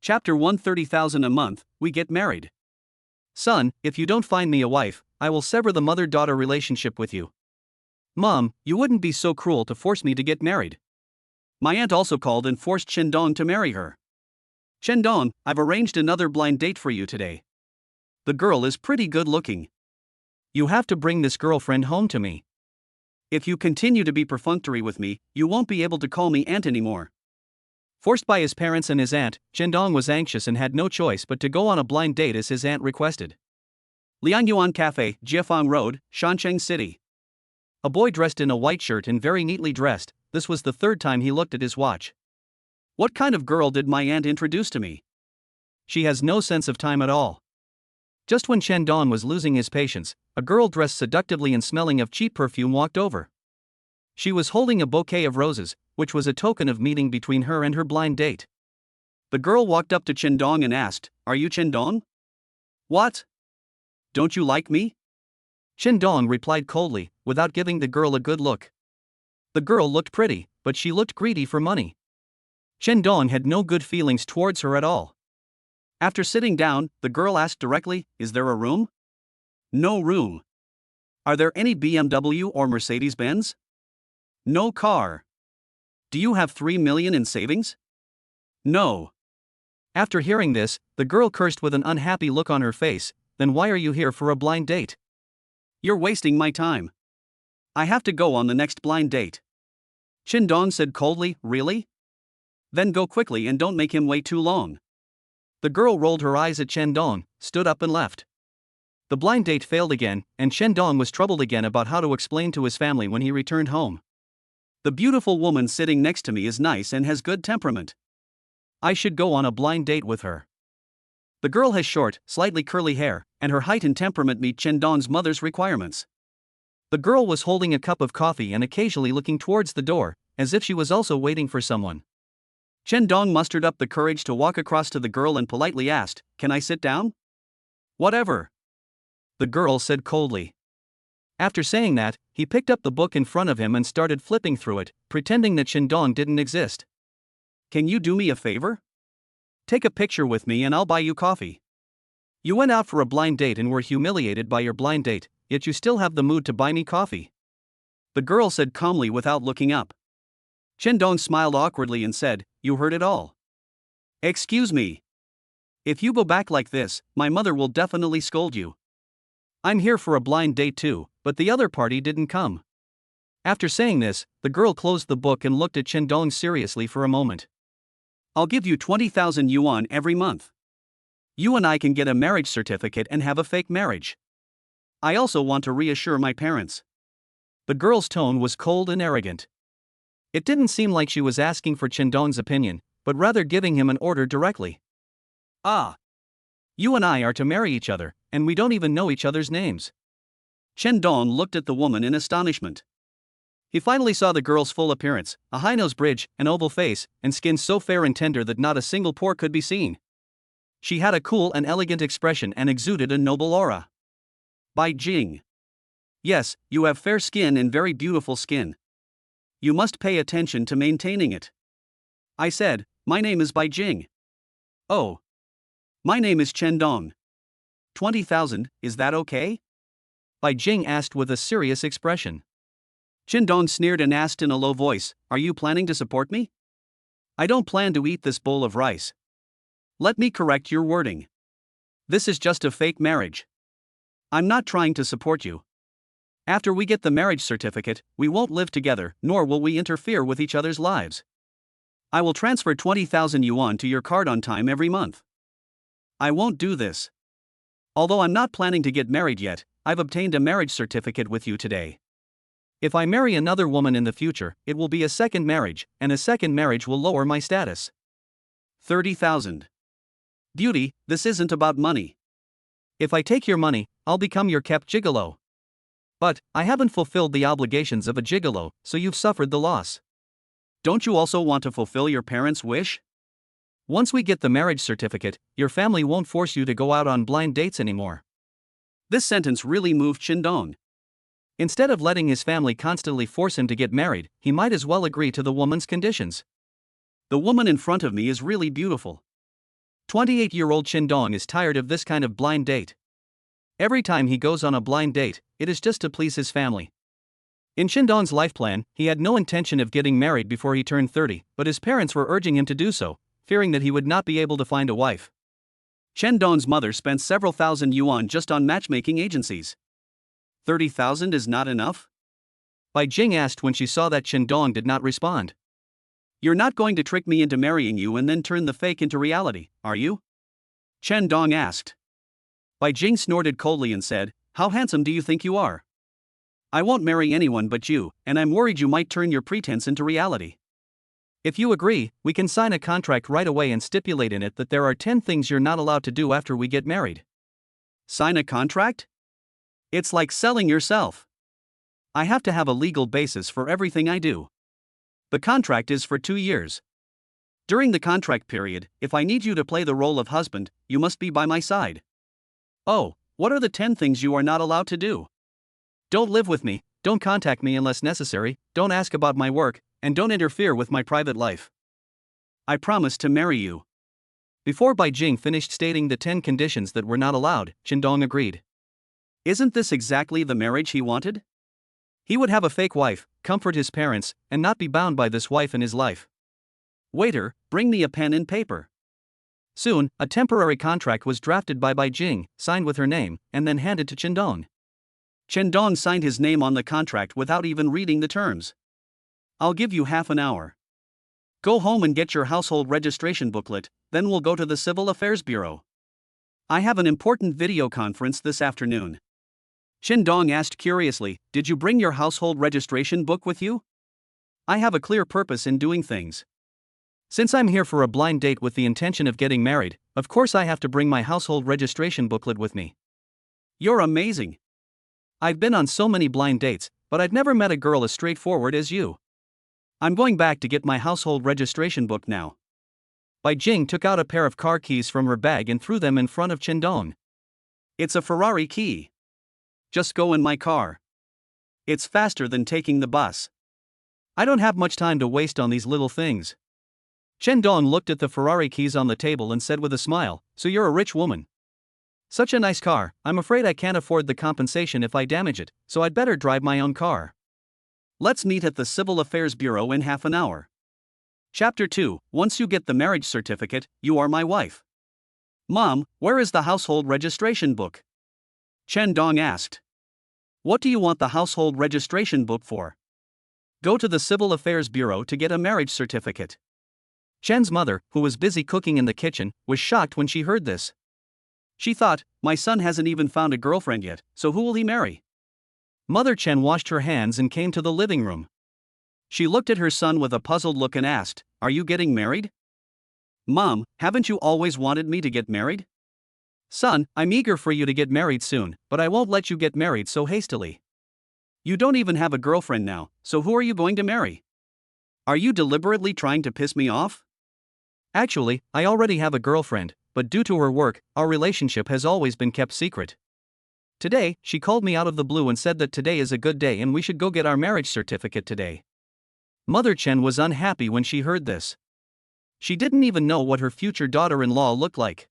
Chapter 130,000 a month, we get married. Son, if you don't find me a wife, I will sever the mother-daughter relationship with you. Mom, you wouldn't be so cruel to force me to get married. My aunt also called and forced Shendong to marry her. Shendong, I've arranged another blind date for you today. The girl is pretty good looking. You have to bring this girlfriend home to me. If you continue to be perfunctory with me, you won't be able to call me aunt anymore. Forced by his parents and his aunt, Shendong was anxious and had no choice but to go on a blind date as his aunt requested. Liangyuan Cafe, Jiefang Road, Shancheng City. A boy dressed in a white shirt and very neatly dressed. This was the third time he looked at his watch. What kind of girl did my aunt introduce to me? She has no sense of time at all. Just when Shendong was losing his patience, a girl dressed seductively and smelling of cheap perfume walked over. She was holding a bouquet of roses, which was a token of meeting between her and her blind date. The girl walked up to Shendong and asked, "Are you Shendong?" "What? Don't you like me?" Shendong replied coldly, without giving the girl a good look. The girl looked pretty, but she looked greedy for money. Shendong had no good feelings towards her at all. After sitting down, the girl asked directly, "Is there a room?" "No room." "Are there any BMW or Mercedes-Benz?" "No car." "Do you have 3 million in savings?" "No." After hearing this, the girl cursed with an unhappy look on her face. "Then why are you here for a blind date?" "You're wasting my time. I have to go on the next blind date." Shendong said coldly, "Really? Then go quickly and don't make him wait too long." The girl rolled her eyes at Shendong, stood up and left. The blind date failed again, and Shendong was troubled again about how to explain to his family when he returned home. "The beautiful woman sitting next to me is nice and has good temperament. I should go on a blind date with her. The girl has short, slightly curly hair, and her height and temperament meet Shendong's mother's requirements." The girl was holding a cup of coffee and occasionally looking towards the door, as if she was also waiting for someone. Shendong mustered up the courage to walk across to the girl and politely asked, "Can I sit down?" "Whatever," the girl said coldly. After saying that, he picked up the book in front of him and started flipping through it, pretending that Shendong didn't exist. "Can you do me a favor? Take a picture with me and I'll buy you coffee. You went out for a blind date and were humiliated by your blind date, yet you still have the mood to buy me coffee," the girl said calmly without looking up. Shendong smiled awkwardly and said, "You heard it all. Excuse me. If you go back like this, my mother will definitely scold you. I'm here for a blind date too, but the other party didn't come." After saying this, the girl closed the book and looked at Shendong seriously for a moment. "I'll give you 20,000 yuan every month. You and I can get a marriage certificate and have a fake marriage. I also want to reassure my parents." The girl's tone was cold and arrogant. It didn't seem like she was asking for Shendong's opinion, but rather giving him an order directly. "Ah. You and I are to marry each other, and we don't even know each other's names." Shendong looked at the woman in astonishment. He finally saw the girl's full appearance, a high nose bridge, an oval face, and skin so fair and tender that not a single pore could be seen. She had a cool and elegant expression and exuded a noble aura. "Bai Jing. Yes, you have fair skin and very beautiful skin. You must pay attention to maintaining it." I said, "My name is Bai Jing." "Oh. My name is Shendong. 20,000, is that okay?" Bai Jing asked with a serious expression. Shendong sneered and asked in a low voice, "Are you planning to support me?" "I don't plan to eat this bowl of rice. Let me correct your wording. This is just a fake marriage. I'm not trying to support you. After we get the marriage certificate, we won't live together, nor will we interfere with each other's lives. I will transfer 20,000 yuan to your card on time every month. I won't do this. Although I'm not planning to get married yet, I've obtained a marriage certificate with you today. If I marry another woman in the future, it will be a second marriage, and a second marriage will lower my status. 30,000. Beauty, this isn't about money. If I take your money, I'll become your kept gigolo. But I haven't fulfilled the obligations of a gigolo, so you've suffered the loss. Don't you also want to fulfill your parents' wish? Once we get the marriage certificate, your family won't force you to go out on blind dates anymore." This sentence really moved Shendong. Instead of letting his family constantly force him to get married, he might as well agree to the woman's conditions. "The woman in front of me is really beautiful. 28-year-old Dong is tired of this kind of blind date. Every time he goes on a blind date, it is just to please his family. In Dong's life plan, he had no intention of getting married before he turned 30, but his parents were urging him to do so, fearing that he would not be able to find a wife. Dong's mother spent several thousand yuan just on matchmaking agencies. 30,000 is not enough? Bai Jing asked when she saw that Dong did not respond. You're not going to trick me into marrying you and then turn the fake into reality, are you? Dong asked. Bai Jing snorted coldly and said, how handsome do you think you are? I won't marry anyone but you, and I'm worried you might turn your pretense into reality. If you agree, we can sign a contract right away and stipulate in it that there are 10 things you're not allowed to do after we get married. Sign a contract? It's like selling yourself. I have to have a legal basis for everything I do. The contract is for 2 years. During the contract period, if I need you to play the role of husband, you must be by my side. Oh, what are the 10 things you are not allowed to do? Don't live with me, don't contact me unless necessary, don't ask about my work, and don't interfere with my private life. I promise to marry you. Before Bai Jing finished stating the 10 conditions that were not allowed, Dong agreed. Isn't this exactly the marriage he wanted? He would have a fake wife, comfort his parents, and not be bound by this wife in his life. Waiter, bring me a pen and paper. Soon, a temporary contract was drafted by Bai Jing, signed with her name, and then handed to Dong. Dong signed his name on the contract without even reading the terms. I'll give you half an hour. Go home and get your household registration booklet, then we'll go to the Civil Affairs Bureau. I have an important video conference this afternoon. Dong asked curiously, did you bring your household registration book with you? I have a clear purpose in doing things. Since I'm here for a blind date with the intention of getting married, of course I have to bring my household registration booklet with me. You're amazing. I've been on so many blind dates, but I've never met a girl as straightforward as you. I'm going back to get my household registration book now. Bai Jing took out a pair of car keys from her bag and threw them in front of Dong. It's a Ferrari key. Just go in my car. It's faster than taking the bus. I don't have much time to waste on these little things. Dong looked at the Ferrari keys on the table and said with a smile, so you're a rich woman. Such a nice car, I'm afraid I can't afford the compensation if I damage it, so I'd better drive my own car. Let's meet at the Civil Affairs Bureau in half an hour. Chapter 2, Once you get the marriage certificate, you are my wife. Mom, where is the household registration book? Dong asked. What do you want the household registration book for? Go to the Civil Affairs Bureau to get a marriage certificate. Chen's mother, who was busy cooking in the kitchen, was shocked when she heard this. She thought, my son hasn't even found a girlfriend yet, so who will he marry? Mother Chen washed her hands and came to the living room. She looked at her son with a puzzled look and asked, are you getting married? Mom, haven't you always wanted me to get married? Son, I'm eager for you to get married soon, but I won't let you get married so hastily. You don't even have a girlfriend now, so who are you going to marry? Are you deliberately trying to piss me off? Actually, I already have a girlfriend, but due to her work, our relationship has always been kept secret. Today, she called me out of the blue and said that today is a good day and we should go get our marriage certificate today. Mother Chen was unhappy when she heard this. She didn't even know what her future daughter-in-law looked like.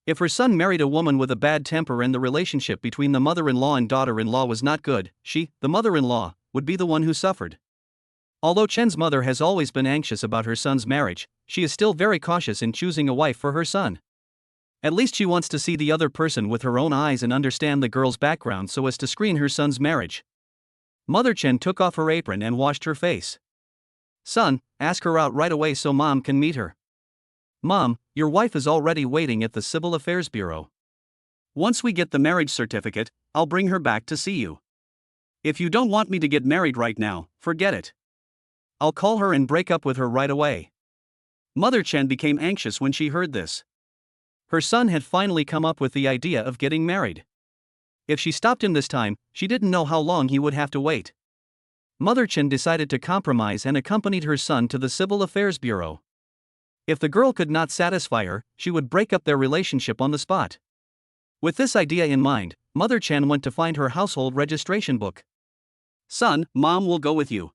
If her son married a woman with a bad temper and the relationship between the mother-in-law and daughter-in-law was not good, she, the mother-in-law, would be the one who suffered. Although Chen's mother has always been anxious about her son's marriage, she is still very cautious in choosing a wife for her son. At least she wants to see the other person with her own eyes and understand the girl's background so as to screen her son's marriage. Mother Chen took off her apron and washed her face. Son, ask her out right away so Mom can meet her. Mom, your wife is already waiting at the Civil Affairs Bureau. Once we get the marriage certificate, I'll bring her back to see you. If you don't want me to get married right now, forget it. I'll call her and break up with her right away. Mother Chen became anxious when she heard this. Her son had finally come up with the idea of getting married. If she stopped him this time, she didn't know how long he would have to wait. Mother Chen decided to compromise and accompanied her son to the Civil Affairs Bureau. If the girl could not satisfy her, she would break up their relationship on the spot. With this idea in mind, Mother Chen went to find her household registration book. Son, Mom will go with you.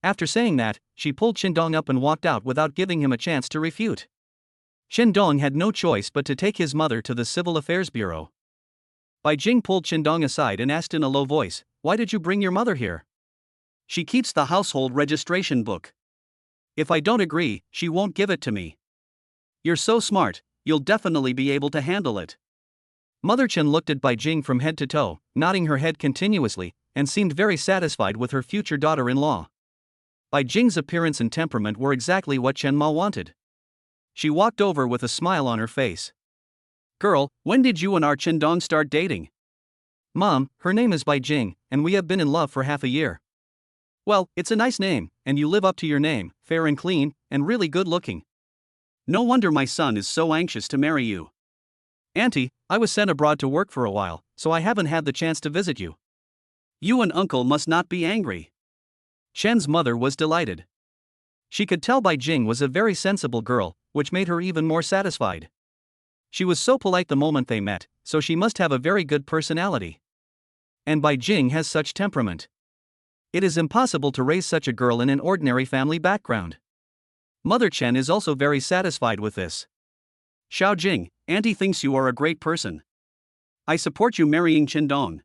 After saying that, she pulled Dong up and walked out without giving him a chance to refute. Qindong had no choice but to take his mother to the Civil Affairs Bureau. Bai Jing pulled Qindong aside and asked in a low voice, "Why did you bring your mother here?" "She keeps the household registration book. If I don't agree, she won't give it to me." "You're so smart, you'll definitely be able to handle it." Mother Chen looked at Bai Jing from head to toe, nodding her head continuously, and seemed very satisfied with her future daughter-in-law. Bai Jing's appearance and temperament were exactly what Chen Ma wanted. She walked over with a smile on her face. "Girl, when did you and our Qindong start dating?" "Mom, her name is Bai Jing, and we have been in love for half a year." "Well, it's a nice name, and you live up to your name, fair and clean, and really good looking. No wonder my son is so anxious to marry you." "Auntie, I was sent abroad to work for a while, so I haven't had the chance to visit you." "You and uncle must not be angry." Chen's mother was delighted. She could tell Bai Jing was a very sensible girl, which made her even more satisfied. She was so polite the moment they met, so she must have a very good personality. And Bai Jing has such temperament. It is impossible to raise such a girl in an ordinary family background. Mother Chen is also very satisfied with this. "Xiao Jing, Auntie thinks you are a great person. I support you marrying Qindong."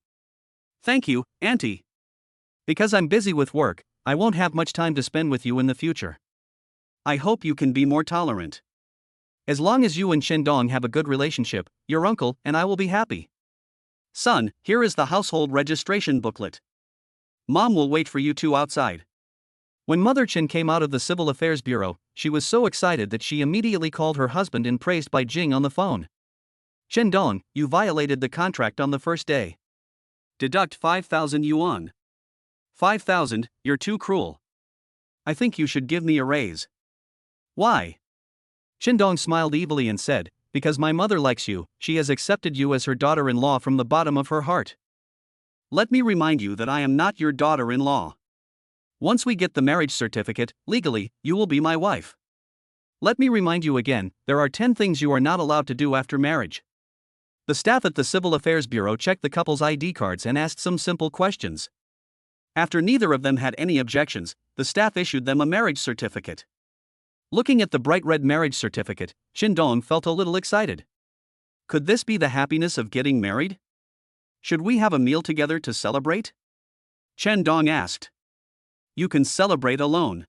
"Thank you, Auntie. Because I'm busy with work, I won't have much time to spend with you in the future. I hope you can be more tolerant. As long as you and Qindong have a good relationship, your uncle and I will be happy." "Son, here is the household registration booklet. Mom will wait for you two outside." When Mother Chen came out of the Civil Affairs Bureau, she was so excited that she immediately called her husband and praised Bai Jing on the phone. "Qindong, you violated the contract on the first day. Deduct 5,000 yuan. 5,000, you're too cruel. I think you should give me a raise." "Why?" Qindong smiled evilly and said, "Because my mother likes you, she has accepted you as her daughter-in-law from the bottom of her heart." "Let me remind you that I am not your daughter-in-law. Once we get the marriage certificate, legally, you will be my wife. Let me remind you again, there are 10 things you are not allowed to do after marriage." The staff at the Civil Affairs Bureau checked the couple's ID cards and asked some simple questions. After neither of them had any objections, the staff issued them a marriage certificate. Looking at the bright red marriage certificate, Qindong felt a little excited. Could this be the happiness of getting married? Should we have a meal together to celebrate? Qindong asked. "You can celebrate alone.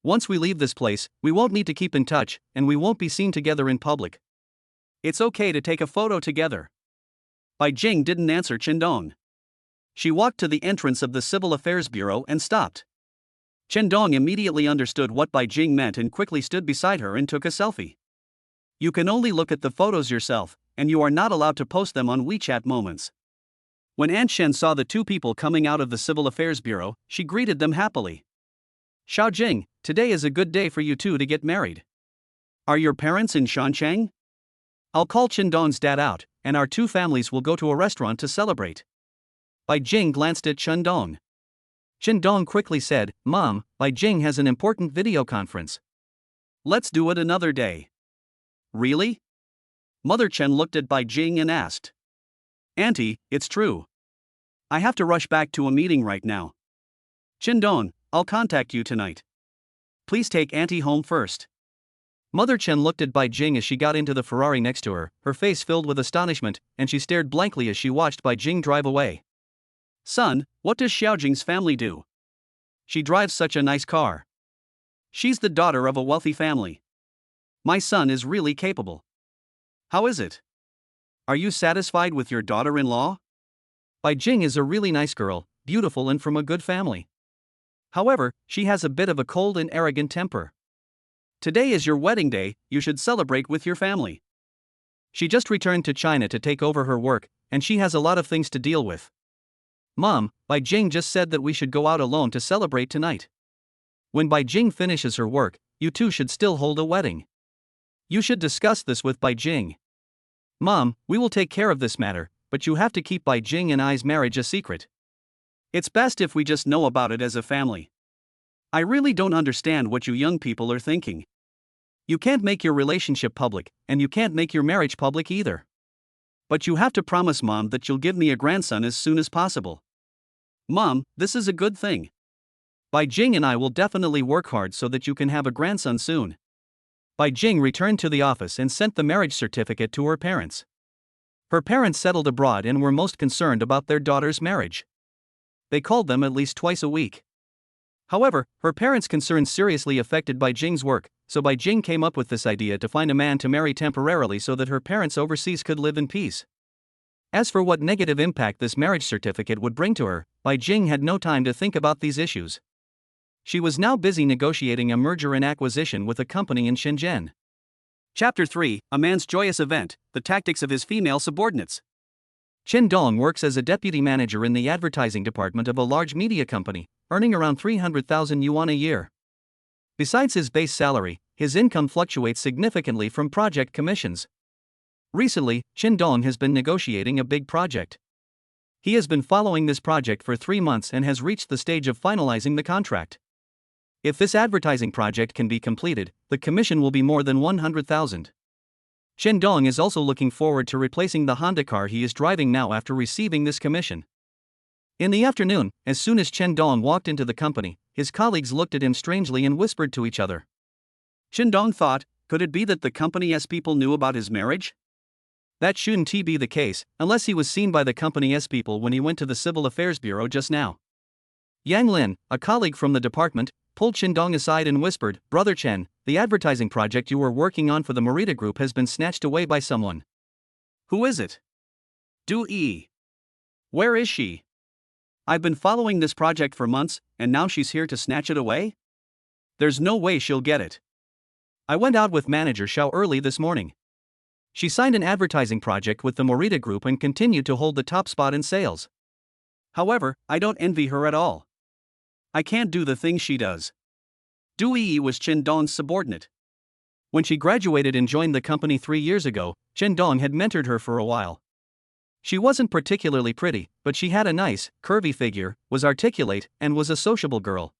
Once we leave this place, we won't need to keep in touch, and we won't be seen together in public. It's okay to take a photo together." Bai Jing didn't answer Qindong. She walked to the entrance of the Civil Affairs Bureau and stopped. Qindong immediately understood what Bai Jing meant and quickly stood beside her and took a selfie. "You can only look at the photos yourself, and you are not allowed to post them on WeChat Moments." When Aunt Shen saw the two people coming out of the Civil Affairs Bureau, she greeted them happily. "Xiao Jing, today is a good day for you two to get married. Are your parents in Shancheng? I'll call Qindong's dad out, and our two families will go to a restaurant to celebrate." Bai Jing glanced at Qindong. Qindong quickly said, "Mom, Bai Jing has an important video conference. Let's do it another day." "Really?" Mother Chen looked at Bai Jing and asked. "Auntie, it's true. I have to rush back to a meeting right now. Qindong, I'll contact you tonight. Please take Auntie home first." Mother Chen looked at Bai Jing as she got into the Ferrari next to her face filled with astonishment, and she stared blankly as she watched Bai Jing drive away. "Son, what does Xiaojing's family do? She drives such a nice car. She's the daughter of a wealthy family. My son is really capable. How is it? Are you satisfied with your daughter-in-law?" Bai Jing is a really nice girl, beautiful and from a good family. However, she has a bit of a cold and arrogant temper. Today is your wedding day, you should celebrate with your family. She just returned to China to take over her work, and she has a lot of things to deal with. Mom, Bai Jing just said that we should go out alone to celebrate tonight. When Bai Jing finishes her work, you two should still hold a wedding. You should discuss this with Bai Jing. Mom, we will take care of this matter, but you have to keep Bai Jing and I's marriage a secret. It's best if we just know about it as a family. I really don't understand what you young people are thinking. You can't make your relationship public, and you can't make your marriage public either. But you have to promise Mom that you'll give me a grandson as soon as possible. Mom, this is a good thing. Bai Jing and I will definitely work hard so that you can have a grandson soon. Bai Jing returned to the office and sent the marriage certificate to her parents. Her parents settled abroad and were most concerned about their daughter's marriage. They called them at least twice a week. However, her parents' concerns seriously affected Bai Jing's work, so Bai Jing came up with this idea to find a man to marry temporarily so that her parents overseas could live in peace. As for what negative impact this marriage certificate would bring to her, Bai Jing had no time to think about these issues. She was now busy negotiating a merger and acquisition with a company in Shenzhen. Chapter 3: A Man's Joyous Event, The Tactics of His Female Subordinates. Chen Dong works as a deputy manager in the advertising department of a large media company, earning around 300,000 yuan a year. Besides his base salary, his income fluctuates significantly from project commissions. Recently, Chen Dong has been negotiating a big project. He has been following this project for 3 months and has reached the stage of finalizing the contract. If this advertising project can be completed, the commission will be more than 100,000. Chen Dong is also looking forward to replacing the Honda car he is driving now after receiving this commission. In the afternoon, as soon as Chen Dong walked into the company, his colleagues looked at him strangely and whispered to each other. Chen Dong thought, could it be that the company's people knew about his marriage? That shouldn't be the case, unless he was seen by the company's people when he went to the Civil Affairs Bureau just now. Yang Lin, a colleague from the department, pulled Chen Dong aside and whispered, Brother Chen, the advertising project you were working on for the Morita Group has been snatched away by someone. Who is it? Du Yi. Where is she? I've been following this project for months, and now she's here to snatch it away? There's no way she'll get it. I went out with manager Xiao early this morning. She signed an advertising project with the Morita Group and continued to hold the top spot in sales. However, I don't envy her at all. I can't do the things she does. Du Yi was Chen Dong's subordinate. When she graduated and joined the company 3 years ago, Chen Dong had mentored her for a while. She wasn't particularly pretty, but she had a nice, curvy figure, was articulate, and was a sociable girl.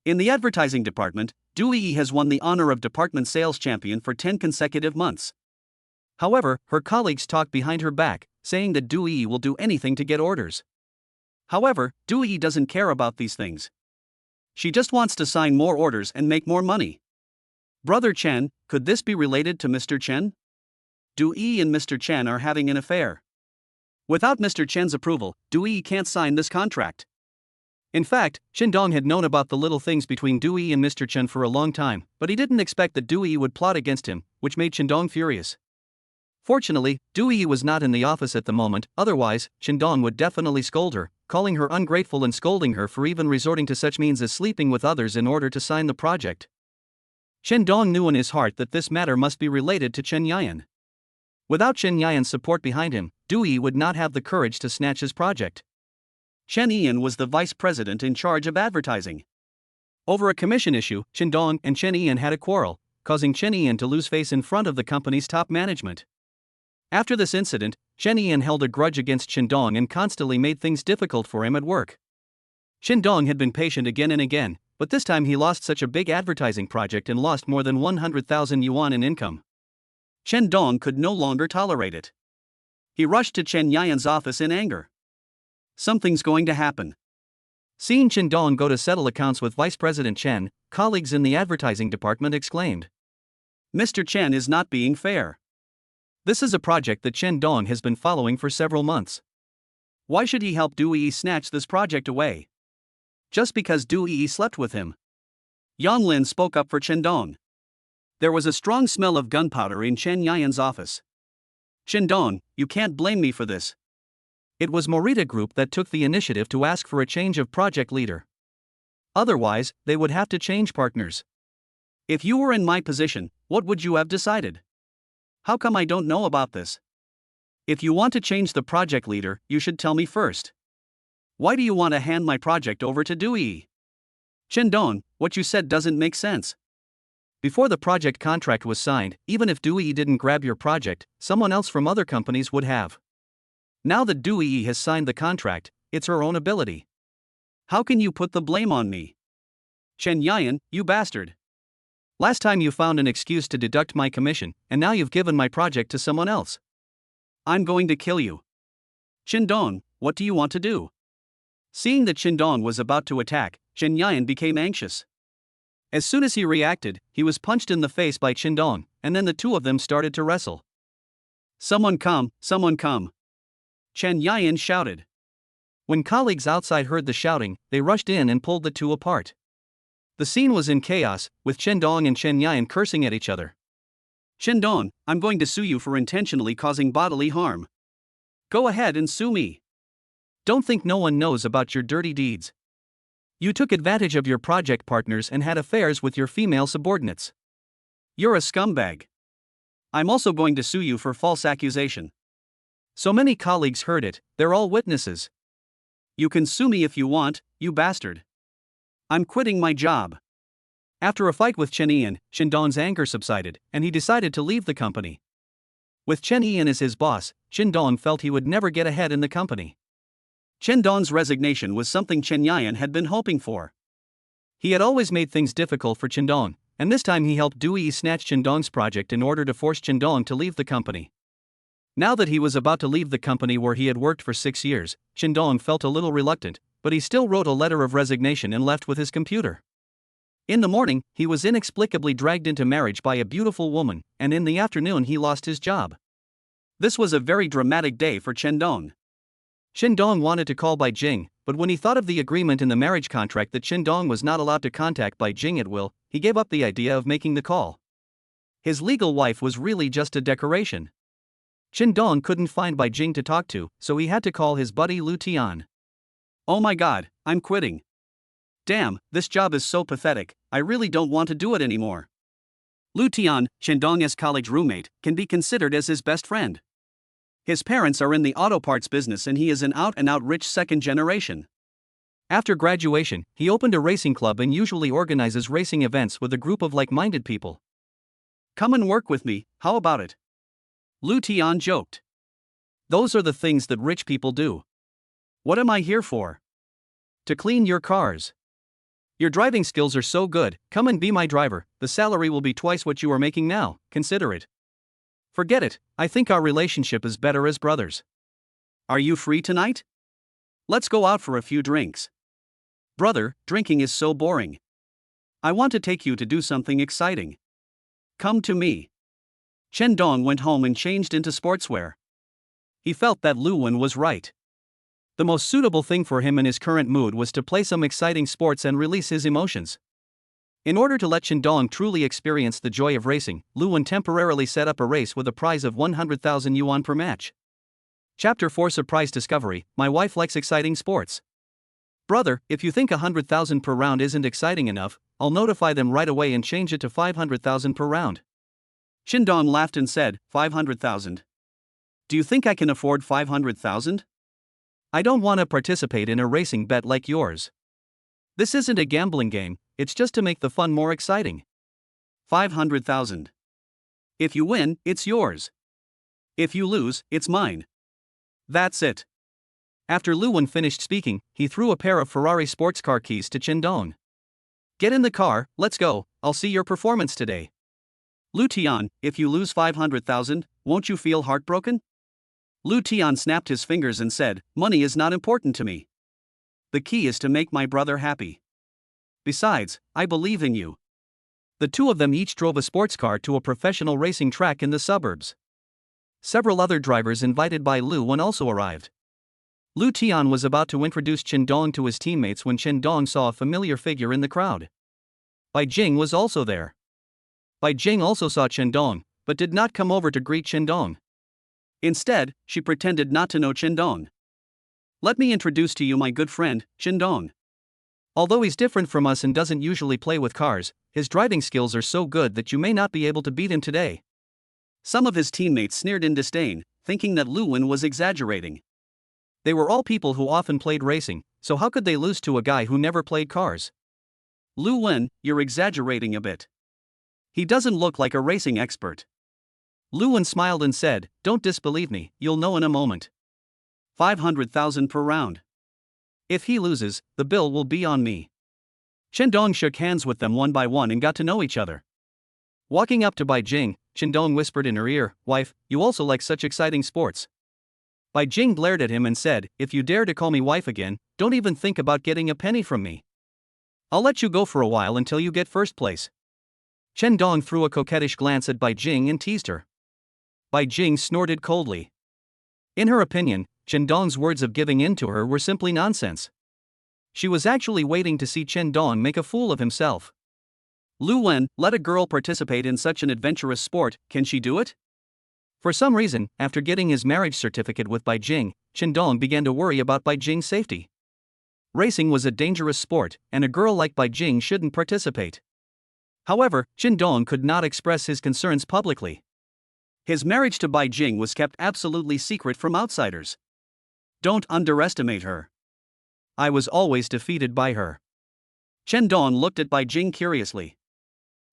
In the advertising department, Du Yi has won the honor of department sales champion for 10 consecutive months. However, her colleagues talk behind her back, saying that Du Yi will do anything to get orders. However, Du Yi doesn't care about these things. She just wants to sign more orders and make more money. Brother Chen, could this be related to Mr. Chen? Du Yi and Mr. Chen are having an affair. Without Mr. Chen's approval, Du Yi can't sign this contract. In fact, Chen Dong had known about the little things between Du Yi and Mr. Chen for a long time, but he didn't expect that Du Yi would plot against him, which made Chen Dong furious. Fortunately, Du Yi was not in the office at the moment, otherwise, Chen Dong would definitely scold her, calling her ungrateful and scolding her for even resorting to such means as sleeping with others in order to sign the project. Chen Dong knew in his heart that this matter must be related to Chen Yayan. Without Chen Yayan's support behind him, Du Yi would not have the courage to snatch his project. Chen Yayan was the vice president in charge of advertising. Over a commission issue, Chen Dong and Chen Yayan had a quarrel, causing Chen Yayan to lose face in front of the company's top management. After this incident, Chen Yayan held a grudge against Chen Dong and constantly made things difficult for him at work. Chen Dong had been patient again and again, but this time he lost such a big advertising project and lost more than 100,000 yuan in income. Chen Dong could no longer tolerate it. He rushed to Chen Yayan's office in anger. Something's going to happen. Seeing Chen Dong go to settle accounts with Vice President Chen, colleagues in the advertising department exclaimed, Mr. Chen is not being fair. This is a project that Chen Dong has been following for several months. Why should he help Du Yi snatch this project away? Just because Du Yi slept with him. Yang Lin spoke up for Chen Dong. There was a strong smell of gunpowder in Chen Yayan's office. Chen Dong, you can't blame me for this. It was Morita Group that took the initiative to ask for a change of project leader. Otherwise, they would have to change partners. If you were in my position, what would you have decided? How come I don't know about this? If you want to change the project leader, you should tell me first. Why do you want to hand my project over to Du Yi? Chen Dong, what you said doesn't make sense. Before the project contract was signed, even if Du Yi didn't grab your project, someone else from other companies would have. Now that Du Yi has signed the contract, it's her own ability. How can you put the blame on me? Chen Yayan, you bastard. Last time you found an excuse to deduct my commission, and now you've given my project to someone else. I'm going to kill you. Chen Dong, what do you want to do? Seeing that Chen Dong was about to attack, Chen Yayan became anxious. As soon as he reacted, he was punched in the face by Qindong, and then the two of them started to wrestle. Someone come, someone come! Chen Yian shouted. When colleagues outside heard the shouting, they rushed in and pulled the two apart. The scene was in chaos, with Qindong and Chen Yian cursing at each other. Qindong, I'm going to sue you for intentionally causing bodily harm. Go ahead and sue me. Don't think no one knows about your dirty deeds. You took advantage of your project partners and had affairs with your female subordinates. You're a scumbag. I'm also going to sue you for false accusation. So many colleagues heard it, they're all witnesses. You can sue me if you want, you bastard. I'm quitting my job. After a fight with Chen Yian, Qindong's anger subsided, and he decided to leave the company. With Chen Yian as his boss, Qindong felt he would never get ahead in the company. Qindong's resignation was something Chen Yian had been hoping for. He had always made things difficult for Qindong, and this time he helped Dui snatch Qindong's project in order to force Qindong to leave the company. Now that he was about to leave the company where he had worked for 6 years, Qindong felt a little reluctant, but he still wrote a letter of resignation and left with his computer. In the morning, he was inexplicably dragged into marriage by a beautiful woman, and in the afternoon he lost his job. This was a very dramatic day for Qindong. Qindong wanted to call Bai Jing, but when he thought of the agreement in the marriage contract that Qindong was not allowed to contact Bai Jing at will, he gave up the idea of making the call. His legal wife was really just a decoration. Qindong couldn't find Bai Jing to talk to, so he had to call his buddy Lu Tian. Oh my god, I'm quitting. Damn, this job is so pathetic, I really don't want to do it anymore. Lu Tian, Qindong's college roommate, can be considered as his best friend. His parents are in the auto parts business and he is an out-and-out rich second generation. After graduation, he opened a racing club and usually organizes racing events with a group of like-minded people. Come and work with me, how about it? Lu Tian joked. Those are the things that rich people do. What am I here for? To clean your cars. Your driving skills are so good, come and be my driver, the salary will be twice what you are making now, consider it. Forget it, I think our relationship is better as brothers. Are you free tonight? Let's go out for a few drinks. Brother, drinking is so boring. I want to take you to do something exciting. Come to me. Qindong went home and changed into sportswear. He felt that Lu Wen was right. The most suitable thing for him in his current mood was to play some exciting sports and release his emotions. In order to let Qindong truly experience the joy of racing, Lu Wen temporarily set up a race with a prize of 100,000 yuan per match. Chapter 4 Surprise Discovery, My wife likes exciting sports. Brother, if you think 100,000 per round isn't exciting enough, I'll notify them right away and change it to 500,000 per round. Qindong laughed and said, 500,000. Do you think I can afford 500,000? I don't want to participate in a racing bet like yours. This isn't a gambling game, it's just to make the fun more exciting. 500,000. If you win, it's yours. If you lose, it's mine. That's it. After Lu Wen finished speaking, he threw a pair of Ferrari sports car keys to Qindong. Get in the car, let's go, I'll see your performance today. Lu Tian, if you lose 500,000, won't you feel heartbroken? Lu Tian snapped his fingers and said, money is not important to me. The key is to make my brother happy. Besides, I believe in you. The two of them each drove a sports car to a professional racing track in the suburbs. Several other drivers invited by Lu Wen also arrived. Lu Tian was about to introduce Qindong to his teammates when Qindong saw a familiar figure in the crowd. Bai Jing was also there. Bai Jing also saw Qindong, but did not come over to greet Qindong. Instead, she pretended not to know Qindong. Let me introduce to you my good friend, Qindong. Although he's different from us and doesn't usually play with cars, his driving skills are so good that you may not be able to beat him today. Some of his teammates sneered in disdain, thinking that Lu Wen was exaggerating. They were all people who often played racing, so how could they lose to a guy who never played cars? Lu Wen, you're exaggerating a bit. He doesn't look like a racing expert. Lu Wen smiled and said, don't disbelieve me, you'll know in a moment. 500,000 per round. If he loses, the bill will be on me. Qindong shook hands with them one by one and got to know each other. Walking up to Bai Jing, Qindong whispered in her ear, wife, you also like such exciting sports. Bai Jing glared at him and said, if you dare to call me wife again, don't even think about getting a penny from me. I'll let you go for a while until you get first place. Chen Dong threw a coquettish glance at Bai Jing and teased her. Bai Jing snorted coldly. In her opinion, Chen Dong's words of giving in to her were simply nonsense. She was actually waiting to see Chen Dong make a fool of himself. Lu Wen, let a girl participate in such an adventurous sport, can she do it? For some reason, after getting his marriage certificate with Bai Jing, Chen Dong began to worry about Bai Jing's safety. Racing was a dangerous sport, and a girl like Bai Jing shouldn't participate. However, Chen Dong could not express his concerns publicly. His marriage to Bai Jing was kept absolutely secret from outsiders. Don't underestimate her. I was always defeated by her. Chen Dong looked at Bai Jing curiously.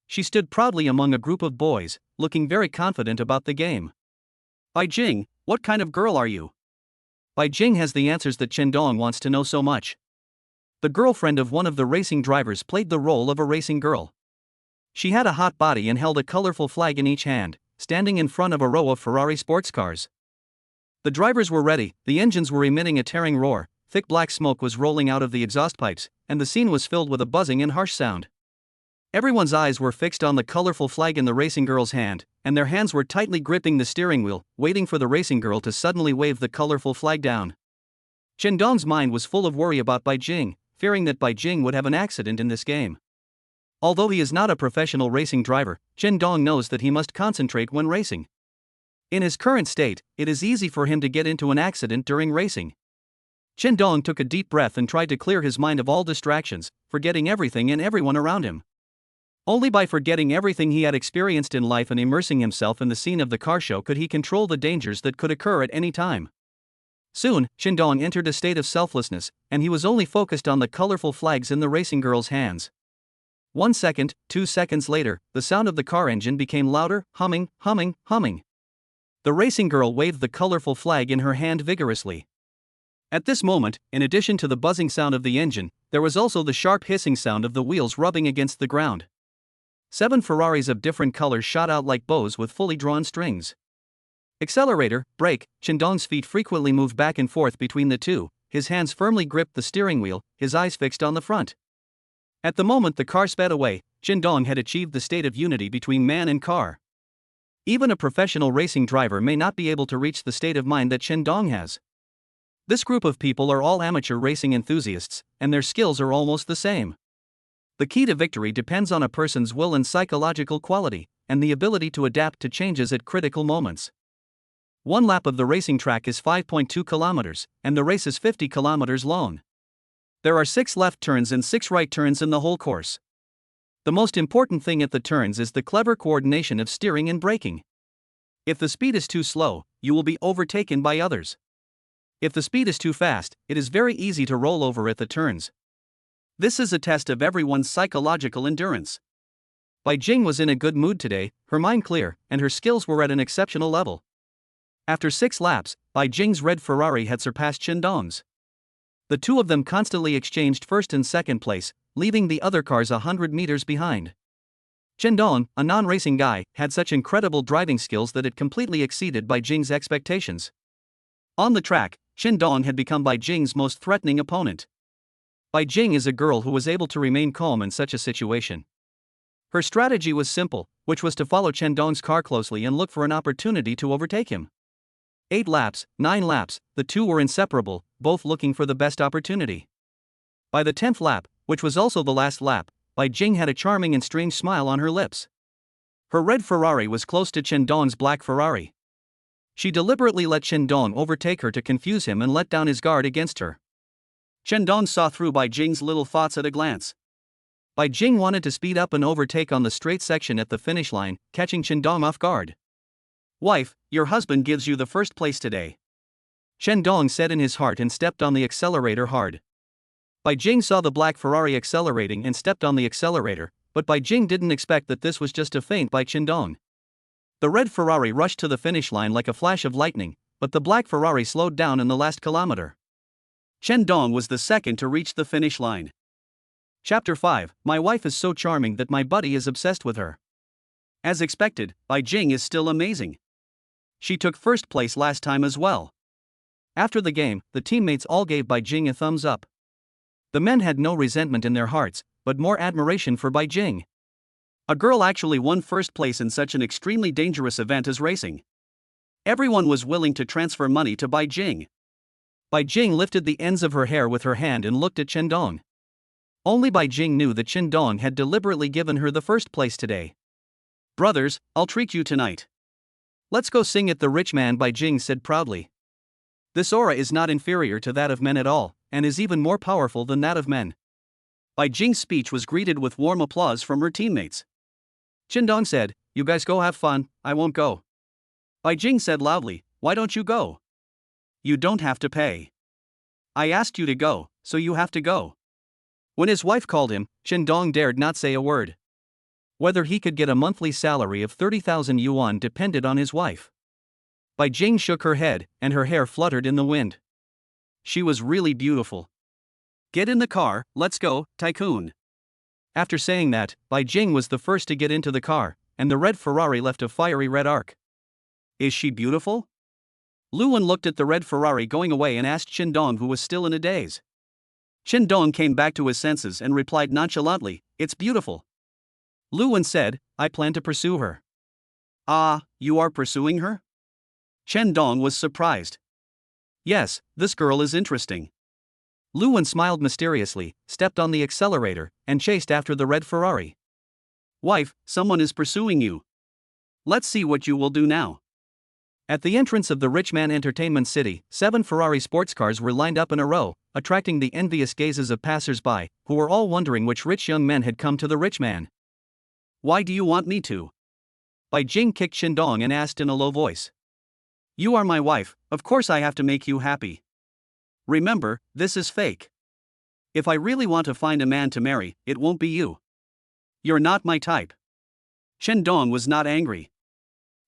She stood proudly among a group of boys, looking very confident about the game. Bai Jing, what kind of girl are you? Bai Jing has the answers that Chen Dong wants to know so much. The girlfriend of one of the racing drivers played the role of a racing girl. She had a hot body and held a colorful flag in each hand, standing in front of a row of Ferrari sports cars. The drivers were ready, the engines were emitting a tearing roar, thick black smoke was rolling out of the exhaust pipes, and the scene was filled with a buzzing and harsh sound. Everyone's eyes were fixed on the colorful flag in the racing girl's hand, and their hands were tightly gripping the steering wheel, waiting for the racing girl to suddenly wave the colorful flag down. Chen Dong's mind was full of worry about Bai Jing, fearing that Bai Jing would have an accident in this game. Although he is not a professional racing driver, Chen Dong knows that he must concentrate when racing. In his current state, it is easy for him to get into an accident during racing. Chen Dong took a deep breath and tried to clear his mind of all distractions, forgetting everything and everyone around him. Only by forgetting everything he had experienced in life and immersing himself in the scene of the car show could he control the dangers that could occur at any time. Soon, Chen Dong entered a state of selflessness, and he was only focused on the colorful flags in the racing girl's hands. 1 second, 2 seconds later, the sound of the car engine became louder, humming, humming, humming. The racing girl waved the colorful flag in her hand vigorously. At this moment, in addition to the buzzing sound of the engine, there was also the sharp hissing sound of the wheels rubbing against the ground. 7 Ferraris of different colors shot out like bows with fully drawn strings. Accelerator, brake, Chen Dong's feet frequently moved back and forth between the two, his hands firmly gripped the steering wheel, his eyes fixed on the front. At the moment the car sped away, Chen Dong had achieved the state of unity between man and car. Even a professional racing driver may not be able to reach the state of mind that Chen Dong has. This group of people are all amateur racing enthusiasts, and their skills are almost the same. The key to victory depends on a person's will and psychological quality, and the ability to adapt to changes at critical moments. One lap of the racing track is 5.2 kilometers, and the race is 50 kilometers long. There are 6 left turns and 6 right turns in the whole course. The most important thing at the turns is the clever coordination of steering and braking. If the speed is too slow, you will be overtaken by others. If the speed is too fast, it is very easy to roll over at the turns. This is a test of everyone's psychological endurance. Bai Jing was in a good mood today, her mind clear, and her skills were at an exceptional level. After 6 laps, Bai Jing's red Ferrari had surpassed Chen Dong's. The two of them constantly exchanged first and second place, leaving the other cars 100 meters behind. Chen Dong, a non-racing guy, had such incredible driving skills that it completely exceeded Bai Jing's expectations. On the track, Chen Dong had become Bai Jing's most threatening opponent. Bai Jing is a girl who was able to remain calm in such a situation. Her strategy was simple, which was to follow Chen Dong's car closely and look for an opportunity to overtake him. 8 laps, 9 laps, the two were inseparable, both looking for the best opportunity. By the 10th lap, which was also the last lap, Bai Jing had a charming and strange smile on her lips. Her red Ferrari was close to Chen Dong's black Ferrari. She deliberately let Chen Dong overtake her to confuse him and let down his guard against her. Chen Dong saw through Bai Jing's little thoughts at a glance. Bai Jing wanted to speed up and overtake on the straight section at the finish line, catching Chen Dong off guard. "Wife, your husband gives you the first place today," Chen Dong said in his heart and stepped on the accelerator hard. Bai Jing saw the black Ferrari accelerating and stepped on the accelerator, but Bai Jing didn't expect that this was just a feint by Chen Dong. The red Ferrari rushed to the finish line like a flash of lightning, but the black Ferrari slowed down in the last kilometer. Chen Dong was the second to reach the finish line. Chapter 5, My wife is so charming that my buddy is obsessed with her. As expected, Bai Jing is still amazing. She took first place last time as well. After the game, the teammates all gave Bai Jing a thumbs up. The men had no resentment in their hearts, but more admiration for Bai Jing. A girl actually won first place in such an extremely dangerous event as racing. Everyone was willing to transfer money to Bai Jing. Bai Jing lifted the ends of her hair with her hand and looked at Chen Dong. Only Bai Jing knew that Chen Dong had deliberately given her the first place today. "Brothers, I'll treat you tonight. Let's go sing at the rich man," Bai Jing said proudly. This aura is not inferior to that of men at all, and is even more powerful than that of men. Bai Jing's speech was greeted with warm applause from her teammates. Chen Dong said, "You guys go have fun, I won't go." Bai Jing said loudly, "Why don't you go? You don't have to pay. I asked you to go, so you have to go." When his wife called him, Chen Dong dared not say a word. Whether he could get a monthly salary of 30,000 yuan depended on his wife. Bai Jing shook her head, and her hair fluttered in the wind. She was really beautiful. "Get in the car, let's go, tycoon." After saying that, Bai Jing was the first to get into the car, and the red Ferrari left a fiery red arc. "Is she beautiful?" Luan looked at the red Ferrari going away and asked Chen Dong, who was still in a daze. Chen Dong came back to his senses and replied nonchalantly, "It's beautiful." Luan said, "I plan to pursue her." "Ah, you are pursuing her?" Chen Dong was surprised. "Yes, this girl is interesting." Luan smiled mysteriously, stepped on the accelerator, and chased after the red Ferrari. "Wife, someone is pursuing you. Let's see what you will do now." At the entrance of the Rich Man Entertainment City, 7 Ferrari sports cars were lined up in a row, attracting the envious gazes of passers-by, who were all wondering which rich young men had come to the rich man. "Why do you want me to?" Bai Jing kicked Chen Dong and asked in a low voice. "You are my wife, of course I have to make you happy. Remember, this is fake. If I really want to find a man to marry, it won't be you. You're not my type." Chen Dong was not angry.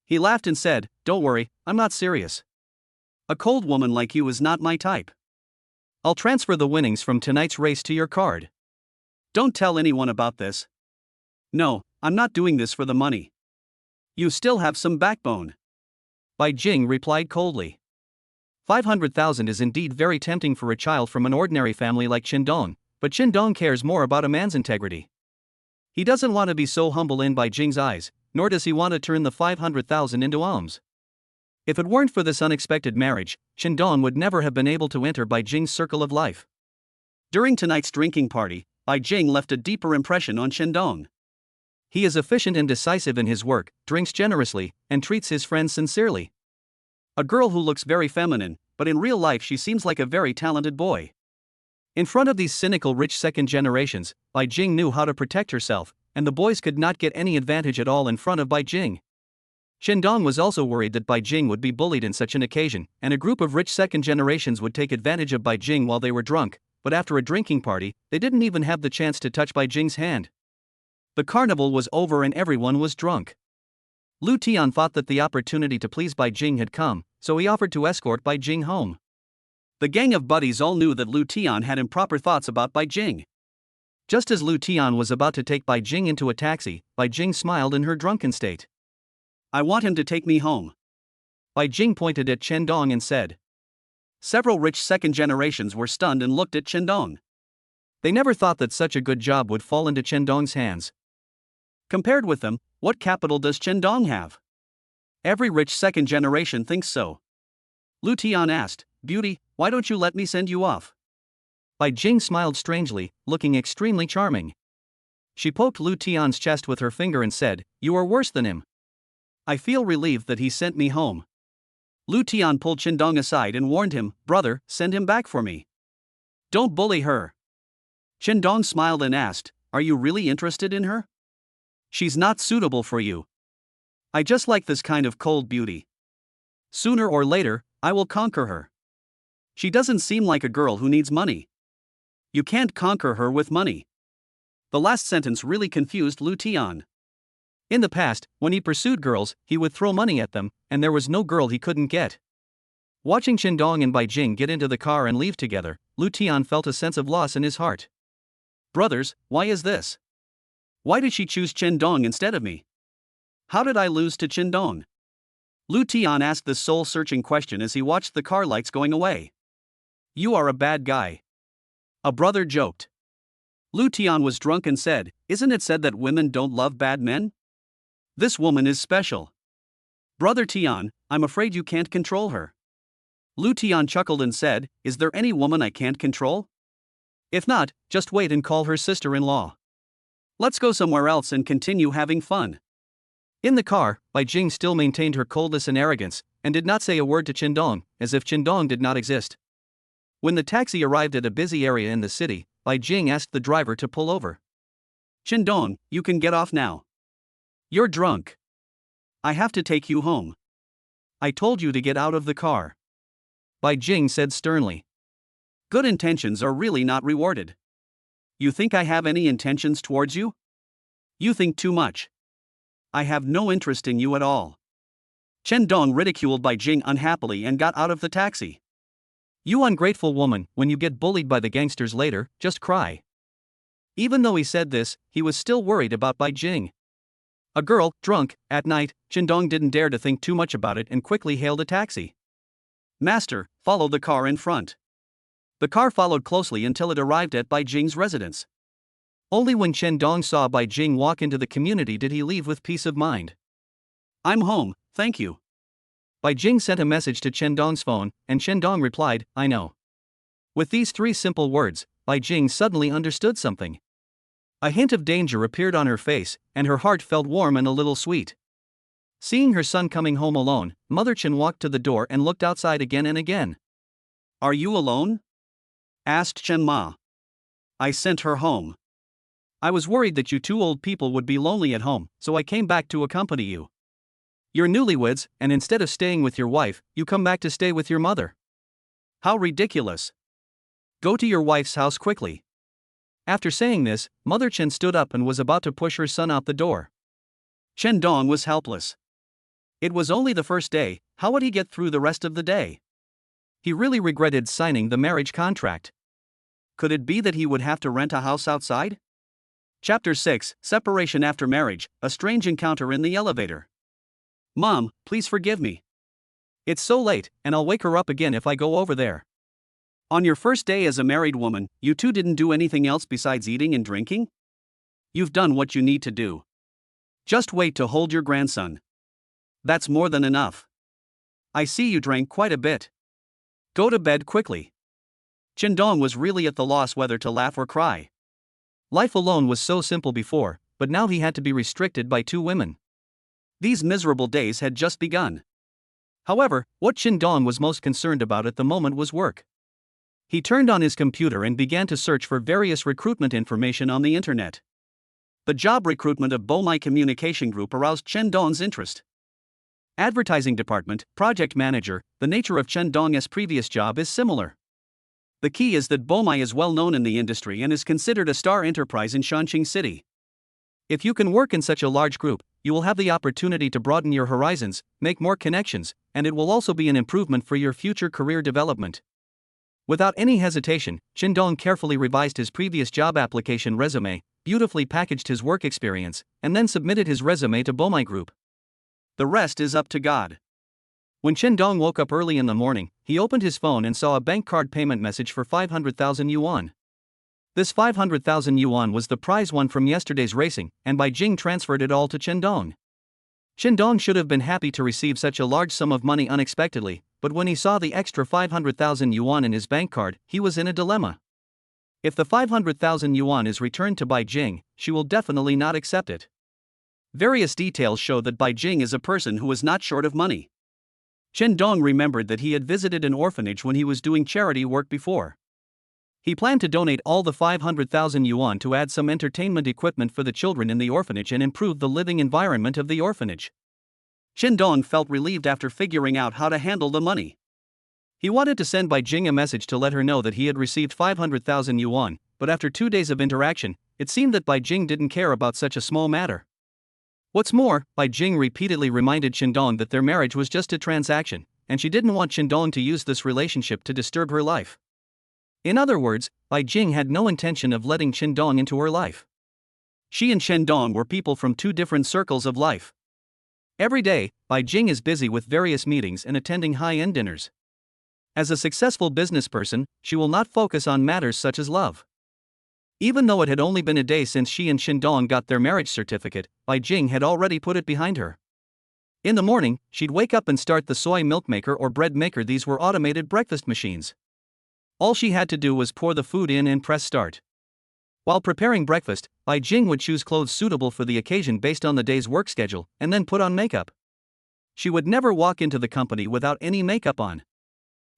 He laughed and said, "Don't worry, I'm not serious. A cold woman like you is not my type. I'll transfer the winnings from tonight's race to your card. Don't tell anyone about this." "No, I'm not doing this for the money. You still have some backbone." Bai Jing replied coldly. 500,000 is indeed very tempting for a child from an ordinary family like Chen Dong, but Chen Dong cares more about a man's integrity. He doesn't want to be so humble in Bai Jing's eyes, nor does he want to turn the 500,000 into alms. If it weren't for this unexpected marriage, Chen Dong would never have been able to enter Bai Jing's circle of life. During tonight's drinking party, Bai Jing left a deeper impression on Chen Dong. He is efficient and decisive in his work, drinks generously, and treats his friends sincerely. A girl who looks very feminine, but in real life she seems like a very talented boy. In front of these cynical rich second generations, Bai Jing knew how to protect herself, and the boys could not get any advantage at all in front of Bai Jing. Chen Dong was also worried that Bai Jing would be bullied in such an occasion, and a group of rich second generations would take advantage of Bai Jing while they were drunk, but after a drinking party, they didn't even have the chance to touch Bai Jing's hand. The carnival was over and everyone was drunk. Lu Tian thought that the opportunity to please Bai Jing had come, so he offered to escort Bai Jing home. The gang of buddies all knew that Lu Tian had improper thoughts about Bai Jing. Just as Lu Tian was about to take Bai Jing into a taxi, Bai Jing smiled in her drunken state. "I want him to take me home." Bai Jing pointed at Chen Dong and said. Several rich second generations were stunned and looked at Chen Dong. They never thought that such a good job would fall into Chen Dong's hands. Compared with them, what capital does Chen Dong have? Every rich second generation thinks so. Lu Tian asked, "Beauty, why don't you let me send you off?" Bai Jing smiled strangely, looking extremely charming. She poked Lu Tian's chest with her finger and said, "You are worse than him." "I feel relieved that he sent me home." Lu Tian pulled Chen Dong aside and warned him, "Brother, send him back for me. Don't bully her." Chen Dong smiled and asked, "Are you really interested in her?" "She's not suitable for you. I just like this kind of cold beauty. Sooner or later, I will conquer her. She doesn't seem like a girl who needs money. You can't conquer her with money." The last sentence really confused Lu Tian. In the past, when he pursued girls, he would throw money at them, and there was no girl he couldn't get. Watching Chen Dong and Bai Jing get into the car and leave together, Lu Tian felt a sense of loss in his heart. "Brothers, why is this? Why did she choose Chen Dong instead of me? How did I lose to Chen Dong?" Lu Tian asked this soul-searching question as he watched the car lights going away. "You are a bad guy." A brother joked. Lu Tian was drunk and said, "Isn't it said that women don't love bad men? This woman is special. Brother Tian, I'm afraid you can't control her." Lu Tian chuckled and said, "Is there any woman I can't control? If not, just wait and call her sister-in-law. Let's go somewhere else and continue having fun." In the car, Bai Jing still maintained her coldness and arrogance, and did not say a word to Qindong, as if Qindong did not exist. When the taxi arrived at a busy area in the city, Bai Jing asked the driver to pull over. "Qindong, you can get off now. You're drunk. I have to take you home. I told you to get out of the car," Bai Jing said sternly. "Good intentions are really not rewarded. You think I have any intentions towards you? You think too much. I have no interest in you at all." Chen Dong ridiculed Bai Jing unhappily and got out of the taxi. "You ungrateful woman, when you get bullied by the gangsters later, just cry." Even though he said this, he was still worried about Bai Jing. A girl, drunk, at night, Chen Dong didn't dare to think too much about it and quickly hailed a taxi. "Master, follow the car in front." The car followed closely until it arrived at Bai Jing's residence. Only when Chen Dong saw Bai Jing walk into the community did he leave with peace of mind. "I'm home, thank you." Bai Jing sent a message to Chen Dong's phone, and Chen Dong replied, "I know." With these three simple words, Bai Jing suddenly understood something. A hint of danger appeared on her face, and her heart felt warm and a little sweet. Seeing her son coming home alone, Mother Chen walked to the door and looked outside again and again. "Are you alone?" asked Chen Ma. "I sent her home. I was worried that you two old people would be lonely at home, so I came back to accompany you. You're newlyweds, and instead of staying with your wife, you come back to stay with your mother. How ridiculous. Go to your wife's house quickly." After saying this, Mother Chen stood up and was about to push her son out the door. Chen Dong was helpless. It was only the first day, how would he get through the rest of the day? He really regretted signing the marriage contract. Could it be that he would have to rent a house outside? Chapter 6, Separation After Marriage, A Strange Encounter in the Elevator. "Mom, please forgive me. It's so late, and I'll wake her up again if I go over there." On your first day as a married woman, you two didn't do anything else besides eating and drinking? You've done what you need to do. Just wait to hold your grandson. That's more than enough. I see you drank quite a bit. Go to bed quickly. Chen Dong was really at the loss whether to laugh or cry. Life alone was so simple before, but now he had to be restricted by two women. These miserable days had just begun. However, what Chen Dong was most concerned about at the moment was work. He turned on his computer and began to search for various recruitment information on the internet. The job recruitment of Bomai Communication Group aroused Chen Dong's interest. Advertising department, project manager, the nature of Chen Dong's previous job is similar. The key is that Bomai is well known in the industry and is considered a star enterprise in Shanxing City. If you can work in such a large group, you will have the opportunity to broaden your horizons, make more connections, and it will also be an improvement for your future career development. Without any hesitation, Chen Dong carefully revised his previous job application resume, beautifully packaged his work experience, and then submitted his resume to Bomai Group. The rest is up to God. When Chen Dong woke up early in the morning, he opened his phone and saw a bank card payment message for 500,000 yuan. This 500,000 yuan was the prize won from yesterday's racing, and Bai Jing transferred it all to Chen Dong. Chen Dong should have been happy to receive such a large sum of money unexpectedly, but when he saw the extra 500,000 yuan in his bank card, he was in a dilemma. If the 500,000 yuan is returned to Bai Jing, she will definitely not accept it. Various details show that Bai Jing is a person who is not short of money. Chen Dong remembered that he had visited an orphanage when he was doing charity work before. He planned to donate all the 500,000 yuan to add some entertainment equipment for the children in the orphanage and improve the living environment of the orphanage. Chen Dong felt relieved after figuring out how to handle the money. He wanted to send Bai Jing a message to let her know that he had received 500,000 yuan, but after 2 days of interaction, it seemed that Bai Jing didn't care about such a small matter. What's more, Bai Jing repeatedly reminded Chen Dong that their marriage was just a transaction, and she didn't want Chen Dong to use this relationship to disturb her life. In other words, Bai Jing had no intention of letting Chen Dong into her life. She and Chen Dong were people from two different circles of life. Every day, Bai Jing is busy with various meetings and attending high-end dinners. As a successful business person, she will not focus on matters such as love. Even though it had only been a day since she and Shindong got their marriage certificate, Bai Jing had already put it behind her. In the morning, she'd wake up and start the soy milk maker or bread maker. These were automated breakfast machines. All she had to do was pour the food in and press start. While preparing breakfast, Bai Jing would choose clothes suitable for the occasion based on the day's work schedule, and then put on makeup. She would never walk into the company without any makeup on.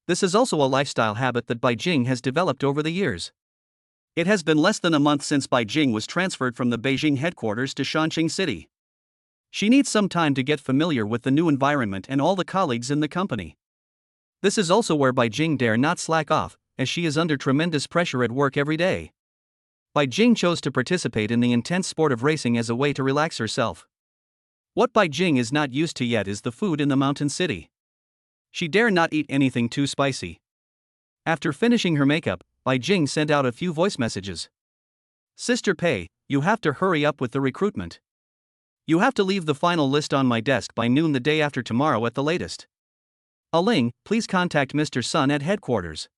This is also a lifestyle habit that Bai Jing has developed over the years. It has been less than a month since Bai Jing was transferred from the Beijing headquarters to Shanxing City. She needs some time to get familiar with the new environment and all the colleagues in the company. This is also where Bai Jing dare not slack off, as she is under tremendous pressure at work every day. Bai Jing chose to participate in the intense sport of racing as a way to relax herself. What Bai Jing is not used to yet is the food in the mountain city. She dare not eat anything too spicy. After finishing her makeup, Bai Jing sent out a few voice messages. Sister Pei, you have to hurry up with the recruitment. You have to leave the final list on my desk by noon the day after tomorrow at the latest. Aling, please contact Mr. Sun at headquarters.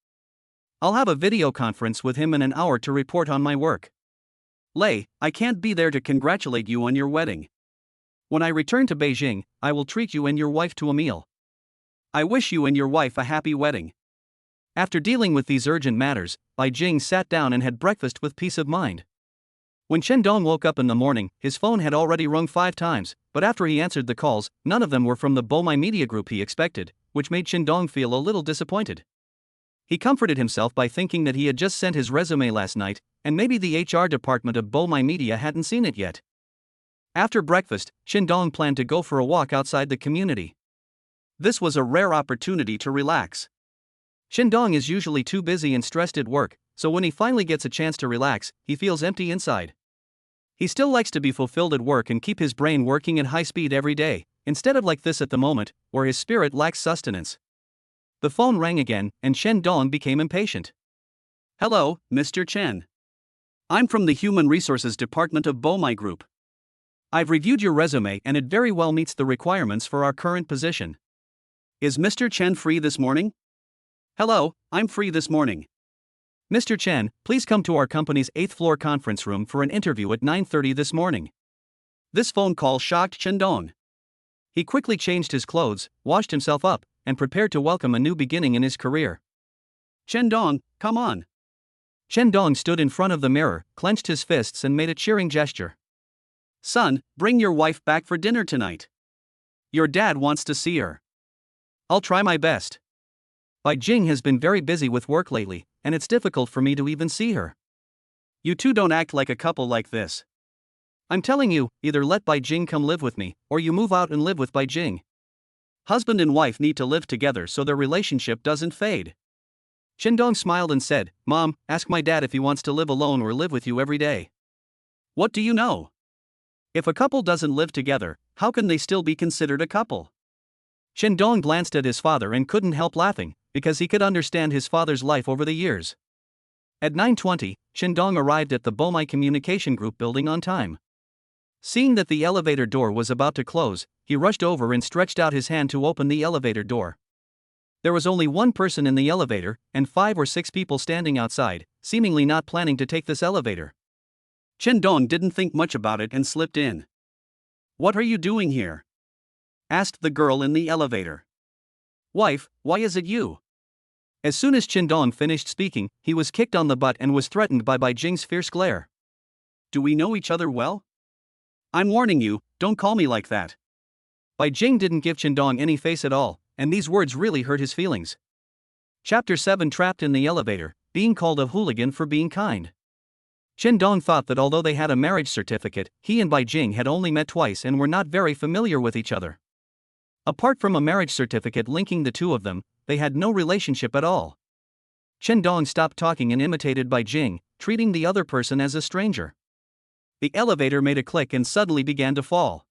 I'll have a video conference with him in an hour to report on my work. Lei, I can't be there to congratulate you on your wedding. When I return to Beijing, I will treat you and your wife to a meal. I wish you and your wife a happy wedding. After dealing with these urgent matters, Bai Jing sat down and had breakfast with peace of mind. When Chen Dong woke up in the morning, his phone had already rung 5 times, but after he answered the calls, none of them were from the Bomai Media Group he expected, which made Chen Dong feel a little disappointed. He comforted himself by thinking that he had just sent his resume last night, and maybe the HR department of Bomai Media hadn't seen it yet. After breakfast, Chen Dong planned to go for a walk outside the community. This was a rare opportunity to relax. Chen Dong is usually too busy and stressed at work, so when he finally gets a chance to relax, he feels empty inside. He still likes to be fulfilled at work and keep his brain working at high speed every day, instead of like this at the moment, where his spirit lacks sustenance. The phone rang again, and Chen Dong became impatient. Hello, Mr. Chen. I'm from the Human Resources Department of Bomai Group. I've reviewed your resume and it very well meets the requirements for our current position. Is Mr. Chen free this morning? Hello, I'm free this morning. Mr. Chen, please come to our company's 8th floor conference room for an interview at 9:30 this morning. This phone call shocked Chen Dong. He quickly changed his clothes, washed himself up, and prepared to welcome a new beginning in his career. Chen Dong, come on. Chen Dong stood in front of the mirror, clenched his fists and made a cheering gesture. Son, bring your wife back for dinner tonight. Your dad wants to see her. I'll try my best. Bai Jing has been very busy with work lately, and it's difficult for me to even see her. You two don't act like a couple like this. I'm telling you, either let Bai Jing come live with me, or you move out and live with Bai Jing. Husband and wife need to live together so their relationship doesn't fade. Chen Dong smiled and said, Mom, ask my dad if he wants to live alone or live with you every day. What do you know? If a couple doesn't live together, how can they still be considered a couple? Chen Dong glanced at his father and couldn't help laughing, because he could understand his father's life over the years. At 9:20, Chen Dong arrived at the Bomai Communication Group building on time. Seeing that the elevator door was about to close, he rushed over and stretched out his hand to open the elevator door. There was only one person in the elevator, and 5 or 6 people standing outside, seemingly not planning to take this elevator. Chen Dong didn't think much about it and slipped in. What are you doing here? Asked the girl in the elevator. Wife, why is it you? As soon as Chen Dong finished speaking, he was kicked on the butt and was threatened by Bai Jing's fierce glare. Do we know each other well? I'm warning you, don't call me like that. Bai Jing didn't give Chen Dong any face at all, and these words really hurt his feelings. Chapter 7 Trapped in the elevator, being called a hooligan for being kind. Chen Dong thought that although they had a marriage certificate, he and Bai Jing had only met twice and were not very familiar with each other. Apart from a marriage certificate linking the two of them, they had no relationship at all. Chen Dong stopped talking and imitated Bai Jing, treating the other person as a stranger. The elevator made a click and suddenly began to fall.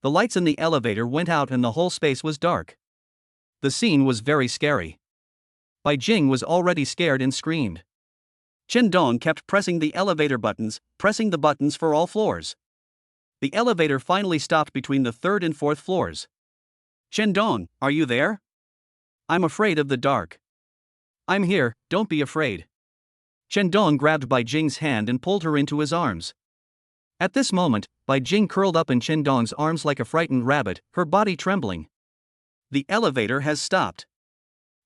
The lights in the elevator went out and the whole space was dark. The scene was very scary. Bai Jing was already scared and screamed. Chen Dong kept pressing the elevator buttons, pressing the buttons for all floors. The elevator finally stopped between the 3rd and 4th floors. Chen Dong, are you there? I'm afraid of the dark. I'm here, don't be afraid. Chen Dong grabbed Bai Jing's hand and pulled her into his arms. At this moment, Bai Jing curled up in Chen Dong's arms like a frightened rabbit, her body trembling. The elevator has stopped.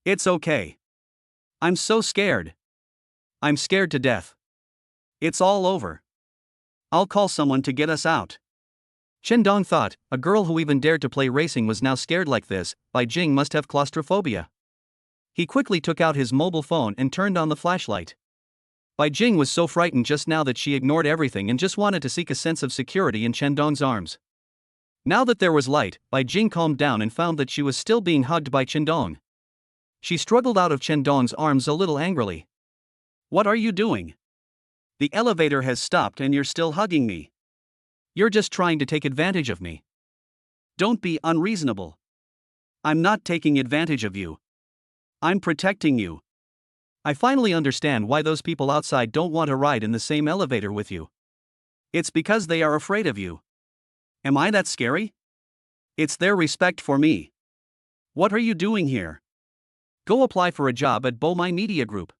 It's okay. I'm so scared. I'm scared to death. It's all over. I'll call someone to get us out. Chen Dong thought, a girl who even dared to play racing was now scared like this. Bai Jing must have claustrophobia. He quickly took out his mobile phone and turned on the flashlight. Bai Jing was so frightened just now that she ignored everything and just wanted to seek a sense of security in Chen Dong's arms. Now that there was light, Bai Jing calmed down and found that she was still being hugged by Chen Dong. She struggled out of Chen Dong's arms a little angrily. What are you doing? The elevator has stopped and you're still hugging me. You're just trying to take advantage of me. Don't be unreasonable. I'm not taking advantage of you. I'm protecting you. I finally understand why those people outside don't want to ride in the same elevator with you. It's because they are afraid of you. Am I that scary? It's their respect for me. What are you doing here? Go apply for a job at Bomai Media Group.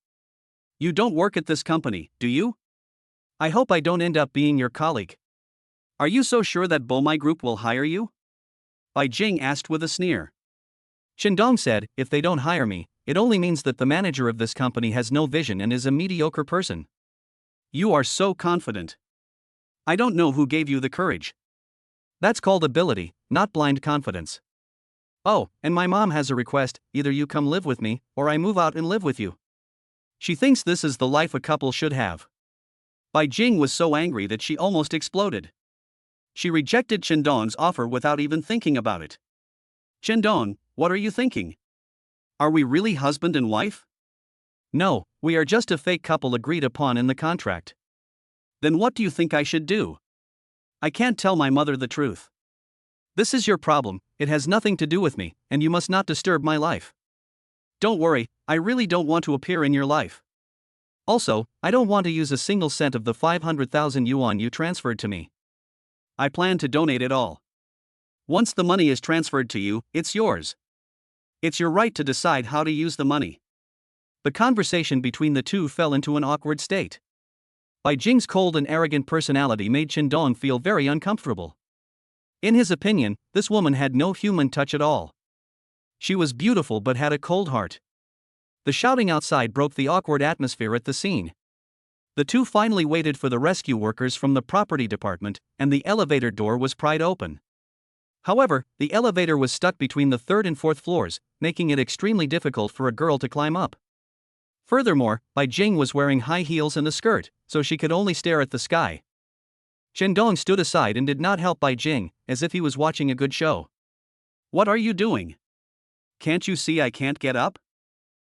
You don't work at this company, do you? I hope I don't end up being your colleague. Are you so sure that Bomai Group will hire you? Bai Jing asked with a sneer. Chen Dong said, if they don't hire me, it only means that the manager of this company has no vision and is a mediocre person. You are so confident. I don't know who gave you the courage. That's called ability, not blind confidence. Oh, and my mom has a request, either you come live with me, or I move out and live with you. She thinks this is the life a couple should have. Bai Jing was so angry that she almost exploded. She rejected Chen Dong's offer without even thinking about it. Chen Dong, what are you thinking? Are we really husband and wife? No, we are just a fake couple agreed upon in the contract. Then what do you think I should do? I can't tell my mother the truth. This is your problem, it has nothing to do with me, and you must not disturb my life. Don't worry, I really don't want to appear in your life. Also, I don't want to use a single cent of the 500,000 yuan you transferred to me. I plan to donate it all. Once the money is transferred to you, it's yours. It's your right to decide how to use the money. The conversation between the two fell into an awkward state. Bai Jing's cold and arrogant personality made Chen Dong feel very uncomfortable. In his opinion, this woman had no human touch at all. She was beautiful but had a cold heart. The shouting outside broke the awkward atmosphere at the scene. The two finally waited for the rescue workers from the property department, and the elevator door was pried open. However, the elevator was stuck between the third and fourth floors, making it extremely difficult for a girl to climb up. Furthermore, Bai Jing was wearing high heels and a skirt, so she could only stare at the sky. Chen Dong stood aside and did not help Bai Jing, as if he was watching a good show. What are you doing? Can't you see I can't get up?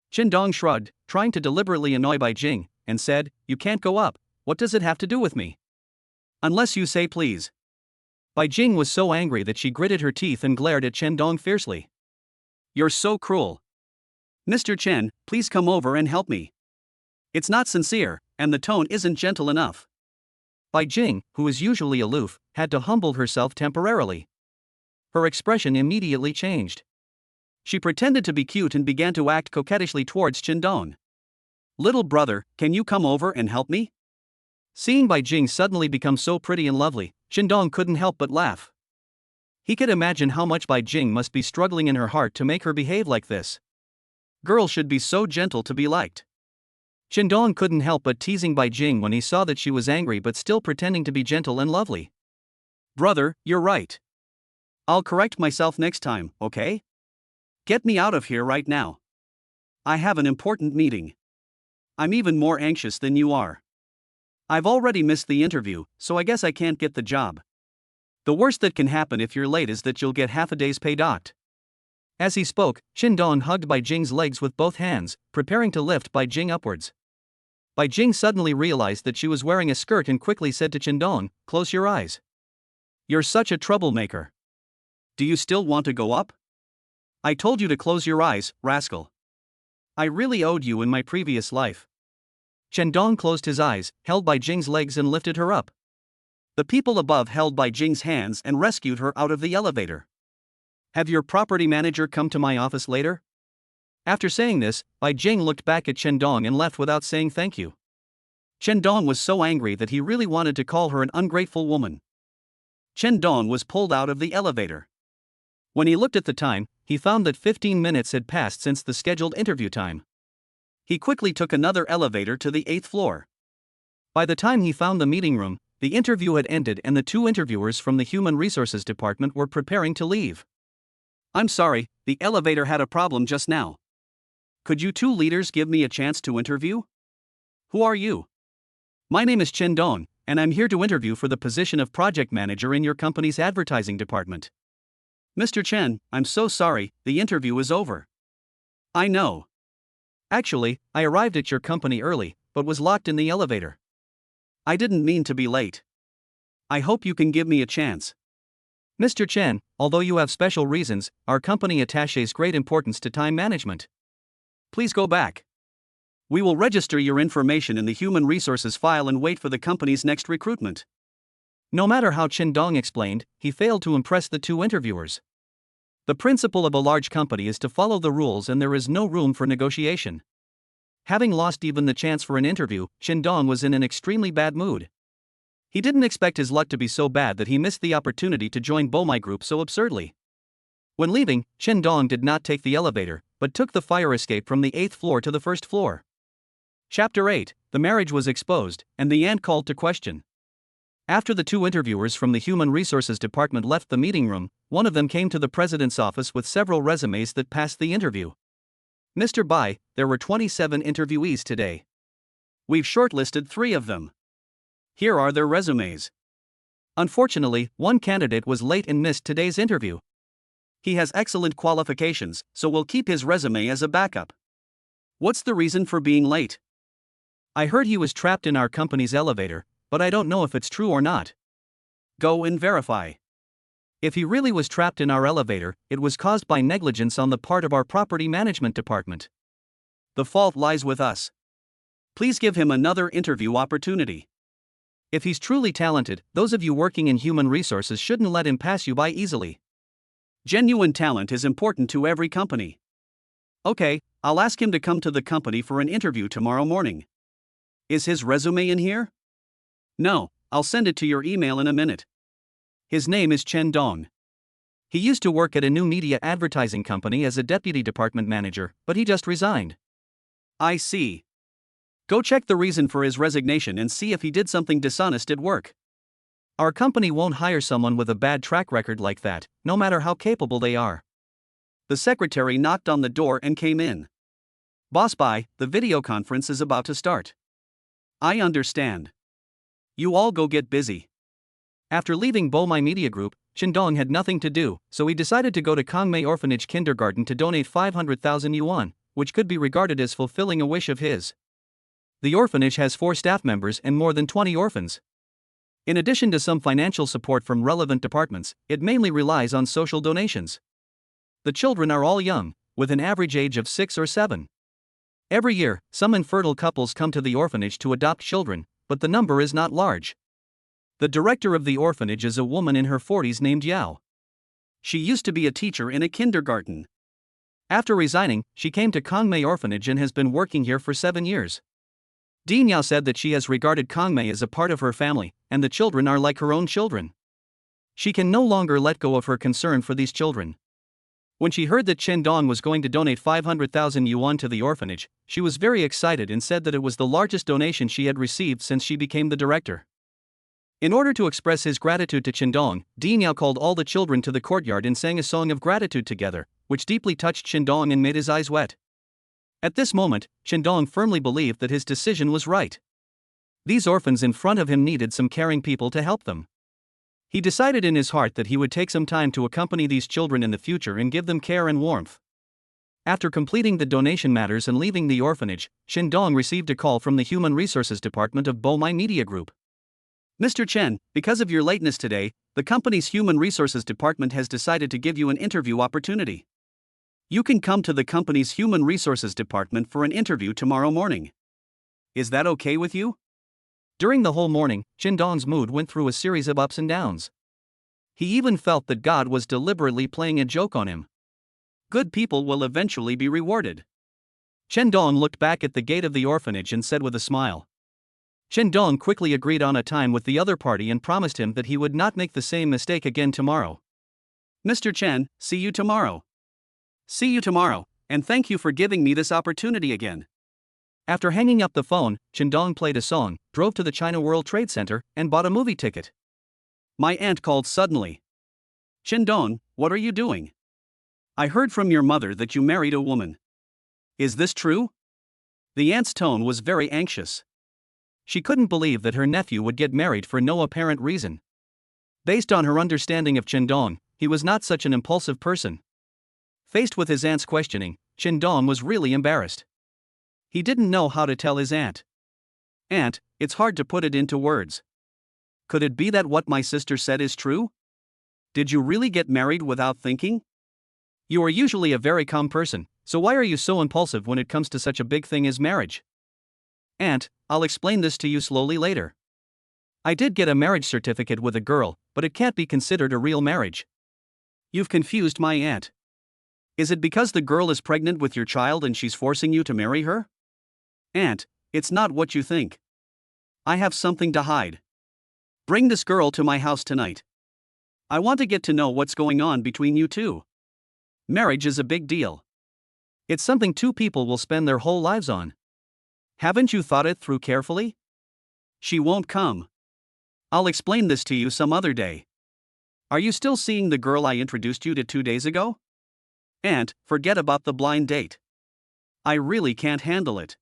Chen Dong shrugged, trying to deliberately annoy Bai Jing, and said, you can't go up, what does it have to do with me? Unless you say please. Bai Jing was so angry that she gritted her teeth and glared at Chen Dong fiercely. You're so cruel. Mr. Chen, please come over and help me. It's not sincere, and the tone isn't gentle enough. Bai Jing, who is usually aloof, had to humble herself temporarily. Her expression immediately changed. She pretended to be cute and began to act coquettishly towards Chen Dong. Little brother, can you come over and help me? Seeing Bai Jing suddenly become so pretty and lovely, Chen Dong couldn't help but laugh. He could imagine how much Bai Jing must be struggling in her heart to make her behave like this. Girls should be so gentle to be liked. Chen Dong couldn't help but teasing Bai Jing when he saw that she was angry but still pretending to be gentle and lovely. Brother, you're right. I'll correct myself next time, okay? Get me out of here right now. I have an important meeting. I'm even more anxious than you are. I've already missed the interview, so I guess I can't get the job. The worst that can happen if you're late is that you'll get half a day's pay docked. As he spoke, Chen Dong hugged Bai Jing's legs with both hands, preparing to lift Bai Jing upwards. Bai Jing suddenly realized that she was wearing a skirt and quickly said to Chen Dong, close your eyes. You're such a troublemaker. Do you still want to go up? I told you to close your eyes, rascal. I really owed you in my previous life. Chen Dong closed his eyes, held Bai Jing's legs and lifted her up. The people above held Bai Jing's hands and rescued her out of the elevator. Have your property manager come to my office later? After saying this, Bai Jing looked back at Chen Dong and left without saying thank you. Chen Dong was so angry that he really wanted to call her an ungrateful woman. Chen Dong was pulled out of the elevator. When he looked at the time, he found that 15 minutes had passed since the scheduled interview time. He quickly took another elevator to the 8th floor. By the time he found the meeting room, the interview had ended and the two interviewers from the Human Resources Department were preparing to leave. "I'm sorry, the elevator had a problem just now. Could you two leaders give me a chance to interview? Who are you?" "My name is Chen Dong, and I'm here to interview for the position of project manager in your company's advertising department." "Mr. Chen, I'm so sorry, the interview is over." "I know. Actually, I arrived at your company early, but was locked in the elevator. I didn't mean to be late. I hope you can give me a chance." "Mr. Chen, although you have special reasons, our company attaches great importance to time management. Please go back. We will register your information in the human resources file and wait for the company's next recruitment." No matter how Chen Dong explained, he failed to impress the two interviewers. The principle of a large company is to follow the rules and there is no room for negotiation. Having lost even the chance for an interview, Chen Dong was in an extremely bad mood. He didn't expect his luck to be so bad that he missed the opportunity to join Bomai Group so absurdly. When leaving, Chen Dong did not take the elevator, but took the fire escape from the 8th floor to the 1st floor. Chapter 8, The Marriage Was Exposed, and the Aunt Called to Question. After the two interviewers from the Human Resources Department left the meeting room, one of them came to the president's office with several resumes that passed the interview. "Mr. Bai, there were 27 interviewees today. We've shortlisted 3 of them. Here are their resumes. Unfortunately, one candidate was late and missed today's interview. He has excellent qualifications, so we'll keep his resume as a backup." "What's the reason for being late?" "I heard he was trapped in our company's elevator, but I don't know if it's true or not." "Go and verify. If he really was trapped in our elevator, it was caused by negligence on the part of our property management department. The fault lies with us. Please give him another interview opportunity. If he's truly talented, those of you working in human resources shouldn't let him pass you by easily. Genuine talent is important to every company." "Okay, I'll ask him to come to the company for an interview tomorrow morning." "Is his resume in here?" "No, I'll send it to your email in a minute." His name is Chen Dong. He used to work at a new media advertising company as a deputy department manager, but he just resigned. "I see. Go check the reason for his resignation and see if he did something dishonest at work. Our company won't hire someone with a bad track record like that, no matter how capable they are." The secretary knocked on the door and came in. "Boss Bai, the video conference is about to start." "I understand. You all go get busy." After leaving Bomai Media Group, Chen Dong had nothing to do, so he decided to go to Kangmei Orphanage Kindergarten to donate 500,000 yuan, which could be regarded as fulfilling a wish of his. The orphanage has 4 staff members and more than 20 orphans. In addition to some financial support from relevant departments, it mainly relies on social donations. The children are all young, with an average age of 6 or 7. Every year, some infertile couples come to the orphanage to adopt children, but the number is not large. The director of the orphanage is a woman in her 40s named Yao. She used to be a teacher in a kindergarten. After resigning, she came to Kangmei Orphanage and has been working here for 7 years. Dean Yao said that she has regarded Kangmei as a part of her family, and the children are like her own children. She can no longer let go of her concern for these children. When she heard that Chen Dong was going to donate 500,000 yuan to the orphanage, she was very excited and said that it was the largest donation she had received since she became the director. In order to express his gratitude to Chen Dong, Dean Yao called all the children to the courtyard and sang a song of gratitude together, which deeply touched Chen Dong and made his eyes wet. At this moment, Chen Dong firmly believed that his decision was right. These orphans in front of him needed some caring people to help them. He decided in his heart that he would take some time to accompany these children in the future and give them care and warmth. After completing the donation matters and leaving the orphanage, Chen Dong received a call from the Human Resources Department of Bomai Media Group. "Mr. Chen, because of your lateness today, the company's Human Resources Department has decided to give you an interview opportunity. You can come to the company's Human Resources Department for an interview tomorrow morning. Is that okay with you?" During the whole morning, Chen Dong's mood went through a series of ups and downs. He even felt that God was deliberately playing a joke on him. Good people will eventually be rewarded. Chen Dong looked back at the gate of the orphanage and said with a smile, Chen Dong quickly agreed on a time with the other party and promised him that he would not make the same mistake again tomorrow. Mr. Chen, see you tomorrow. See you tomorrow, and thank you for giving me this opportunity again. After hanging up the phone, Chen Dong played a song, drove to the China World Trade Center, and bought a movie ticket. My aunt called suddenly. Chen Dong, what are you doing? I heard from your mother that you married a woman. Is this true? The aunt's tone was very anxious. She couldn't believe that her nephew would get married for no apparent reason. Based on her understanding of Chen Dong, he was not such an impulsive person. Faced with his aunt's questioning, Chen Dong was really embarrassed. He didn't know how to tell his aunt. Aunt, it's hard to put it into words. Could it be that what my sister said is true? Did you really get married without thinking? You are usually a very calm person, so why are you so impulsive when it comes to such a big thing as marriage? Aunt, I'll explain this to you slowly later. I did get a marriage certificate with a girl, but it can't be considered a real marriage. You've confused my aunt. Is it because the girl is pregnant with your child and she's forcing you to marry her? Aunt, it's not what you think. I have something to hide. Bring this girl to my house tonight. I want to get to know what's going on between you two. Marriage is a big deal. It's something two people will spend their whole lives on. Haven't you thought it through carefully? She won't come. I'll explain this to you some other day. Are you still seeing the girl I introduced you to 2 days ago? Aunt, forget about the blind date. I really can't handle it.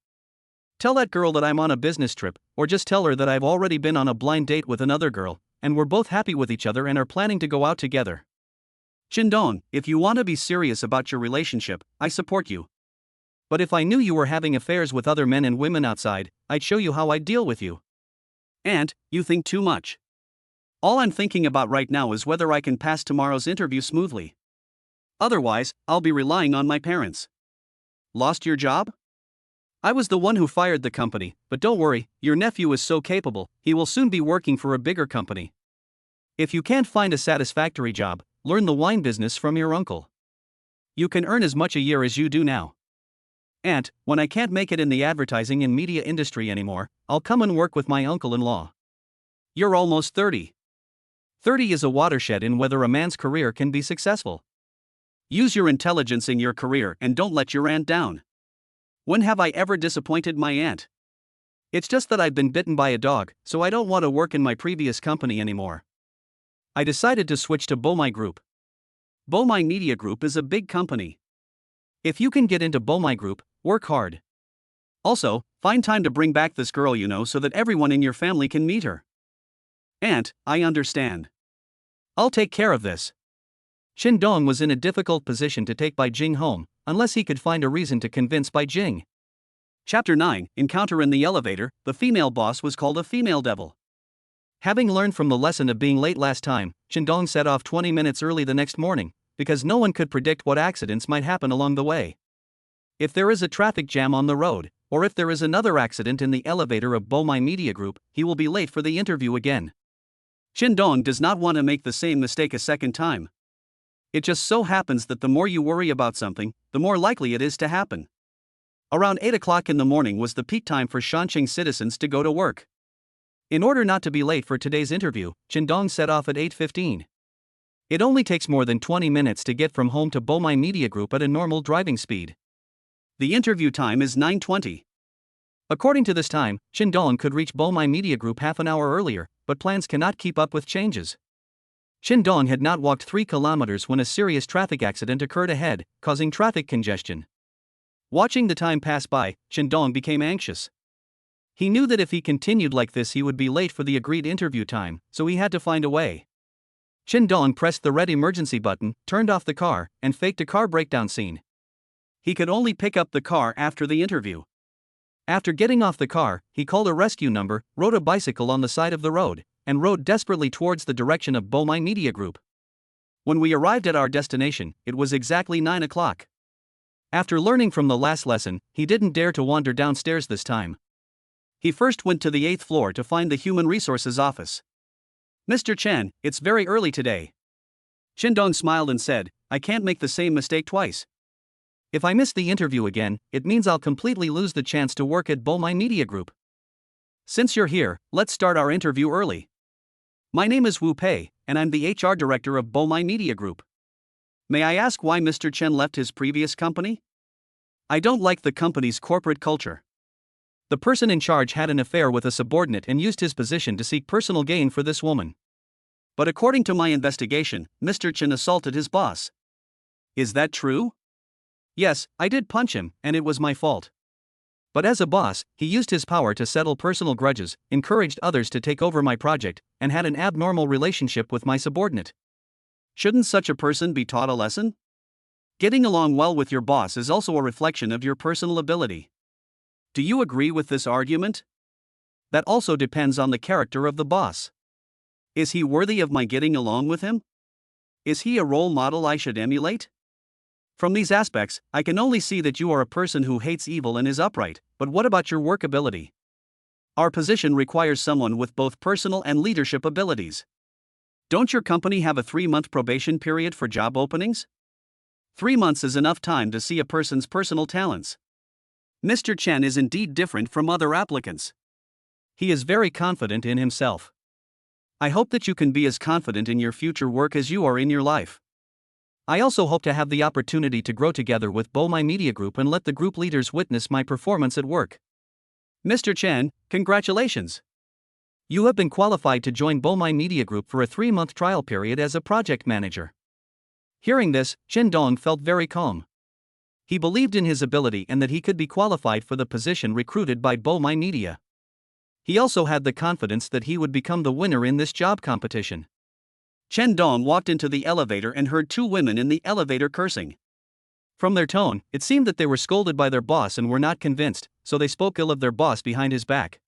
Tell that girl that I'm on a business trip, or just tell her that I've already been on a blind date with another girl, and we're both happy with each other and are planning to go out together. Chen Dong, if you want to be serious about your relationship, I support you. But if I knew you were having affairs with other men and women outside, I'd show you how I'd deal with you. Aunt, you think too much. All I'm thinking about right now is whether I can pass tomorrow's interview smoothly. Otherwise, I'll be relying on my parents. Lost your job? I was the one who fired the company, but don't worry, your nephew is so capable, he will soon be working for a bigger company. If you can't find a satisfactory job, learn the wine business from your uncle. You can earn as much a year as you do now. Aunt, when I can't make it in the advertising and media industry anymore, I'll come and work with my uncle-in-law. You're almost 30. 30 is a watershed in whether a man's career can be successful. Use your intelligence in your career and don't let your aunt down. When have I ever disappointed my aunt? It's just that I've been bitten by a dog, so I don't want to work in my previous company anymore. I decided to switch to Bomai Group. Bomai Media Group is a big company. If you can get into Bomai Group, work hard. Also, find time to bring back this girl you know so that everyone in your family can meet her. Aunt, I understand. I'll take care of this. Chen Dong was in a difficult position to take Bai Jing home, unless he could find a reason to convince Bai Jing. Chapter 9, Encounter in the Elevator. The female boss was called a female devil. Having learned from the lesson of being late last time, Chen Dong set off 20 minutes early the next morning, because no one could predict what accidents might happen along the way. If there is a traffic jam on the road, or if there is another accident in the elevator of Bomai Media Group, he will be late for the interview again. Chen Dong does not want to make the same mistake a second time. It just so happens that the more you worry about something, the more likely it is to happen. Around 8 o'clock in the morning was the peak time for Shanqing citizens to go to work. In order not to be late for today's interview, Chen Dong set off at 8:15. It only takes more than 20 minutes to get from home to Bomai Media Group at a normal driving speed. The interview time is 9:20. According to this time, Chen Dong could reach Bomai Media Group half an hour earlier, but plans cannot keep up with changes. Chen Dong had not walked 3 kilometers when a serious traffic accident occurred ahead, causing traffic congestion. Watching the time pass by, Chen Dong became anxious. He knew that if he continued like this he would be late for the agreed interview time, so he had to find a way. Chen Dong pressed the red emergency button, turned off the car, and faked a car breakdown scene. He could only pick up the car after the interview. After getting off the car, he called a rescue number, rode a bicycle on the side of the road, and rode desperately towards the direction of Bomai Media Group. When we arrived at our destination, it was exactly 9 o'clock. After learning from the last lesson, he didn't dare to wander downstairs this time. He first went to the 8th floor to find the Human Resources office. Mr. Chen, it's very early today. Chen Dong smiled and said, I can't make the same mistake twice. If I miss the interview again, it means I'll completely lose the chance to work at Bomai Media Group. Since you're here, let's start our interview early. My name is Wu Pei, and I'm the HR director of Bomai Media Group. May I ask why Mr. Chen left his previous company? I don't like the company's corporate culture. The person in charge had an affair with a subordinate and used his position to seek personal gain for this woman. But according to my investigation, Mr. Chen assaulted his boss. Is that true? Yes, I did punch him, and it was my fault. But as a boss, he used his power to settle personal grudges, encouraged others to take over my project, and had an abnormal relationship with my subordinate. Shouldn't such a person be taught a lesson? Getting along well with your boss is also a reflection of your personal ability. Do you agree with this argument? That also depends on the character of the boss. Is he worthy of my getting along with him? Is he a role model I should emulate? From these aspects, I can only see that you are a person who hates evil and is upright, but what about your work ability? Our position requires someone with both personal and leadership abilities. Don't your company have a 3-month probation period for job openings? 3 months is enough time to see a person's personal talents. Mr. Chen is indeed different from other applicants. He is very confident in himself. I hope that you can be as confident in your future work as you are in your life. I also hope to have the opportunity to grow together with Bomai Media Group and let the group leaders witness my performance at work. Mr. Chen, congratulations! You have been qualified to join Bomai Media Group for a 3-month trial period as a project manager. Hearing this, Chen Dong felt very calm. He believed in his ability and that he could be qualified for the position recruited by Bomai Media. He also had the confidence that he would become the winner in this job competition. Chen Dong walked into the elevator and heard 2 women in the elevator cursing. From their tone, it seemed that they were scolded by their boss and were not convinced, so they spoke ill of their boss behind his back.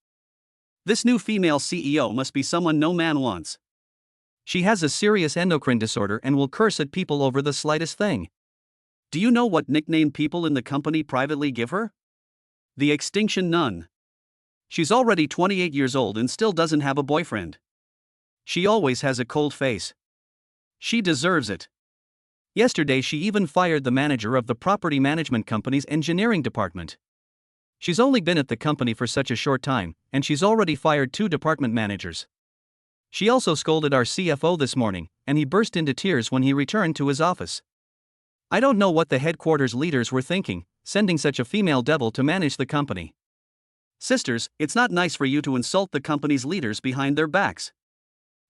This new female CEO must be someone no man wants. She has a serious endocrine disorder and will curse at people over the slightest thing. Do you know what nickname people in the company privately give her? The Extinction Nun. She's already 28 years old and still doesn't have a boyfriend. She always has a cold face. She deserves it. Yesterday she even fired the manager of the property management company's engineering department. She's only been at the company for such a short time, and she's already fired 2 department managers. She also scolded our CFO this morning, and he burst into tears when he returned to his office. I don't know what the headquarters leaders were thinking, sending such a female devil to manage the company. Sisters, it's not nice for you to insult the company's leaders behind their backs.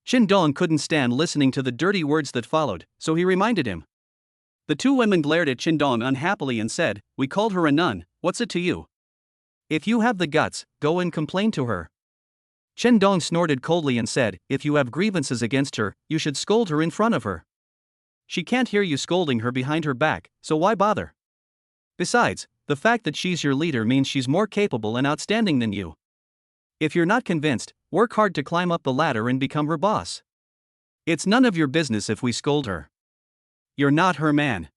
Chen Dong couldn't stand listening to the dirty words that followed, so he reminded him. The 2 women glared at Chen Dong unhappily and said, "We called her a nun, what's it to you? If you have the guts, go and complain to her." Chen Dong snorted coldly and said, "If you have grievances against her, you should scold her in front of her. She can't hear you scolding her behind her back, so why bother? Besides, the fact that she's your leader means she's more capable and outstanding than you. If you're not convinced, work hard to climb up the ladder and become her boss. It's none of your business if we scold her. You're not her man."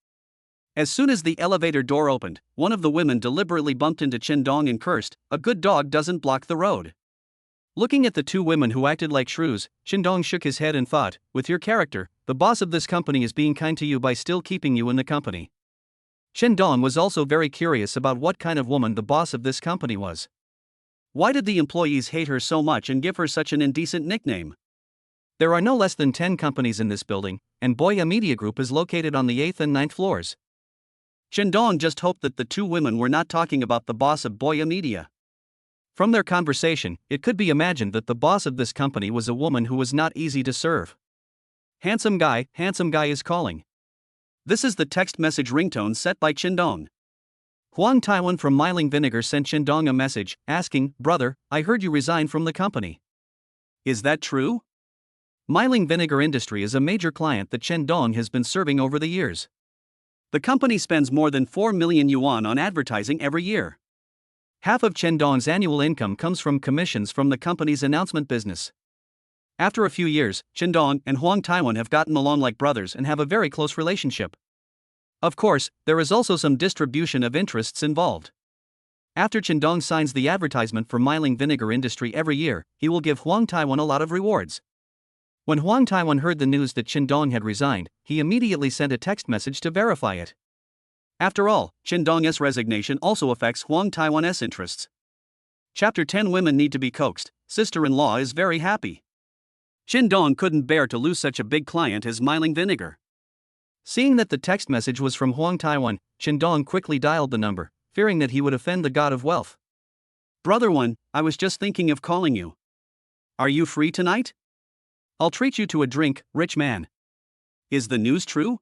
As soon as the elevator door opened, one of the women deliberately bumped into Chen Dong and cursed, "A good dog doesn't block the road." Looking at the 2 women who acted like shrews, Chen Dong shook his head and thought, with your character, the boss of this company is being kind to you by still keeping you in the company. Chen Dong was also very curious about what kind of woman the boss of this company was. Why did the employees hate her so much and give her such an indecent nickname? There are no less than 10 companies in this building, and Boya Media Group is located on the 8th and 9th floors. Chen Dong just hoped that the 2 women were not talking about the boss of Boya Media. From their conversation, it could be imagined that the boss of this company was a woman who was not easy to serve. Handsome guy is calling. This is the text message ringtone set by Chen Dong. Huang Taiwan from Myling Vinegar sent Chen Dong a message, asking, "Brother, I heard you resigned from the company. Is that true?" Myling Vinegar Industry is a major client that Chen Dong has been serving over the years. The company spends more than 4 million yuan on advertising every year. Half of Chen Dong's annual income comes from commissions from the company's announcement business. After a few years, Chen Dong and Huang Taiwan have gotten along like brothers and have a very close relationship. Of course, there is also some distribution of interests involved. After Chen Dong signs the advertisement for Myling Vinegar Industry every year, he will give Huang Taiwan a lot of rewards. When Huang Taiwan heard the news that Chen Dong had resigned, he immediately sent a text message to verify it. After all, Chen Dong's resignation also affects Huang Taiwan's interests. Chapter 10 Women Need to Be Coaxed. Sister-in-law is very happy. Chin Dong couldn't bear to lose such a big client as Myling Vinegar. Seeing that the text message was from Huang Taiwan, Chin Dong quickly dialed the number, fearing that he would offend the god of wealth. Brother One, I was just thinking of calling you. Are you free tonight? I'll treat you to a drink, rich man. Is the news true?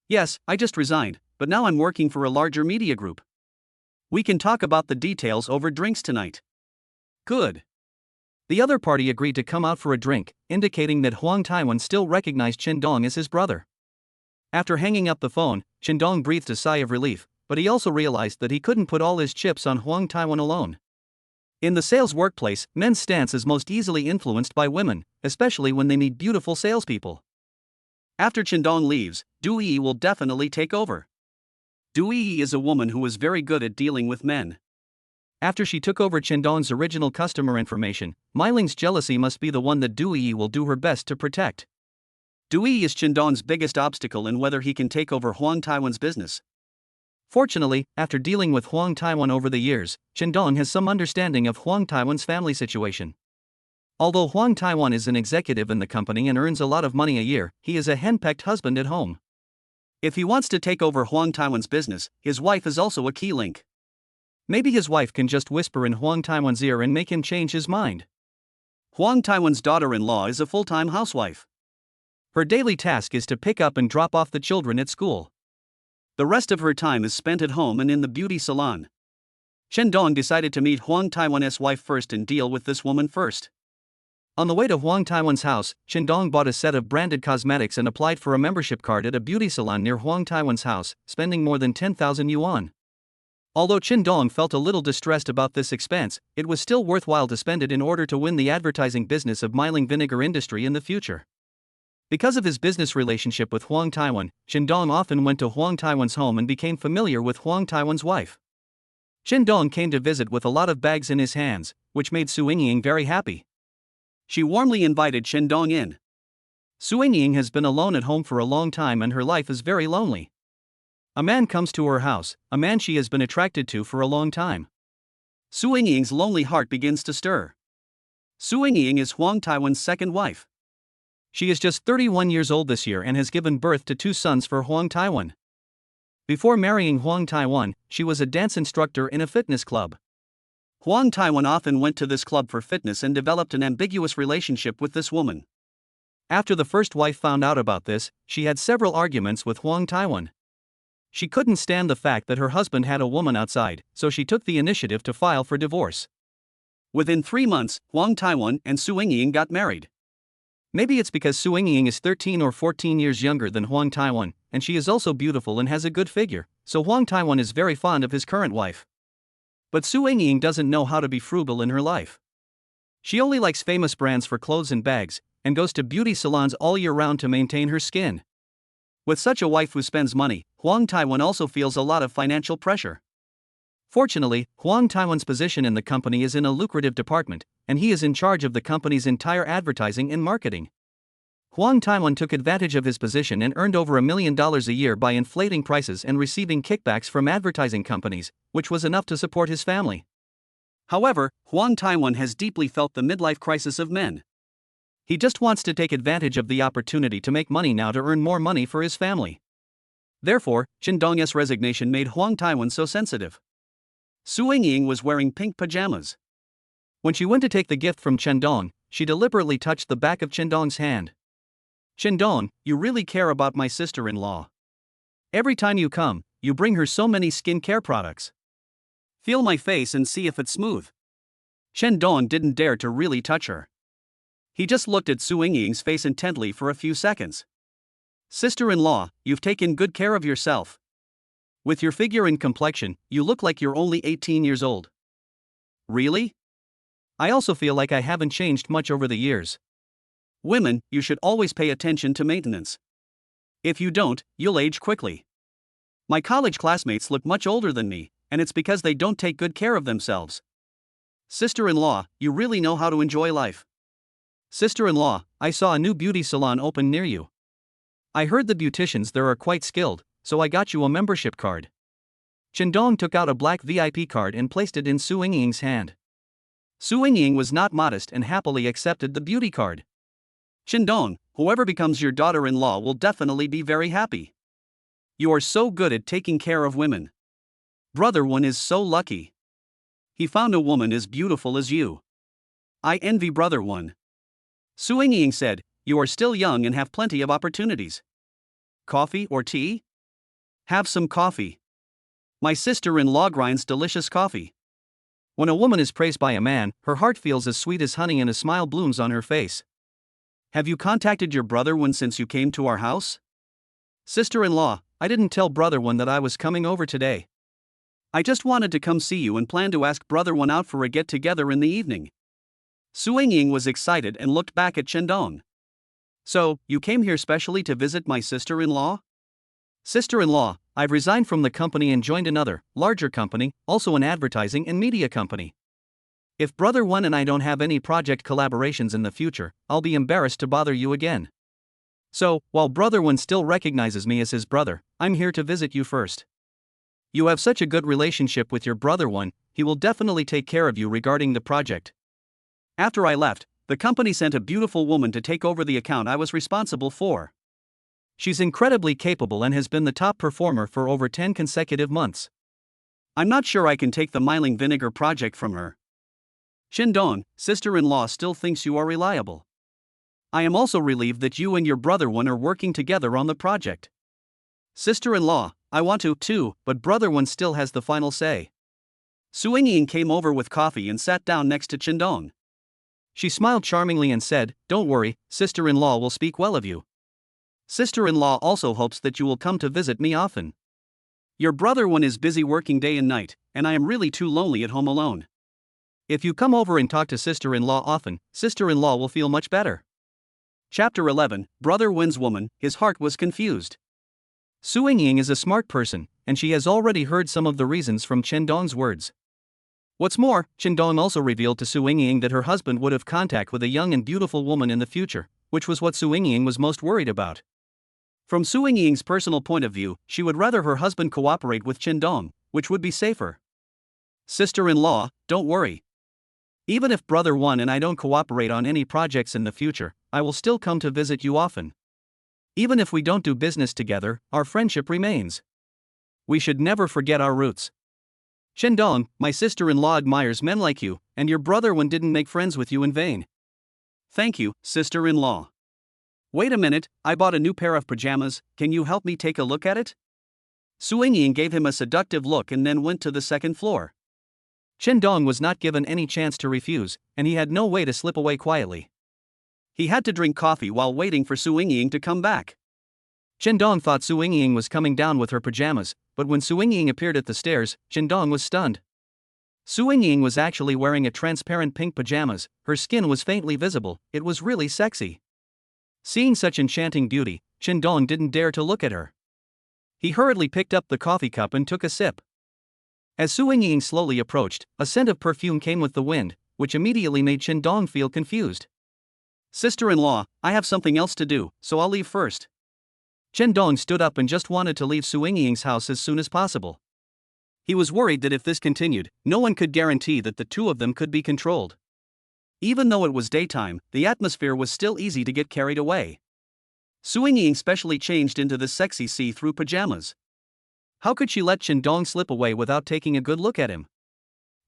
Yes, I just resigned, but now I'm working for a larger media group. We can talk about the details over drinks tonight. Good. The other party agreed to come out for a drink, indicating that Huang Taiwan still recognized Chin Dong as his brother. After hanging up the phone, Chin Dong breathed a sigh of relief, but he also realized that he couldn't put all his chips on Huang Taiwan alone. In the sales workplace, men's stance is most easily influenced by women, especially when they meet beautiful salespeople. After Chin Dong leaves, Du Yi will definitely take over. Du Yi is a woman who is very good at dealing with men. After she took over Chin Dong's original customer information, Myling's jealousy must be the one that Du Yi will do her best to protect. Du Yi is Chin Dong's biggest obstacle in whether he can take over Huang Taiwan's business. Fortunately, after dealing with Huang Taiwan over the years, Chin Dong has some understanding of Huang Taiwan's family situation. Although Huang Taiwan is an executive in the company and earns a lot of money a year, he is a henpecked husband at home. If he wants to take over Huang Taiwan's business, his wife is also a key link. Maybe his wife can just whisper in Huang Taiwan's ear and make him change his mind. Huang Taiwan's daughter-in-law is a full-time housewife. Her daily task is to pick up and drop off the children at school. The rest of her time is spent at home and in the beauty salon. Chin Dong decided to meet Huang Taiwan's wife first and deal with this woman first. On the way to Huang Taiwan's house, Chin Dong bought a set of branded cosmetics and applied for a membership card at a beauty salon near Huang Taiwan's house, spending more than 10,000 yuan. Although Chin Dong felt a little distressed about this expense, it was still worthwhile to spend it in order to win the advertising business of Myling Vinegar industry in the future. Because of his business relationship with Huang Taiwan, Chin Dong often went to Huang Taiwan's home and became familiar with Huang Taiwan's wife. Chin Dong came to visit with a lot of bags in his hands, which made Su Yingying very happy. She warmly invited Chin Dong in. Su Yingying has been alone at home for a long time and her life is very lonely. A man comes to her house, a man she has been attracted to for a long time. Su Yingying's lonely heart begins to stir. Su Yingying is Huang Taiwan's second wife. She is just 31 years old this year and has given birth to 2 sons for Huang Taiwan. Before marrying Huang Taiwan, she was a dance instructor in a fitness club. Huang Taiwan often went to this club for fitness and developed an ambiguous relationship with this woman. After the first wife found out about this, she had several arguments with Huang Taiwan. She couldn't stand the fact that her husband had a woman outside, so she took the initiative to file for divorce. Within 3 months, Huang Taiwan and Su Yingying got married. Maybe it's because Su Yingying is 13 or 14 years younger than Huang Taiwan, and she is also beautiful and has a good figure, so Huang Taiwan is very fond of his current wife. But Su Yingying doesn't know how to be frugal in her life. She only likes famous brands for clothes and bags, and goes to beauty salons all year round to maintain her skin. With such a wife who spends money, Huang Taiwan also feels a lot of financial pressure. Fortunately, Huang Taiwan's position in the company is in a lucrative department, and he is in charge of the company's entire advertising and marketing. Huang Taiwan took advantage of his position and earned over $1 million a year by inflating prices and receiving kickbacks from advertising companies, which was enough to support his family. However, Huang Taiwan has deeply felt the midlife crisis of men. He just wants to take advantage of the opportunity to make money now to earn more money for his family. Therefore, Chin Dong's resignation made Huang Taiwan so sensitive. Su Yingying was wearing pink pajamas. When she went to take the gift from Chin Dong, she deliberately touched the back of Chin Dong's hand. Chin Dong, you really care about my sister-in-law. Every time you come, you bring her so many skincare products. Feel my face and see if it's smooth. Chin Dong didn't dare to really touch her. He just looked at Su Yingying's face intently for a few seconds. Sister-in-law, you've taken good care of yourself. With your figure and complexion, you look like you're only 18 years old. Really? I also feel like I haven't changed much over the years. Women, you should always pay attention to maintenance. If you don't, you'll age quickly. My college classmates look much older than me, and it's because they don't take good care of themselves. Sister-in-law, you really know how to enjoy life. Sister-in-law, I saw a new beauty salon open near you. I heard the beauticians there are quite skilled, so I got you a membership card. Chin Dong took out a black VIP card and placed it in Su Yingying's hand. Su Yingying was not modest and happily accepted the beauty card. Chendong, whoever becomes your daughter-in-law will definitely be very happy. You are so good at taking care of women. Brother One is so lucky. He found a woman as beautiful as you. I envy Brother One. Su Yingying said, you are still young and have plenty of opportunities. Coffee or tea? Have some coffee. My sister-in-law grinds delicious coffee. When a woman is praised by a man, her heart feels as sweet as honey and a smile blooms on her face. Have you contacted your brother One since you came to our house? Sister-in-law, I didn't tell Brother One that I was coming over today. I just wanted to come see you and plan to ask Brother One out for a get-together in the evening. Su Yingying was excited and looked back at Chendong. So, you came here specially to visit my sister-in-law? Sister-in-law, I've resigned from the company and joined another, larger company, also an advertising and media company. If Brother One and I don't have any project collaborations in the future, I'll be embarrassed to bother you again. So, while Brother One still recognizes me as his brother, I'm here to visit you first. You have such a good relationship with your Brother One, he will definitely take care of you regarding the project. After I left, the company sent a beautiful woman to take over the account I was responsible for. She's incredibly capable and has been the top performer for over 10 consecutive months. I'm not sure I can take the Myling Vinegar project from her. Chendong, sister-in-law still thinks you are reliable. I am also relieved that you and your Brother One are working together on the project. Sister-in-law, I want to too, but Brother One still has the final say. Su Yingying came over with coffee and sat down next to Chendong. She smiled charmingly and said, don't worry, sister-in-law will speak well of you. Sister-in-law also hopes that you will come to visit me often. Your Brother One is busy working day and night, and I am really too lonely at home alone. If you come over and talk to sister-in-law often, sister-in-law will feel much better. Chapter 11, Brother Wins Woman, his heart was confused. Su Yingying is a smart person, and she has already heard some of the reasons from Chendong's words. What's more, Chendong also revealed to Su Yingying that her husband would have contact with a young and beautiful woman in the future, which was what Su Yingying was most worried about. From Su Yingying's personal point of view, she would rather her husband cooperate with Chendong, which would be safer. Sister-in-law, don't worry. Even if Brother One and I don't cooperate on any projects in the future, I will still come to visit you often. Even if we don't do business together, our friendship remains. We should never forget our roots. Chendong, my sister-in-law admires men like you, and your Brother One didn't make friends with you in vain. Thank you, sister-in-law. Wait a minute, I bought a new pair of pajamas, can you help me take a look at it? Su Yingying gave him a seductive look and then went to the second floor. Chendong was not given any chance to refuse, and he had no way to slip away quietly. He had to drink coffee while waiting for Su Yingying to come back. Chendong thought Su Yingying was coming down with her pajamas, but when Su Yingying appeared at the stairs, Chendong was stunned. Su Yingying was actually wearing a transparent pink pajamas, her skin was faintly visible, it was really sexy. Seeing such enchanting beauty, Chendong didn't dare to look at her. He hurriedly picked up the coffee cup and took a sip. As Su Yingying slowly approached, a scent of perfume came with the wind, which immediately made Chendong feel confused. Sister-in-law, I have something else to do, so I'll leave first. Chendong stood up and just wanted to leave Su Yingying's house as soon as possible. He was worried that if this continued, no one could guarantee that the two of them could be controlled. Even though it was daytime, the atmosphere was still easy to get carried away. Su Yingying specially changed into the sexy see-through pajamas. How could she let Chendong slip away without taking a good look at him?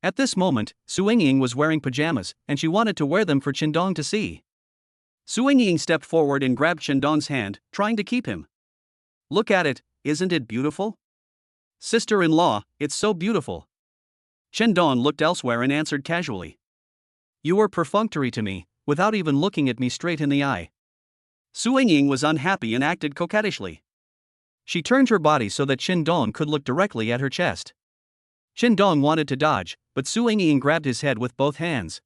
At this moment, Su Yingying was wearing pajamas, and she wanted to wear them for Chendong to see. Su Yingying stepped forward and grabbed Chendong's hand, trying to keep him. Look at it, isn't it beautiful? Sister-in-law, it's so beautiful. Chendong looked elsewhere and answered casually. You were perfunctory to me, without even looking at me straight in the eye. Su Yingying was unhappy and acted coquettishly. She turned her body so that Chendong could look directly at her chest. Chendong wanted to dodge, but Su Yingying grabbed his head with both hands.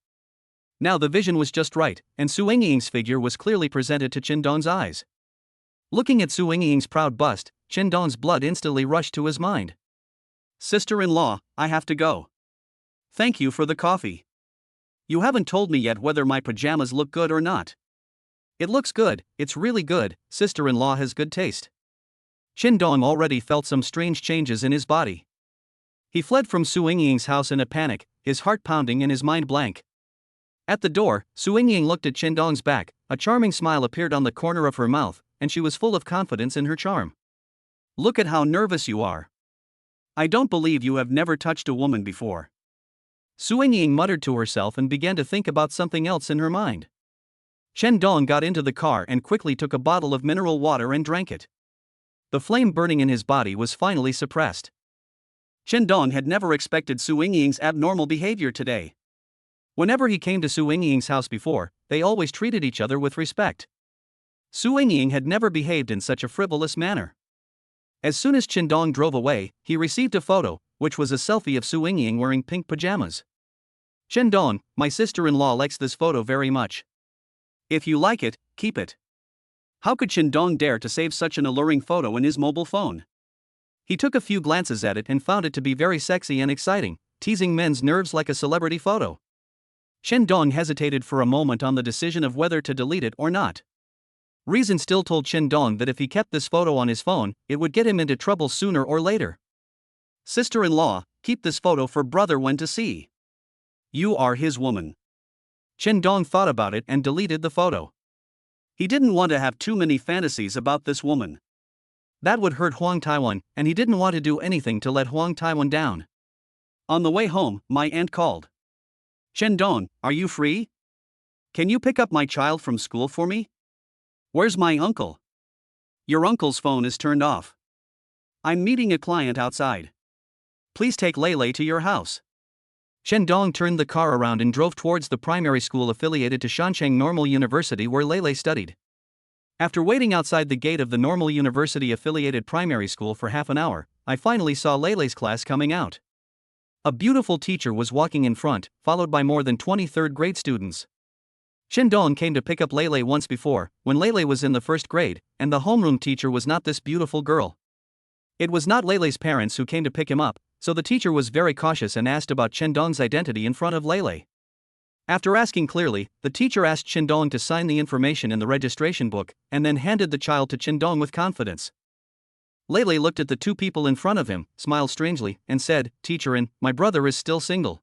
Now the vision was just right, and Su Yingying's figure was clearly presented to Chendong's eyes. Looking at Su Yingying's proud bust, Chendong's blood instantly rushed to his mind. Sister-in-law, I have to go. Thank you for the coffee. You haven't told me yet whether my pajamas look good or not. It looks good, it's really good, sister-in-law has good taste. Chendong already felt some strange changes in his body. He fled from Su Yingying's house in a panic, his heart pounding and his mind blank. At the door, Su Yingying looked at Chen Dong's back, a charming smile appeared on the corner of her mouth, and she was full of confidence in her charm. Look at how nervous you are. I don't believe you have never touched a woman before. Su Yingying muttered to herself and began to think about something else in her mind. Chen Dong got into the car and quickly took a bottle of mineral water and drank it. The flame burning in his body was finally suppressed. Chen Dong had never expected Su Yingying's abnormal behavior today. Whenever he came to Su Yingying's house before, they always treated each other with respect. Su Yingying had never behaved in such a frivolous manner. As soon as Chen Dong drove away, he received a photo, which was a selfie of Su Yingying wearing pink pajamas. Chen Dong, my sister-in-law likes this photo very much. If you like it, keep it. How could Chen Dong dare to save such an alluring photo in his mobile phone? He took a few glances at it and found it to be very sexy and exciting, teasing men's nerves like a celebrity photo. Chen Dong hesitated for a moment on the decision of whether to delete it or not. Reason still told Chen Dong that if he kept this photo on his phone, it would get him into trouble sooner or later. Sister-in-law, keep this photo for brother when to see. You are his woman. Chen Dong thought about it and deleted the photo. He didn't want to have too many fantasies about this woman. That would hurt Huang Taiwan, and he didn't want to do anything to let Huang Taiwan down. On the way home, my aunt called. Chen Dong, are you free? Can you pick up my child from school for me? Where's my uncle? Your uncle's phone is turned off. I'm meeting a client outside. Please take Lei to your house. Chen Dong turned the car around and drove towards the primary school affiliated to Shancheng Normal University where Lei studied. After waiting outside the gate of the Normal University affiliated primary school for half an hour, I finally saw Lei's class coming out. A beautiful teacher was walking in front, followed by more than 20 third-grade students. Chen Dong came to pick up Lei once before, when Lei was in the first grade, and the homeroom teacher was not this beautiful girl. It was not Lei's parents who came to pick him up, so the teacher was very cautious and asked about Chen Dong's identity in front of Lei. After asking clearly, the teacher asked Chen Dong to sign the information in the registration book, and then handed the child to Chen Dong with confidence. Lei looked at the two people in front of him, smiled strangely, and said, "Teacher-in, my brother is still single."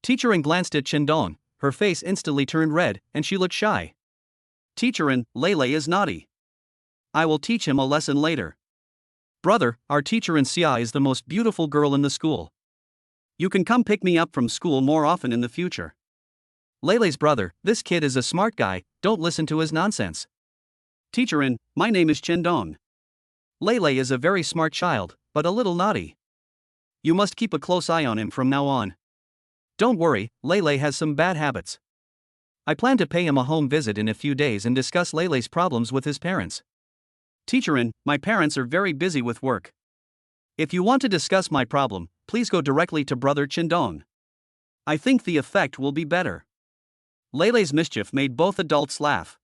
Teacher-in glanced at Chen Dong, her face instantly turned red, and she looked shy. "Teacher-in, Lei is naughty. I will teach him a lesson later. Brother, our teacher-in Xia is the most beautiful girl in the school. You can come pick me up from school more often in the future." Lei's brother, this kid is a smart guy, don't listen to his nonsense. Teacher-in, my name is Chen Dong. Lei is a very smart child, but a little naughty. You must keep a close eye on him from now on. Don't worry, Lei has some bad habits. I plan to pay him a home visit in a few days and discuss Lei's problems with his parents. Teacher-in, my parents are very busy with work. If you want to discuss my problem, please go directly to brother Chen Dong. I think the effect will be better. Lei's mischief made both adults laugh.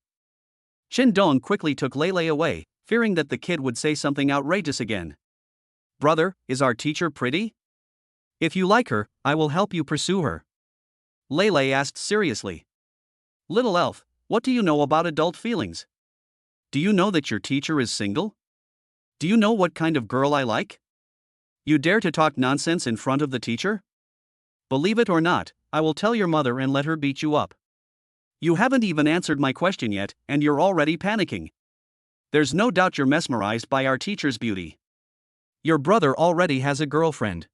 Chen Dong quickly took Lei away, fearing that the kid would say something outrageous again. Brother, is our teacher pretty? If you like her, I will help you pursue her. Lei asked seriously. Little elf, what do you know about adult feelings? Do you know that your teacher is single? Do you know what kind of girl I like? You dare to talk nonsense in front of the teacher? Believe it or not, I will tell your mother and let her beat you up. You haven't even answered my question yet, and you're already panicking. There's no doubt you're mesmerized by our teacher's beauty. Your brother already has a girlfriend.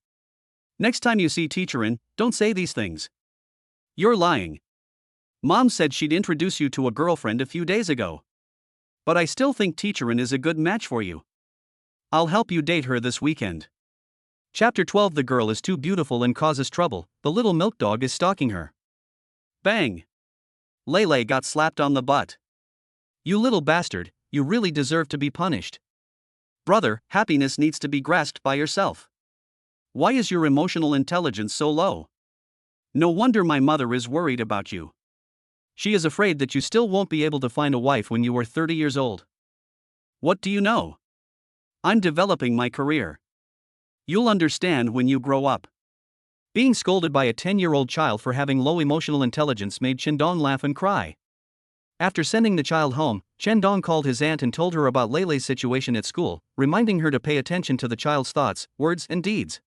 Next time you see teacher-in, don't say these things. You're lying. Mom said she'd introduce you to a girlfriend a few days ago. But I still think teacher-in is a good match for you. I'll help you date her this weekend. Chapter 12. The girl is too beautiful and causes trouble, the little milk dog is stalking her. Bang! Lei got slapped on the butt. You little bastard, you really deserve to be punished. Brother, happiness needs to be grasped by yourself. Why is your emotional intelligence so low? No wonder my mother is worried about you. She is afraid that you still won't be able to find a wife when you are 30 years old. What do you know? I'm developing my career. You'll understand when you grow up. Being scolded by a 10-year-old child for having low emotional intelligence made Chen Dong laugh and cry. After sending the child home, Chen Dong called his aunt and told her about Lei's situation at school, reminding her to pay attention to the child's thoughts, words, and deeds.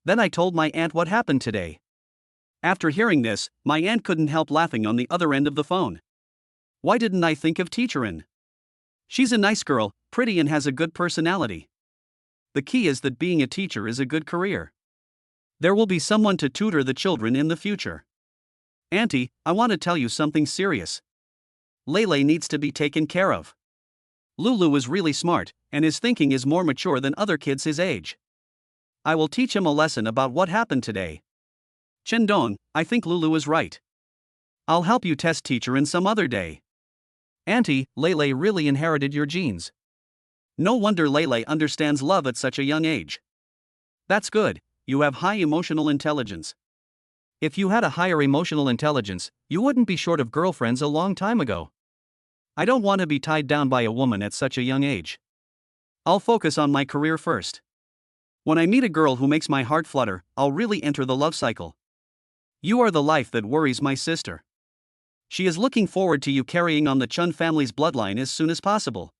Then I told my aunt what happened today. After hearing this, my aunt couldn't help laughing on the other end of the phone. Why didn't I think of teacherin? She's a nice girl, pretty and has a good personality. The key is that being a teacher is a good career. There will be someone to tutor the children in the future. Auntie, I want to tell you something serious. Lele needs to be taken care of. Lulu is really smart, and his thinking is more mature than other kids his age. I will teach him a lesson about what happened today. Chendon, I think Lulu is right. I'll help you test teacherin some other day. Auntie, Lele really inherited your genes. No wonder Lele understands love at such a young age. That's good, you have high emotional intelligence. If you had a higher emotional intelligence, you wouldn't be short of girlfriends a long time ago. I don't want to be tied down by a woman at such a young age. I'll focus on my career first. When I meet a girl who makes my heart flutter, I'll really enter the love cycle. You are the life that worries my sister. She is looking forward to you carrying on the Chun family's bloodline as soon as possible.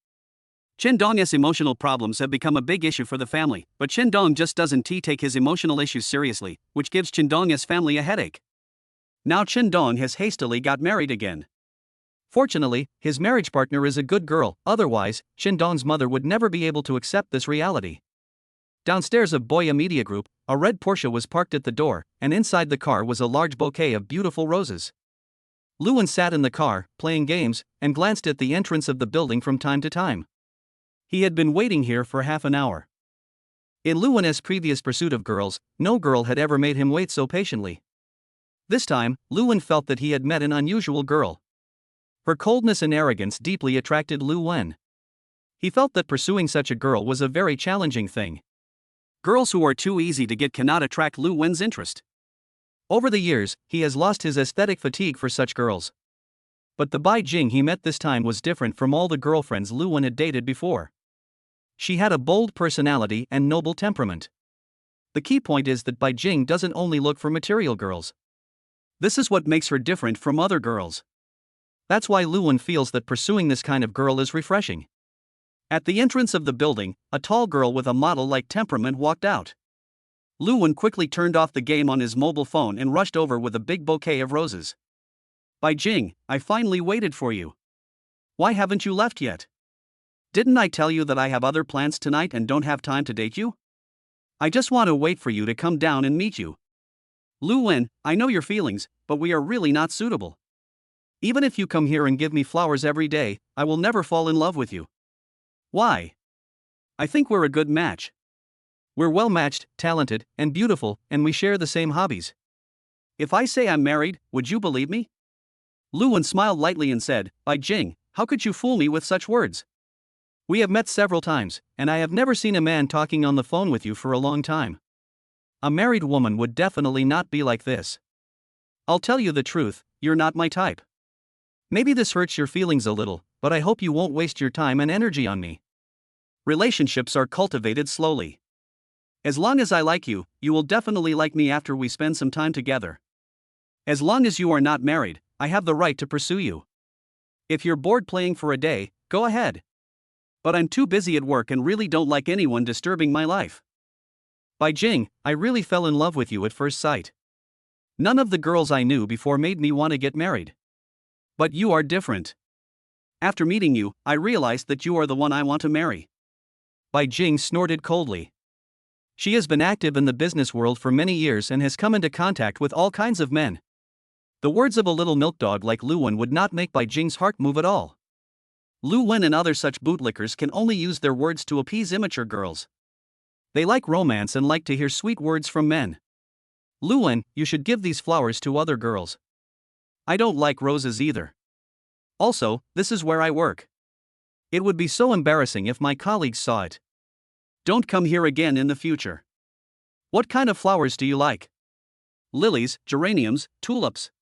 Chendong's emotional problems have become a big issue for the family, but Chendong just doesn't take his emotional issues seriously, which gives Chendong's family a headache. Now Chendong has hastily got married again. Fortunately, his marriage partner is a good girl, otherwise, Chendong's mother would never be able to accept this reality. Downstairs of Boya Media Group, a red Porsche was parked at the door, and inside the car was a large bouquet of beautiful roses. Luan sat in the car, playing games, and glanced at the entrance of the building from time to time. He had been waiting here for half an hour. In Luan's previous pursuit of girls, no girl had ever made him wait so patiently. This time, Luan felt that he had met an unusual girl. Her coldness and arrogance deeply attracted Lu Wen. He felt that pursuing such a girl was a very challenging thing. Girls who are too easy to get cannot attract Lu Wen's interest. Over the years, he has lost his aesthetic fatigue for such girls. But the Bai Jing he met this time was different from all the girlfriends Lu Wen had dated before. She had a bold personality and noble temperament. The key point is that Bai Jing doesn't only look for material girls. This is what makes her different from other girls. That's why Luan feels that pursuing this kind of girl is refreshing. At the entrance of the building, a tall girl with a model-like temperament walked out. Luan quickly turned off the game on his mobile phone and rushed over with a big bouquet of roses. Bai Jing, I finally waited for you. Why haven't you left yet? Didn't I tell you that I have other plans tonight and don't have time to date you? I just want to wait for you to come down and meet you. Lu Wen, I know your feelings, but we are really not suitable. Even if you come here and give me flowers every day, I will never fall in love with you. Why? I think we're a good match. We're well matched, talented, and beautiful, and we share the same hobbies. If I say I'm married, would you believe me? Luan smiled lightly and said, Bai Jing, how could you fool me with such words? We have met several times, and I have never seen a man talking on the phone with you for a long time. A married woman would definitely not be like this. I'll tell you the truth, you're not my type. Maybe this hurts your feelings a little, but I hope you won't waste your time and energy on me. Relationships are cultivated slowly. As long as I like you, you will definitely like me after we spend some time together. As long as you are not married, I have the right to pursue you. If you're bored playing for a day, go ahead. But I'm too busy at work and really don't like anyone disturbing my life. Bai Jing, I really fell in love with you at first sight. None of the girls I knew before made me want to get married. But you are different. After meeting you, I realized that you are the one I want to marry. Bai Jing snorted coldly. She has been active in the business world for many years and has come into contact with all kinds of men. The words of a little milk dog like Lu Wen would not make Bai Jing's heart move at all. Lu Wen and other such bootlickers can only use their words to appease immature girls. They like romance and like to hear sweet words from men. Lu Wen, you should give these flowers to other girls. I don't like roses either. Also, this is where I work. It would be so embarrassing if my colleagues saw it. Don't come here again in the future. What kind of flowers do you like? Lilies, geraniums, tulips.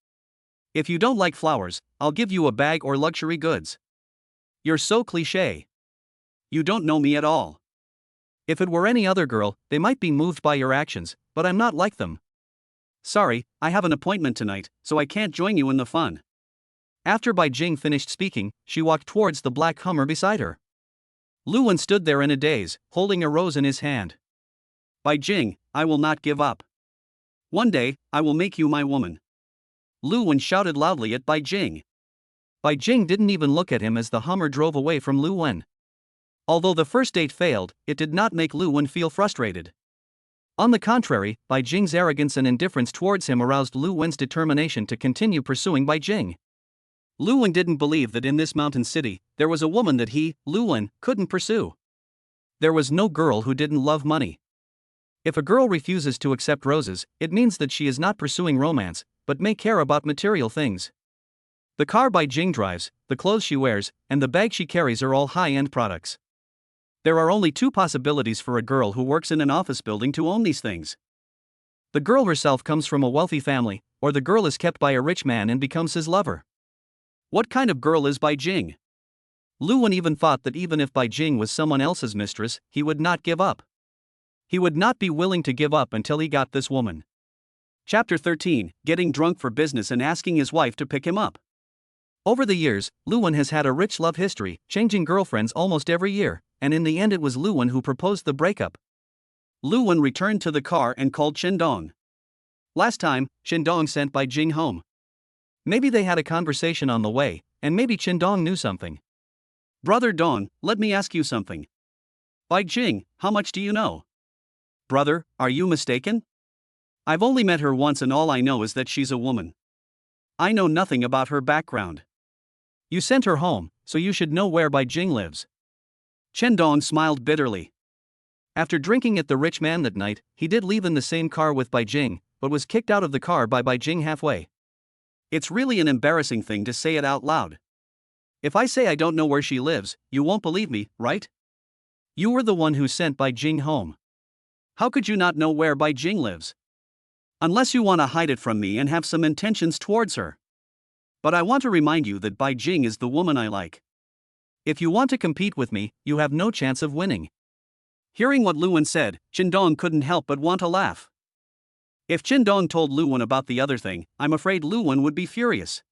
If you don't like flowers, I'll give you a bag or luxury goods. You're so cliché. You don't know me at all. If it were any other girl, they might be moved by your actions, but I'm not like them. Sorry, I have an appointment tonight, so I can't join you in the fun. After Bai Jing finished speaking, she walked towards the black Hummer beside her. Lu Wen stood there in a daze, holding a rose in his hand. Bai Jing, I will not give up. One day, I will make you my woman. Lu Wen shouted loudly at Bai Jing. Bai Jing didn't even look at him as the Hummer drove away from Lu Wen. Although the first date failed, it did not make Lu Wen feel frustrated. On the contrary, Bai Jing's arrogance and indifference towards him aroused Lu Wen's determination to continue pursuing Bai Jing. Lu Wen didn't believe that in this mountain city, there was a woman that he, Lu Wen, couldn't pursue. There was no girl who didn't love money. If a girl refuses to accept roses, it means that she is not pursuing romance, but may care about material things. The car Bai Jing drives, the clothes she wears, and the bag she carries are all high-end products. There are only two possibilities for a girl who works in an office building to own these things. The girl herself comes from a wealthy family, or the girl is kept by a rich man and becomes his lover. What kind of girl is Bai Jing? Lu Wen even thought that even if Bai Jing was someone else's mistress, he would not give up. He would not be willing to give up until he got this woman. Chapter 13, Getting Drunk for Business and Asking His Wife to Pick Him Up. Over the years, Lu Wen has had a rich love history, changing girlfriends almost every year, and in the end it was Lu Wen who proposed the breakup. Lu Wen returned to the car and called Chen Dong. Last time, Chen Dong sent Bai Jing home. Maybe they had a conversation on the way, and maybe Chen Dong knew something. Brother Dong, let me ask you something. Bai Jing, how much do you know? Brother, are you mistaken? I've only met her once and all I know is that she's a woman. I know nothing about her background. You sent her home, so you should know where Bai Jing lives. Chen Dong smiled bitterly. After drinking at the rich man that night, he did leave in the same car with Bai Jing, but was kicked out of the car by Bai Jing halfway. It's really an embarrassing thing to say it out loud. If I say I don't know where she lives, you won't believe me, right? You were the one who sent Bai Jing home. How could you not know where Bai Jing lives? Unless you want to hide it from me and have some intentions towards her. But I want to remind you that Bai Jing is the woman I like. If you want to compete with me, you have no chance of winning. Hearing what Lu Wen said, Chen Dong couldn't help but want to laugh. If Chen Dong told Lu Wen about the other thing, I'm afraid Lu Wen would be furious.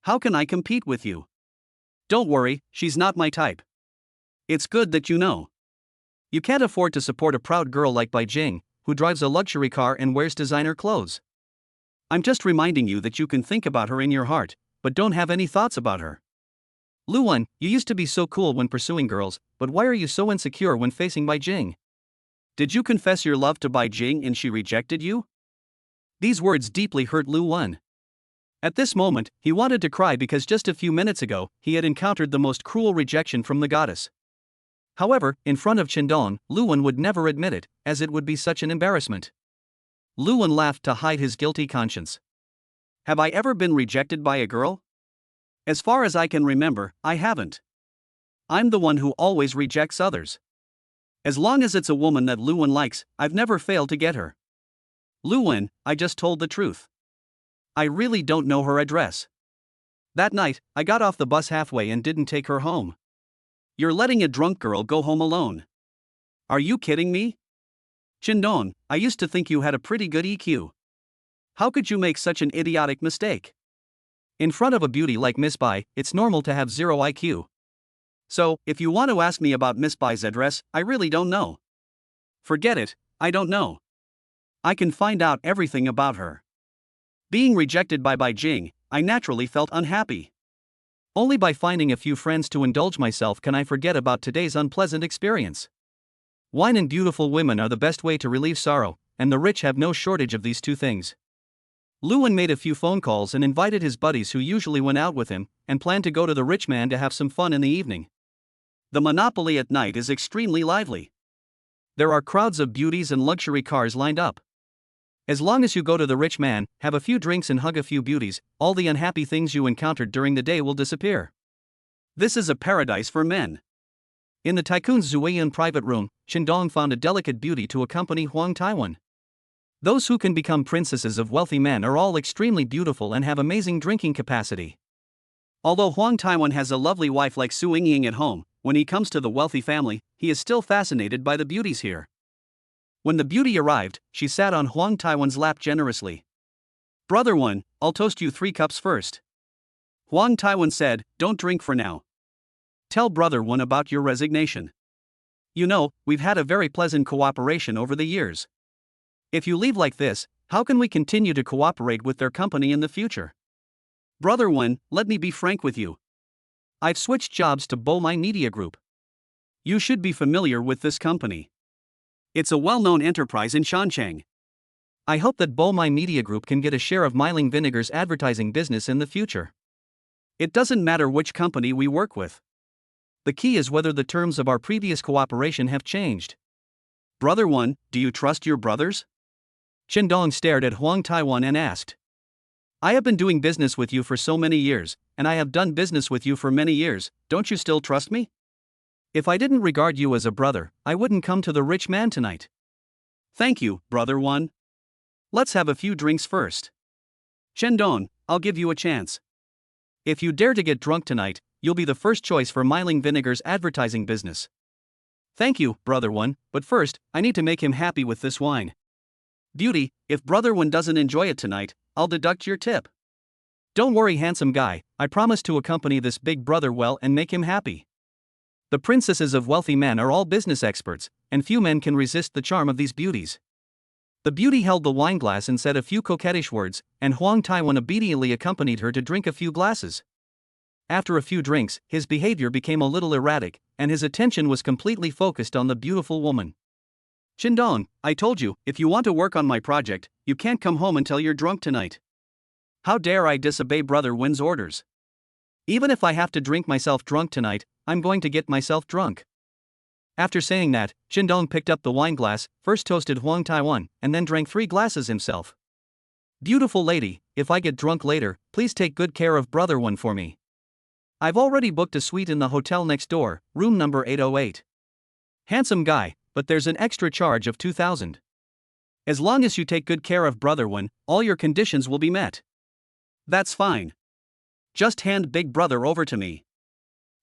How can I compete with you? Don't worry, she's not my type. It's good that you know. You can't afford to support a proud girl like Bai Jing, who drives a luxury car and wears designer clothes. I'm just reminding you that you can think about her in your heart, but don't have any thoughts about her. Lu Wen, you used to be so cool when pursuing girls, but why are you so insecure when facing Bai Jing? Did you confess your love to Bai Jing and she rejected you? These words deeply hurt Lu Wen. At this moment, he wanted to cry because just a few minutes ago, he had encountered the most cruel rejection from the goddess. However, in front of Chen Dong, Lu Wen would never admit it, as it would be such an embarrassment. Lu Wen laughed to hide his guilty conscience. Have I ever been rejected by a girl? As far as I can remember, I haven't. I'm the one who always rejects others. As long as it's a woman that Lu Wen likes, I've never failed to get her. Lu Wen, I just told the truth. I really don't know her address. That night, I got off the bus halfway and didn't take her home. You're letting a drunk girl go home alone. Are you kidding me? Chen Dong, I used to think you had a pretty good EQ. How could you make such an idiotic mistake? In front of a beauty like Miss Bai, it's normal to have zero IQ. So, if you want to ask me about Miss Bai's address, I really don't know. Forget it, I don't know. I can find out everything about her. Being rejected by Bai Jing, I naturally felt unhappy. Only by finding a few friends to indulge myself can I forget about today's unpleasant experience. Wine and beautiful women are the best way to relieve sorrow, and the rich have no shortage of these two things. Lu Wen made a few phone calls and invited his buddies who usually went out with him, and planned to go to the rich man to have some fun in the evening. The monopoly at night is extremely lively. There are crowds of beauties and luxury cars lined up. As long as you go to the rich man, have a few drinks and hug a few beauties, all the unhappy things you encountered during the day will disappear. This is a paradise for men. In the tycoon's Zuiyan private room, Chen Dong found a delicate beauty to accompany Huang Taiwan. Those who can become princesses of wealthy men are all extremely beautiful and have amazing drinking capacity. Although Huang Taiwan has a lovely wife like Su Yingying at home, when he comes to the wealthy family, he is still fascinated by the beauties here. When the beauty arrived, she sat on Huang Taiwan's lap generously. Brother Wen, I'll toast you 3 cups first. Huang Taiwan said, don't drink for now. Tell Brother Wen about your resignation. You know, we've had a very pleasant cooperation over the years. If you leave like this, How can we continue to cooperate with their company in the future? Brother 1, let me be frank with you. I've switched jobs to Bomai Media Group. You should be familiar with this company. It's a well-known enterprise in Shancheng. I hope that Bomai Media Group can get a share of Meiling Vinegar's advertising business in the future. It doesn't matter which company we work with. The key is whether the terms of our previous cooperation have changed. Brother 1, do you trust your brothers? Qindong stared at Huang Taiwan and asked. I have been doing business with you for so many years, and I have done business with you for many years, don't you still trust me? If I didn't regard you as a brother, I wouldn't come to the rich man tonight. Thank you, Brother 1. Let's have a few drinks first. Qindong, I'll give you a chance. If you dare to get drunk tonight, you'll be the first choice for Meiling Vinegar's advertising business. Thank you, Brother 1, but first, I need to make him happy with this wine. Beauty, if Brother 1 doesn't enjoy it tonight, I'll deduct your tip. Don't worry, handsome guy, I promise to accompany this big brother well and make him happy. The princesses of wealthy men are all business experts, and few men can resist the charm of these beauties. The beauty held the wineglass and said a few coquettish words, and Huang Taiwan obediently accompanied her to drink a few glasses. After a few drinks, his behavior became a little erratic, and his attention was completely focused on the beautiful woman. Qindong, I told you, if you want to work on my project, you can't come home until you're drunk tonight. How dare I disobey Brother Win's orders? Even if I have to drink myself drunk tonight, I'm going to get myself drunk. After saying that, Qindong picked up the wineglass, first toasted Huang Taiwan, and then drank 3 glasses himself. Beautiful lady, if I get drunk later, please take good care of Brother 1 for me. I've already booked a suite in the hotel next door, room number 808. Handsome guy, but there's an extra charge of 2,000. As long as you take good care of Brother 1, all your conditions will be met. That's fine. Just hand Big Brother over to me.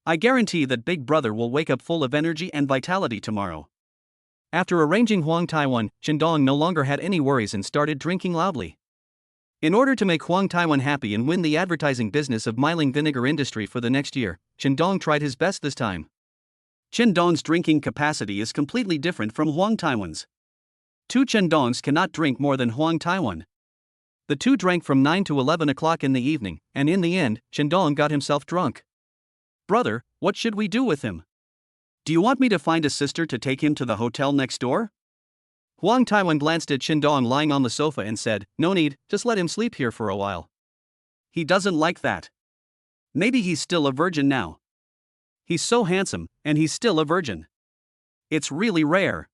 I guarantee that Big Brother will wake up full of energy and vitality tomorrow. After arranging Huang Taiwan, Qindong no longer had any worries and started drinking loudly. In order to make Huang Taiwan happy and win the advertising business of Meiling Vinegar industry for the next year, Qindong tried his best this time. Qindong's drinking capacity is completely different from Huang Taiwan's. 2 Qindongs cannot drink more than Huang Taiwan. The two drank from 9 to 11 o'clock in the evening, and in the end, Qindong got himself drunk. Brother, what should we do with him? Do you want me to find a sister to take him to the hotel next door? Huang Taiwan glanced at Qindong lying on the sofa and said, no need, just let him sleep here for a while. He doesn't like that. Maybe he's still a virgin now. He's so handsome, and he's still a virgin. It's really rare.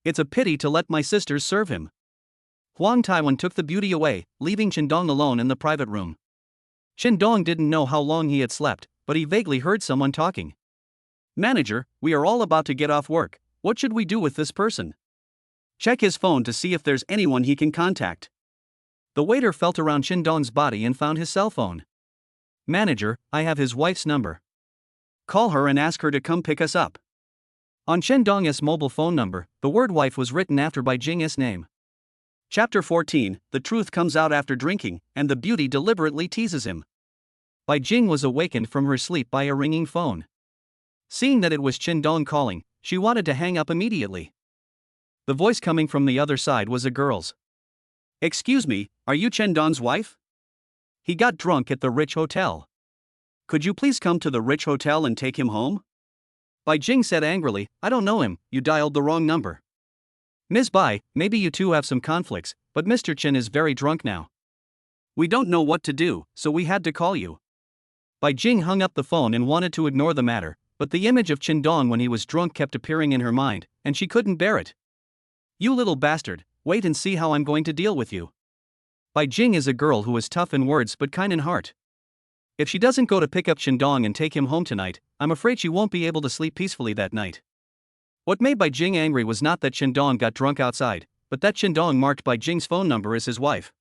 It's a pity to let my sisters serve him. Huang Taiwan took the beauty away, leaving Qindong alone in the private room. Qindong didn't know how long he had slept, but he vaguely heard someone talking. Manager, we are all about to get off work, what should we do with this person? Check his phone to see if there's anyone he can contact. The waiter felt around Qindong's body and found his cell phone. Manager, I have his wife's number. Call her and ask her to come pick us up. On Qindong's mobile phone number, the word wife was written after Bai Jing's name. Chapter 14, the truth comes out after drinking, and the beauty deliberately teases him. Bai Jing was awakened from her sleep by a ringing phone. Seeing that it was Qindong calling, she wanted to hang up immediately. The voice coming from the other side was a girl's. Excuse me, are you Qindong's wife? He got drunk at the rich hotel. Could you please come to the rich hotel and take him home? Bai Jing said angrily, I don't know him, you dialed the wrong number. Ms. Bai, maybe you two have some conflicts, but Mr. Chen is very drunk now. We don't know what to do, so we had to call you. Bai Jing hung up the phone and wanted to ignore the matter, but the image of Qindong when he was drunk kept appearing in her mind, and she couldn't bear it. You little bastard, wait and see how I'm going to deal with you. Bai Jing is a girl who is tough in words but kind in heart. If she doesn't go to pick up Qindong and take him home tonight, I'm afraid she won't be able to sleep peacefully that night. What made Bai Jing angry was not that Qindong got drunk outside, but that Qindong marked Bai Jing's phone number as his wife.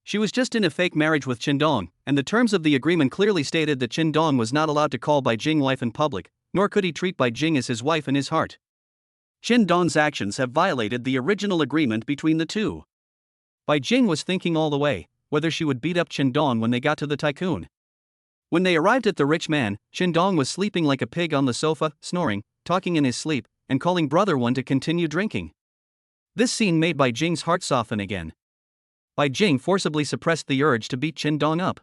She was just in a fake marriage with Qindong, and the terms of the agreement clearly stated that Qindong was not allowed to call Bai Jing wife in public, nor could he treat Bai Jing as his wife in his heart. Qindong's actions have violated the original agreement between the two. Bai Jing was thinking all the way, whether she would beat up Qindong when they got to the tycoon. When they arrived at the rich man, Qindong was sleeping like a pig on the sofa, snoring, talking in his sleep, and calling Brother One to continue drinking. This scene made Bai Jing's heart soften again. Bai Jing forcibly suppressed the urge to beat Chen Dong up.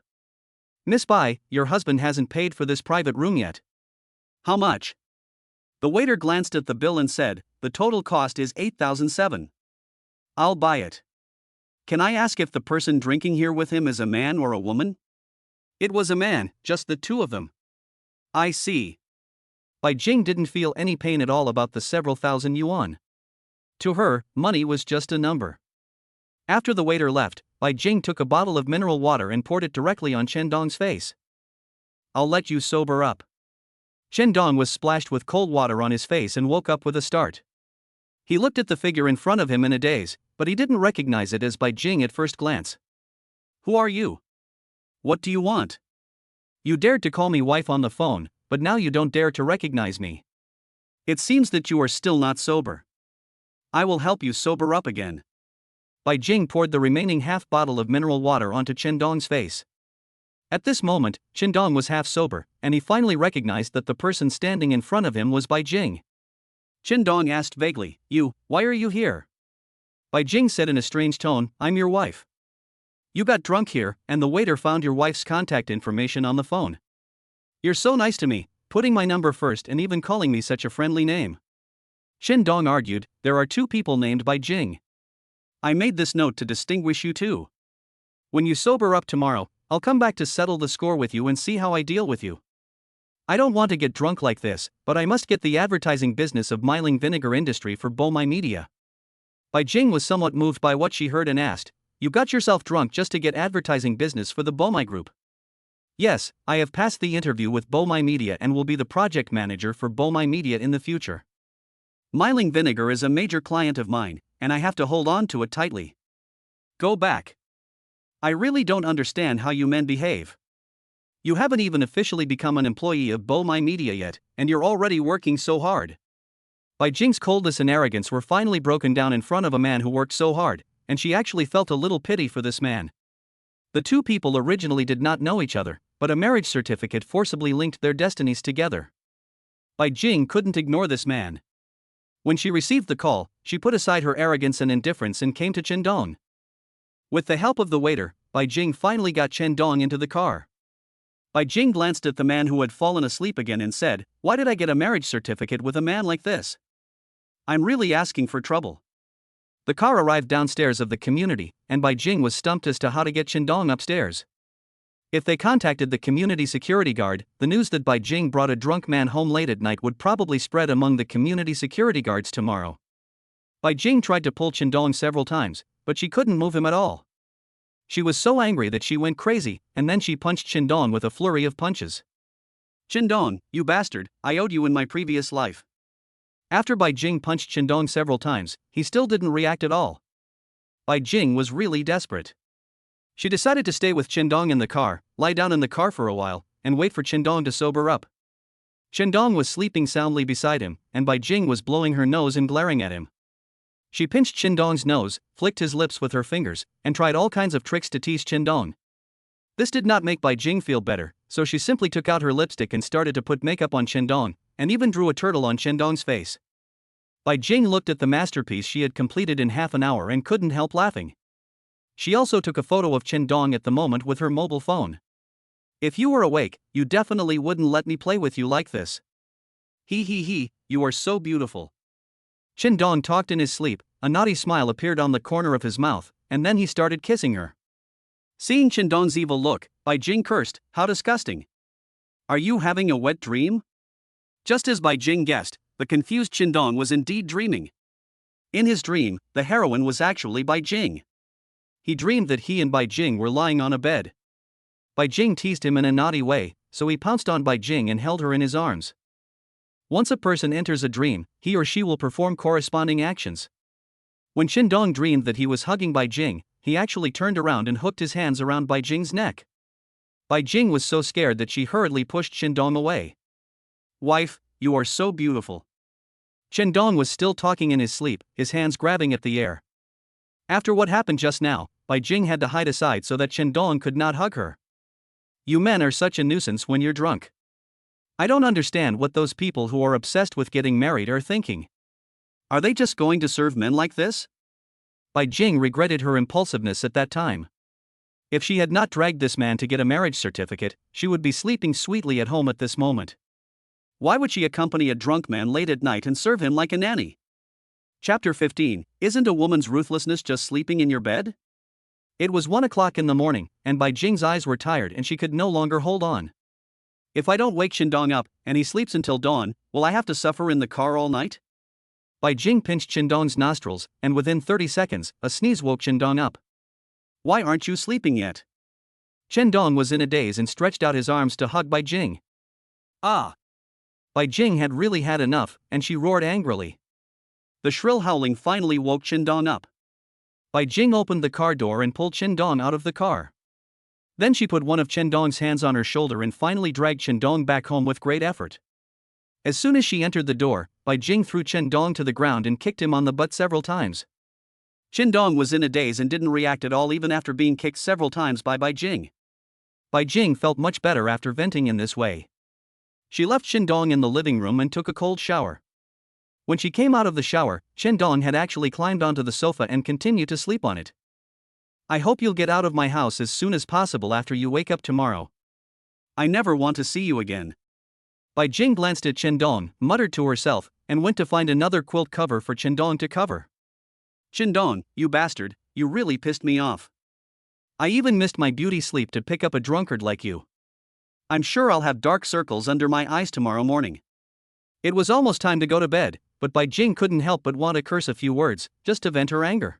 Miss Bai, your husband hasn't paid for this private room yet. How much? The waiter glanced at the bill and said, the total cost is 8,007. I'll buy it. Can I ask if the person drinking here with him is a man or a woman? It was a man, just the two of them. I see. Bai Jing didn't feel any pain at all about the several thousand yuan. To her, money was just a number. After the waiter left, Bai Jing took a bottle of mineral water and poured it directly on Chen Dong's face. I'll let you sober up. Chen Dong was splashed with cold water on his face and woke up with a start. He looked at the figure in front of him in a daze, but he didn't recognize it as Bai Jing at first glance. Who are you? What do you want? You dared to call me wife on the phone, but now you don't dare to recognize me. It seems that you are still not sober. I will help you sober up again. Bai Jing poured the remaining half bottle of mineral water onto Chen Dong's face. At this moment, Chen Dong was half sober, and he finally recognized that the person standing in front of him was Bai Jing. Chen Dong asked vaguely, why are you here? Bai Jing said in a strange tone, I'm your wife. You got drunk here, and the waiter found your wife's contact information on the phone. You're so nice to me, putting my number first and even calling me such a friendly name. Chen Dong argued, there are two people named Bai Jing. I made this note to distinguish you two. When you sober up tomorrow, I'll come back to settle the score with you and see how I deal with you. I don't want to get drunk like this, but I must get the advertising business of Miling vinegar industry for Bomai Media. Bai Jing was somewhat moved by what she heard and asked, you got yourself drunk just to get advertising business for the Bomai Group? Yes, I have passed the interview with Bomai Media and will be the project manager for Bomai Media in the future. Miling vinegar is a major client of mine, and I have to hold on to it tightly. Go back. I really don't understand how you men behave. You haven't even officially become an employee of Bomai Media yet, and you're already working so hard. Bai Jing's coldness and arrogance were finally broken down in front of a man who worked so hard, and she actually felt a little pity for this man. The two people originally did not know each other, but a marriage certificate forcibly linked their destinies together. Bai Jing couldn't ignore this man. When she received the call, she put aside her arrogance and indifference and came to Chen Dong. With the help of the waiter, Bai Jing finally got Chen Dong into the car. Bai Jing glanced at the man who had fallen asleep again and said, why did I get a marriage certificate with a man like this? I'm really asking for trouble. The car arrived downstairs of the community, and Bai Jing was stumped as to how to get Chen Dong upstairs. If they contacted the community security guard, the news that Bai Jing brought a drunk man home late at night would probably spread among the community security guards tomorrow. Bai Jing tried to pull Chen Dong several times, but she couldn't move him at all. She was so angry that she went crazy, and then she punched Chen Dong with a flurry of punches. Chen Dong, you bastard, I owed you in my previous life. After Bai Jing punched Chen Dong several times, he still didn't react at all. Bai Jing was really desperate. She decided to stay with Chen Dong in the car, lie down in the car for a while, and wait for Chen Dong to sober up. Chen Dong was sleeping soundly beside him, and Bai Jing was blowing her nose and glaring at him. She pinched Chen Dong's nose, flicked his lips with her fingers, and tried all kinds of tricks to tease Chen Dong. This did not make Bai Jing feel better, so she simply took out her lipstick and started to put makeup on Chen Dong, and even drew a turtle on Chen Dong's face. Bai Jing looked at the masterpiece she had completed in half an hour and couldn't help laughing. She also took a photo of Chen Dong at the moment with her mobile phone. If you were awake, you definitely wouldn't let me play with you like this. He, you are so beautiful. Chen Dong talked in his sleep, a naughty smile appeared on the corner of his mouth, and then he started kissing her. Seeing Chen Dong's evil look, Bai Jing cursed, how disgusting. Are you having a wet dream? Just as Bai Jing guessed, the confused Chen Dong was indeed dreaming. In his dream, the heroine was actually Bai Jing. He dreamed that he and Bai Jing were lying on a bed. Bai Jing teased him in a naughty way, so he pounced on Bai Jing and held her in his arms. Once a person enters a dream, he or she will perform corresponding actions. When Chen Dong dreamed that he was hugging Bai Jing, he actually turned around and hooked his hands around Bai Jing's neck. Bai Jing was so scared that she hurriedly pushed Chen Dong away. Wife, you are so beautiful. Chen Dong was still talking in his sleep, his hands grabbing at the air. After what happened just now, Bai Jing had to hide aside so that Chen Dong could not hug her. You men are such a nuisance when you're drunk. I don't understand what those people who are obsessed with getting married are thinking. Are they just going to serve men like this? Bai Jing regretted her impulsiveness at that time. If she had not dragged this man to get a marriage certificate, she would be sleeping sweetly at home at this moment. Why would she accompany a drunk man late at night and serve him like a nanny? Chapter 15. Isn't a woman's ruthlessness just sleeping in your bed? It was 1 o'clock in the morning, and Bai Jing's eyes were tired and she could no longer hold on. If I don't wake Qindong up, and he sleeps until dawn, will I have to suffer in the car all night? Bai Jing pinched Qindong's nostrils, and within 30 seconds, a sneeze woke Qindong up. Why aren't you sleeping yet? Qindong was in a daze and stretched out his arms to hug Bai Jing. Ah! Bai Jing had really had enough, and she roared angrily. The shrill howling finally woke Qindong up. Bai Jing opened the car door and pulled Qindong out of the car. Then she put one of Qindong's hands on her shoulder and finally dragged Qindong back home with great effort. As soon as she entered the door, Bai Jing threw Qindong to the ground and kicked him on the butt several times. Qindong was in a daze and didn't react at all even after being kicked several times by Bai Jing. Bai Jing felt much better after venting in this way. She left Qindong in the living room and took a cold shower. When she came out of the shower, Qindong had actually climbed onto the sofa and continued to sleep on it. I hope you'll get out of my house as soon as possible after you wake up tomorrow. I never want to see you again. Bai Jing glanced at Qindong, muttered to herself, and went to find another quilt cover for Qindong to cover. Qindong, you bastard, you really pissed me off. I even missed my beauty sleep to pick up a drunkard like you. I'm sure I'll have dark circles under my eyes tomorrow morning. It was almost time to go to bed, but Bai Jing couldn't help but want to curse a few words, just to vent her anger.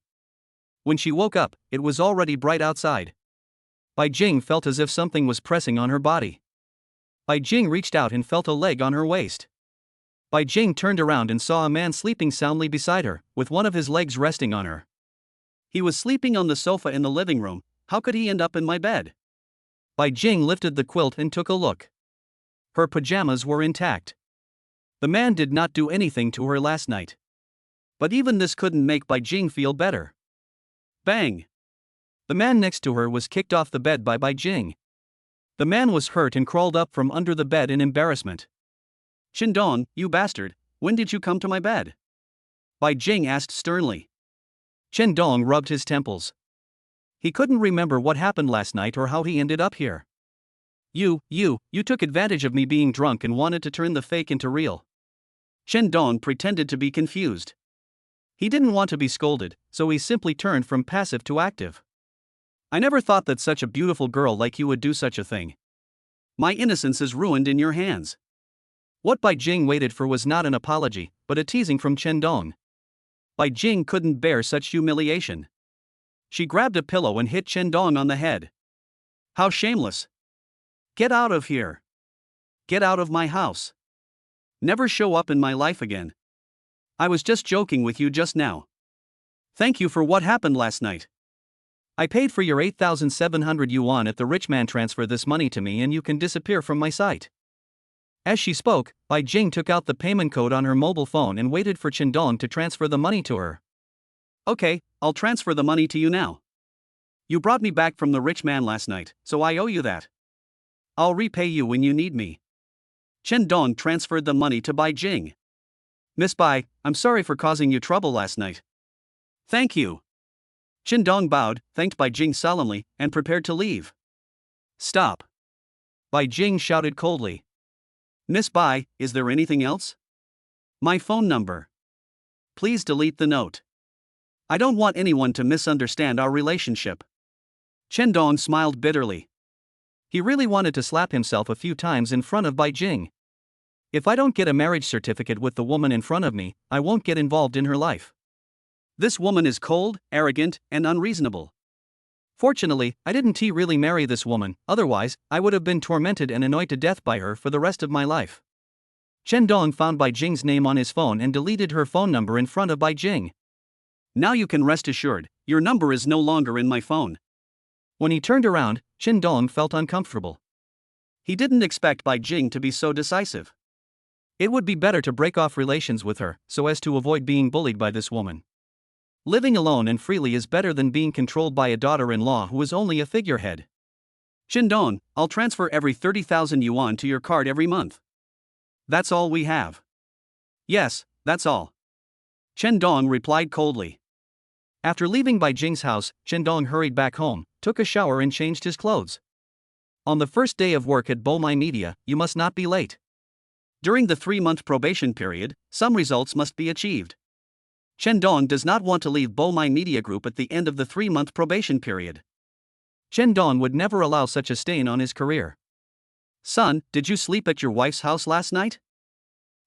When she woke up, it was already bright outside. Bai Jing felt as if something was pressing on her body. Bai Jing reached out and felt a leg on her waist. Bai Jing turned around and saw a man sleeping soundly beside her, with one of his legs resting on her. He was sleeping on the sofa in the living room. How could he end up in my bed? Bai Jing lifted the quilt and took a look. Her pajamas were intact. The man did not do anything to her last night. But even this couldn't make Bai Jing feel better. Bang! The man next to her was kicked off the bed by Bai Jing. The man was hurt and crawled up from under the bed in embarrassment. Qindong, you bastard, when did you come to my bed? Bai Jing asked sternly. Qindong rubbed his temples. He couldn't remember what happened last night or how he ended up here. You took advantage of me being drunk and wanted to turn the fake into real. Qindong pretended to be confused. He didn't want to be scolded, so he simply turned from passive to active. I never thought that such a beautiful girl like you would do such a thing. My innocence is ruined in your hands. What Bai Jing waited for was not an apology, but a teasing from Qindong. Bai Jing couldn't bear such humiliation. She grabbed a pillow and hit Qindong on the head. How shameless! Get out of here! Get out of my house! Never show up in my life again. I was just joking with you just now. Thank you for what happened last night. I paid for your 8,700 yuan at the rich man. Transfer this money to me and you can disappear from my sight. As she spoke, Bai Jing took out the payment code on her mobile phone and waited for Qindong to transfer the money to her. Okay, I'll transfer the money to you now. You brought me back from the rich man last night, so I owe you that. I'll repay you when you need me. Qindong transferred the money to Bai Jing. Miss Bai, I'm sorry for causing you trouble last night. Thank you. Qindong bowed, thanked Bai Jing solemnly, and prepared to leave. Stop! Bai Jing shouted coldly. Miss Bai, is there anything else? My phone number. Please delete the note. I don't want anyone to misunderstand our relationship. Qindong smiled bitterly. He really wanted to slap himself a few times in front of Bai Jing. If I don't get a marriage certificate with the woman in front of me, I won't get involved in her life. This woman is cold, arrogant, and unreasonable. Fortunately, I didn't really marry this woman, otherwise, I would have been tormented and annoyed to death by her for the rest of my life. Qindong found Bai Jing's name on his phone and deleted her phone number in front of Bai Jing. Now you can rest assured, your number is no longer in my phone. When he turned around, Qindong felt uncomfortable. He didn't expect Bai Jing to be so decisive. It would be better to break off relations with her, so as to avoid being bullied by this woman. Living alone and freely is better than being controlled by a daughter-in-law who is only a figurehead. Qindong, I'll transfer every 30,000 yuan to your card every month. That's all we have. Yes, that's all. Qindong replied coldly. After leaving Bai Jing's house, Chendong hurried back home, took a shower and changed his clothes. On the first day of work at Bomai Media, you must not be late. During the 3-month probation period, some results must be achieved. Chendong does not want to leave Bomai Media Group at the end of the 3-month probation period. Chendong would never allow such a stain on his career. Son, did you sleep at your wife's house last night?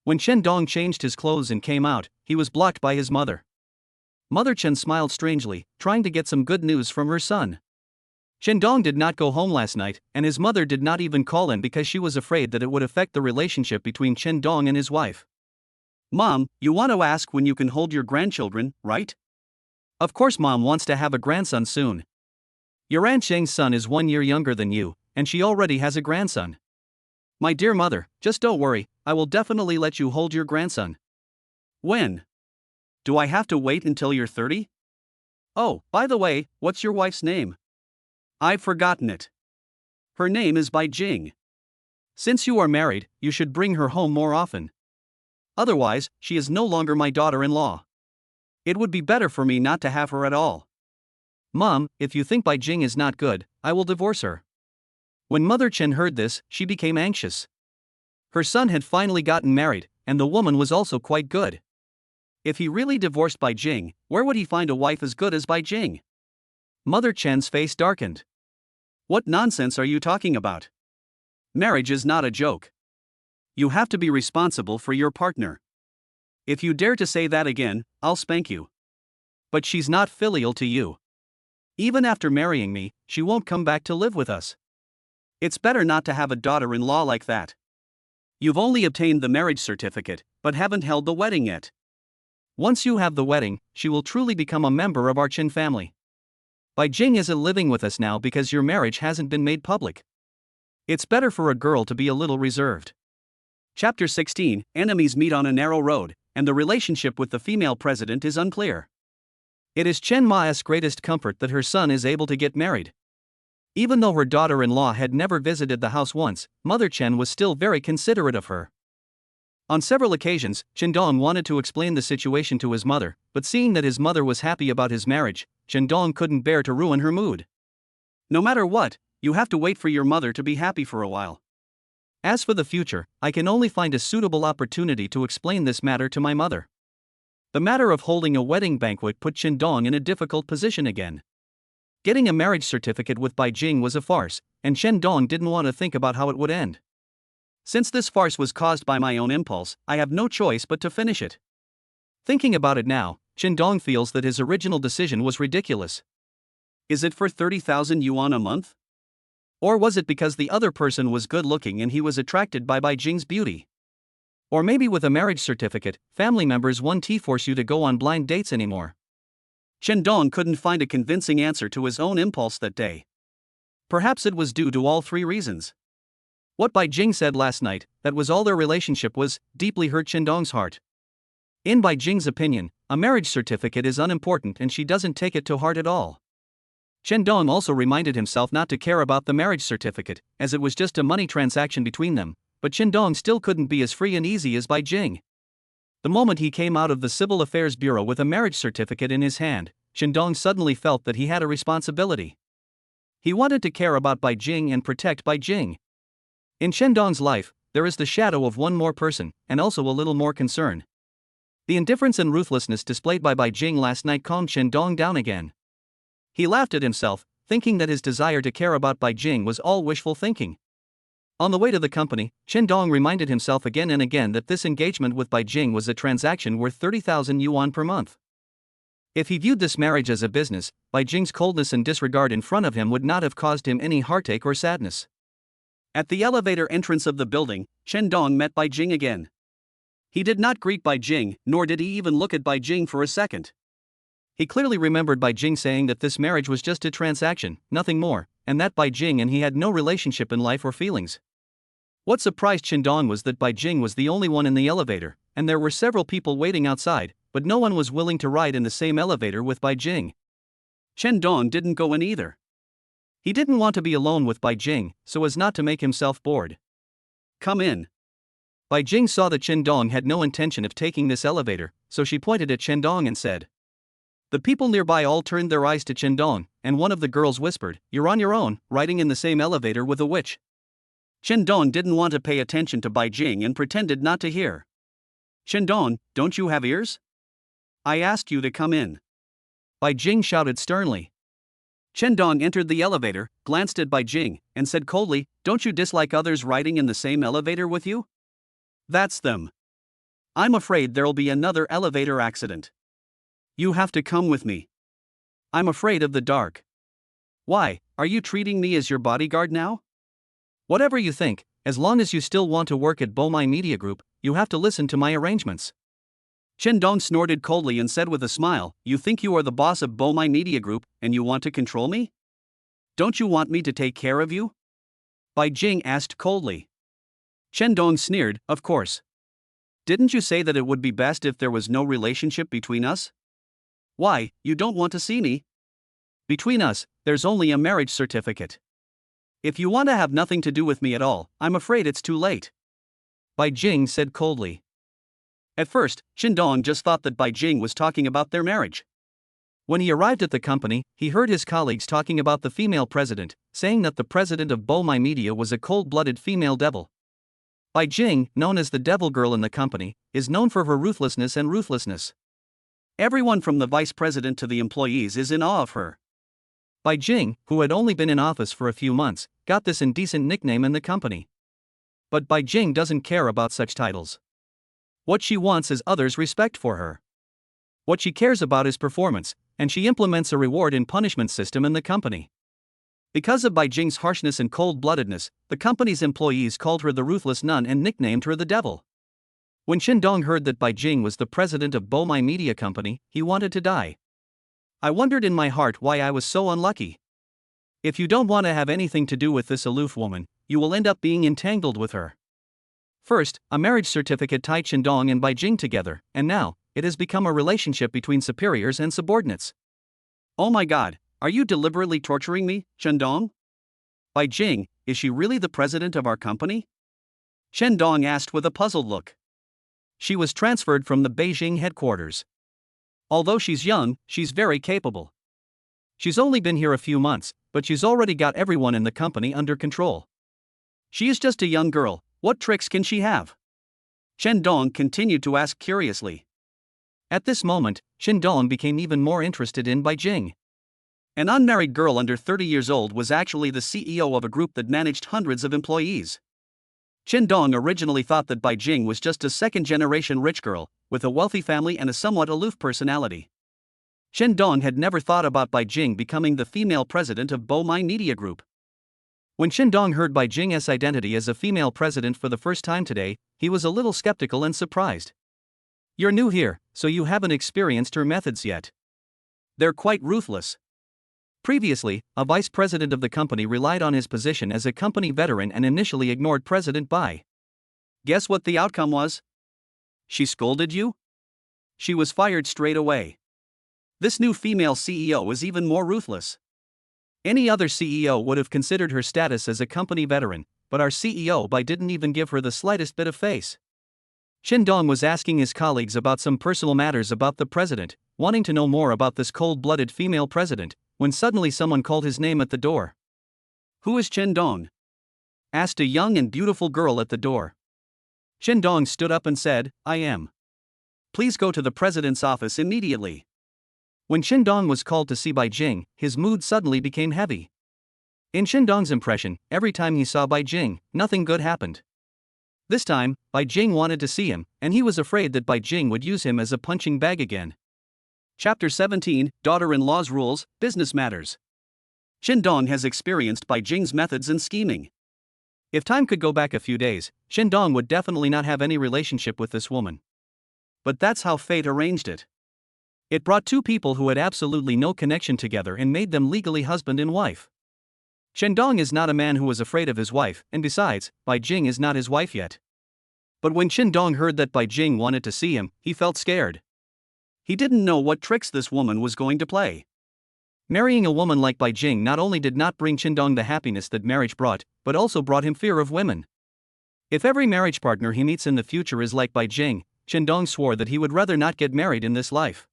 When Chendong changed his clothes and came out, he was blocked by his mother. Mother Chen smiled strangely, trying to get some good news from her son. Chendong did not go home last night, and his mother did not even call in because she was afraid that it would affect the relationship between Chendong and his wife. Mom, you want to ask when you can hold your grandchildren, right? Of course Mom wants to have a grandson soon. Your Aunt Zheng's son is 1 year younger than you, and she already has a grandson. My dear mother, just don't worry, I will definitely let you hold your grandson. When? Do I have to wait until you're 30? Oh, by the way, what's your wife's name? I've forgotten it. Her name is Bai Jing. Since you are married, you should bring her home more often. Otherwise, she is no longer my daughter-in-law. It would be better for me not to have her at all. Mom, if you think Bai Jing is not good, I will divorce her. When Mother Chen heard this, she became anxious. Her son had finally gotten married, and the woman was also quite good. If he really divorced Bai Jing, where would he find a wife as good as Bai Jing? Mother Chen's face darkened. What nonsense are you talking about? Marriage is not a joke. You have to be responsible for your partner. If you dare to say that again, I'll spank you. But she's not filial to you. Even after marrying me, she won't come back to live with us. It's better not to have a daughter-in-law like that. You've only obtained the marriage certificate, but haven't held the wedding yet. Once you have the wedding, she will truly become a member of our Chen family. Bai Jing isn't living with us now because your marriage hasn't been made public. It's better for a girl to be a little reserved. Chapter 16, Enemies meet on a narrow road, and the relationship with the female president is unclear. It is Chen Ma's greatest comfort that her son is able to get married. Even though her daughter-in-law had never visited the house once, Mother Chen was still very considerate of her. On several occasions, Chendong wanted to explain the situation to his mother, but seeing that his mother was happy about his marriage, Chendong couldn't bear to ruin her mood. No matter what, you have to wait for your mother to be happy for a while. As for the future, I can only find a suitable opportunity to explain this matter to my mother. The matter of holding a wedding banquet put Chendong in a difficult position again. Getting a marriage certificate with Bai Jing was a farce, and Chendong didn't want to think about how it would end. Since this farce was caused by my own impulse, I have no choice but to finish it. Thinking about it now, Chendong feels that his original decision was ridiculous. Is it for 30,000 yuan a month? Or was it because the other person was good-looking and he was attracted by Bai Jing's beauty? Or maybe with a marriage certificate, family members won't force you to go on blind dates anymore. Chendong couldn't find a convincing answer to his own impulse that day. Perhaps it was due to all three reasons. What Bai Jing said last night, that was all their relationship was, deeply hurt Chendong's heart. In Bai Jing's opinion, a marriage certificate is unimportant and she doesn't take it to heart at all. Chendong also reminded himself not to care about the marriage certificate, as it was just a money transaction between them, but Chendong still couldn't be as free and easy as Bai Jing. The moment he came out of the Civil Affairs Bureau with a marriage certificate in his hand, Chendong suddenly felt that he had a responsibility. He wanted to care about Bai Jing and protect Bai Jing. In Chendong's life, there is the shadow of one more person, and also a little more concern. The indifference and ruthlessness displayed by Bai Jing last night calmed Chendong down again. He laughed at himself, thinking that his desire to care about Bai Jing was all wishful thinking. On the way to the company, Chendong reminded himself again and again that this engagement with Bai Jing was a transaction worth 30,000 yuan per month. If he viewed this marriage as a business, Bai Jing's coldness and disregard in front of him would not have caused him any heartache or sadness. At the elevator entrance of the building, Chendong met Bai Jing again. He did not greet Bai Jing, nor did he even look at Bai Jing for a second. He clearly remembered Bai Jing saying that this marriage was just a transaction, nothing more, and that Bai Jing and he had no relationship in life or feelings. What surprised Chendong was that Bai Jing was the only one in the elevator, and there were several people waiting outside, but no one was willing to ride in the same elevator with Bai Jing. Chendong didn't go in either. He didn't want to be alone with Bai Jing, so as not to make himself bored. Come in. Bai Jing saw that Chendong had no intention of taking this elevator, so she pointed at Chendong and said, The people nearby all turned their eyes to Chendong, and one of the girls whispered, "You're on your own, riding in the same elevator with a witch." Chendong didn't want to pay attention to Bai Jing and pretended not to hear. "Chendong, don't you have ears? I asked you to come in." Bai Jing shouted sternly. Chendong entered the elevator, glanced at Bai Jing, and said coldly, "Don't you dislike others riding in the same elevator with you? That's them. I'm afraid there'll be another elevator accident. You have to come with me. I'm afraid of the dark." "Why, are you treating me as your bodyguard now?" "Whatever you think, as long as you still want to work at Bomai Media Group, you have to listen to my arrangements." Chendong snorted coldly and said with a smile, "You think you are the boss of Bomai Media Group, and you want to control me? Don't you want me to take care of you?" Bai Jing asked coldly. Chendong sneered, "Of course. Didn't you say that it would be best if there was no relationship between us? Why, you don't want to see me? Between us, there's only a marriage certificate. If you want to have nothing to do with me at all, I'm afraid it's too late," Bai Jing said coldly. At first, Chendong just thought that Bai Jing was talking about their marriage. When he arrived at the company, he heard his colleagues talking about the female president, saying that the president of Bomai Media was a cold-blooded female devil. Bai Jing, known as the devil girl in the company, is known for her ruthlessness and ruthlessness. Everyone from the vice president to the employees is in awe of her. Bai Jing, who had only been in office for a few months, got this indecent nickname in the company. But Bai Jing doesn't care about such titles. What she wants is others' respect for her. What she cares about is performance, and she implements a reward and punishment system in the company. Because of Bai Jing's harshness and cold-bloodedness, the company's employees called her the ruthless nun and nicknamed her the devil. When Chendong heard that Bai Jing was the president of Bomai Media Company, he wanted to die. "I wondered in my heart why I was so unlucky. If you don't want to have anything to do with this aloof woman, you will end up being entangled with her." First, a marriage certificate tied Chendong and Bai Jing together, and now, it has become a relationship between superiors and subordinates. "Oh my god, are you deliberately torturing me, Chendong? Bai Jing, is she really the president of our company?" Chendong asked with a puzzled look. She was transferred from the Beijing headquarters. Although she's young, she's very capable. She's only been here a few months, but she's already got everyone in the company under control. She is just a young girl, what tricks can she have? Chendong continued to ask curiously. At this moment, Chendong became even more interested in Bai Jing. An unmarried girl under 30 years old was actually the CEO of a group that managed hundreds of employees. Chendong originally thought that Bai Jing was just a second-generation rich girl, with a wealthy family and a somewhat aloof personality. Chendong had never thought about Bai Jing becoming the female president of Bomai Media Group. When Chendong heard Bai Jing's identity as a female president for the first time today, he was a little skeptical and surprised. "You're new here, so you haven't experienced her methods yet. They're quite ruthless." Previously, a vice president of the company relied on his position as a company veteran and initially ignored President Bai. Guess what the outcome was? She scolded you? She was fired straight away. This new female CEO is even more ruthless. Any other CEO would have considered her status as a company veteran, but our CEO Bai didn't even give her the slightest bit of face. Chendong was asking his colleagues about some personal matters about the president, wanting to know more about this cold-blooded female president, when suddenly someone called his name at the door. "Who is Chendong?" asked a young and beautiful girl at the door. Chendong stood up and said, "I am. Please go to the president's office immediately." When Chendong was called to see Bai Jing, his mood suddenly became heavy. In Chendong's impression, every time he saw Bai Jing, nothing good happened. This time, Bai Jing wanted to see him, and he was afraid that Bai Jing would use him as a punching bag again. Chapter 17, Daughter-in-Law's Rules, Business Matters. Chendong has experienced Bai Jing's methods and scheming. If time could go back a few days, Chendong would definitely not have any relationship with this woman. But that's how fate arranged it. It brought two people who had absolutely no connection together and made them legally husband and wife. Chendong is not a man who was afraid of his wife, and besides, Bai Jing is not his wife yet. But when Chendong heard that Bai Jing wanted to see him, he felt scared. He didn't know what tricks this woman was going to play. Marrying a woman like Bai Jing not only did not bring Chendong the happiness that marriage brought, but also brought him fear of women. If every marriage partner he meets in the future is like Bai Jing, Chendong swore that he would rather not get married in this life.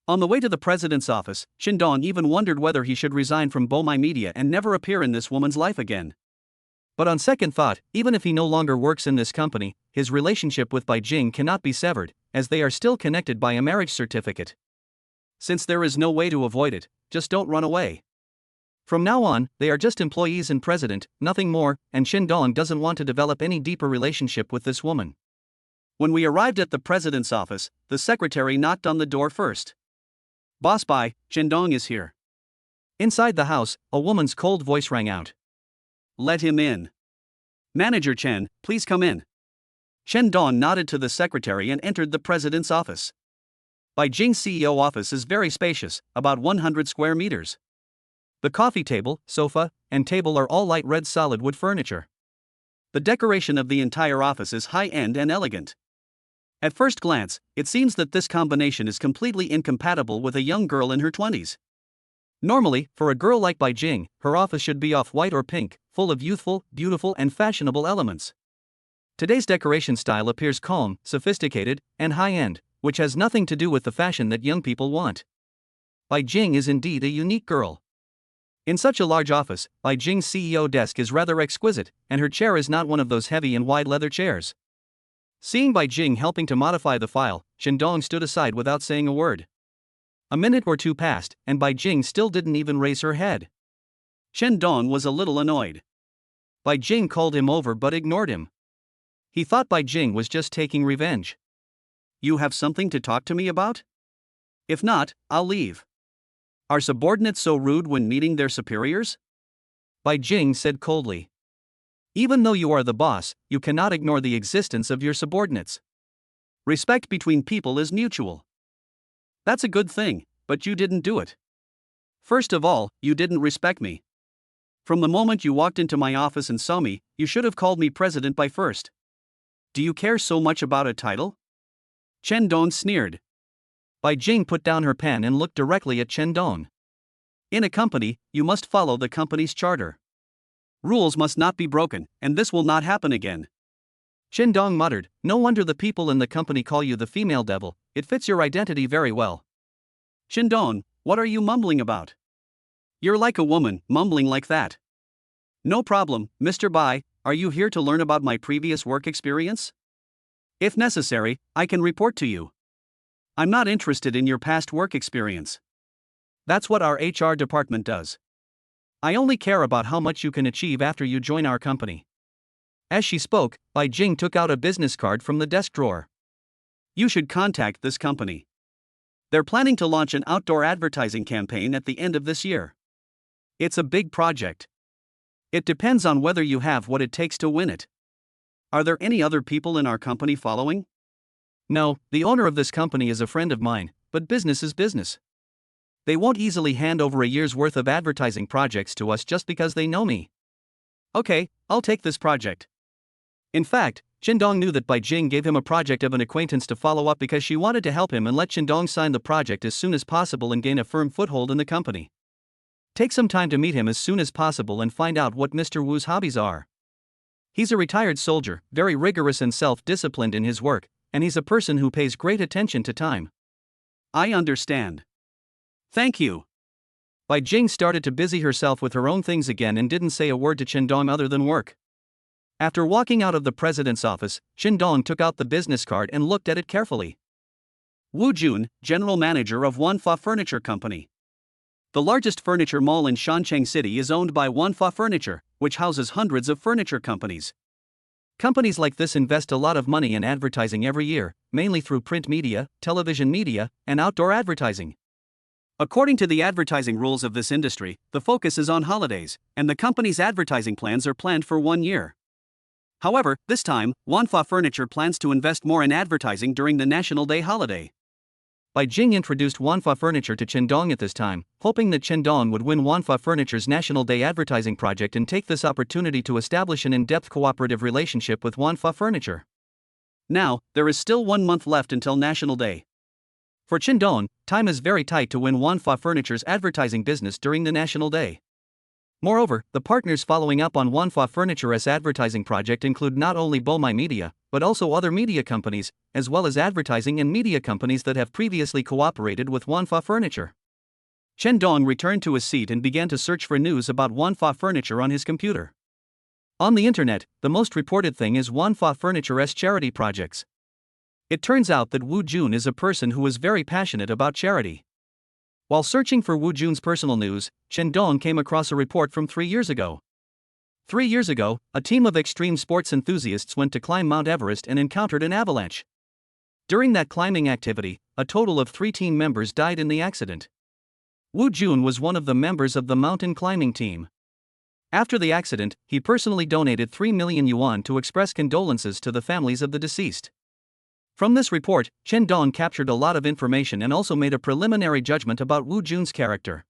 On the way to the president's office, Shindong even wondered whether he should resign from Bomai Media and never appear in this woman's life again. But on second thought, even if he no longer works in this company, his relationship with Bai Jing cannot be severed, as they are still connected by a marriage certificate. Since there is no way to avoid it, just don't run away. From now on, they are just employees and president, nothing more, and Shindong doesn't want to develop any deeper relationship with this woman. When we arrived at the president's office, the secretary knocked on the door first. "Boss Bai, Shindong is here." Inside the house, a woman's cold voice rang out. "Let him in." "Manager Chen, please come in." Shindong nodded to the secretary and entered the president's office. Bai Jing's CEO office is very spacious, about 100 square meters. The coffee table, sofa, and table are all light red solid wood furniture. The decoration of the entire office is high-end and elegant. At first glance, it seems that this combination is completely incompatible with a young girl in her 20s. Normally, for a girl like Bai Jing, her office should be off-white or pink, full of youthful, beautiful and fashionable elements. Today's decoration style appears calm, sophisticated, and high-end, which has nothing to do with the fashion that young people want. Bai Jing is indeed a unique girl. In such a large office, Bai Jing's CEO desk is rather exquisite, and her chair is not one of those heavy and wide leather chairs. Seeing Bai Jing helping to modify the file, Shindong stood aside without saying a word. A minute or two passed, and Bai Jing still didn't even raise her head. Shindong was a little annoyed. Bai Jing called him over but ignored him. He thought Bai Jing was just taking revenge. "You have something to talk to me about? If not, I'll leave." "Are subordinates so rude when meeting their superiors?" Bai Jing said coldly. "Even though you are the boss, you cannot ignore the existence of your subordinates. Respect between people is mutual. That's a good thing, but you didn't do it. First of all, you didn't respect me. From the moment you walked into my office and saw me, you should have called me president by first. Do you care so much about a title?" Chen Dong sneered. Bai Jing put down her pen and looked directly at Chen Dong. "In a company, you must follow the company's charter. Rules must not be broken, and this will not happen again." Chen Dong muttered, "No wonder the people in the company call you the female devil, it fits your identity very well." "Shindong, what are you mumbling about? You're like a woman, mumbling like that." "No problem, Mr. Bai, are you here to learn about my previous work experience? If necessary, I can report to you. I'm not interested in your past work experience. That's what our HR department does. I only care about how much you can achieve after you join our company." As she spoke, Bai Jing took out a business card from the desk drawer. "You should contact this company. They're planning to launch an outdoor advertising campaign at the end of this year. It's a big project. It depends on whether you have what it takes to win it. Are there any other people in our company following?" "No, the owner of this company is a friend of mine, but business is business. They won't easily hand over a year's worth of advertising projects to us just because they know me." "Okay, I'll take this project." In fact, Shindong knew that Bai Jing gave him a project of an acquaintance to follow up because she wanted to help him and let Shindong sign the project as soon as possible and gain a firm foothold in the company. Take some time to meet him as soon as possible and find out what Mr. Wu's hobbies are. He's a retired soldier, very rigorous and self-disciplined in his work, and he's a person who pays great attention to time. "I understand. Thank you." Bai Jing started to busy herself with her own things again and didn't say a word to Shindong other than work. After walking out of the president's office, Shindong took out the business card and looked at it carefully. Wu Jun, general manager of Wanfa Furniture Company. The largest furniture mall in Shancheng City is owned by Wanfa Furniture, which houses hundreds of furniture companies. Companies like this invest a lot of money in advertising every year, mainly through print media, television media, and outdoor advertising. According to the advertising rules of this industry, the focus is on holidays, and the company's advertising plans are planned for 1 year. However, this time, Wanfa Furniture plans to invest more in advertising during the National Day holiday. Bai Jing introduced Wanfa Furniture to Shindong at this time, hoping that Shindong would win Wanfa Furniture's National Day advertising project and take this opportunity to establish an in-depth cooperative relationship with Wanfa Furniture. Now, there is still 1 month left until National Day. For Shindong, time is very tight to win Wanfa Furniture's advertising business during the National Day. Moreover, the partners following up on manhwa Furniture's advertising project include not only Bomai Media, but also other media companies, as well as advertising and media companies that have previously cooperated with manhwa Furniture. Chen Dong returned to his seat and began to search for news about manhwa Furniture on his computer. On the internet, the most reported thing is manhwa Furniture's charity projects. It turns out that Wu Jun is a person who is very passionate about charity. While searching for Wu Jun's personal news, Chen Dong came across a report from 3 years ago. 3 years ago, a team of extreme sports enthusiasts went to climb Mount Everest and encountered an avalanche. During that climbing activity, a total of 3 team members died in the accident. Wu Jun was one of the members of the mountain climbing team. After the accident, he personally donated 3 million yuan to express condolences to the families of the deceased. From this report, Chen Dong captured a lot of information and also made a preliminary judgment about Wu Jun's character.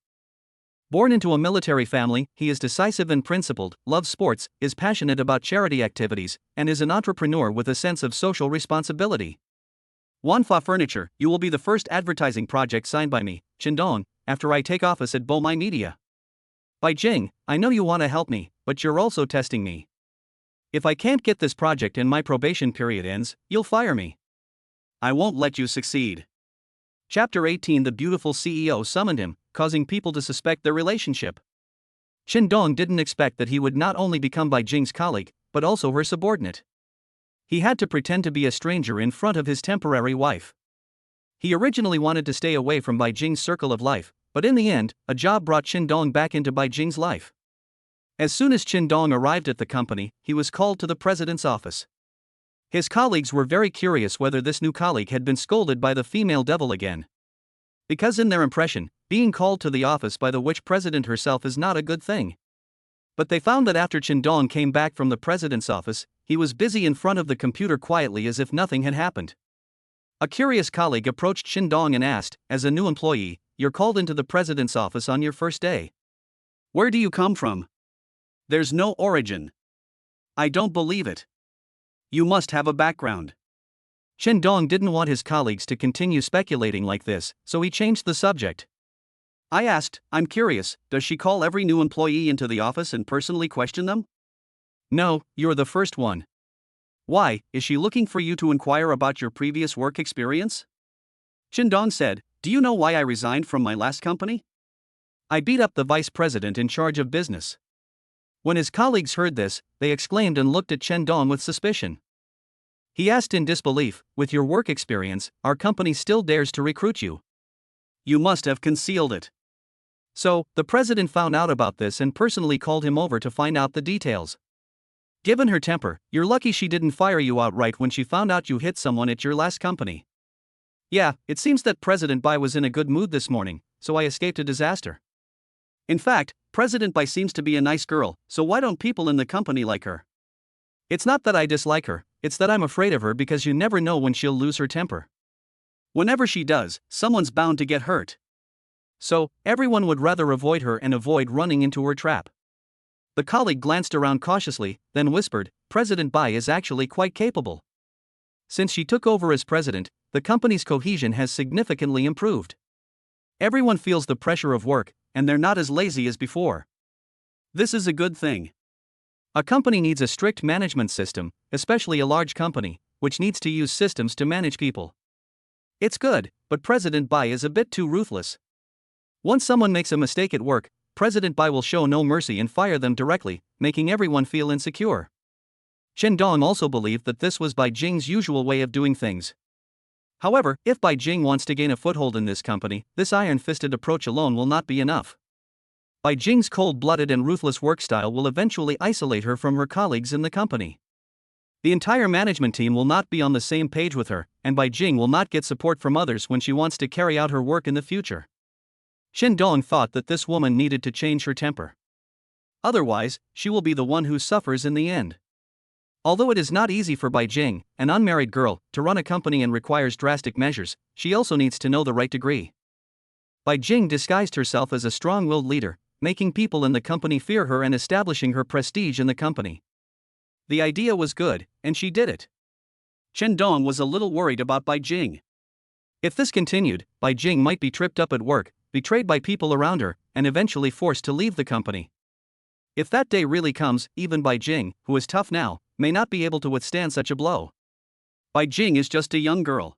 Born into a military family, he is decisive and principled, loves sports, is passionate about charity activities, and is an entrepreneur with a sense of social responsibility. manhwa Furniture, you will be the first advertising project signed by me, Chen Dong, after I take office at Bomai Media. Bai Jing, I know you want to help me, but you're also testing me. If I can't get this project and my probation period ends, you'll fire me. I won't let you succeed. Chapter 18. The beautiful CEO summoned him, causing people to suspect their relationship. Chen Dong didn't expect that he would not only become Bai Jing's colleague, but also her subordinate. He had to pretend to be a stranger in front of his temporary wife. He originally wanted to stay away from Bai Jing's circle of life, but in the end, a job brought Chen Dong back into Bai Jing's life. As soon as Chen Dong arrived at the company, he was called to the president's office. His colleagues were very curious whether this new colleague had been scolded by the female devil again. Because in their impression, being called to the office by the witch president herself is not a good thing. But they found that after Chen Dong came back from the president's office, he was busy in front of the computer quietly as if nothing had happened. A curious colleague approached Chen Dong and asked, as a new employee, "You're called into the president's office on your first day. Where do you come from? There's no origin. I don't believe it. You must have a background." Chen Dong didn't want his colleagues to continue speculating like this, so he changed the subject. I asked, "I'm curious, does she call every new employee into the office and personally question them?" "No, you're the first one." "Why, is she looking for you to inquire about your previous work experience?" Chen Dong said, "Do you know why I resigned from my last company? I beat up the vice president in charge of business." When his colleagues heard this, they exclaimed and looked at Chen Dong with suspicion. He asked in disbelief, "With your work experience, our company still dares to recruit you? You must have concealed it." So, the president found out about this and personally called him over to find out the details. Given her temper, you're lucky she didn't fire you outright when she found out you hit someone at your last company. Yeah, it seems that President Bai was in a good mood this morning, so I escaped a disaster. In fact, President Bai seems to be a nice girl, so why don't people in the company like her? It's not that I dislike her, it's that I'm afraid of her because you never know when she'll lose her temper. Whenever she does, someone's bound to get hurt. So, everyone would rather avoid her and avoid running into her trap. The colleague glanced around cautiously, then whispered, "President Bai is actually quite capable. Since she took over as president, the company's cohesion has significantly improved. Everyone feels the pressure of work, and they're not as lazy as before. This is a good thing. A company needs a strict management system, especially a large company, which needs to use systems to manage people. It's good, but President Bai is a bit too ruthless. Once someone makes a mistake at work, President Bai will show no mercy and fire them directly, making everyone feel insecure." Chen Dong also believed that this was Bai Jing's usual way of doing things. However, if Bai Jing wants to gain a foothold in this company, this iron-fisted approach alone will not be enough. Bai Jing's cold-blooded and ruthless work style will eventually isolate her from her colleagues in the company. The entire management team will not be on the same page with her, and Bai Jing will not get support from others when she wants to carry out her work in the future. Chen Dong thought that this woman needed to change her temper. Otherwise, she will be the one who suffers in the end. Although it is not easy for Bai Jing, an unmarried girl, to run a company and requires drastic measures, she also needs to know the right degree. Bai Jing disguised herself as a strong-willed leader, making people in the company fear her and establishing her prestige in the company. The idea was good, and she did it. Chen Dong was a little worried about Bai Jing. If this continued, Bai Jing might be tripped up at work, betrayed by people around her, and eventually forced to leave the company. If that day really comes, even Bai Jing, who is tough now, may not be able to withstand such a blow. Bai Jing is just a young girl.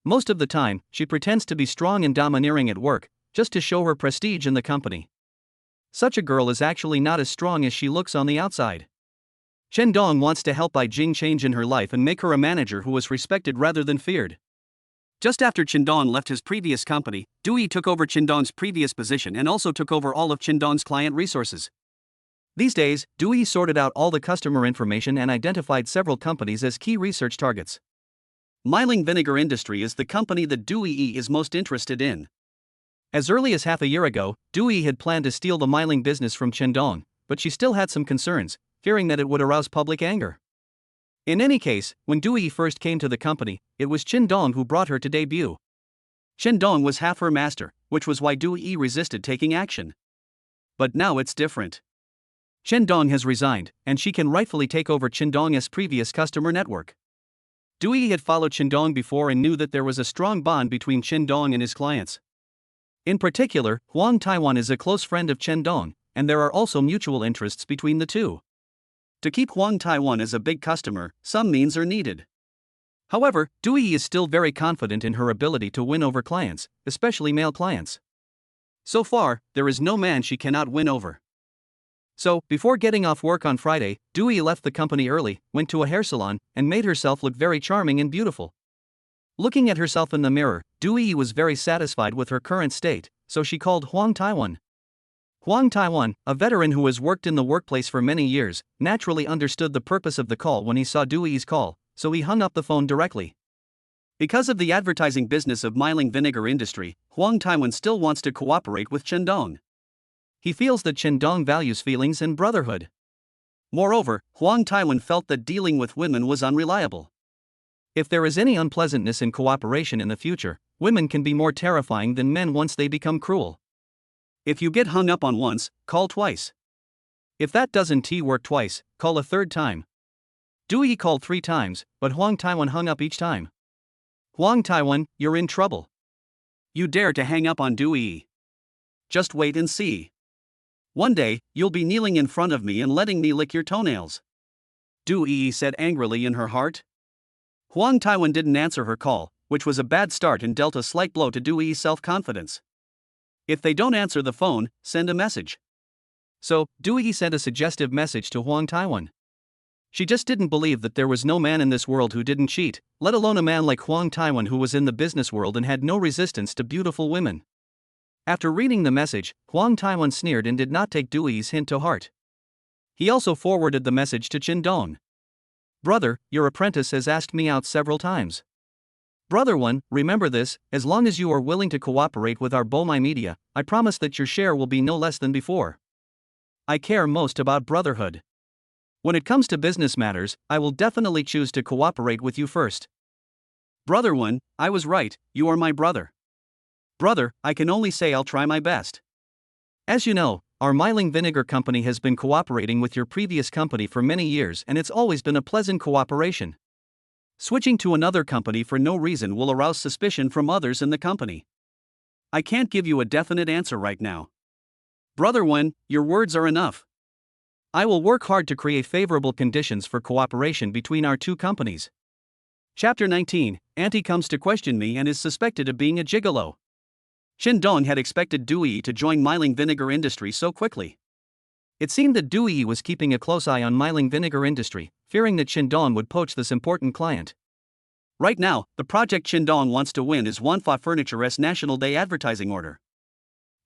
Most of the time, she pretends to be strong and domineering at work, just to show her prestige in the company. Such a girl is actually not as strong as she looks on the outside. Chen Dong wants to help Bai Jing change in her life and make her a manager who is respected rather than feared. Just after Chen Dong left his previous company, Du Yi took over Chen Dong's previous position and also took over all of Chen Dong's client resources. These days, Du Yi sorted out all the customer information and identified several companies as key research targets. Myling Vinegar Industry is the company that Du Yi is most interested in. As early as half a year ago, Du Yi had planned to steal the Myling business from Chen Dong, but she still had some concerns, fearing that it would arouse public anger. In any case, when Du Yi first came to the company, it was Chen Dong who brought her to debut. Chen Dong was half her master, which was why Du Yi resisted taking action. But now it's different. Chen Dong has resigned, and she can rightfully take over Chen Dong's previous customer network. Du Yi had followed Chen Dong before and knew that there was a strong bond between Chen Dong and his clients. In particular, Huang Taiwan is a close friend of Chen Dong, and there are also mutual interests between the two. To keep Huang Taiwan as a big customer, some means are needed. However, Du Yi is still very confident in her ability to win over clients, especially male clients. So far, there is no man she cannot win over. So, before getting off work on Friday, Du Yi left the company early, went to a hair salon, and made herself look very charming and beautiful. Looking at herself in the mirror, Du Yi was very satisfied with her current state, so she called Huang Taiwan. Huang Taiwan, a veteran who has worked in the workplace for many years, naturally understood the purpose of the call when he saw Du Yi's call, so he hung up the phone directly. Because of the advertising business of Myling Vinegar Industry, Huang Taiwan still wants to cooperate with Chen Dong. He feels that Chen Dong values feelings and brotherhood. Moreover, Huang Taiwan felt that dealing with women was unreliable. If there is any unpleasantness in cooperation in the future, women can be more terrifying than men once they become cruel. If you get hung up on once, call twice. If that doesn't work twice, call a third time. Du Yi called 3 times, but Huang Taiwan hung up each time. Huang Taiwan, you're in trouble. You dare to hang up on Du Yi. Just wait and see. One day, you'll be kneeling in front of me and letting me lick your toenails. Du Yi said angrily in her heart. Huang Taiwan didn't answer her call, which was a bad start and dealt a slight blow to Du Yi's self-confidence. If they don't answer the phone, send a message. So, Du Yi sent a suggestive message to Huang Taiwan. She just didn't believe that there was no man in this world who didn't cheat, let alone a man like Huang Taiwan who was in the business world and had no resistance to beautiful women. After reading the message, Huang Taiwan sneered and did not take Du Yi's hint to heart. He also forwarded the message to Chen Dong. Brother, your apprentice has asked me out several times. Brother 1, remember this, as long as you are willing to cooperate with our Bomai Media, I promise that your share will be no less than before. I care most about brotherhood. When it comes to business matters, I will definitely choose to cooperate with you first. Brother 1, I was right, you are my brother. Brother, I can only say I'll try my best. As you know, our Myling Vinegar Company has been cooperating with your previous company for many years and it's always been a pleasant cooperation. Switching to another company for no reason will arouse suspicion from others in the company. I can't give you a definite answer right now. Brother 1, your words are enough. I will work hard to create favorable conditions for cooperation between our two companies. Chapter 19, Auntie comes to question me and is suspected of being a gigolo. Chen Dong had expected Du Yi to join Myling Vinegar Industry so quickly. It seemed that Du Yi was keeping a close eye on Myling Vinegar Industry, fearing that Chen Dong would poach this important client. Right now, the project Chen Dong wants to win is Wanfa Furniture's National Day advertising order.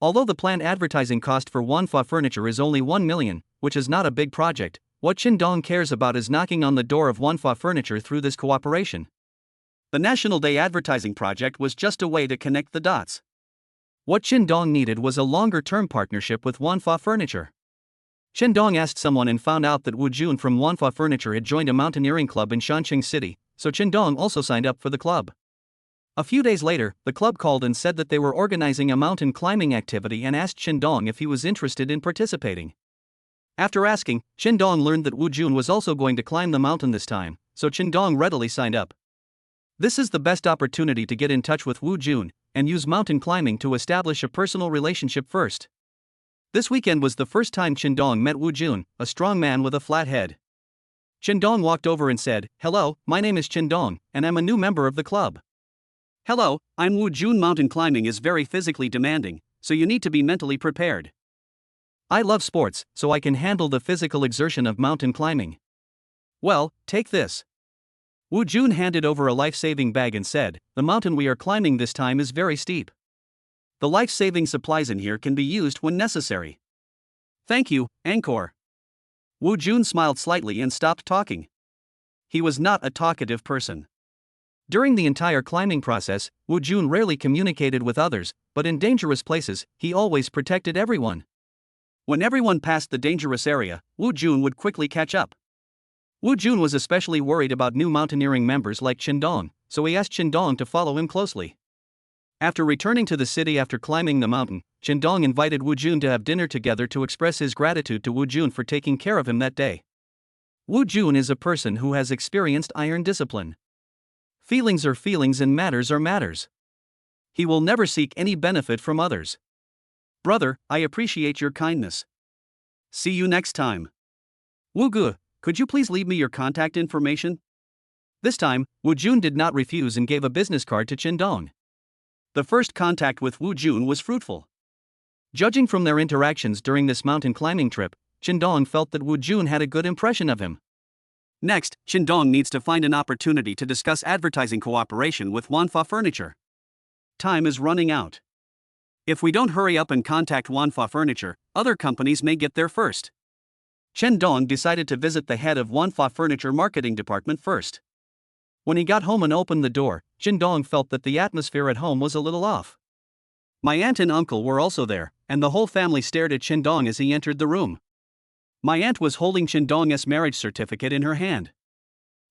Although the planned advertising cost for Wanfa Furniture is only 1 million, which is not a big project, what Chen Dong cares about is knocking on the door of Wanfa Furniture through this cooperation. The National Day advertising project was just a way to connect the dots. What Chen Dong needed was a longer-term partnership with Wanfa Furniture. Chen Dong asked someone and found out that Wu Jun from Wanfa Furniture had joined a mountaineering club in Shanqing City, so Chen Dong also signed up for the club. A few days later, the club called and said that they were organizing a mountain climbing activity and asked Chen Dong if he was interested in participating. After asking, Chen Dong learned that Wu Jun was also going to climb the mountain this time, so Chen Dong readily signed up. This is the best opportunity to get in touch with Wu Jun and use mountain climbing to establish a personal relationship first. This weekend was the first time Qindong met Wu Jun, a strong man with a flat head. Qindong walked over and said, "Hello, my name is Qindong, and I'm a new member of the club." "Hello, I'm Wu Jun. Mountain climbing is very physically demanding, so you need to be mentally prepared. I love sports, so I can handle the physical exertion of mountain climbing." "Well, take this." Wu Jun handed over a life-saving bag and said, "The mountain we are climbing this time is very steep. The life-saving supplies in here can be used when necessary." "Thank you, Angkor." Wu Jun smiled slightly and stopped talking. He was not a talkative person. During the entire climbing process, Wu Jun rarely communicated with others, but in dangerous places, he always protected everyone. When everyone passed the dangerous area, Wu Jun would quickly catch up. Wu Jun was especially worried about new mountaineering members like Qindong, so he asked Qindong to follow him closely. After returning to the city after climbing the mountain, Qindong invited Wu Jun to have dinner together to express his gratitude to Wu Jun for taking care of him that day. Wu Jun is a person who has experienced iron discipline. Feelings are feelings and matters are matters. He will never seek any benefit from others. "Brother, I appreciate your kindness. See you next time. Wu Gu, could you please leave me your contact information?" This time, Wu Jun did not refuse and gave a business card to Qindong. The first contact with Wu Jun was fruitful. Judging from their interactions during this mountain climbing trip, Qindong felt that Wu Jun had a good impression of him. Next, Qindong needs to find an opportunity to discuss advertising cooperation with Wanfa Furniture. Time is running out. If we don't hurry up and contact Wanfa Furniture, other companies may get there first. Qindong decided to visit the head of Wanfa Furniture marketing department first. When he got home and opened the door, Qindong felt that the atmosphere at home was a little off. My aunt and uncle were also there, and the whole family stared at Qindong as he entered the room. My aunt was holding Qindong's marriage certificate in her hand.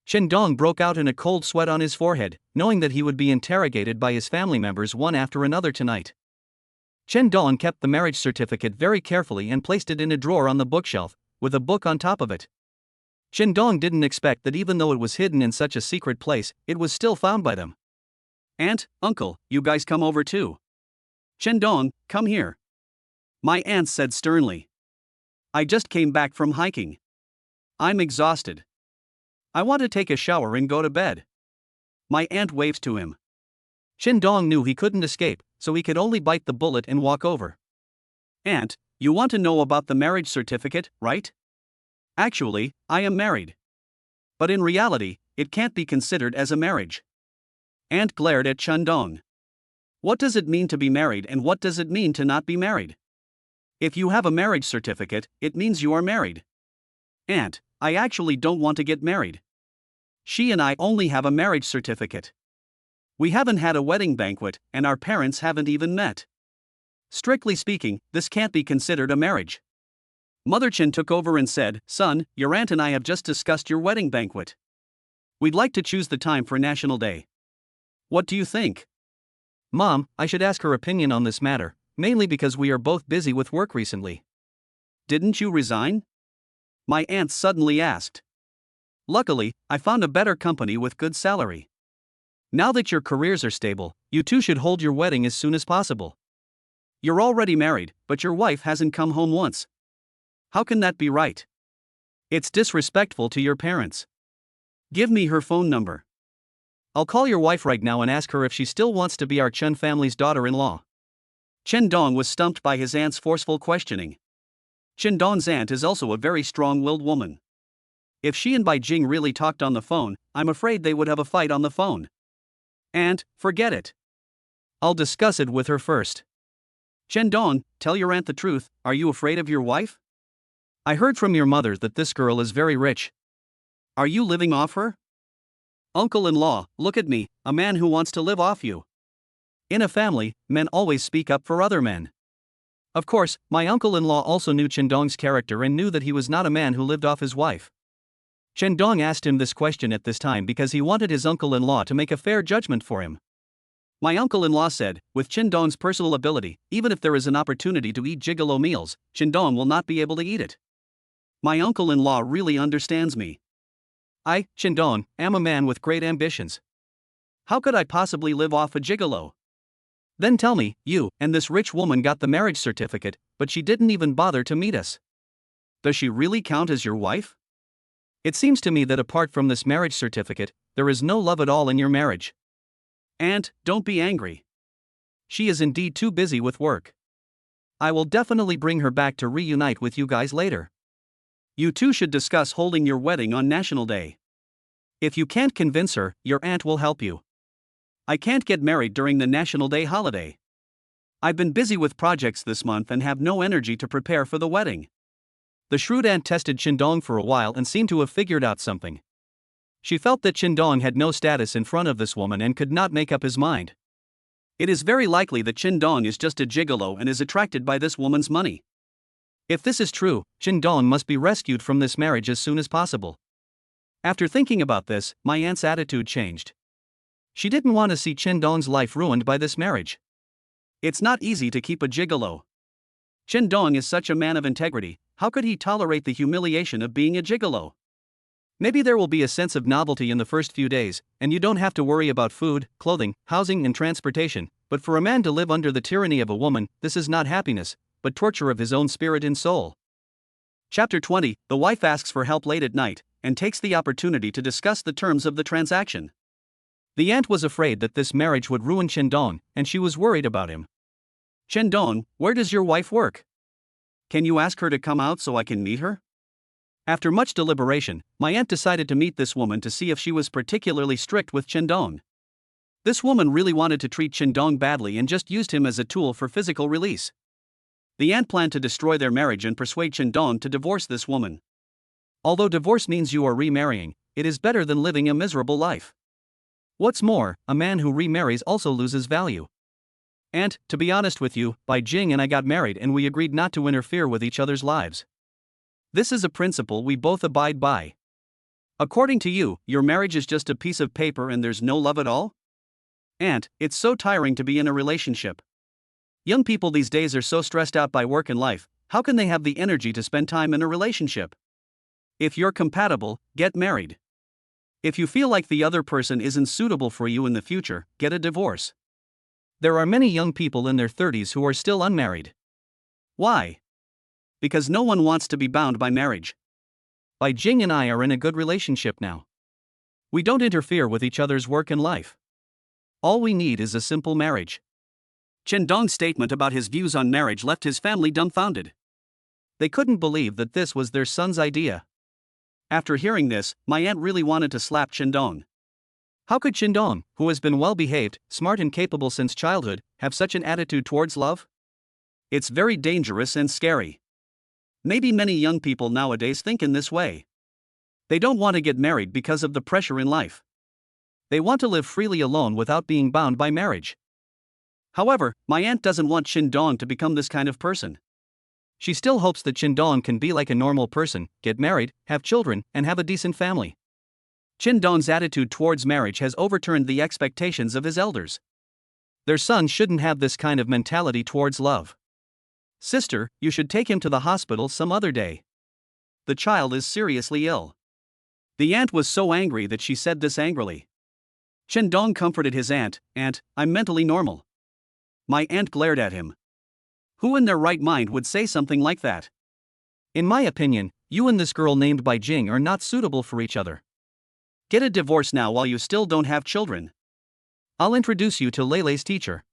Qindong broke out in a cold sweat on his forehead, knowing that he would be interrogated by his family members one after another tonight. Qindong kept the marriage certificate very carefully and placed it in a drawer on the bookshelf, with a book on top of it. Qindong didn't expect that even though it was hidden in such a secret place, it was still found by them. "Aunt, uncle, you guys come over too. Qindong, come here." My aunt said sternly. "I just came back from hiking. I'm exhausted. I want to take a shower and go to bed." My aunt waved to him. Qindong knew he couldn't escape, so he could only bite the bullet and walk over. "Aunt, you want to know about the marriage certificate, right? Actually, I am married. But in reality, it can't be considered as a marriage." Aunt glared at Qindong. "What does it mean to be married and what does it mean to not be married? If you have a marriage certificate, it means you are married." "Aunt, I actually don't want to get married. She and I only have a marriage certificate. We haven't had a wedding banquet, and our parents haven't even met. Strictly speaking, this can't be considered a marriage." Mother Chen took over and said, "Son, your aunt and I have just discussed your wedding banquet. We'd like to choose the time for National Day. What do you think?" "Mom, I should ask her opinion on this matter, mainly because we are both busy with work recently." "Didn't you resign?" My aunt suddenly asked. "Luckily, I found a better company with good salary. Now that your careers are stable, you two should hold your wedding as soon as possible. You're already married, but your wife hasn't come home once. How can that be right? It's disrespectful to your parents. Give me her phone number. I'll call your wife right now and ask her if she still wants to be our Chen family's daughter-in-law." Qindong was stumped by his aunt's forceful questioning. Qindong's aunt is also a very strong-willed woman. If she and Bai Jing really talked on the phone, I'm afraid they would have a fight on the phone. "Aunt, forget it. I'll discuss it with her first." "Qindong, tell your aunt the truth, are you afraid of your wife? I heard from your mother that this girl is very rich. Are you living off her?" "Uncle-in-law, look at me, a man who wants to live off you." In a family, men always speak up for other men. Of course, my uncle-in-law also knew Qindong's character and knew that he was not a man who lived off his wife. Qindong asked him this question at this time because he wanted his uncle-in-law to make a fair judgment for him. My uncle-in-law said, "With Qindong's personal ability, even if there is an opportunity to eat gigolo meals, Qindong will not be able to eat it. My uncle-in-law really understands me. I, Qindong, am a man with great ambitions. How could I possibly live off a gigolo?" "Then tell me, you and this rich woman got the marriage certificate, but she didn't even bother to meet us. Does she really count as your wife? It seems to me that apart from this marriage certificate, there is no love at all in your marriage. Aunt, don't be angry. She is indeed too busy with work. I will definitely bring her back to reunite with you guys later. You two should discuss holding your wedding on National Day. If you can't convince her, your aunt will help you. I can't get married during the National Day holiday. I've been busy with projects this month and have no energy to prepare for the wedding. The shrewd aunt tested Qingdong for a while and seemed to have figured out something. She felt that Qingdong had no status in front of this woman and could not make up his mind. It is very likely that Qingdong is just a gigolo and is attracted by this woman's money. If this is true, Qingdong must be rescued from this marriage as soon as possible. After thinking about this, my aunt's attitude changed. She didn't want to see Qingdong's life ruined by this marriage. It's not easy to keep a gigolo. Qingdong is such a man of integrity, how could he tolerate the humiliation of being a gigolo? Maybe there will be a sense of novelty in the first few days, and you don't have to worry about food, clothing, housing, and transportation, but for a man to live under the tyranny of a woman, this is not happiness, but torture of his own spirit and soul. Chapter 20. The wife asks for help late at night, and takes the opportunity to discuss the terms of the transaction. The aunt was afraid that this marriage would ruin Qingdong, and she was worried about him. Qingdong, where does your wife work? Can you ask her to come out so I can meet her? After much deliberation, my aunt decided to meet this woman to see if she was particularly strict with Qingdong. This woman really wanted to treat Qingdong badly and just used him as a tool for physical release. The aunt planned to destroy their marriage and persuade Qingdong to divorce this woman. Although divorce means you are remarrying, it is better than living a miserable life. What's more, a man who remarries also loses value. Aunt, to be honest with you, Bai Jing and I got married and we agreed not to interfere with each other's lives. This is a principle we both abide by. According to you, your marriage is just a piece of paper and there's no love at all? Aunt, it's so tiring to be in a relationship. Young people these days are so stressed out by work and life, how can they have the energy to spend time in a relationship? If you're compatible, get married. If you feel like the other person isn't suitable for you in the future, get a divorce. There are many young people in their 30s who are still unmarried. Why? Because no one wants to be bound by marriage. Bai Jing and I are in a good relationship now. We don't interfere with each other's work and life. All we need is a simple marriage. Qingdong's statement about his views on marriage left his family dumbfounded. They couldn't believe that this was their son's idea. After hearing this, my aunt really wanted to slap Qingdong. How could Qingdong, who has been well-behaved, smart and capable since childhood, have such an attitude towards love? It's very dangerous and scary. Maybe many young people nowadays think in this way. They don't want to get married because of the pressure in life. They want to live freely alone without being bound by marriage. However, my aunt doesn't want Qingdong to become this kind of person. She still hopes that Qingdong can be like a normal person, get married, have children, and have a decent family. Qingdong's attitude towards marriage has overturned the expectations of his elders. Their son shouldn't have this kind of mentality towards love. Sister, you should take him to the hospital some other day. The child is seriously ill. The aunt was so angry that she said this angrily. Qingdong comforted his aunt, "Aunt, I'm mentally normal." My aunt glared at him. Who in their right mind would say something like that? In my opinion, you and this girl named Bai Jing are not suitable for each other. Get a divorce now while you still don't have children. I'll introduce you to Leilei's teacher.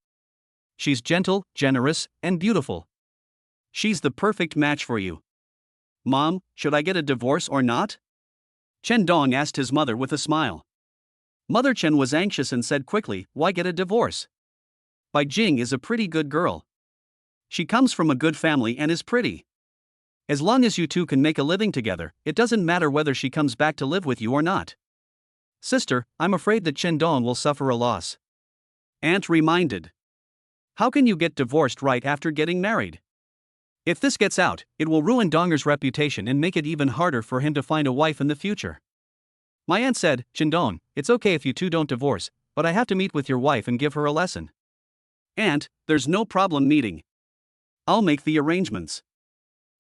She's gentle, generous, and beautiful. She's the perfect match for you. Mom, should I get a divorce or not? Qingdong asked his mother with a smile. Mother Chen was anxious and said quickly, why get a divorce? Bai Jing is a pretty good girl. She comes from a good family and is pretty. As long as you two can make a living together, it doesn't matter whether she comes back to live with you or not. Sister, I'm afraid that Qingdong will suffer a loss. Aunt reminded. How can you get divorced right after getting married? If this gets out, it will ruin Donger's reputation and make it even harder for him to find a wife in the future. My aunt said, Qingdong, it's okay if you two don't divorce, but I have to meet with your wife and give her a lesson. Aunt, there's no problem meeting. I'll make the arrangements.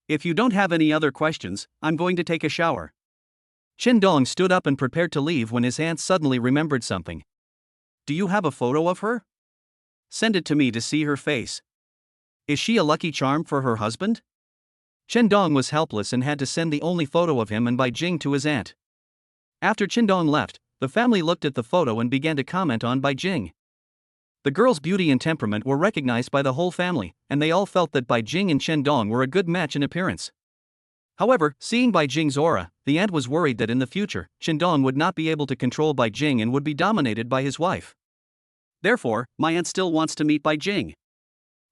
If you don't have any other questions, I'm going to take a shower. Qingdong stood up and prepared to leave when his aunt suddenly remembered something. Do you have a photo of her? Send it to me to see her face. Is she a lucky charm for her husband? Chendong was helpless and had to send the only photo of him and Bai Jing to his aunt. After Chendong left, the family looked at the photo and began to comment on Bai Jing. The girl's beauty and temperament were recognized by the whole family, and they all felt that Bai Jing and Chendong were a good match in appearance. However, seeing Bai Jing's aura, the aunt was worried that in the future, Chendong would not be able to control Bai Jing and would be dominated by his wife. Therefore, my aunt still wants to meet Bai Jing.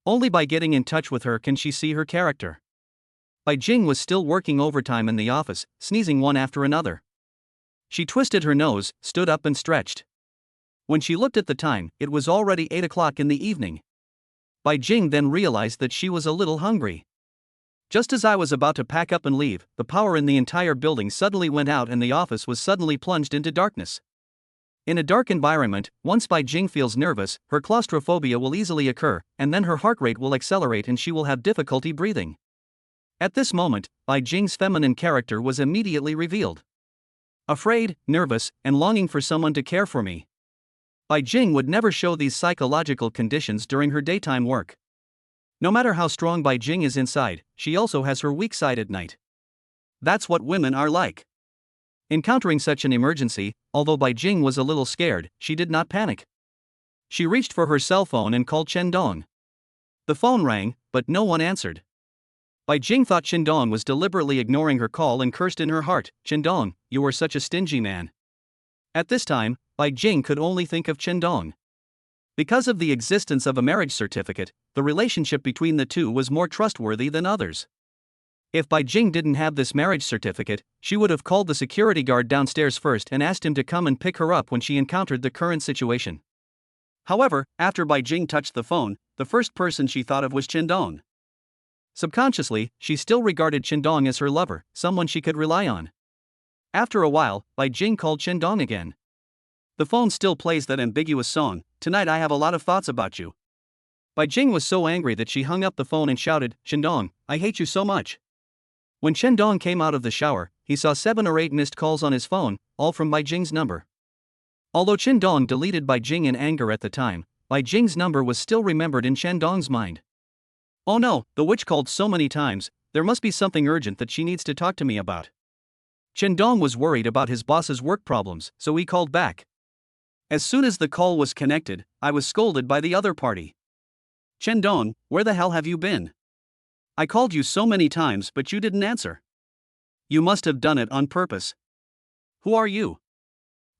Only by getting in touch with her can she see her character. Bai Jing was still working overtime in the office, sneezing one after another. She twisted her nose, stood up and stretched. When she looked at the time, it was already 8 o'clock in the evening. Bai Jing then realized that she was a little hungry. Just as I was about to pack up and leave, the power in the entire building suddenly went out and the office was suddenly plunged into darkness. In a dark environment, once Bai Jing feels nervous, her claustrophobia will easily occur, and then her heart rate will accelerate and she will have difficulty breathing. At this moment, Bai Jing's feminine character was immediately revealed. Afraid, nervous, and longing for someone to care for me. Bai Jing would never show these psychological conditions during her daytime work. No matter how strong Bai Jing is inside, she also has her weak side at night. That's what women are like. Encountering such an emergency, although Bai Jing was a little scared, she did not panic. She reached for her cell phone and called Chendong. The phone rang, but no one answered. Bai Jing thought Chendong was deliberately ignoring her call and cursed in her heart, "Chendong, you are such a stingy man." At this time, Bai Jing could only think of Chendong. Because of the existence of a marriage certificate, the relationship between the two was more trustworthy than others. If Bai Jing didn't have this marriage certificate, she would have called the security guard downstairs first and asked him to come and pick her up when she encountered the current situation. However, after Bai Jing touched the phone, the first person she thought of was Chendong. Subconsciously, she still regarded Chendong as her lover, someone she could rely on. After a while, Bai Jing called Chendong again. The phone still plays that ambiguous song, "Tonight I have a lot of thoughts about you." Bai Jing was so angry that she hung up the phone and shouted, "Chendong, I hate you so much." When Chendong came out of the shower, he saw 7 or 8 missed calls on his phone, all from Bai Jing's number. Although Chendong deleted Bai Jing in anger at the time, Bai Jing's number was still remembered in Chendong's mind. "Oh no, the witch called so many times, there must be something urgent that she needs to talk to me about." Chendong was worried about his boss's work problems, so he called back. As soon as the call was connected, I was scolded by the other party. "Chendong, where the hell have you been? I called you so many times but you didn't answer. You must have done it on purpose. Who are you?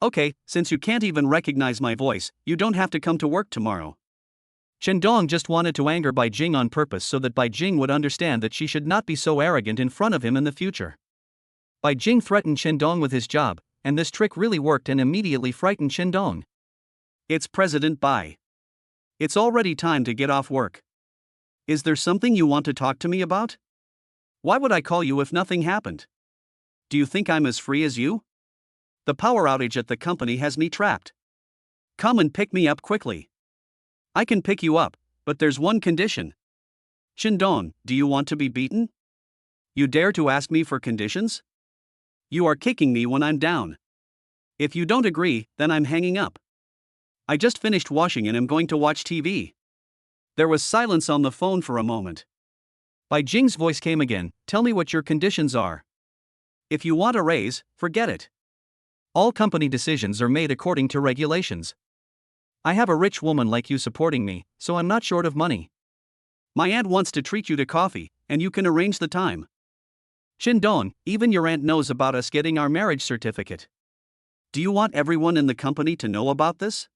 Okay, since you can't even recognize my voice, you don't have to come to work tomorrow." Chendong just wanted to anger Bai Jing on purpose so that Bai Jing would understand that she should not be so arrogant in front of him in the future. Bai Jing threatened Chendong with his job, and this trick really worked and immediately frightened Chendong. "It's President Bai. It's already time to get off work. Is there something you want to talk to me about? Why would I call you if nothing happened? Do you think I'm as free as you? The power outage at the company has me trapped. Come and pick me up quickly. I can pick you up, but there's one condition." "Chendong, do you want to be beaten? You dare to ask me for conditions? You are kicking me when I'm down. If you don't agree, then I'm hanging up. I just finished washing and am going to watch TV." There was silence on the phone for a moment. Bai Jing's voice came again, "Tell me what your conditions are. If you want a raise, forget it. All company decisions are made according to regulations. I have a rich woman like you supporting me, so I'm not short of money. My aunt wants to treat you to coffee, and you can arrange the time. Chendong, even your aunt knows about us getting our marriage certificate. Do you want everyone in the company to know about this?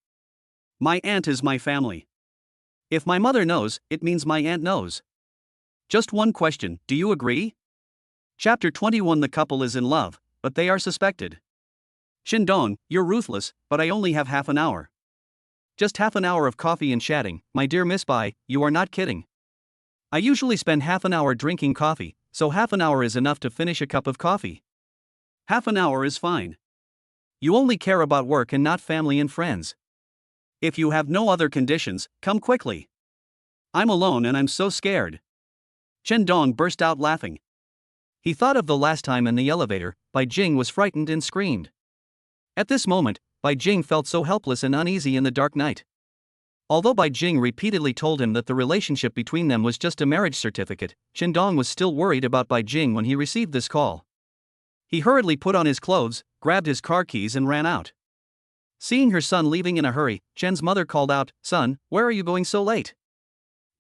My aunt is my family. If my mother knows, it means my aunt knows. Just one question, do you agree?" Chapter 21. The couple is in love, but they are suspected. "Chendong, you're ruthless, but I only have half an hour. Just half an hour of coffee and chatting, my dear Miss Bai, you are not kidding. I usually spend half an hour drinking coffee, so half an hour is enough to finish a cup of coffee. Half an hour is fine. You only care about work and not family and friends. If you have no other conditions, come quickly. I'm alone and I'm so scared." Chendong burst out laughing. He thought of the last time in the elevator, Bai Jing was frightened and screamed. At this moment, Bai Jing felt so helpless and uneasy in the dark night. Although Bai Jing repeatedly told him that the relationship between them was just a marriage certificate, Chen Dong was still worried about Bai Jing when he received this call. He hurriedly put on his clothes, grabbed his car keys and ran out. Seeing her son leaving in a hurry, Chen's mother called out, "Son, where are you going so late?"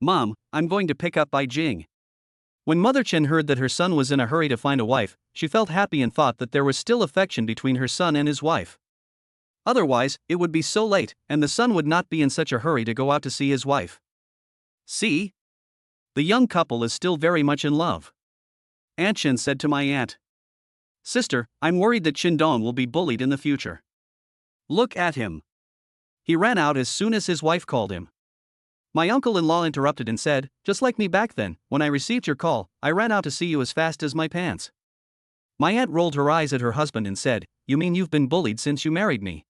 "Mom, I'm going to pick up Bai Jing." When Mother Chen heard that her son was in a hurry to find a wife, she felt happy and thought that there was still affection between her son and his wife. Otherwise, it would be so late, and the son would not be in such a hurry to go out to see his wife. "See? The young couple is still very much in love," Aunt Chen said to my aunt. "Sister, I'm worried that Qindong will be bullied in the future. Look at him." He ran out as soon as his wife called him. My uncle-in-law interrupted and said, "Just like me back then, when I received your call, I ran out to see you as fast as my pants." My aunt rolled her eyes at her husband and said, "You mean you've been bullied since you married me?"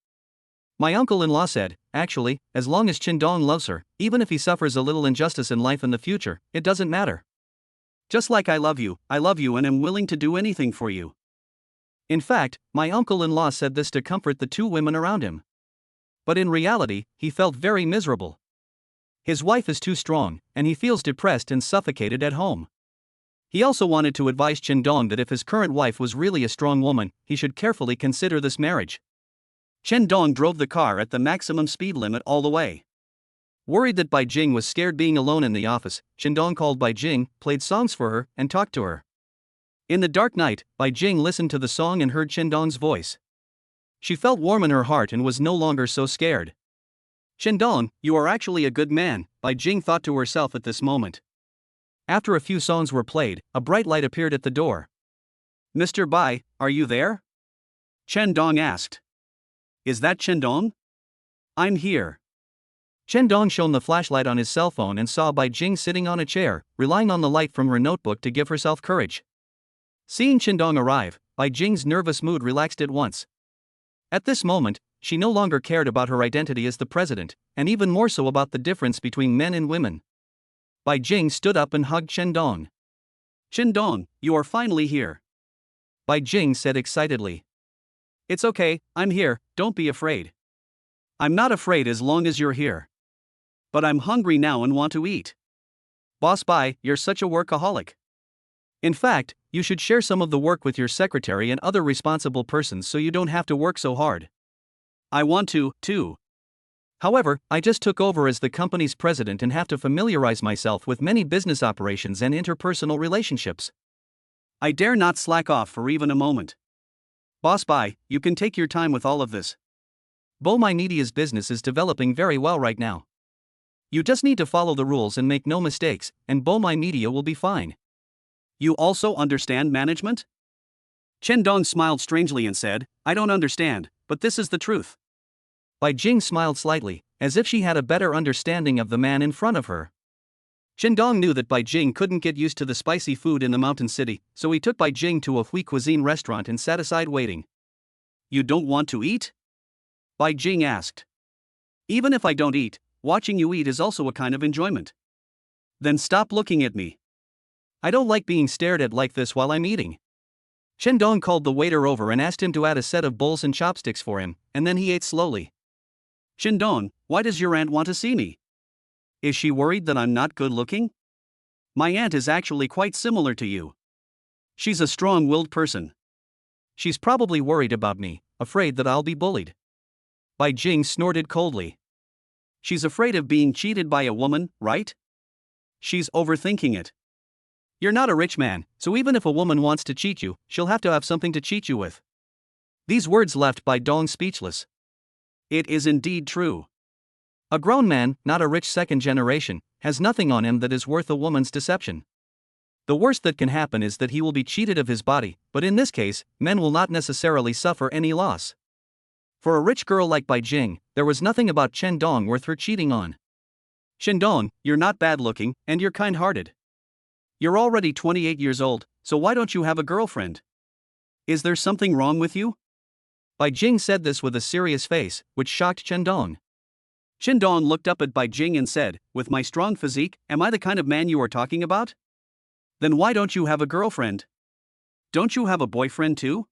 My uncle-in-law said, "Actually, as long as Qindong loves her, even if he suffers a little injustice in life in the future, it doesn't matter. Just like I love you and am willing to do anything for you." In fact, my uncle-in-law said this to comfort the two women around him. But in reality, he felt very miserable. His wife is too strong, and he feels depressed and suffocated at home. He also wanted to advise Qindong that if his current wife was really a strong woman, he should carefully consider this marriage. Qindong drove the car at the maximum speed limit all the way. Worried that Bai Jing was scared being alone in the office, Qindong called Bai Jing, played songs for her, and talked to her. In the dark night, Bai Jing listened to the song and heard Qindong's voice. She felt warm in her heart and was no longer so scared. "Qindong, you are actually a good man," Bai Jing thought to herself at this moment. After a few songs were played, a bright light appeared at the door. "Mr. Bai, are you there?" Qindong asked. "Is that Qindong?" "I'm here." Qindong shone the flashlight on his cell phone and saw Bai Jing sitting on a chair, relying on the light from her notebook to give herself courage. Seeing Qindong arrive, Bai Jing's nervous mood relaxed at once. At this moment, she no longer cared about her identity as the president, and even more so about the difference between men and women. Bai Jing stood up and hugged Qindong. "Qindong, you are finally here," Bai Jing said excitedly. "It's okay, I'm here, don't be afraid." "I'm not afraid as long as you're here. But I'm hungry now and want to eat." "Boss Bai, you're such a workaholic. In fact, you should share some of the work with your secretary and other responsible persons so you don't have to work so hard." "I want to, too. However, I just took over as the company's president and have to familiarize myself with many business operations and interpersonal relationships. I dare not slack off for even a moment. Boss Bai, you can take your time with all of this. Bomai Media's business is developing very well right now. You just need to follow the rules and make no mistakes, and Bomai Media will be fine." "You also understand management?" Qindong smiled strangely and said, "I don't understand, but this is the truth." Bai Jing smiled slightly, as if she had a better understanding of the man in front of her. Qindong knew that Bai Jing couldn't get used to the spicy food in the mountain city, so he took Bai Jing to a Hui cuisine restaurant and sat aside waiting. "You don't want to eat?" Bai Jing asked. "Even if I don't eat, watching you eat is also a kind of enjoyment." "Then stop looking at me. I don't like being stared at like this while I'm eating." Qindong called the waiter over and asked him to add a set of bowls and chopsticks for him, and then he ate slowly. "Qindong, why does your aunt want to see me? Is she worried that I'm not good looking?" "My aunt is actually quite similar to you. She's a strong-willed person. She's probably worried about me, afraid that I'll be bullied." Bai Jing snorted coldly. "She's afraid of being cheated by a woman, right? She's overthinking it. You're not a rich man, so even if a woman wants to cheat you, she'll have to have something to cheat you with." These words left Bai Dong speechless. It is indeed true. A grown man, not a rich second generation, has nothing on him that is worth a woman's deception. The worst that can happen is that he will be cheated of his body, but in this case, men will not necessarily suffer any loss. For a rich girl like Bai Jing, there was nothing about Qindong worth her cheating on. "Qindong, you're not bad looking, and you're kind-hearted. You're already 28 years old, so why don't you have a girlfriend? Is there something wrong with you?" Bai Jing said this with a serious face, which shocked Qindong. Qindong looked up at Bai Jing and said, "With my strong physique, am I the kind of man you are talking about? Then why don't you have a girlfriend? Don't you have a boyfriend too?"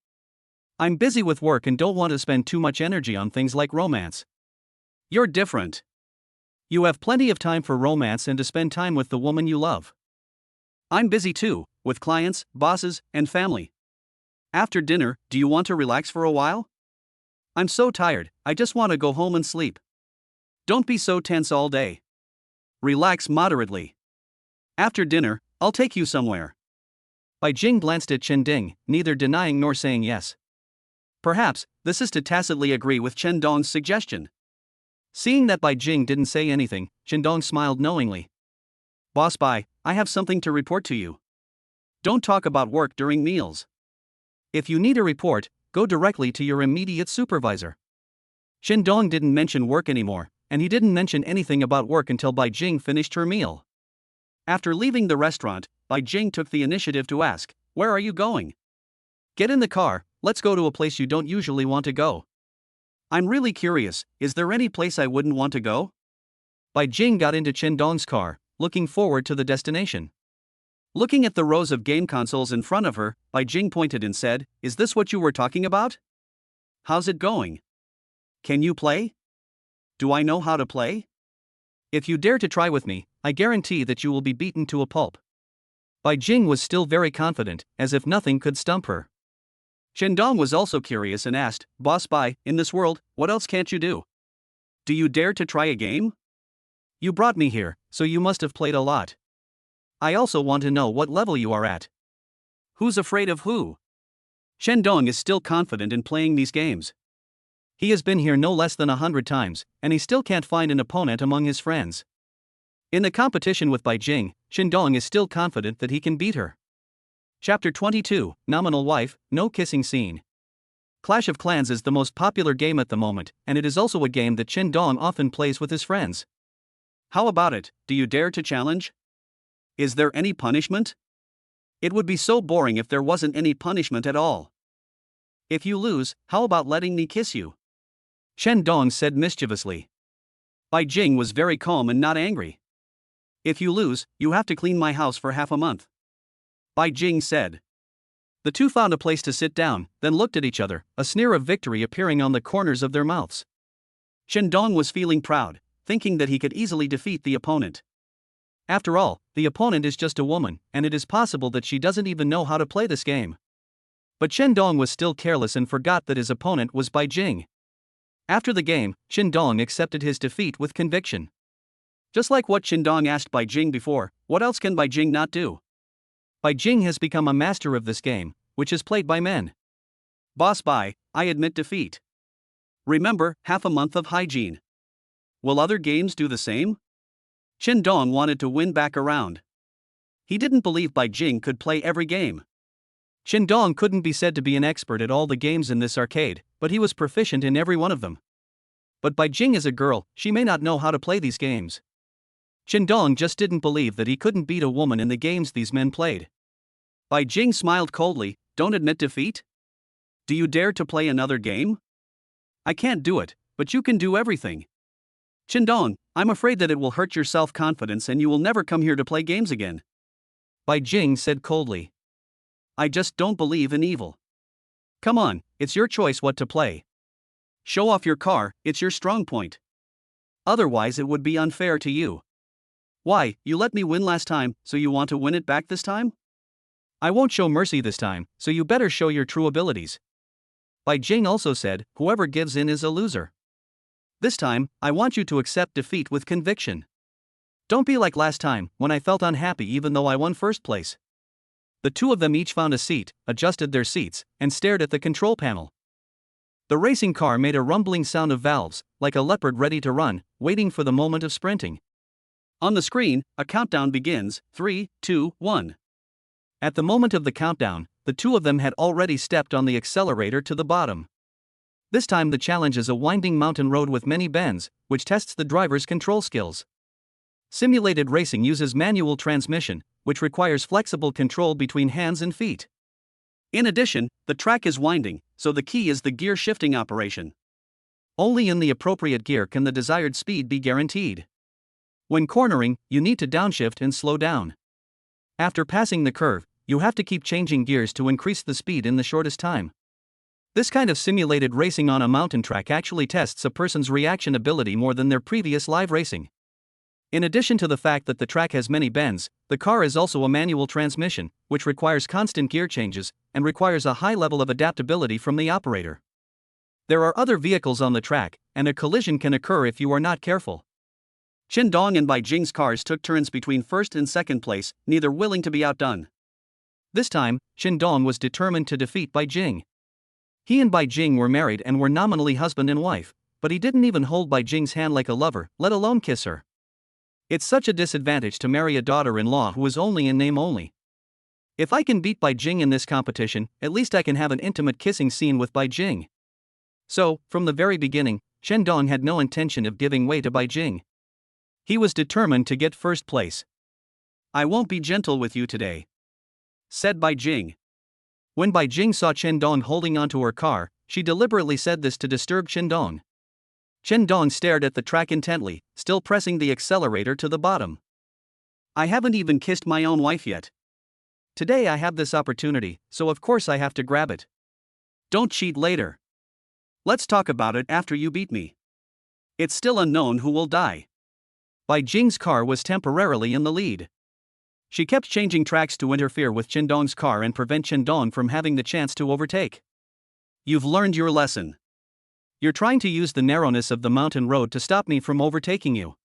"I'm busy with work and don't want to spend too much energy on things like romance." "You're different. You have plenty of time for romance and to spend time with the woman you love. I'm busy too, with clients, bosses, and family. After dinner, do you want to relax for a while? I'm so tired, I just want to go home and sleep. Don't be so tense all day. Relax moderately. After dinner, I'll take you somewhere. Bai Jing glanced at Chen Ding, neither denying nor saying yes. Perhaps, this is to tacitly agree with Chen Dong's suggestion. Seeing that Bai Jing didn't say anything, Chen Dong smiled knowingly. Boss Bai, I have something to report to you. Don't talk about work during meals. If you need a report, go directly to your immediate supervisor. Chen Dong didn't mention work anymore, and he didn't mention anything about work until Bai Jing finished her meal. After leaving the restaurant, Bai Jing took the initiative to ask, "Where are you going?" "Get in the car, let's go to a place you don't usually want to go." "I'm really curious, is there any place I wouldn't want to go?" Bai Jing got into Chen Dong's car, looking forward to the destination. Looking at the rows of game consoles in front of her, Bai Jing pointed and said, "Is this what you were talking about? How's it going? Can you play? Do I know how to play? If you dare to try with me, I guarantee that you will be beaten to a pulp." Bai Jing was still very confident, as if nothing could stump her. Chen Dong was also curious and asked, "Boss Bai, in this world, what else can't you do? Do you dare to try a game? You brought me here, so you must have played a lot. I also want to know what level you are at. Who's afraid of who?" Chen Dong is still confident in playing these games. He has been here no less than 100 times, and he still can't find an opponent among his friends. In the competition with Bai Jing, Chen Dong is still confident that he can beat her. Chapter 22, Nominal Wife, No Kissing Scene. Clash of Clans is the most popular game at the moment, and it is also a game that Chen Dong often plays with his friends. How about it, do you dare to challenge? Is there any punishment? It would be so boring if there wasn't any punishment at all. If you lose, how about letting me kiss you? Chen Dong said mischievously. Bai Jing was very calm and not angry. If you lose, you have to clean my house for half a month. Bai Jing said. The two found a place to sit down, then looked at each other, a sneer of victory appearing on the corners of their mouths. Chen Dong was feeling proud, thinking that he could easily defeat the opponent. After all, the opponent is just a woman, and it is possible that she doesn't even know how to play this game. But Chen Dong was still careless and forgot that his opponent was Bai Jing. After the game, Chen Dong accepted his defeat with conviction. Just like what Chen Dong asked Bai Jing before, what else can Bai Jing not do? Bai Jing has become a master of this game, which is played by men. Boss Bai, I admit defeat. Remember, half a month of hygiene. Will other games do the same? Chen Dong wanted to win back around. He didn't believe Bai Jing could play every game. Chen Dong couldn't be said to be an expert at all the games in this arcade, but he was proficient in every one of them. But Bai Jing is a girl, she may not know how to play these games. Chen Dong just didn't believe that he couldn't beat a woman in the games these men played. Bai Jing smiled coldly, "Don't admit defeat? Do you dare to play another game? I can't do it, but you can do everything. Chen Dong, I'm afraid that it will hurt your self-confidence and you will never come here to play games again." Bai Jing said coldly. "I just don't believe in evil. Come on, it's your choice what to play. Show off your car, it's your strong point. Otherwise it would be unfair to you. Why, you let me win last time, so you want to win it back this time? I won't show mercy this time, so you better show your true abilities." Bai Jing also said, "Whoever gives in is a loser. This time, I want you to accept defeat with conviction. Don't be like last time, when I felt unhappy even though I won first place." The two of them each found a seat, adjusted their seats, and stared at the control panel. The racing car made a rumbling sound of valves, like a leopard ready to run, waiting for the moment of sprinting. On the screen, a countdown begins, 3, 2, 1. At the moment of the countdown, the two of them had already stepped on the accelerator to the bottom. This time the challenge is a winding mountain road with many bends, which tests the driver's control skills. Simulated racing uses manual transmission, which requires flexible control between hands and feet. In addition, the track is winding, so the key is the gear shifting operation. Only in the appropriate gear can the desired speed be guaranteed. When cornering, you need to downshift and slow down. After passing the curve, you have to keep changing gears to increase the speed in the shortest time. This kind of simulated racing on a mountain track actually tests a person's reaction ability more than their previous live racing. In addition to the fact that the track has many bends, the car is also a manual transmission, which requires constant gear changes and requires a high level of adaptability from the operator. There are other vehicles on the track, and a collision can occur if you are not careful. Qindong and Bai Jing's cars took turns between first and second place, neither willing to be outdone. This time, Qindong was determined to defeat Bai Jing. He and Bai Jing were married and were nominally husband and wife, but he didn't even hold Bai Jing's hand like a lover, let alone kiss her. It's such a disadvantage to marry a daughter-in-law who is only in name only. If I can beat Bai Jing in this competition, at least I can have an intimate kissing scene with Bai Jing. So, from the very beginning, Qindong had no intention of giving way to Bai Jing. He was determined to get first place. "I won't be gentle with you today," said Bai Jing. When Bai Jing saw Qindong holding onto her car, she deliberately said this to disturb Qindong. Qindong stared at the track intently, still pressing the accelerator to the bottom. "I haven't even kissed my own wife yet. Today I have this opportunity, so of course I have to grab it. Don't cheat later. Let's talk about it after you beat me. It's still unknown who will die." Bai Jing's car was temporarily in the lead. She kept changing tracks to interfere with Qindong's car and prevent Qindong from having the chance to overtake. "You've learned your lesson. You're trying to use the narrowness of the mountain road to stop me from overtaking you."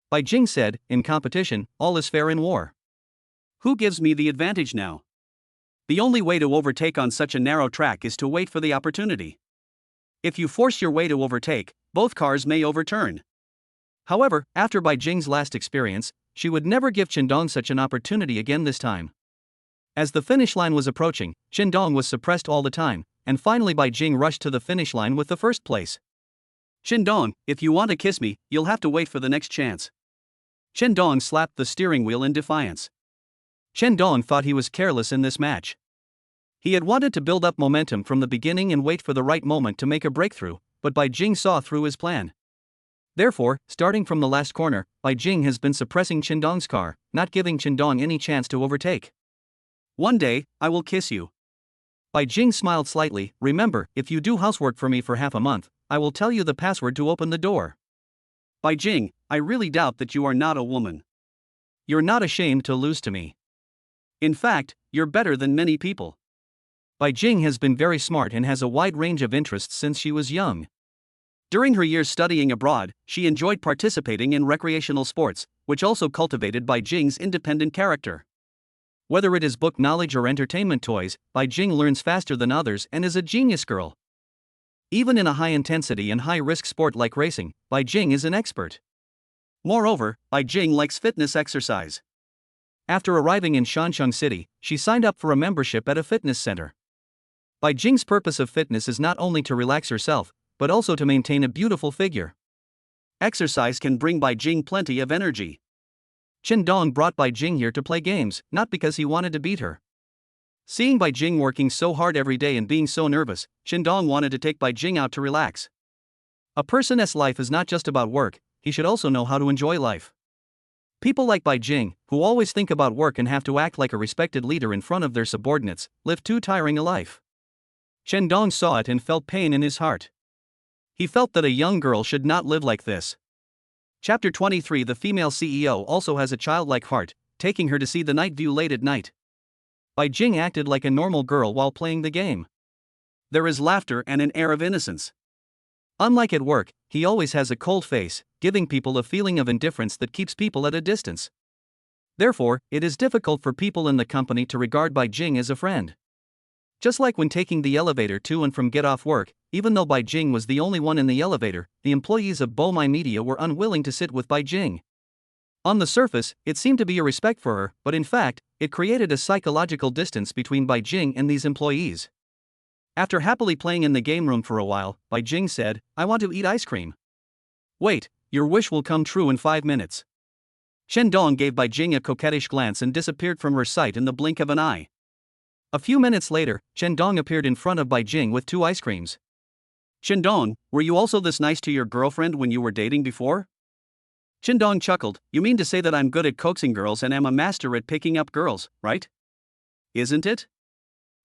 Bai Jing said, "In competition, all is fair in war. Who gives me the advantage now? The only way to overtake on such a narrow track is to wait for the opportunity. If you force your way to overtake, both cars may overturn." However, after Bai Jing's last experience, she would never give Qindong such an opportunity again this time. As the finish line was approaching, Qindong was suppressed all the time, and finally Bai Jing rushed to the finish line with the first place. "Qindong, if you want to kiss me, you'll have to wait for the next chance." Qindong slapped the steering wheel in defiance. Qindong thought he was careless in this match. He had wanted to build up momentum from the beginning and wait for the right moment to make a breakthrough, but Bai Jing saw through his plan. Therefore, starting from the last corner, Bai Jing has been suppressing Qindong's car, not giving Qindong any chance to overtake. "One day, I will kiss you." Bai Jing smiled slightly. "Remember, if you do housework for me for half a month, I will tell you the password to open the door." "Bai Jing, I really doubt that you are not a woman. You're not ashamed to lose to me. In fact, you're better than many people." Bai Jing has been very smart and has a wide range of interests since she was young. During her years studying abroad, she enjoyed participating in recreational sports, which also cultivated Bai Jing's independent character. Whether it is book knowledge or entertainment toys, Bai Jing learns faster than others and is a genius girl. Even in a high-intensity and high-risk sport like racing, Bai Jing is an expert. Moreover, Bai Jing likes fitness exercise. After arriving in Shansheng City, she signed up for a membership at a fitness center. Bai Jing's purpose of fitness is not only to relax herself, but also to maintain a beautiful figure. Exercise can bring Bai Jing plenty of energy. Qindong brought Bai Jing here to play games, not because he wanted to beat her. Seeing Bai Jing working so hard every day and being so nervous, Qindong wanted to take Bai Jing out to relax. A person's life is not just about work, he should also know how to enjoy life. People like Bai Jing, who always think about work and have to act like a respected leader in front of their subordinates, live too tiring a life. Qindong saw it and felt pain in his heart. He felt that a young girl should not live like this. Chapter 23. The female CEO also has a childlike heart, taking her to see the night view late at night. Bai Jing acted like a normal girl while playing the game. There is laughter and an air of innocence. Unlike at work, he always has a cold face, giving people a feeling of indifference that keeps people at a distance. Therefore, it is difficult for people in the company to regard Bai Jing as a friend. Just like when taking the elevator to and from get off work, even though Bai Jing was the only one in the elevator, the employees of Bomai Media were unwilling to sit with Bai Jing. On the surface, it seemed to be a respect for her, but in fact, it created a psychological distance between Bai Jing and these employees. After happily playing in the game room for a while, Bai Jing said, "I want to eat ice cream." "Wait, your wish will come true in 5 minutes." Qindong gave Bai Jing a coquettish glance and disappeared from her sight in the blink of an eye. A few minutes later, Qindong appeared in front of Bai Jing with 2 ice creams. "Qindong, were you also this nice to your girlfriend when you were dating before?" Qindong chuckled. "You mean to say that I'm good at coaxing girls and am a master at picking up girls, right? Isn't it?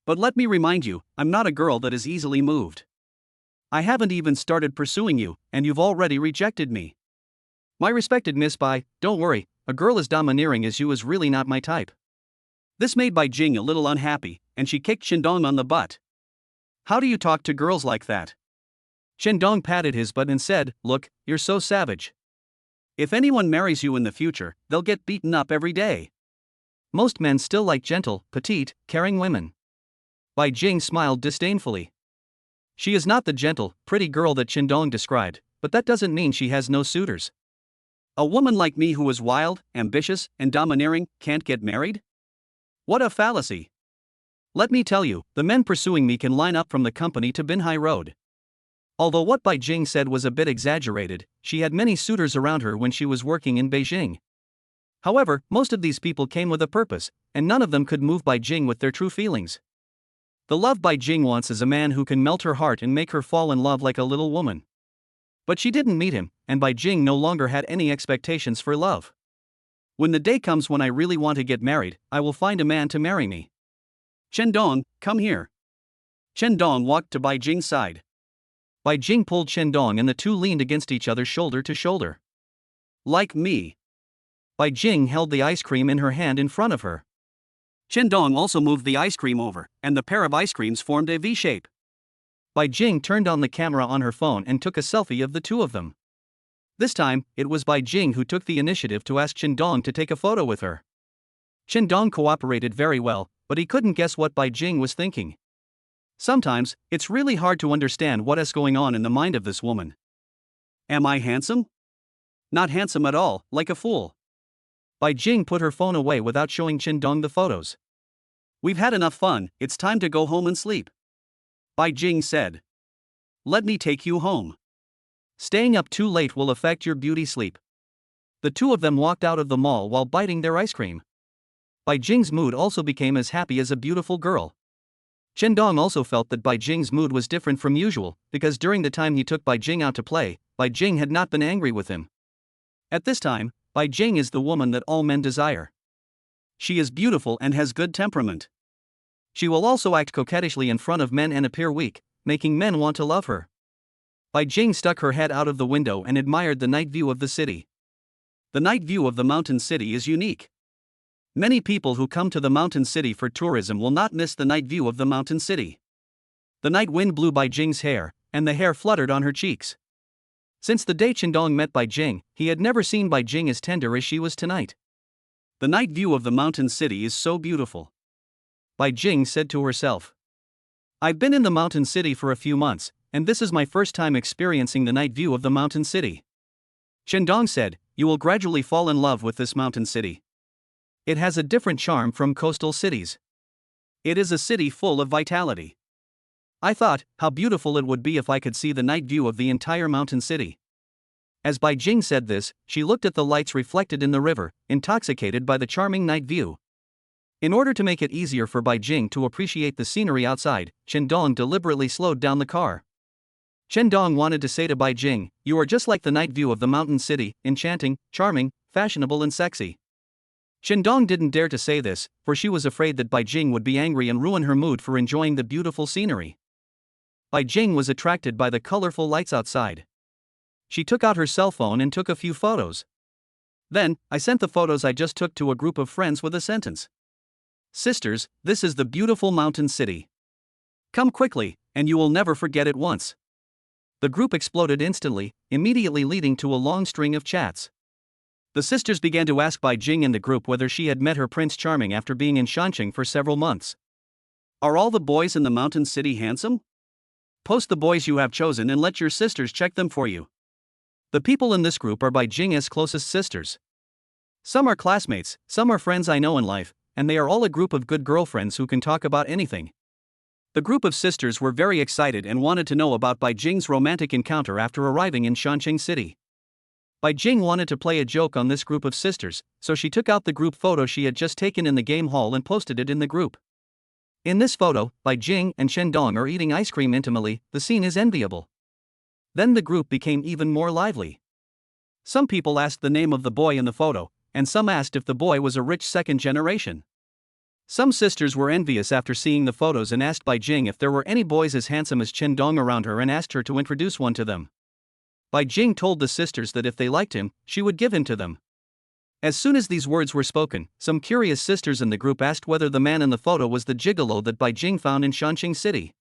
But let me remind you, I'm not a girl that is easily moved. I haven't even started pursuing you, and you've already rejected me." My respected Miss Bai, don't worry, a girl as domineering as you is really not my type. This made Bai Jing a little unhappy, and she kicked Shandong on the butt. How do you talk to girls like that? Shandong patted his butt and said, look, you're so savage. If anyone marries you in the future, they'll get beaten up every day. Most men still like gentle, petite, caring women. Bai Jing smiled disdainfully. She is not the gentle, pretty girl that Shandong described, but that doesn't mean she has no suitors. A woman like me who is wild, ambitious, and domineering can't get married? What a fallacy. Let me tell you, the men pursuing me can line up from the company to Binhai Road. Although what Bai Jing said was a bit exaggerated, she had many suitors around her when she was working in Beijing. However, most of these people came with a purpose, and none of them could move Bai Jing with their true feelings. The love Bai Jing wants is a man who can melt her heart and make her fall in love like a little woman. But she didn't meet him, and Bai Jing no longer had any expectations for love. When the day comes when I really want to get married, I will find a man to marry me. Shandong, come here. Shandong walked to Bai Jing's side. Bai Jing pulled Shandong and the two leaned against each other shoulder to shoulder. Like me. Bai Jing held the ice cream in her hand in front of her. Shandong also moved the ice cream over, and the pair of ice creams formed a V shape. Bai Jing turned on the camera on her phone and took a selfie of the two of them. This time, it was Bai Jing who took the initiative to ask Shandong to take a photo with her. Shandong cooperated very well, but he couldn't guess what Bai Jing was thinking. Sometimes, it's really hard to understand what is going on in the mind of this woman. Am I handsome? Not handsome at all, like a fool. Bai Jing put her phone away without showing Shandong the photos. We've had enough fun, it's time to go home and sleep. Bai Jing said. Let me take you home. Staying up too late will affect your beauty sleep. The two of them walked out of the mall while biting their ice cream. Bai Jing's mood also became as happy as a beautiful girl. Shandong also felt that Bai Jing's mood was different from usual, because during the time he took Bai Jing out to play, Bai Jing had not been angry with him. At this time, Bai Jing is the woman that all men desire. She is beautiful and has good temperament. She will also act coquettishly in front of men and appear weak, making men want to love her. Bai Jing stuck her head out of the window and admired the night view of the city. The night view of the mountain city is unique. Many people who come to the mountain city for tourism will not miss the night view of the mountain city. The night wind blew Bai Jing's hair, and the hair fluttered on her cheeks. Since the day Shandong met Bai Jing, he had never seen Bai Jing as tender as she was tonight. The night view of the mountain city is so beautiful. Bai Jing said to herself. I've been in the mountain city for a few months, and this is my first time experiencing the night view of the mountain city. Shandong said, you will gradually fall in love with this mountain city. It has a different charm from coastal cities. It is a city full of vitality. I thought, how beautiful it would be if I could see the night view of the entire mountain city. As Bai Jing said this, she looked at the lights reflected in the river, intoxicated by the charming night view. In order to make it easier for Bai Jing to appreciate the scenery outside, Shandong deliberately slowed down the car. Shandong wanted to say to Bai Jing, you are just like the night view of the mountain city, enchanting, charming, fashionable and sexy. Shandong didn't dare to say this, for she was afraid that Bai Jing would be angry and ruin her mood for enjoying the beautiful scenery. Bai Jing was attracted by the colorful lights outside. She took out her cell phone and took a few photos. Then, I sent the photos I just took to a group of friends with a sentence. Sisters, this is the beautiful mountain city. Come quickly, and you will never forget it once. The group exploded instantly, immediately leading to a long string of chats. The sisters began to ask Bai Jing and the group whether she had met her Prince Charming after being in Shanxing for several months. Are all the boys in the mountain city handsome? Post the boys you have chosen and let your sisters check them for you. The people in this group are Bai Jing's closest sisters. Some are classmates, some are friends I know in life, and they are all a group of good girlfriends who can talk about anything. The group of sisters were very excited and wanted to know about Bai Jing's romantic encounter after arriving in Shanxing City. Bai Jing wanted to play a joke on this group of sisters, so she took out the group photo she had just taken in the game hall and posted it in the group. In this photo, Bai Jing and Shandong are eating ice cream intimately, the scene is enviable. Then the group became even more lively. Some people asked the name of the boy in the photo, and some asked if the boy was a rich second generation. Some sisters were envious after seeing the photos and asked Bai Jing if there were any boys as handsome as Shandong around her and asked her to introduce one to them. Bai Jing told the sisters that if they liked him, she would give him to them. As soon as these words were spoken, some curious sisters in the group asked whether the man in the photo was the gigolo that Bai Jing found in Shanxing City.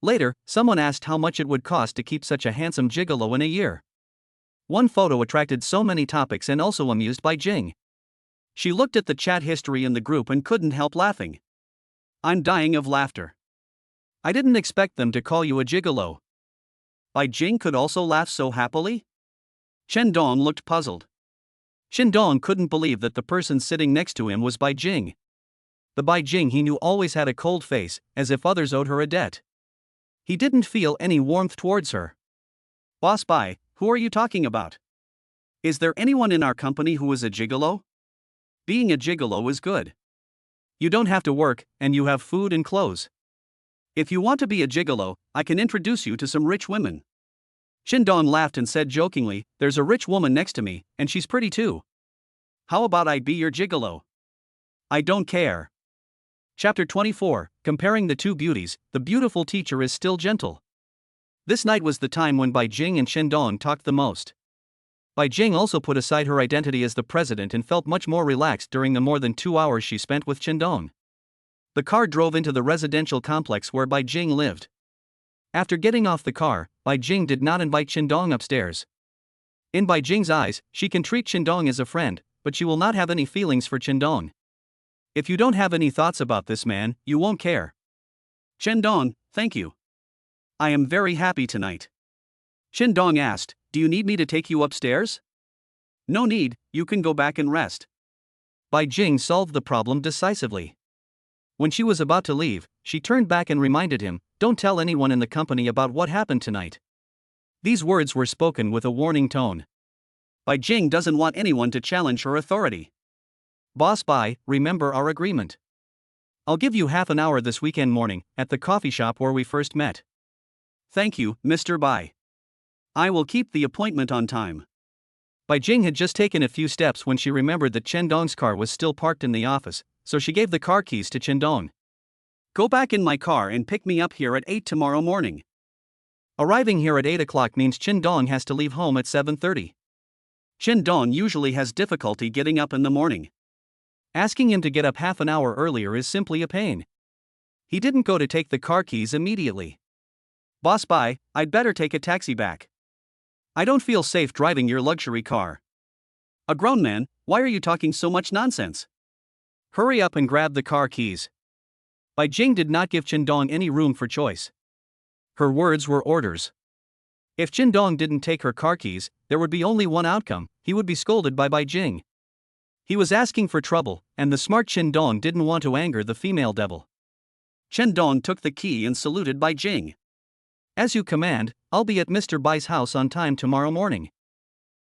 Later, someone asked how much it would cost to keep such a handsome gigolo in a year. One photo attracted so many topics and also amused Bai Jing. She looked at the chat history in the group and couldn't help laughing. I'm dying of laughter. I didn't expect them to call you a gigolo. Bai Jing could also laugh so happily? Chen Dong looked puzzled. Chen Dong couldn't believe that the person sitting next to him was Bai Jing. The Bai Jing he knew always had a cold face, as if others owed her a debt. He didn't feel any warmth towards her. Boss Bai, who are you talking about? Is there anyone in our company who is a gigolo? Being a gigolo is good. You don't have to work, and you have food and clothes. If you want to be a gigolo, I can introduce you to some rich women. Chen Dong laughed and said jokingly, there's a rich woman next to me, and she's pretty too. How about I be your gigolo? I don't care. Chapter 24, Comparing the Two Beauties, the beautiful teacher is still gentle. This night was the time when Bai Jing and Chen Dong talked the most. Bai Jing also put aside her identity as the president and felt much more relaxed during the more than 2 hours she spent with Chen Dong. The car drove into the residential complex where Bai Jing lived. After getting off the car, Bai Jing did not invite Chen Dong upstairs. In Bai Jing's eyes, she can treat Chen Dong as a friend, but she will not have any feelings for Chen Dong. If you don't have any thoughts about this man, you won't care. Chen Dong, thank you. I am very happy tonight. Chen Dong asked, do you need me to take you upstairs? No need, you can go back and rest. Bai Jing solved the problem decisively. When she was about to leave, she turned back and reminded him, don't tell anyone in the company about what happened tonight. These words were spoken with a warning tone. Bai Jing doesn't want anyone to challenge her authority. Boss Bai, remember our agreement. I'll give you half an hour this weekend morning, at the coffee shop where we first met. Thank you, Mr. Bai. I will keep the appointment on time. Bai Jing had just taken a few steps when she remembered that Chen Dong's car was still parked in the office, so she gave the car keys to Chen Dong. Go back in my car and pick me up here at 8 tomorrow morning. Arriving here at 8 o'clock means Chen Dong has to leave home at 7:30. Chen Dong usually has difficulty getting up in the morning. Asking him to get up half an hour earlier is simply a pain. He didn't go to take the car keys immediately. Boss Bai, I'd better take a taxi back. I don't feel safe driving your luxury car. A grown man, why are you talking so much nonsense? Hurry up and grab the car keys. Bai Jing did not give Chen Dong any room for choice. Her words were orders. If Chen Dong didn't take her car keys, there would be only one outcome, he would be scolded by Bai Jing. He was asking for trouble, and the smart Chen Dong didn't want to anger the female devil. Chen Dong took the key and saluted Bai Jing. As you command, I'll be at Mr. Bai's house on time tomorrow morning.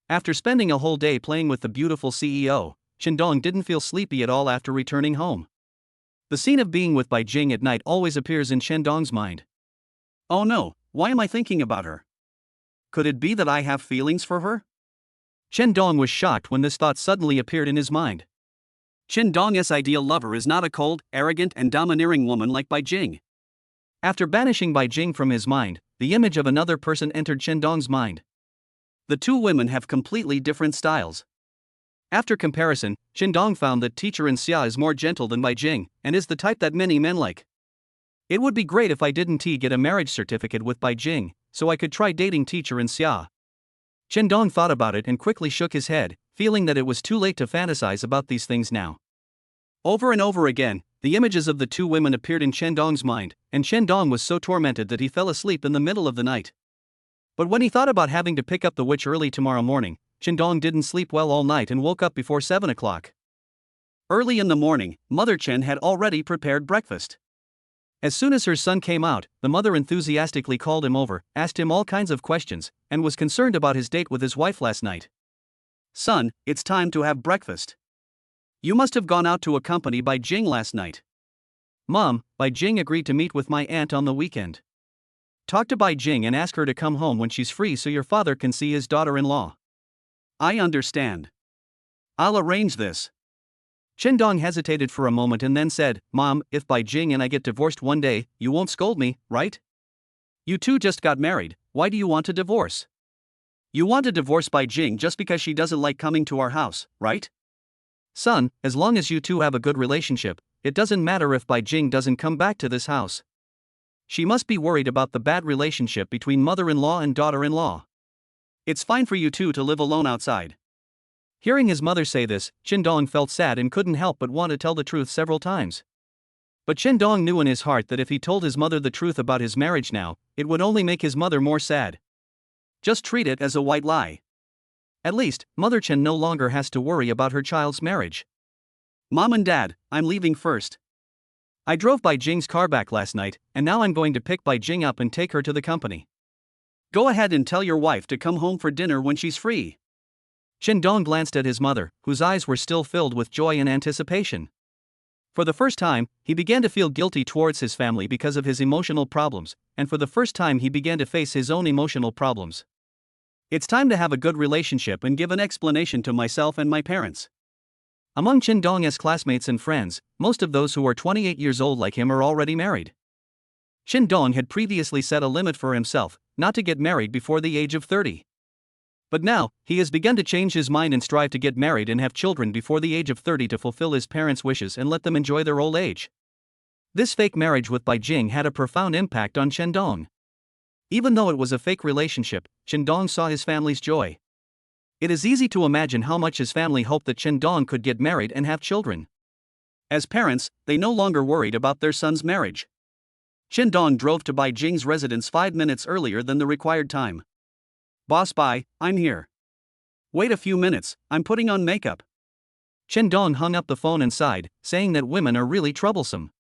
After spending a whole day playing with the beautiful CEO, Chen Dong didn't feel sleepy at all after returning home. The scene of being with Bai Jing at night always appears in Chen Dong's mind. Oh no, why am I thinking about her? Could it be that I have feelings for her? Chen Dong was shocked when this thought suddenly appeared in his mind. Chen Dong's ideal lover is not a cold, arrogant and domineering woman like Bai Jing. After banishing Bai Jing from his mind, the image of another person entered Chen Dong's mind. The two women have completely different styles. After comparison, Chen Dong found that teacher in Xia is more gentle than Bai Jing, and is the type that many men like. It would be great if I didn't get a marriage certificate with Bai Jing, so I could try dating teacher in Xia. Chen Dong thought about it and quickly shook his head, feeling that it was too late to fantasize about these things now. Over and over again, the images of the two women appeared in Chen Dong's mind, and Chen Dong was so tormented that he fell asleep in the middle of the night. But when he thought about having to pick up the witch early tomorrow morning, Chen Dong didn't sleep well all night and woke up before 7 o'clock. Early in the morning, Mother Chen had already prepared breakfast. As soon as her son came out, the mother enthusiastically called him over, asked him all kinds of questions, and was concerned about his date with his wife last night. Son, it's time to have breakfast. You must have gone out to accompany Bai Jing last night. Mom, Bai Jing agreed to meet with my aunt on the weekend. Talk to Bai Jing and ask her to come home when she's free so your father can see his daughter-in-law. I understand. I'll arrange this. Chen Dong hesitated for a moment and then said, Mom, if Bai Jing and I get divorced one day, you won't scold me, right? You two just got married, why do you want a divorce? You want to divorce Bai Jing just because she doesn't like coming to our house, right? Son, as long as you two have a good relationship, it doesn't matter if Bai Jing doesn't come back to this house. She must be worried about the bad relationship between mother-in-law and daughter-in-law. It's fine for you two to live alone outside. Hearing his mother say this, Qin felt sad and couldn't help but want to tell the truth several times. But Qin knew in his heart that if he told his mother the truth about his marriage now, it would only make his mother more sad. Just treat it as a white lie. At least, Mother Chen no longer has to worry about her child's marriage. Mom and Dad, I'm leaving first. I drove Bai Jing's car back last night, and now I'm going to pick Bai Jing up and take her to the company. Go ahead and tell your wife to come home for dinner when she's free. Qin glanced at his mother, whose eyes were still filled with joy and anticipation. For the first time, he began to feel guilty towards his family because of his emotional problems, and for the first time he began to face his own emotional problems. It's time to have a good relationship and give an explanation to myself and my parents. Among Qin classmates and friends, most of those who are 28 years old like him are already married. Qin had previously set a limit for himself, not to get married before the age of 30. But now, he has begun to change his mind and strive to get married and have children before the age of 30 to fulfill his parents' wishes and let them enjoy their old age. This fake marriage with Bai Jing had a profound impact on Qin. Even though it was a fake relationship, Qin saw his family's joy. It is easy to imagine how much his family hoped that Qin could get married and have children. As parents, they no longer worried about their son's marriage. Qin drove to Bai Jing's residence 5 minutes earlier than the required time. Boss Bai, I'm here. Wait a few minutes, I'm putting on makeup. Qin hung up the phone and sighed, saying that women are really troublesome.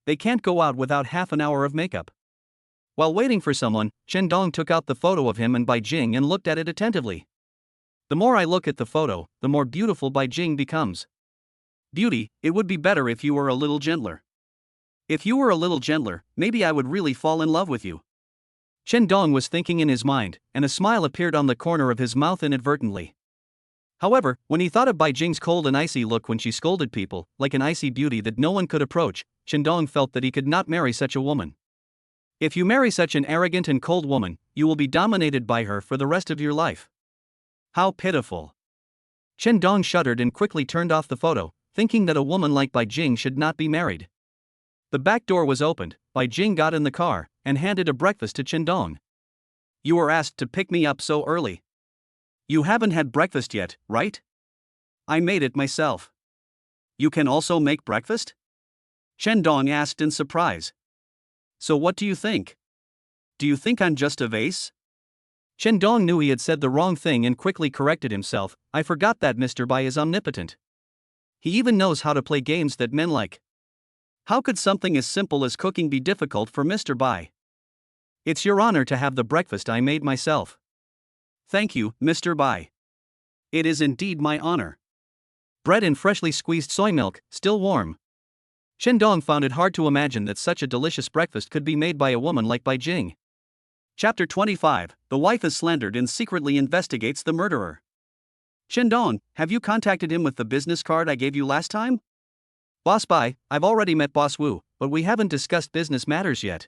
They can't go out without half an hour of makeup. While waiting for someone, Qin took out the photo of him and Bai Jing and looked at it attentively. The more I look at the photo, the more beautiful Bai Jing becomes. Beauty, it would be better if you were a little gentler. If you were a little gentler, maybe I would really fall in love with you. Qin was thinking in his mind, and a smile appeared on the corner of his mouth inadvertently. However, when he thought of Bai Jing's cold and icy look when she scolded people, like an icy beauty that no one could approach, Qin felt that he could not marry such a woman. If you marry such an arrogant and cold woman, you will be dominated by her for the rest of your life. How pitiful. Qin shuddered and quickly turned off the photo, thinking that a woman like Bai Jing should not be married. The back door was opened, Bai Jing got in the car, and handed a breakfast to Qin. You were asked to pick me up so early. You haven't had breakfast yet, right? I made it myself. You can also make breakfast? Qin asked in surprise. So what do you think? Do you think I'm just a vase? Qin knew he had said the wrong thing and quickly corrected himself. I forgot that Mr. Bai is omnipotent. He even knows how to play games that men like. How could something as simple as cooking be difficult for Mr. Bai? It's your honor to have the breakfast I made myself. Thank you, Mr. Bai. It is indeed my honor. Bread and freshly squeezed soy milk, still warm. Qin found it hard to imagine that such a delicious breakfast could be made by a woman like Bai Jing. Chapter 25, The wife is slandered and secretly investigates the murderer. Qin, have you contacted him with the business card I gave you last time? Boss Bai, I've already met Boss Wu, but we haven't discussed business matters yet.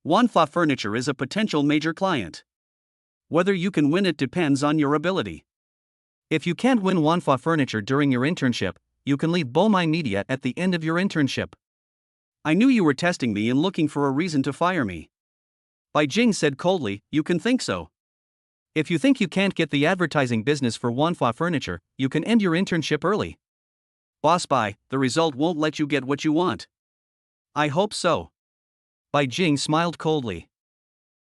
Manhwa Furniture is a potential major client. Whether you can win it depends on your ability. If you can't win Manhwa Furniture during your internship, you can leave Bomai Media at the end of your internship. I knew you were testing me and looking for a reason to fire me. Bai Jing said coldly, you can think so. If you think you can't get the advertising business for Manhwa Furniture, you can end your internship early. Boss Bai, the result won't let you get what you want. I hope so. Bai Jing smiled coldly.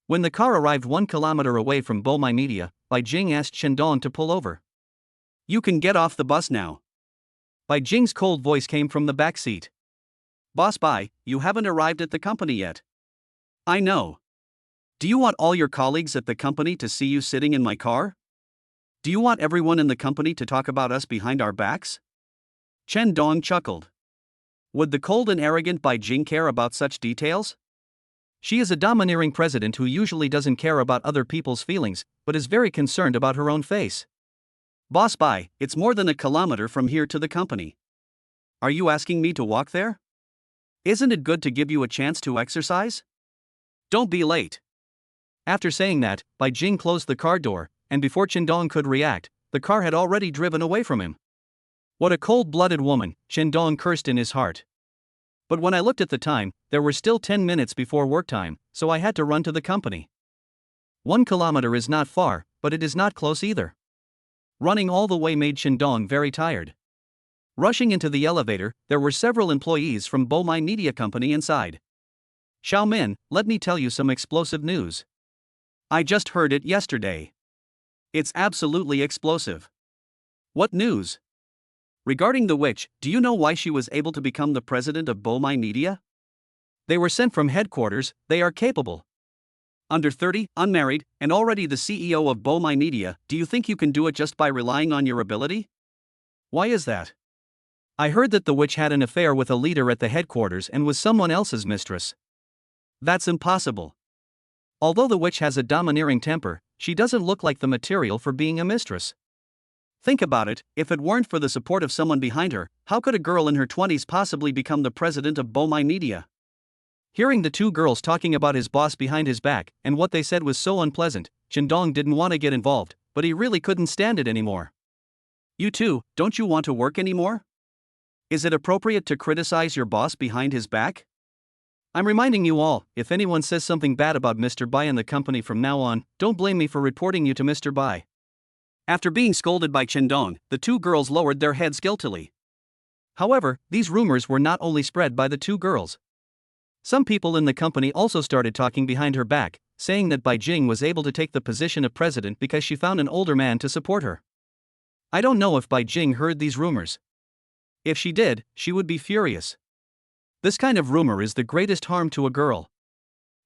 When the car arrived 1 kilometer away from Bomai Media, Bai Jing asked Qin to pull over. You can get off the bus now. Bai Jing's cold voice came from the back seat. Boss Bai, you haven't arrived at the company yet. I know. Do you want all your colleagues at the company to see you sitting in my car? Do you want everyone in the company to talk about us behind our backs? Qin chuckled. Would the cold and arrogant Bai Jing care about such details? She is a domineering president who usually doesn't care about other people's feelings, but is very concerned about her own face. Boss Bai, it's more than a kilometer from here to the company. Are you asking me to walk there? Isn't it good to give you a chance to exercise? Don't be late. After saying that, Bai Jing closed the car door, and before Dong could react, the car had already driven away from him. What a cold-blooded woman, Dong cursed in his heart. But when I looked at the time, there were still 10 minutes before work time, so I had to run to the company. 1 kilometer is not far, but it is not close either. Running all the way made Dong very tired. Rushing into the elevator, there were several employees from Bomai Media Company inside. Xiaomin, let me tell you some explosive news. I just heard it yesterday. It's absolutely explosive. What news? Regarding the witch, do you know why she was able to become the president of Bomai Media? They were sent from headquarters, they are capable. Under 30, unmarried, and already the CEO of Bomai Media, do you think you can do it just by relying on your ability? Why is that? I heard that the witch had an affair with a leader at the headquarters and was someone else's mistress. That's impossible. Although the witch has a domineering temper, she doesn't look like the material for being a mistress. Think about it, if it weren't for the support of someone behind her, how could a girl in her 20s possibly become the president of Bomai Media? Hearing the two girls talking about his boss behind his back, and what they said was so unpleasant, Dong didn't want to get involved, but he really couldn't stand it anymore. You too, don't you want to work anymore? Is it appropriate to criticize your boss behind his back? I'm reminding you all, if anyone says something bad about Mr. Bai and the company from now on, don't blame me for reporting you to Mr. Bai. After being scolded by Dong, the two girls lowered their heads guiltily. However, these rumors were not only spread by the two girls. Some people in the company also started talking behind her back, saying that Bai Jing was able to take the position of president because she found an older man to support her. I don't know if Bai Jing heard these rumors. If she did, she would be furious. This kind of rumor is the greatest harm to a girl.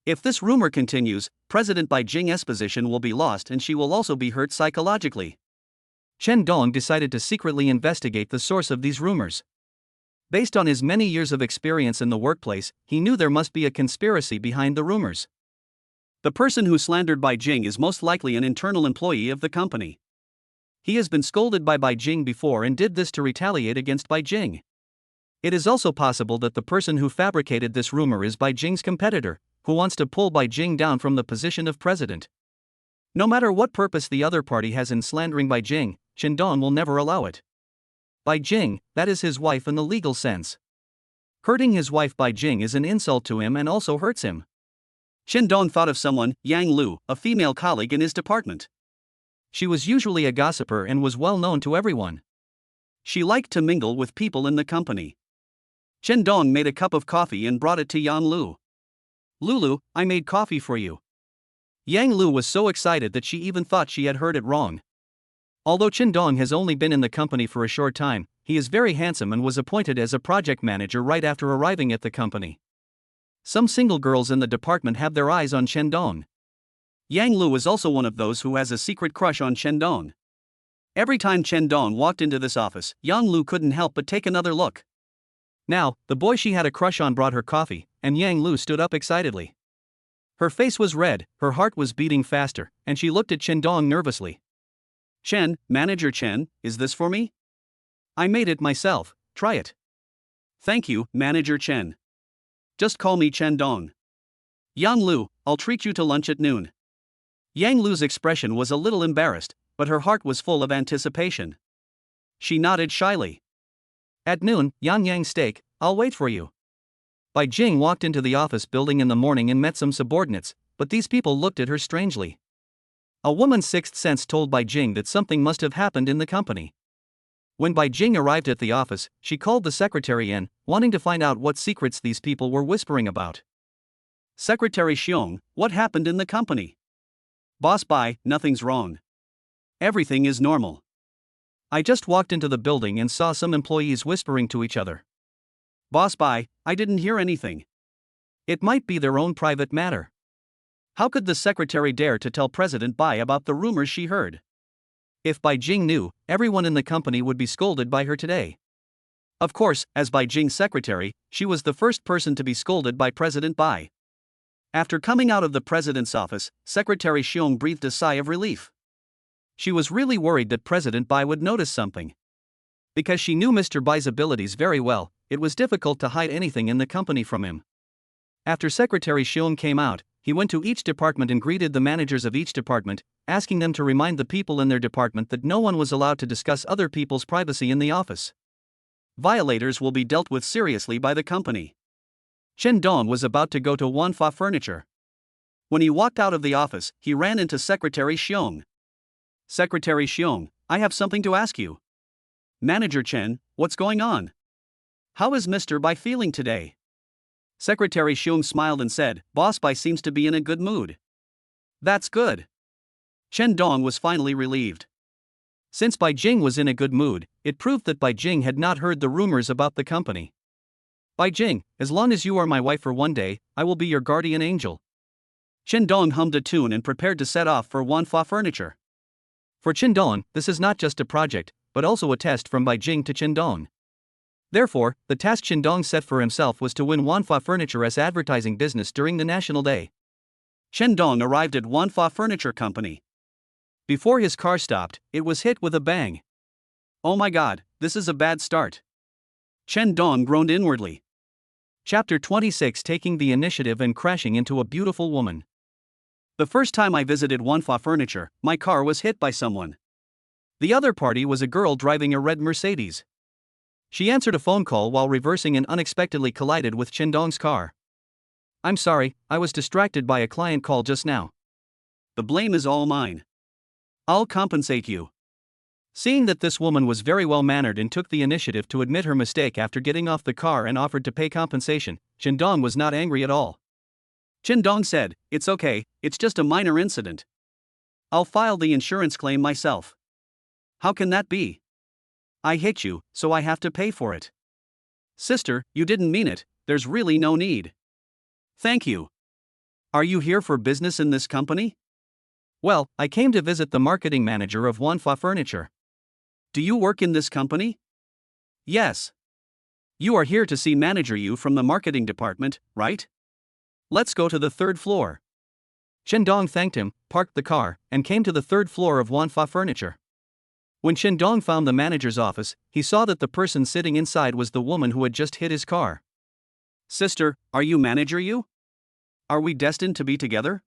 If this rumor continues, President Bai Jing's position will be lost and she will also be hurt psychologically. Dong decided to secretly investigate the source of these rumors. Based on his many years of experience in the workplace, he knew there must be a conspiracy behind the rumors. The person who slandered Bai Jing is most likely an internal employee of the company. He has been scolded by Bai Jing before and did this to retaliate against Bai Jing. It is also possible that the person who fabricated this rumor is Bai Jing's competitor, who wants to pull Bai Jing down from the position of president. No matter what purpose the other party has in slandering Bai Jing, Dong will never allow it. Bai Jing, that is his wife in the legal sense. Hurting his wife Bai Jing is an insult to him and also hurts him. Dong thought of someone, Yang Lu, a female colleague in his department. She was usually a gossiper and was well known to everyone. She liked to mingle with people in the company. Dong made a cup of coffee and brought it to Yang Lu. Lulu, I made coffee for you. Yang Lu was so excited that she even thought she had heard it wrong. Although Dong has only been in the company for a short time, he is very handsome and was appointed as a project manager right after arriving at the company. Some single girls in the department have their eyes on Dong. Yang Lu is also one of those who has a secret crush on Dong. Every time Dong walked into this office, Yang Lu couldn't help but take another look. Now, the boy she had a crush on brought her coffee, and Yang Lu stood up excitedly. Her face was red, her heart was beating faster, and she looked at Dong nervously. Manager Chen, is this for me? I made it myself, try it. Thank you, Manager Chen. Just call me Dong. Yang Lu, I'll treat you to lunch at noon. Yang Lu's expression was a little embarrassed, but her heart was full of anticipation. She nodded shyly. At noon, Yang steak, I'll wait for you. Bai Jing walked into the office building in the morning and met some subordinates, but these people looked at her strangely. A woman's sixth sense told Bai Jing that something must have happened in the company. When Bai Jing arrived at the office, she called the secretary in, wanting to find out what secrets these people were whispering about. Secretary Xiong, what happened in the company? Boss Bai, nothing's wrong. Everything is normal. I just walked into the building and saw some employees whispering to each other. Boss Bai, I didn't hear anything. It might be their own private matter. How could the secretary dare to tell President Bai about the rumors she heard? If Bai Jing knew, everyone in the company would be scolded by her today. Of course, as Bai Jing's secretary, she was the first person to be scolded by President Bai. After coming out of the president's office, Secretary Xiong breathed a sigh of relief. She was really worried that President Bai would notice something. Because she knew Mr. Bai's abilities very well, it was difficult to hide anything in the company from him. After Secretary Xiong came out, he went to each department and greeted the managers of each department, asking them to remind the people in their department that no one was allowed to discuss other people's privacy in the office. Violators will be dealt with seriously by the company. Chen Dong was about to go to Wanfa Furniture. When he walked out of the office, he ran into Secretary Xiong. Secretary Xiong, I have something to ask you. Manager Chen, what's going on? How is Mr. Bai feeling today? Secretary Xiong smiled and said, Boss Bai seems to be in a good mood. That's good. Chen Dong was finally relieved. Since Bai Jing was in a good mood, it proved that Bai Jing had not heard the rumors about the company. Bai Jing, as long as you are my wife for one day, I will be your guardian angel. Chen Dong hummed a tune and prepared to set off for Wanfa Furniture. For Chen Dong, this is not just a project, but also a test from Bai Jing to Chen Dong. Therefore, the task Chen Dong set for himself was to win Wanfa Furniture as advertising business during the National Day. Chen Dong arrived at Wanfa Furniture Company. Before his car stopped, it was hit with a bang. Oh my god, this is a bad start. Chen Dong groaned inwardly. Chapter 26, Taking the Initiative and Crashing into a Beautiful Woman. The first time I visited Wanfa Furniture, my car was hit by someone. The other party was a girl driving a red Mercedes. She answered a phone call while reversing and unexpectedly collided with Chen Dong's car. I'm sorry, I was distracted by a client call just now. The blame is all mine. I'll compensate you. Seeing that this woman was very well mannered and took the initiative to admit her mistake after getting off the car and offered to pay compensation, Chen Dong was not angry at all. Chen Dong said, It's okay, it's just a minor incident. I'll file the insurance claim myself. How can that be? I hit you, so I have to pay for it. Sister, you didn't mean it, there's really no need. Thank you. Are you here for business in this company? Well, I came to visit the marketing manager of Wanfa Furniture. Do you work in this company? Yes. You are here to see Manager Yu from the marketing department, right? Let's go to the third floor. Chen Dong thanked him, parked the car, and came to the third floor of Wanfa Furniture. When Chen Dong found the manager's office, he saw that the person sitting inside was the woman who had just hit his car. Sister, are you Manager Yu? Are we destined to be together?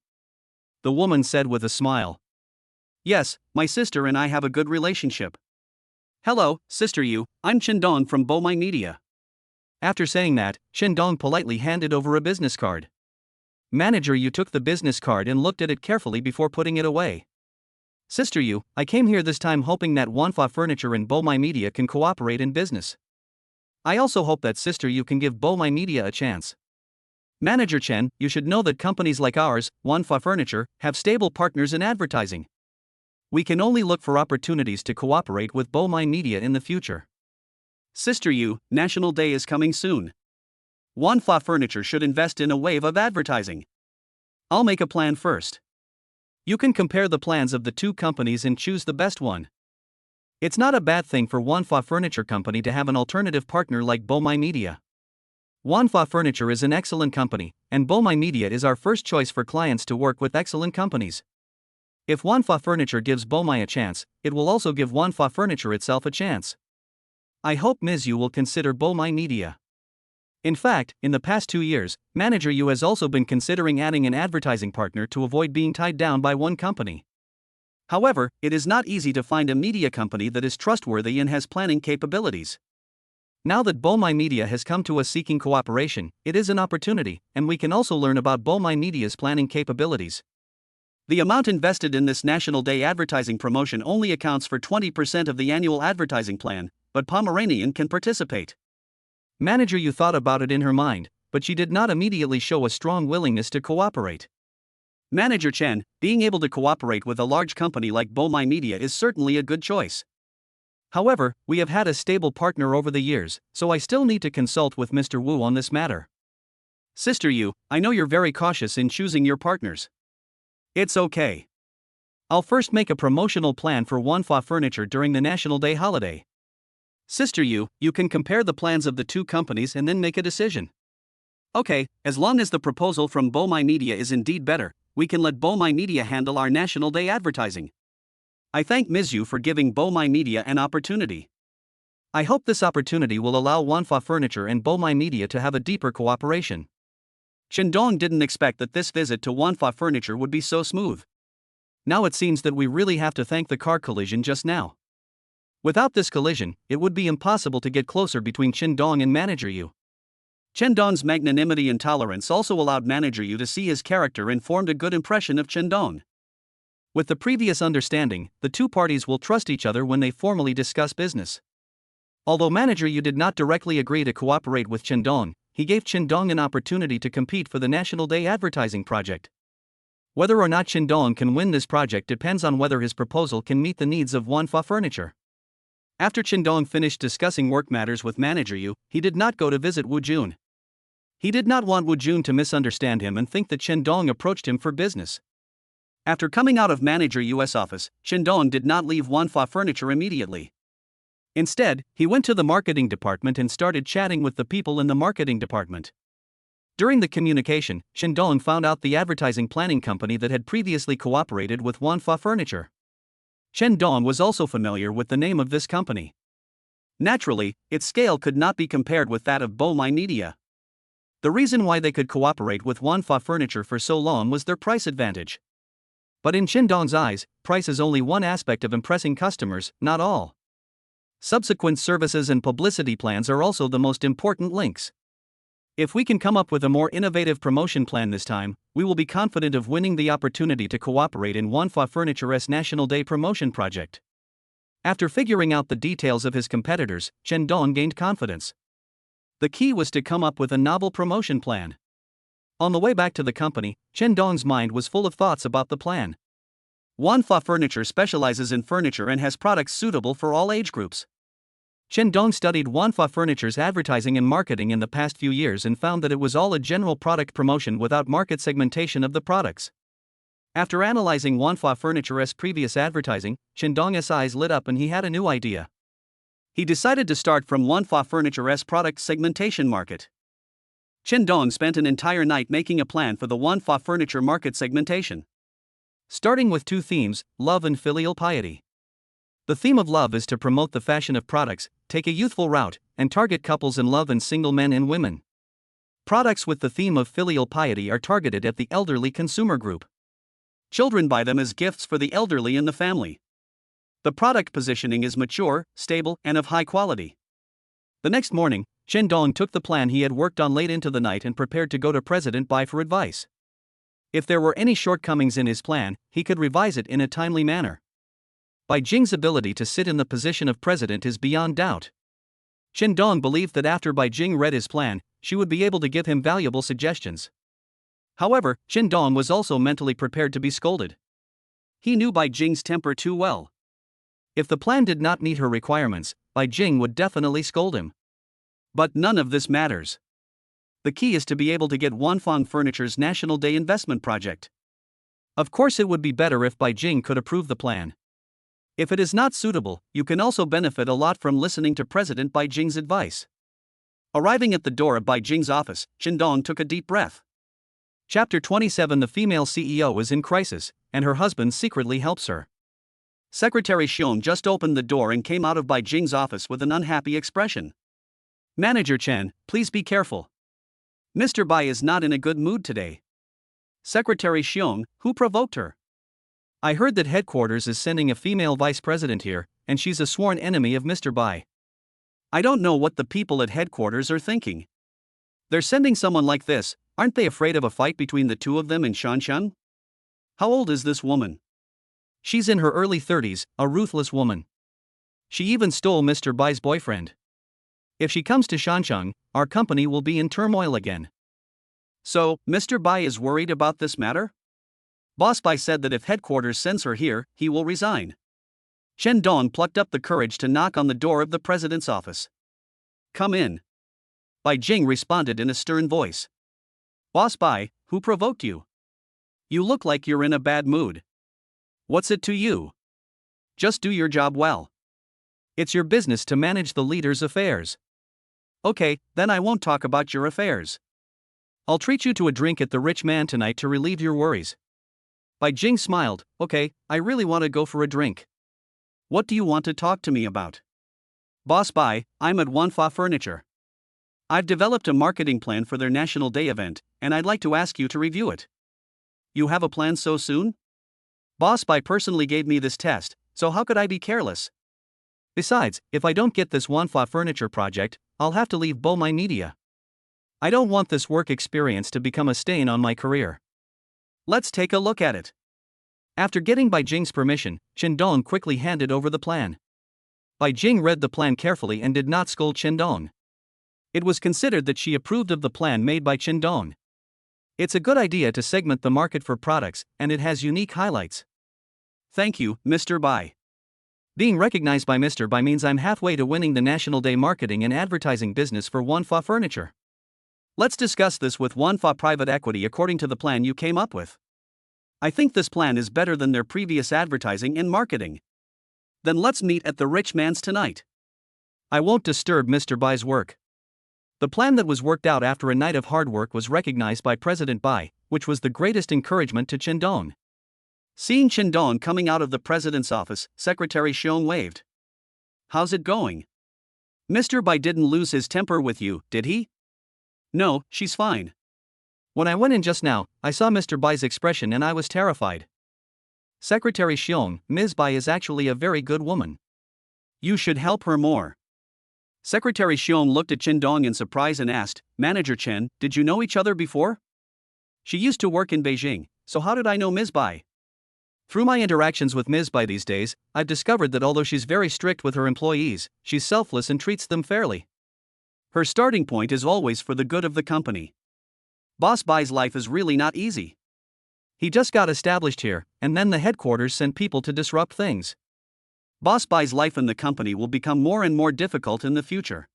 The woman said with a smile. Yes, my sister and I have a good relationship. Hello, Sister Yu, I'm Chen Dong from Bomai Media. After saying that, Chen Dong politely handed over a business card. Manager Yu took the business card and looked at it carefully before putting it away. Sister Yu, I came here this time hoping that Wanfa Furniture and Bomai Media can cooperate in business. I also hope that Sister Yu can give Bomai Media a chance. Manager Chen, you should know that companies like ours, Wanfa Furniture, have stable partners in advertising. We can only look for opportunities to cooperate with Bomai Media in the future. Sister Yu, National Day is coming soon. Wanfa Furniture should invest in a wave of advertising. I'll make a plan first. You can compare the plans of the two companies and choose the best one. It's not a bad thing for Wanfa Furniture Company to have an alternative partner like Bomai Media. Wanfa Furniture is an excellent company, and Bomai Media is our first choice for clients to work with excellent companies. If Wanfa Furniture gives Bomai a chance, it will also give Wanfa Furniture itself a chance. I hope Ms. Yu will consider Bomai Media. In fact, in the past 2 years, Manager Yu has also been considering adding an advertising partner to avoid being tied down by one company. However, it is not easy to find a media company that is trustworthy and has planning capabilities. Now that Bomai Media has come to us seeking cooperation, it is an opportunity, and we can also learn about Bomai Media's planning capabilities. The amount invested in this National Day advertising promotion only accounts for 20% of the annual advertising plan, but Pomeranian can participate. Manager Yu thought about it in her mind, but she did not immediately show a strong willingness to cooperate. Manager Chen, being able to cooperate with a large company like Bomai Media is certainly a good choice. However, we have had a stable partner over the years, so I still need to consult with Mr. Wu on this matter. Sister Yu, I know you're very cautious in choosing your partners. It's okay. I'll first make a promotional plan for Wanfa Furniture during the National Day holiday. Sister Yu, you can compare the plans of the two companies and then make a decision. Okay, as long as the proposal from Bomai Media is indeed better, we can let Bomai Media handle our National Day advertising. I thank Ms. Yu for giving Bomai Media an opportunity. I hope this opportunity will allow Wanfa Furniture and Bomai Media to have a deeper cooperation. Shandong didn't expect that this visit to Wanfa Furniture would be so smooth. Now it seems that we really have to thank the car collision just now. Without this collision, it would be impossible to get closer between Shandong and Manager Yu. Shandong's magnanimity and tolerance also allowed Manager Yu to see his character and formed a good impression of Shandong. With the previous understanding, the two parties will trust each other when they formally discuss business. Although Manager Yu did not directly agree to cooperate with Shandong, he gave Shandong an opportunity to compete for the National Day advertising project. Whether or not Shandong can win this project depends on whether his proposal can meet the needs of Wanfa Furniture. After Shandong finished discussing work matters with Manager Yu, he did not go to visit Wu Jun. He did not want Wu Jun to misunderstand him and think that Shandong approached him for business. After coming out of Manager Yu's office, Shandong did not leave Wanfa Furniture immediately. Instead, he went to the marketing department and started chatting with the people in the marketing department. During the communication, Shandong found out the advertising planning company that had previously cooperated with Wanfa Furniture. Shandong was also familiar with the name of this company. Naturally, its scale could not be compared with that of Bomai Media. The reason why they could cooperate with Wanfa Furniture for so long was their price advantage. But in Shandong's eyes, price is only one aspect of impressing customers, not all. Subsequent services and publicity plans are also the most important links. If we can come up with a more innovative promotion plan this time, we will be confident of winning the opportunity to cooperate in Wanfa Furniture's National Day promotion project. After figuring out the details of his competitors, Shandong gained confidence. The key was to come up with a novel promotion plan. On the way back to the company, Shandong's mind was full of thoughts about the plan. Wanfa Furniture specializes in furniture and has products suitable for all age groups. Shandong studied Wanfa Furniture's advertising and marketing in the past few years and found that it was all a general product promotion without market segmentation of the products. After analyzing Wanfa Furniture's previous advertising, Shandong's eyes lit up and he had a new idea. He decided to start from Wanfa Furniture's product segmentation market. Shandong spent an entire night making a plan for the Wanfa Furniture market segmentation. Starting with two themes, love and filial piety. The theme of love is to promote the fashion of products, take a youthful route, and target couples in love and single men and women. Products with the theme of filial piety are targeted at the elderly consumer group. Children buy them as gifts for the elderly in the family. The product positioning is mature, stable, and of high quality. The next morning, Shandong took the plan he had worked on late into the night and prepared to go to President Bai for advice. If there were any shortcomings in his plan, he could revise it in a timely manner. Bai Jing's ability to sit in the position of president is beyond doubt. Shandong believed that after Bai Jing read his plan, she would be able to give him valuable suggestions. However, Shandong was also mentally prepared to be scolded. He knew Bai Jing's temper too well. If the plan did not meet her requirements, Bai Jing would definitely scold him. But none of this matters. The key is to be able to get Wanfa Furniture's National Day investment project. Of course, it would be better if Bai Jing could approve the plan. If it is not suitable, you can also benefit a lot from listening to President Bai Jing's advice. Arriving at the door of Bai Jing's office, Shandong took a deep breath. Chapter 27. The female CEO is in crisis, and her husband secretly helps her. Secretary Xiong just opened the door and came out of Bai Jing's office with an unhappy expression. Manager Chen, please be careful. Mr. Bai is not in a good mood today. Secretary Xiong, who provoked her? I heard that headquarters is sending a female vice president here, and she's a sworn enemy of Mr. Bai. I don't know what the people at headquarters are thinking. They're sending someone like this, aren't they afraid of a fight between the two of them in Shanshan? How old is this woman? She's in her early 30s, a ruthless woman. She even stole Mr. Bai's boyfriend. If she comes to Shanshan, our company will be in turmoil again. So, Mr. Bai is worried about this matter? Boss Bai said that if headquarters sends her here, he will resign. Shandong plucked up the courage to knock on the door of the president's office. Come in. Bai Jing responded in a stern voice. Boss Bai, who provoked you? You look like you're in a bad mood. What's it to you? Just do your job well. It's your business to manage the leader's affairs. Okay, then I won't talk about your affairs. I'll treat you to a drink at the Rich Man tonight to relieve your worries. Bai Jing smiled. Okay, I really want to go for a drink. What do you want to talk to me about? Boss Bai, I'm at Wanfa Furniture. I've developed a marketing plan for their National Day event, and I'd like to ask you to review it. You have a plan so soon? Boss Bai personally gave me this test, so how could I be careless? Besides, if I don't get this manhwa furniture project, I'll have to leave My Media. I don't want this work experience to become a stain on my career. Let's take a look at it. After getting Bai Jing's permission, Chen Dong quickly handed over the plan. Bai Jing read the plan carefully and did not scold Chen Dong. It was considered that she approved of the plan made by Chen Dong. It's a good idea to segment the market for products, and it has unique highlights. Thank you, Mr. Bai. Being recognized by Mr. Bai means I'm halfway to winning the National Day marketing and advertising business for manhwa furniture. Let's discuss this with manhwa private equity according to the plan you came up with. I think this plan is better than their previous advertising and marketing. Then let's meet at the rich man's tonight. I won't disturb Mr. Bai's work. The plan that was worked out after a night of hard work was recognized by President Bai, which was the greatest encouragement to Chen Dong. Seeing Chen Dong coming out of the president's office, Secretary Xiong waved. How's it going? Mr. Bai didn't lose his temper with you, did he? No, she's fine. When I went in just now, I saw Mr. Bai's expression and I was terrified. Secretary Xiong, Ms. Bai is actually a very good woman. You should help her more. Secretary Xiong looked at Chen Dong in surprise and asked, Manager Chen, did you know each other before? She used to work in Beijing, so how did I know Ms. Bai? Through my interactions with Ms. Bai these days, I've discovered that although she's very strict with her employees, she's selfless and treats them fairly. Her starting point is always for the good of the company. Boss Bai's life is really not easy. He just got established here, and then the headquarters sent people to disrupt things. Boss Bai's life in the company will become more and more difficult in the future.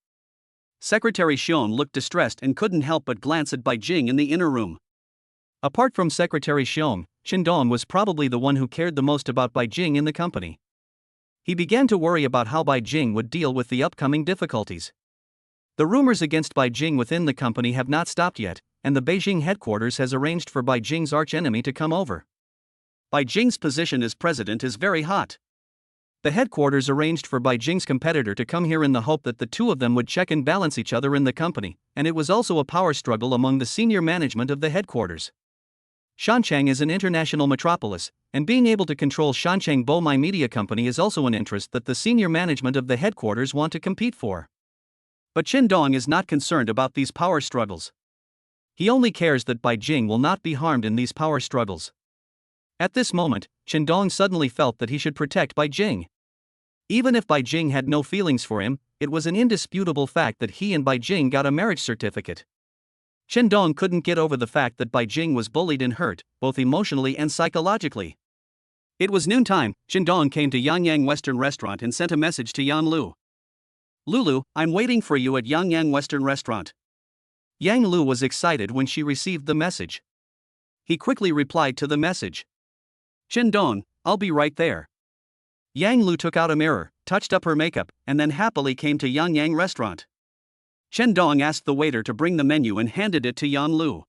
Secretary Xiong looked distressed and couldn't help but glance at Bai Jing in the inner room. Apart from Secretary Xiong, Chen Dong was probably the one who cared the most about Bai Jing in the company. He began to worry about how Bai Jing would deal with the upcoming difficulties. The rumors against Bai Jing within the company have not stopped yet, and the Beijing headquarters has arranged for Bai Jing's archenemy to come over. Bai Jing's position as president is very hot. The headquarters arranged for Bai Jing's competitor to come here in the hope that the two of them would check and balance each other in the company, and it was also a power struggle among the senior management of the headquarters. Shanchang is an international metropolis, and being able to control Shanchang My Media Company is also an interest that the senior management of the headquarters want to compete for. But Chen Dong is not concerned about these power struggles. He only cares that Bai Jing will not be harmed in these power struggles. At this moment, Chen Dong suddenly felt that he should protect Bai Jing. Even if Bai Jing had no feelings for him, it was an indisputable fact that he and Bai Jing got a marriage certificate. Chen Dong couldn't get over the fact that Bai Jing was bullied and hurt, both emotionally and psychologically. It was noontime. Chen Dong came to Yangyang Western Restaurant and sent a message to Yan Lu. Lulu, I'm waiting for you at Yangyang Western Restaurant. Yang Lu was excited when she received the message. He quickly replied to the message. Chen Dong, I'll be right there. Yang Lu took out a mirror, touched up her makeup, and then happily came to Yangyang Restaurant. Chen Dong asked the waiter to bring the menu and handed it to Yan Lu.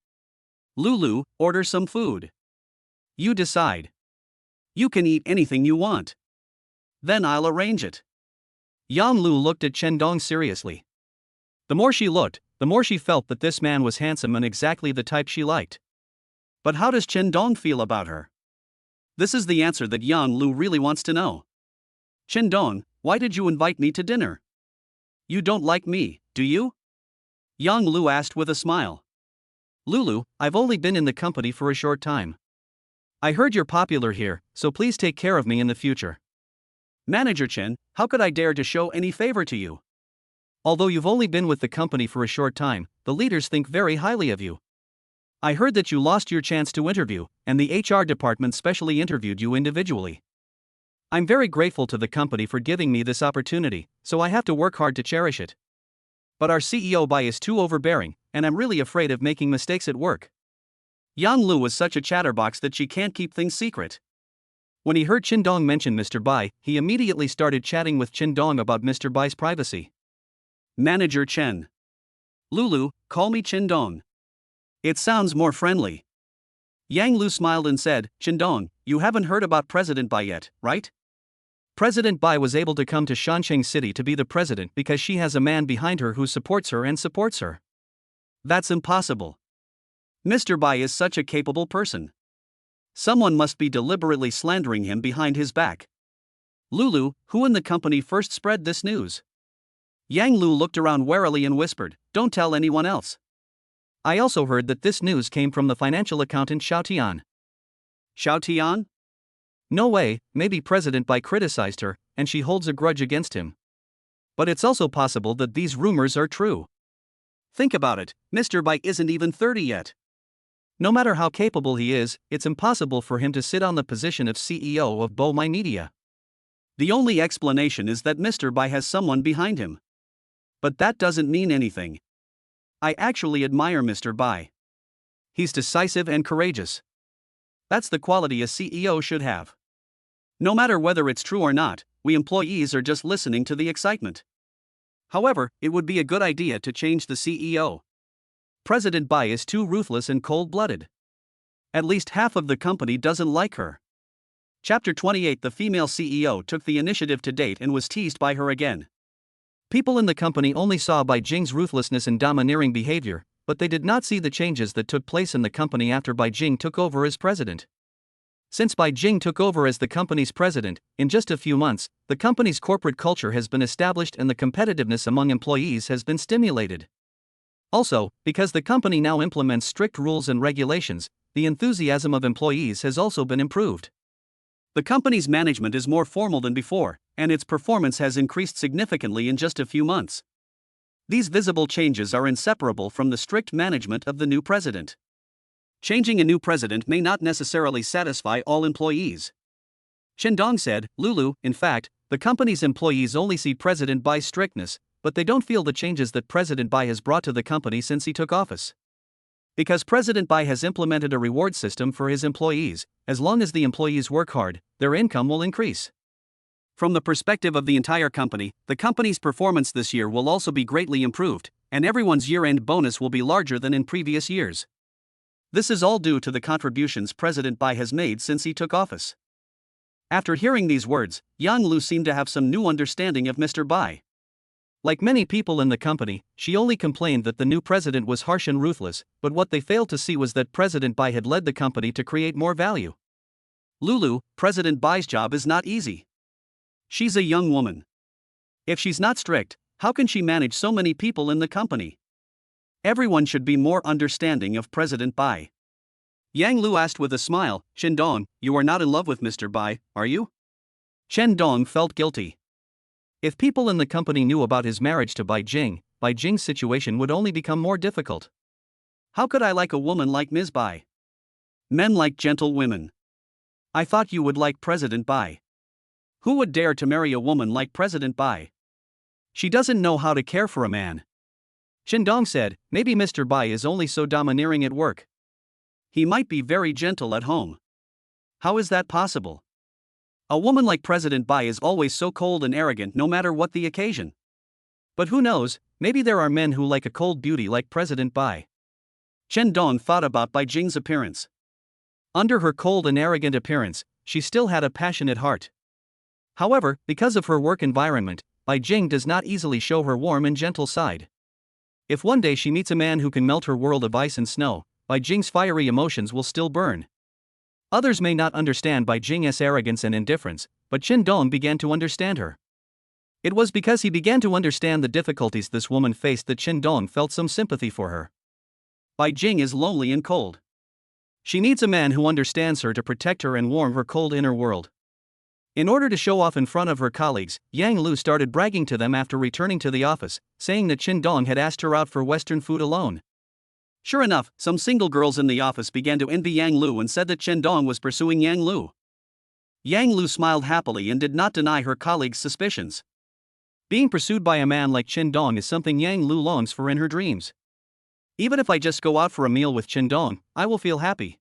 Lulu, order some food. You decide. You can eat anything you want. Then I'll arrange it. Yan Lu looked at Chen Dong seriously. The more she looked, the more she felt that this man was handsome and exactly the type she liked. But how does Chen Dong feel about her? This is the answer that Yan Lu really wants to know. Chen Dong, why did you invite me to dinner? You don't like me, do you? Yang Lu asked with a smile. Lulu, I've only been in the company for a short time. I heard you're popular here, so please take care of me in the future. Manager Chen, how could I dare to show any favor to you? Although you've only been with the company for a short time, the leaders think very highly of you. I heard that you lost your chance to interview, and the HR department specially interviewed you individually. I'm very grateful to the company for giving me this opportunity, so I have to work hard to cherish it. But our CEO Bai is too overbearing, and I'm really afraid of making mistakes at work. Yang Lu was such a chatterbox that she can't keep things secret. When he heard Chen Dong mention Mr. Bai, he immediately started chatting with Chen Dong about Mr. Bai's privacy. Manager Chen. Lulu, call me Chen Dong. It sounds more friendly. Yang Lu smiled and said, Chen Dong, you haven't heard about President Bai yet, right? President Bai was able to come to Shancheng City to be the president because she has a man behind her who supports her and supports her. That's impossible. Mr. Bai is such a capable person. Someone must be deliberately slandering him behind his back. Lulu, who in the company first spread this news? Yang Lu looked around warily and whispered, "Don't tell anyone else." I also heard that this news came from the financial accountant Xiao Tian. Xiao Tian? No way, maybe President Bai criticized her, and she holds a grudge against him. But it's also possible that these rumors are true. Think about it, Mr. Bai isn't even 30 yet. No matter how capable he is, it's impossible for him to sit on the position of CEO of Bo My Media. The only explanation is that Mr. Bai has someone behind him. But that doesn't mean anything. I actually admire Mr. Bai. He's decisive and courageous. That's the quality a CEO should have. No matter whether it's true or not, we employees are just listening to the excitement. However, it would be a good idea to change the CEO. President Bai is too ruthless and cold-blooded. At least half of the company doesn't like her. Chapter 28. The female CEO took the initiative to date and was teased by her again. People in the company only saw Bai Jing's ruthlessness and domineering behavior, but they did not see the changes that took place in the company after Bai Jing took over as president. Since Bai Jing took over as the company's president, in just a few months, the company's corporate culture has been established and the competitiveness among employees has been stimulated. Also, because the company now implements strict rules and regulations, the enthusiasm of employees has also been improved. The company's management is more formal than before, and its performance has increased significantly in just a few months. These visible changes are inseparable from the strict management of the new president. Changing a new president may not necessarily satisfy all employees. Shendong said, "Lulu, in fact, the company's employees only see President Bai's strictness, but they don't feel the changes that President Bai has brought to the company since he took office. Because President Bai has implemented a reward system for his employees, as long as the employees work hard, their income will increase. From the perspective of the entire company, the company's performance this year will also be greatly improved, and everyone's year-end bonus will be larger than in previous years. This is all due to the contributions President Bai has made since he took office." After hearing these words, Yang Lu seemed to have some new understanding of Mr. Bai. Like many people in the company, she only complained that the new president was harsh and ruthless, but what they failed to see was that President Bai had led the company to create more value. "Lulu, President Bai's job is not easy. She's a young woman. If she's not strict, how can she manage so many people in the company? Everyone should be more understanding of President Bai." Yang Lu asked with a smile, "Shendong, you are not in love with Mr. Bai, are you?" Shendong felt guilty. If people in the company knew about his marriage to Bai Jing's situation would only become more difficult. "How could I like a woman like Ms. Bai? Men like gentle women. I thought you would like President Bai. Who would dare to marry a woman like President Bai? She doesn't know how to care for a man." Shendong said, "Maybe Mr. Bai is only so domineering at work. He might be very gentle at home. How is that possible? A woman like President Bai is always so cold and arrogant no matter what the occasion. But who knows, maybe there are men who like a cold beauty like President Bai." Shendong thought about Bai Jing's appearance. Under her cold and arrogant appearance, she still had a passionate heart. However, because of her work environment, Bai Jing does not easily show her warm and gentle side. If one day she meets a man who can melt her world of ice and snow, Bai Jing's fiery emotions will still burn. Others may not understand Bai Jing's arrogance and indifference, but Shendong began to understand her. It was because he began to understand the difficulties this woman faced that Shendong felt some sympathy for her. Bai Jing is lonely and cold. She needs a man who understands her to protect her and warm her cold inner world. In order to show off in front of her colleagues, Yang Lu started bragging to them after returning to the office, saying that Shendong had asked her out for Western food alone. Sure enough, some single girls in the office began to envy Yang Lu and said that Shendong was pursuing Yang Lu. Yang Lu smiled happily and did not deny her colleagues' suspicions. Being pursued by a man like Shendong is something Yang Lu longs for in her dreams. "Even if I just go out for a meal with Shendong, I will feel happy."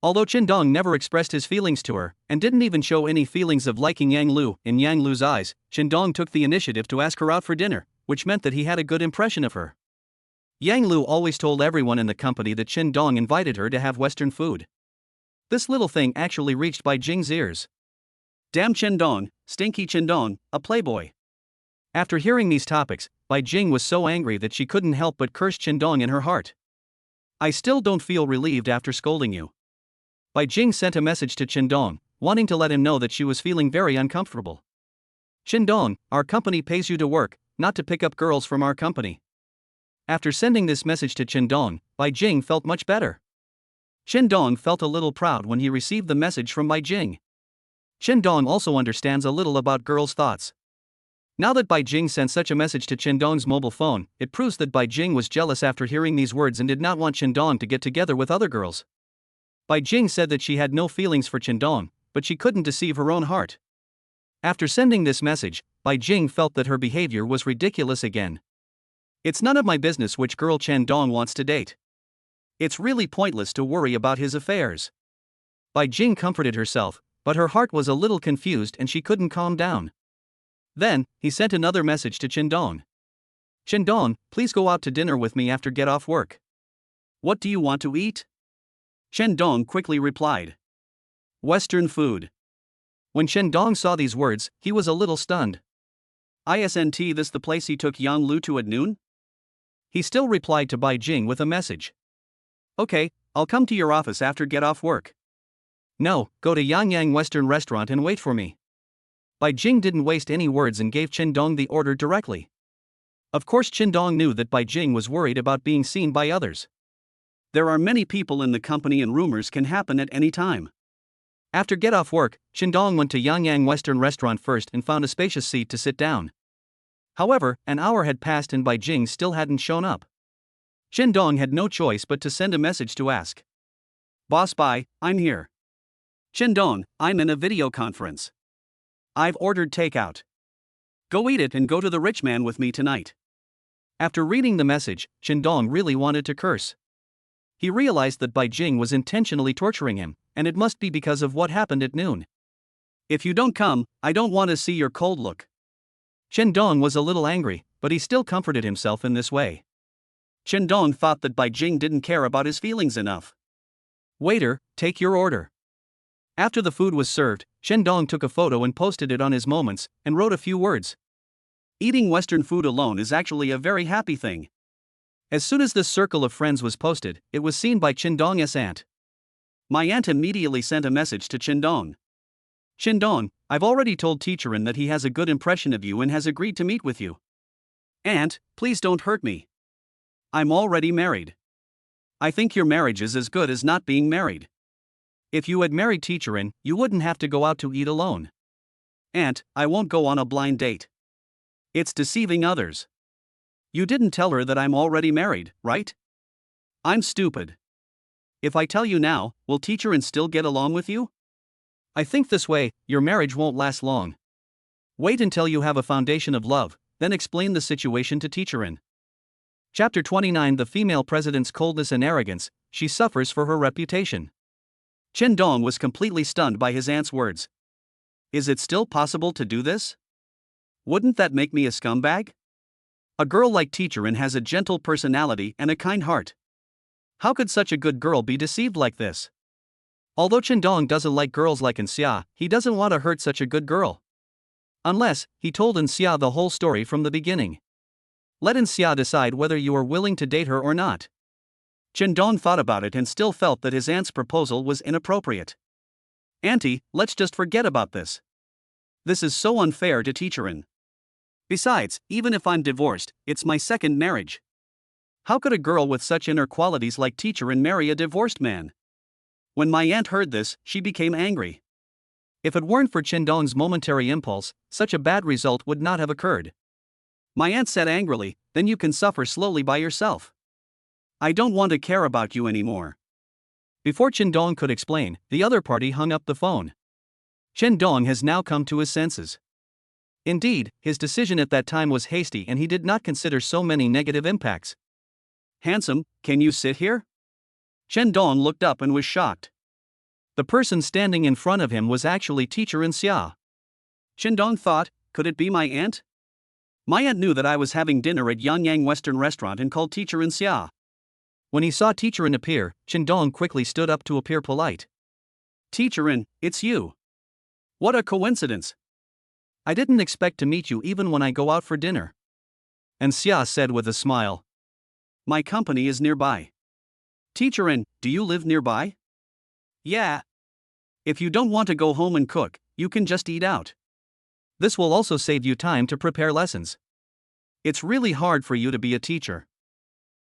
Although Shendong never expressed his feelings to her, and didn't even show any feelings of liking Yang Lu, in Yang Lu's eyes, Shendong took the initiative to ask her out for dinner, which meant that he had a good impression of her. Yang Lu always told everyone in the company that Shendong invited her to have Western food. This little thing actually reached Bai Jing's ears. "Damn Shendong, Stinky Chendong, a playboy. After hearing these topics, Bai Jing was so angry that she couldn't help but curse Chendong in her heart. I still don't feel relieved after scolding you. Bai Jing sent a message to Chendong, wanting to let him know that she was feeling very uncomfortable. Chendong, our company pays you to work, not to pick up girls from our company. After sending this message to Chendong, Bai Jing felt much better. Chendong felt a little proud when he received the message from Bai Jing. Chendong also understands a little about girls' thoughts. Now that Bai Jing sent such a message to Chendong's mobile phone, it proves that Bai Jing was jealous after hearing these words and did not want Chendong to get together with other girls. Bai Jing said that she had no feelings for Chendong, but she couldn't deceive her own heart. After sending this message, Bai Jing felt that her behavior was ridiculous again. It's none of my business which girl Chendong wants to date. It's really pointless to worry about his affairs. Bai Jing comforted herself, but her heart was a little confused and she couldn't calm down. Then, he sent another message to Chendong. Chendong, please go out to dinner with me after get off work. What do you want to eat? Chendong quickly replied. Western food. When Chendong saw these words, he was a little stunned. Isn't this the place he took Yang Lu to at noon? He still replied to Bai Jing with a message. Okay, I'll come to your office after get off work. No, go to Yang Western restaurant and wait for me. Bai Jing didn't waste any words and gave Chendong the order directly. Of course Chendong knew that Bai Jing was worried about being seen by others. There are many people in the company and rumors can happen at any time. After get off work, Chendong went to Yang Western restaurant first and found a spacious seat to sit down. However, an hour had passed and Bai Jing still hadn't shown up. Chendong had no choice but to send a message to ask. Boss Bai, I'm here. Chendong, I'm in a video conference. I've ordered takeout. Go eat it and go to the rich man with me tonight. After reading the message, Chendong really wanted to curse. He realized that Bai Jing was intentionally torturing him, and it must be because of what happened at noon. If you don't come, I don't want to see your cold look. Chendong was a little angry, but he still comforted himself in this way. Chendong thought that Bai Jing didn't care about his feelings enough. Waiter, take your order. After the food was served, Chendong took a photo and posted it on his moments, and wrote a few words. Eating Western food alone is actually a very happy thing. As soon as this circle of friends was posted, it was seen by Chendong's aunt. My aunt immediately sent a message to Chendong. Chendong, I've already told Teacherin that he has a good impression of you and has agreed to meet with you. Aunt, please don't hurt me. I'm already married. I think your marriage is as good as not being married. If you had married Teacherin, you wouldn't have to go out to eat alone. Aunt, I won't go on a blind date. It's deceiving others. You didn't tell her that I'm already married, right? I'm stupid. If I tell you now, will Teacherin still get along with you? I think this way, your marriage won't last long. Wait until you have a foundation of love, then explain the situation to Teacherin. Chapter 29 The female president's coldness and arrogance, she suffers for her reputation. Chendong was completely stunned by his aunt's words. Is it still possible to do this? Wouldn't that make me a scumbag? A girl like Teacherin has a gentle personality and a kind heart. How could such a good girl be deceived like this? Although Chendong doesn't like girls like Xia, he doesn't want to hurt such a good girl. Unless, he told Xia the whole story from the beginning. Let Xia decide whether you are willing to date her or not. Chendong thought about it and still felt that his aunt's proposal was inappropriate. Auntie, let's just forget about this. This is so unfair to Teacherin. Besides, even if I'm divorced, it's my second marriage. How could a girl with such inner qualities like Teacherin marry a divorced man? When my aunt heard this, she became angry. If it weren't for Chendong's momentary impulse, such a bad result would not have occurred. My aunt said angrily, then you can suffer slowly by yourself. I don't want to care about you anymore. Before Chendong could explain, the other party hung up the phone. Chendong has now come to his senses. Indeed, his decision at that time was hasty and he did not consider so many negative impacts. Handsome, can you sit here? Chendong looked up and was shocked. The person standing in front of him was actually Teacherin Xia. Chendong thought, could it be my aunt? My aunt knew that I was having dinner at Yang Western restaurant and called Teacherin Xia. When he saw Teacherin appear, Chendong quickly stood up to appear polite. Teacherin, it's you. What a coincidence. I didn't expect to meet you even when I go out for dinner. And Xia said with a smile. My company is nearby. Teacher In, do you live nearby? Yeah. If you don't want to go home and cook, you can just eat out. This will also save you time to prepare lessons. It's really hard for you to be a teacher.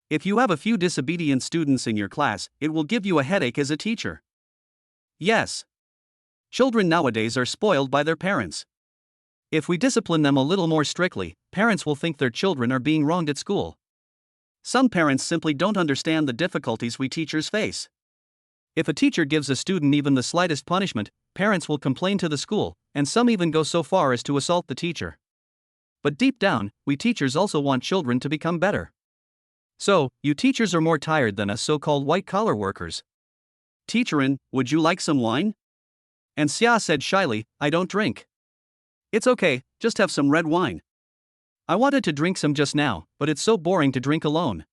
If you have a few disobedient students in your class, it will give you a headache as a teacher. Yes. Children nowadays are spoiled by their parents. If we discipline them a little more strictly, parents will think their children are being wronged at school. Some parents simply don't understand the difficulties we teachers face. If a teacher gives a student even the slightest punishment, parents will complain to the school, and some even go so far as to assault the teacher. But deep down, we teachers also want children to become better. So, you teachers are more tired than us so-called white-collar workers. Teacher In, would you like some wine? And Xia said shyly, I don't drink. It's okay, just have some red wine. I wanted to drink some just now, but it's so boring to drink alone.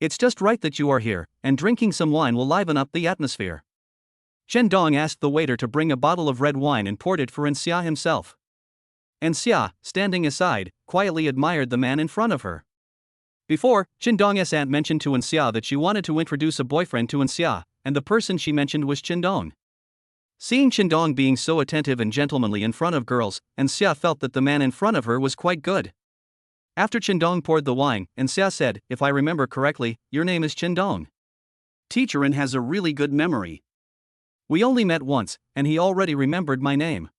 It's just right that you are here, and drinking some wine will liven up the atmosphere. Chen Dong asked the waiter to bring a bottle of red wine and poured it for In Xia himself. And Xia, standing aside, quietly admired the man in front of her. Before, Chen Dong's aunt mentioned to In Xia that she wanted to introduce a boyfriend to In Xia, and the person she mentioned was Chen Dong. Seeing Chen Dong being so attentive and gentlemanly in front of girls, In Xia felt that the man in front of her was quite good. After Chen Dong poured the wine, In Xia said, if I remember correctly, your name is Chen Dong. Teacher In has a really good memory. We only met once, and he already remembered my name.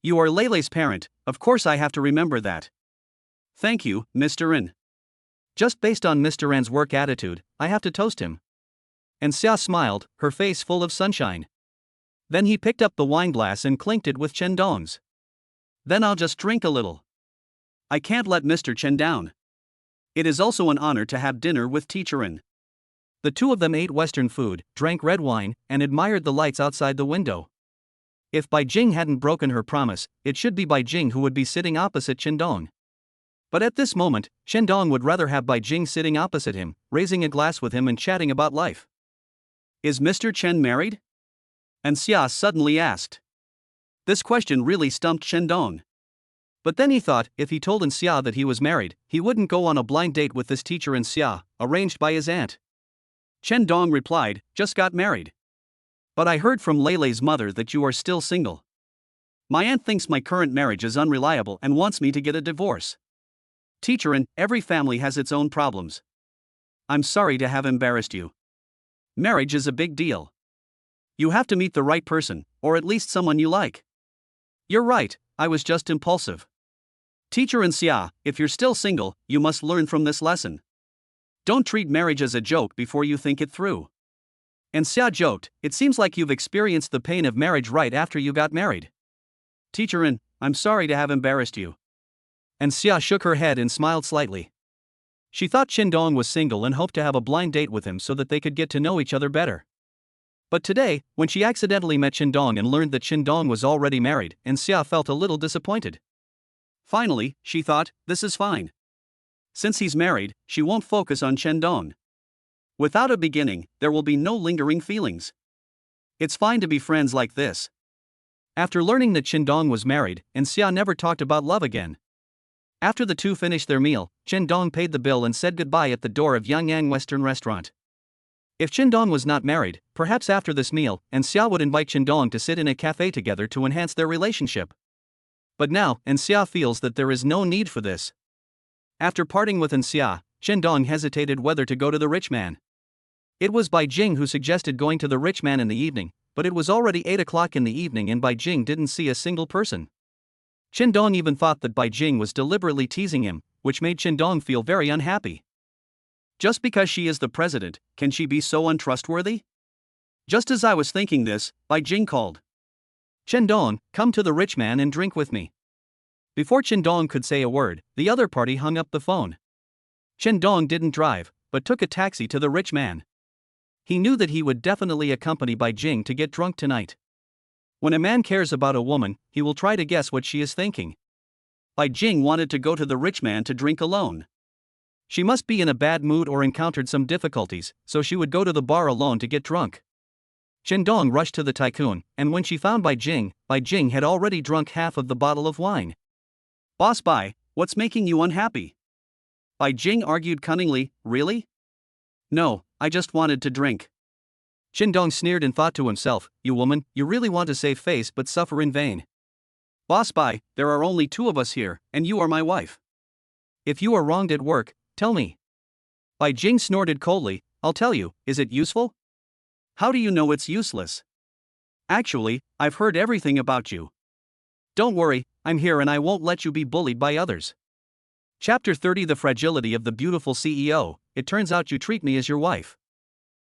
You are Leilei's parent, of course I have to remember that. Thank you, Mr. In. Just based on Mr. N's work attitude, I have to toast him. And Xia smiled, her face full of sunshine. Then he picked up the wine glass and clinked it with Chen Dong's. Then I'll just drink a little. I can't let Mr. Chen down. It is also an honor to have dinner with Teacher In. The two of them ate Western food, drank red wine, and admired the lights outside the window. If Bai Jing hadn't broken her promise, it should be Bai Jing who would be sitting opposite Chen Dong. But at this moment, Chen Dong would rather have Bai Jing sitting opposite him, raising a glass with him and chatting about life. Is Mr. Chen married? And Xia suddenly asked. This question really stumped Chen Dong. But then he thought, if he told In Xia that he was married, he wouldn't go on a blind date with this teacher In Xia, arranged by his aunt. Chen Dong replied, just got married. But I heard from Leilei's mother that you are still single. My aunt thinks my current marriage is unreliable and wants me to get a divorce. Teacher In, every family has its own problems. I'm sorry to have embarrassed you. Marriage is a big deal. You have to meet the right person, or at least someone you like. You're right, I was just impulsive. Teacher In Xia, if you're still single, you must learn from this lesson. Don't treat marriage as a joke before you think it through. And Xia joked, it seems like you've experienced the pain of marriage right after you got married. Teacher In, I'm sorry to have embarrassed you. And Xia shook her head and smiled slightly. She thought Chen Dong was single and hoped to have a blind date with him so that they could get to know each other better. But today, when she accidentally met Chen Dong and learned that Chen Dong was already married, and Xia felt a little disappointed. Finally, she thought, this is fine. Since he's married, she won't focus on Chen Dong. Without a beginning, there will be no lingering feelings. It's fine to be friends like this. After learning that Chen Dong was married, and Xia never talked about love again. After the two finished their meal, Chen Dong paid the bill and said goodbye at the door of Yangyang Western Restaurant. If Chen Dong was not married, perhaps after this meal, and Xia would invite Chen Dong to sit in a cafe together to enhance their relationship. But now, and Xia feels that there is no need for this. After parting with Xia, Chen Dong hesitated whether to go to the rich man. It was Bai Jing who suggested going to the rich man in the evening, but it was already 8 o'clock in the evening and Bai Jing didn't see a single person. Chen Dong even thought that Bai Jing was deliberately teasing him, which made Chen Dong feel very unhappy. Just because she is the president, can she be so untrustworthy? Just as I was thinking this, Bai Jing called. Chen Dong, come to the rich man and drink with me. Before Chen Dong could say a word, the other party hung up the phone. Chen Dong didn't drive, but took a taxi to the rich man. He knew that he would definitely accompany Bai Jing to get drunk tonight. When a man cares about a woman, he will try to guess what she is thinking. Bai Jing wanted to go to the rich man to drink alone. She must be in a bad mood or encountered some difficulties, so she would go to the bar alone to get drunk. Dong rushed to the tycoon, and when she found Bai Jing had already drunk half of the bottle of wine. Boss Bai, what's making you unhappy? Bai Jing argued cunningly, really? No, I just wanted to drink. Dong sneered and thought to himself, you woman, you really want to save face but suffer in vain. Boss Bai, there are only two of us here, and you are my wife. If you are wronged at work, tell me. Bai Jing snorted coldly, I'll tell you, is it useful? How do you know it's useless? Actually, I've heard everything about you. Don't worry, I'm here and I won't let you be bullied by others. Chapter 30 The Fragility of the Beautiful CEO, it turns out you treat me as your wife.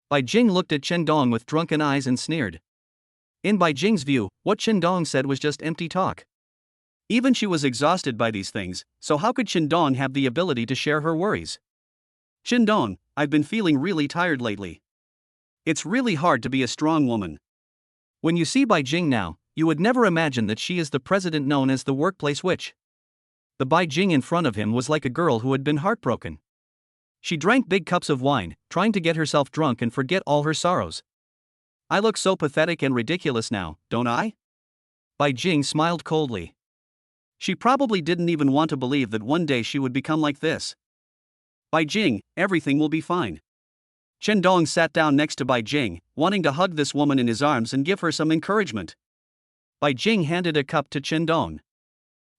Bai Jing looked at Dong with drunken eyes and sneered. In Bai Jing's view, what Dong said was just empty talk. Even she was exhausted by these things, so how could Dong have the ability to share her worries? Dong, I've been feeling really tired lately. It's really hard to be a strong woman. When you see Bai Jing now, you would never imagine that she is the president known as the workplace witch. The Bai Jing in front of him was like a girl who had been heartbroken. She drank big cups of wine, trying to get herself drunk and forget all her sorrows. I look so pathetic and ridiculous now, don't I? Bai Jing smiled coldly. She probably didn't even want to believe that one day she would become like this. Bai Jing, everything will be fine. Dong sat down next to Bai Jing, wanting to hug this woman in his arms and give her some encouragement. Bai Jing handed a cup to Dong.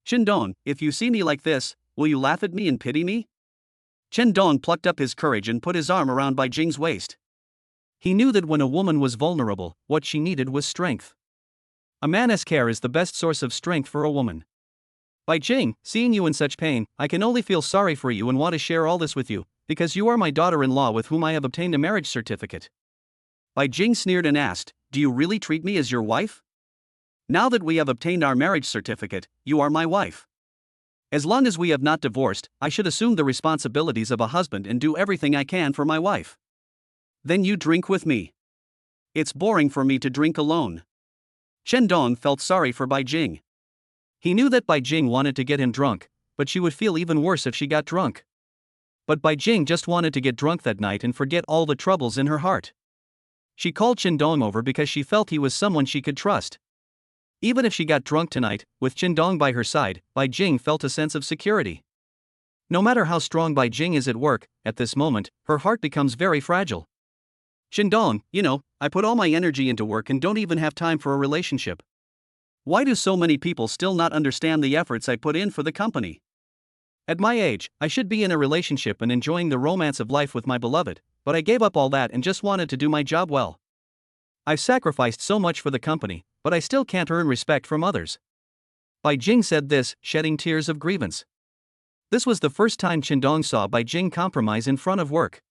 Dong, if you see me like this, will you laugh at me and pity me? Dong plucked up his courage and put his arm around Bai Jing's waist. He knew that when a woman was vulnerable, what she needed was strength. A man's care is the best source of strength for a woman. Bai Jing, seeing you in such pain, I can only feel sorry for you and want to share all this with you, because you are my daughter-in-law with whom I have obtained a marriage certificate. Bai Jing sneered and asked, do you really treat me as your wife? Now that we have obtained our marriage certificate, you are my wife. As long as we have not divorced, I should assume the responsibilities of a husband and do everything I can for my wife. Then you drink with me. It's boring for me to drink alone. Dong felt sorry for Bai Jing. He knew that Bai Jing wanted to get him drunk, but she would feel even worse if she got drunk. But Bai Jing just wanted to get drunk that night and forget all the troubles in her heart. She called Dong over because she felt he was someone she could trust. Even if she got drunk tonight, with Dong by her side, Bai Jing felt a sense of security. No matter how strong Bai Jing is at work, at this moment, her heart becomes very fragile. Dong, I put all my energy into work and don't even have time for a relationship. Why do so many people still not understand the efforts I put in for the company? At my age, I should be in a relationship and enjoying the romance of life with my beloved, but I gave up all that and just wanted to do my job well. I've sacrificed so much for the company, but I still can't earn respect from others. Bai Jing said this, shedding tears of grievance. This was the first time Dong saw Bai Jing compromise in front of work.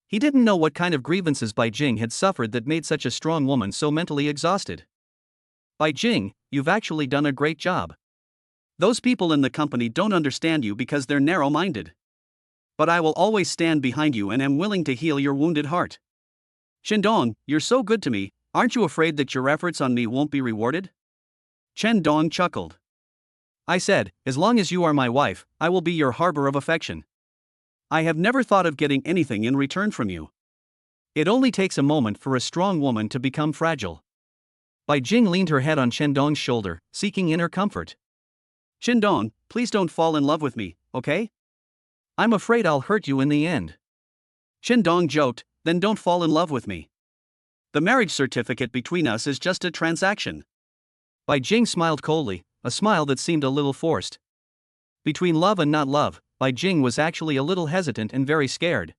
He didn't know what kind of grievances Bai Jing had suffered that made such a strong woman so mentally exhausted. Bai Jing, you've actually done a great job. Those people in the company don't understand you because they're narrow-minded. But I will always stand behind you and am willing to heal your wounded heart. Dong, you're so good to me, aren't you afraid that your efforts on me won't be rewarded? Dong chuckled. I said, as long as you are my wife, I will be your harbor of affection. I have never thought of getting anything in return from you. It only takes a moment for a strong woman to become fragile. Bai Jing leaned her head on Dong's shoulder, seeking inner comfort. Dong, please don't fall in love with me, okay? I'm afraid I'll hurt you in the end. Dong joked, then don't fall in love with me. The marriage certificate between us is just a transaction. Bai Jing smiled coldly, a smile that seemed a little forced. Between love and not love, Bai Jing was actually a little hesitant and very scared.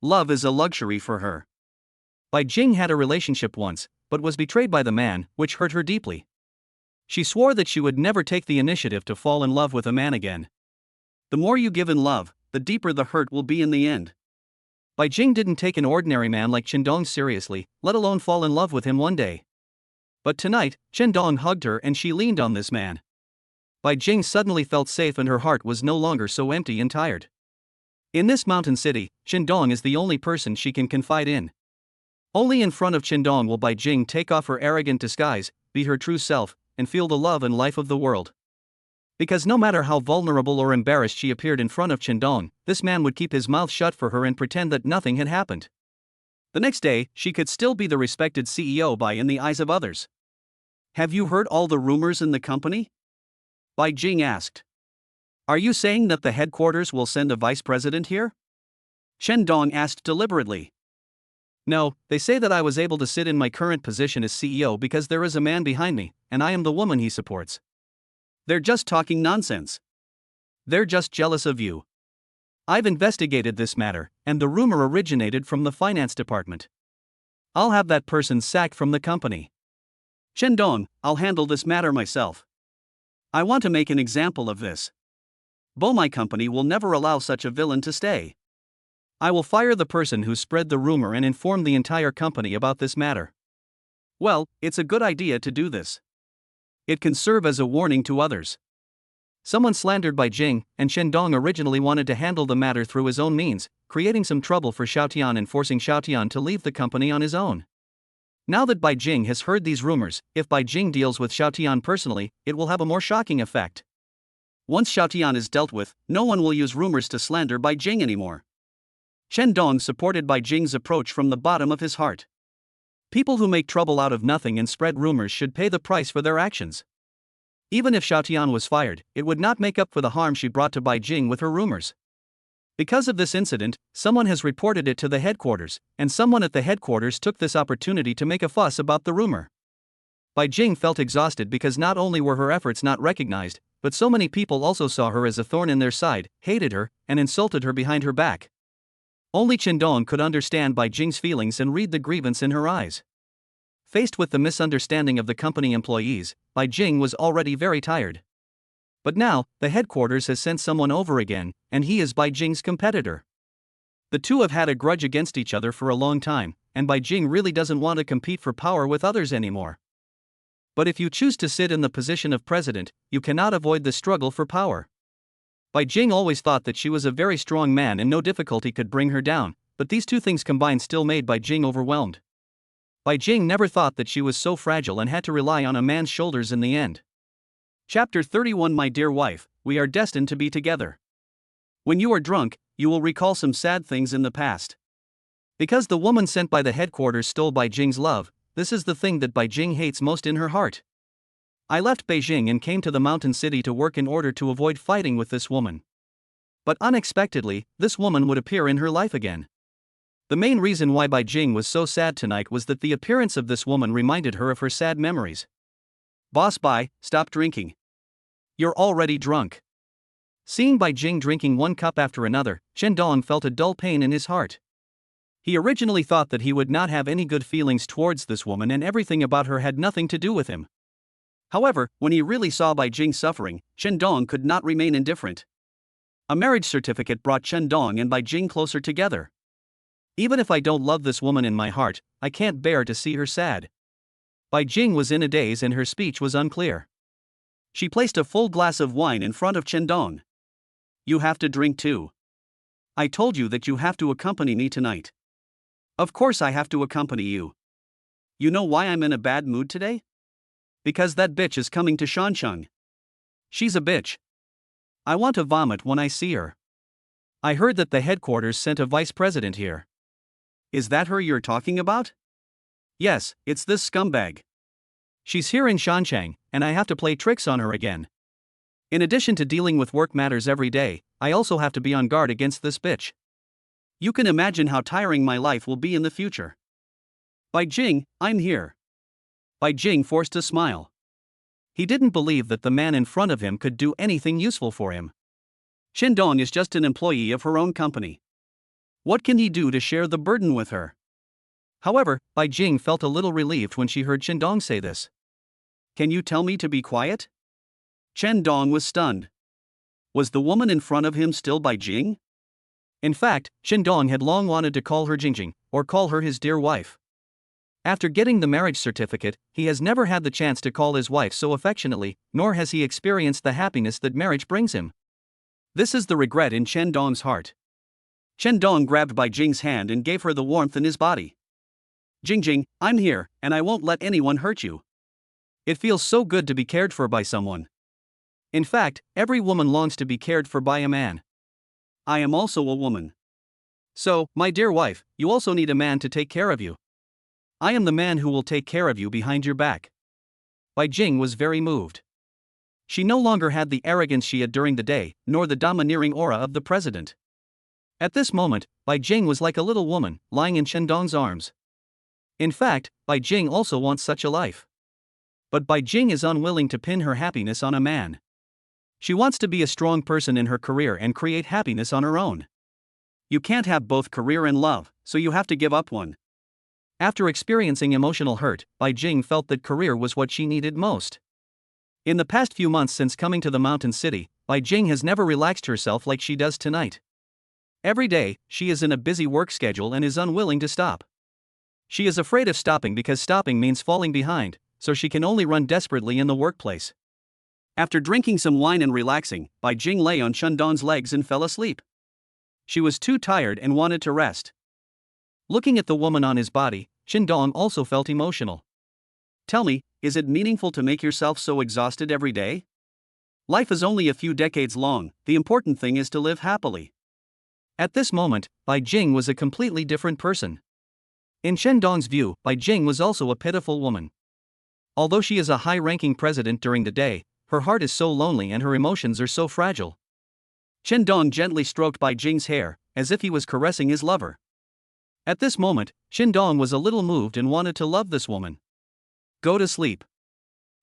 Love is a luxury for her. Bai Jing had a relationship once, but was betrayed by the man, which hurt her deeply. She swore that she would never take the initiative to fall in love with a man again. The more you give in love, the deeper the hurt will be in the end. Bai Jing didn't take an ordinary man like Dong seriously, let alone fall in love with him one day. But tonight, Dong hugged her and she leaned on this man. Bai Jing suddenly felt safe and her heart was no longer so empty and tired. In this mountain city, Dong is the only person she can confide in. Only in front of Dong will Bai Jing take off her arrogant disguise, be her true self, and feel the love and life of the world. Because no matter how vulnerable or embarrassed she appeared in front of Dong, this man would keep his mouth shut for her and pretend that nothing had happened. The next day, she could still be the respected CEO in the eyes of others. Have you heard all the rumors in the company? Bai Jing asked. Are you saying that the headquarters will send a vice president here? Chen Dong asked deliberately. No, they say that I was able to sit in my current position as CEO because there is a man behind me, and I am the woman he supports. They're just talking nonsense. They're just jealous of you. I've investigated this matter, and the rumor originated from the finance department. I'll have that person sacked from the company. Chen Dong, I'll handle this matter myself. I want to make an example of this. My company will never allow such a villain to stay. I will fire the person who spread the rumor and inform the entire company about this matter. Well, it's a good idea to do this. It can serve as a warning to others. Someone slandered Bai Jing, and Chen Dong originally wanted to handle the matter through his own means, creating some trouble for Xiaotian and forcing Xiaotian to leave the company on his own. Now that Bai Jing has heard these rumors, if Bai Jing deals with Xiaotian personally, it will have a more shocking effect. Once Xiaotian is dealt with, no one will use rumors to slander Bai Jing anymore. Chen Dong supported Bai Jing's approach from the bottom of his heart. People who make trouble out of nothing and spread rumors should pay the price for their actions. Even if Xiaotian was fired, it would not make up for the harm she brought to Bai Jing with her rumors. Because of this incident, someone has reported it to the headquarters, and someone at the headquarters took this opportunity to make a fuss about the rumor. Bai Jing felt exhausted because not only were her efforts not recognized, but so many people also saw her as a thorn in their side, hated her, and insulted her behind her back. Only Chen Dong could understand Bai Jing's feelings and read the grievance in her eyes. Faced with the misunderstanding of the company employees, Bai Jing was already very tired. But now, the headquarters has sent someone over again, and he is Bai Jing's competitor. The two have had a grudge against each other for a long time, and Bai Jing really doesn't want to compete for power with others anymore. But if you choose to sit in the position of president, you cannot avoid the struggle for power. Bai Jing always thought that she was a very strong man and no difficulty could bring her down, but these two things combined still made Bai Jing overwhelmed. Bai Jing never thought that she was so fragile and had to rely on a man's shoulders in the end. Chapter 31. My dear wife, we are destined to be together. When you are drunk, you will recall some sad things in the past. Because the woman sent by the headquarters stole Bai Jing's love, this is the thing that Bai Jing hates most in her heart. I left Beijing and came to the mountain city to work in order to avoid fighting with this woman. But unexpectedly, this woman would appear in her life again. The main reason why Bai Jing was so sad tonight was that the appearance of this woman reminded her of her sad memories. Boss Bai, stop drinking. You're already drunk. Seeing Bai Jing drinking one cup after another, Chen Dong felt a dull pain in his heart. He originally thought that he would not have any good feelings towards this woman and everything about her had nothing to do with him. However, when he really saw Bai Jing suffering, Chen Dong could not remain indifferent. A marriage certificate brought Chen Dong and Bai Jing closer together. Even if I don't love this woman in my heart, I can't bear to see her sad. Bai Jing was in a daze and her speech was unclear. She placed a full glass of wine in front of Chen Dong. You have to drink too. I told you that you have to accompany me tonight. Of course I have to accompany you. You know why I'm in a bad mood today? Because that bitch is coming to Shancheng. She's a bitch. I want to vomit when I see her. I heard that the headquarters sent a vice president here. Is that her you're talking about? Yes, it's this scumbag. She's here in Shancheng, and I have to play tricks on her again. In addition to dealing with work matters every day, I also have to be on guard against this bitch. You can imagine how tiring my life will be in the future. Bai Jing, I'm here. Bai Jing forced a smile. He didn't believe that the man in front of him could do anything useful for him. Chen Dong is just an employee of her own company. What can he do to share the burden with her? However, Bai Jing felt a little relieved when she heard Chen Dong say this. Can you tell me to be quiet? Chen Dong was stunned. Was the woman in front of him still Bai Jing? In fact, Chen Dong had long wanted to call her Jingjing, or call her his dear wife. After getting the marriage certificate, he has never had the chance to call his wife so affectionately, nor has he experienced the happiness that marriage brings him. This is the regret in Chen Dong's heart. Chen Dong grabbed Bai Jing's hand and gave her the warmth in his body. Jingjing, I'm here, and I won't let anyone hurt you. It feels so good to be cared for by someone. In fact, every woman longs to be cared for by a man. I am also a woman. So, my dear wife, you also need a man to take care of you. I am the man who will take care of you behind your back. Bai Jing was very moved. She no longer had the arrogance she had during the day, nor the domineering aura of the president. At this moment, Bai Jing was like a little woman, lying in Chen Dong's arms. In fact, Bai Jing also wants such a life. But Bai Jing is unwilling to pin her happiness on a man. She wants to be a strong person in her career and create happiness on her own. You can't have both career and love, so you have to give up one. After experiencing emotional hurt, Bai Jing felt that career was what she needed most. In the past few months since coming to the mountain city, Bai Jing has never relaxed herself like she does tonight. Every day, she is in a busy work schedule and is unwilling to stop. She is afraid of stopping because stopping means falling behind, so she can only run desperately in the workplace. After drinking some wine and relaxing, Bai Jing lay on Shandong's legs and fell asleep. She was too tired and wanted to rest. Looking at the woman on his body, Shandong also felt emotional. Tell me, is it meaningful to make yourself so exhausted every day? Life is only a few decades long, the important thing is to live happily. At this moment, Bai Jing was a completely different person. In Shandong's view, Bai Jing was also a pitiful woman. Although she is a high-ranking president during the day, her heart is so lonely and her emotions are so fragile. Shandong gently stroked Bai Jing's hair, as if he was caressing his lover. At this moment, Shandong was a little moved and wanted to love this woman. Go to sleep.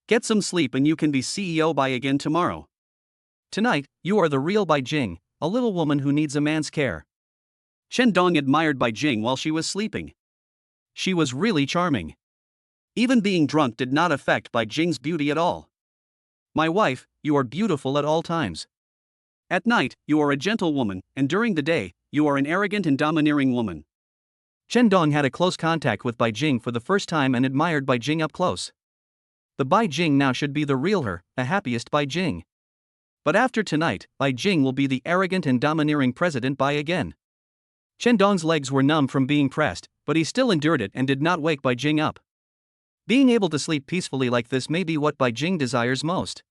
Get some sleep and you can be CEO Bai again tomorrow. Tonight, you are the real Bai Jing, a little woman who needs a man's care. Shandong admired Bai Jing while she was sleeping. She was really charming. Even being drunk did not affect Bai Jing's beauty at all. My wife, you are beautiful at all times. At night, you are a gentle woman, and during the day, you are an arrogant and domineering woman. Shandong had a close contact with Bai Jing for the first time and admired Bai Jing up close. The Bai Jing now should be the real her, the happiest Bai Jing. But after tonight, Bai Jing will be the arrogant and domineering president Bai again. Shandong's legs were numb from being pressed, but he still endured it and did not wake Bai Jing up. Being able to sleep peacefully like this may be what Bai Jing desires most.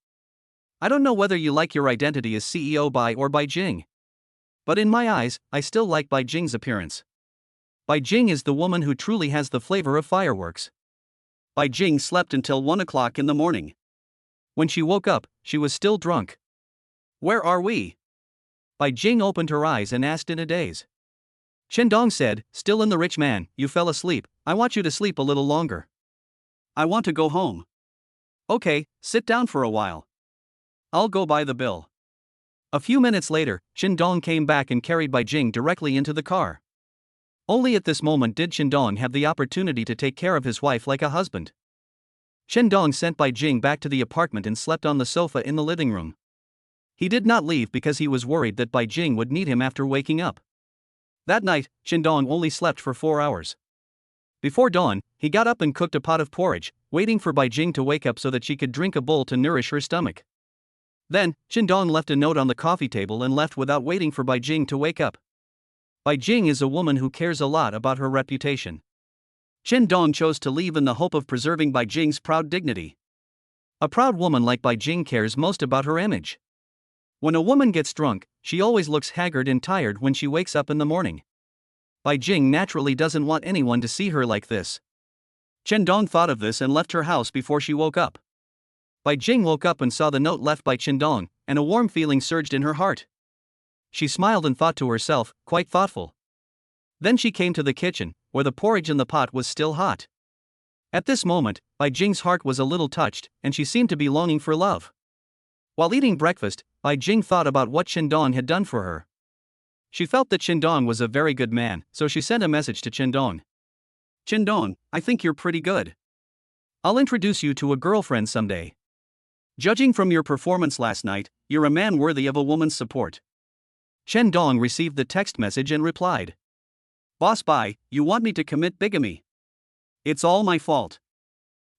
I don't know whether you like your identity as CEO Bai or Bai Jing. But in my eyes, I still like Bai Jing's appearance. Bai Jing is the woman who truly has the flavor of fireworks. Bai Jing slept until 1 o'clock in the morning. When she woke up, she was still drunk. Where are we? Bai Jing opened her eyes and asked in a daze. Shandong said, still in the rich man, you fell asleep, I want you to sleep a little longer. I want to go home. Okay, sit down for a while. I'll go buy the bill. A few minutes later, Shandong came back and carried Bai Jing directly into the car. Only at this moment did Shandong have the opportunity to take care of his wife like a husband. Shandong sent Bai Jing back to the apartment and slept on the sofa in the living room. He did not leave because he was worried that Bai Jing would need him after waking up. That night, Shandong only slept for 4 hours. Before dawn, he got up and cooked a pot of porridge, waiting for Bai Jing to wake up so that she could drink a bowl to nourish her stomach. Then, Shandong left a note on the coffee table and left without waiting for Bai Jing to wake up. Bai Jing is a woman who cares a lot about her reputation. Shandong chose to leave in the hope of preserving Bai Jing's proud dignity. A proud woman like Bai Jing cares most about her image. When a woman gets drunk, she always looks haggard and tired when she wakes up in the morning. Bai Jing naturally doesn't want anyone to see her like this. Shandong thought of this and left her house before she woke up. Bai Jing woke up and saw the note left by Shandong, and a warm feeling surged in her heart. She smiled and thought to herself, quite thoughtful. Then she came to the kitchen, where the porridge in the pot was still hot. At this moment, Bai Jing's heart was a little touched, and she seemed to be longing for love. While eating breakfast, Bai Jing thought about what Shandong had done for her. She felt that Shandong was a very good man, so she sent a message to Shandong. Shandong, I think you're pretty good. I'll introduce you to a girlfriend someday. Judging from your performance last night, you're a man worthy of a woman's support. Shandong received the text message and replied. Boss Bai, you want me to commit bigamy? It's all my fault.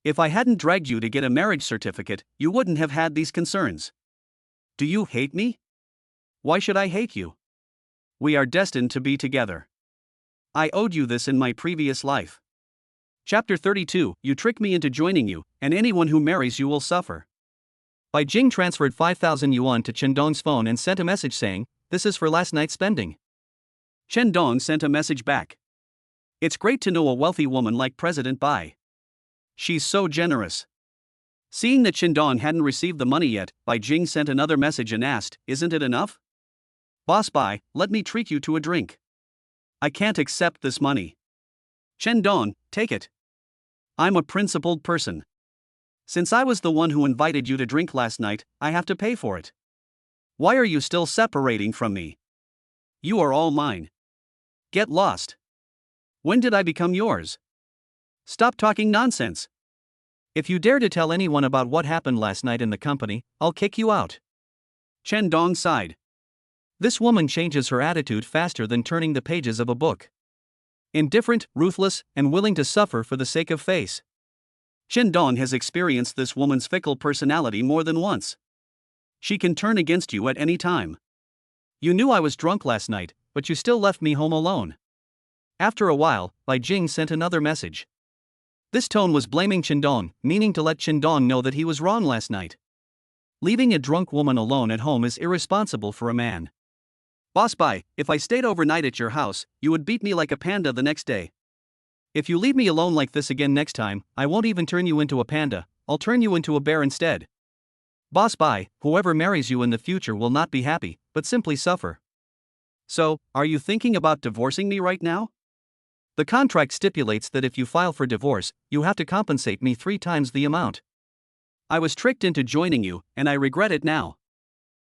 If I hadn't dragged you to get a marriage certificate, you wouldn't have had these concerns. Do you hate me? Why should I hate you? We are destined to be together. I owed you this in my previous life. Chapter 32, You trick me into joining you, and anyone who marries you will suffer. Bai Jing transferred 5,000 yuan to Shandong's phone and sent a message saying, this is for last night's spending. Chen Dong sent a message back. It's great to know a wealthy woman like President Bai. She's so generous. Seeing that Chen Dong hadn't received the money yet, Bai Jing sent another message and asked, isn't it enough? Boss Bai, let me treat you to a drink. I can't accept this money. Chen Dong, take it. I'm a principled person. Since I was the one who invited you to drink last night, I have to pay for it. Why are you still separating from me? You are all mine. Get lost. When did I become yours? Stop talking nonsense. If you dare to tell anyone about what happened last night in the company, I'll kick you out. Chen Dong sighed. This woman changes her attitude faster than turning the pages of a book. Indifferent, ruthless, and willing to suffer for the sake of face. Chen Dong has experienced this woman's fickle personality more than once. She can turn against you at any time. You knew I was drunk last night, but you still left me home alone. After a while, Bai Jing sent another message. This tone was blaming Chen Dong, meaning to let Chen Dong know that he was wrong last night. Leaving a drunk woman alone at home is irresponsible for a man. Boss Bai, if I stayed overnight at your house, you would beat me like a panda the next day. If you leave me alone like this again next time, I won't even turn you into a panda, I'll turn you into a bear instead. Boss Bai, whoever marries you in the future will not be happy, but simply suffer. So, are you thinking about divorcing me right now? The contract stipulates that if you file for divorce, you have to compensate me 3 times the amount. I was tricked into joining you, and I regret it now.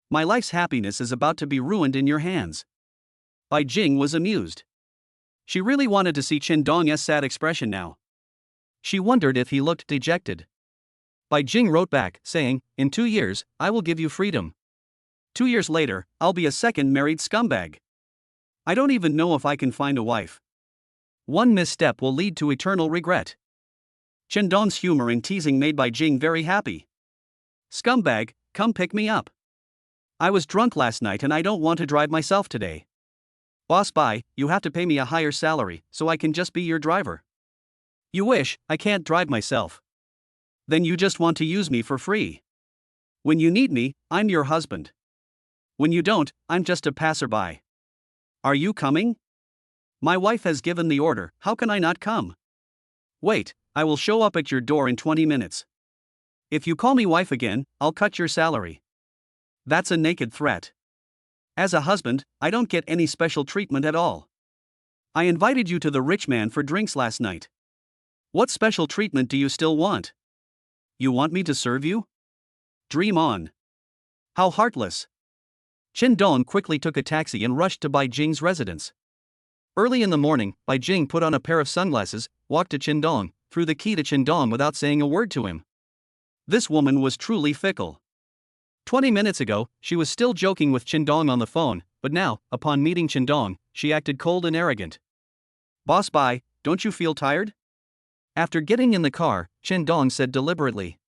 My life's happiness is about to be ruined in your hands. Bai Jing was amused. She really wanted to see Chen Dong's sad expression now. She wondered if he looked dejected. Bai Jing wrote back, saying, in 2 years, I will give you freedom. 2 years later, I'll be a second married scumbag. I don't even know if I can find a wife. One misstep will lead to eternal regret. Chen Dong's humor and teasing made Bai Jing very happy. Scumbag, come pick me up. I was drunk last night and I don't want to drive myself today. Boss Bai, you have to pay me a higher salary, so I can just be your driver. You wish, I can't drive myself. Then you just want to use me for free. When you need me, I'm your husband. When you don't, I'm just a passerby. Are you coming? My wife has given the order, how can I not come? Wait, I will show up at your door in 20 minutes. If you call me wife again, I'll cut your salary. That's a naked threat. As a husband, I don't get any special treatment at all. I invited you to the rich man for drinks last night. What special treatment do you still want? You want me to serve you? Dream on. How heartless. Chen Dong quickly took a taxi and rushed to Bai Jing's residence. Early in the morning, Bai Jing put on a pair of sunglasses, walked to Chen Dong, threw the key to Chen Dong without saying a word to him. This woman was truly fickle. 20 minutes ago, she was still joking with Chen Dong on the phone, but now, upon meeting Chen Dong, she acted cold and arrogant. Boss Bai, don't you feel tired? After getting in the car, Chen Dong said deliberately.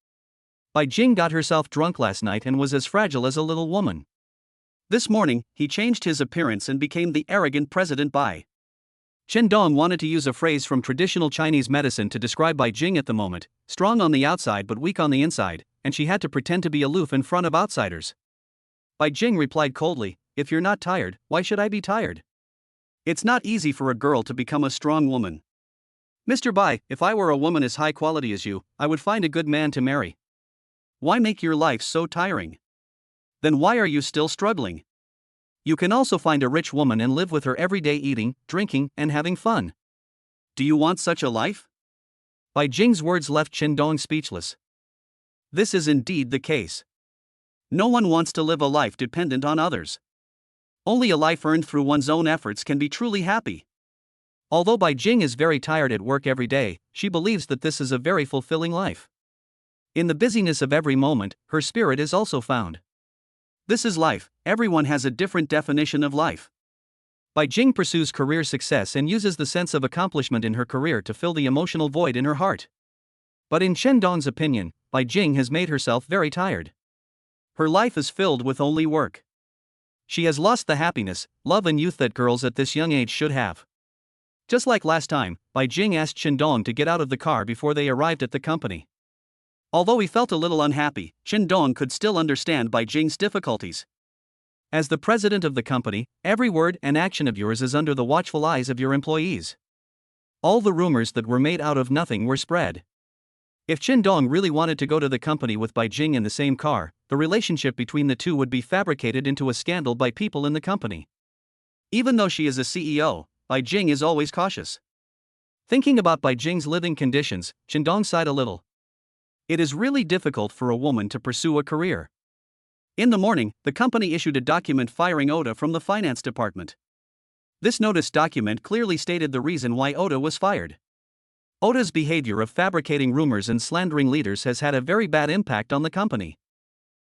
Bai Jing got herself drunk last night and was as fragile as a little woman. This morning, he changed his appearance and became the arrogant President Bai. Chen Dong wanted to use a phrase from traditional Chinese medicine to describe Bai Jing at the moment, strong on the outside but weak on the inside, and she had to pretend to be aloof in front of outsiders. Bai Jing replied coldly, if you're not tired, why should I be tired? It's not easy for a girl to become a strong woman. Mr. Bai, if I were a woman as high quality as you, I would find a good man to marry. Why make your life so tiring? Then why are you still struggling? You can also find a rich woman and live with her every day eating, drinking, and having fun. Do you want such a life? Bai Jing's words left Chen Dong speechless. This is indeed the case. No one wants to live a life dependent on others. Only a life earned through one's own efforts can be truly happy. Although Bai Jing is very tired at work every day, she believes that this is a very fulfilling life. In the busyness of every moment, her spirit is also found. This is life, everyone has a different definition of life. Bai Jing pursues career success and uses the sense of accomplishment in her career to fill the emotional void in her heart. But in Chen Dong's opinion, Bai Jing has made herself very tired. Her life is filled with only work. She has lost the happiness, love and youth that girls at this young age should have. Just like last time, Bai Jing asked Chen Dong to get out of the car before they arrived at the company. Although he felt a little unhappy, Chen Dong could still understand Bai Jing's difficulties. As the president of the company, every word and action of yours is under the watchful eyes of your employees. All the rumors that were made out of nothing were spread. If Qin Dong really wanted to go to the company with Bai Jing in the same car, the relationship between the two would be fabricated into a scandal by people in the company. Even though she is a CEO, Bai Jing is always cautious. Thinking about Bai Jing's living conditions, Qin Dong sighed a little. It is really difficult for a woman to pursue a career. In the morning, the company issued a document firing Oda from the finance department. This notice document clearly stated the reason why Oda was fired. Oda's behavior of fabricating rumors and slandering leaders has had a very bad impact on the company.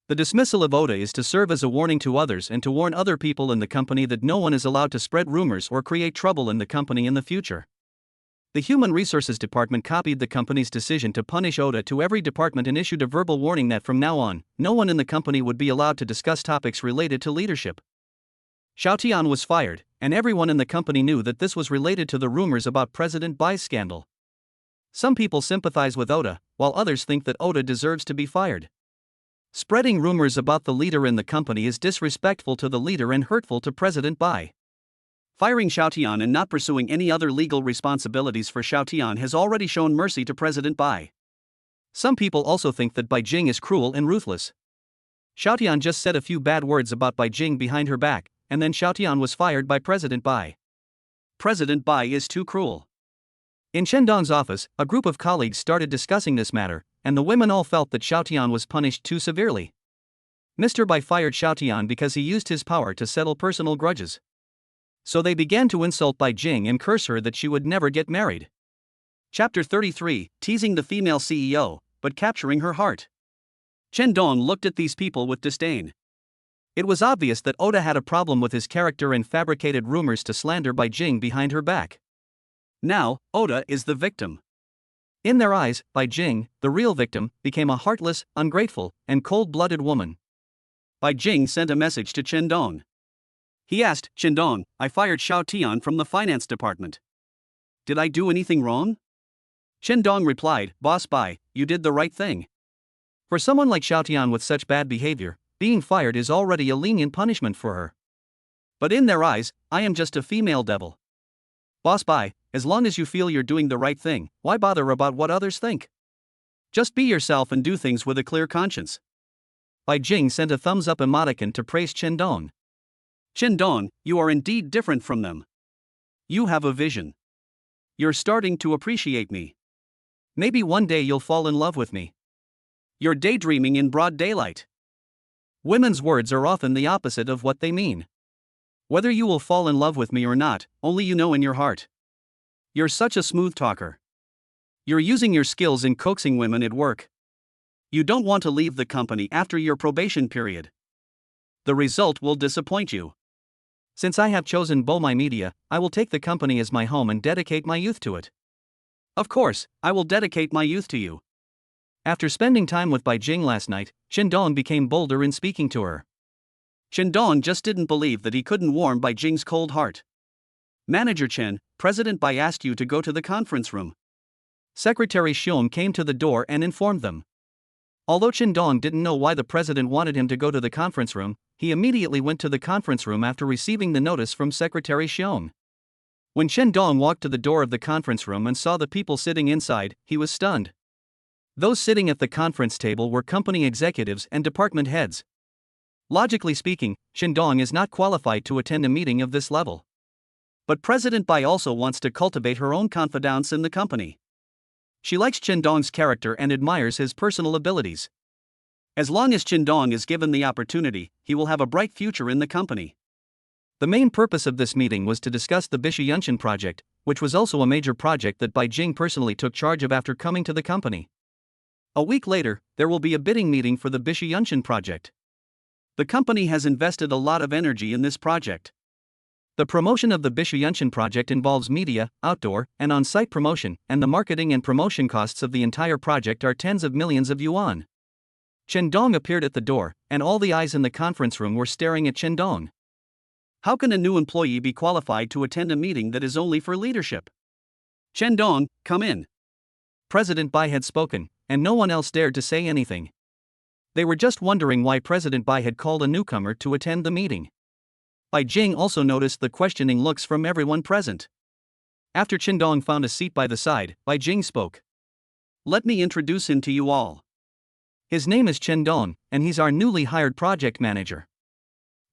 The dismissal of Oda is to serve as a warning to others and to warn other people in the company that no one is allowed to spread rumors or create trouble in the company in the future. The Human Resources Department copied the company's decision to punish Oda to every department and issued a verbal warning that from now on, no one in the company would be allowed to discuss topics related to leadership. Xiao Tian was fired, and everyone in the company knew that this was related to the rumors about President Bai's scandal. Some people sympathize with Oda, while others think that Oda deserves to be fired. Spreading rumors about the leader in the company is disrespectful to the leader and hurtful to President Bai. Firing Xiao Tian and not pursuing any other legal responsibilities for Xiao Tian has already shown mercy to President Bai. Some people also think that Bai Jing is cruel and ruthless. Xiao Tian just said a few bad words about Bai Jing behind her back, and then Xiao Tian was fired by President Bai. President Bai is too cruel. In Chen Dong's office, a group of colleagues started discussing this matter, and the women all felt that Xiao Tian was punished too severely. Mr. Bai fired Xiao Tian because he used his power to settle personal grudges. So they began to insult Bai Jing and curse her that she would never get married. Chapter 33, Teasing the Female CEO, but Capturing Her Heart. Chen Dong looked at these people with disdain. It was obvious that Oda had a problem with his character and fabricated rumors to slander Bai Jing behind her back. Now, Oda is the victim. In their eyes, Bai Jing, the real victim, became a heartless, ungrateful, and cold-blooded woman. Bai Jing sent a message to Chen Dong. He asked, "Chen Dong, I fired Xiao Tian from the finance department. Did I do anything wrong?" Chen Dong replied, "Boss Bai, you did the right thing. For someone like Xiao Tian with such bad behavior, being fired is already a lenient punishment for her. But in their eyes, I am just a female devil. Boss Bai, as long as you feel you're doing the right thing, why bother about what others think? Just be yourself and do things with a clear conscience." Bai Jing sent a thumbs-up emoticon to praise Chen Dong. "Chen Dong, you are indeed different from them. You have a vision. You're starting to appreciate me. Maybe one day you'll fall in love with me. You're daydreaming in broad daylight." Women's words are often the opposite of what they mean. Whether you will fall in love with me or not, only you know in your heart. You're such a smooth talker. You're using your skills in coaxing women at work. You don't want to leave the company after your probation period. The result will disappoint you. Since I have chosen Bomai Media, I will take the company as my home and dedicate my youth to it. Of course, I will dedicate my youth to you. After spending time with Bai Jing last night, Chen Dong became bolder in speaking to her. Chen Dong just didn't believe that he couldn't warm Bai Jing's cold heart. "Manager Chen, President Bai asked you to go to the conference room." Secretary Xiong came to the door and informed them. Although Chen Dong didn't know why the president wanted him to go to the conference room, he immediately went to the conference room after receiving the notice from Secretary Xiong. When Chen Dong walked to the door of the conference room and saw the people sitting inside, he was stunned. Those sitting at the conference table were company executives and department heads. Logically speaking, Chen Dong is not qualified to attend a meeting of this level. But President Bai also wants to cultivate her own confidence in the company. She likes Chen Dong's character and admires his personal abilities. As long as Chen Dong is given the opportunity, he will have a bright future in the company. The main purpose of this meeting was to discuss the Bishu Yunshan project, which was also a major project that Bai Jing personally took charge of after coming to the company. A week later, there will be a bidding meeting for the Bishu Yunshan project. The company has invested a lot of energy in this project. The promotion of the Bishu Yunshan project involves media, outdoor, and on-site promotion, and the marketing and promotion costs of the entire project are tens of millions of yuan. Chen Dong appeared at the door, and all the eyes in the conference room were staring at Chen Dong. How can a new employee be qualified to attend a meeting that is only for leadership? "Chen Dong, come in." President Bai had spoken, and no one else dared to say anything. They were just wondering why President Bai had called a newcomer to attend the meeting. Bai Jing also noticed the questioning looks from everyone present. After Qindong found a seat by the side, Bai Jing spoke. Let me introduce him to you all. His name is Qindong, and he's our newly hired project manager.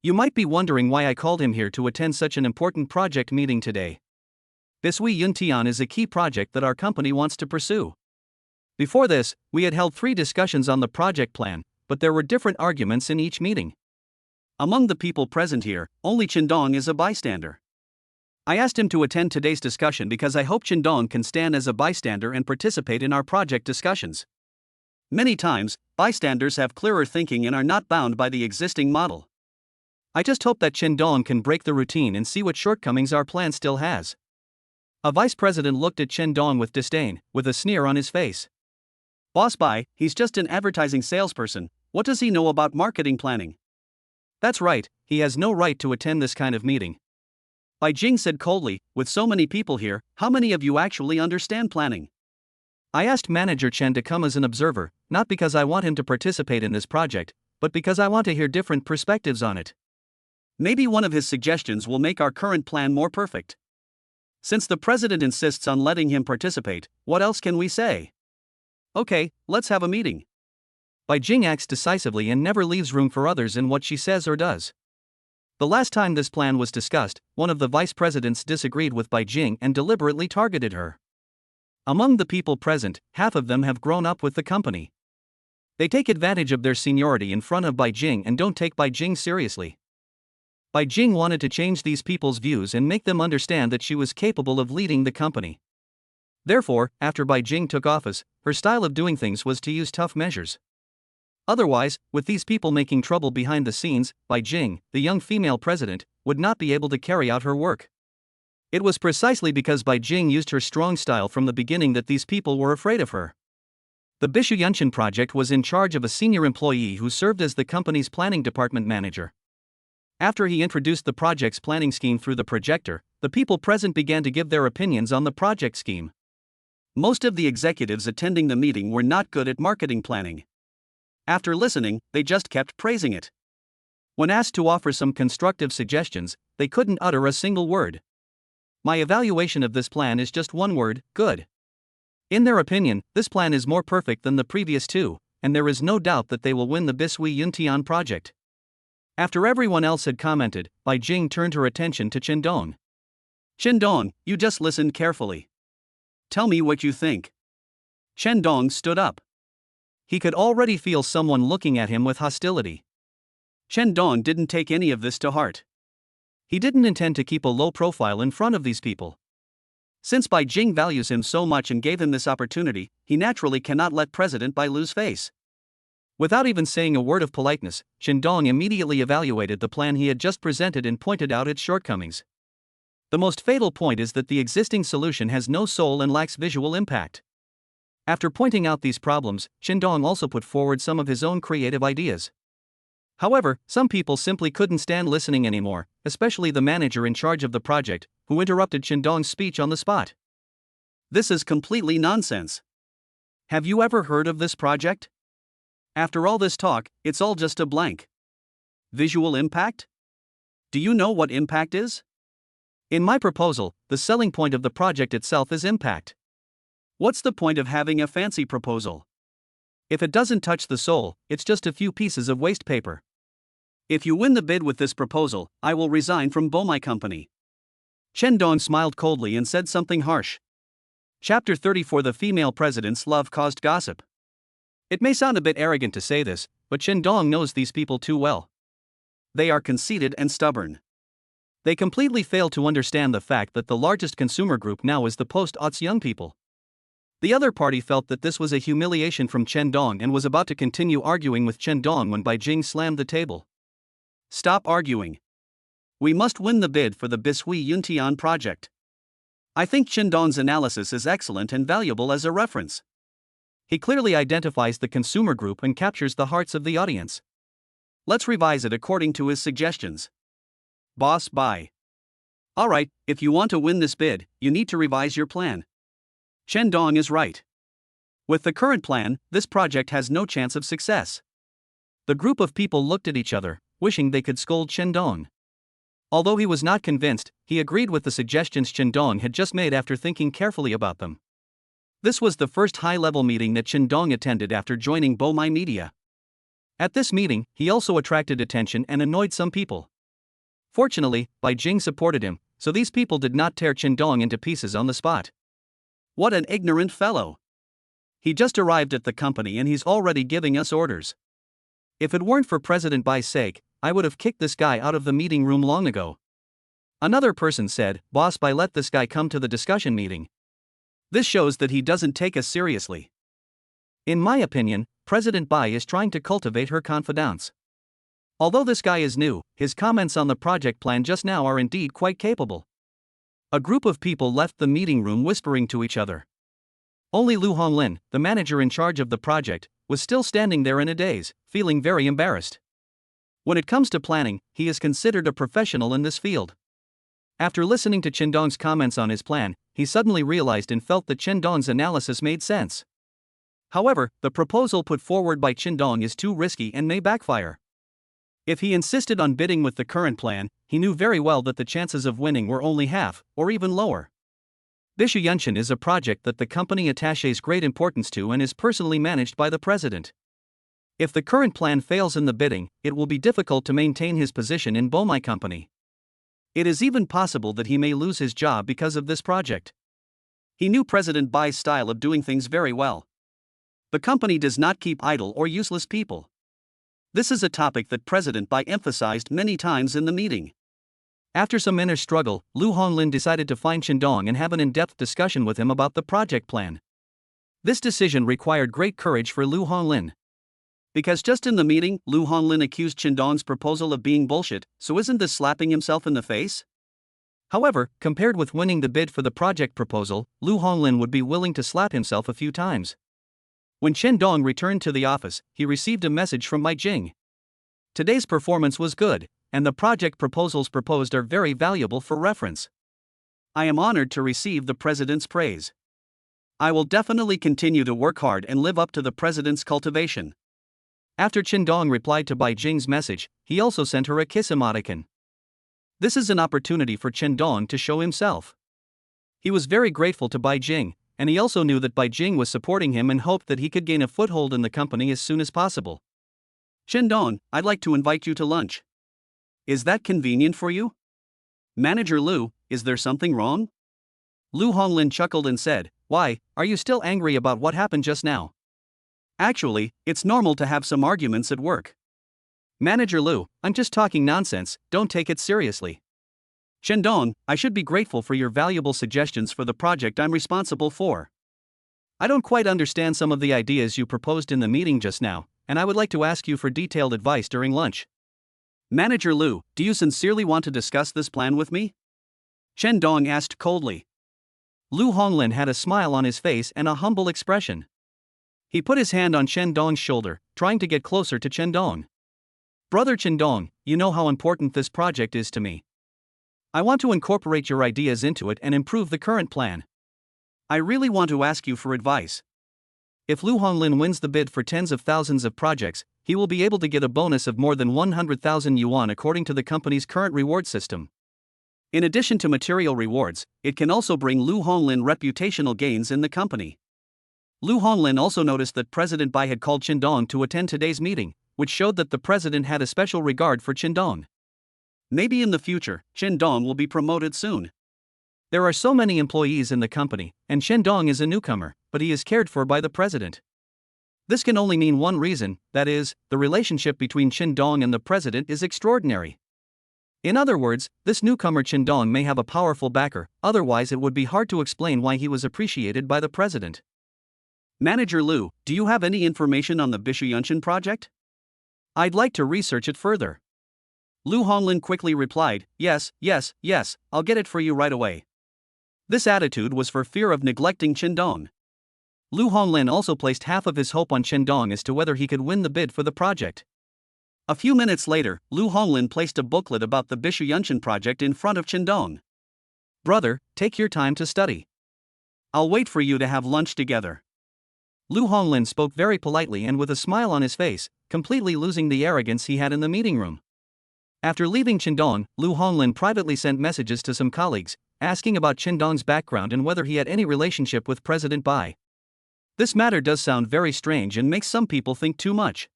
You might be wondering why I called him here to attend such an important project meeting today. Bishui Yuntian is a key project that our company wants to pursue. Before this, we had held 3 discussions on the project plan, but there were different arguments in each meeting. Among the people present here, only Qindong is a bystander. I asked him to attend today's discussion because I hope Qindong can stand as a bystander and participate in our project discussions. Many times, bystanders have clearer thinking and are not bound by the existing model. I just hope that Qindong can break the routine and see what shortcomings our plan still has. A vice president looked at Qindong with disdain, with a sneer on his face. Boss Bai, he's just an advertising salesperson. What does he know about marketing planning? That's right, he has no right to attend this kind of meeting. Bai Jing said coldly, with so many people here, how many of you actually understand planning? I asked Manager Chen to come as an observer, not because I want him to participate in this project, but because I want to hear different perspectives on it. Maybe one of his suggestions will make our current plan more perfect. Since the president insists on letting him participate, what else can we say? Okay, let's have a meeting. Bai Jing acts decisively and never leaves room for others in what she says or does. The last time this plan was discussed, one of the vice presidents disagreed with Bai Jing and deliberately targeted her. Among the people present, half of them have grown up with the company. They take advantage of their seniority in front of Bai Jing and don't take Bai Jing seriously. Bai Jing wanted to change these people's views and make them understand that she was capable of leading the company. Therefore, after Bai Jing took office, her style of doing things was to use tough measures. Otherwise, with these people making trouble behind the scenes, Bai Jing, the young female president, would not be able to carry out her work. It was precisely because Bai Jing used her strong style from the beginning that these people were afraid of her. The Bishu Yunshan project was in charge of a senior employee who served as the company's planning department manager. After he introduced the project's planning scheme through the projector, the people present began to give their opinions on the project scheme. Most of the executives attending the meeting were not good at marketing planning. After listening, they just kept praising it. When asked to offer some constructive suggestions, they couldn't utter a single word. My evaluation of this plan is just one word: good. In their opinion, this plan is more perfect than the previous 2, and there is no doubt that they will win the Bishui Yuntian project. After everyone else had commented, Bai Jing turned her attention to Qindong. Qindong, you just listen carefully. Tell me what you think. Qindong stood up. He could already feel someone looking at him with hostility. Qindong didn't take any of this to heart. He didn't intend to keep a low profile in front of these people. Since Bai Jing values him so much and gave him this opportunity, he naturally cannot let President Bai lose face. Without even saying a word of politeness, Qindong immediately evaluated the plan he had just presented and pointed out its shortcomings. The most fatal point is that the existing solution has no soul and lacks visual impact. After pointing out these problems, Qindong also put forward some of his own creative ideas. However, some people simply couldn't stand listening anymore, especially the manager in charge of the project, who interrupted Qindong's speech on the spot. This is completely nonsense. Have you ever heard of this project? After all this talk, it's all just a blank. Visual impact? Do you know what impact is? In my proposal, the selling point of the project itself is impact. What's the point of having a fancy proposal? If it doesn't touch the soul, it's just a few pieces of waste paper. If you win the bid with this proposal, I will resign from Bomai Company. Qindong smiled coldly and said something harsh. Chapter 34: The female president's love caused gossip. It may sound a bit arrogant to say this, but Qindong knows these people too well. They are conceited and stubborn. They completely fail to understand the fact that the largest consumer group now is the post-aughts young people. The other party felt that this was a humiliation from Qindong and was about to continue arguing with Qindong when Bai Jing slammed the table. Stop arguing. We must win the bid for the Bishui Yuntian project. I think Qindong's analysis is excellent and valuable as a reference. He clearly identifies the consumer group and captures the hearts of the audience. Let's revise it according to his suggestions. Boss Bai. Alright, if you want to win this bid, you need to revise your plan. Qindong is right. With the current plan, this project has no chance of success. The group of people looked at each other, wishing they could scold Chendong. Although he was not convinced, he agreed with the suggestions Chendong had just made after thinking carefully about them. This was the first high-level meeting that Chendong attended after joining Bomai Media. At this meeting, he also attracted attention and annoyed some people. Fortunately, Bai Jing supported him, so these people did not tear Chendong into pieces on the spot. What an ignorant fellow! He just arrived at the company and he's already giving us orders. If it weren't for President Bai's sake, I would have kicked this guy out of the meeting room long ago. Another person said, Boss Bai, let this guy come to the discussion meeting. This shows that he doesn't take us seriously. In my opinion, President Bai is trying to cultivate her confidence. Although this guy is new, his comments on the project plan just now are indeed quite capable. A group of people left the meeting room whispering to each other. Only Lu Honglin, the manager in charge of the project, was still standing there in a daze, feeling very embarrassed. When it comes to planning, he is considered a professional in this field. After listening to Chendong's comments on his plan, he suddenly realized and felt that Chendong's analysis made sense. However, the proposal put forward by Chendong is too risky and may backfire. If he insisted on bidding with the current plan, he knew very well that the chances of winning were only half, or even lower. Bishu Yunshan is a project that the company attaches great importance to and is personally managed by the president. If the current plan fails in the bidding, it will be difficult to maintain his position in Bomai Company. It is even possible that he may lose his job because of this project. He knew President Bai's style of doing things very well. The company does not keep idle or useless people. This is a topic that President Bai emphasized many times in the meeting. After some inner struggle, Lu Honglin decided to find Chendong and have an in-depth discussion with him about the project plan. This decision required great courage for Lu Honglin. Because just in the meeting, Lu Honglin accused Chendong's proposal of being bullshit, so isn't this slapping himself in the face? However, compared with winning the bid for the project proposal, Lu Honglin would be willing to slap himself a few times. When Chendong returned to the office, he received a message from Bai Jing. Today's performance was good, and the project proposals proposed are very valuable for reference. I am honored to receive the president's praise. I will definitely continue to work hard and live up to the president's cultivation. After Chendong replied to Bai Jing's message, he also sent her a kiss emoticon. This is an opportunity for Chendong to show himself. He was very grateful to Bai Jing, and he also knew that Bai Jing was supporting him and hoped that he could gain a foothold in the company as soon as possible. Chendong, I'd like to invite you to lunch. Is that convenient for you? Manager Lu, is there something wrong? Lu Honglin chuckled and said, Why, are you still angry about what happened just now? Actually, it's normal to have some arguments at work. Manager Lu, I'm just talking nonsense, don't take it seriously. Chendong, I should be grateful for your valuable suggestions for the project I'm responsible for. I don't quite understand some of the ideas you proposed in the meeting just now, and I would like to ask you for detailed advice during lunch. Manager Lu, do you sincerely want to discuss this plan with me? Chendong asked coldly. Lu Honglin had a smile on his face and a humble expression. He put his hand on Chendong's shoulder, trying to get closer to Chendong. Brother Chendong, you know how important this project is to me. I want to incorporate your ideas into it and improve the current plan. I really want to ask you for advice. If Lu Honglin wins the bid for tens of thousands of projects, he will be able to get a bonus of more than 100,000 yuan according to the company's current reward system. In addition to material rewards, it can also bring Lu Honglin reputational gains in the company. Lu Honglin also noticed that President Bai had called Chendong to attend today's meeting, which showed that the president had a special regard for Chendong. Maybe in the future, Chendong will be promoted soon. There are so many employees in the company, and Chendong is a newcomer, but he is cared for by the president. This can only mean one reason, that is, the relationship between Chendong and the president is extraordinary. In other words, this newcomer Chendong may have a powerful backer, otherwise it would be hard to explain why he was appreciated by the president. Manager Lu, do you have any information on the Bishu Yunshan project? I'd like to research it further. Lu Honglin quickly replied, Yes, I'll get it for you right away. This attitude was for fear of neglecting Chendong. Lu Honglin also placed half of his hope on Chendong as to whether he could win the bid for the project. A few minutes later, Lu Honglin placed a booklet about the Bishu Yunshan project in front of Chendong. Brother, take your time to study. I'll wait for you to have lunch together. Lu Honglin spoke very politely and with a smile on his face, completely losing the arrogance he had in the meeting room. After leaving Qingdong, Lu Honglin privately sent messages to some colleagues, asking about Qingdong's background and whether he had any relationship with President Bai. This matter does sound very strange and makes some people think too much.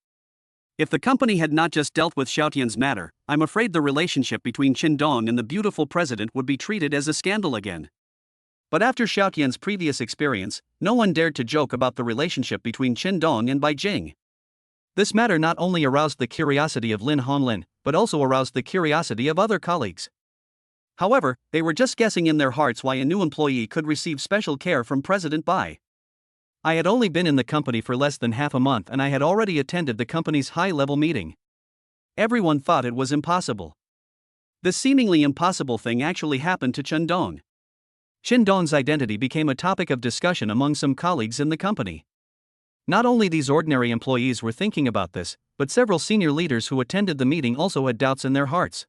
If the company had not just dealt with Xiaotian's matter, I'm afraid the relationship between Qingdong and the beautiful president would be treated as a scandal again. But after Xiaotian's previous experience, no one dared to joke about the relationship between Qingdong and Bai Jing. This matter not only aroused the curiosity of Lin Honglin, but also aroused the curiosity of other colleagues. However, they were just guessing in their hearts why a new employee could receive special care from President Bai. I had only been in the company for less than half a month and I had already attended the company's high-level meeting. Everyone thought it was impossible. This seemingly impossible thing actually happened to Qingdong. Qingdong's identity became a topic of discussion among some colleagues in the company. Not only these ordinary employees were thinking about this, but several senior leaders who attended the meeting also had doubts in their hearts.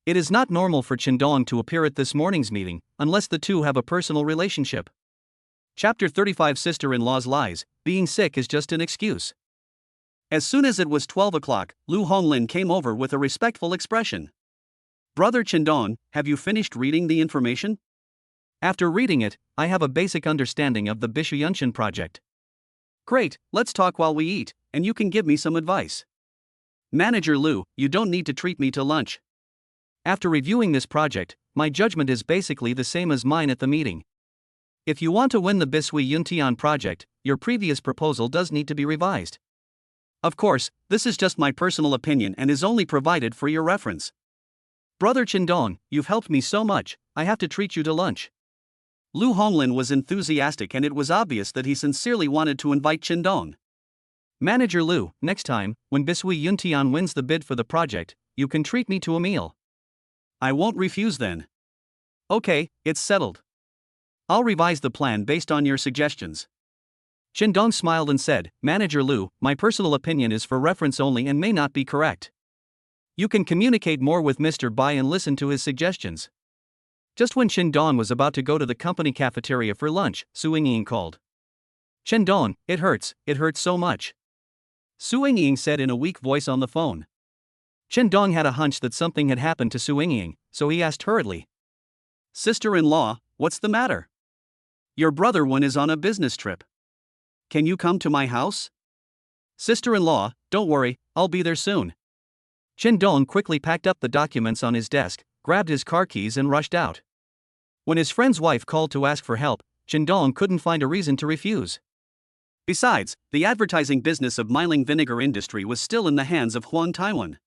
It is not normal for Qingdong to appear at this morning's meeting, unless the two have a personal relationship. Chapter 35 Sister-in-law's Lies. Being sick is just an excuse. As soon as it was 12 o'clock, Lu Honglin came over with a respectful expression. Brother Qingdong, have you finished reading the information? After reading it, I have a basic understanding of the Bishuyunshan project. Great, let's talk while we eat, and you can give me some advice. Manager Lu, you don't need to treat me to lunch. After reviewing this project, my judgment is basically the same as mine at the meeting. If you want to win the Bisui Yuntian project, your previous proposal does need to be revised. Of course, this is just my personal opinion and is only provided for your reference. Brother Qingdong, you've helped me so much, I have to treat you to lunch. Lu Honglin was enthusiastic and it was obvious that he sincerely wanted to invite Qingdong. Manager Lu, next time, when Bisui Yuntian wins the bid for the project, you can treat me to a meal. I won't refuse then. Okay, it's settled. I'll revise the plan based on your suggestions. Qingdong smiled and said, Manager Lu, my personal opinion is for reference only and may not be correct. You can communicate more with Mr. Bai and listen to his suggestions. Just when Qingdong was about to go to the company cafeteria for lunch, Su Yingying called. Qingdong, it hurts so much. Su Yingying said in a weak voice on the phone. Qingdong had a hunch that something had happened to Su Yingying, so he asked hurriedly. Sister-in-law, what's the matter? Your brother Wen is on a business trip. Can you come to my house? Sister-in-law, don't worry, I'll be there soon. Qingdong quickly packed up the documents on his desk, grabbed his car keys and rushed out. When his friend's wife called to ask for help, Qingdong couldn't find a reason to refuse. Besides, the advertising business of Mailing vinegar industry was still in the hands of Huang Taiwan.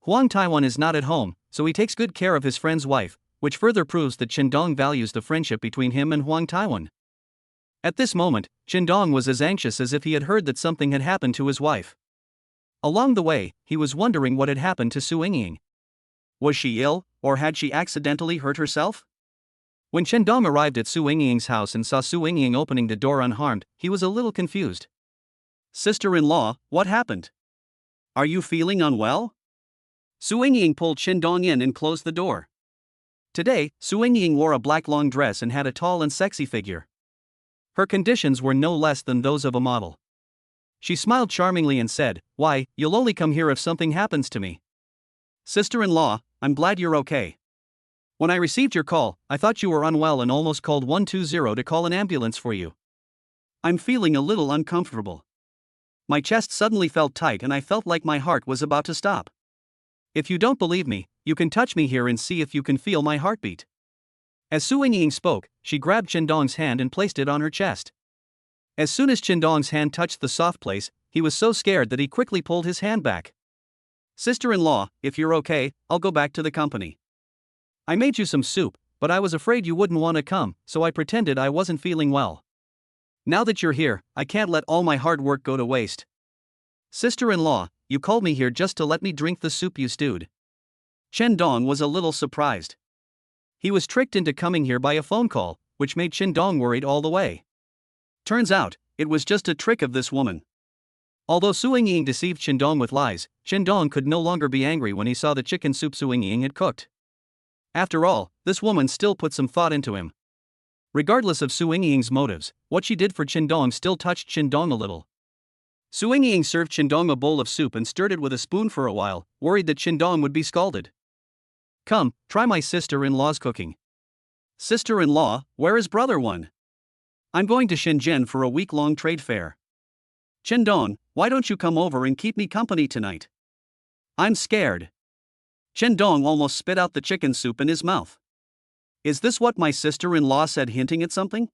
Huang Taiwan is not at home, so he takes good care of his friend's wife, which further proves that Qingdong values the friendship between him and Huang Taiwan. At this moment, Qingdong was as anxious as if he had heard that something had happened to his wife. Along the way, he was wondering what had happened to Su Yingying. Was she ill, or had she accidentally hurt herself? When Qingdong arrived at Su Yingying's house and saw Su Yingying opening the door unharmed, he was a little confused. Sister-in-law, what happened? Are you feeling unwell? Su Yingying pulled Qingdong in and closed the door. Today, Su Yingying wore a black long dress and had a tall and sexy figure. Her conditions were no less than those of a model. She smiled charmingly and said, Why, you'll only come here if something happens to me. Sister-in-law, I'm glad you're okay. When I received your call, I thought you were unwell and almost called 120 to call an ambulance for you. I'm feeling a little uncomfortable. My chest suddenly felt tight and I felt like my heart was about to stop. If you don't believe me, you can touch me here and see if you can feel my heartbeat. As Su Yingying spoke, she grabbed Qingdong's hand and placed it on her chest. As soon as Qingdong's hand touched the soft place, he was so scared that he quickly pulled his hand back. Sister-in-law, if you're okay, I'll go back to the company. I made you some soup, but I was afraid you wouldn't want to come, so I pretended I wasn't feeling well. Now that you're here, I can't let all my hard work go to waste. Sister-in-law, you called me here just to let me drink the soup you stewed. Qingdong was a little surprised. He was tricked into coming here by a phone call, which made Qingdong worried all the way. Turns out, it was just a trick of this woman. Although Su Yingying deceived Qingdong with lies, Qingdong could no longer be angry when he saw the chicken soup Su Yingying had cooked. After all, this woman still put some thought into him. Regardless of Su Yingying's motives, what she did for Qindong still touched Qindong a little. Su Yingying served Qindong a bowl of soup and stirred it with a spoon for a while, worried that Qindong would be scalded. "Come, try my sister-in-law's cooking." "Sister-in-law, where is brother one?" "I'm going to Shenzhen for a week-long trade fair." "Qindong, why don't you come over and keep me company tonight?" "I'm scared." Qindong almost spit out the chicken soup in his mouth. Is this what my sister-in-law said, hinting at something?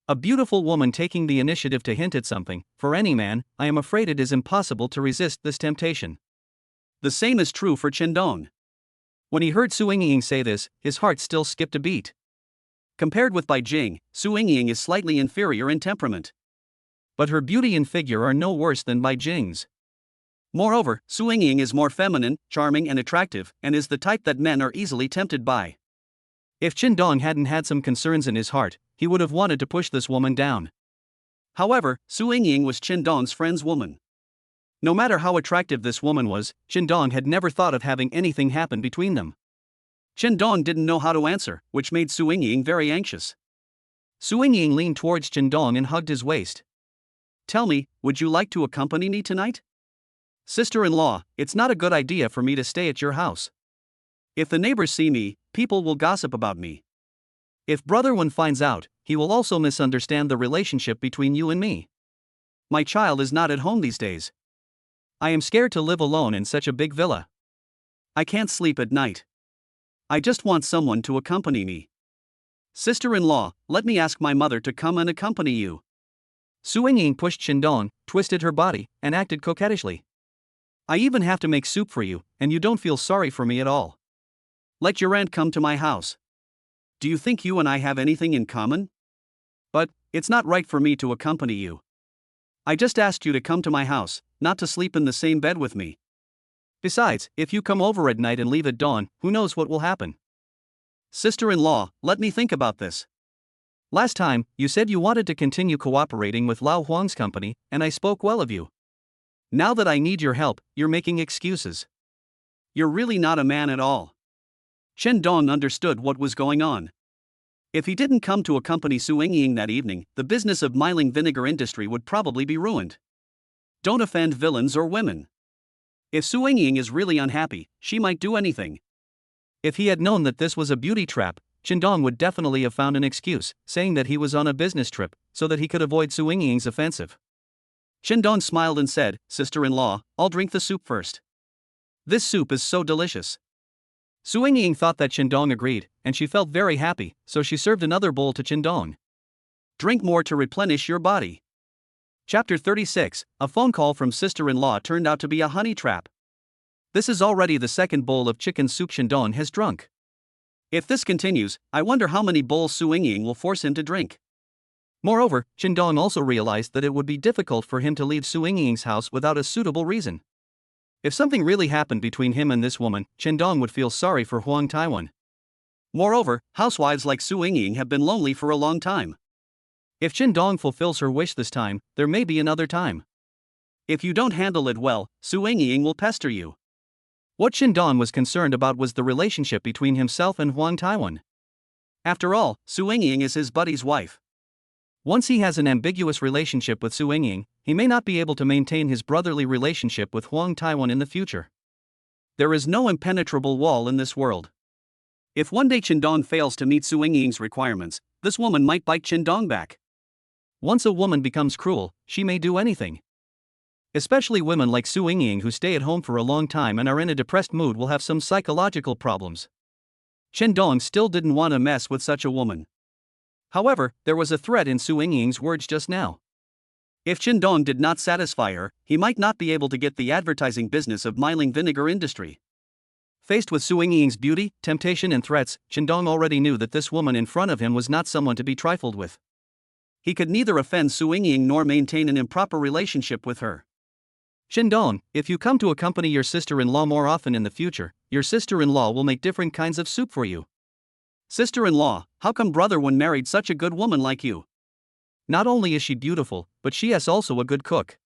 A beautiful woman taking the initiative to hint at something, for any man, I am afraid it is impossible to resist this temptation. The same is true for Qindong. When he heard Su Yingying say this, his heart still skipped a beat. Compared with Bai Jing, Su Yingying is slightly inferior in temperament. But her beauty and figure are no worse than Bai Jing's. Moreover, Su Yingying is more feminine, charming and attractive, and is the type that men are easily tempted by. If Qindong hadn't had some concerns in his heart, he would have wanted to push this woman down. However, Su Yingying was Qindong's friend's woman. No matter how attractive this woman was, Qindong had never thought of having anything happen between them. Qindong didn't know how to answer, which made Su Yingying very anxious. Su Yingying leaned towards Qindong and hugged his waist. "Tell me, would you like to accompany me tonight?" "Sister-in-law, it's not a good idea for me to stay at your house. If the neighbors see me, people will gossip about me. If brother one finds out, he will also misunderstand the relationship between you and me. My child is not at home these days. I am scared to live alone in such a big villa. I can't sleep at night. I just want someone to accompany me. Sister-in-law, let me ask my mother to come and accompany you." Su Yingying pushed Qindong, twisted her body, and acted coquettishly. "I even have to make soup for you, and you don't feel sorry for me at all. Let your aunt come to my house. Do you think you and I have anything in common? But it's not right for me to accompany you. I just asked you to come to my house, not to sleep in the same bed with me. Besides, if you come over at night and leave at dawn, who knows what will happen? Sister-in-law, let me think about this. Last time, you said you wanted to continue cooperating with Lao Huang's company, and I spoke well of you. Now that I need your help, you're making excuses. You're really not a man at all." Qindong understood what was going on. If he didn't come to accompany Su Yingying that evening, the business of miling vinegar industry would probably be ruined. Don't offend villains or women. If Su Yingying is really unhappy, she might do anything. If he had known that this was a beauty trap, Qindong would definitely have found an excuse, saying that he was on a business trip, so that he could avoid Su Yingying's offensive. Qindong smiled and said, "Sister-in-law, I'll drink the soup first. This soup is so delicious." Su Yingying thought that Qindong agreed, and she felt very happy, so she served another bowl to Qindong. "Drink more to replenish your body." Chapter 36, a phone call from sister-in-law turned out to be a honey trap. This is already the second bowl of chicken soup Qindong has drunk. If this continues, I wonder how many bowls Su Yingying will force him to drink. Moreover, Qindong also realized that it would be difficult for him to leave Su Yingying's house without a suitable reason. If something really happened between him and this woman, Qindong would feel sorry for Huang Taiwan. Moreover, housewives like Su Yingying have been lonely for a long time. If Qindong fulfills her wish this time, there may be another time. If you don't handle it well, Su Yingying will pester you. What Qindong was concerned about was the relationship between himself and Huang Taiwan. After all, Su Yingying is his buddy's wife. Once he has an ambiguous relationship with Su Yingying, he may not be able to maintain his brotherly relationship with Huang Taiwan in the future. There is no impenetrable wall in this world. If one day Qindong fails to meet Su Yingying's requirements, this woman might bite Qindong back. Once a woman becomes cruel, she may do anything. Especially women like Su Yingying who stay at home for a long time and are in a depressed mood will have some psychological problems. Qindong still didn't want to mess with such a woman. However, there was a threat in Su Yingying's words just now. If Qindong did not satisfy her, he might not be able to get the advertising business of miling vinegar industry. Faced with Su Yingying's beauty, temptation and threats, Qindong already knew that this woman in front of him was not someone to be trifled with. He could neither offend Su Yingying nor maintain an improper relationship with her. "Qindong, if you come to accompany your sister-in-law more often in the future, your sister-in-law will make different kinds of soup for you." "Sister-in-law, how come brother one married such a good woman like you? Not only is she beautiful, but she is also a good cook.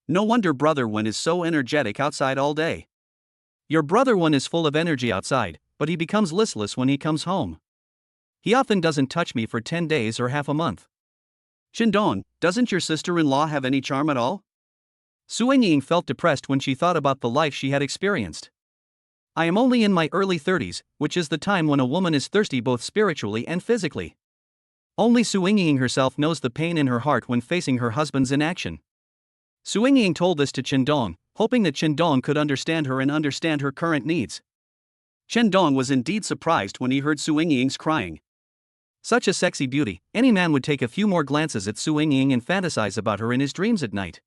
No wonder brother one is so energetic outside all day." "Your brother one is full of energy outside, but he becomes listless when he comes home." He often doesn't touch me for 10 days or half a month. Qindong, doesn't your sister-in-law have any charm at all? Su Ying felt depressed when she thought about the life she had experienced. I am only in my early 30s, which is the time when a woman is thirsty both spiritually and physically. Only Su Ying herself knows the pain in her heart when facing her husband's inaction. Su Ying told this to Qindong, hoping that Qindong could understand her and understand her current needs. Qindong was indeed surprised when he heard Su Ying's crying. Such a sexy beauty, any man would take a few more glances at Su Ying and fantasize about her in his dreams at night.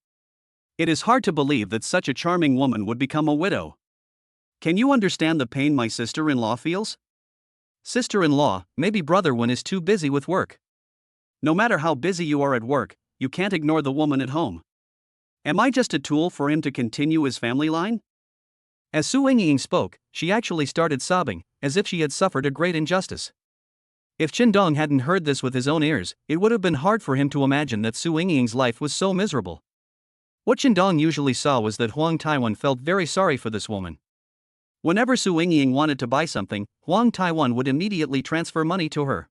It is hard to believe that such a charming woman would become a widow. Can you understand the pain my sister-in-law feels? Sister-in-law, maybe brother one is too busy with work. No matter how busy you are at work, you can't ignore the woman at home. Am I just a tool for him to continue his family line? As Su Ying spoke, she actually started sobbing, as if she had suffered a great injustice. If Qindong hadn't heard this with his own ears, it would have been hard for him to imagine that Su Ying's life was so miserable. What Qindong usually saw was that Huang Taiwan felt very sorry for this woman. Whenever Su Ying wanted to buy something, Huang Taiwan would immediately transfer money to her.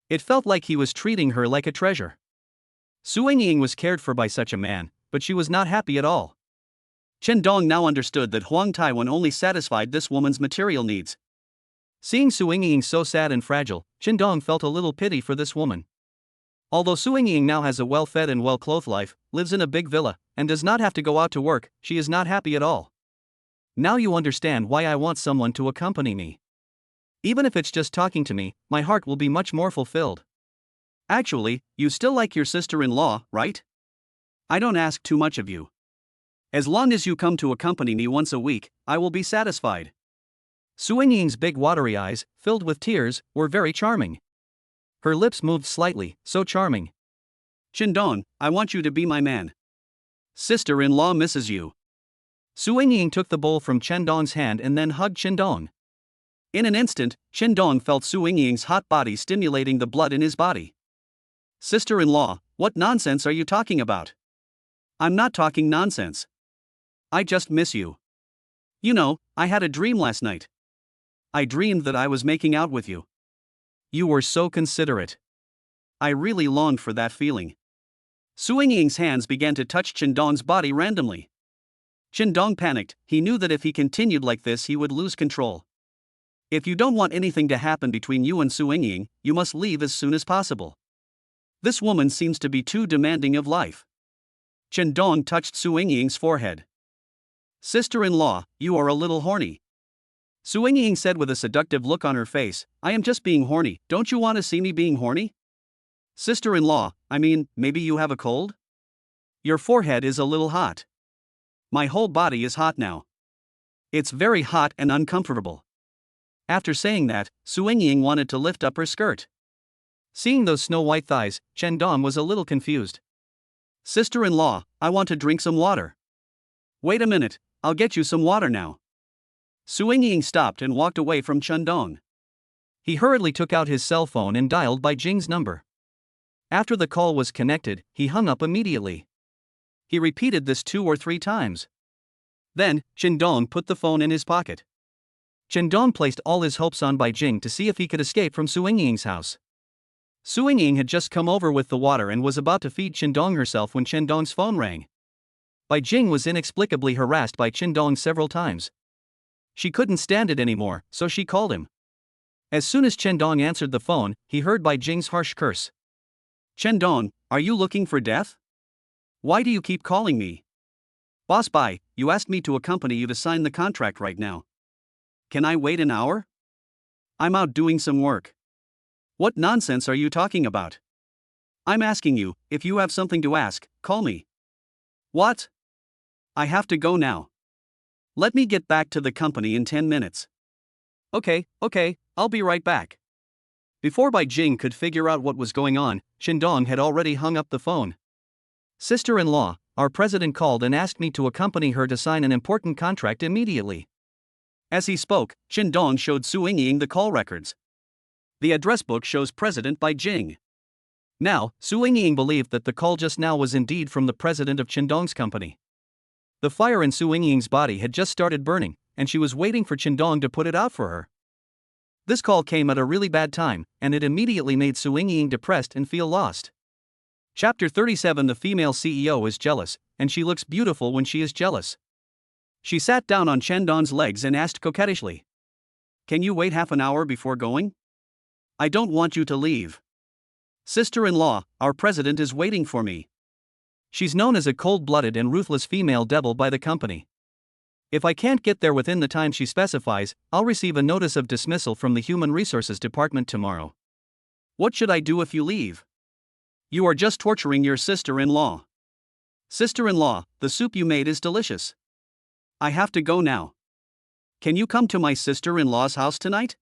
It felt like he was treating her like a treasure. Su Ying was cared for by such a man, but she was not happy at all. Qindong now understood that Huang Taiwan only satisfied this woman's material needs. Seeing Su Ying so sad and fragile, Qindong felt a little pity for this woman. Although Su Ying now has a well-fed and well-clothed life, lives in a big villa, and does not have to go out to work, she is not happy at all. Now you understand why I want someone to accompany me. Even if it's just talking to me, my heart will be much more fulfilled. Actually, you still like your sister-in-law, right? I don't ask too much of you. As long as you come to accompany me once a week, I will be satisfied. Su Ying's big watery eyes, filled with tears, were very charming. Her lips moved slightly, so charming. Qindong, I want you to be my man. Sister-in-law misses you. Su Ying took the bowl from Qindong's hand and then hugged Qindong. In an instant, Qindong felt Su Ying's hot body stimulating the blood in his body. Sister-in-law, what nonsense are you talking about? I'm not talking nonsense. I just miss you. You know, I had a dream last night. I dreamed that I was making out with you. You were so considerate. I really longed for that feeling. Su Ying's hands began to touch Qindong's body randomly. Qindong panicked. He knew that if he continued like this he would lose control. If you don't want anything to happen between you and Su Ying, you must leave as soon as possible. This woman seems to be too demanding of life. Qindong touched Su Ying's forehead. Sister-in-law, you are a little horny. Su Ying said with a seductive look on her face, I am just being horny, don't you want to see me being horny? Sister-in-law, I mean, maybe you have a cold? Your forehead is a little hot. My whole body is hot now. It's very hot and uncomfortable. After saying that, Su Ying wanted to lift up her skirt. Seeing those snow-white thighs, Qindong was a little confused. Sister-in-law, I want to drink some water. Wait a minute, I'll get you some water now. Su Ying stopped and walked away from Qindong. He hurriedly took out his cell phone and dialed Bai Jing's number. After the call was connected, he hung up immediately. He repeated this 2 or 3 times. Then, Qindong put the phone in his pocket. Qindong placed all his hopes on Bai Jing to see if he could escape from Su Ying's house. Su Ying had just come over with the water and was about to feed Qindong herself when Qindong's phone rang. Bai Jing was inexplicably harassed by Qindong several times. She couldn't stand it anymore, so she called him. As soon as Qindong answered the phone, he heard Bai Jing's harsh curse. Qindong, are you looking for death? Why do you keep calling me? Boss Bai, you asked me to accompany you to sign the contract right now. Can I wait an hour? I'm out doing some work. What nonsense are you talking about? I'm asking you, if you have something to ask, call me. What? I have to go now. Let me get back to the company in 10 minutes. Okay, I'll be right back. Before Bai Jing could figure out what was going on, Qindong had already hung up the phone. Sister-in-law, our president called and asked me to accompany her to sign an important contract immediately. As he spoke, Qindong showed Su Ying the call records. The address book shows President Bai Jing. Now, Su Ying believed that the call just now was indeed from the president of Qindong's company. The fire in Su Ying's body had just started burning, and she was waiting for Qindong to put it out for her. This call came at a really bad time, and it immediately made Su Yingying depressed and feel lost. Chapter 37. The female CEO is jealous, and she looks beautiful when she is jealous. She sat down on Chen Dong's legs and asked coquettishly, "Can you wait half an hour before going? I don't want you to leave. Sister-in-law, our president is waiting for me." She's known as a cold-blooded and ruthless female devil by the company. "If I can't get there within the time she specifies, I'll receive a notice of dismissal from the Human Resources Department tomorrow. What should I do if you leave? You are just torturing your sister-in-law. Sister-in-law, the soup you made is delicious. I have to go now. Can you come to my sister-in-law's house tonight?"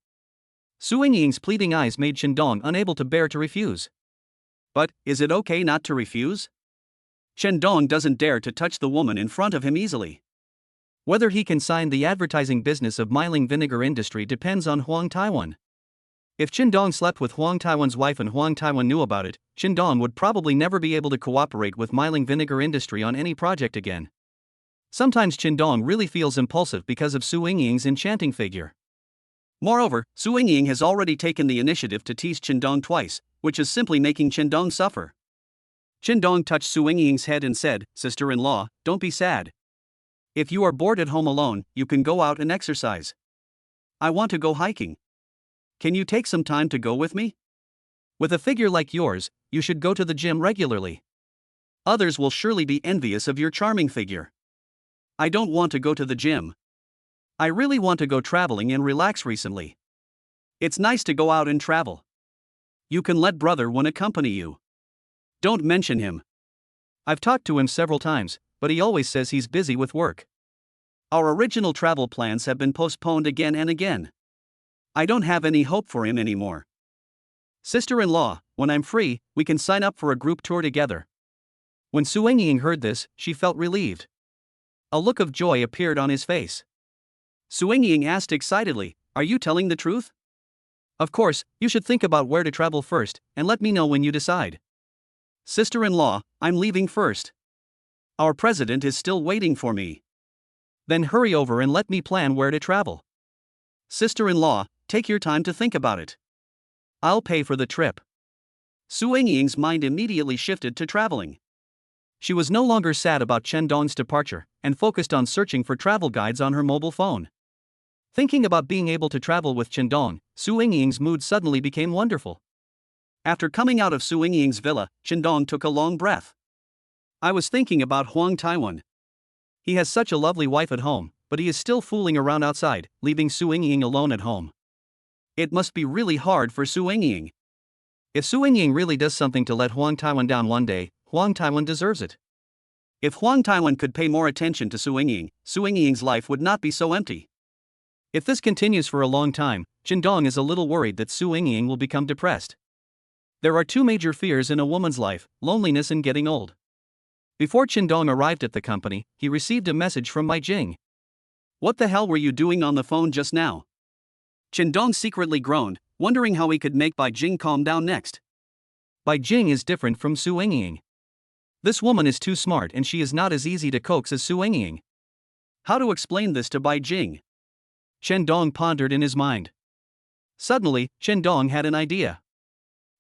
Su Yingying's pleading eyes made Chen Dong unable to bear to refuse. But, is it okay not to refuse? Chen Dong doesn't dare to touch the woman in front of him easily. Whether he can sign the advertising business of Miling vinegar industry depends on Huang Taiwan. If Chen Dong slept with Huang Taiwan's wife and Huang Taiwan knew about it, Chen Dong would probably never be able to cooperate with Miling vinegar industry on any project again. Sometimes Chen Dong really feels impulsive because of Su Yingying's enchanting figure. Moreover, Su Yingying has already taken the initiative to tease Chen Dong twice, which is simply making Chen Dong suffer. Chen Dong touched Su Yingying's head and said, "Sister-in-law, don't be sad. If you are bored at home alone, you can go out and exercise. I want to go hiking. Can you take some time to go with me? With a figure like yours, you should go to the gym regularly. Others will surely be envious of your charming figure." "I don't want to go to the gym. I really want to go traveling and relax recently. It's nice to go out and travel. You can let brother Wen accompany you. Don't mention him. I've talked to him several times, but he always says he's busy with work. Our original travel plans have been postponed again and again. I don't have any hope for him anymore. Sister-in-law, when I'm free, we can sign up for a group tour together." When Su Yingying heard this, she felt relieved. A look of joy appeared on his face. Su Yingying asked excitedly, "Are you telling the truth?" "Of course, you should think about where to travel first, and let me know when you decide." "Sister-in-law, I'm leaving first. Our president is still waiting for me." "Then hurry over and let me plan where to travel." "Sister-in-law, take your time to think about it. I'll pay for the trip." Su Yingying's mind immediately shifted to traveling. She was no longer sad about Chen Dong's departure, and focused on searching for travel guides on her mobile phone. Thinking about being able to travel with Chen Dong, Su Yingying's mood suddenly became wonderful. After coming out of Su Yingying's villa, Chen Dong took a long breath. "I was thinking about Huang Taiwan. He has such a lovely wife at home, but he is still fooling around outside, leaving Su Yingying alone at home. It must be really hard for Su Yingying. If Su Yingying really does something to let Huang Taiwan down one day, Huang Taiwan deserves it. If Huang Taiwan could pay more attention to Su Yingying's life would not be so empty." If this continues for a long time, Chen Dong is a little worried that Su Yingying will become depressed. There are two major fears in a woman's life: loneliness and getting old. Before Chen Dong arrived at the company, he received a message from Mai Jing. "What the hell were you doing on the phone just now?" Chen Dong secretly groaned, wondering how he could make Bai Jing calm down next. Bai Jing is different from Su Yingying. This woman is too smart and she is not as easy to coax as Su Yingying. How to explain this to Bai Jing? Chen Dong pondered in his mind. Suddenly, Chen Dong had an idea.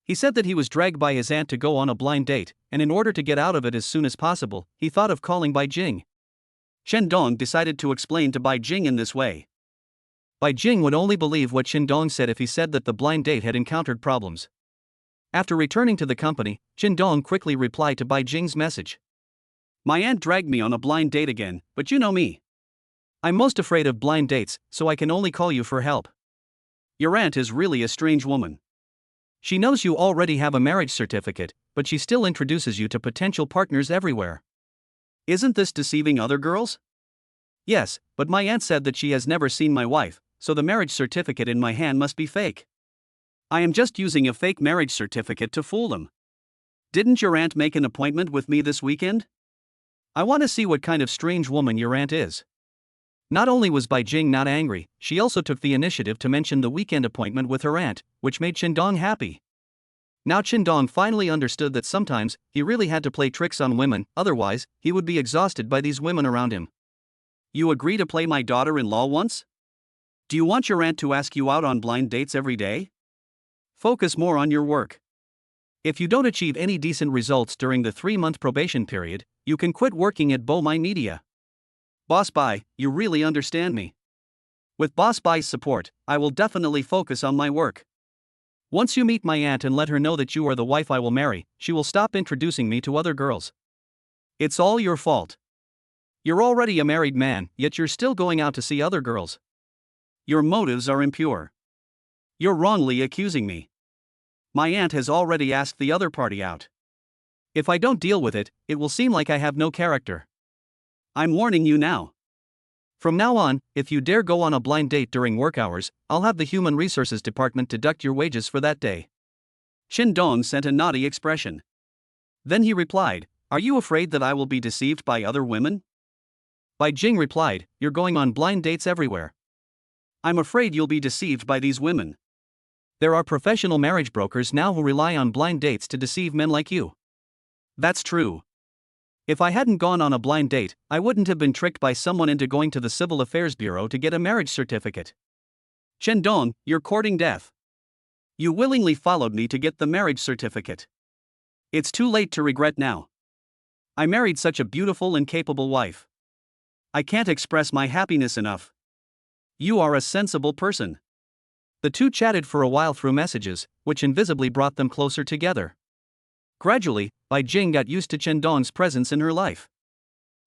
He said that he was dragged by his aunt to go on a blind date, and in order to get out of it as soon as possible, he thought of calling Bai Jing. Chen Dong decided to explain to Bai Jing in this way. Bai Jing would only believe what Chen Dong said if he said that the blind date had encountered problems. After returning to the company, Chen Dong quickly replied to Bai Jing's message. "My aunt dragged me on a blind date again, but you know me. I'm most afraid of blind dates, so I can only call you for help. Your aunt is really a strange woman. She knows you already have a marriage certificate, but she still introduces you to potential partners everywhere. Isn't this deceiving other girls?" "Yes, but my aunt said that she has never seen my wife, so the marriage certificate in my hand must be fake. I am just using a fake marriage certificate to fool them. Didn't your aunt make an appointment with me this weekend? I want to see what kind of strange woman your aunt is." Not only was Bai Jing not angry, she also took the initiative to mention the weekend appointment with her aunt, which made Chen Dong happy. Now Chen Dong finally understood that sometimes he really had to play tricks on women, otherwise he would be exhausted by these women around him. "You agree to play my daughter-in-law once?" Do you want your aunt to ask you out on blind dates every day? Focus more on your work. If you don't achieve any decent results during the 3-month probation period, you can quit working at My Media. Boss Bai, you really understand me. With Boss Bai's support, I will definitely focus on my work. Once you meet my aunt and let her know that you are the wife I will marry, she will stop introducing me to other girls. It's all your fault. You're already a married man, yet you're still going out to see other girls. Your motives are impure. You're wrongly accusing me. My aunt has already asked the other party out. If I don't deal with it, it will seem like I have no character. I'm warning you now. From now on, if you dare go on a blind date during work hours, I'll have the Human Resources Department deduct your wages for that day. Shin Dong sent a naughty expression. Then he replied, "Are you afraid that I will be deceived by other women?" Bai Jing replied, "You're going on blind dates everywhere. I'm afraid you'll be deceived by these women. There are professional marriage brokers now who rely on blind dates to deceive men like you." That's true. If I hadn't gone on a blind date, I wouldn't have been tricked by someone into going to the Civil Affairs Bureau to get a marriage certificate. Shen Dong, you're courting death. You willingly followed me to get the marriage certificate. It's too late to regret now. I married such a beautiful and capable wife. I can't express my happiness enough. You are a sensible person. The two chatted for a while through messages, which invisibly brought them closer together. Gradually, Bai Jing got used to Chen Dong's presence in her life.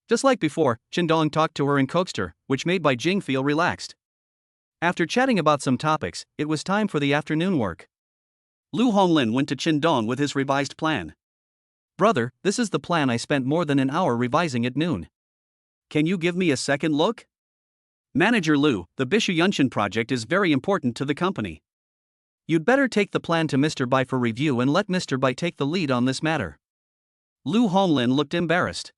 Just like before, Chen Dong talked to her and coaxed her, which made Bai Jing feel relaxed. After chatting about some topics, it was time for the afternoon work. Lu Honglin went to Chen Dong with his revised plan. "Brother, this is the plan. I spent more than an hour revising at noon. Can you give me a second look?" "Manager Lu, the Bishu Yunshin project is very important to the company. You'd better take the plan to Mr. Bai for review and let Mr. Bai take the lead on this matter." Lu Honglin looked embarrassed.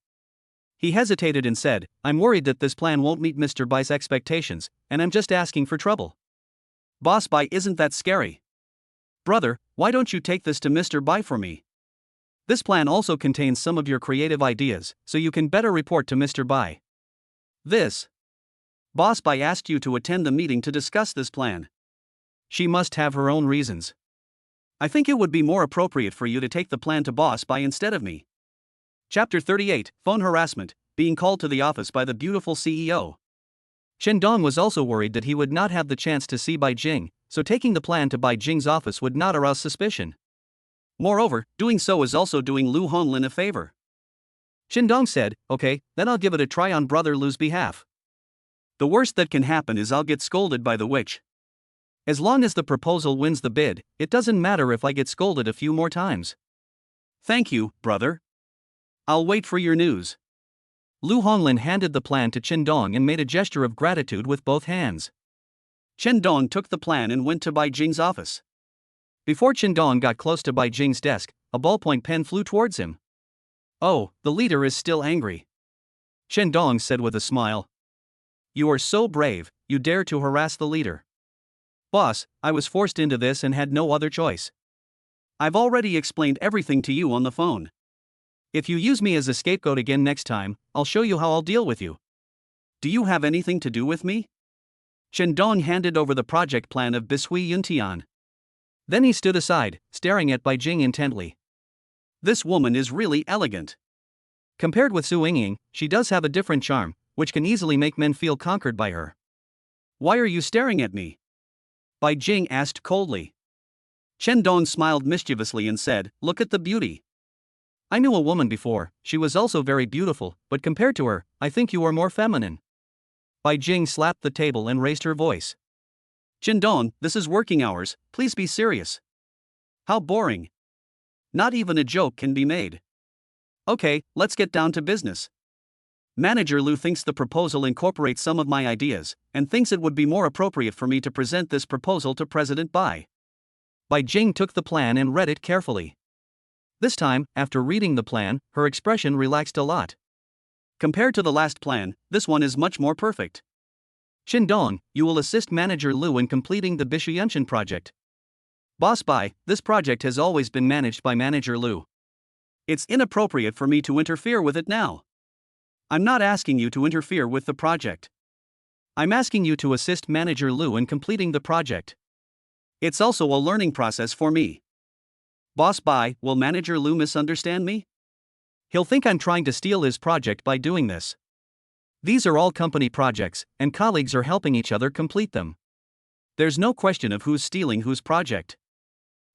He hesitated and said, "I'm worried that this plan won't meet Mr. Bai's expectations, and I'm just asking for trouble." "Boss Bai isn't that scary. Brother, why don't you take this to Mr. Bai for me? This plan also contains some of your creative ideas, so you can better report to Mr. Bai." "This? Boss Bai asked you to attend the meeting to discuss this plan. She must have her own reasons. I think it would be more appropriate for you to take the plan to Boss Bai instead of me." Chapter 38, Phone Harassment, being called to the office by the beautiful CEO. Shen Dong was also worried that he would not have the chance to see Bai Jing, so taking the plan to Bai Jing's office would not arouse suspicion. Moreover, doing so is also doing Lu Honglin a favor. Shen Dong said, "Okay, then I'll give it a try on Brother Lu's behalf. The worst that can happen is I'll get scolded by the witch. As long as the proposal wins the bid, it doesn't matter if I get scolded a few more times." "Thank you, brother. I'll wait for your news." Lu Honglin handed the plan to Chen Dong and made a gesture of gratitude with both hands. Chen Dong took the plan and went to Bai Jing's office. Before Chen Dong got close to Bai Jing's desk, a ballpoint pen flew towards him. "Oh, the leader is still angry," Chen Dong said with a smile. "You are so brave, you dare to harass the leader." "Boss, I was forced into this and had no other choice. I've already explained everything to you on the phone. If you use me as a scapegoat again next time, I'll show you how I'll deal with you. Do you have anything to do with me?" Chen Dong handed over the project plan of Bishui Yuntian. Then he stood aside, staring at Bai Jing intently. "This woman is really elegant. Compared with Su Yingying, she does have a different charm, which can easily make men feel conquered by her." "Why are you staring at me?" Bai Jing asked coldly. Chen Dong smiled mischievously and said, "Look at the beauty. I knew a woman before, she was also very beautiful, but compared to her, I think you are more feminine." Bai Jing slapped the table and raised her voice. "Chen Dong, this is working hours, please be serious. How boring. Not even a joke can be made. Okay, let's get down to business. Manager Lu thinks the proposal incorporates some of my ideas, and thinks it would be more appropriate for me to present this proposal to President Bai." Bai Jing took the plan and read it carefully. This time, after reading the plan, her expression relaxed a lot. "Compared to the last plan, this one is much more perfect. Shin Dong, you will assist Manager Lu in completing the Bishu Yunshin project. Boss Bai, this project has always been managed by Manager Lu. It's inappropriate for me to interfere with it now. I'm not asking you to interfere with the project. I'm asking you to assist Manager Lu in completing the project. It's also a learning process for me. Boss Bai, will Manager Lu misunderstand me? He'll think I'm trying to steal his project by doing this. These are all company projects, and colleagues are helping each other complete them. There's no question of who's stealing whose project.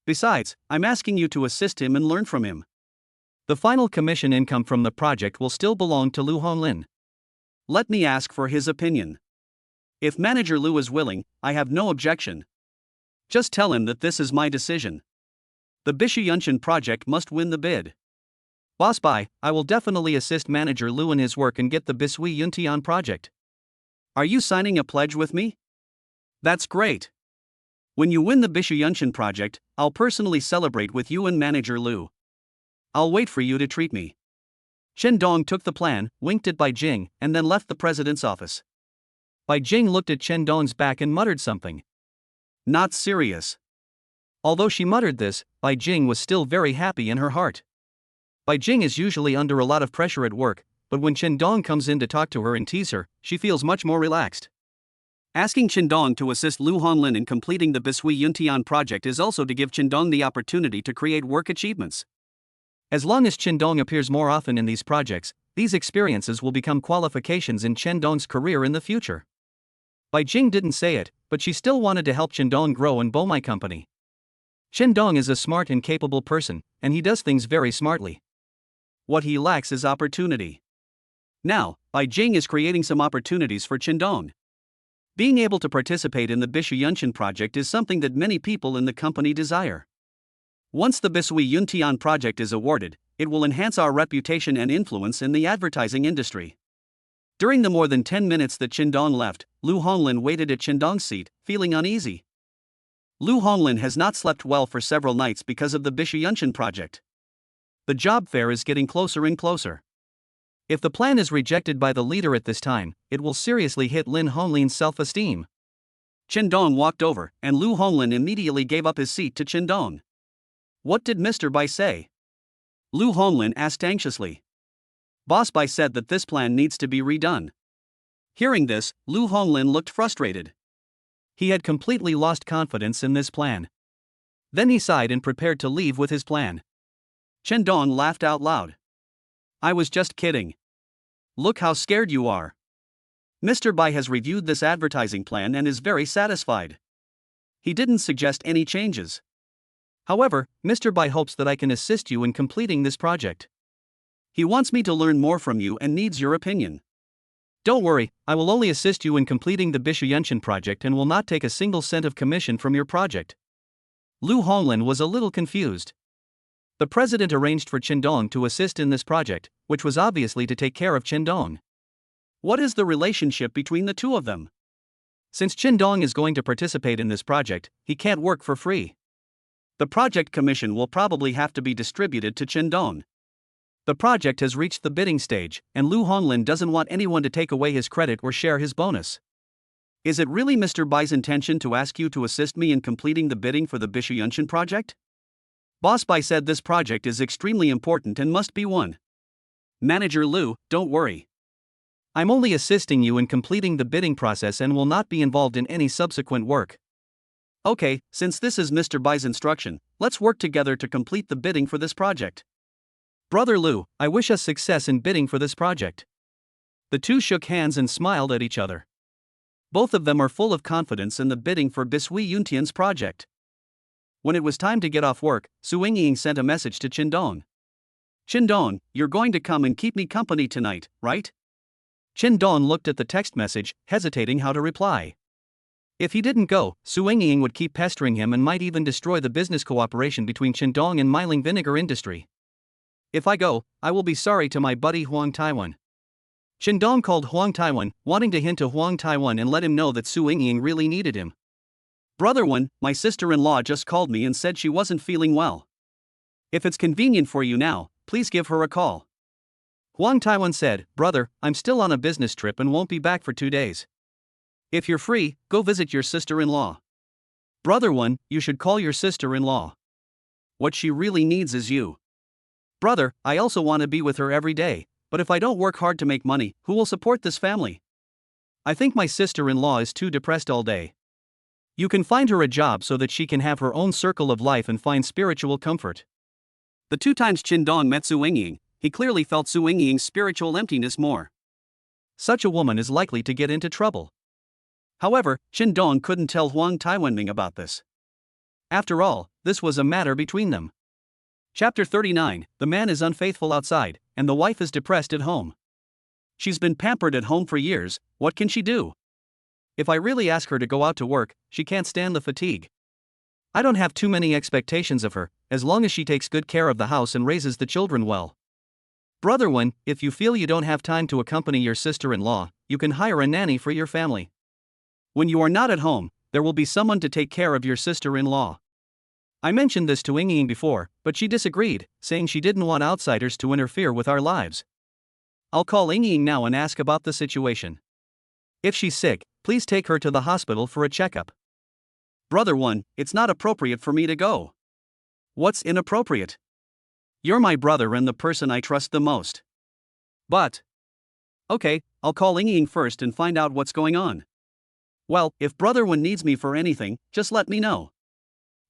Besides, I'm asking you to assist him and learn from him. The final commission income from the project will still belong to Lu Honglin. Let me ask for his opinion. If Manager Lu is willing, I have no objection. Just tell him that this is my decision. The Bishu Yunshan project must win the bid. Boss Bai, I will definitely assist Manager Lu in his work and get the Bisui Yuntian project. Are you signing a pledge with me? That's great. When you win the Bishu Yunshan project, I'll personally celebrate with you and Manager Lu. I'll wait for you to treat me. Chen Dong took the plan, winked at Bai Jing, and then left the president's office. Bai Jing looked at Chen Dong's back and muttered something. Not serious. Although she muttered this, Bai Jing was still very happy in her heart. Bai Jing is usually under a lot of pressure at work, but when Chen Dong comes in to talk to her and tease her, she feels much more relaxed. Asking Chen Dong to assist Lu Honglin in completing the Bisui Yuntian project is also to give Chen Dong the opportunity to create work achievements. As long as Chen Dong appears more often in these projects, these experiences will become qualifications in Chen Dong's career in the future. Bai Jing didn't say it, but she still wanted to help Chen Dong grow in Bomai Company. Chen Dong is a smart and capable person, and he does things very smartly. What he lacks is opportunity. Now, Bai Jing is creating some opportunities for Chen Dong. Being able to participate in the Bishu Yunshan project is something that many people in the company desire. Once the Bisui Yuntian project is awarded, it will enhance our reputation and influence in the advertising industry. During the more than 10 minutes that Chen Dong left, Lu Honglin waited at Chen Dong's seat, feeling uneasy. Lu Honglin has not slept well for several nights because of the Bishu Yunshan project. The job fair is getting closer and closer. If the plan is rejected by the leader at this time, it will seriously hit Lin Honglin's self-esteem. Chen Dong walked over, and Lu Honglin immediately gave up his seat to Chen Dong. What did Mr. Bai say? Lu Honglin asked anxiously. Boss Bai said that this plan needs to be redone. Hearing this, Lu Honglin looked frustrated. He had completely lost confidence in this plan. Then he sighed and prepared to leave with his plan. Chen Dong laughed out loud. I was just kidding. Look how scared you are. Mr. Bai has reviewed this advertising plan and is very satisfied. He didn't suggest any changes. However, Mr. Bai hopes that I can assist you in completing this project. He wants me to learn more from you and needs your opinion. Don't worry, I will only assist you in completing the Bishu Yunshan project and will not take a single cent of commission from your project. Lu Honglin was a little confused. The president arranged for Chen Dong to assist in this project, which was obviously to take care of Chen Dong. What is the relationship between the two of them? Since Chen Dong is going to participate in this project, he can't work for free. The project commission will probably have to be distributed to Chen Dong. The project has reached the bidding stage, and Lu Honglin doesn't want anyone to take away his credit or share his bonus. Is it really Mr. Bai's intention to ask you to assist me in completing the bidding for the Bishu Yunshan project? Boss Bai said this project is extremely important and must be won. Manager Lu, don't worry. I'm only assisting you in completing the bidding process and will not be involved in any subsequent work. Okay, since this is Mr. Bai's instruction, let's work together to complete the bidding for this project. Brother Lu, I wish us success in bidding for this project. The two shook hands and smiled at each other. Both of them are full of confidence in the bidding for Bisui Yuntian's project. When it was time to get off work, Su Yingying sent a message to Chen Dong. Chen Dong, you're going to come and keep me company tonight, right? Chen Dong looked at the text message, hesitating how to reply. If he didn't go, Su Yingying would keep pestering him and might even destroy the business cooperation between Chen Dong and Mailing Vinegar Industry. If I go, I will be sorry to my buddy Huang Taiwan. Chen Dong called Huang Taiwan, wanting to hint to Huang Taiwan and let him know that Su Yingying really needed him. Brother Wen, my sister-in-law just called me and said she wasn't feeling well. If it's convenient for you now, please give her a call. Huang Taiwan said, Brother, I'm still on a business trip and won't be back for 2 days. If you're free, go visit your sister-in-law. Brother Wen, you should call your sister-in-law. What she really needs is you. Brother, I also want to be with her every day, but if I don't work hard to make money, who will support this family? I think my sister-in-law is too depressed all day. You can find her a job so that she can have her own circle of life and find spiritual comfort. The 2 times Qin Dong met Su Yingying, he clearly felt Su Yingying's spiritual emptiness more. Such a woman is likely to get into trouble. However, Qin Dong couldn't tell Huang Taiwanming about this. After all, this was a matter between them. Chapter 39, the man is unfaithful outside, and the wife is depressed at home. She's been pampered at home for years, what can she do? If I really ask her to go out to work, she can't stand the fatigue. I don't have too many expectations of her, as long as she takes good care of the house and raises the children well. Brother Wen, if you feel you don't have time to accompany your sister-in-law, you can hire a nanny for your family. When you are not at home, there will be someone to take care of your sister-in-law. I mentioned this to Yingying before, but she disagreed, saying she didn't want outsiders to interfere with our lives. I'll call Yingying now and ask about the situation. If she's sick, please take her to the hospital for a checkup. Brother Wen, it's not appropriate for me to go. What's inappropriate? You're my brother and the person I trust the most. But. Okay, I'll call Yingying first and find out what's going on. Well, if Brother Wen needs me for anything, just let me know.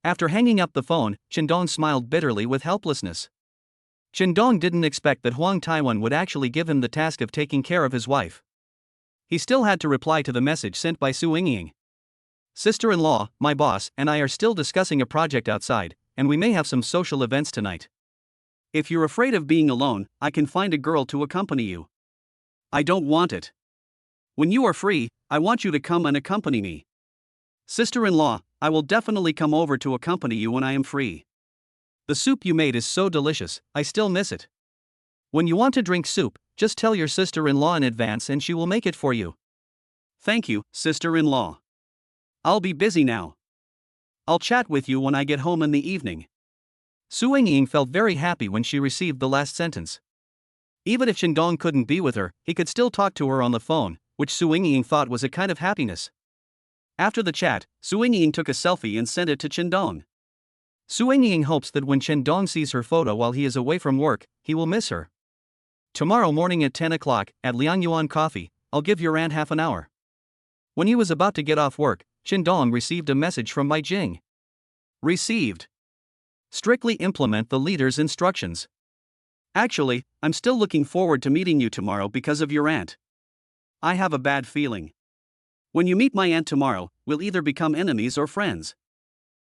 After hanging up the phone, Qin Dong smiled bitterly with helplessness. Qin Dong didn't expect that Huang Taiwan would actually give him the task of taking care of his wife. He still had to reply to the message sent by Su Yingying. Sister-in-law, my boss, and I are still discussing a project outside, and we may have some social events tonight. If you're afraid of being alone, I can find a girl to accompany you. I don't want it. When you are free, I want you to come and accompany me. Sister-in-law, I will definitely come over to accompany you when I am free. The soup you made is so delicious, I still miss it. When you want to drink soup, just tell your sister-in-law in advance and she will make it for you. Thank you, sister-in-law. I'll be busy now. I'll chat with you when I get home in the evening. Su Yingying felt very happy when she received the last sentence. Even if Qin Dong couldn't be with her, he could still talk to her on the phone, which Su Yingying thought was a kind of happiness. After the chat, Su Yingying took a selfie and sent it to Qin Dong. Su Yingying hopes that when Qin Dong sees her photo while he is away from work, he will miss her. Tomorrow morning at 10 o'clock, at Liangyuan Coffee, I'll give your aunt half an hour. When he was about to get off work, Qin Dong received a message from Mai Jing. Received. Strictly implement the leader's instructions. Actually, I'm still looking forward to meeting you tomorrow because of your aunt. I have a bad feeling. When you meet my aunt tomorrow, we'll either become enemies or friends.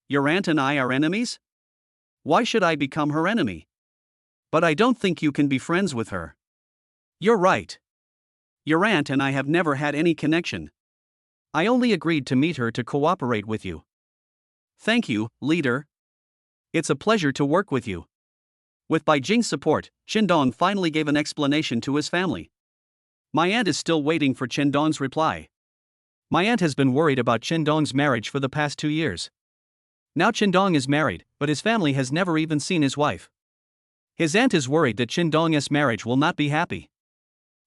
Your aunt and I are enemies? Why should I become her enemy? But I don't think you can be friends with her. You're right. Your aunt and I have never had any connection. I only agreed to meet her to cooperate with you. Thank you, leader. It's a pleasure to work with you. With Bai Jing's support, Qin Dong finally gave an explanation to his family. My aunt is still waiting for Qin Dong's reply. My aunt has been worried about Qin Dong's marriage for the past 2 years. Now Qin Dong is married, but his family has never even seen his wife. His aunt is worried that Qin Dong's marriage will not be happy.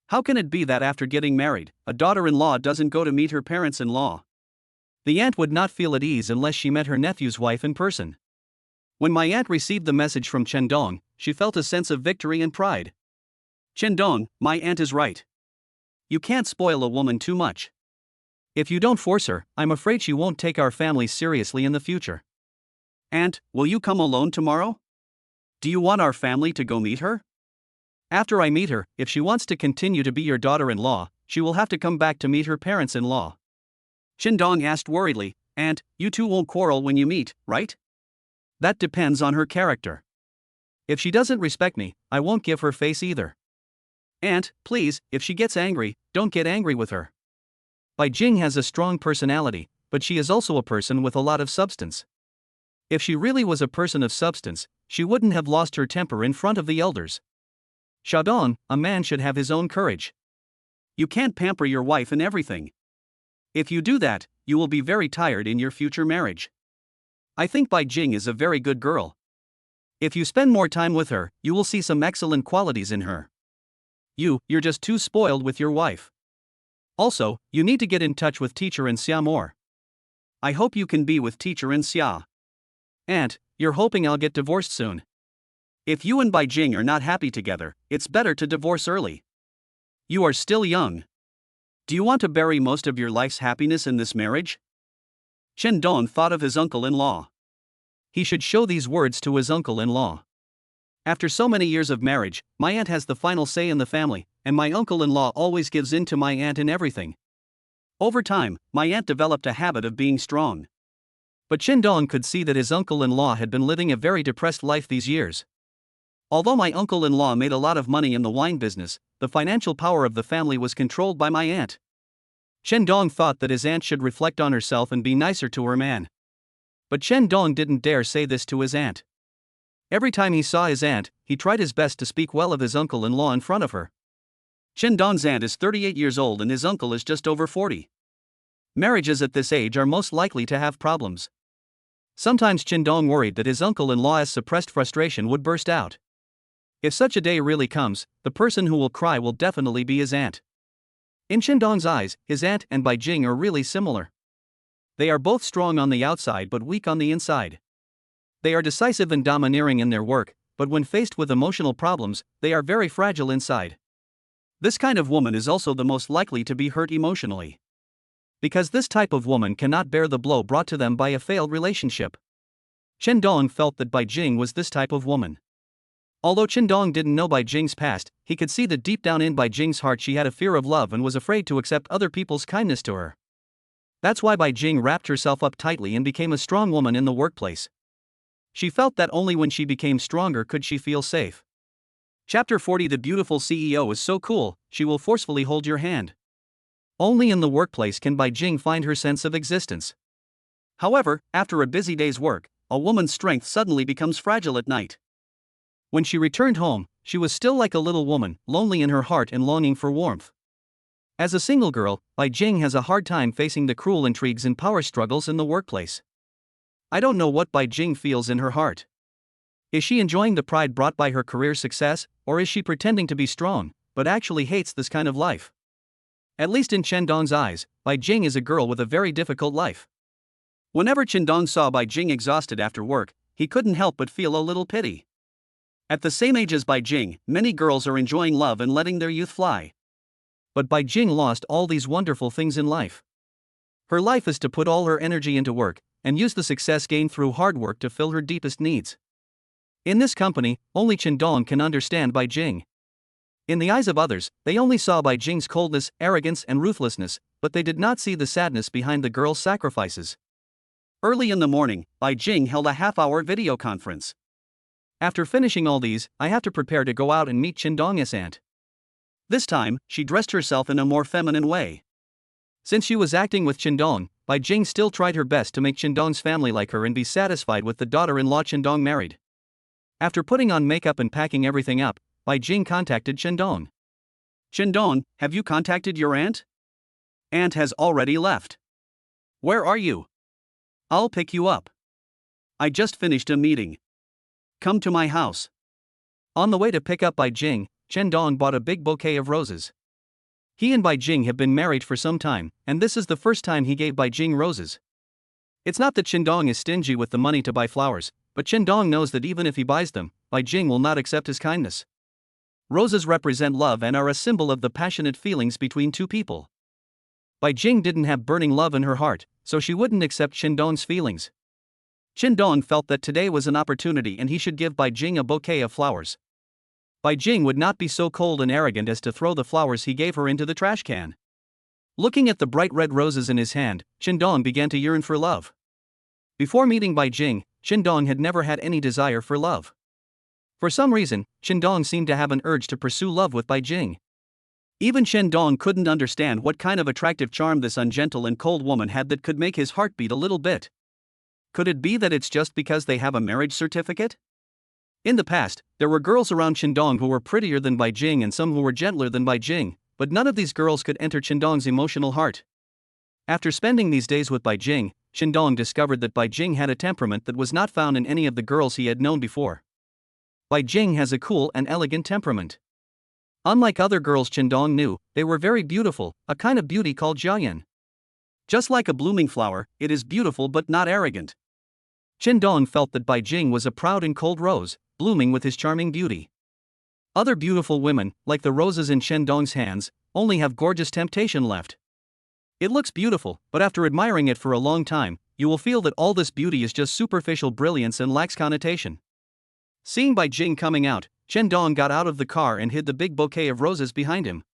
How can it be that after getting married, a daughter-in-law doesn't go to meet her parents-in-law? The aunt would not feel at ease unless she met her nephew's wife in person. When my aunt received the message from Qin Dong, she felt a sense of victory and pride. Qin Dong, my aunt is right. You can't spoil a woman too much. If you don't force her, I'm afraid she won't take our family seriously in the future. Aunt, will you come alone tomorrow? Do you want our family to go meet her? After I meet her, if she wants to continue to be your daughter-in-law, she will have to come back to meet her parents-in-law. Qin Dong asked worriedly, Aunt, you two won't quarrel when you meet, right? That depends on her character. If she doesn't respect me, I won't give her face either. Aunt, please, if she gets angry, don't get angry with her. Bai Jing has a strong personality, but she is also a person with a lot of substance. If she really was a person of substance, she wouldn't have lost her temper in front of the elders. Xiaodong, a man should have his own courage. You can't pamper your wife in everything. If you do that, you will be very tired in your future marriage. I think Bai Jing is a very good girl. If you spend more time with her, you will see some excellent qualities in her. You're just too spoiled with your wife. Also, you need to get in touch with teacher and Xia more. I hope you can be with teacher and Xia. Aunt, you're hoping I'll get divorced soon. If you and Bai Jing are not happy together, it's better to divorce early. You are still young. Do you want to bury most of your life's happiness in this marriage? Chen Dong thought of his uncle-in-law. He should show these words to his uncle-in-law. After so many years of marriage, my aunt has the final say in the family, and my uncle-in-law always gives in to my aunt in everything. Over time, my aunt developed a habit of being strong. But Chen Dong could see that his uncle-in-law had been living a very depressed life these years. Although my uncle-in-law made a lot of money in the wine business, the financial power of the family was controlled by my aunt. Chen Dong thought that his aunt should reflect on herself and be nicer to her man. But Chen Dong didn't dare say this to his aunt. Every time he saw his aunt, he tried his best to speak well of his uncle-in-law in front of her. Chen Dong's aunt is 38 years old and his uncle is just over 40. Marriages at this age are most likely to have problems. Sometimes Chen Dong worried that his uncle-in-law's suppressed frustration would burst out. If such a day really comes, the person who will cry will definitely be his aunt. In Chen Dong's eyes, his aunt and Bai Jing are really similar. They are both strong on the outside but weak on the inside. They are decisive and domineering in their work, but when faced with emotional problems, they are very fragile inside. This kind of woman is also the most likely to be hurt emotionally. Because this type of woman cannot bear the blow brought to them by a failed relationship. Chen Dong felt that Bai Jing was this type of woman. Although Chen Dong didn't know Bai Jing's past, he could see that deep down in Bai Jing's heart she had a fear of love and was afraid to accept other people's kindness to her. That's why Bai Jing wrapped herself up tightly and became a strong woman in the workplace. She felt that only when she became stronger could she feel safe. Chapter 40. The beautiful CEO is so cool, she will forcefully hold your hand. Only in the workplace can Bai Jing find her sense of existence. However, after a busy day's work, a woman's strength suddenly becomes fragile at night. When she returned home, she was still like a little woman, lonely in her heart and longing for warmth. As a single girl, Bai Jing has a hard time facing the cruel intrigues and power struggles in the workplace. I don't know what Bai Jing feels in her heart. Is she enjoying the pride brought by her career success, or is she pretending to be strong, but actually hates this kind of life? At least in Chen Dong's eyes, Bai Jing is a girl with a very difficult life. Whenever Chen Dong saw Bai Jing exhausted after work, he couldn't help but feel a little pity. At the same age as Bai Jing, many girls are enjoying love and letting their youth fly. But Bai Jing lost all these wonderful things in life. Her life is to put all her energy into work, and use the success gained through hard work to fill her deepest needs. In this company, only Chen Dong can understand Bai Jing. In the eyes of others, they only saw Bai Jing's coldness, arrogance and ruthlessness, but they did not see the sadness behind the girl's sacrifices. Early in the morning, Bai Jing held a half-hour video conference. After finishing all these, I have to prepare to go out and meet Chen Dong's aunt. This time, she dressed herself in a more feminine way. Since she was acting with Chen Dong, Bai Jing still tried her best to make Chen Dong's family like her and be satisfied with the daughter-in-law Chen Dong married. After putting on makeup and packing everything up, Bai Jing contacted Chen Dong. Chen Dong, have you contacted your aunt? Aunt has already left. Where are you? I'll pick you up. I just finished a meeting. Come to my house. On the way to pick up Bai Jing, Chen Dong bought a big bouquet of roses. He and Bai Jing have been married for some time, and this is the first time he gave Bai Jing roses. It's not that Chen Dong is stingy with the money to buy flowers, but Chen Dong knows that even if he buys them, Bai Jing will not accept his kindness. Roses represent love and are a symbol of the passionate feelings between two people. Bai Jing didn't have burning love in her heart, so she wouldn't accept Chen Dong's feelings. Chen Dong felt that today was an opportunity and he should give Bai Jing a bouquet of flowers. Bai Jing would not be so cold and arrogant as to throw the flowers he gave her into the trash can. Looking at the bright red roses in his hand, Chen Dong began to yearn for love. Before meeting Bai Jing, Chen Dong had never had any desire for love. For some reason, Chen Dong seemed to have an urge to pursue love with Bai Jing. Even Chen Dong couldn't understand what kind of attractive charm this ungentle and cold woman had that could make his heart beat a little bit. Could it be that it's just because they have a marriage certificate? In the past, there were girls around Chen Dong who were prettier than Bai Jing and some who were gentler than Bai Jing, but none of these girls could enter Chen Dong's emotional heart. After spending these days with Bai Jing, Chen Dong discovered that Bai Jing had a temperament that was not found in any of the girls he had known before. Bai Jing has a cool and elegant temperament. Unlike other girls Chen Dong knew, they were very beautiful, a kind of beauty called jiayan. Just like a blooming flower, it is beautiful but not arrogant. Chen Dong felt that Bai Jing was a proud and cold rose, blooming with his charming beauty. Other beautiful women, like the roses in Chen Dong's hands, only have gorgeous temptation left. It looks beautiful, but after admiring it for a long time, you will feel that all this beauty is just superficial brilliance and lacks connotation. Seeing Bai Jing coming out, Chen Dong got out of the car and hid the big bouquet of roses behind him.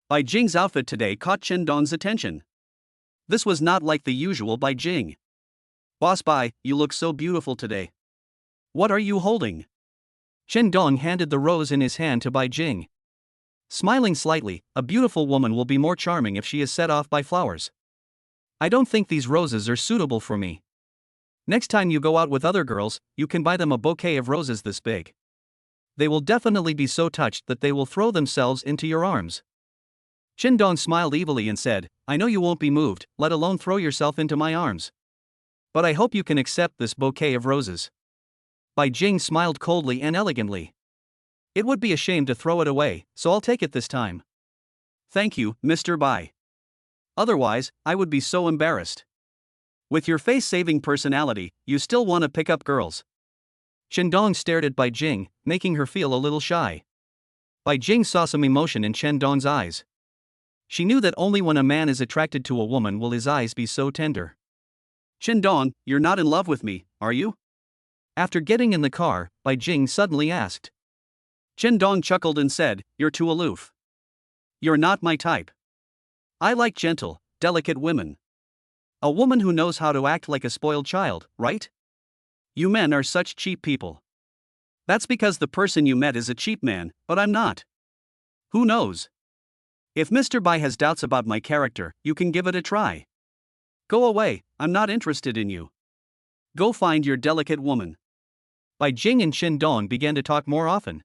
Bai Jing's outfit today caught Chen Dong's attention. This was not like the usual Bai Jing. "Boss Bai, you look so beautiful today. What are you holding?" Chen Dong handed the rose in his hand to Bai Jing. Smiling slightly, a beautiful woman will be more charming if she is set off by flowers. I don't think these roses are suitable for me. Next time you go out with other girls, you can buy them a bouquet of roses this big. They will definitely be so touched that they will throw themselves into your arms. Chen Dong smiled evilly and said, "I know you won't be moved, let alone throw yourself into my arms. But I hope you can accept this bouquet of roses." Bai Jing smiled coldly and elegantly. "It would be a shame to throw it away, so I'll take it this time." "Thank you, Mr. Bai. Otherwise, I would be so embarrassed. With your face-saving personality, you still want to pick up girls." Chen Dong stared at Bai Jing, making her feel a little shy. Bai Jing saw some emotion in Chen Dong's eyes. She knew that only when a man is attracted to a woman will his eyes be so tender. "Chen Dong, you're not in love with me, are you?" After getting in the car, Bai Jing suddenly asked. Chen Dong chuckled and said, "You're too aloof. You're not my type. I like gentle, delicate women. A woman who knows how to act like a spoiled child, right? You men are such cheap people." "That's because the person you met is a cheap man, but I'm not. Who knows? If Mr. Bai has doubts about my character, you can give it a try. Go away, I'm not interested in you. Go find your delicate woman." Bai Jing and Chen Dong began to talk more often.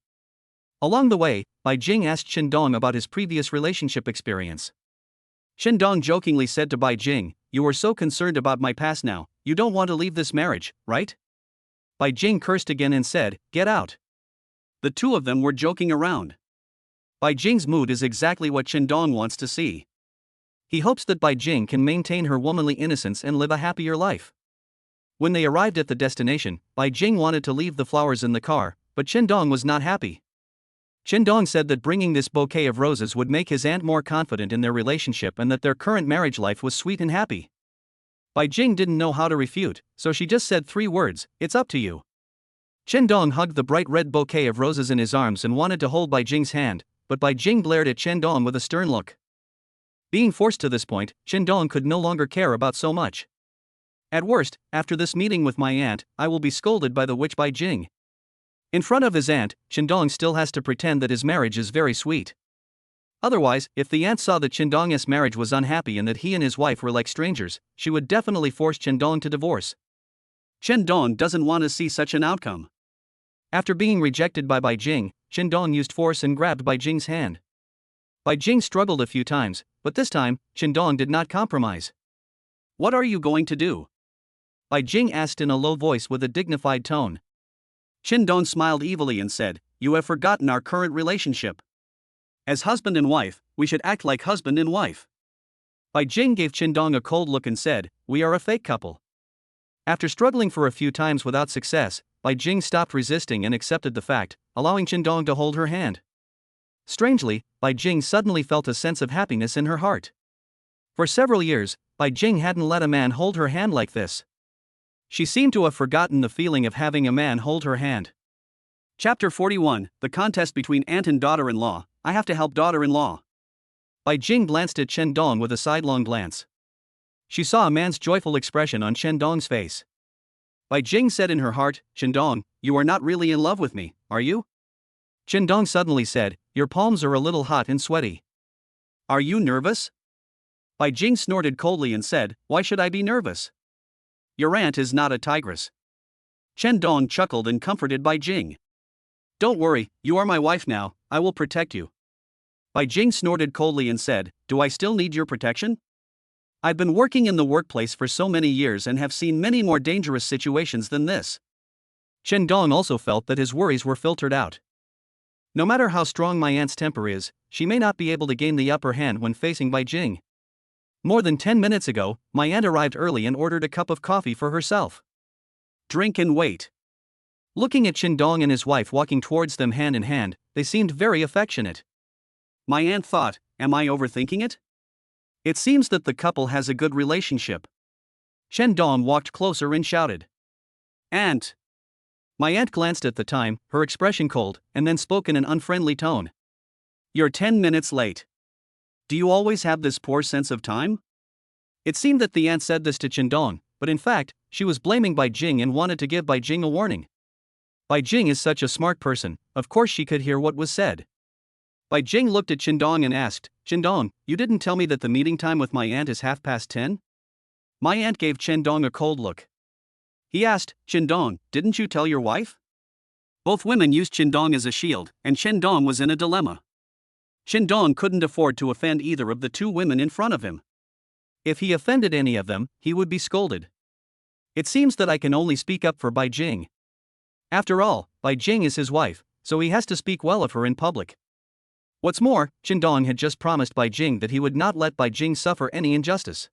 Along the way, Bai Jing asked Chen Dong about his previous relationship experience. Chen Dong jokingly said to Bai Jing, "You are so concerned about my past now, you don't want to leave this marriage, right?" Bai Jing cursed again and said, "Get out." The two of them were joking around. Bai Jing's mood is exactly what Chen Dong wants to see. He hopes that Bai Jing can maintain her womanly innocence and live a happier life. When they arrived at the destination, Bai Jing wanted to leave the flowers in the car, but Chen Dong was not happy. Chen Dong said that bringing this bouquet of roses would make his aunt more confident in their relationship and that their current marriage life was sweet and happy. Bai Jing didn't know how to refute, so she just said 3 words, "It's up to you." Chen Dong hugged the bright red bouquet of roses in his arms and wanted to hold Bai Jing's hand, but Bai Jing glared at Chen Dong with a stern look. Being forced to this point, Chen Dong could no longer care about so much. "At worst, after this meeting with my aunt, I will be scolded by the witch Bai Jing." In front of his aunt, Chen Dong still has to pretend that his marriage is very sweet. Otherwise, if the aunt saw that Chen Dong's marriage was unhappy and that he and his wife were like strangers, she would definitely force Chen Dong to divorce. Chen Dong doesn't want to see such an outcome. After being rejected by Bai Jing, Chen Dong used force and grabbed Bai Jing's hand. Bai Jing struggled a few times, but this time, Chen Dong did not compromise. "What are you going to do?" Bai Jing asked in a low voice with a dignified tone. Chen Dong smiled evilly and said, "You have forgotten our current relationship. As husband and wife, we should act like husband and wife." Bai Jing gave Chen Dong a cold look and said, "We are a fake couple." After struggling for a few times without success, Bai Jing stopped resisting and accepted the fact, allowing Chen Dong to hold her hand. Strangely, Bai Jing suddenly felt a sense of happiness in her heart. For several years, Bai Jing hadn't let a man hold her hand like this. She seemed to have forgotten the feeling of having a man hold her hand. Chapter 41, The Contest Between Aunt and Daughter-in-Law. I have to help daughter-in-law. Bai Jing glanced at Chen Dong with a sidelong glance. She saw a man's joyful expression on Chen Dong's face. Bai Jing said in her heart, "Chen Dong, you are not really in love with me, are you?" Chen Dong suddenly said, "Your palms are a little hot and sweaty. Are you nervous?" Bai Jing snorted coldly and said, "Why should I be nervous? Your aunt is not a tigress." Chen Dong chuckled and comforted Bai Jing. "Don't worry, you are my wife now, I will protect you." Bai Jing snorted coldly and said, "Do I still need your protection? I've been working in the workplace for so many years and have seen many more dangerous situations than this." Chen Dong also felt that his worries were filtered out. No matter how strong my aunt's temper is, she may not be able to gain the upper hand when facing Bai Jing. More than 10 minutes ago, my aunt arrived early and ordered a cup of coffee for herself. Drink and wait. Looking at Chen Dong and his wife walking towards them hand in hand, they seemed very affectionate. My aunt thought, am I overthinking it? It seems that the couple has a good relationship. Chen Dong walked closer and shouted. Aunt! My aunt glanced at the time, her expression cold, and then spoke in an unfriendly tone. You're 10 minutes late. Do you always have this poor sense of time? It seemed that the aunt said this to Chen Dong, but in fact, she was blaming Bai Jing and wanted to give Bai Jing a warning. Bai Jing is such a smart person, of course she could hear what was said. Bai Jing looked at Chen Dong and asked, Chen Dong, you didn't tell me that the meeting time with my aunt is 10:30? My aunt gave Chen Dong a cold look. He asked, Chen Dong, didn't you tell your wife? Both women used Chen Dong as a shield, and Chen Dong was in a dilemma. Chen Dong couldn't afford to offend either of the two women in front of him. If he offended any of them, he would be scolded. It seems that I can only speak up for Bai Jing. After all, Bai Jing is his wife, so he has to speak well of her in public. What's more, Chen Dong had just promised Bai Jing that he would not let Bai Jing suffer any injustice.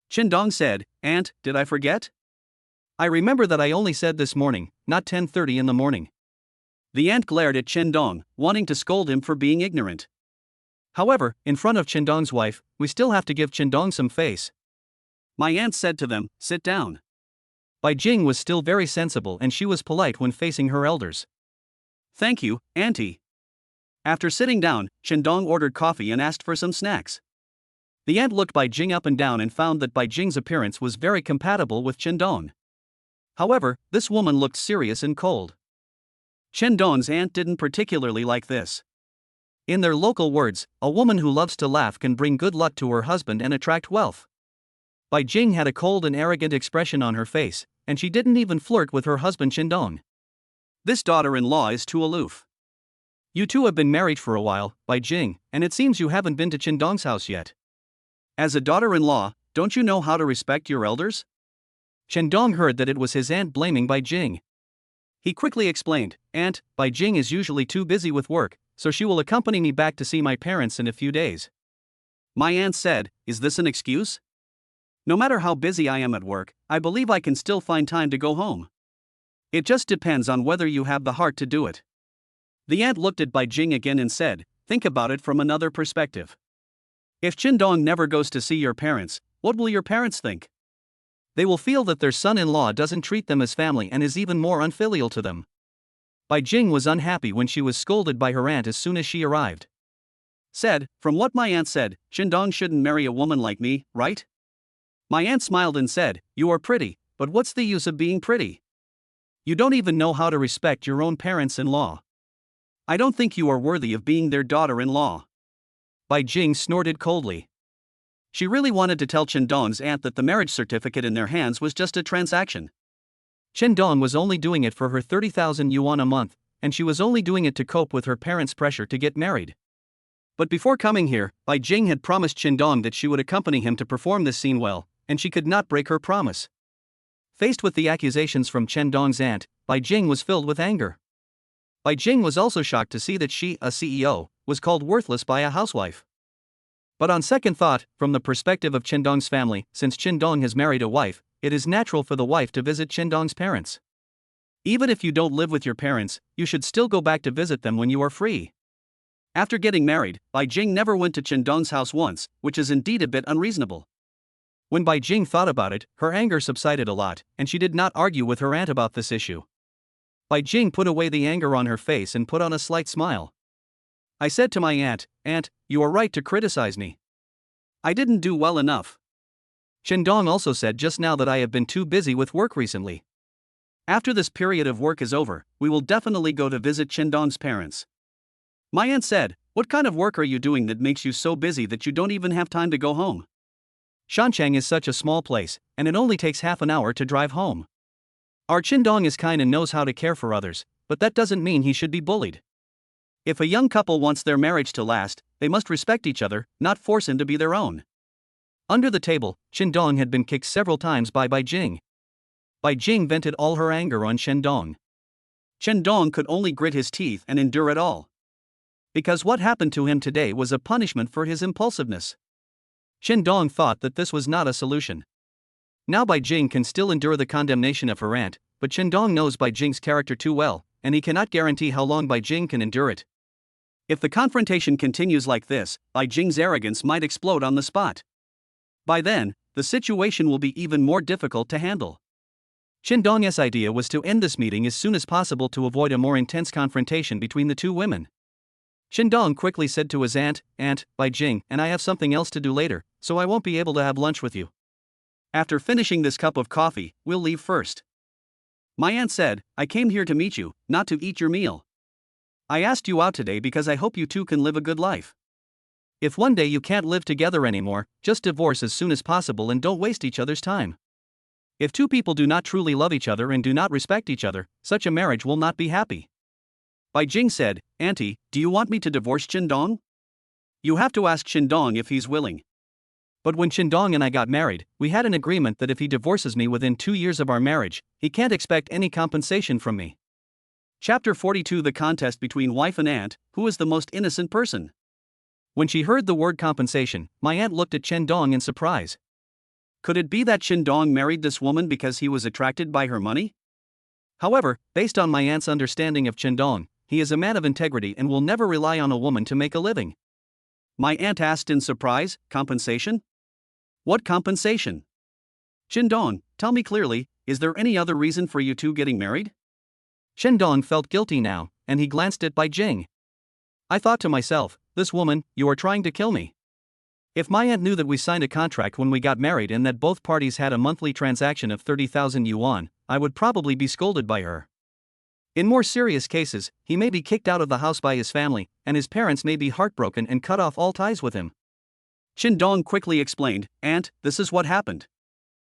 Chen Dong said, Aunt, did I forget? I remember that I only said this morning, not 10:30 in the morning. The aunt glared at Chen Dong, wanting to scold him for being ignorant. However, in front of Chen Dong's wife, we still have to give Chen Dong some face. My aunt said to them, sit down. Bai Jing was still very sensible and she was polite when facing her elders. Thank you, Auntie. After sitting down, Chen Dong ordered coffee and asked for some snacks. The aunt looked Bai Jing up and down and found that Bai Jing's appearance was very compatible with Chen Dong. However, this woman looked serious and cold. Chen Dong's aunt didn't particularly like this. In their local words, a woman who loves to laugh can bring good luck to her husband and attract wealth. Bai Jing had a cold and arrogant expression on her face, and she didn't even flirt with her husband Chen Dong. This daughter-in-law is too aloof. You two have been married for a while, Bai Jing, and it seems you haven't been to Chen Dong's house yet. As a daughter-in-law, don't you know how to respect your elders? Chen Dong heard that it was his aunt blaming Bai Jing. He quickly explained, Aunt, Bai Jing is usually too busy with work, so she will accompany me back to see my parents in a few days. My aunt said, is this an excuse? No matter how busy I am at work, I believe I can still find time to go home. It just depends on whether you have the heart to do it. The aunt looked at Bai Jing again and said, think about it from another perspective. If Chen Dong never goes to see your parents, what will your parents think? They will feel that their son-in-law doesn't treat them as family and is even more unfilial to them. Bai Jing was unhappy when she was scolded by her aunt as soon as she arrived. Said, from what my aunt said, Chen Dong shouldn't marry a woman like me, right? My aunt smiled and said, you are pretty, but what's the use of being pretty? You don't even know how to respect your own parents-in-law. I don't think you are worthy of being their daughter-in-law. Bai Jing snorted coldly. She really wanted to tell Chen Dong's aunt that the marriage certificate in their hands was just a transaction. Chen Dong was only doing it for her 30,000 yuan a month, and she was only doing it to cope with her parents' pressure to get married. But before coming here, Bai Jing had promised Chen Dong that she would accompany him to perform this scene well, and she could not break her promise. Faced with the accusations from Chen Dong's aunt, Bai Jing was filled with anger. Bai Jing was also shocked to see that she, a CEO, was called worthless by a housewife. But on second thought, from the perspective of Chen Dong's family, since Chen Dong has married a wife, it is natural for the wife to visit Chen Dong's parents. Even if you don't live with your parents, you should still go back to visit them when you are free. After getting married, Bai Jing never went to Chen Dong's house once, which is indeed a bit unreasonable. When Bai Jing thought about it, her anger subsided a lot, and she did not argue with her aunt about this issue. Bai Jing put away the anger on her face and put on a slight smile. I said to my aunt, Aunt, you are right to criticize me. I didn't do well enough. Chen Dong also said just now that I have been too busy with work recently. After this period of work is over, we will definitely go to visit Chen Dong's parents. My aunt said, what kind of work are you doing that makes you so busy that you don't even have time to go home? Shanchang is such a small place, and it only takes half an hour to drive home. Our Chen Dong is kind and knows how to care for others, but that doesn't mean he should be bullied. If a young couple wants their marriage to last, they must respect each other, not force him to be their own. Under the table, Chen Dong had been kicked several times by Bai Jing. Bai Jing vented all her anger on Chen Dong. Chen Dong could only grit his teeth and endure it all. Because what happened to him today was a punishment for his impulsiveness. Chen Dong thought that this was not a solution. Now Bai Jing can still endure the condemnation of her aunt, but Chen Dong knows Bai Jing's character too well, and he cannot guarantee how long Bai Jing can endure it. If the confrontation continues like this, Bai Jing's arrogance might explode on the spot. By then, the situation will be even more difficult to handle. Qindong's idea was to end this meeting as soon as possible to avoid a more intense confrontation between the two women. Qindong quickly said to his aunt, "Aunt, Bai Jing and I have something else to do later, so I won't be able to have lunch with you. After finishing this cup of coffee, we'll leave first." My aunt said, "I came here to meet you, not to eat your meal. I asked you out today because I hope you two can live a good life. If one day you can't live together anymore, just divorce as soon as possible and don't waste each other's time. If two people do not truly love each other and do not respect each other, such a marriage will not be happy." Bai Jing said, "Auntie, do you want me to divorce Qindong? You have to ask Qindong if he's willing. But when Qindong and I got married, we had an agreement that if he divorces me within 2 years of our marriage, he can't expect any compensation from me." Chapter 42: The contest between wife and aunt, who is the most innocent person? When she heard the word compensation, my aunt looked at Qindong in surprise. Could it be that Qindong married this woman because he was attracted by her money? However, based on my aunt's understanding of Qindong, he is a man of integrity and will never rely on a woman to make a living. My aunt asked in surprise, "Compensation? What compensation? Qindong, tell me clearly, is there any other reason for you two getting married?" Qindong felt guilty now, and he glanced at Bai Jing. I thought to myself, "This woman, you are trying to kill me." If my aunt knew that we signed a contract when we got married and that both parties had a monthly transaction of 30,000 yuan, I would probably be scolded by her. In more serious cases, he may be kicked out of the house by his family, and his parents may be heartbroken and cut off all ties with him. Qindong quickly explained, "Aunt, this is what happened.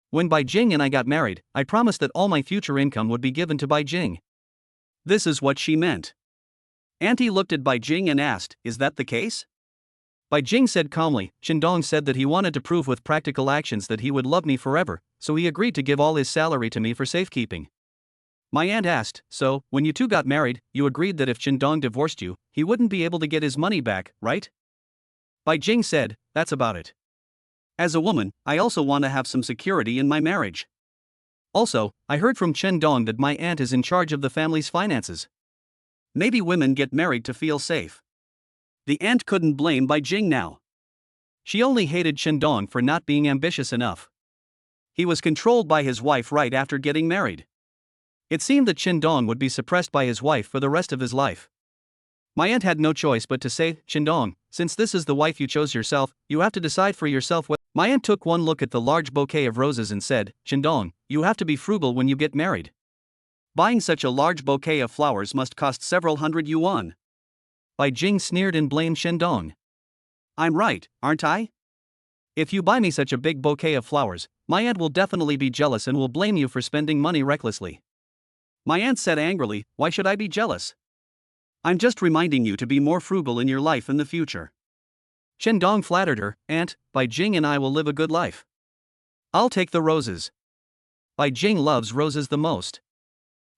When Bai Jing and I got married, I promised that all my future income would be given to Bai Jing." This is what she meant. Auntie looked at Bai Jing and asked, "Is that the case?" Bai Jing said calmly. Qindong said that he wanted to prove with practical actions that he would love me forever, so he agreed to give all his salary to me for safekeeping. My aunt asked, "So, when you two got married, you agreed that if Qindong divorced you, he wouldn't be able to get his money back, right?" Bai Jing said, "That's about it. As a woman, I also want to have some security in my marriage. Also, I heard from Qindong that my aunt is in charge of the family's finances. Maybe women get married to feel safe." The aunt couldn't blame Bai Jing now. She only hated Qindong for not being ambitious enough. He was controlled by his wife right after getting married. It seemed that Qindong would be suppressed by his wife for the rest of his life. My aunt had no choice but to say, "Qindong, since this is the wife you chose yourself, you have to decide for yourself whether." My aunt took one look at the large bouquet of roses and said, "Qindong, you have to be frugal when you get married. Buying such a large bouquet of flowers must cost several hundred yuan." Bai Jing sneered and blamed Qindong. "I'm right, aren't I? If you buy me such a big bouquet of flowers, my aunt will definitely be jealous and will blame you for spending money recklessly." My aunt said angrily, "Why should I be jealous? I'm just reminding you to be more frugal in your life in the future." Qindong flattered her, "Aunt, Bai Jing and I will live a good life. I'll take the roses." Bai Jing loves roses the most.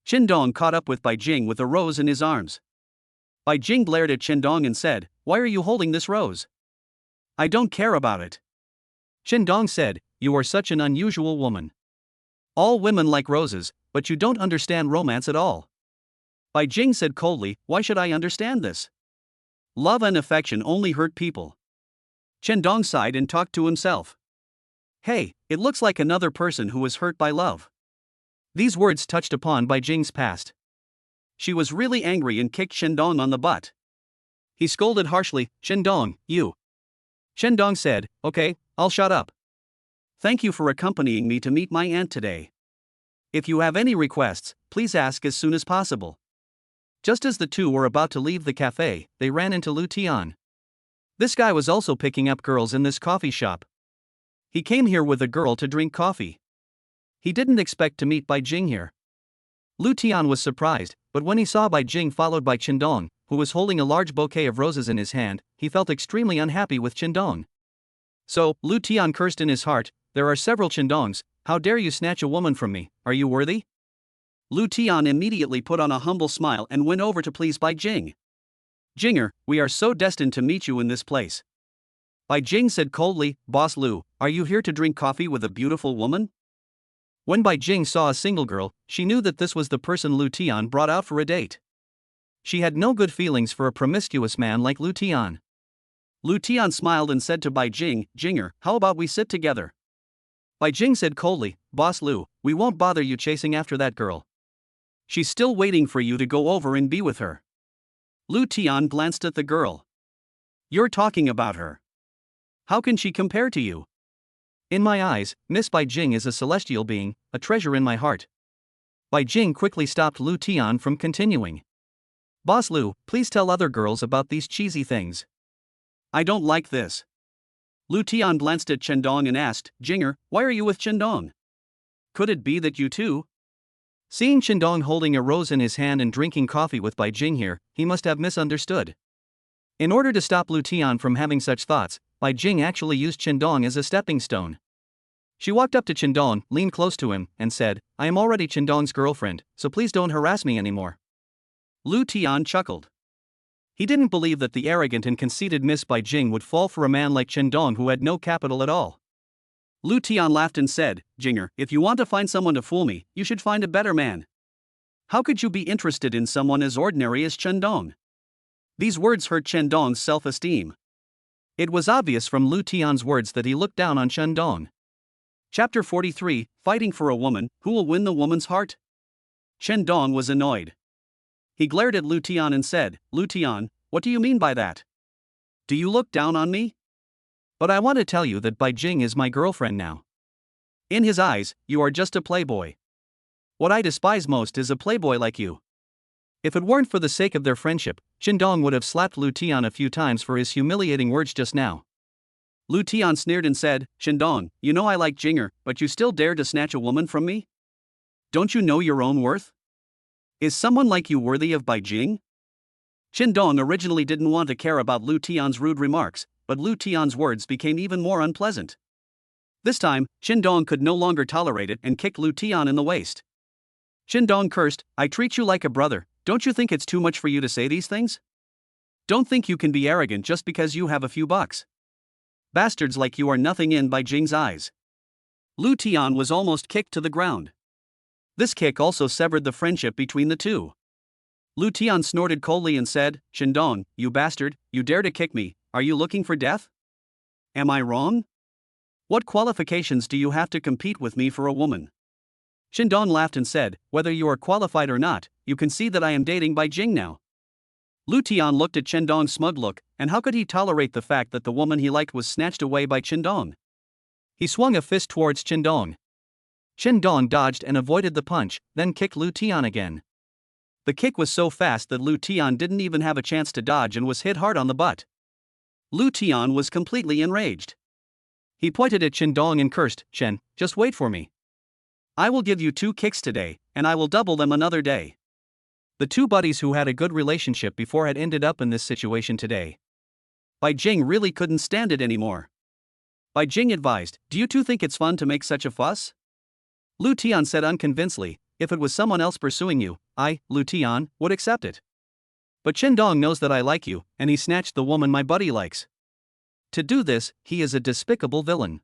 Qindong caught up with Bai Jing with a rose in his arms. Bai Jing glared at Qindong and said, "Why are you holding this rose? I don't care about it." Qindong said, "You are such an unusual woman. All women like roses, but you don't understand romance at all." Bai Jing said coldly, "Why should I understand this? Love and affection only hurt people." Qindong sighed and talked to himself. "Hey, it looks like another person who was hurt by love." These words touched upon Bai Jing's past. She was really angry and kicked Qindong on the butt. He scolded harshly, "Qindong, you." Qindong said, "Okay, I'll shut up. Thank you for accompanying me to meet my aunt today. If you have any requests, please ask as soon as possible." Just as the two were about to leave the cafe, they ran into Lu Tian. This guy was also picking up girls in this coffee shop. He came here with a girl to drink coffee. He didn't expect to meet Bai Jing here. Lu Tian was surprised, but when he saw Bai Jing followed by Qindong, who was holding a large bouquet of roses in his hand, he felt extremely unhappy with Qindong. So, Lu Tian cursed in his heart, "There are several Qindongs, how dare you snatch a woman from me, are you worthy?" Lu Tian immediately put on a humble smile and went over to please Bai Jing. "Jinger, we are so destined to meet you in this place." Bai Jing said coldly, "Boss Lu, are you here to drink coffee with a beautiful woman?" When Bai Jing saw a single girl, she knew that this was the person Lu Tian brought out for a date. She had no good feelings for a promiscuous man like Lu Tian. Lu Tian smiled and said to Bai Jing, "Jinger, how about we sit together?" Bai Jing said coldly, "Boss Lu, we won't bother you chasing after that girl. She's still waiting for you to go over and be with her." Lu Tian glanced at the girl. "You're talking about her. How can she compare to you?" "In my eyes, Miss Bai Jing is a celestial being, a treasure in my heart." Bai Jing quickly stopped Lu Tian from continuing. "Boss Lu, please tell other girls about these cheesy things. I don't like this." Lu Tian glanced at Chendong and asked, "Jinger, why are you with Chendong? Could it be that you too?" Seeing Chendong holding a rose in his hand and drinking coffee with Bai Jing here, he must have misunderstood. In order to stop Lu Tian from having such thoughts, Bai Jing actually used Chendong as a stepping stone. She walked up to Chendong, leaned close to him, and said, "I am already Chendong's girlfriend, so please don't harass me anymore." Lu Tian chuckled. He didn't believe that the arrogant and conceited Miss Bai Jing would fall for a man like Chendong who had no capital at all. Lu Tian laughed and said, "Jinger, if you want to find someone to fool me, you should find a better man. How could you be interested in someone as ordinary as Chendong?" These words hurt Chendong's self-esteem. It was obvious from Lu Tian's words that he looked down on Chendong. Chapter 43, Fighting for a Woman, Who Will Win the Woman's Heart? Chendong was annoyed. He glared at Lu Tian and said, "Lu Tian, what do you mean by that? Do you look down on me? But I want to tell you that Bai Jing is my girlfriend now. In his eyes, you are just a playboy. What I despise most is a playboy like you." If it weren't for the sake of their friendship, Chendong would have slapped Lu Tian a few times for his humiliating words just now. Lu Tian sneered and said, "Chendong, you know I like Jinger, but you still dare to snatch a woman from me? Don't you know your own worth? Is someone like you worthy of Bai Jing?" Chendong originally didn't want to care about Lu Tian's rude remarks, but Lu Tian's words became even more unpleasant. This time, Chendong could no longer tolerate it and kicked Lu Tian in the waist. Chendong cursed, "I treat you like a brother, don't you think it's too much for you to say these things? Don't think you can be arrogant just because you have a few bucks. Bastards like you are nothing in Bai Jing's eyes." Lu Tian was almost kicked to the ground. This kick also severed the friendship between the two. Lu Tian snorted coldly and said, "Chendong, you bastard, you dare to kick me, are you looking for death? Am I wrong? What qualifications do you have to compete with me for a woman?" Chendong laughed and said, "Whether you are qualified or not, you can see that I am dating Bai Jing now." Lu Tian looked at Chendong's smug look, and how could he tolerate the fact that the woman he liked was snatched away by Chendong? He swung a fist towards Chendong. Chendong dodged and avoided the punch, then kicked Lu Tian again. The kick was so fast that Lu Tian didn't even have a chance to dodge and was hit hard on the butt. Lu Tian was completely enraged. He pointed at Chendong and cursed, "Chen, just wait for me. I will give you 2 kicks today, and I will double them another day." The two buddies who had a good relationship before had ended up in this situation today. Bai Jing really couldn't stand it anymore. Bai Jing advised, "Do you two think it's fun to make such a fuss?" Lu Tian said unconvincedly, "If it was someone else pursuing you, I, Lu Tian, would accept it. But Chendong knows that I like you, and he snatched the woman my buddy likes. To do this, he is a despicable villain.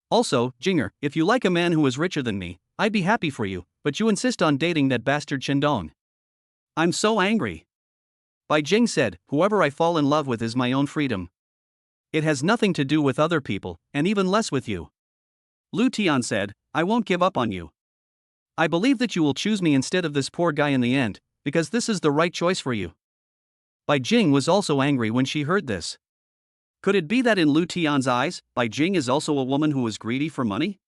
Also, Jinger, if you like a man who is richer than me, I'd be happy for you, but you insist on dating that bastard Chendong. I'm so angry." Bai Jing said, "Whoever I fall in love with is my own freedom. It has nothing to do with other people, and even less with you." Lu Tian said, "I won't give up on you. I believe that you will choose me instead of this poor guy in the end, because this is the right choice for you." Bai Jing was also angry when she heard this. Could it be that in Lu Tian's eyes, Bai Jing is also a woman who is greedy for money?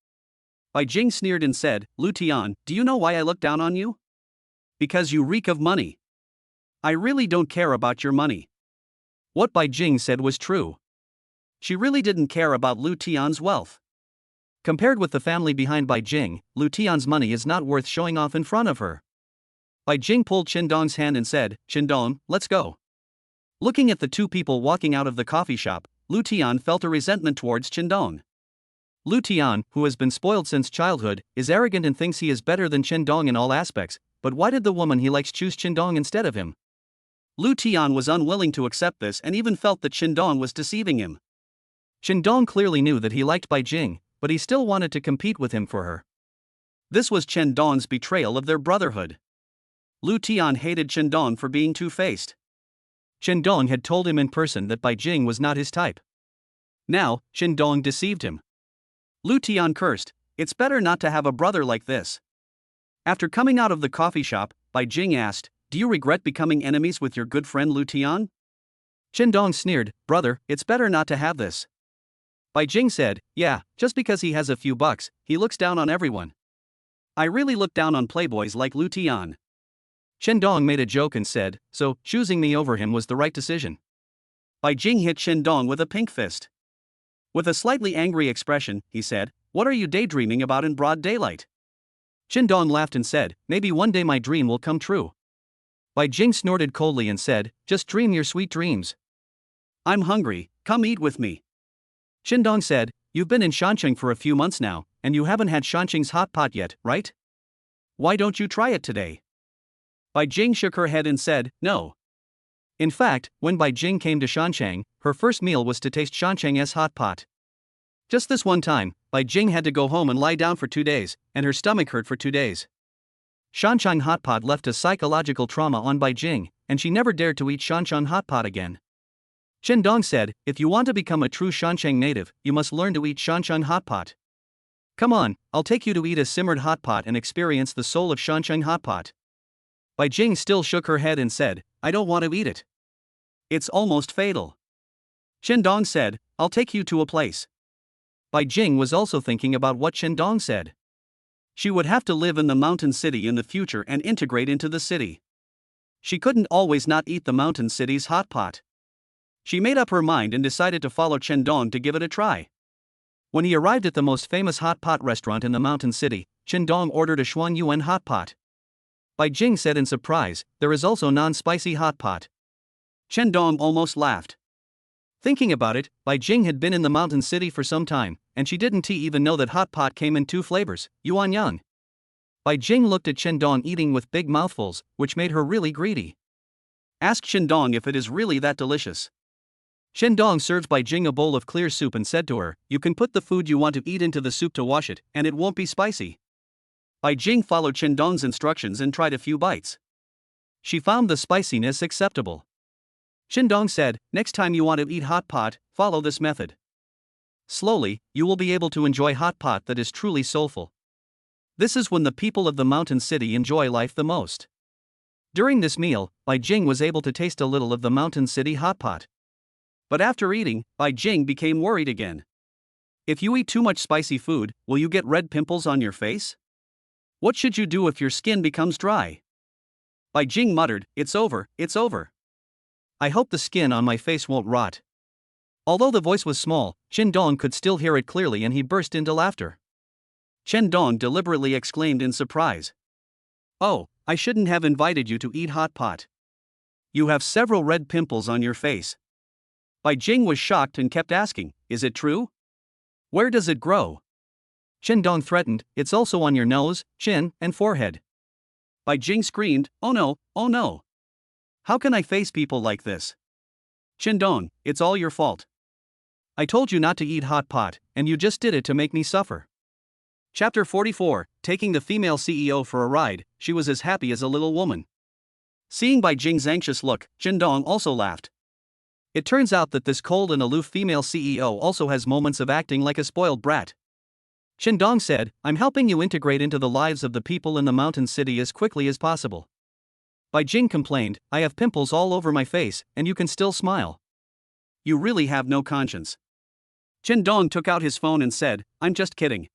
Bai Jing sneered and said, "Lu Tian, do you know why I look down on you? Because you reek of money. I really don't care about your money." What Bai Jing said was true. She really didn't care about Lu Tian's wealth. Compared with the family behind Bai Jing, Lu Tian's money is not worth showing off in front of her. Bai Jing pulled Chendong's hand and said, "Chendong, let's go." Looking at the two people walking out of the coffee shop, Lu Tian felt a resentment towards Chendong. Lu Tian, who has been spoiled since childhood, is arrogant and thinks he is better than Chendong in all aspects, but why did the woman he likes choose Chendong instead of him? Lu Tian was unwilling to accept this and even felt that Chendong was deceiving him. Chendong clearly knew that he liked Bai Jing, but he still wanted to compete with him for her. This was Chendong's betrayal of their brotherhood. Lu Tian hated Chen Dong for being two-faced. Chen Dong had told him in person that Bai Jing was not his type. Now, Chen Dong deceived him. Lu Tian cursed, "It's better not to have a brother like this." After coming out of the coffee shop, Bai Jing asked, "Do you regret becoming enemies with your good friend Lu Tian?" Chen Dong sneered, "Brother, it's better not to have this." Bai Jing said, "Yeah, just because he has a few bucks, he looks down on everyone. I really look down on playboys like Lu Tian." Chen Dong made a joke and said, "So, choosing me over him was the right decision." Bai Jing hit Chen Dong with a pink fist. With a slightly angry expression, he said, "What are you daydreaming about in broad daylight?" Chen Dong laughed and said, "Maybe one day my dream will come true." Bai Jing snorted coldly and said, "Just dream your sweet dreams." "I'm hungry, come eat with me." Chen Dong said, "You've been in Shancheng for a few months now, and you haven't had Shancheng's hot pot yet, right? Why don't you try it today?" Bai Jing shook her head and said, "No." In fact, when Bai Jing came to Shancheng, her first meal was to taste Shancheng's hot pot. Just this one time, Bai Jing had to go home and lie down for 2 days, and her stomach hurt for 2 days. Shancheng hot pot left a psychological trauma on Bai Jing, and she never dared to eat Shancheng hot pot again. Chen Dong said, "If you want to become a true Shancheng native, you must learn to eat Shancheng hot pot. Come on, I'll take you to eat a simmered hot pot and experience the soul of Shancheng hot pot." Bai Jing still shook her head and said, "I don't want to eat it. It's almost fatal." Chen Dong said, "I'll take you to a place." Bai Jing was also thinking about what Chen Dong said. She would have to live in the mountain city in the future and integrate into the city. She couldn't always not eat the mountain city's hot pot. She made up her mind and decided to follow Chen Dong to give it a try. When he arrived at the most famous hot pot restaurant in the mountain city, Chen Dong ordered a Xuan Yuan hot pot. Bai Jing said in surprise, "There is also non-spicy hot pot." Chen Dong almost laughed. Thinking about it, Bai Jing had been in the mountain city for some time, and she didn't even know that hot pot came in 2 flavors, Yuan Yang. Bai Jing looked at Chen Dong eating with big mouthfuls, which made her really greedy. Ask Chen Dong if it is really that delicious. Chen Dong served Bai Jing a bowl of clear soup and said to her, "You can put the food you want to eat into the soup to wash it, and it won't be spicy." Bai Jing followed Chen Dong's instructions and tried a few bites. She found the spiciness acceptable. Chen Dong said, "Next time you want to eat hot pot, follow this method. Slowly, you will be able to enjoy hot pot that is truly soulful." This is when the people of the mountain city enjoy life the most. During this meal, Bai Jing was able to taste a little of the mountain city hot pot. But after eating, Bai Jing became worried again. If you eat too much spicy food, will you get red pimples on your face? What should you do if your skin becomes dry? Bai Jing muttered, "It's over, it's over. I hope the skin on my face won't rot." Although the voice was small, Chen Dong could still hear it clearly and he burst into laughter. Chen Dong deliberately exclaimed in surprise, "Oh, I shouldn't have invited you to eat hot pot. You have several red pimples on your face." Bai Jing was shocked and kept asking, "Is it true? Where does it grow?" Chen Dong threatened, "It's also on your nose, chin, and forehead." Bai Jing screamed, "Oh no, oh no. How can I face people like this? Chen Dong, it's all your fault. I told you not to eat hot pot, and you just did it to make me suffer." Chapter 44, Taking the female CEO for a ride, she was as happy as a little woman. Seeing Bai Jing's anxious look, Chen Dong also laughed. It turns out that this cold and aloof female CEO also has moments of acting like a spoiled brat. Chen Dong said, "I'm helping you integrate into the lives of the people in the mountain city as quickly as possible." Bai Jing complained, "I have pimples all over my face, and you can still smile. You really have no conscience." Chen Dong took out his phone and said, "I'm just kidding.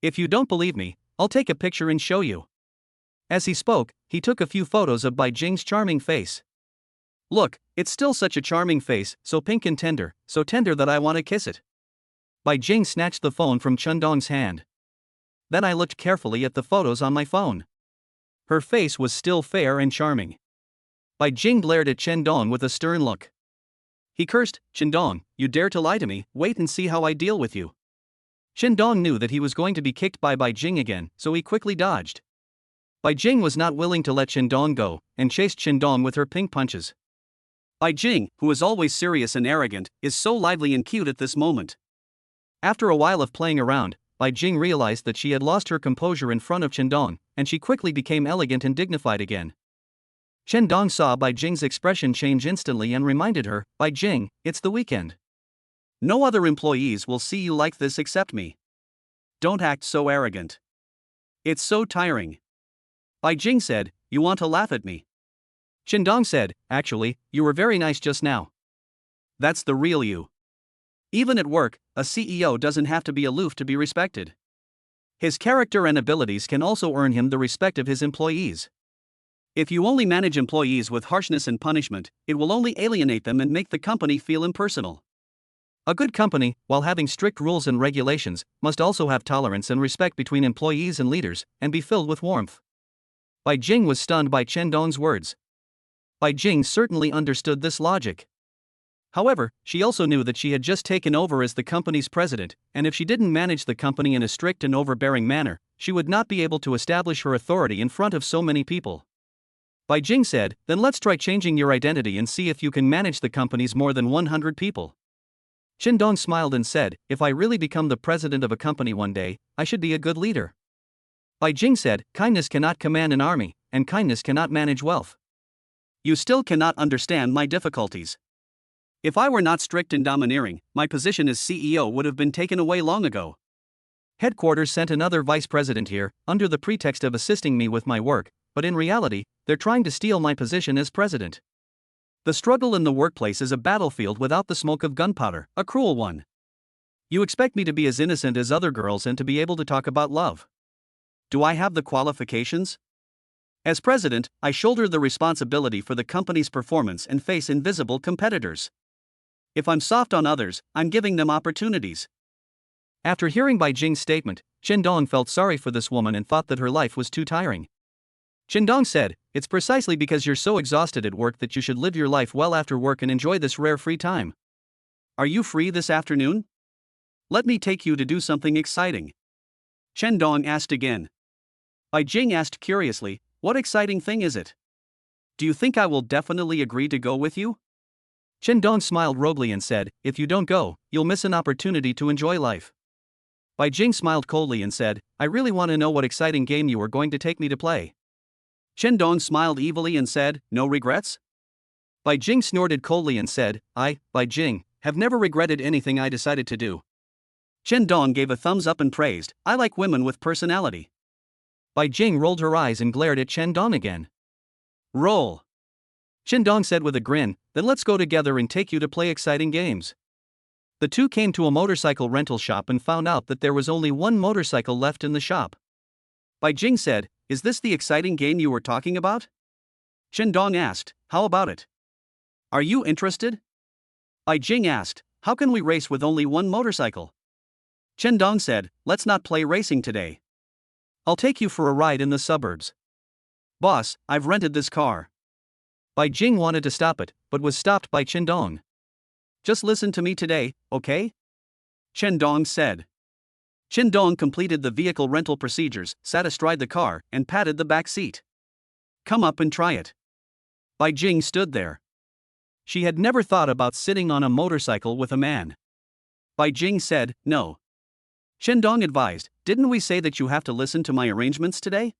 If you don't believe me, I'll take a picture and show you." As he spoke, he took a few photos of Bai Jing's charming face. "Look, it's still such a charming face, so pink and tender, so tender that I want to kiss it." Bai Jing snatched the phone from Chen Dong's hand. Then I looked carefully at the photos on my phone. Her face was still fair and charming. Bai Jing glared at Chen Dong with a stern look. He cursed, "Chen Dong, you dare to lie to me, wait and see how I deal with you." Chen Dong knew that he was going to be kicked by Bai Jing again, so he quickly dodged. Bai Jing was not willing to let Chen Dong go, and chased Chen Dong with her pink punches. Bai Jing, who is always serious and arrogant, is so lively and cute at this moment. After a while of playing around, Bai Jing realized that she had lost her composure in front of Chen Dong, and she quickly became elegant and dignified again. Chen Dong saw Bai Jing's expression change instantly and reminded her, Bai Jing, it's the weekend. No other employees will see you like this except me. Don't act so arrogant. It's so tiring. Bai Jing said, you want to laugh at me? Chen Dong said, actually, you were very nice just now. That's the real you. Even at work, a CEO doesn't have to be aloof to be respected. His character and abilities can also earn him the respect of his employees. If you only manage employees with harshness and punishment, it will only alienate them and make the company feel impersonal. A good company, while having strict rules and regulations, must also have tolerance and respect between employees and leaders, and be filled with warmth. Bai Jing was stunned by Chen Dong's words. Bai Jing certainly understood this logic. However, she also knew that she had just taken over as the company's president, and if she didn't manage the company in a strict and overbearing manner, she would not be able to establish her authority in front of so many people. Bai Jing said, then let's try changing your identity and see if you can manage the company's more than 100 people. Chen Dong smiled and said, if I really become the president of a company one day, I should be a good leader. Bai Jing said, kindness cannot command an army, and kindness cannot manage wealth. You still cannot understand my difficulties. If I were not strict and domineering, my position as CEO would have been taken away long ago. Headquarters sent another vice president here, under the pretext of assisting me with my work, but in reality, they're trying to steal my position as president. The struggle in the workplace is a battlefield without the smoke of gunpowder, a cruel one. You expect me to be as innocent as other girls and to be able to talk about love. Do I have the qualifications? As president, I shoulder the responsibility for the company's performance and face invisible competitors. If I'm soft on others, I'm giving them opportunities. After hearing Bai Jing's statement, Chen Dong felt sorry for this woman and thought that her life was too tiring. Chen Dong said, it's precisely because you're so exhausted at work that you should live your life well after work and enjoy this rare free time. Are you free this afternoon? Let me take you to do something exciting. Chen Dong asked again. Bai Jing asked curiously, what exciting thing is it? Do you think I will definitely agree to go with you? Chen Dong smiled roguely and said, if you don't go, you'll miss an opportunity to enjoy life. Bai Jing smiled coldly and said, I really want to know what exciting game you are going to take me to play. Chen Dong smiled evilly and said, no regrets? Bai Jing snorted coldly and said, I, Bai Jing, have never regretted anything I decided to do. Chen Dong gave a thumbs up and praised, I like women with personality. Bai Jing rolled her eyes and glared at Chen Dong again. Roll. Chen Dong said with a grin, then let's go together and take you to play exciting games. The two came to a motorcycle rental shop and found out that there was only one motorcycle left in the shop. Bai Jing said, is this the exciting game you were talking about? Chen Dong asked, how about it? Are you interested? Bai Jing asked, how can we race with only one motorcycle? Chen Dong said, let's not play racing today. I'll take you for a ride in the suburbs. Boss, I've rented this car. Bai Jing wanted to stop it, but was stopped by Chen Dong. Just listen to me today, okay? Chen Dong said. Chen Dong completed the vehicle rental procedures, sat astride the car, and patted the back seat. Come up and try it. Bai Jing stood there. She had never thought about sitting on a motorcycle with a man. Bai Jing said, no. Chen Dong advised, didn't we say that you have to listen to my arrangements today?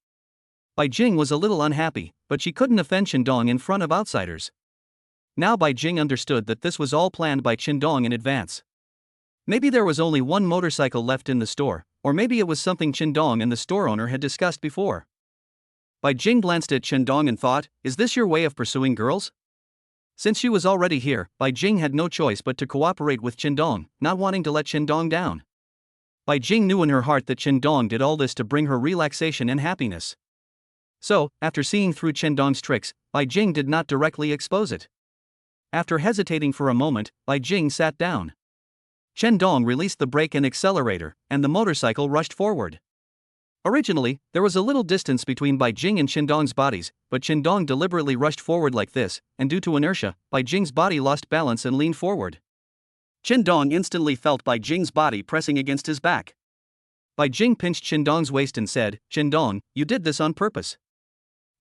Bai Jing was a little unhappy, but she couldn't offend Chen Dong in front of outsiders. Now Bai Jing understood that this was all planned by Chen Dong in advance. Maybe there was only one motorcycle left in the store, or maybe it was something Chen Dong and the store owner had discussed before. Bai Jing glanced at Chen Dong and thought, is this your way of pursuing girls? Since she was already here, Bai Jing had no choice but to cooperate with Chen Dong, not wanting to let Chen Dong down. Bai Jing knew in her heart that Chen Dong did all this to bring her relaxation and happiness. So, after seeing through Chen Dong's tricks, Bai Jing did not directly expose it. After hesitating for a moment, Bai Jing sat down. Chen Dong released the brake and accelerator, and the motorcycle rushed forward. Originally, there was a little distance between Bai Jing and Chen Dong's bodies, but Chen Dong deliberately rushed forward like this, and due to inertia, Bai Jing's body lost balance and leaned forward. Chen Dong instantly felt Bai Jing's body pressing against his back. Bai Jing pinched Chen Dong's waist and said, Chen Dong, you did this on purpose.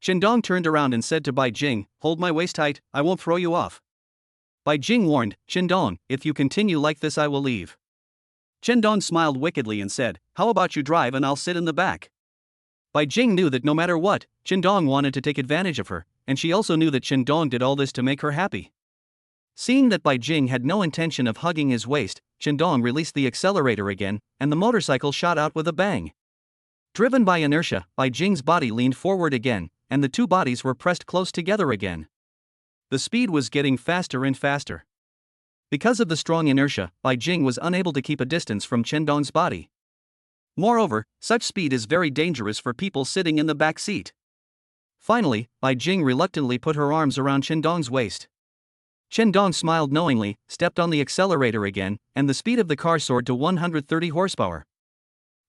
Chen Dong turned around and said to Bai Jing, hold my waist tight, I won't throw you off. Bai Jing warned, Chen Dong, if you continue like this I will leave. Chen Dong smiled wickedly and said, how about you drive and I'll sit in the back. Bai Jing knew that no matter what, Chen Dong wanted to take advantage of her, and she also knew that Qindong did all this to make her happy. Seeing that Bai Jing had no intention of hugging his waist, Qindong released the accelerator again, and the motorcycle shot out with a bang. Driven by inertia, Bai Jing's body leaned forward again, and the two bodies were pressed close together again. The speed was getting faster and faster. Because of the strong inertia, Bai Jing was unable to keep a distance from Qindong's body. Moreover, such speed is very dangerous for people sitting in the back seat. Finally, Bai Jing reluctantly put her arms around Qindong's waist. Qindong smiled knowingly, stepped on the accelerator again, and the speed of the car soared to 130 horsepower.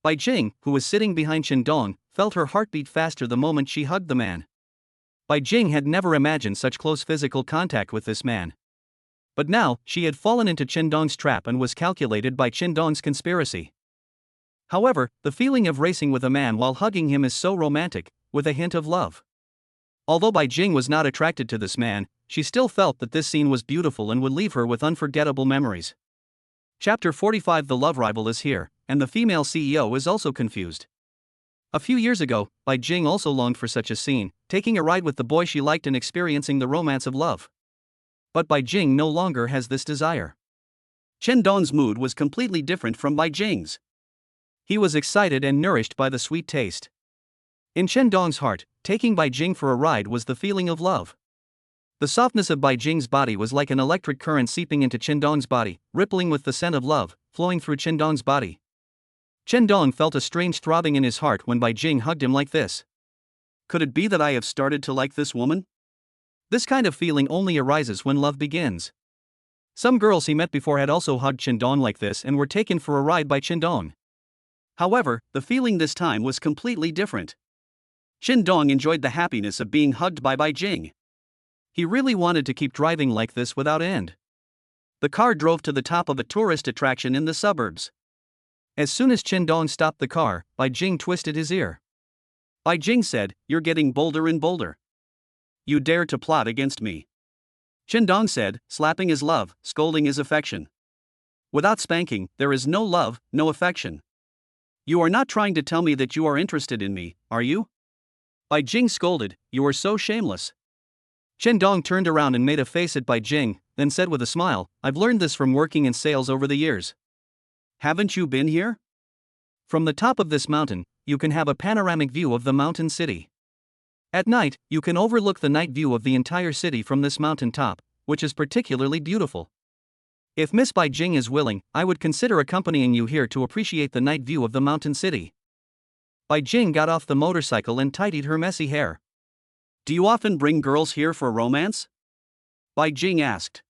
Bai Jing, who was sitting behind Qindong, felt her heartbeat faster the moment she hugged the man. Bai Jing had never imagined such close physical contact with this man. But now, she had fallen into Qindong's trap and was calculated by Qindong's conspiracy. However, the feeling of racing with a man while hugging him is so romantic, with a hint of love. Although Bai Jing was not attracted to this man, she still felt that this scene was beautiful and would leave her with unforgettable memories. Chapter 45. The love rival is here, and the female CEO is also confused. A few years ago, Bai Jing also longed for such a scene, taking a ride with the boy she liked and experiencing the romance of love. But Bai Jing no longer has this desire. Qindong's mood was completely different from Bai Jing's. He was excited and nourished by the sweet taste. In Qindong's heart, taking Bai Jing for a ride was the feeling of love. The softness of Bai Jing's body was like an electric current seeping into Qindong's body, rippling with the scent of love, flowing through Qindong's body. Qindong felt a strange throbbing in his heart when Bai Jing hugged him like this. Could it be that I have started to like this woman? This kind of feeling only arises when love begins. Some girls he met before had also hugged Qindong like this and were taken for a ride by Qindong. However, the feeling this time was completely different. Qindong enjoyed the happiness of being hugged by Bai Jing. He really wanted to keep driving like this without end. The car drove to the top of a tourist attraction in the suburbs. As soon as Qindong stopped the car, Bai Jing twisted his ear. Bai Jing said, "You're getting bolder and bolder. You dare to plot against me." Qindong said, slapping his love, scolding his affection. Without spanking, there is no love, no affection. You are not trying to tell me that you are interested in me, are you? Bai Jing scolded, "You are so shameless." Qindong turned around and made a face at Bai Jing, then said with a smile, "I've learned this from working in sales over the years. Haven't you been here? From the top of this mountain, you can have a panoramic view of the mountain city. At night, you can overlook the night view of the entire city from this mountain top, which is particularly beautiful. If Miss Bai Jing is willing, I would consider accompanying you here to appreciate the night view of the mountain city." Bai Jing got off the motorcycle and tidied her messy hair. "Do you often bring girls here for romance?" Bai Jing asked.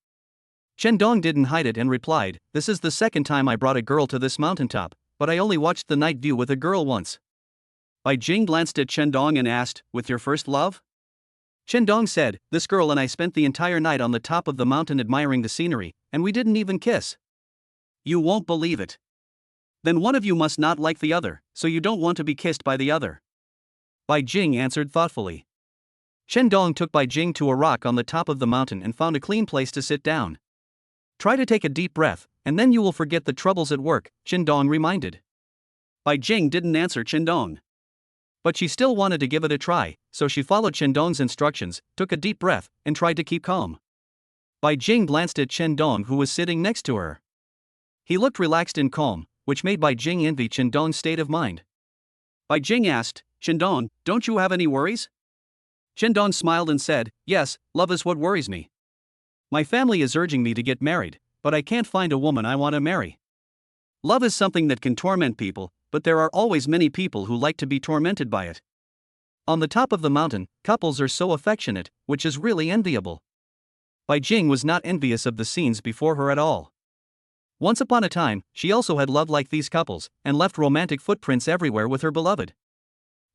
Qindong didn't hide it and replied, "This is the second time I brought a girl to this mountaintop, but I only watched the night view with a girl once." Bai Jing glanced at Qindong and asked, "With your first love?" Qindong said, "This girl and I spent the entire night on the top of the mountain admiring the scenery, and we didn't even kiss." "You won't believe it. Then one of you must not like the other, so you don't want to be kissed by the other." Bai Jing answered thoughtfully. Qindong took Bai Jing to a rock on the top of the mountain and found a clean place to sit down. "Try to take a deep breath, and then you will forget the troubles at work," Qindong reminded. Bai Jing didn't answer Qindong. But she still wanted to give it a try, so she followed Qindong's instructions, took a deep breath, and tried to keep calm. Bai Jing glanced at Qindong, who was sitting next to her. He looked relaxed and calm, which made Bai Jing envy Qindong's state of mind. Bai Jing asked, "Qindong, don't you have any worries?" Qindong smiled and said, "Yes, love is what worries me. My family is urging me to get married, but I can't find a woman I want to marry. Love is something that can torment people, but there are always many people who like to be tormented by it. On the top of the mountain, couples are so affectionate, which is really enviable." Bai Jing was not envious of the scenes before her at all. Once upon a time, she also had loved like these couples, and left romantic footprints everywhere with her beloved.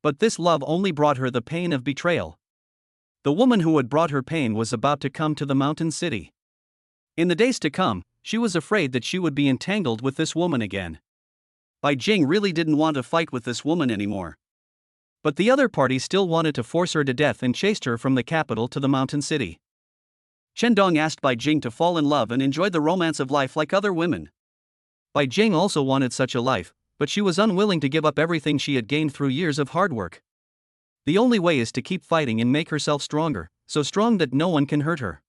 But this love only brought her the pain of betrayal. The woman who had brought her pain was about to come to the mountain city. In the days to come, she was afraid that she would be entangled with this woman again. Bai Jing really didn't want to fight with this woman anymore. But the other party still wanted to force her to death and chased her from the capital to the mountain city. Qindong asked Bai Jing to fall in love and enjoy the romance of life like other women. Bai Jing also wanted such a life, but she was unwilling to give up everything she had gained through years of hard work. The only way is to keep fighting and make herself stronger, so strong that no one can hurt her.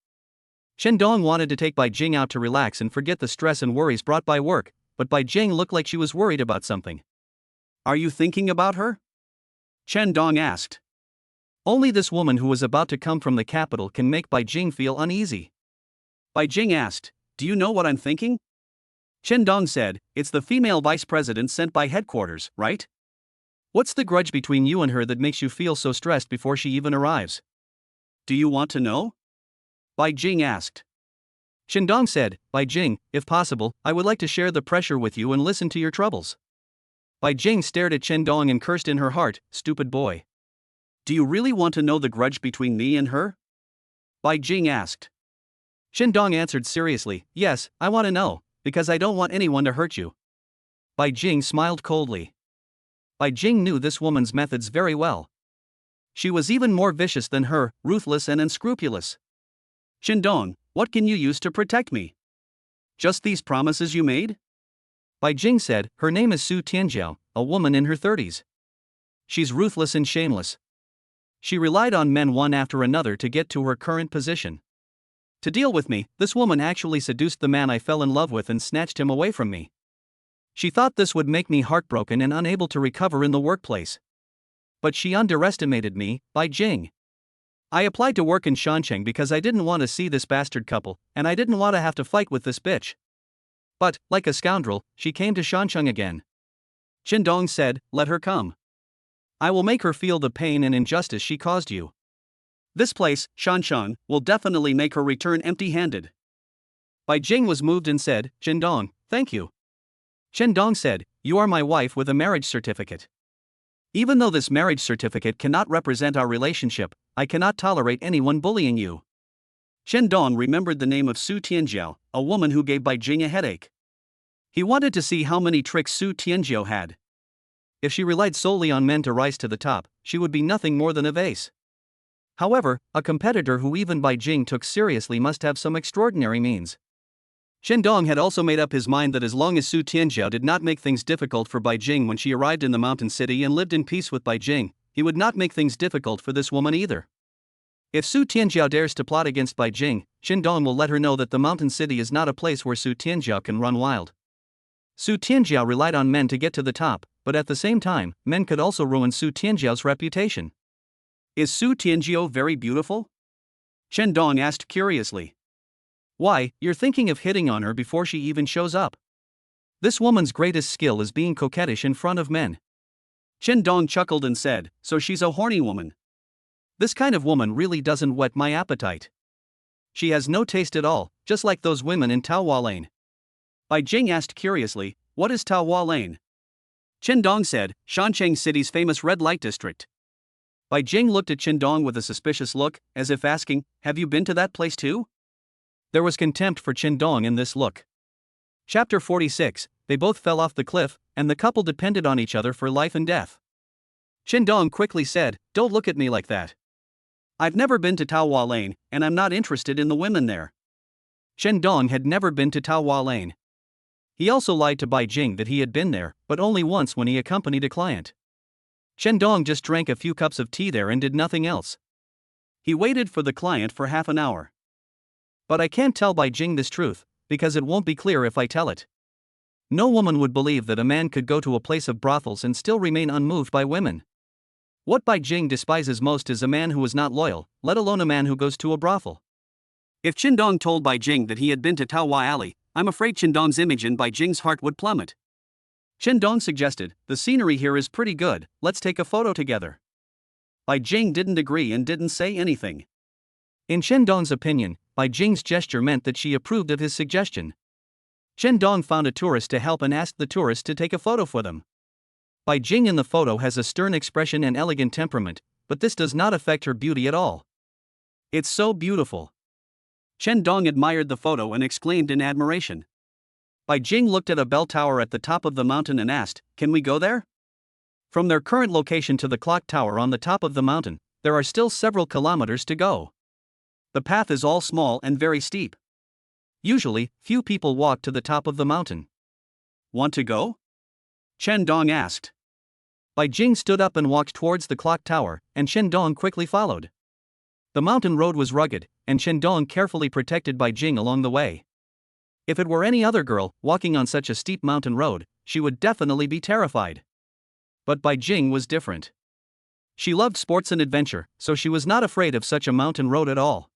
Shendong wanted to take Bai Jing out to relax and forget the stress and worries brought by work, but Bai Jing looked like she was worried about something. Are you thinking about her? Shendong asked. Only this woman who was about to come from the capital can make Bai Jing feel uneasy. Bai Jing asked, do you know what I'm thinking? Shendong said, it's the female vice president sent by headquarters, right? What's the grudge between you and her that makes you feel so stressed before she even arrives? Do you want to know? Bai Jing asked. Shendong said, Bai Jing, if possible, I would like to share the pressure with you and listen to your troubles. Bai Jing stared at Shendong and cursed in her heart, stupid boy. Do you really want to know the grudge between me and her? Bai Jing asked. Shendong answered seriously, yes, I want to know, because I don't want anyone to hurt you. Bai Jing smiled coldly. Bai Jing knew this woman's methods very well. She was even more vicious than her, ruthless and unscrupulous. Shendong, what can you use to protect me? Just these promises you made? Bai Jing said, her name is Su Tianjiao, a woman in her 30s. She's ruthless and shameless. She relied on men one after another to get to her current position. To deal with me, this woman actually seduced the man I fell in love with and snatched him away from me. She thought this would make me heartbroken and unable to recover in the workplace. But she underestimated me, Bai Jing. I applied to work in Shancheng because I didn't want to see this bastard couple, and I didn't want to have to fight with this bitch. But, like a scoundrel, she came to Shancheng again. Shendong said, let her come. I will make her feel the pain and injustice she caused you. This place, Shancheng, will definitely make her return empty-handed. Bai Jing was moved and said, Shendong, thank you. Shendong said, you are my wife with a marriage certificate. Even though this marriage certificate cannot represent our relationship, I cannot tolerate anyone bullying you. Shendong remembered the name of Su Tianjiao, a woman who gave Bai Jing a headache. He wanted to see how many tricks Su Tianjiao had. If she relied solely on men to rise to the top, she would be nothing more than a vase. However, a competitor who even Bai Jing took seriously must have some extraordinary means. Shendong had also made up his mind that as long as Su Tianjiao did not make things difficult for Bai Jing when she arrived in the mountain city and lived in peace with Bai Jing, he would not make things difficult for this woman either. If Su Tianjiao dares to plot against Bai Jing, Shendong will let her know that the mountain city is not a place where Su Tianjiao can run wild. Su Tianjiao relied on men to get to the top, but at the same time, men could also ruin Su Tianjiao's reputation. Is Su Tianjiao very beautiful? Shendong asked curiously. Why, you're thinking of hitting on her before she even shows up. This woman's greatest skill is being coquettish in front of men. Shendong chuckled and said, so she's a horny woman. This kind of woman really doesn't whet my appetite. She has no taste at all, just like those women in Taohua Lane. Bai Jing asked curiously, what is Taohua Lane? Shendong said, Shancheng City's famous red light district. Bai Jing looked at Shendong with a suspicious look, as if asking, have you been to that place too? There was contempt for Shendong in this look. Chapter 46, they both fell off the cliff, and the couple depended on each other for life and death. Shendong quickly said, don't look at me like that. I've never been to Taohua Lane, and I'm not interested in the women there. Shendong had never been to Taohua Lane. He also lied to Bai Jing that he had been there, but only once when he accompanied a client. Shendong just drank a few cups of tea there and did nothing else. He waited for the client for half an hour. But I can't tell Bai Jing this truth, because it won't be clear if I tell it. No woman would believe that a man could go to a place of brothels and still remain unmoved by women. What Bai Jing despises most is a man who is not loyal, let alone a man who goes to a brothel. If Shendong told Bai Jing that he had been to Taohua Alley, I'm afraid Shendong's image in Bai Jing's heart would plummet. Shendong suggested, the scenery here is pretty good, let's take a photo together. Bai Jing didn't agree and didn't say anything. In Shendong's opinion, Bai Jing's gesture meant that she approved of his suggestion. Shendong found a tourist to help and asked the tourist to take a photo for them. Bai Jing in the photo has a stern expression and elegant temperament, but this does not affect her beauty at all. It's so beautiful. Shendong admired the photo and exclaimed in admiration. Bai Jing looked at a bell tower at the top of the mountain and asked, can we go there? From their current location to the clock tower on the top of the mountain, there are still several kilometers to go. The path is all small and very steep. Usually, few people walk to the top of the mountain. Want to go? Shendong asked. Bai Jing stood up and walked towards the clock tower, and Shendong quickly followed. The mountain road was rugged, and Shendong carefully protected Bai Jing along the way. If it were any other girl walking on such a steep mountain road, she would definitely be terrified. But Bai Jing was different. She loved sports and adventure, so she was not afraid of such a mountain road at all.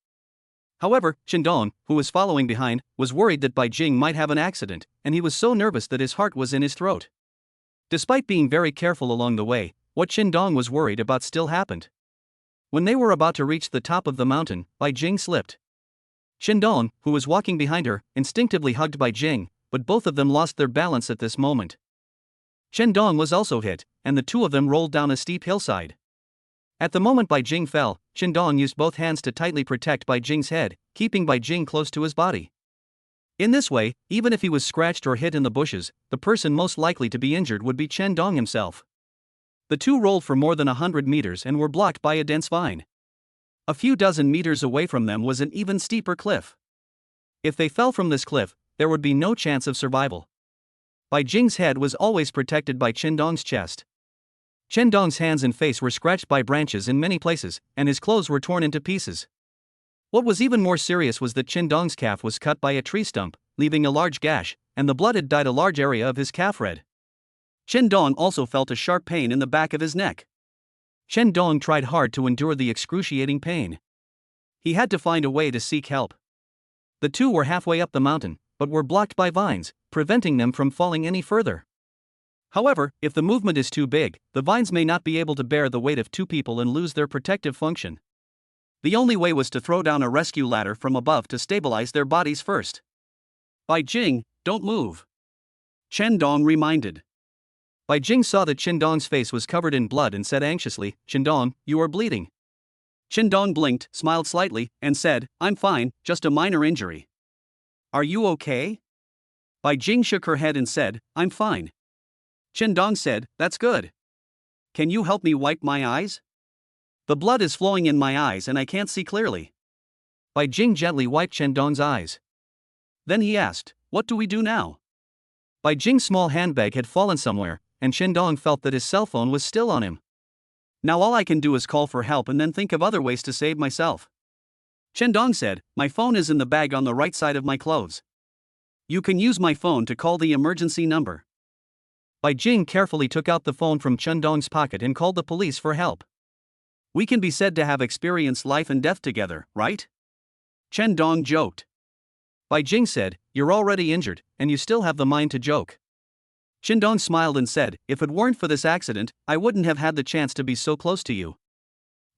However, Shendong, who was following behind, was worried that Bai Jing might have an accident, and he was so nervous that his heart was in his throat. Despite being very careful along the way, what Shendong was worried about still happened. When they were about to reach the top of the mountain, Bai Jing slipped. Shendong, who was walking behind her, instinctively hugged Bai Jing, but both of them lost their balance at this moment. Shendong was also hit, and the two of them rolled down a steep hillside. At the moment Bai Jing fell, Shendong used both hands to tightly protect Bai Jing's head, keeping Bai Jing close to his body. In this way, even if he was scratched or hit in the bushes, the person most likely to be injured would be Shendong himself. The two rolled for more than 100 meters and were blocked by a dense vine. A few dozen meters away from them was an even steeper cliff. If they fell from this cliff, there would be no chance of survival. Bai Jing's head was always protected by Shendong's chest. Shendong's hands and face were scratched by branches in many places, and his clothes were torn into pieces. What was even more serious was that Shendong's calf was cut by a tree stump, leaving a large gash, and the blood had dyed a large area of his calf red. Shendong also felt a sharp pain in the back of his neck. Shendong tried hard to endure the excruciating pain. He had to find a way to seek help. The two were halfway up the mountain, but were blocked by vines, preventing them from falling any further. However, if the movement is too big, the vines may not be able to bear the weight of two people and lose their protective function. The only way was to throw down a rescue ladder from above to stabilize their bodies first. Bai Jing, don't move. Shendong reminded. Bai Jing saw that Shendong's face was covered in blood and said anxiously, Shendong, you are bleeding. Shendong blinked, smiled slightly, and said, I'm fine, just a minor injury. Are you okay? Bai Jing shook her head and said, I'm fine. Shendong said, that's good. Can you help me wipe my eyes? The blood is flowing in my eyes and I can't see clearly. Bai Jing gently wiped Shendong's eyes. Then he asked, what do we do now? Bai Jing's small handbag had fallen somewhere, and Shendong felt that his cell phone was still on him. Now all I can do is call for help and then think of other ways to save myself. Shendong said, my phone is in the bag on the right side of my clothes. You can use my phone to call the emergency number. Bai Jing carefully took out the phone from Shendong's pocket and called the police for help. We can be said to have experienced life and death together, right? Shendong joked. Bai Jing said, you're already injured, and you still have the mind to joke. Shendong smiled and said, if it weren't for this accident, I wouldn't have had the chance to be so close to you.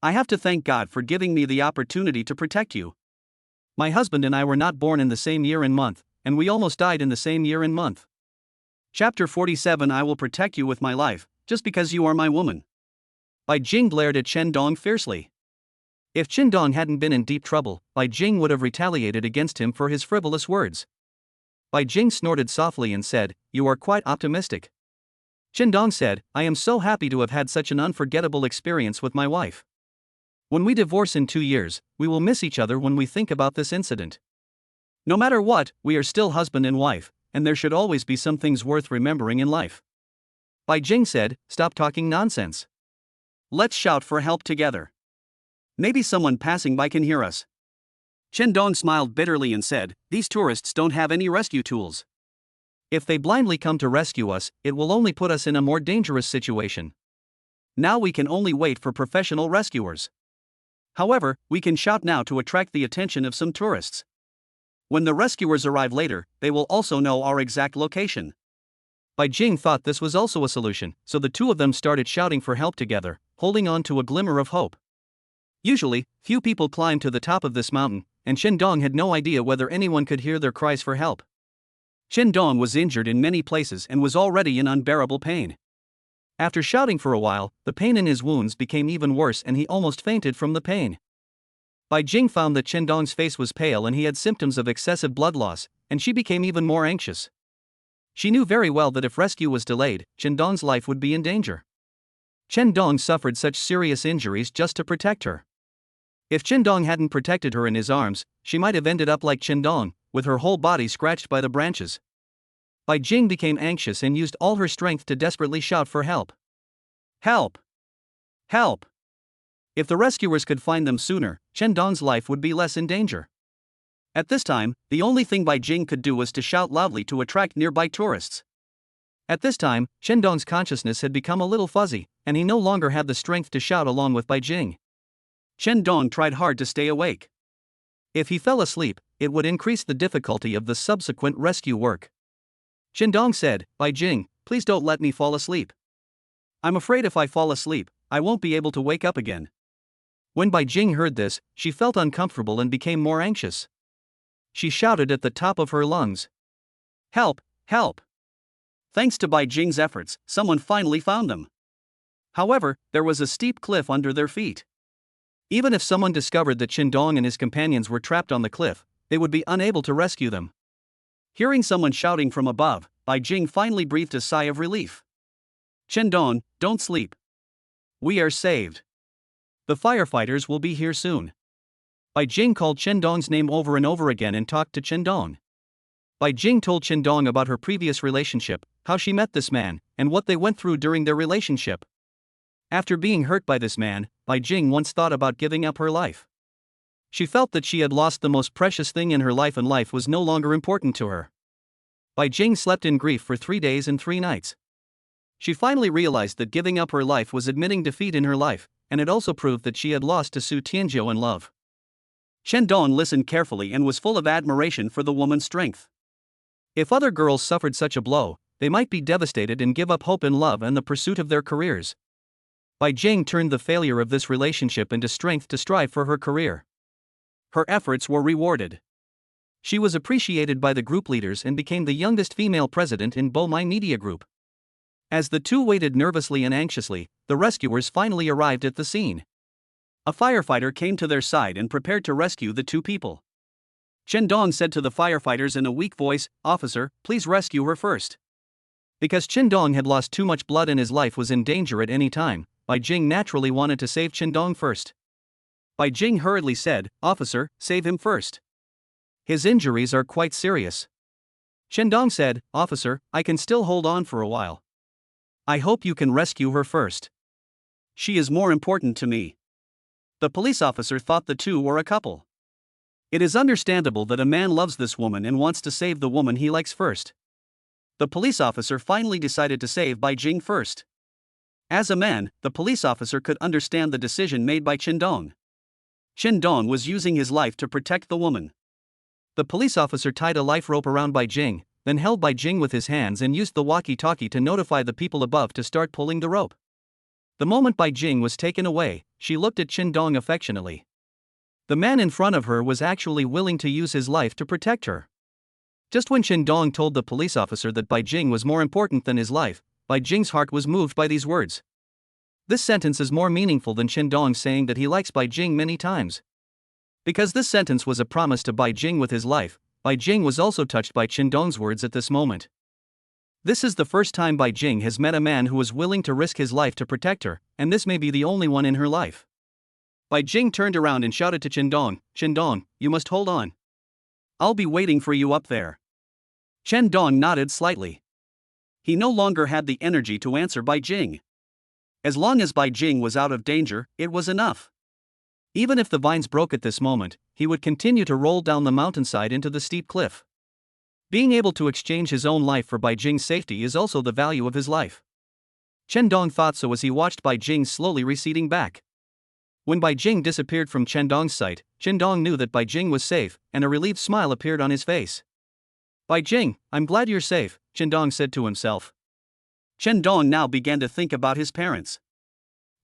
I have to thank God for giving me the opportunity to protect you. My husband and I were not born in the same year and month, and we almost died in the same year and month. Chapter 47 I will protect you with my life, just because you are my woman. Bai Jing glared at Shendong fiercely. If Shendong hadn't been in deep trouble, Bai Jing would have retaliated against him for his frivolous words. Bai Jing snorted softly and said, you are quite optimistic. Shendong said, I am so happy to have had such an unforgettable experience with my wife. When we divorce in 2 years, we will miss each other when we think about this incident. No matter what, we are still husband and wife, and there should always be some things worth remembering in life. Bai Jing said, stop talking nonsense. Let's shout for help together. Maybe someone passing by can hear us. Shendong smiled bitterly and said, these tourists don't have any rescue tools. If they blindly come to rescue us, it will only put us in a more dangerous situation. Now we can only wait for professional rescuers. However, we can shout now to attract the attention of some tourists. When the rescuers arrive later, they will also know our exact location. Bai Jing thought this was also a solution, so the two of them started shouting for help together, holding on to a glimmer of hope. Usually, few people climbed to the top of this mountain, and Shendong had no idea whether anyone could hear their cries for help. Shendong was injured in many places and was already in unbearable pain. After shouting for a while, the pain in his wounds became even worse and he almost fainted from the pain. Bai Jing found that Shendong's face was pale and he had symptoms of excessive blood loss, and she became even more anxious. She knew very well that if rescue was delayed, Shendong's life would be in danger. Shendong suffered such serious injuries just to protect her. If Shendong hadn't protected her in his arms, she might have ended up like Shendong, with her whole body scratched by the branches. Bai Jing became anxious and used all her strength to desperately shout for help. Help! Help! If the rescuers could find them sooner, Shendong's life would be less in danger. At this time, the only thing Bai Jing could do was to shout loudly to attract nearby tourists. At this time, Shendong's consciousness had become a little fuzzy, and he no longer had the strength to shout along with Bai Jing. Shendong tried hard to stay awake. If he fell asleep, it would increase the difficulty of the subsequent rescue work. Shendong said, "Bai Jing, please don't let me fall asleep. I'm afraid if I fall asleep, I won't be able to wake up again." When Bai Jing heard this, she felt uncomfortable and became more anxious. She shouted at the top of her lungs, "Help! Help!" Thanks to Bai Jing's efforts, someone finally found them. However, there was a steep cliff under their feet. Even if someone discovered that Shendong and his companions were trapped on the cliff, they would be unable to rescue them. Hearing someone shouting from above, Bai Jing finally breathed a sigh of relief. "Shendong, don't sleep. We are saved. The firefighters will be here soon." Bai Jing called Shendong's name over and over again and talked to Shendong. Bai Jing told Shendong about her previous relationship, how she met this man, and what they went through during their relationship. After being hurt by this man, Bai Jing once thought about giving up her life. She felt that she had lost the most precious thing in her life and life was no longer important to her. Bai Jing slept in grief for 3 days and 3 nights. She finally realized that giving up her life was admitting defeat in her life, and it also proved that she had lost to Su Tianzhou in love. Shendong listened carefully and was full of admiration for the woman's strength. If other girls suffered such a blow, they might be devastated and give up hope in love and the pursuit of their careers. Bai Jing turned the failure of this relationship into strength to strive for her career. Her efforts were rewarded. She was appreciated by the group leaders and became the youngest female president in Bomai Media Group. As the two waited nervously and anxiously, the rescuers finally arrived at the scene. A firefighter came to their side and prepared to rescue the two people. Shendong said to the firefighters in a weak voice, "Officer, please rescue her first." Because Shendong had lost too much blood and his life was in danger at any time, Bai Jing naturally wanted to save Shendong first. Bai Jing hurriedly said, "Officer, save him first. His injuries are quite serious." Shendong said, "Officer, I can still hold on for a while. I hope you can rescue her first. She is more important to me." The police officer thought the two were a couple. It is understandable that a man loves this woman and wants to save the woman he likes first. The police officer finally decided to save Bai Jing first. As a man, the police officer could understand the decision made by Shendong. Shendong was using his life to protect the woman. The police officer tied a life rope around Bai Jing, then held Bai Jing with his hands and used the walkie-talkie to notify the people above to start pulling the rope. The moment Bai Jing was taken away, she looked at Shendong affectionately. The man in front of her was actually willing to use his life to protect her. Just when Shendong told the police officer that Bai Jing was more important than his life, Bai Jing's heart was moved by these words. This sentence is more meaningful than Shendong saying that he likes Bai Jing many times. Because this sentence was a promise to Bai Jing with his life, Bai Jing was also touched by Shendong's words at this moment. This is the first time Bai Jing has met a man who was willing to risk his life to protect her, and this may be the only one in her life. Bai Jing turned around and shouted to Shendong, "Shendong, you must hold on. I'll be waiting for you up there." Shendong nodded slightly. He no longer had the energy to answer Bai Jing. As long as Bai Jing was out of danger, it was enough. Even if the vines broke at this moment, he would continue to roll down the mountainside into the steep cliff. Being able to exchange his own life for Bai Jing's safety is also the value of his life. Shendong thought so as he watched Bai Jing slowly receding back. When Bai Jing disappeared from Shendong's sight, Shendong knew that Bai Jing was safe, and a relieved smile appeared on his face. "Bai Jing, I'm glad you're safe," Shendong said to himself. Shendong now began to think about his parents.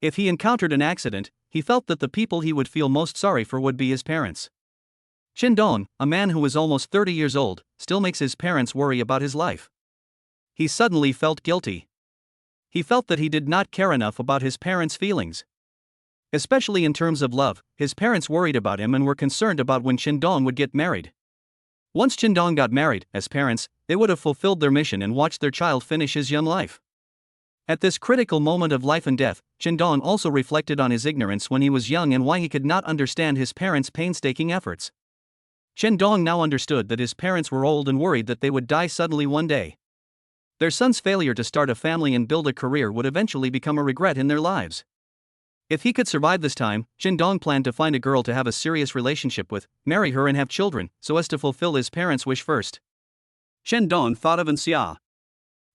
If he encountered an accident, he felt that the people he would feel most sorry for would be his parents. Shendong, a man who is almost 30 years old, still makes his parents worry about his life. He suddenly felt guilty. He felt that he did not care enough about his parents' feelings. Especially in terms of love, his parents worried about him and were concerned about when Shendong would get married. Once Shendong got married, as parents, they would have fulfilled their mission and watched their child finish his young life. At this critical moment of life and death, Shendong also reflected on his ignorance when he was young and why he could not understand his parents' painstaking efforts. Shendong now understood that his parents were old and worried that they would die suddenly one day. Their son's failure to start a family and build a career would eventually become a regret in their lives. If he could survive this time, Chen Dong planned to find a girl to have a serious relationship with, marry her and have children, so as to fulfill his parents' wish first. Chen Dong thought of Xia.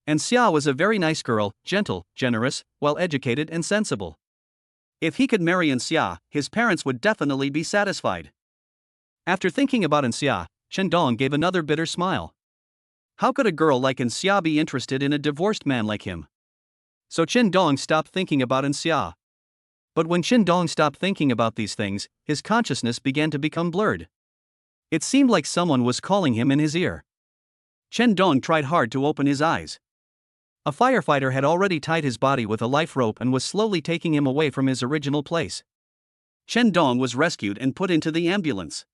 Xia was a very nice girl, gentle, generous, well-educated and sensible. If he could marry Xia, his parents would definitely be satisfied. After thinking about Xia, Chen Dong gave another bitter smile. How could a girl like Xia be interested in a divorced man like him? So Chen Dong stopped thinking about Xia. But when Chen Dong stopped thinking about these things, his consciousness began to become blurred. It seemed like someone was calling him in his ear. Chen Dong tried hard to open his eyes. A firefighter had already tied his body with a life rope and was slowly taking him away from his original place. Chen Dong was rescued and put into the ambulance.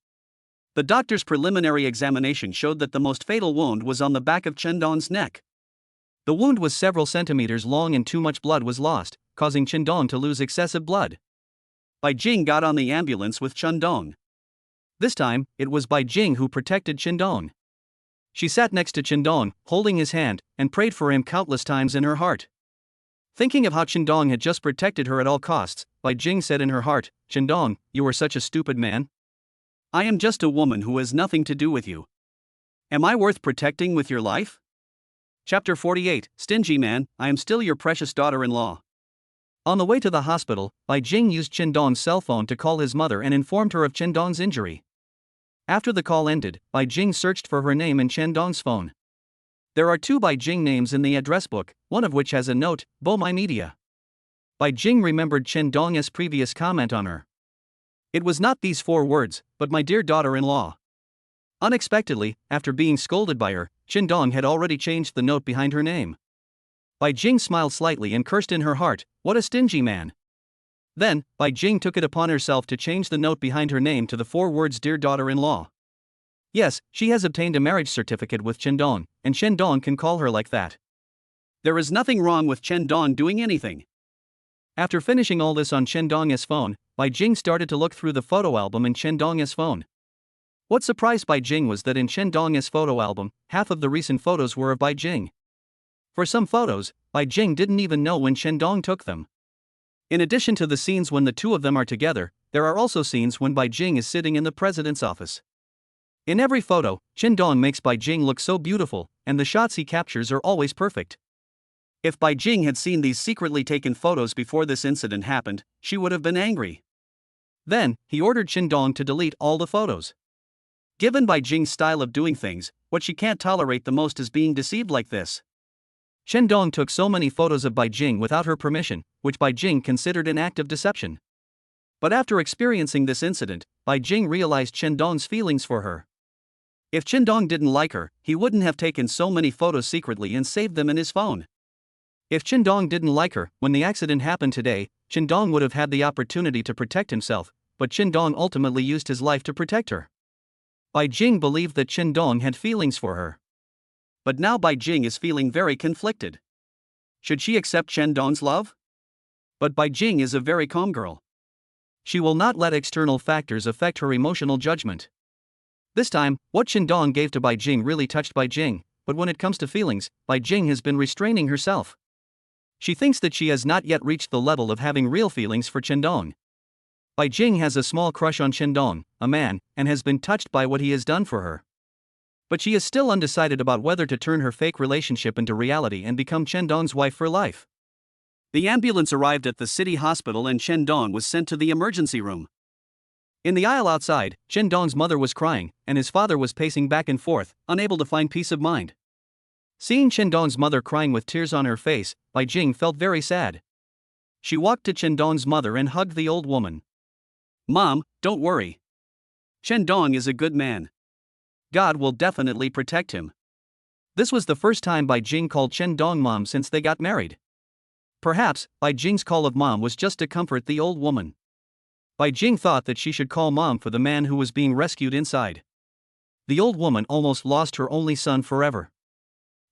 The doctor's preliminary examination showed that the most fatal wound was on the back of Chen Dong's neck. The wound was several centimeters long and too much blood was lost, causing Chen Dong to lose excessive blood. Bai Jing got on the ambulance with Chen Dong. This time, it was Bai Jing who protected Chen Dong. She sat next to Chen Dong, holding his hand, and prayed for him countless times in her heart. Thinking of how Chen Dong had just protected her at all costs, Bai Jing said in her heart, "Chen Dong, you are such a stupid man. I am just a woman who has nothing to do with you. Am I worth protecting with your life?" Chapter 48, Stingy Man, I am still your precious daughter-in-law. On the way to the hospital, Bai Jing used Chen Dong's cell phone to call his mother and informed her of Chen Dong's injury. After the call ended, Bai Jing searched for her name in Chen Dong's phone. There are 2 Bai Jing names in the address book, one of which has a note, Bo My Media. Bai Jing remembered Chen Dong's previous comment on her. It was not these 4 words, but my dear daughter-in-law. Unexpectedly, after being scolded by her, Chen Dong had already changed the note behind her name. Bai Jing smiled slightly and cursed in her heart, "What a stingy man." Then, Bai Jing took it upon herself to change the note behind her name to the 4 words "Dear daughter-in-law." Yes, she has obtained a marriage certificate with Chen Dong, and Chen Dong can call her like that. There is nothing wrong with Chen Dong doing anything. After finishing all this on Chen Dong's phone, Bai Jing started to look through the photo album in Chen Dong's phone. What surprised Bai Jing was that in Chen Dong's photo album, half of the recent photos were of Bai Jing. For some photos, Bai Jing didn't even know when Chen Dong took them. In addition to the scenes when the 2 of them are together, there are also scenes when Bai Jing is sitting in the president's office. In every photo, Chen Dong makes Bai Jing look so beautiful, and the shots he captures are always perfect. If Bai Jing had seen these secretly taken photos before this incident happened, she would have been angry. Then, he ordered Chen Dong to delete all the photos. Given Bai Jing's style of doing things, what she can't tolerate the most is being deceived like this. Chen Dong took so many photos of Bai Jing without her permission, which Bai Jing considered an act of deception. But after experiencing this incident, Bai Jing realized Chen Dong's feelings for her. If Chen Dong didn't like her, he wouldn't have taken so many photos secretly and saved them in his phone. If Chen Dong didn't like her, when the accident happened today, Chen Dong would have had the opportunity to protect himself, but Chen Dong ultimately used his life to protect her. Bai Jing believed that Chen Dong had feelings for her. But now Bai Jing is feeling very conflicted. Should she accept Chen Dong's love? But Bai Jing is a very calm girl. She will not let external factors affect her emotional judgment. This time, what Chen Dong gave to Bai Jing really touched Bai Jing, but when it comes to feelings, Bai Jing has been restraining herself. She thinks that she has not yet reached the level of having real feelings for Chen Dong. Bai Jing has a small crush on Chen Dong, a man, and has been touched by what he has done for her. But she is still undecided about whether to turn her fake relationship into reality and become Chen Dong's wife for life. The ambulance arrived at the city hospital and Chen Dong was sent to the emergency room. In the aisle outside, Chen Dong's mother was crying, and his father was pacing back and forth, unable to find peace of mind. Seeing Chen Dong's mother crying with tears on her face, Bai Jing felt very sad. She walked to Chen Dong's mother and hugged the old woman. "Mom, don't worry. Chen Dong is a good man. God will definitely protect him." This was the first time Bai Jing called Chen Dong mom since they got married. Perhaps, Bai Jing's call of mom was just to comfort the old woman. Bai Jing thought that she should call mom for the man who was being rescued inside. The old woman almost lost her only son forever.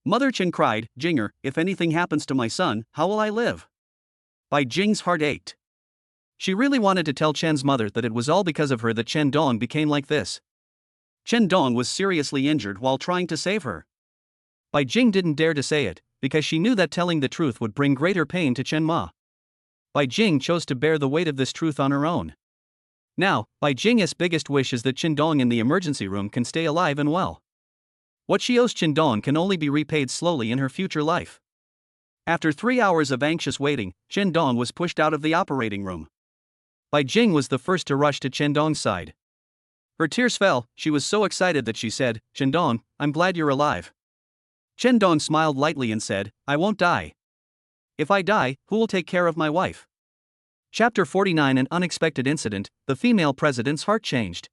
Mother Chen cried, "Jinger, if anything happens to my son, how will I live?" Bai Jing's heart ached. She really wanted to tell Chen's mother that it was all because of her that Chen Dong became like this. Chen Dong was seriously injured while trying to save her. Bai Jing didn't dare to say it, because she knew that telling the truth would bring greater pain to Chen Ma. Bai Jing chose to bear the weight of this truth on her own. Now, Bai Jing's biggest wish is that Qindong in the emergency room can stay alive and well. What she owes Qindong can only be repaid slowly in her future life. After 3 hours of anxious waiting, Qindong was pushed out of the operating room. Bai Jing was the first to rush to Qindong's side. Her tears fell. She was so excited that she said, "Qindong, I'm glad you're alive." Qindong smiled lightly and said, "I won't die. If I die, who will take care of my wife?" Chapter 49. An unexpected incident. The female president's heart changed.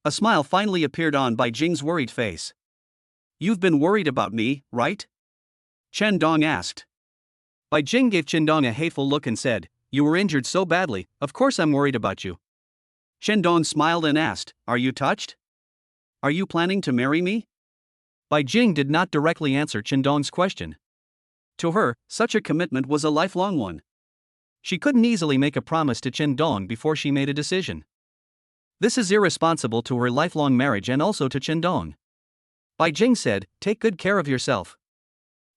A smile finally appeared on Bai Jing's worried face. "You've been worried about me, right?" Qindong asked. Bai Jing gave Qindong a hateful look and said, "You were injured so badly, of course I'm worried about you." Qindong smiled and asked, "Are you touched? Are you planning to marry me?" Bai Jing did not directly answer Qindong's question. To her, such a commitment was a lifelong one. She couldn't easily make a promise to Qindong before she made a decision. This is irresponsible to her lifelong marriage and also to Qindong. Bai Jing said, "Take good care of yourself.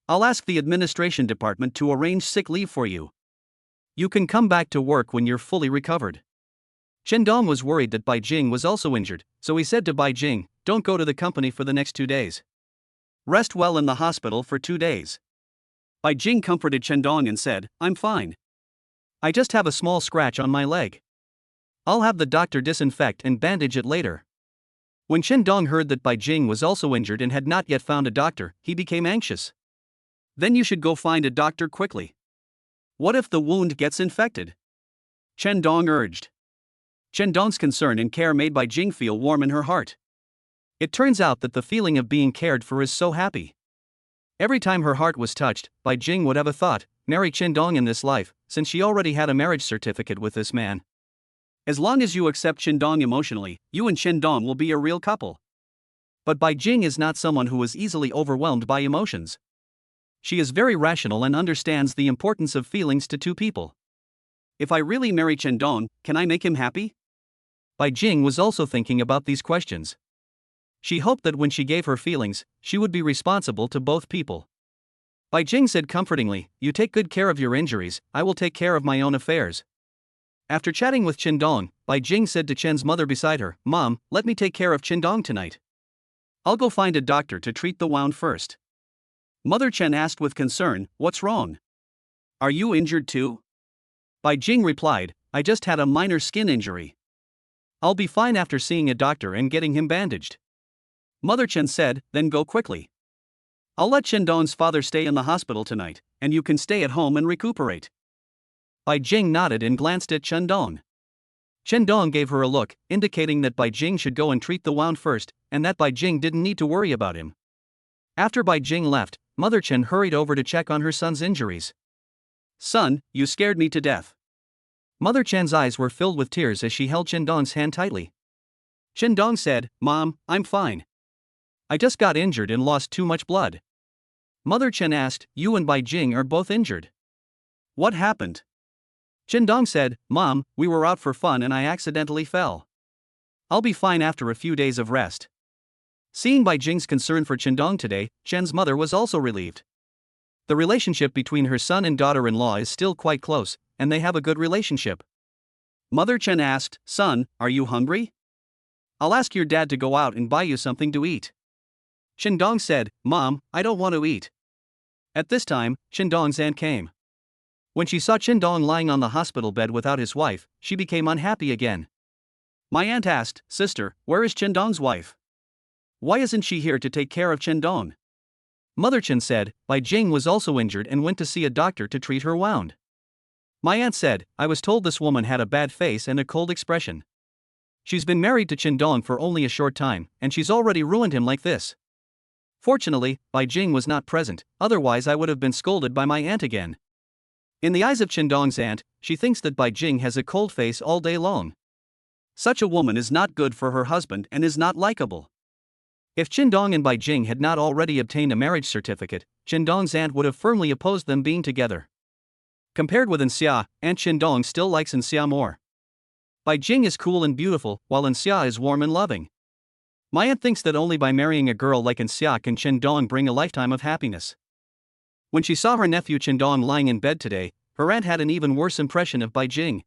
I'll ask the administration department to arrange sick leave for you. You can come back to work when you're fully recovered." Qindong was worried that Bai Jing was also injured, so he said to Bai Jing, "Don't go to the company for the next 2 days. Rest well in the hospital for 2 days." Bai Jing comforted Qindong and said, "I'm fine. I just have a small scratch on my leg. I'll have the doctor disinfect and bandage it later." When Qindong heard that Bai Jing was also injured and had not yet found a doctor, he became anxious. "Then you should go find a doctor quickly. What if the wound gets infected?" Qindong urged. Qindong's concern and care made Bai Jing feel warm in her heart. It turns out that the feeling of being cared for is so happy. Every time her heart was touched, Bai Jing would have a thought, marry Qindong in this life, since she already had a marriage certificate with this man. As long as you accept Qindong emotionally, you and Qindong will be a real couple. But Bai Jing is not someone who is easily overwhelmed by emotions. She is very rational and understands the importance of feelings to two people. If I really marry Qindong, can I make him happy? Bai Jing was also thinking about these questions. She hoped that when she gave her feelings, she would be responsible to both people. Bai Jing said comfortingly, "You take good care of your injuries, I will take care of my own affairs." After chatting with Qindong, Bai Jing said to Chen's mother beside her, "Mom, let me take care of Qindong tonight. I'll go find a doctor to treat the wound first." Mother Chen asked with concern, "What's wrong? Are you injured too?" Bai Jing replied, "I just had a minor skin injury. I'll be fine after seeing a doctor and getting him bandaged." Mother Chen said, "Then go quickly. I'll let Qindong's father stay in the hospital tonight, and you can stay at home and recuperate." Bai Jing nodded and glanced at Qindong. Qindong gave her a look, indicating that Bai Jing should go and treat the wound first, and that Bai Jing didn't need to worry about him. After Bai Jing left, Mother Chen hurried over to check on her son's injuries. "Son, you scared me to death." Mother Chen's eyes were filled with tears as she held Qindong's hand tightly. Qindong said, "Mom, I'm fine. I just got injured and lost too much blood." Mother Chen asked, "You and Bai Jing are both injured. What happened?" Qindong said, "Mom, we were out for fun and I accidentally fell. I'll be fine after a few days of rest." Seeing Bai Jing's concern for Qindong today, Chen's mother was also relieved. The relationship between her son and daughter-in-law is still quite close, and they have a good relationship. Mother Chen asked, "Son, are you hungry? I'll ask your dad to go out and buy you something to eat." Qindong said, "Mom, I don't want to eat." At this time, Qindong's aunt came. When she saw Qindong lying on the hospital bed without his wife, she became unhappy again. My aunt asked, "Sister, where is Qindong's wife? Why isn't she here to take care of Qindong?" Mother Chen said, Bai Jing was also injured and went to see a doctor to treat her wound. My aunt said, "I was told this woman had a bad face and a cold expression. She's been married to Qindong for only a short time, and she's already ruined him like this." Fortunately, Bai Jing was not present, otherwise I would have been scolded by my aunt again. In the eyes of Qindong's aunt, she thinks that Bai Jing has a cold face all day long. Such a woman is not good for her husband and is not likable. If Qindong and Bai Jing had not already obtained a marriage certificate, Qindong's aunt would have firmly opposed them being together. Compared with Anxia, Aunt Qindong still likes Anxia more. Bai Jing is cool and beautiful, while Anxia is warm and loving. My aunt thinks that only by marrying a girl like Anxia can Qindong bring a lifetime of happiness. When she saw her nephew Qindong lying in bed today, her aunt had an even worse impression of Bai Jing.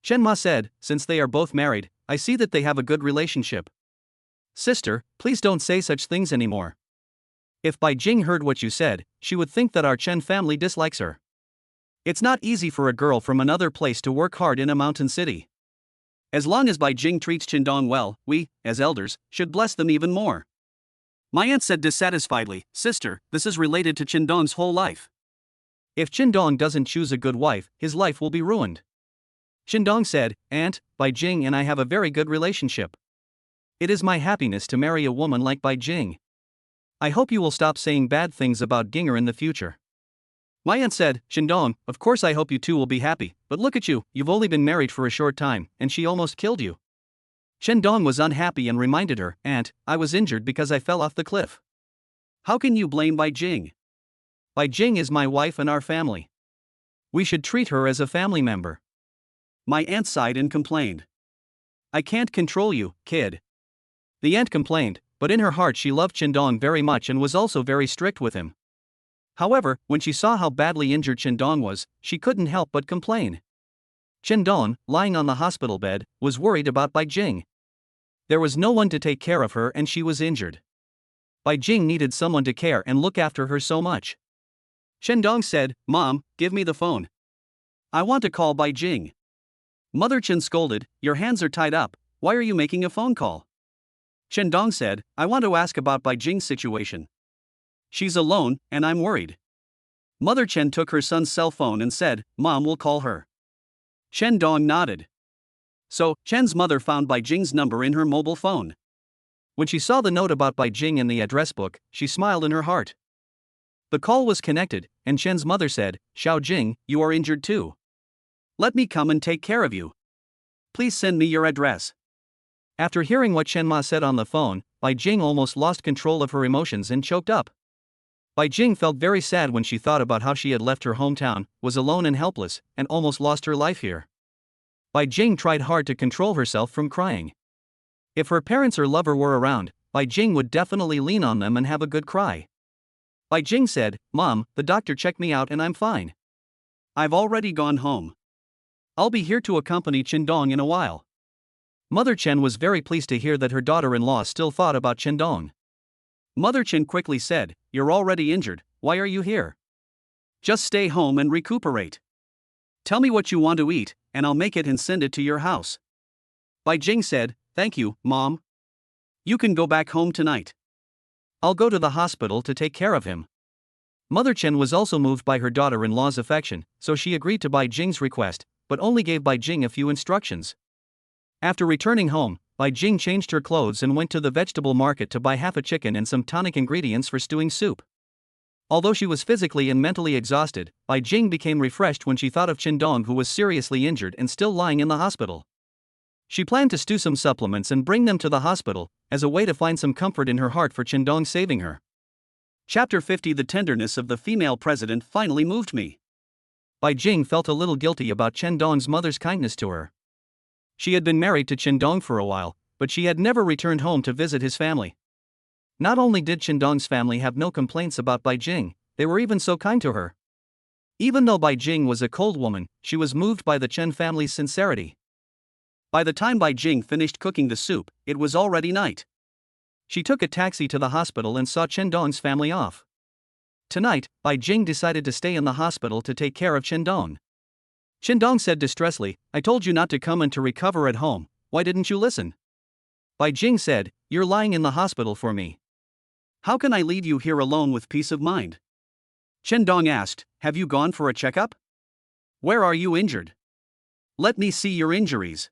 Chen Ma said, since they are both married, I see that they have a good relationship. Sister, please don't say such things anymore. If Bai Jing heard what you said, she would think that our Chen family dislikes her. It's not easy for a girl from another place to work hard in a mountain city. As long as Bai Jing treats Qindong well, we, as elders, should bless them even more. My aunt said dissatisfiedly, Sister, this is related to Qindong's whole life. If Qindong doesn't choose a good wife, his life will be ruined. Qindong said, Aunt, Bai Jing and I have a very good relationship. It is my happiness to marry a woman like Bai Jing. I hope you will stop saying bad things about Ginger in the future. My aunt said, Qindong, of course I hope you two will be happy, but look at you, you've only been married for a short time, and she almost killed you. Qindong was unhappy and reminded her, Aunt, I was injured because I fell off the cliff. How can you blame Bai Jing? Bai Jing is my wife and our family. We should treat her as a family member. My aunt sighed and complained. I can't control you, kid. The aunt complained, but in her heart she loved Qindong very much and was also very strict with him. However, when she saw how badly injured Qindong was, she couldn't help but complain. Qindong, lying on the hospital bed, was worried about Bai Jing. There was no one to take care of her and she was injured. Bai Jing needed someone to care and look after her so much. Qindong said, Mom, give me the phone. I want to call Bai Jing. Mother Chen scolded, Your hands are tied up, why are you making a phone call? Qindong said, I want to ask about Bai Jing's situation. She's alone, and I'm worried. Mother Chen took her son's cell phone and said, Mom will call her. Qindong nodded. So, Chen's mother found Bai Jing's number in her mobile phone. When she saw the note about Bai Jing in the address book, she smiled in her heart. The call was connected, and Chen's mother said, Xiao Jing, you are injured too. Let me come and take care of you. Please send me your address. After hearing what Chen Ma said on the phone, Bai Jing almost lost control of her emotions and choked up. Bai Jing felt very sad when she thought about how she had left her hometown, was alone and helpless, and almost lost her life here. Bai Jing tried hard to control herself from crying. If her parents or lover were around, Bai Jing would definitely lean on them and have a good cry. Bai Jing said, Mom, the doctor checked me out and I'm fine. I've already gone home. I'll be here to accompany Qindong in a while. Mother Chen was very pleased to hear that her daughter-in-law still thought about Qindong. Mother Chen quickly said, You're already injured, why are you here? Just stay home and recuperate. Tell me what you want to eat, and I'll make it and send it to your house. Bai Jing said, Thank you, Mom. You can go back home tonight. I'll go to the hospital to take care of him. Mother Chen was also moved by her daughter-in-law's affection, so she agreed to Bai Jing's request, but only gave Bai Jing a few instructions. After returning home, Bai Jing changed her clothes and went to the vegetable market to buy half a chicken and some tonic ingredients for stewing soup. Although she was physically and mentally exhausted, Bai Jing became refreshed when she thought of Qindong, who was seriously injured and still lying in the hospital. She planned to stew some supplements and bring them to the hospital, as a way to find some comfort in her heart for Qindong saving her. Chapter 50 The tenderness of the female president finally moved me. Bai Jing felt a little guilty about Qindong's mother's kindness to her. She had been married to Qindong for a while, but she had never returned home to visit his family. Not only did Qindong's family have no complaints about Bai Jing, they were even so kind to her. Even though Bai Jing was a cold woman, she was moved by the Chen family's sincerity. By the time Bai Jing finished cooking the soup, it was already night. She took a taxi to the hospital and saw Qindong's family off. Tonight, Bai Jing decided to stay in the hospital to take care of Qindong. Qindong said distressfully, I told you not to come and to recover at home, why didn't you listen? Bai Jing said, You're lying in the hospital for me. How can I leave you here alone with peace of mind? Qindong asked, Have you gone for a checkup? Where are you injured? Let me see your injuries.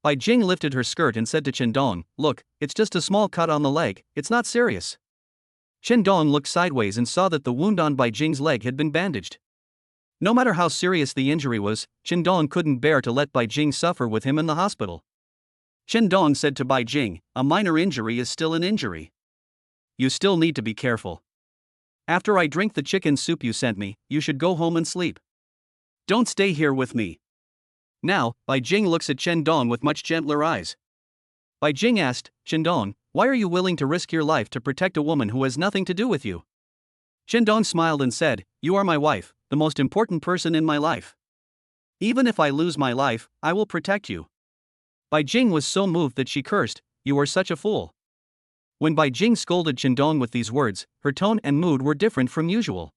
Bai Jing lifted her skirt and said to Qindong, Look, it's just a small cut on the leg, it's not serious. Qindong looked sideways and saw that the wound on Bai Jing's leg had been bandaged. No matter how serious the injury was, Qindong couldn't bear to let Bai Jing suffer with him in the hospital. Qindong said to Bai Jing, A minor injury is still an injury. You still need to be careful. After I drink the chicken soup you sent me, you should go home and sleep. Don't stay here with me. Now, Bai Jing looks at Qindong with much gentler eyes. Bai Jing asked, Qindong, why are you willing to risk your life to protect a woman who has nothing to do with you? Qindong smiled and said, You are my wife, the most important person in my life. Even if I lose my life, I will protect you. Bai Jing was so moved that she cursed, "You are such a fool." When Bai Jing scolded Qindong with these words, her tone and mood were different from usual.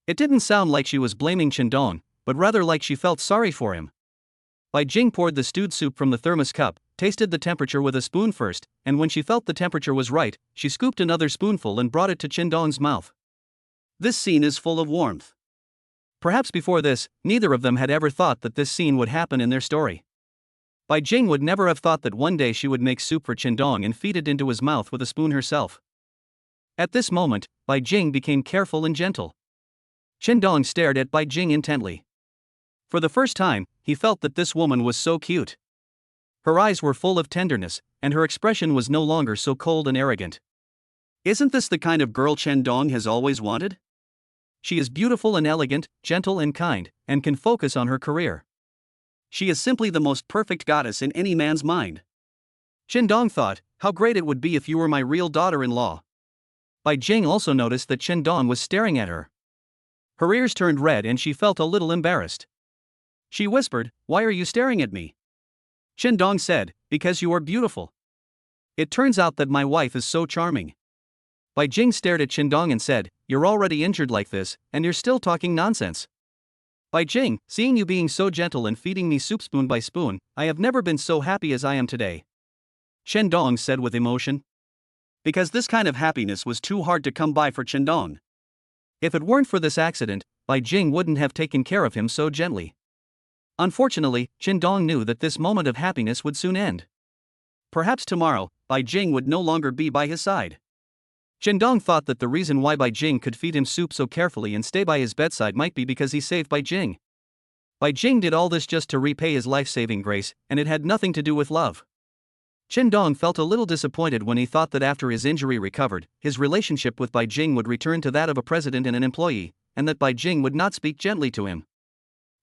It didn't sound like she was blaming Qindong, but rather like she felt sorry for him. Bai Jing poured the stewed soup from the thermos cup, tasted the temperature with a spoon first, and when she felt the temperature was right, she scooped another spoonful and brought it to Qindong's mouth. This scene is full of warmth. Perhaps before this, neither of them had ever thought that this scene would happen in their story. Bai Jing would never have thought that one day she would make soup for Qindong and feed it into his mouth with a spoon herself. At this moment, Bai Jing became careful and gentle. Qindong stared at Bai Jing intently. For the first time, he felt that this woman was so cute. Her eyes were full of tenderness, and her expression was no longer so cold and arrogant. Isn't this the kind of girl Qindong has always wanted? She is beautiful and elegant, gentle and kind, and can focus on her career. She is simply the most perfect goddess in any man's mind. Qindong thought, how great it would be if you were my real daughter-in-law. Bai Jing also noticed that Qindong was staring at her. Her ears turned red and she felt a little embarrassed. She whispered, "Why are you staring at me?" Qindong said, "Because you are beautiful. It turns out that my wife is so charming." Bai Jing stared at Qindong and said, "You're already injured like this, and you're still talking nonsense." Bai Jing, seeing you being so gentle and feeding me soup spoon by spoon, I have never been so happy as I am today. Qindong said with emotion. Because this kind of happiness was too hard to come by for Qindong. If it weren't for this accident, Bai Jing wouldn't have taken care of him so gently. Unfortunately, Qindong knew that this moment of happiness would soon end. Perhaps tomorrow, Bai Jing would no longer be by his side. Qindong thought that the reason why Bai Jing could feed him soup so carefully and stay by his bedside might be because he saved Bai Jing. Bai Jing did all this just to repay his life-saving grace, and it had nothing to do with love. Qindong felt a little disappointed when he thought that after his injury recovered, his relationship with Bai Jing would return to that of a president and an employee, and that Bai Jing would not speak gently to him.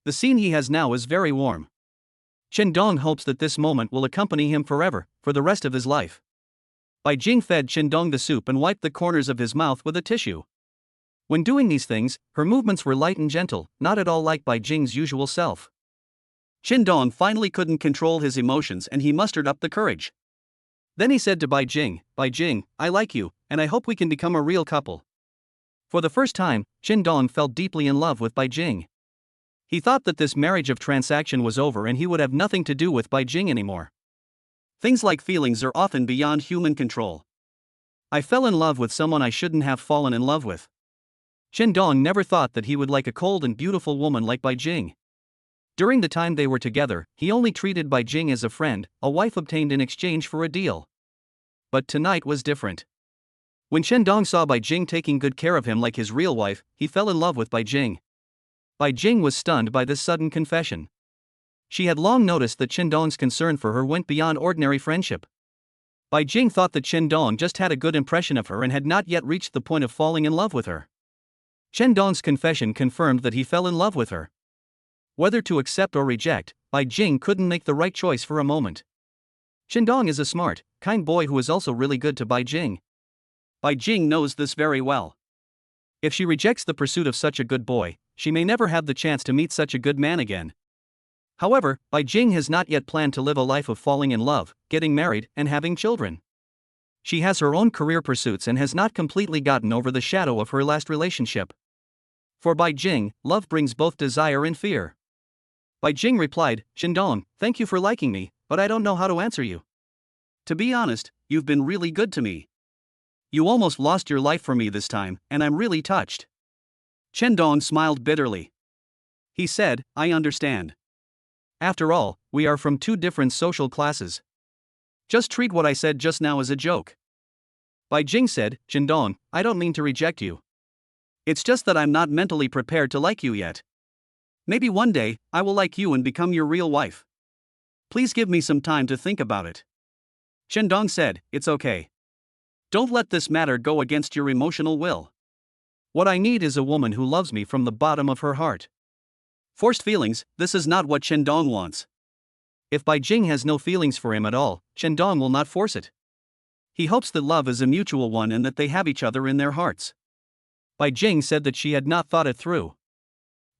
The scene he has now is very warm. Qindong hopes that this moment will accompany him forever, for the rest of his life. Bai Jing fed Qindong the soup and wiped the corners of his mouth with a tissue. When doing these things, her movements were light and gentle, not at all like Bai Jing's usual self. Qindong finally couldn't control his emotions and he mustered up the courage. Then he said to Bai Jing, "Bai Jing, I like you, and I hope we can become a real couple." For the first time, Qindong fell deeply in love with Bai Jing. He thought that this marriage of transaction was over and he would have nothing to do with Bai Jing anymore. Things like feelings are often beyond human control. I fell in love with someone I shouldn't have fallen in love with. Qindong never thought that he would like a cold and beautiful woman like Bai Jing. During the time they were together, he only treated Bai Jing as a friend, a wife obtained in exchange for a deal. But tonight was different. When Qindong saw Bai Jing taking good care of him like his real wife, he fell in love with Bai Jing. Bai Jing was stunned by this sudden confession. She had long noticed that Qindong's concern for her went beyond ordinary friendship. Bai Jing thought that Qindong just had a good impression of her and had not yet reached the point of falling in love with her. Qindong's confession confirmed that he fell in love with her. Whether to accept or reject, Bai Jing couldn't make the right choice for a moment. Qindong is a smart, kind boy who is also really good to Bai Jing. Bai Jing knows this very well. If she rejects the pursuit of such a good boy, she may never have the chance to meet such a good man again. However, Bai Jing has not yet planned to live a life of falling in love, getting married, and having children. She has her own career pursuits and has not completely gotten over the shadow of her last relationship. For Bai Jing, love brings both desire and fear. Bai Jing replied, "Qindong, thank you for liking me, but I don't know how to answer you. To be honest, you've been really good to me. You almost lost your life for me this time, and I'm really touched." Qindong smiled bitterly. He said, "I understand. After all, we are from two different social classes. Just treat what I said just now as a joke." Bai Jing said, "Qindong, I don't mean to reject you. It's just that I'm not mentally prepared to like you yet. Maybe one day, I will like you and become your real wife. Please give me some time to think about it." Qindong said, "It's okay. Don't let this matter go against your emotional will. What I need is a woman who loves me from the bottom of her heart." Forced feelings, this is not what Qindong wants. If Bai Jing has no feelings for him at all, Qindong will not force it. He hopes that love is a mutual one and that they have each other in their hearts. Bai Jing said that she had not thought it through.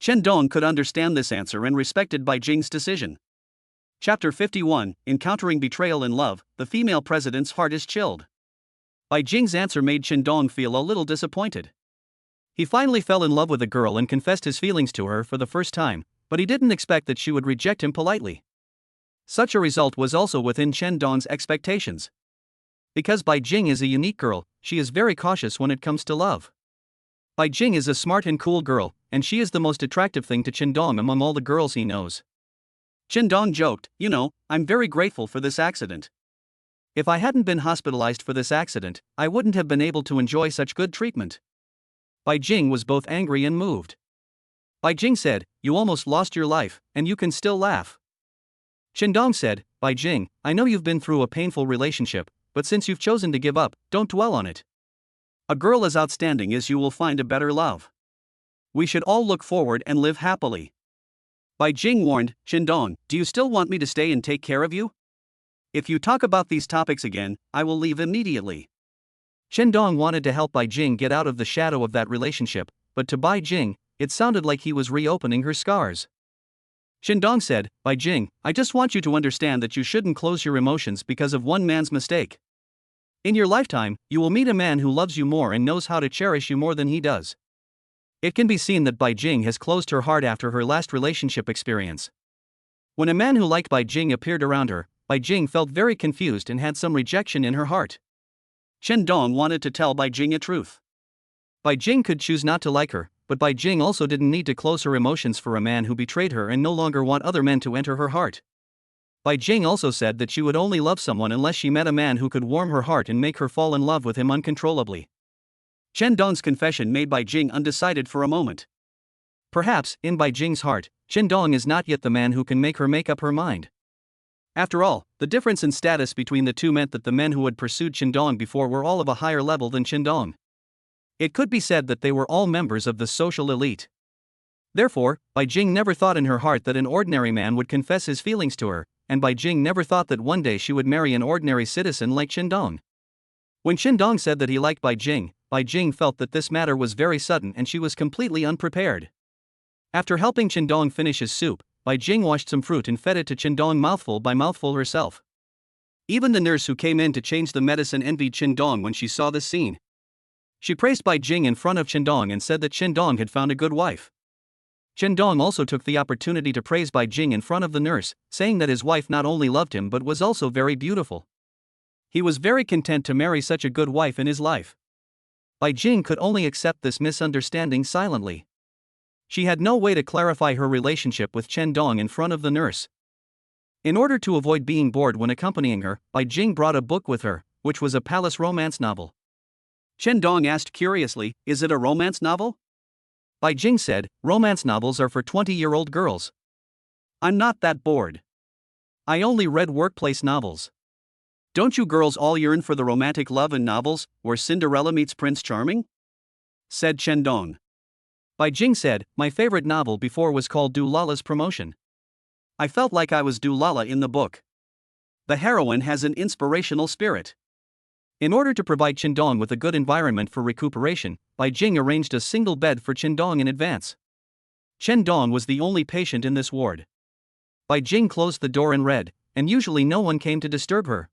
Chen Dong could understand this answer and respected Bai Jing's decision. Chapter 51, Encountering Betrayal in Love, the female president's heart is chilled. Bai Jing's answer made Chen Dong feel a little disappointed. He finally fell in love with a girl and confessed his feelings to her for the first time, but he didn't expect that she would reject him politely. Such a result was also within Chen Dong's expectations. Because Bai Jing is a unique girl, she is very cautious when it comes to love. Bai Jing is a smart and cool girl, and she is the most attractive thing to Chen Dong among all the girls he knows. Chen Dong joked, I'm very grateful for this accident. If I hadn't been hospitalized for this accident, I wouldn't have been able to enjoy such good treatment. Bai Jing was both angry and moved. Bai Jing said, you almost lost your life, and you can still laugh. Chen Dong said, Bai Jing, I know you've been through a painful relationship, but since you've chosen to give up, don't dwell on it. A girl as outstanding as you will find a better love. We should all look forward and live happily. Bai Jing warned, Chen Dong, do you still want me to stay and take care of you? If you talk about these topics again, I will leave immediately. Chen Dong wanted to help Bai Jing get out of the shadow of that relationship, but to Bai Jing, it sounded like he was reopening her scars. Chen Dong said, Bai Jing, I just want you to understand that you shouldn't close your emotions because of one man's mistake. In your lifetime, you will meet a man who loves you more and knows how to cherish you more than he does. It can be seen that Bai Jing has closed her heart after her last relationship experience. When a man who liked Bai Jing appeared around her, Bai Jing felt very confused and had some rejection in her heart. Chen Dong wanted to tell Bai Jing a truth. Bai Jing could choose not to like her, but Bai Jing also didn't need to close her emotions for a man who betrayed her and no longer want other men to enter her heart. Bai Jing also said that she would only love someone unless she met a man who could warm her heart and make her fall in love with him uncontrollably. Chen Dong's confession made Bai Jing undecided for a moment. Perhaps, in Bai Jing's heart, Chen Dong is not yet the man who can make her make up her mind. After all, the difference in status between the two meant that the men who had pursued Chen Dong before were all of a higher level than Chen Dong. It could be said that they were all members of the social elite. Therefore, Bai Jing never thought in her heart that an ordinary man would confess his feelings to her, and Bai Jing never thought that one day she would marry an ordinary citizen like Chen Dong. When Chen Dong said that he liked Bai Jing felt that this matter was very sudden and she was completely unprepared. After helping Chen Dong finish his soup, Bai Jing washed some fruit and fed it to Chen Dong mouthful by mouthful herself. Even the nurse who came in to change the medicine envied Chen Dong when she saw this scene. She praised Bai Jing in front of Chen Dong and said that Chen Dong had found a good wife. Chen Dong also took the opportunity to praise Bai Jing in front of the nurse, saying that his wife not only loved him but was also very beautiful. He was very content to marry such a good wife in his life. Bai Jing could only accept this misunderstanding silently. She had no way to clarify her relationship with Chen Dong in front of the nurse. In order to avoid being bored when accompanying her, Bai Jing brought a book with her, which was a palace romance novel. Chen Dong asked curiously, is it a romance novel? Bai Jing said, romance novels are for 20-year-old girls. I'm not that bored. I only read workplace novels. Don't you girls all yearn for the romantic love in novels, where Cinderella meets Prince Charming? Said Chen Dong. Bai Jing said, my favorite novel before was called Lala's Promotion. I felt like I was Lala in the book. The heroine has an inspirational spirit. In order to provide Chen Dong with a good environment for recuperation, Bai Jing arranged a single bed for Chen Dong in advance. Chen Dong was the only patient in this ward. Bai Jing closed the door and read, and usually no one came to disturb her.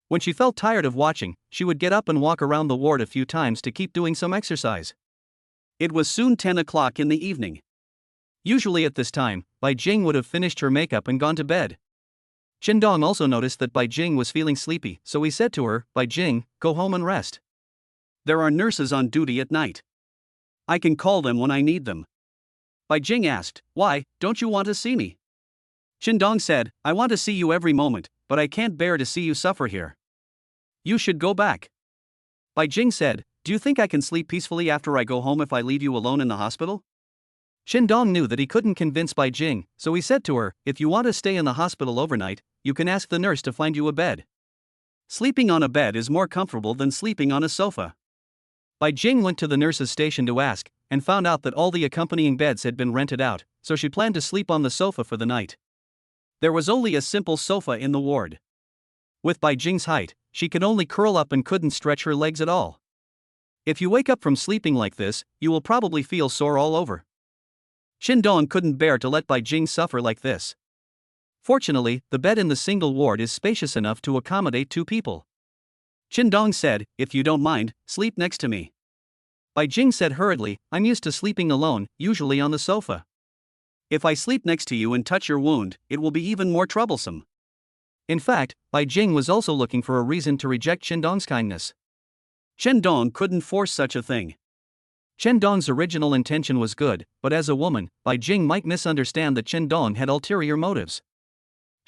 When she felt tired of watching, she would get up and walk around the ward a few times to keep doing some exercise. It was soon 10 o'clock in the evening. Usually at this time, Bai Jing would have finished her makeup and gone to bed. Chen Dong also noticed that Bai Jing was feeling sleepy, so he said to her, Bai Jing, go home and rest. There are nurses on duty at night. I can call them when I need them. Bai Jing asked, why, don't you want to see me? Chen Dong said, I want to see you every moment, but I can't bear to see you suffer here. You should go back. Bai Jing said, do you think I can sleep peacefully after I go home if I leave you alone in the hospital? Chen Dong knew that he couldn't convince Bai Jing, so he said to her, if you want to stay in the hospital overnight, you can ask the nurse to find you a bed. Sleeping on a bed is more comfortable than sleeping on a sofa. Bai Jing went to the nurse's station to ask, and found out that all the accompanying beds had been rented out, so she planned to sleep on the sofa for the night. There was only a simple sofa in the ward. With Bai Jing's height, she could only curl up and couldn't stretch her legs at all. If you wake up from sleeping like this, you will probably feel sore all over. Dong couldn't bear to let Bai Jing suffer like this. Fortunately, the bed in the single ward is spacious enough to accommodate 2 people. Dong said, "If you don't mind, sleep next to me." Bai Jing said hurriedly, "I'm used to sleeping alone, usually on the sofa. If I sleep next to you and touch your wound, it will be even more troublesome." In fact, Bai Jing was also looking for a reason to reject Dong's kindness. Dong couldn't force such a thing. Dong's original intention was good, but as a woman, Bai Jing might misunderstand that Dong had ulterior motives.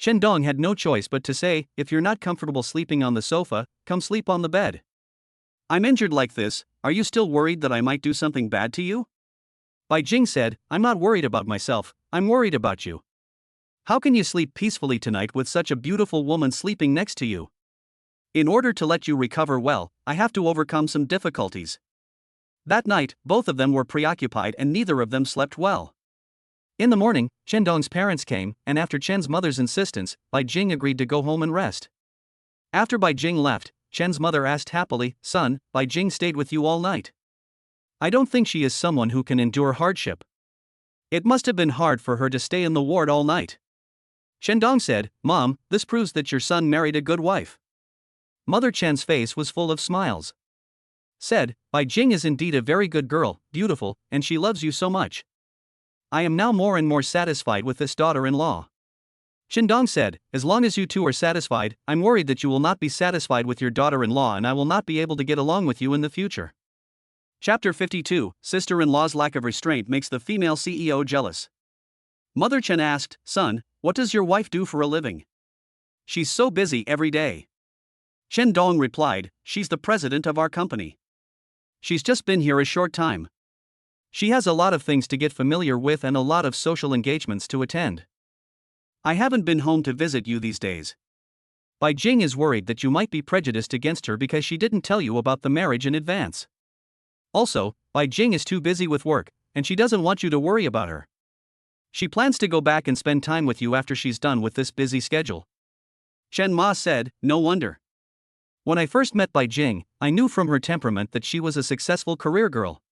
Dong had no choice but to say, "If you're not comfortable sleeping on the sofa, come sleep on the bed. I'm injured like this, are you still worried that I might do something bad to you?" Bai Jing said, "I'm not worried about myself, I'm worried about you. How can you sleep peacefully tonight with such a beautiful woman sleeping next to you? In order to let you recover well, I have to overcome some difficulties." That night, both of them were preoccupied and neither of them slept well. In the morning, Dong's parents came, and after Chen's mother's insistence, Bai Jing agreed to go home and rest. After Bai Jing left, Chen's mother asked happily, "Son, Bai Jing stayed with you all night. I don't think she is someone who can endure hardship. It must have been hard for her to stay in the ward all night." Dong said, "Mom, this proves that your son married a good wife." Mother Chen's face was full of smiles. Said, "Bai Jing is indeed a very good girl, beautiful, and she loves you so much. I am now more and more satisfied with this daughter-in-law." Dong said, "As long as you two are satisfied, I'm worried that you will not be satisfied with your daughter-in-law and I will not be able to get along with you in the future." Chapter 52, Sister-in-law's lack of restraint makes the female CEO jealous. Mother Chen asked, "Son, what does your wife do for a living? She's so busy every day." Dong replied, "She's the president of our company. She's just been here a short time. She has a lot of things to get familiar with and a lot of social engagements to attend. I haven't been home to visit you these days." Bai Jing is worried that you might be prejudiced against her because she didn't tell you about the marriage in advance. Also, Bai Jing is too busy with work, and she doesn't want you to worry about her. She plans to go back and spend time with you after she's done with this busy schedule. Chen Ma said, "No wonder. When I first met Bai Jing, I knew from her temperament that she was a successful career girl.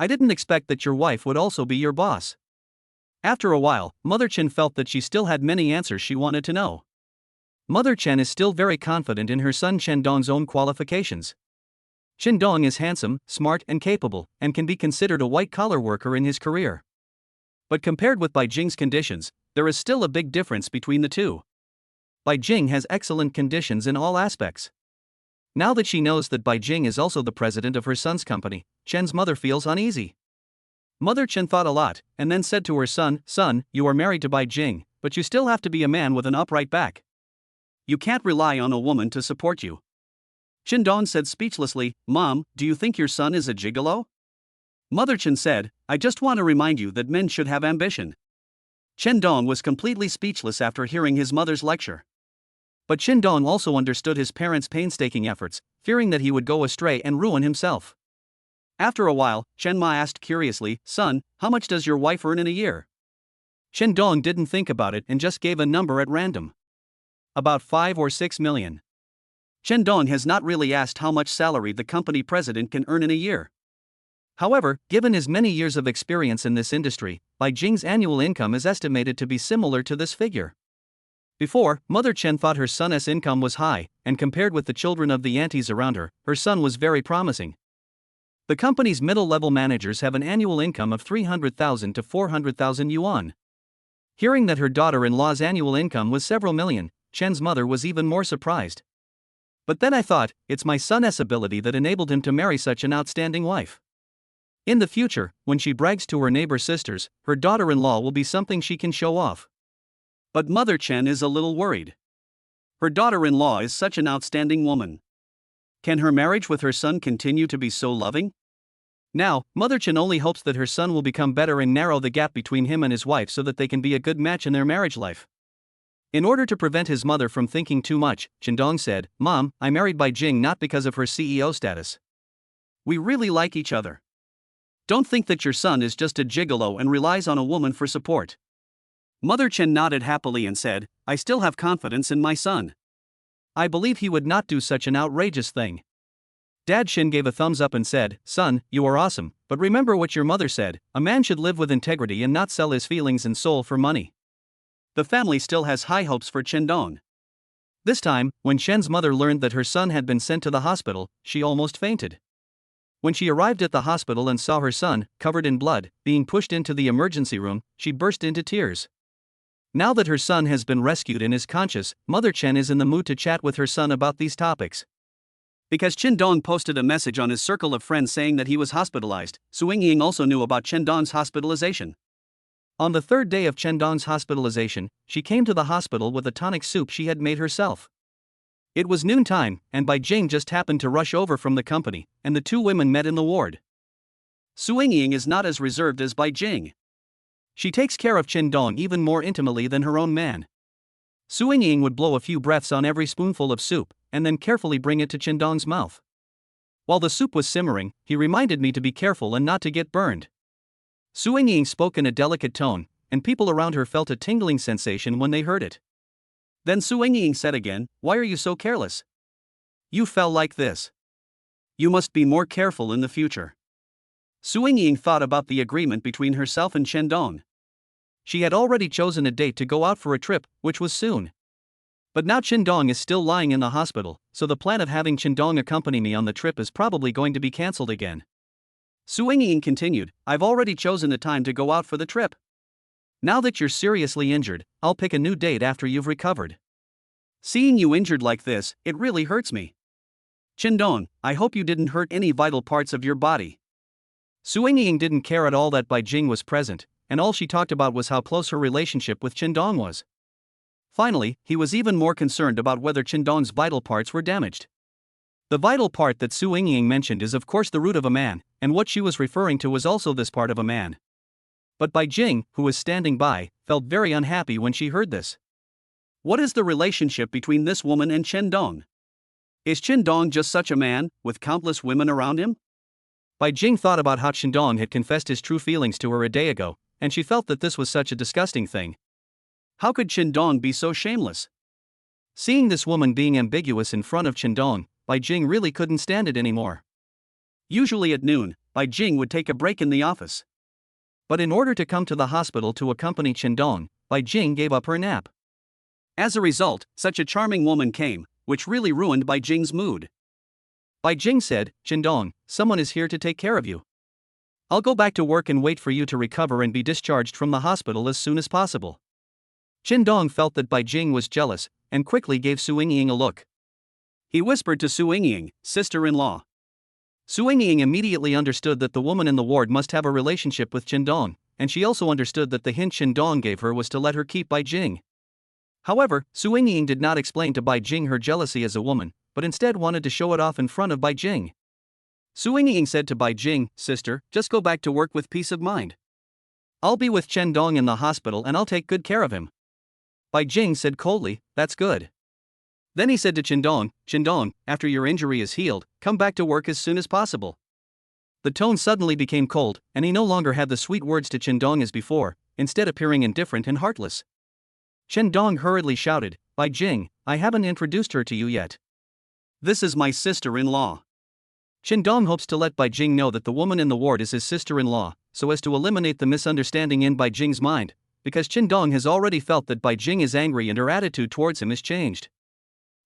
I didn't expect that your wife would also be your boss." After a while, Mother Chen felt that she still had many answers she wanted to know. Mother Chen is still very confident in her son Dong's own qualifications. Dong is handsome, smart and capable, and can be considered a white-collar worker in his career. But compared with Bai Jing's conditions, there is still a big difference between the two. Bai Jing has excellent conditions in all aspects. Now that she knows that Bai Jing is also the president of her son's company, Chen's mother feels uneasy. Mother Chen thought a lot, and then said to her son, "Son, you are married to Bai Jing, but you still have to be a man with an upright back. You can't rely on a woman to support you." Dong said speechlessly, "Mom, do you think your son is a gigolo?" Mother Chen said, "I just want to remind you that men should have ambition." Dong was completely speechless after hearing his mother's lecture. But Dong also understood his parents' painstaking efforts, fearing that he would go astray and ruin himself. After a while, Chen Ma asked curiously, "Son, how much does your wife earn in a year?" Dong didn't think about it and just gave a number at random. "About 5 or 6 million. Dong has not really asked how much salary the company president can earn in a year. However, given his many years of experience in this industry, Bai Jing's annual income is estimated to be similar to this figure. Before, Mother Chen thought her son's income was high, and compared with the children of the aunties around her, her son was very promising. The company's middle-level managers have an annual income of 300,000 to 400,000 yuan. Hearing that her daughter-in-law's annual income was several million, Chen's mother was even more surprised. "But then I thought, it's my son's ability that enabled him to marry such an outstanding wife. In the future, when she brags to her neighbor sisters, her daughter-in-law will be something she can show off." But Mother Chen is a little worried. Her daughter-in-law is such an outstanding woman. Can her marriage with her son continue to be so loving? Now, Mother Chen only hopes that her son will become better and narrow the gap between him and his wife so that they can be a good match in their marriage life. In order to prevent his mother from thinking too much, Dong said, "Mom, I married Bai Jing not because of her CEO status. We really like each other. Don't think that your son is just a gigolo and relies on a woman for support." Mother Chen nodded happily and said, "I still have confidence in my son. I believe he would not do such an outrageous thing." Dad Shin gave a thumbs up and said, "Son, you are awesome, but remember what your mother said, a man should live with integrity and not sell his feelings and soul for money." The family still has high hopes for Chendong. This time, when Shen's mother learned that her son had been sent to the hospital, she almost fainted. When she arrived at the hospital and saw her son, covered in blood, being pushed into the emergency room, she burst into tears. Now that her son has been rescued and is conscious, Mother Chen is in the mood to chat with her son about these topics. Because Chendong posted a message on his circle of friends saying that he was hospitalized, Su Ying also knew about Chendong's hospitalization. On the third day of Chendong's hospitalization, she came to the hospital with a tonic soup she had made herself. It was noontime, and Bai Jing just happened to rush over from the company, and the two women met in the ward. Su Ying is not as reserved as Bai Jing. She takes care of Chendong even more intimately than her own man. Su Ying would blow a few breaths on every spoonful of soup, and then carefully bring it to Chendong's mouth. While the soup was simmering, he reminded me to be careful and not to get burned. Su Ying spoke in a delicate tone, and people around her felt a tingling sensation when they heard it. Then Su Ying said again, "Why are you so careless? You fell like this. You must be more careful in the future." Su Ying thought about the agreement between herself and Chendong. She had already chosen a date to go out for a trip, which was soon. But now Chendong is still lying in the hospital, so the plan of having Chendong accompany me on the trip is probably going to be cancelled again. Su Ying continued, "I've already chosen a time to go out for the trip. Now that you're seriously injured, I'll pick a new date after you've recovered. Seeing you injured like this, it really hurts me. Chendong, I hope you didn't hurt any vital parts of your body." Su Ying didn't care at all that Bai Jing was present, and all she talked about was how close her relationship with Chendong was. Finally, he was even more concerned about whether Chendong's vital parts were damaged. The vital part that Su Ying mentioned is of course the root of a man, and what she was referring to was also this part of a man. But Bai Jing, who was standing by, felt very unhappy when she heard this. What is the relationship between this woman and Chendong? Is Chendong just such a man, with countless women around him? Bai Jing thought about how Chendong had confessed his true feelings to her a day ago, and she felt that this was such a disgusting thing. How could Chendong be so shameless? Seeing this woman being ambiguous in front of Chendong, Bai Jing really couldn't stand it anymore. Usually at noon, Bai Jing would take a break in the office. But in order to come to the hospital to accompany Chendong, Bai Jing gave up her nap. As a result, such a charming woman came, which really ruined Bai Jing's mood. Bai Jing said, "Chendong, someone is here to take care of you. I'll go back to work and wait for you to recover and be discharged from the hospital as soon as possible." Chendong felt that Bai Jing was jealous, and quickly gave Su Ying a look. He whispered to Su Ying, "Sister-in-law." Su Ying immediately understood that the woman in the ward must have a relationship with Chendong, and she also understood that the hint Chendong gave her was to let her keep Bai Jing. However, Su Ying did not explain to Bai Jing her jealousy as a woman, but instead wanted to show it off in front of Bai Jing. Su Ying said to Bai Jing, "Sister, just go back to work with peace of mind. I'll be with Chendong in the hospital and I'll take good care of him." Bai Jing said coldly, "That's good." Then he said to Chendong, "Chendong, after your injury is healed, come back to work as soon as possible." The tone suddenly became cold, and he no longer had the sweet words to Chendong as before, instead appearing indifferent and heartless. Chendong hurriedly shouted, "Bai Jing, I haven't introduced her to you yet. This is my sister-in-law." Chendong hopes to let Bai Jing know that the woman in the ward is his sister-in-law, so as to eliminate the misunderstanding in Bai Jing's mind, because Chendong has already felt that Bai Jing is angry and her attitude towards him has changed.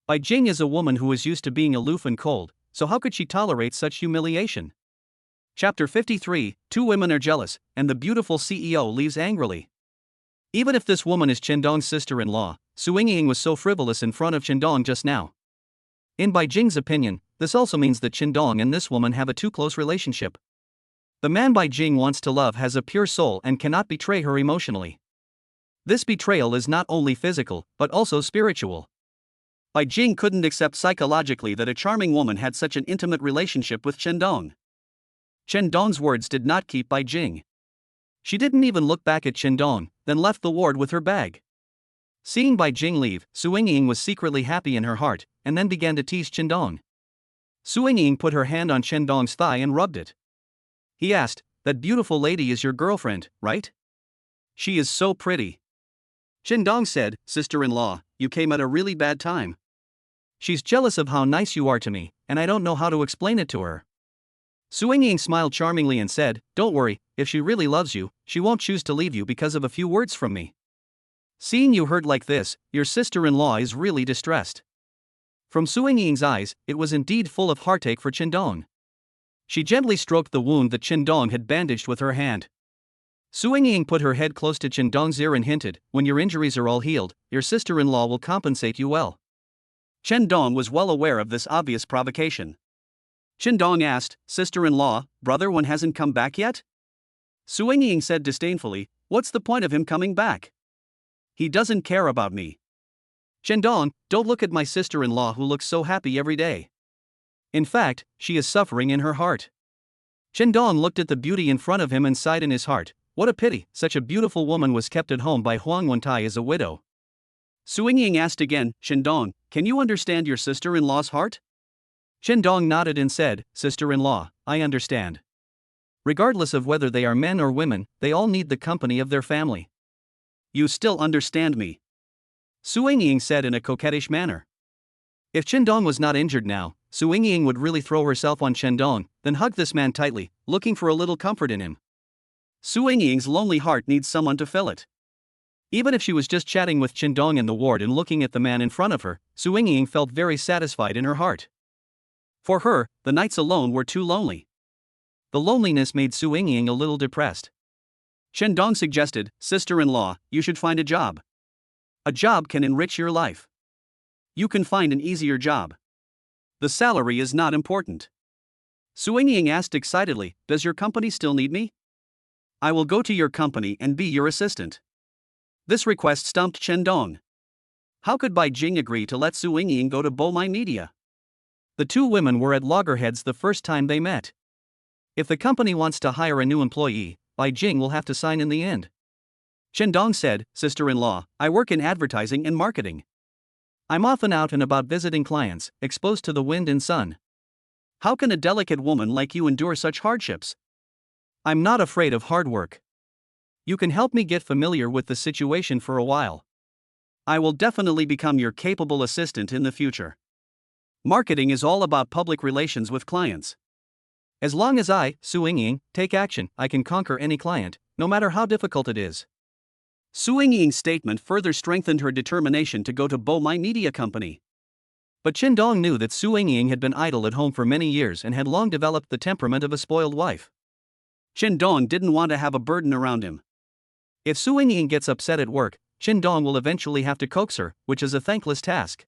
Bai Jing is a woman who is used to being aloof and cold, so how could she tolerate such humiliation? Chapter 53, Two women are jealous, and the beautiful CEO leaves angrily. Even if this woman is Chendong's sister-in-law, Su Ying was so frivolous in front of Chendong just now. In Bai Jing's opinion, this also means that Chendong and this woman have a too close relationship. The man Bai Jing wants to love has a pure soul and cannot betray her emotionally. This betrayal is not only physical, but also spiritual. Bai Jing couldn't accept psychologically that a charming woman had such an intimate relationship with Chendong. Chendong's words did not keep Bai Jing. She didn't even look back at Chendong, then left the ward with her bag. Seeing Bai Jing leave, Su Ying was secretly happy in her heart, and then began to tease Chendong. Su Ying put her hand on Chendong's thigh and rubbed it. He asked, "That beautiful lady is your girlfriend, right? She is so pretty." Chendong said, "Sister-in-law, you came at a really bad time. She's jealous of how nice you are to me, and I don't know how to explain it to her. Su Ying smiled charmingly and said, "Don't worry, if she really loves you, she won't choose to leave you because of a few words from me." Seeing you hurt like this, your sister-in-law is really distressed. From Su Ying's eyes, it was indeed full of heartache for Qindong. She gently stroked the wound that Qindong had bandaged with her hand. Su Ying put her head close to Qindong's ear and hinted, "When your injuries are all healed, your sister-in-law will compensate you well." Qindong was well aware of this obvious provocation. Qindong asked, "Sister-in-law, brother one hasn't come back yet?" Su Ying said disdainfully, "What's the point of him coming back? He doesn't care about me." "Qindong, don't look at my sister-in-law who looks so happy every day. In fact, she is suffering in her heart." Qindong looked at the beauty in front of him and sighed in his heart, "What a pity, such a beautiful woman was kept at home by Huang Wentai as a widow." Su Ying asked again, "Qindong, can you understand your sister-in-law's heart?" Qindong nodded and said, "Sister-in-law, I understand. Regardless of whether they are men or women, they all need the company of their family." "You still understand me?" Su Ying said in a coquettish manner. If Qindong was not injured now, Su Ying would really throw herself on Qindong, then hug this man tightly, looking for a little comfort in him. Su Ying's lonely heart needs someone to fill it. Even if she was just chatting with Qindong in the ward and looking at the man in front of her, Su Ying felt very satisfied in her heart. For her, the nights alone were too lonely. The loneliness made Su Ying a little depressed. Qindong suggested, "Sister-in-law, you should find a job. A job can enrich your life. You can find an easier job. The salary is not important." Su Ying asked excitedly, "Does your company still need me? I will go to your company and be your assistant." This request stumped Qindong. How could Bai Jing agree to let Su Ying go to Bomai Media? The two women were at loggerheads the first time they met. If the company wants to hire a new employee, Bai Jing will have to sign in the end. Qindong said, "Sister-in-law, I work in advertising and marketing. I'm often out and about visiting clients, exposed to the wind and sun. How can a delicate woman like you endure such hardships? I'm not afraid of hard work. You can help me get familiar with the situation for a while. I will definitely become your capable assistant in the future. Marketing is all about public relations with clients. As long as I, Su Ying, take action, I can conquer any client, no matter how difficult it is." Su Ying's statement further strengthened her determination to go to Bomai Media Company. But Qindong knew that Su Ying had been idle at home for many years and had long developed the temperament of a spoiled wife. Qindong didn't want to have a burden around him. If Su Ying gets upset at work, Qindong will eventually have to coax her, which is a thankless task.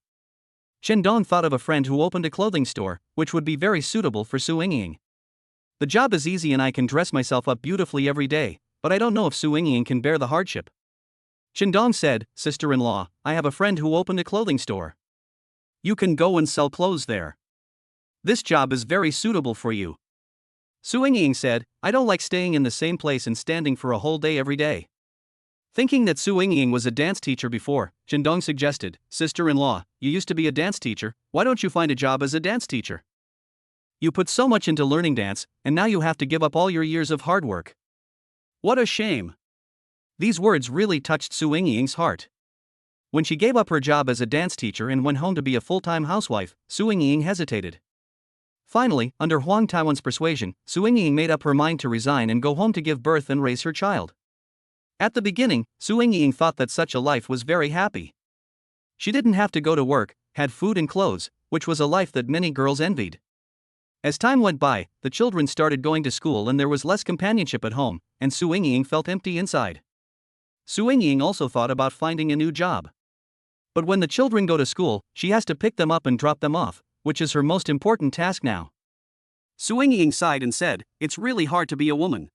Qindong thought of a friend who opened a clothing store, which would be very suitable for Su Ying. "The job is easy and I can dress myself up beautifully every day, but I don't know if Su Ying can bear the hardship." Qindong said, "Sister-in-law, I have a friend who opened a clothing store. You can go and sell clothes there. This job is very suitable for you." Su Ying said, "I don't like staying in the same place and standing for a whole day every day." Thinking that Su Ying was a dance teacher before, Qindong suggested, "Sister-in-law, you used to be a dance teacher, why don't you find a job as a dance teacher? You put so much into learning dance, and now you have to give up all your years of hard work. What a shame." These words really touched Su Ying's heart. When she gave up her job as a dance teacher and went home to be a full-time housewife, Su Ying hesitated. Finally, under Huang Taiwan's persuasion, Su Ying made up her mind to resign and go home to give birth and raise her child. At the beginning, Su Ying thought that such a life was very happy. She didn't have to go to work, had food and clothes, which was a life that many girls envied. As time went by, the children started going to school and there was less companionship at home, and Su Ying felt empty inside. Su Ying also thought about finding a new job. But when the children go to school, she has to pick them up and drop them off, which is her most important task now. Su Ying sighed and said, "It's really hard to be a woman.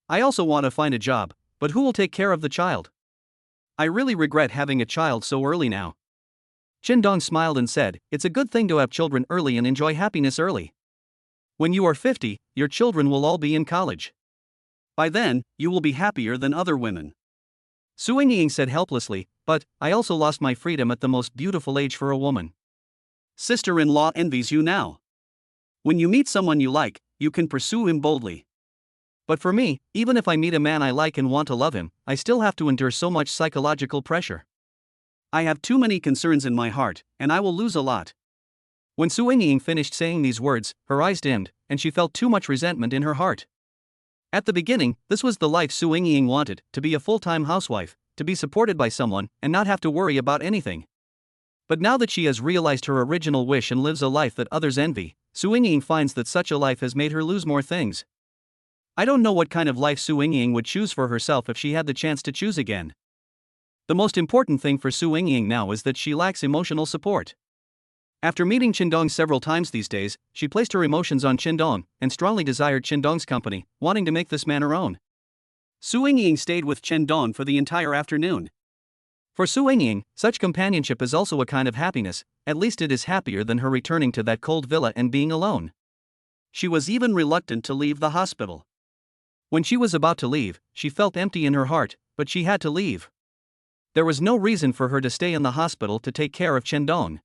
I also want to find a job, but who will take care of the child? I really regret having a child so early now." Qindong smiled and said, "It's a good thing to have children early and enjoy happiness early. When you are 50, your children will all be in college. By then, you will be happier than other women." Su Ying said helplessly, "But I also lost my freedom at the most beautiful age for a woman." "Sister-in-law envies you now. When you meet someone you like, you can pursue him boldly. But for me, even if I meet a man I like and want to love him, I still have to endure so much psychological pressure. I have too many concerns in my heart, and I will lose a lot. When Su Yingying finished saying these words, her eyes dimmed, and she felt too much resentment in her heart. At the beginning, this was the life Su Yingying wanted, to be a full-time housewife, to be supported by someone, and not have to worry about anything. But now that she has realized her original wish and lives a life that others envy, Su Yingying finds that such a life has made her lose more things. I don't know what kind of life Su Yingying would choose for herself if she had the chance to choose again. The most important thing for Su Yingying now is that she lacks emotional support. After meeting Qindong several times these days, she placed her emotions on Qindong and strongly desired Qindong's company, wanting to make this man her own. Su Yingying stayed with Qindong for the entire afternoon. For Su Yingying, such companionship is also a kind of happiness, at least it is happier than her returning to that cold villa and being alone. She was even reluctant to leave the hospital. When she was about to leave, she felt empty in her heart, but she had to leave. There was no reason for her to stay in the hospital to take care of Qindong.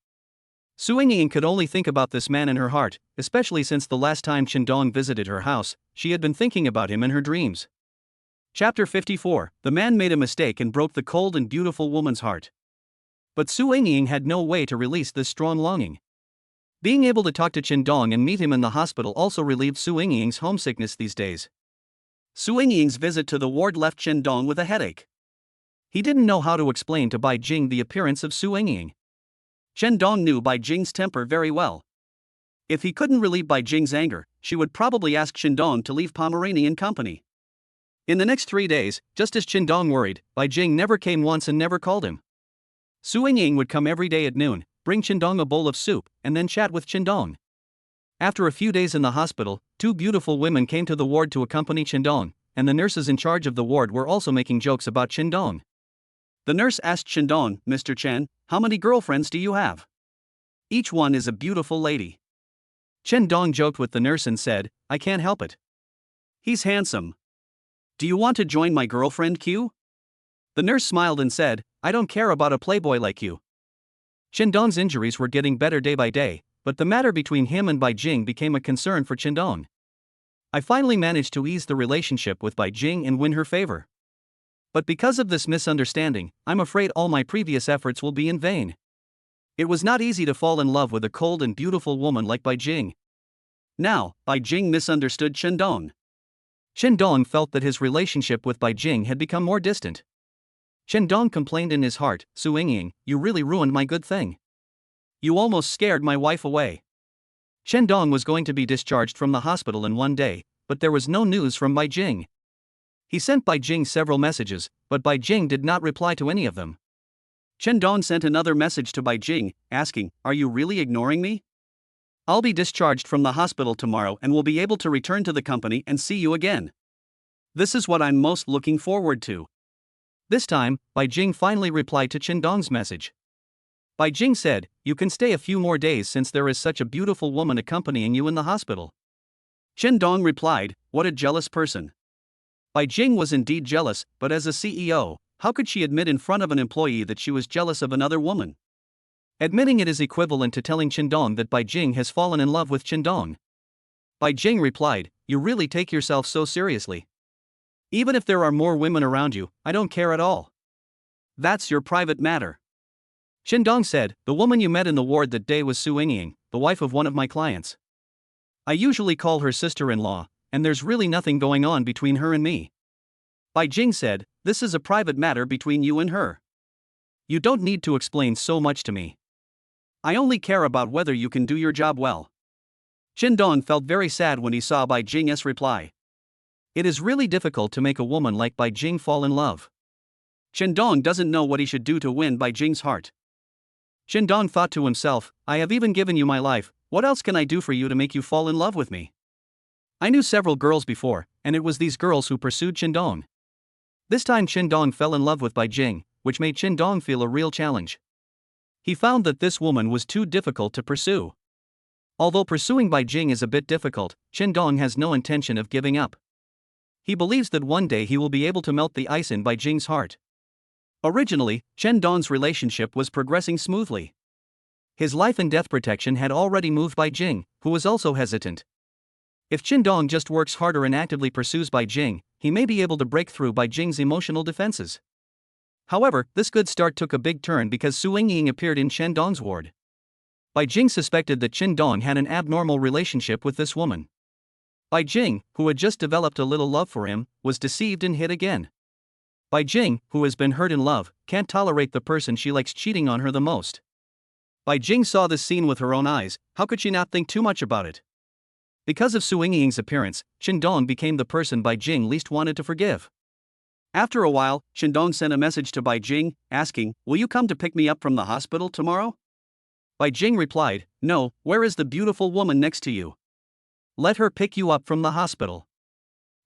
Su Yingying could only think about this man in her heart, especially since the last time Qindong visited her house, she had been thinking about him in her dreams. Chapter 54. The man made a mistake and broke the cold and beautiful woman's heart. But Su Yingying had no way to release this strong longing. Being able to talk to Qindong and meet him in the hospital also relieved Su Yingying's homesickness these days. Su Yingying's visit to the ward left Qindong with a headache. He didn't know how to explain to Bai Jing the appearance of Su Yingying. Qindong knew Bai Jing's temper very well. If he couldn't relieve Bai Jing's anger, she would probably ask Qindong to leave Pomeranian company. In the next 3 days, just as Qindong worried, Bai Jing never came once and never called him. Su Yingying would come every day at noon, bring Qindong a bowl of soup, and then chat with Qindong. After a few days in the hospital, 2 beautiful women came to the ward to accompany Qindong, and the nurses in charge of the ward were also making jokes about Qindong. The nurse asked Qindong, "Mr. Chen, how many girlfriends do you have?" "Each one is a beautiful lady." Qindong joked with the nurse and said, "I can't help it. He's handsome. Do you want to join my girlfriend queue?" The nurse smiled and said, "I don't care about a playboy like you." Qindong's injuries were getting better day by day, but the matter between him and Bai Jing became a concern for Qindong. "I finally managed to ease the relationship with Bai Jing and win her favor. But because of this misunderstanding, I'm afraid all my previous efforts will be in vain." It was not easy to fall in love with a cold and beautiful woman like Bai Jing. Now, Bai Jing misunderstood Qindong. Qindong felt that his relationship with Bai Jing had become more distant. Qindong complained in his heart, "Su Yingying, you really ruined my good thing. You almost scared my wife away." Qindong was going to be discharged from the hospital in one day, but there was no news from Bai Jing. He sent Bai Jing several messages, but Bai Jing did not reply to any of them. Qindong sent another message to Bai Jing, asking, "Are you really ignoring me? I'll be discharged from the hospital tomorrow and will be able to return to the company and see you again. This is what I'm most looking forward to." This time, Bai Jing finally replied to Qindong's message. Bai Jing said, "You can stay a few more days since there is such a beautiful woman accompanying you in the hospital." Qindong replied, "What a jealous person." Bai Jing was indeed jealous, but as a CEO, how could she admit in front of an employee that she was jealous of another woman? Admitting it is equivalent to telling Qindong that Bai Jing has fallen in love with Qindong. Bai Jing replied, "You really take yourself so seriously. Even if there are more women around you, I don't care at all. That's your private matter." Qindong said, "The woman you met in the ward that day was Su Yingying, the wife of one of my clients. I usually call her sister-in-law, and there's really nothing going on between her and me." Bai Jing said, "This is a private matter between you and her. You don't need to explain so much to me. I only care about whether you can do your job well." Qindong felt very sad when he saw Bai Jing's reply. It is really difficult to make a woman like Bai Jing fall in love. Qindong doesn't know what he should do to win Bai Jing's heart. Qindong thought to himself, "I have even given you my life, what else can I do for you to make you fall in love with me?" I knew several girls before, and it was these girls who pursued Qindong. This time Qindong fell in love with Bai Jing, which made Qindong feel a real challenge. He found that this woman was too difficult to pursue. Although pursuing Bai Jing is a bit difficult, Qindong has no intention of giving up. He believes that one day he will be able to melt the ice in Bai Jing's heart. Originally, Qindong's relationship was progressing smoothly. His life and death protection had already moved Bai Jing, who was also hesitant. If Qindong just works harder and actively pursues Bai Jing, he may be able to break through Bai Jing's emotional defenses. However, this good start took a big turn because Su Yingying appeared in Qindong's ward. Bai Jing suspected that Qin Dong had an abnormal relationship with this woman. Bai Jing, who had just developed a little love for him, was deceived and hit again. Bai Jing, who has been hurt in love, can't tolerate the person she likes cheating on her the most. Bai Jing saw this scene with her own eyes. How could she not think too much about it? Because of Su Yingying's appearance, Qin Dong became the person Bai Jing least wanted to forgive. After a while, Qin Dong sent a message to Bai Jing, asking, "Will you come to pick me up from the hospital tomorrow?" Bai Jing replied, "No, where is the beautiful woman next to you? Let her pick you up from the hospital."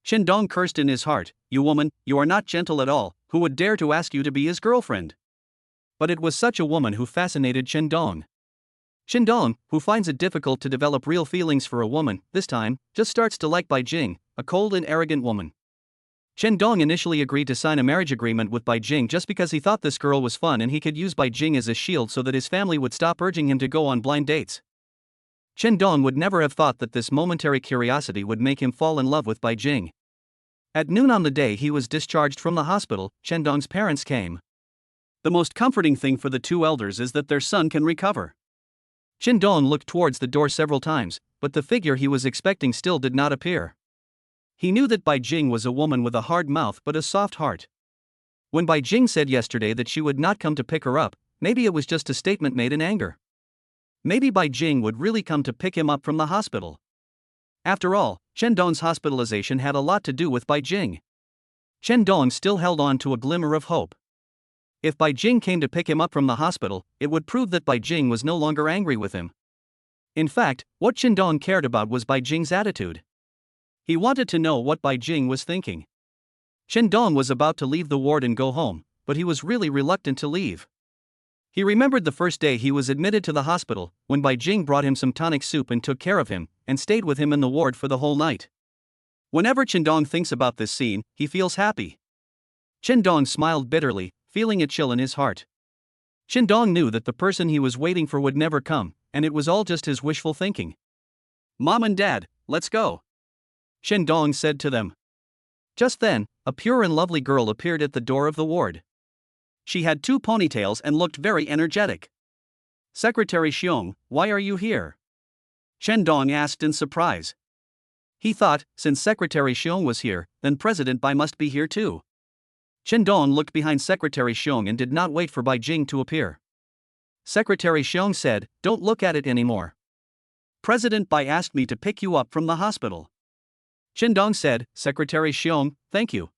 Qin Dong cursed in his heart, "You woman, you are not gentle at all, who would dare to ask you to be his girlfriend?" But it was such a woman who fascinated Qin Dong. Qin Dong, who finds it difficult to develop real feelings for a woman, this time, just starts to like Bai Jing, a cold and arrogant woman. Qin Dong initially agreed to sign a marriage agreement with Bai Jing just because he thought this girl was fun and he could use Bai Jing as a shield so that his family would stop urging him to go on blind dates. Qin Dong would never have thought that this momentary curiosity would make him fall in love with Bai Jing. At noon on the day he was discharged from the hospital, Qin Dong's parents came. The most comforting thing for the two elders is that their son can recover. Qin Dong looked towards the door several times, but the figure he was expecting still did not appear. He knew that Bai Jing was a woman with a hard mouth but a soft heart. When Bai Jing said yesterday that she would not come to pick her up, maybe it was just a statement made in anger. Maybe Bai Jing would really come to pick him up from the hospital. After all, Qin Dong's hospitalization had a lot to do with Bai Jing. Qin Dong still held on to a glimmer of hope. If Bai Jing came to pick him up from the hospital, it would prove that Bai Jing was no longer angry with him. In fact, what Qin Dong cared about was Bai Jing's attitude. He wanted to know what Bai Jing was thinking. Qin Dong was about to leave the ward and go home, but he was really reluctant to leave. He remembered the first day he was admitted to the hospital, when Bai Jing brought him some tonic soup and took care of him, and stayed with him in the ward for the whole night. Whenever Qin Dong thinks about this scene, he feels happy. Qin Dong smiled bitterly, feeling a chill in his heart. Qin Dong knew that the person he was waiting for would never come, and it was all just his wishful thinking. "Mom and Dad, let's go," Qin Dong said to them. Just then, a pure and lovely girl appeared at the door of the ward. She had 2 ponytails and looked very energetic. "Secretary Xiong, why are you here?" Qin Dong asked in surprise. He thought, since Secretary Xiong was here, then President Bai must be here too. Qin Dong looked behind Secretary Xiong and did not wait for Bai Jing to appear. Secretary Xiong said, "Don't look at it anymore. President Bai asked me to pick you up from the hospital." Qin Dong said, "Secretary Xiong, thank you."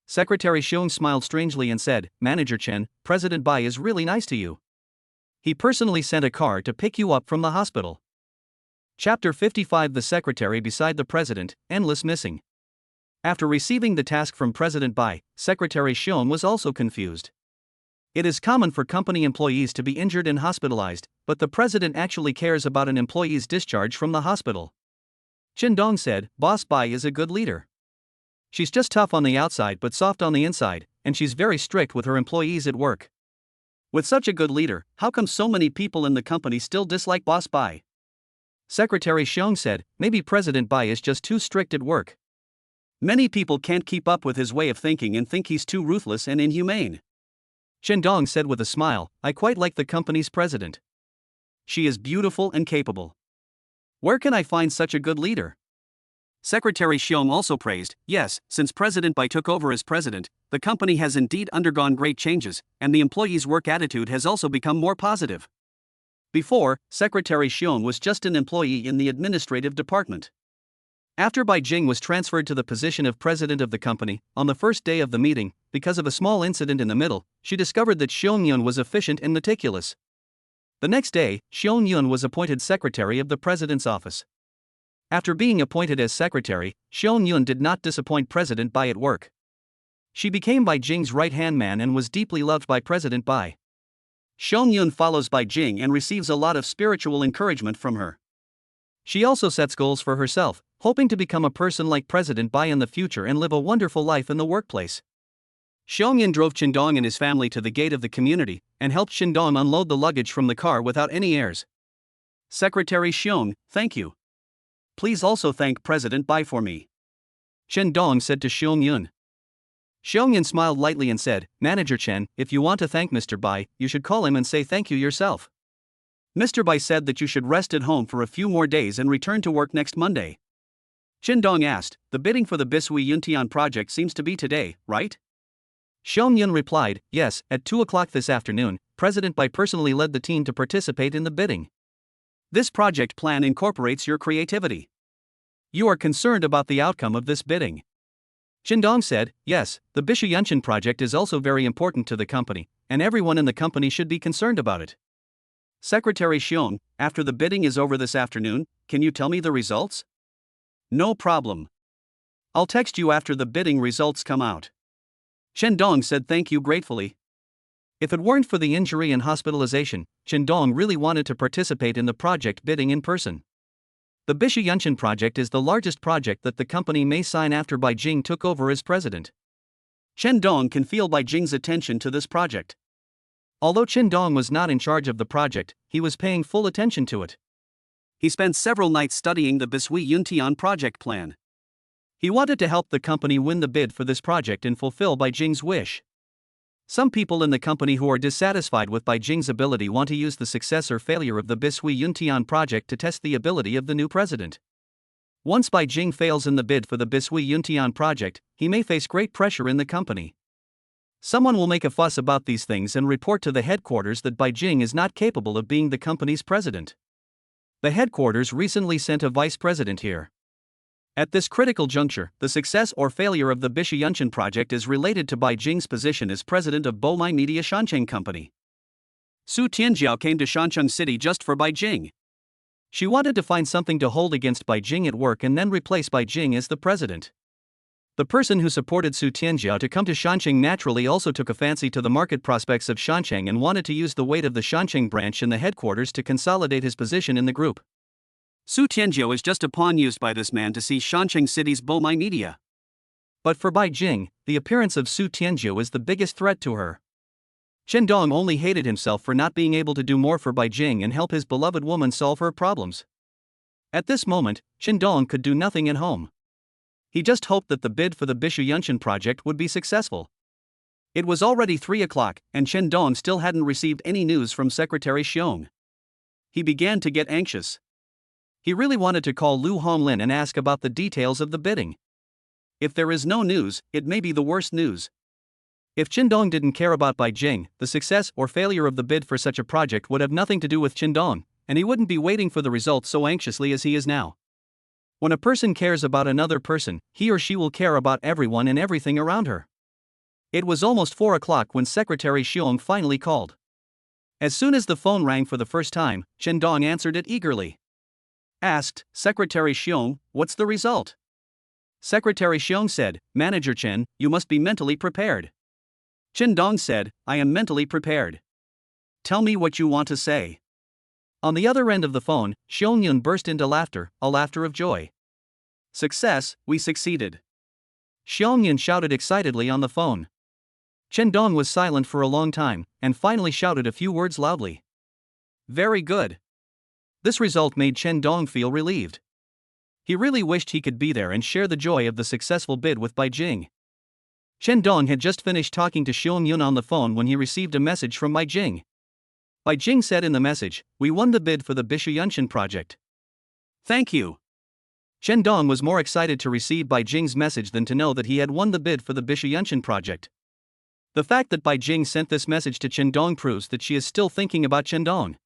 Secretary Xiong smiled strangely and said, "Manager Chen, President Bai is really nice to you. He personally sent a car to pick you up from the hospital." Chapter 55. The Secretary beside the President, endless missing. After receiving the task from President Bai, Secretary Xiong was also confused. It is common for company employees to be injured and hospitalized, but the President actually cares about an employee's discharge from the hospital. Qin Dong said, "Boss Bai is a good leader. She's just tough on the outside but soft on the inside, and she's very strict with her employees at work." With such a good leader, how come so many people in the company still dislike Boss Bai? Secretary Xiong said, "Maybe President Bai is just too strict at work. Many people can't keep up with his way of thinking and think he's too ruthless and inhumane." Qin Dong said with a smile, "I quite like the company's president. She is beautiful and capable. Where can I find such a good leader?" Secretary Xiong also praised, "Yes, since President Bai took over as president, the company has indeed undergone great changes, and the employees' work attitude has also become more positive. Before, Secretary Xiong was just an employee in the administrative department. After Bai Jing was transferred to the position of president of the company, on the first day of the meeting, because of a small incident in the middle, she discovered that Xiong Yun was efficient and meticulous. The next day, Xiong Yun was appointed secretary of the president's office. After being appointed as secretary, Xiong Yun did not disappoint President Bai at work. She became Bai Jing's right-hand man and was deeply loved by President Bai. Xiong Yun follows Bai Jing and receives a lot of spiritual encouragement from her. She also sets goals for herself, hoping to become a person like President Bai in the future and live a wonderful life in the workplace. Xiong Yun drove Qin Dong and his family to the gate of the community, and helped Qin Dong unload the luggage from the car without any airs. "Secretary Xiong, thank you. Please also thank President Bai for me," Qin Dong said to Xiong Yun. Xiong Yun smiled lightly and said, "Manager Chen, if you want to thank Mr. Bai, you should call him and say thank you yourself." Mr. Bai said that you should rest at home for a few more days and return to work next Monday. Chen Dong asked, the bidding for the Bishui Yuntian project seems to be today, right? Xiong Yun replied, yes, at 2 o'clock this afternoon, President Bai personally led the team to participate in the bidding. This project plan incorporates your creativity. You are concerned about the outcome of this bidding. Chen Dong said, yes, the Bishui Yuntian project is also very important to the company, and everyone in the company should be concerned about it. Secretary Xiong, after the bidding is over this afternoon, can you tell me the results? No problem. I'll text you after the bidding results come out. Chen Dong said thank you gratefully. If it weren't for the injury and hospitalization, Chen Dong really wanted to participate in the project bidding in person. The Bishui Yuntian project is the largest project that the company may sign after Bai Jing took over as president. Chen Dong can feel Bai Jing's attention to this project. Although Chen Dong was not in charge of the project, he was paying full attention to it. He spent several nights studying the Bishui Yuntian project plan. He wanted to help the company win the bid for this project and fulfill Bai Jing's wish. Some people in the company who are dissatisfied with Bai Jing's ability want to use the success or failure of the Bishui Yuntian project to test the ability of the new president. Once Bai Jing fails in the bid for the Bishui Yuntian project, he may face great pressure in the company. Someone will make a fuss about these things and report to the headquarters that Bai Jing is not capable of being the company's president. The headquarters recently sent a vice president here. At this critical juncture, the success or failure of the Bishui Yuntian project is related to Bai Jing's position as president of Bomai Media Shancheng Company. Su Tianjiao came to Shancheng City just for Bai Jing. She wanted to find something to hold against Bai Jing at work and then replace Bai Jing as the president. The person who supported Su Tianjiao to come to Shancheng naturally also took a fancy to the market prospects of Shancheng and wanted to use the weight of the Shancheng branch in the headquarters to consolidate his position in the group. Su Tianjiao is just a pawn used by this man to see Shancheng City's Bomai Media. But for Bai Jing, the appearance of Su Tianjiao is the biggest threat to her. Chen Dong only hated himself for not being able to do more for Bai Jing and help his beloved woman solve her problems. At this moment, Chen Dong could do nothing at home. He just hoped that the bid for the Bishui Yuntian project would be successful. It was already 3 o'clock, and Chen Dong still hadn't received any news from Secretary Xiong. He began to get anxious. He really wanted to call Lu Honglin and ask about the details of the bidding. If there is no news, it may be the worst news. If Chen Dong didn't care about Bai Jing, the success or failure of the bid for such a project would have nothing to do with Chen Dong, and he wouldn't be waiting for the results so anxiously as he is now. When a person cares about another person, he or she will care about everyone and everything around her. It was almost 4 o'clock when Secretary Xiong finally called. As soon as the phone rang for the first time, Chen Dong answered it eagerly. Asked, Secretary Xiong, what's the result? Secretary Xiong said, Manager Chen, you must be mentally prepared. Chen Dong said, I am mentally prepared. Tell me what you want to say. On the other end of the phone, Xiong Yun burst into laughter, a laughter of joy. Success, we succeeded. Xiong Yun shouted excitedly on the phone. Chen Dong was silent for a long time, and finally shouted a few words loudly. Very good. This result made Chen Dong feel relieved. He really wished he could be there and share the joy of the successful bid with Bai Jing. Chen Dong had just finished talking to Xiong Yun on the phone when he received a message from Bai Jing. Bai Jing said in the message, we won the bid for the Bishui Yuntian project. Thank you. Chen Dong was more excited to receive Bai Jing's message than to know that he had won the bid for the Bishui Yuntian project. The fact that Bai Jing sent this message to Chen Dong proves that she is still thinking about Chen Dong.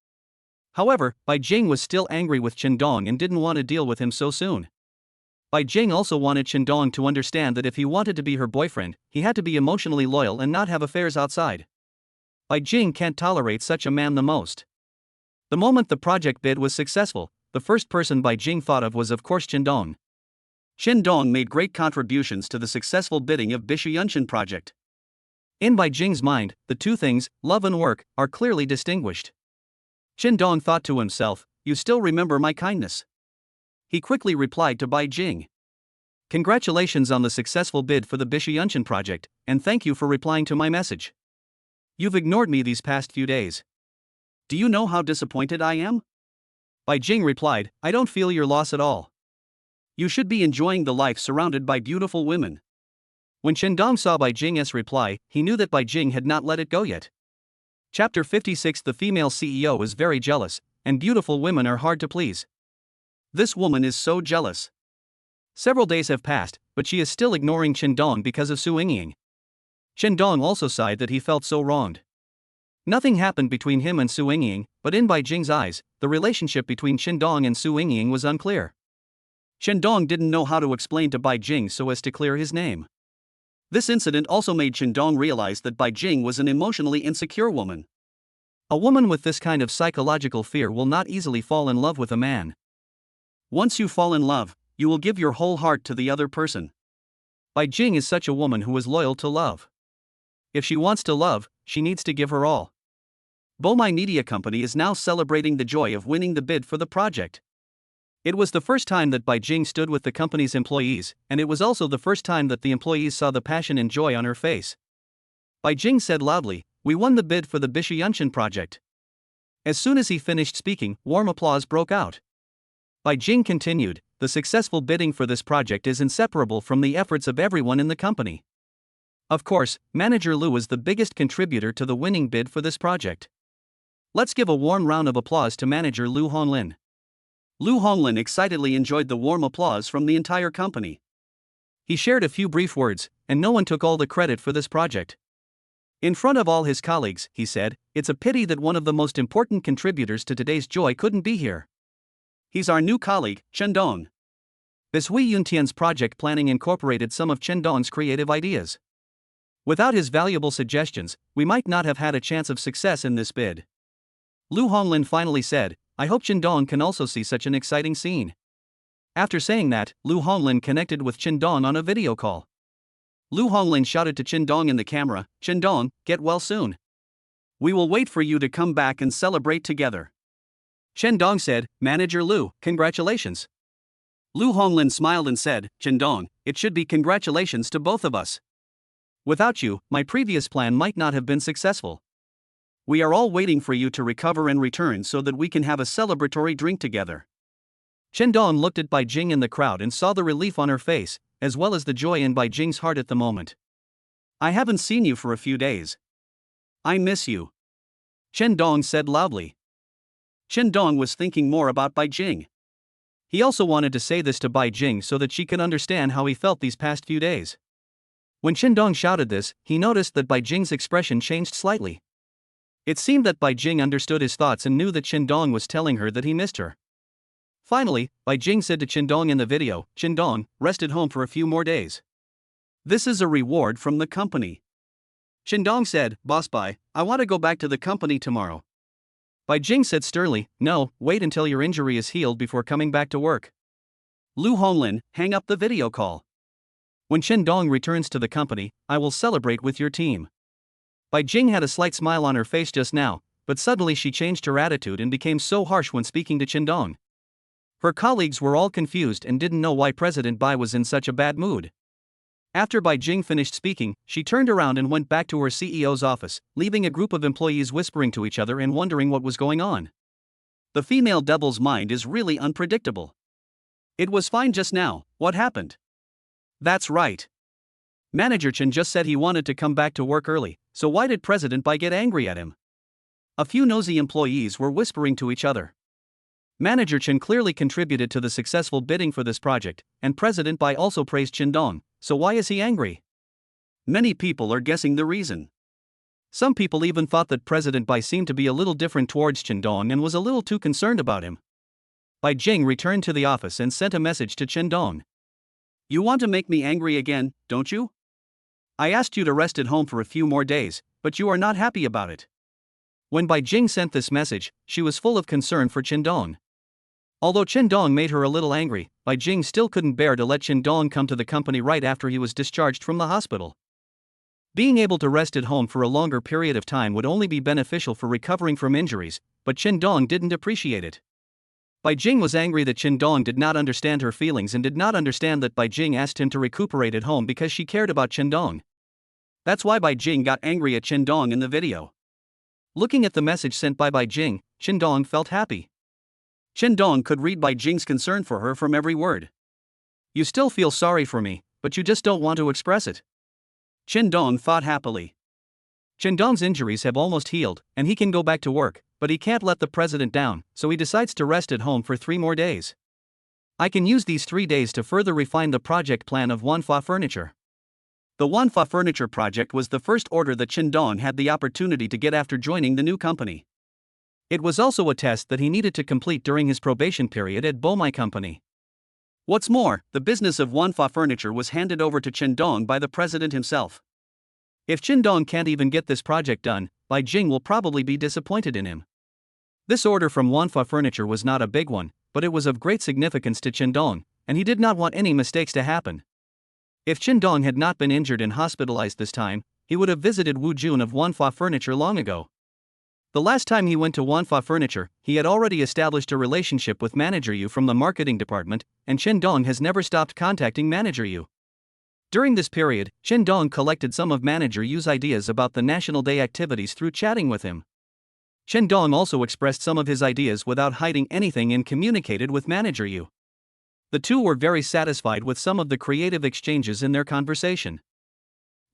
However, Bai Jing was still angry with Chen Dong and didn't want to deal with him so soon. Bai Jing also wanted Chen Dong to understand that if he wanted to be her boyfriend, he had to be emotionally loyal and not have affairs outside. Bai Jing can't tolerate such a man the most. The moment the project bid was successful, the first person Bai Jing thought of was of course Chen Dong. Chen Dong made great contributions to the successful bidding of Bishui Yuntian project. In Bai Jing's mind, the two things, love and work, are clearly distinguished. Chen Dong thought to himself, you still remember my kindness. He quickly replied to Bai Jing. Congratulations on the successful bid for the Bishui Yuntian project, and thank you for replying to my message. You've ignored me these past few days. Do you know how disappointed I am? Bai Jing replied, I don't feel your loss at all. You should be enjoying the life surrounded by beautiful women. When Chen Dong saw Bai Jing's reply, he knew that Bai Jing had not let it go yet. Chapter 56 The female CEO is very jealous, and beautiful women are hard to please. This woman is so jealous. Several days have passed, but she is still ignoring Chen Dong because of Su Yingying. Chen Dong also sighed that he felt so wronged. Nothing happened between him and Su Yingying, but in Bai Jing's eyes, the relationship between Chen Dong and Su Yingying was unclear. Chen Dong didn't know how to explain to Bai Jing so as to clear his name. This incident also made Chen Dong realize that Bai Jing was an emotionally insecure woman. A woman with this kind of psychological fear will not easily fall in love with a man. Once you fall in love, you will give your whole heart to the other person. Bai Jing is such a woman who is loyal to love. If she wants to love, she needs to give her all. Bomai Media Company is now celebrating the joy of winning the bid for the project. It was the first time that Bai Jing stood with the company's employees, and it was also the first time that the employees saw the passion and joy on her face. Bai Jing said loudly, "We won the bid for the Bishiyunshan project." As soon as he finished speaking, warm applause broke out. Bai Jing continued, "The successful bidding for this project is inseparable from the efforts of everyone in the company. Of course, Manager Lu is the biggest contributor to the winning bid for this project. Let's give a warm round of applause to Manager Lu Honglin." Lu Honglin excitedly enjoyed the warm applause from the entire company. He shared a few brief words, and no one took all the credit for this project. In front of all his colleagues, he said, "It's a pity that one of the most important contributors to today's joy couldn't be here. He's our new colleague, Chen Dong." This Hui Yuntian's project planning incorporated some of Chen Dong's creative ideas. Without his valuable suggestions, we might not have had a chance of success in this bid. Lu Honglin finally said, "I hope Chen Dong can also see such an exciting scene." After saying that, Lu Honglin connected with Chen Dong on a video call. Lu Honglin shouted to Chen Dong in the camera, "Chen Dong, get well soon. We will wait for you to come back and celebrate together." Chen Dong said, "Manager Lu, congratulations." Lu Honglin smiled and said, "Chen Dong, it should be congratulations to both of us. Without you, my previous plan might not have been successful. We are all waiting for you to recover and return so that we can have a celebratory drink together." Chen Dong looked at Bai Jing in the crowd and saw the relief on her face, as well as the joy in Bai Jing's heart at the moment. "I haven't seen you for a few days. I miss you," Chen Dong said loudly. Chen Dong was thinking more about Bai Jing. He also wanted to say this to Bai Jing so that she could understand how he felt these past few days. When Chen Dong shouted this, he noticed that Bai Jing's expression changed slightly. It seemed that Bai Jing understood his thoughts and knew that Chen Dong was telling her that he missed her. Finally, Bai Jing said to Chen Dong in the video, "Chen Dong, rest at home for a few more days. This is a reward from the company." Chen Dong said, "Boss Bai, I want to go back to the company tomorrow." Bai Jing said sternly, "No, wait until your injury is healed before coming back to work." Lu Honglin, hang up the video call. "When Chen Dong returns to the company, I will celebrate with your team." Bai Jing had a slight smile on her face just now, but suddenly she changed her attitude and became so harsh when speaking to Chen Dong. Her colleagues were all confused and didn't know why President Bai was in such a bad mood. After Bai Jing finished speaking, she turned around and went back to her CEO's office, leaving a group of employees whispering to each other and wondering what was going on. The female devil's mind is really unpredictable. It was fine just now, what happened? That's right. Manager Chen just said he wanted to come back to work early, so why did President Bai get angry at him? A few nosy employees were whispering to each other. Manager Chen clearly contributed to the successful bidding for this project, and President Bai also praised Chen Dong, so why is he angry? Many people are guessing the reason. Some people even thought that President Bai seemed to be a little different towards Chen Dong and was a little too concerned about him. Bai Jing returned to the office and sent a message to Chen Dong. "You want to make me angry again, don't you? I asked you to rest at home for a few more days, but you are not happy about it." When Bai Jing sent this message, she was full of concern for Chen Dong. Although Chen Dong made her a little angry, Bai Jing still couldn't bear to let Chen Dong come to the company right after he was discharged from the hospital. Being able to rest at home for a longer period of time would only be beneficial for recovering from injuries, but Chen Dong didn't appreciate it. Bai Jing was angry that Chen Dong did not understand her feelings and did not understand that Bai Jing asked him to recuperate at home because she cared about Chen Dong. That's why Bai Jing got angry at Chen Dong in the video. Looking at the message sent by Bai Jing, Chen Dong felt happy. Chen Dong could read Bai Jing's concern for her from every word. "You still feel sorry for me, but you just don't want to express it." Chen Dong thought happily. Chen Dong's injuries have almost healed, and he can go back to work, but he can't let the president down, so he decides to rest at home for 3 more days. I can use these 3 days to further refine the project plan of manhwa furniture. The manhwa furniture project was the first order that Dong had the opportunity to get after joining the new company. It was also a test that he needed to complete during his probation period at Bomai Company. What's more, the business of manhwa furniture was handed over to Dong by the president himself. If Dong can't even get this project done, Bai Jing will probably be disappointed in him. This order from manhwa furniture was not a big one, but it was of great significance to Dong, and he did not want any mistakes to happen. If Dong had not been injured and hospitalized this time, he would have visited Wu Jun of manhwa furniture long ago. The last time he went to manhwa furniture, he had already established a relationship with Manager Yu from the marketing department, and Dong has never stopped contacting Manager Yu. During this period, Dong collected some of Manager Yu's ideas about the National Day activities through chatting with him. Dong also expressed some of his ideas without hiding anything and communicated with Manager Yu. The two were very satisfied with some of the creative exchanges in their conversation.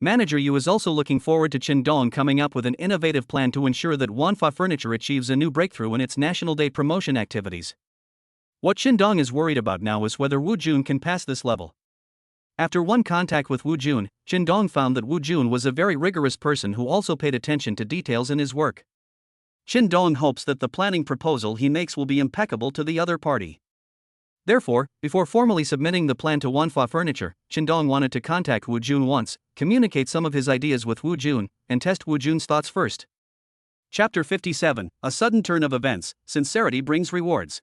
Manager Yu is also looking forward to Dong coming up with an innovative plan to ensure that manhwa furniture achieves a new breakthrough in its National Day promotion activities. What Dong is worried about now is whether Wu Jun can pass this level. After one contact with Wu Jun, Dong found that Wu Jun was a very rigorous person who also paid attention to details in his work. Dong hopes that the planning proposal he makes will be impeccable to the other party. Therefore, before formally submitting the plan to manhwa furniture, Dong wanted to contact Wu Jun once, communicate some of his ideas with Wu Jun, and test Wu Jun's thoughts first. Chapter 57, A Sudden Turn of Events, Sincerity Brings Rewards.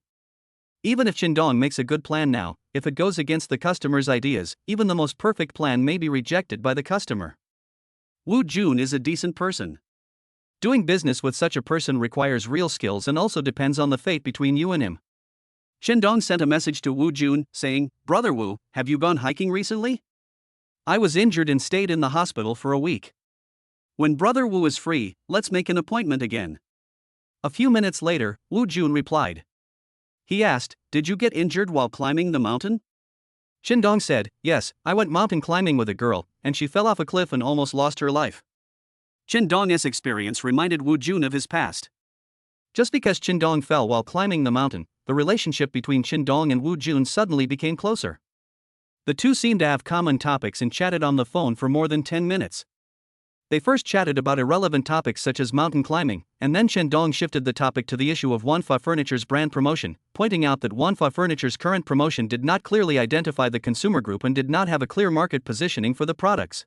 Even if Dong makes a good plan now, if it goes against the customer's ideas, even the most perfect plan may be rejected by the customer. Wu Jun is a decent person. Doing business with such a person requires real skills and also depends on the fate between you and him. Dong sent a message to Wu Jun, saying, "Brother Wu, have you gone hiking recently? I was injured and stayed in the hospital for a week. When Brother Wu is free, let's make an appointment again." A few minutes later, Wu Jun replied. He asked, "Did you get injured while climbing the mountain?" Dong said, "Yes, I went mountain climbing with a girl, and she fell off a cliff and almost lost her life." Dong's experience reminded Wu Jun of his past. Just because Dong fell while climbing the mountain, the relationship between Dong and Wu Jun suddenly became closer. The two seemed to have common topics and chatted on the phone for more than 10 minutes. They first chatted about irrelevant topics such as mountain climbing, and then Dong shifted the topic to the issue of manhwa furniture's brand promotion, pointing out that manhwa furniture's current promotion did not clearly identify the consumer group and did not have a clear market positioning for the products.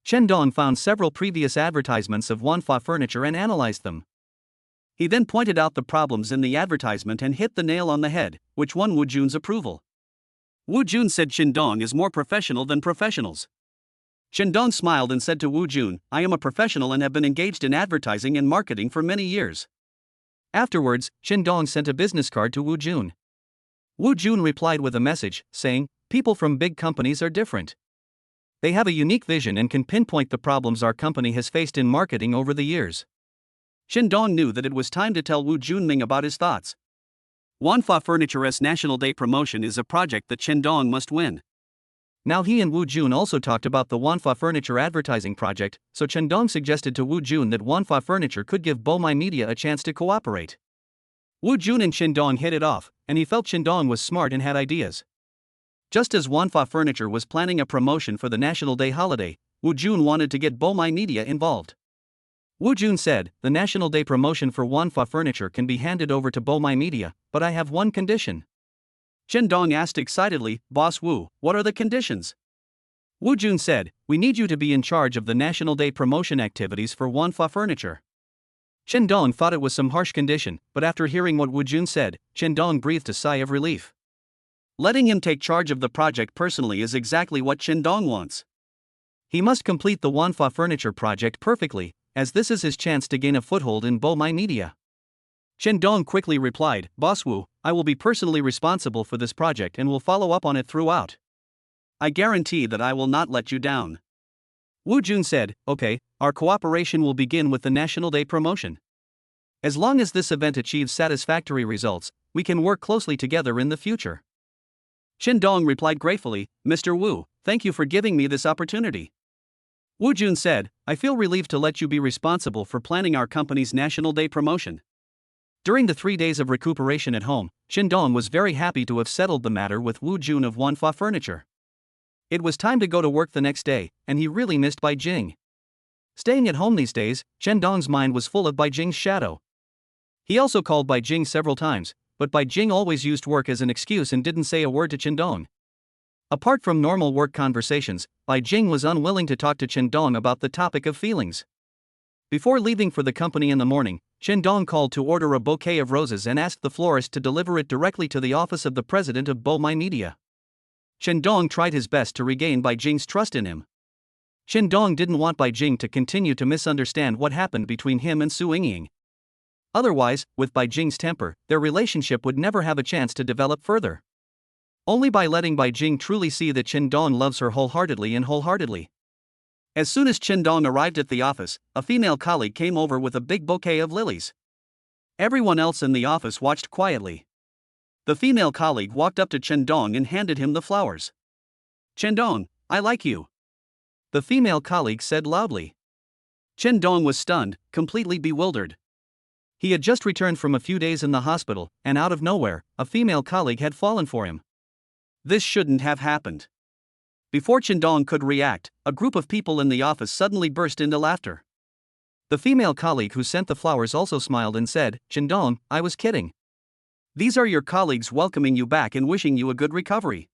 Dong found several previous advertisements of manhwa furniture and analyzed them. He then pointed out the problems in the advertisement and hit the nail on the head, which won Wu Jun's approval. Wu Jun said Dong is more professional than professionals. Dong smiled and said to Wu Jun, "I am a professional and have been engaged in advertising and marketing for many years." Afterwards, Dong sent a business card to Wu Jun. Wu Jun replied with a message, saying, "People from big companies are different. They have a unique vision and can pinpoint the problems our company has faced in marketing over the years." Dong knew that it was time to tell Wu Junming about his thoughts. manhwa Furniture's National Day promotion is a project that Dong must win. Now he and Wu Jun also talked about the manhwa furniture advertising project, so Dong suggested to Wu Jun that manhwa furniture could give Bomai Media a chance to cooperate. Wu Jun and Dong hit it off, and he felt Dong was smart and had ideas. Just as manhwa furniture was planning a promotion for the National Day holiday, Wu Jun wanted to get Bomai Media involved. Wu Jun said, "The National Day promotion for manhwa furniture can be handed over to Bomai Media, but I have one condition." Dong asked excitedly, "Boss Wu, what are the conditions?" Wu Jun said, "We need you to be in charge of the National Day promotion activities for manhwa furniture." Dong thought it was some harsh condition, but after hearing what Wu Jun said, Dong breathed a sigh of relief. Letting him take charge of the project personally is exactly what Dong wants. He must complete the manhwa furniture project perfectly, as this is his chance to gain a foothold in Bomai Media. Dong quickly replied, "Boss Wu, I will be personally responsible for this project and will follow up on it throughout. I guarantee that I will not let you down." Wu Jun said, "Okay, our cooperation will begin with the National Day promotion. As long as this event achieves satisfactory results, we can work closely together in the future." Dong replied gratefully, "Mr. Wu, thank you for giving me this opportunity." Wu Jun said, "I feel relieved to let you be responsible for planning our company's National Day promotion. During the 3 days of recuperation at home, Qindong was very happy to have settled the matter with Wu Jun of Wanfa Furniture. It was time to go to work the next day, and he really missed Bai Jing. Staying at home these days, Qindong's mind was full of Bai Jing's shadow. He also called Bai Jing several times, but Bai Jing always used work as an excuse and didn't say a word to Qindong. Apart from normal work conversations, Bai Jing was unwilling to talk to Qindong about the topic of feelings. Before leaving for the company in the morning, Qindong called to order a bouquet of roses and asked the florist to deliver it directly to the office of the president of Bomai Media. Qindong tried his best to regain Bai Jing's trust in him. Qindong didn't want Bai Jing to continue to misunderstand what happened between him and Su Yingying. Otherwise, with Bai Jing's temper, their relationship would never have a chance to develop further. Only by letting Bai Jing truly see that Qindong loves her wholeheartedly. As soon as Qindong arrived at the office, a female colleague came over with a big bouquet of lilies. Everyone else in the office watched quietly. The female colleague walked up to Qindong and handed him the flowers. "Qindong, I like you," the female colleague said loudly. Qindong was stunned, completely bewildered. He had just returned from a few days in the hospital, and out of nowhere, a female colleague had fallen for him. This shouldn't have happened. Before Qindong could react, a group of people in the office suddenly burst into laughter. The female colleague who sent the flowers also smiled and said, "Qindong, I was kidding. These are your colleagues welcoming you back and wishing you a good recovery."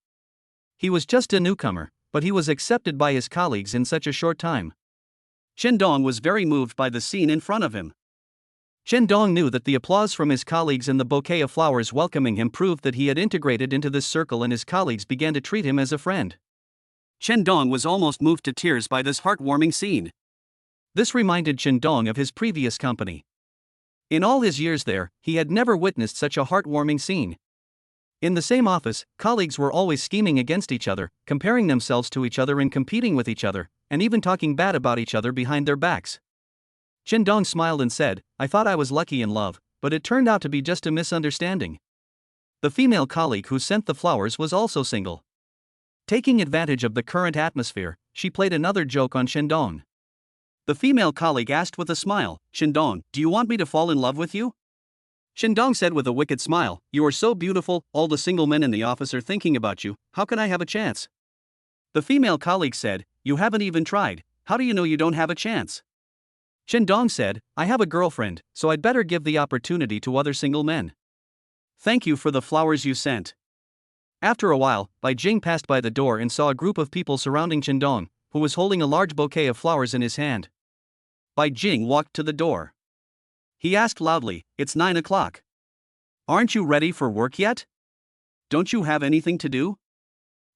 He was just a newcomer, but he was accepted by his colleagues in such a short time. Qindong was very moved by the scene in front of him. Qindong knew that the applause from his colleagues and the bouquet of flowers welcoming him proved that he had integrated into this circle, and his colleagues began to treat him as a friend. Qindong was almost moved to tears by this heartwarming scene. This reminded Qindong of his previous company. In all his years there, he had never witnessed such a heartwarming scene. In the same office, colleagues were always scheming against each other, comparing themselves to each other and competing with each other, and even talking bad about each other behind their backs. Qindong smiled and said, "I thought I was lucky in love, but it turned out to be just a misunderstanding." The female colleague who sent the flowers was also single. Taking advantage of the current atmosphere, she played another joke on Qindong. The female colleague asked with a smile, "Qindong, do you want me to fall in love with you?" Qindong said with a wicked smile, "You are so beautiful, all the single men in the office are thinking about you, how can I have a chance?" The female colleague said, "You haven't even tried, how do you know you don't have a chance?" Qindong said, "I have a girlfriend, so I'd better give the opportunity to other single men. Thank you for the flowers you sent." After a while, Bai Jing passed by the door and saw a group of people surrounding Qindong, who was holding a large bouquet of flowers in his hand. Bai Jing walked to the door. He asked loudly, "It's 9 o'clock. Aren't you ready for work yet? Don't you have anything to do?"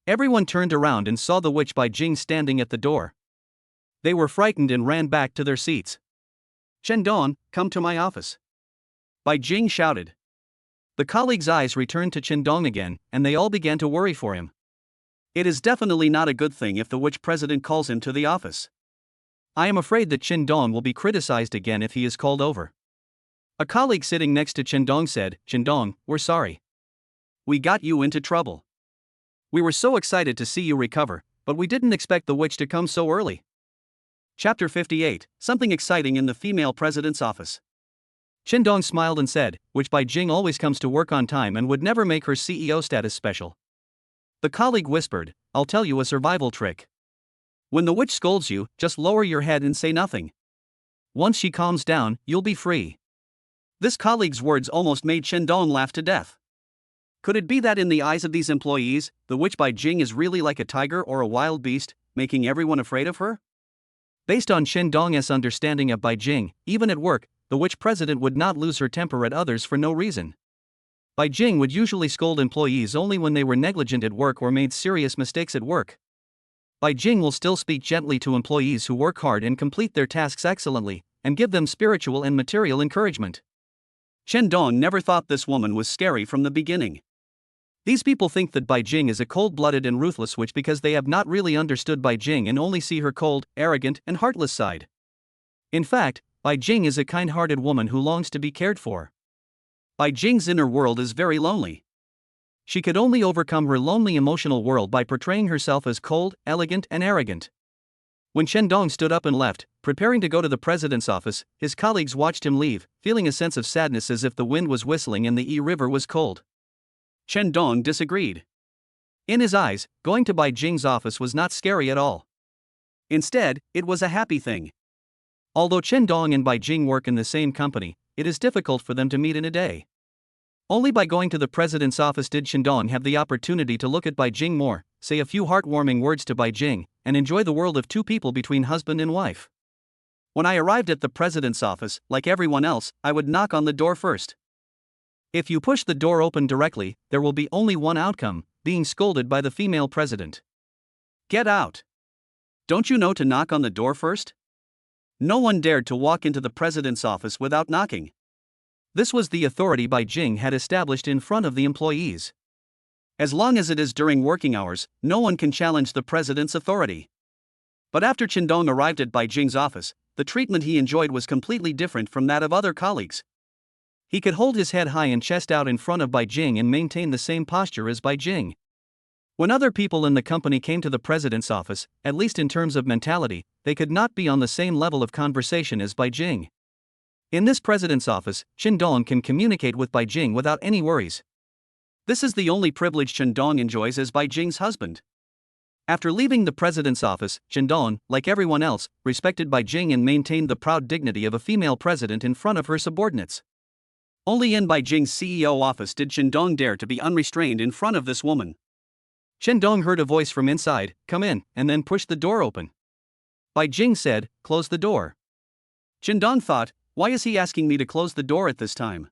Everyone turned around and saw the witch Bai Jing standing at the door. They were frightened and ran back to their seats. "Qindong, come to my office," Bai Jing shouted. The colleagues' eyes returned to Qindong again, and they all began to worry for him. It is definitely not a good thing if the witch president calls him to the office. I am afraid that Qindong will be criticized again if he is called over. A colleague sitting next to Qindong said, "Qindong, we're sorry. We got you into trouble. We were so excited to see you recover, but we didn't expect the witch to come so early." Chapter 58, Something Exciting in the Female President's Office. Qindong smiled and said, "Witch Bai Jing always comes to work on time and would never make her CEO status special." The colleague whispered, "I'll tell you a survival trick. When the witch scolds you, just lower your head and say nothing. Once she calms down, you'll be free." This colleague's words almost made Qindong laugh to death. Could it be that in the eyes of these employees, the witch Bai Jing is really like a tiger or a wild beast, making everyone afraid of her? Based on Qindong's understanding of Bai Jing, even at work, the witch president would not lose her temper at others for no reason. Bai Jing would usually scold employees only when they were negligent at work or made serious mistakes at work. Bai Jing will still speak gently to employees who work hard and complete their tasks excellently, and give them spiritual and material encouragement. Qindong never thought this woman was scary from the beginning. These people think that Bai Jing is a cold-blooded and ruthless witch because they have not really understood Bai Jing and only see her cold, arrogant, and heartless side. In fact, Bai Jing is a kind-hearted woman who longs to be cared for. Bai Jing's inner world is very lonely. She could only overcome her lonely emotional world by portraying herself as cold, elegant, and arrogant. When Chen Dong stood up and left, preparing to go to the president's office, his colleagues watched him leave, feeling a sense of sadness as if the wind was whistling and the Yi River was cold. Chen Dong disagreed. In his eyes, going to Bai Jing's office was not scary at all. Instead, it was a happy thing. Although Chen Dong and Bai Jing work in the same company, it is difficult for them to meet in a day. Only by going to the president's office did Chen Dong have the opportunity to look at Bai Jing more, say a few heartwarming words to Bai Jing, and enjoy the world of two people between husband and wife. When I arrived at the president's office, like everyone else, I would knock on the door first. If you push the door open directly, there will be only one outcome: being scolded by the female president. Get out! Don't you know to knock on the door first? No one dared to walk into the president's office without knocking. This was the authority Bai Jing had established in front of the employees. As long as it is during working hours, no one can challenge the president's authority. But after Chen Dong arrived at Bai Jing's office, the treatment he enjoyed was completely different from that of other colleagues. He could hold his head high and chest out in front of Bai Jing and maintain the same posture as Bai Jing. When other people in the company came to the president's office, at least in terms of mentality, they could not be on the same level of conversation as Bai Jing. In this president's office, Chen Dong can communicate with Bai Jing without any worries. This is the only privilege Chen Dong enjoys as Bai Jing's husband. After leaving the president's office, Chen Dong, like everyone else, respected Bai Jing and maintained the proud dignity of a female president in front of her subordinates. Only in Bai Jing's CEO office did Chen Dong dare to be unrestrained in front of this woman. Chen Dong heard a voice from inside, "Come in," and then pushed the door open. Bai Jing said, "Close the door." Chen Dong thought, why is he asking me to close the door at this time?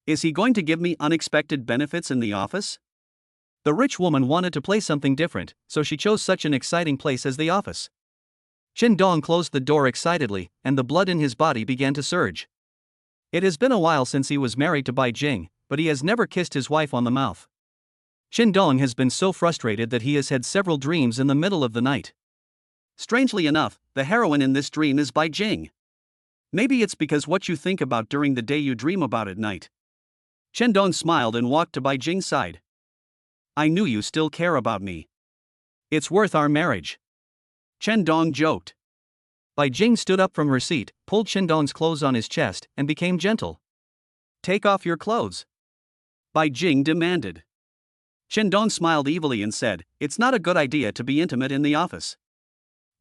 Is he going to give me unexpected benefits in the office? The rich woman wanted to play something different, so she chose such an exciting place as the office. Chen Dong closed the door excitedly, and the blood in his body began to surge. It has been a while since he was married to Bai Jing, but he has never kissed his wife on the mouth. Chen Dong has been so frustrated that he has had several dreams in the middle of the night. Strangely enough, the heroine in this dream is Bai Jing. Maybe it's because what you think about during the day you dream about at night. Chen Dong smiled and walked to Bai Jing's side. I knew you still care about me. It's worth our marriage. Chen Dong joked. Bai Jing stood up from her seat, pulled Chen Dong's clothes on his chest, and became gentle. Take off your clothes, Bai Jing demanded. Chen Dong smiled evilly and said, it's not a good idea to be intimate in the office.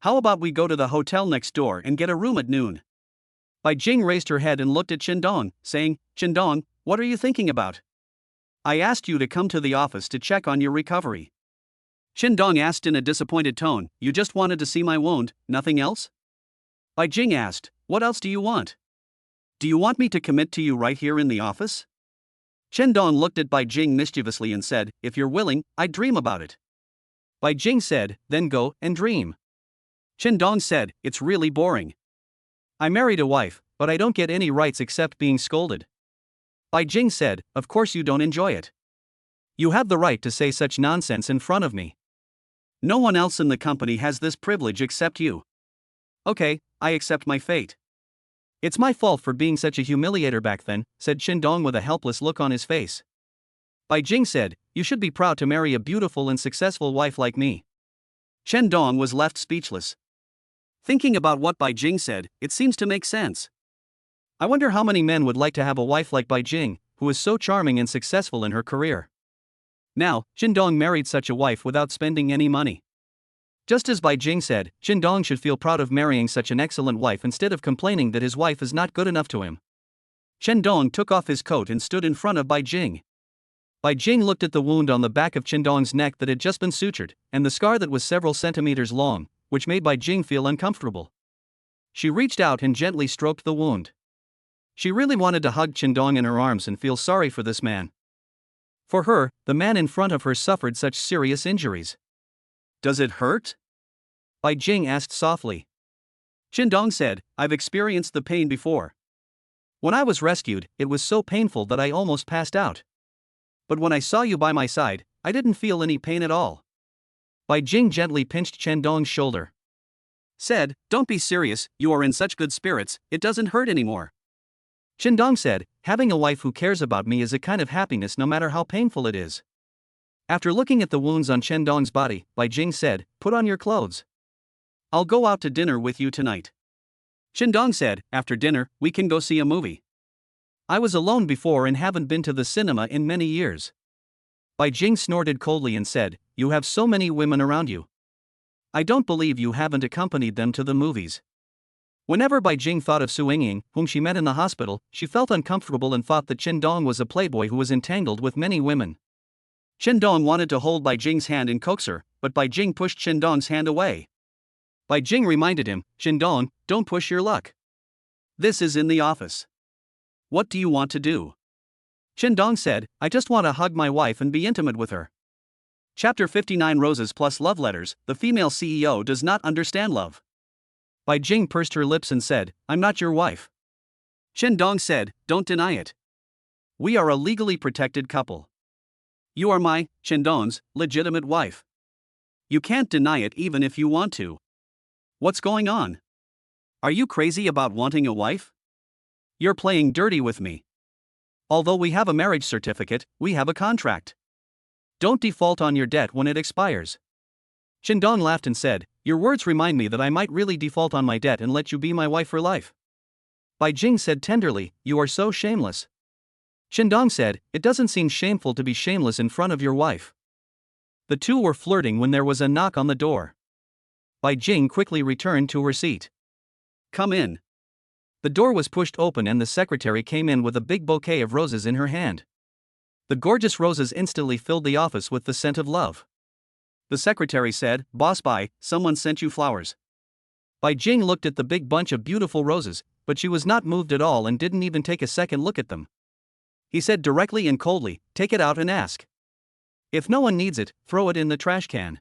How about we go to the hotel next door and get a room at noon? Bai Jing raised her head and looked at Chen Dong, saying, Chen Dong, what are you thinking about? I asked you to come to the office to check on your recovery. Chen Dong asked in a disappointed tone, you just wanted to see my wound, nothing else? Bai Jing asked, what else do you want? Do you want me to commit to you right here in the office? Chen Dong looked at Bai Jing mischievously and said, if you're willing, I'd dream about it. Bai Jing said, then go and dream. Chen Dong said, it's really boring. I married a wife, but I don't get any rights except being scolded. Bai Jing said, of course you don't enjoy it. You have the right to say such nonsense in front of me. No one else in the company has this privilege except you. Okay, I accept my fate. It's my fault for being such a humiliator back then, said Chen Dong with a helpless look on his face. Bai Jing said, you should be proud to marry a beautiful and successful wife like me. Chen Dong was left speechless. Thinking about what Bai Jing said, it seems to make sense. I wonder how many men would like to have a wife like Bai Jing, who is so charming and successful in her career. Now, Chen Dong married such a wife without spending any money. Just as Bai Jing said, Chen Dong should feel proud of marrying such an excellent wife instead of complaining that his wife is not good enough to him. Chen Dong took off his coat and stood in front of Bai Jing. Bai Jing looked at the wound on the back of Chen Dong's neck that had just been sutured, and the scar that was several centimeters long, which made Bai Jing feel uncomfortable. She reached out and gently stroked the wound. She really wanted to hug Chen Dong in her arms and feel sorry for this man. For her, the man in front of her suffered such serious injuries. Does it hurt? Bai Jing asked softly. Chen Dong said, I've experienced the pain before. When I was rescued, it was so painful that I almost passed out. But when I saw you by my side, I didn't feel any pain at all. Bai Jing gently pinched Chen Dong's shoulder. Said, don't be serious, you are in such good spirits, it doesn't hurt anymore. Chen Dong said, having a wife who cares about me is a kind of happiness no matter how painful it is. After looking at the wounds on Chen Dong's body, Bai Jing said, put on your clothes. I'll go out to dinner with you tonight. Qindong said, after dinner, we can go see a movie. I was alone before and haven't been to the cinema in many years. Bai Jing snorted coldly and said, you have so many women around you. I don't believe you haven't accompanied them to the movies. Whenever Bai Jing thought of Su Yingying, whom she met in the hospital, she felt uncomfortable and thought that Qindong was a playboy who was entangled with many women. Qindong wanted to hold Bai Jing's hand and coax her, but Bai Jing pushed Qindong's hand away. Bai Jing reminded him, Qindong, don't push your luck. This is in the office. What do you want to do? Qindong said, I just want to hug my wife and be intimate with her. Chapter 59 Roses plus Love Letters. The female CEO does not understand love. Bai Jing pursed her lips and said, I'm not your wife. Qindong said, don't deny it. We are a legally protected couple. You are my, Qindong's, legitimate wife. You can't deny it even if you want to. What's going on? Are you crazy about wanting a wife? You're playing dirty with me. Although we have a marriage certificate, we have a contract. Don't default on your debt when it expires. Qindong laughed and said, your words remind me that I might really default on my debt and let you be my wife for life. Bai Jing said tenderly, you are so shameless. Qindong said, it doesn't seem shameful to be shameless in front of your wife. The two were flirting when there was a knock on the door. Bai Jing quickly returned to her seat. Come in. The door was pushed open and the secretary came in with a big bouquet of roses in her hand. The gorgeous roses instantly filled the office with the scent of love. The secretary said, Boss Bai, someone sent you flowers. Bai Jing looked at the big bunch of beautiful roses, but she was not moved at all and didn't even take a second look at them. He said directly and coldly, take it out and ask. If no one needs it, throw it in the trash can.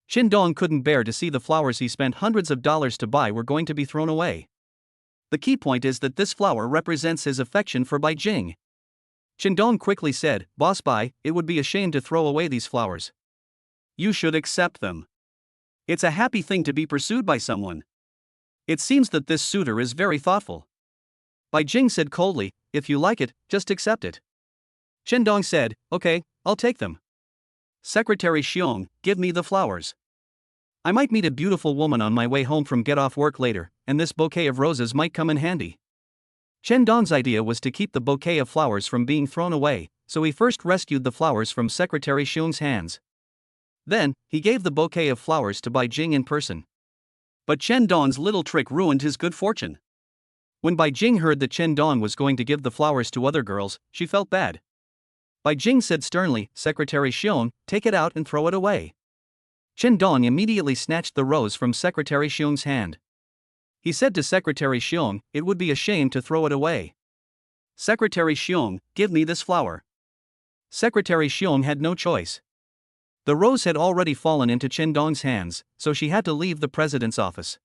Qindong couldn't bear to see the flowers he spent hundreds of dollars to buy were going to be thrown away. The key point is that this flower represents his affection for Bai Jing. Qindong quickly said, Boss Bai, it would be a shame to throw away these flowers. You should accept them. It's a happy thing to be pursued by someone. It seems that this suitor is very thoughtful. Bai Jing said coldly, if you like it, just accept it. Qindong said, okay, I'll take them. Secretary Xiong, give me the flowers. I might meet a beautiful woman on my way home from get off work later, and this bouquet of roses might come in handy. Qindong's idea was to keep the bouquet of flowers from being thrown away, so he first rescued the flowers from Secretary Xiong's hands. Then, he gave the bouquet of flowers to Bai Jing in person. But Qindong's little trick ruined his good fortune. When Bai Jing heard that Qindong was going to give the flowers to other girls, she felt bad. Bai Jing said sternly, Secretary Xiong, take it out and throw it away. Qindong immediately snatched the rose from Secretary Xiong's hand. He said to Secretary Xiong, it would be a shame to throw it away. Secretary Xiong, give me this flower. Secretary Xiong had no choice. The rose had already fallen into Qindong's hands, so she had to leave the president's office.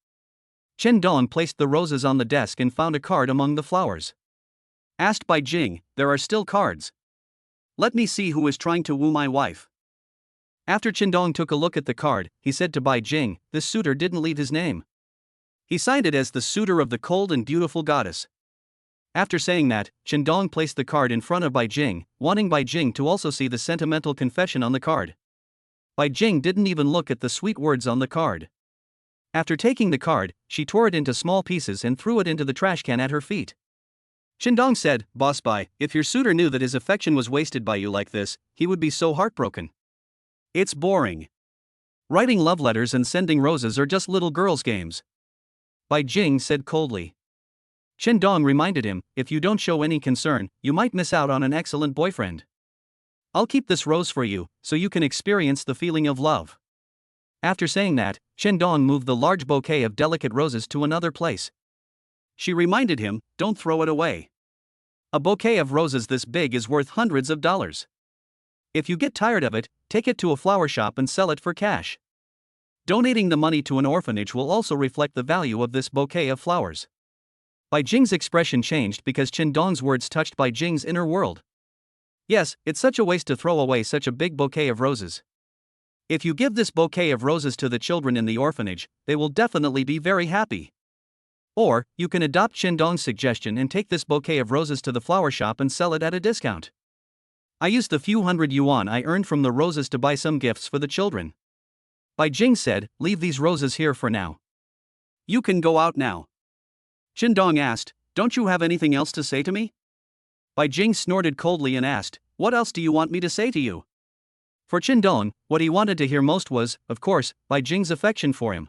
Qindong placed the roses on the desk and found a card among the flowers. Asked Bai Jing, there are still cards. Let me see who is trying to woo my wife. After Qindong took a look at the card, he said to Bai Jing, this suitor didn't leave his name. He signed it as the suitor of the cold and beautiful goddess. After saying that, Qindong placed the card in front of Bai Jing, wanting Bai Jing to also see the sentimental confession on the card. Bai Jing didn't even look at the sweet words on the card. After taking the card, she tore it into small pieces and threw it into the trash can at her feet. Qindong said, Boss Bai, if your suitor knew that his affection was wasted by you like this, he would be so heartbroken. It's boring. Writing love letters and sending roses are just little girls' games. Bai Jing said coldly. Qindong reminded him, if you don't show any concern, you might miss out on an excellent boyfriend. I'll keep this rose for you, so you can experience the feeling of love. After saying that, Qindong moved the large bouquet of delicate roses to another place. She reminded him, don't throw it away. A bouquet of roses this big is worth hundreds of dollars. If you get tired of it, take it to a flower shop and sell it for cash. Donating the money to an orphanage will also reflect the value of this bouquet of flowers. Bai Jing's expression changed because Qindong's words touched Bai Jing's inner world. Yes, it's such a waste to throw away such a big bouquet of roses. If you give this bouquet of roses to the children in the orphanage, they will definitely be very happy. Or, you can adopt Qindong's suggestion and take this bouquet of roses to the flower shop and sell it at a discount. I used the few hundred yuan I earned from the roses to buy some gifts for the children. Bai Jing said, leave these roses here for now, You can go out now. Qindong asked, don't you have anything else to say to me? Bai Jing snorted coldly and asked, what else do you want me to say to you? For Qindong, what he wanted to hear most was, of course, Bai Jing's affection for him.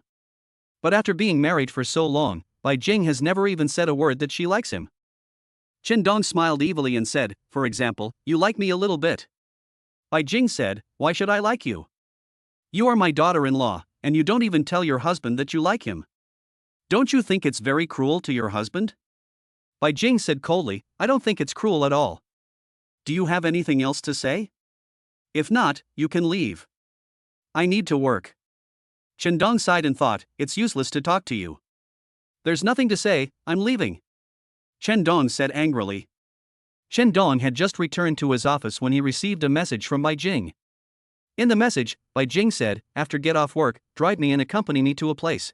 But after being married for so long, Bai Jing has never even said a word that she likes him. Qindong smiled evilly and said, for example, you like me a little bit. Bai Jing said, why should I like you? You are my daughter-in-law, and you don't even tell your husband that you like him. Don't you think it's very cruel to your husband? Bai Jing said coldly, I don't think it's cruel at all. Do you have anything else to say? If not, you can leave. I need to work. Qindong sighed and thought, it's useless to talk to you. There's nothing to say, I'm leaving. Qindong said angrily. Qindong had just returned to his office when he received a message from Bai Jing. In the message, Bai Jing said, after get off work, drive me and accompany me to a place.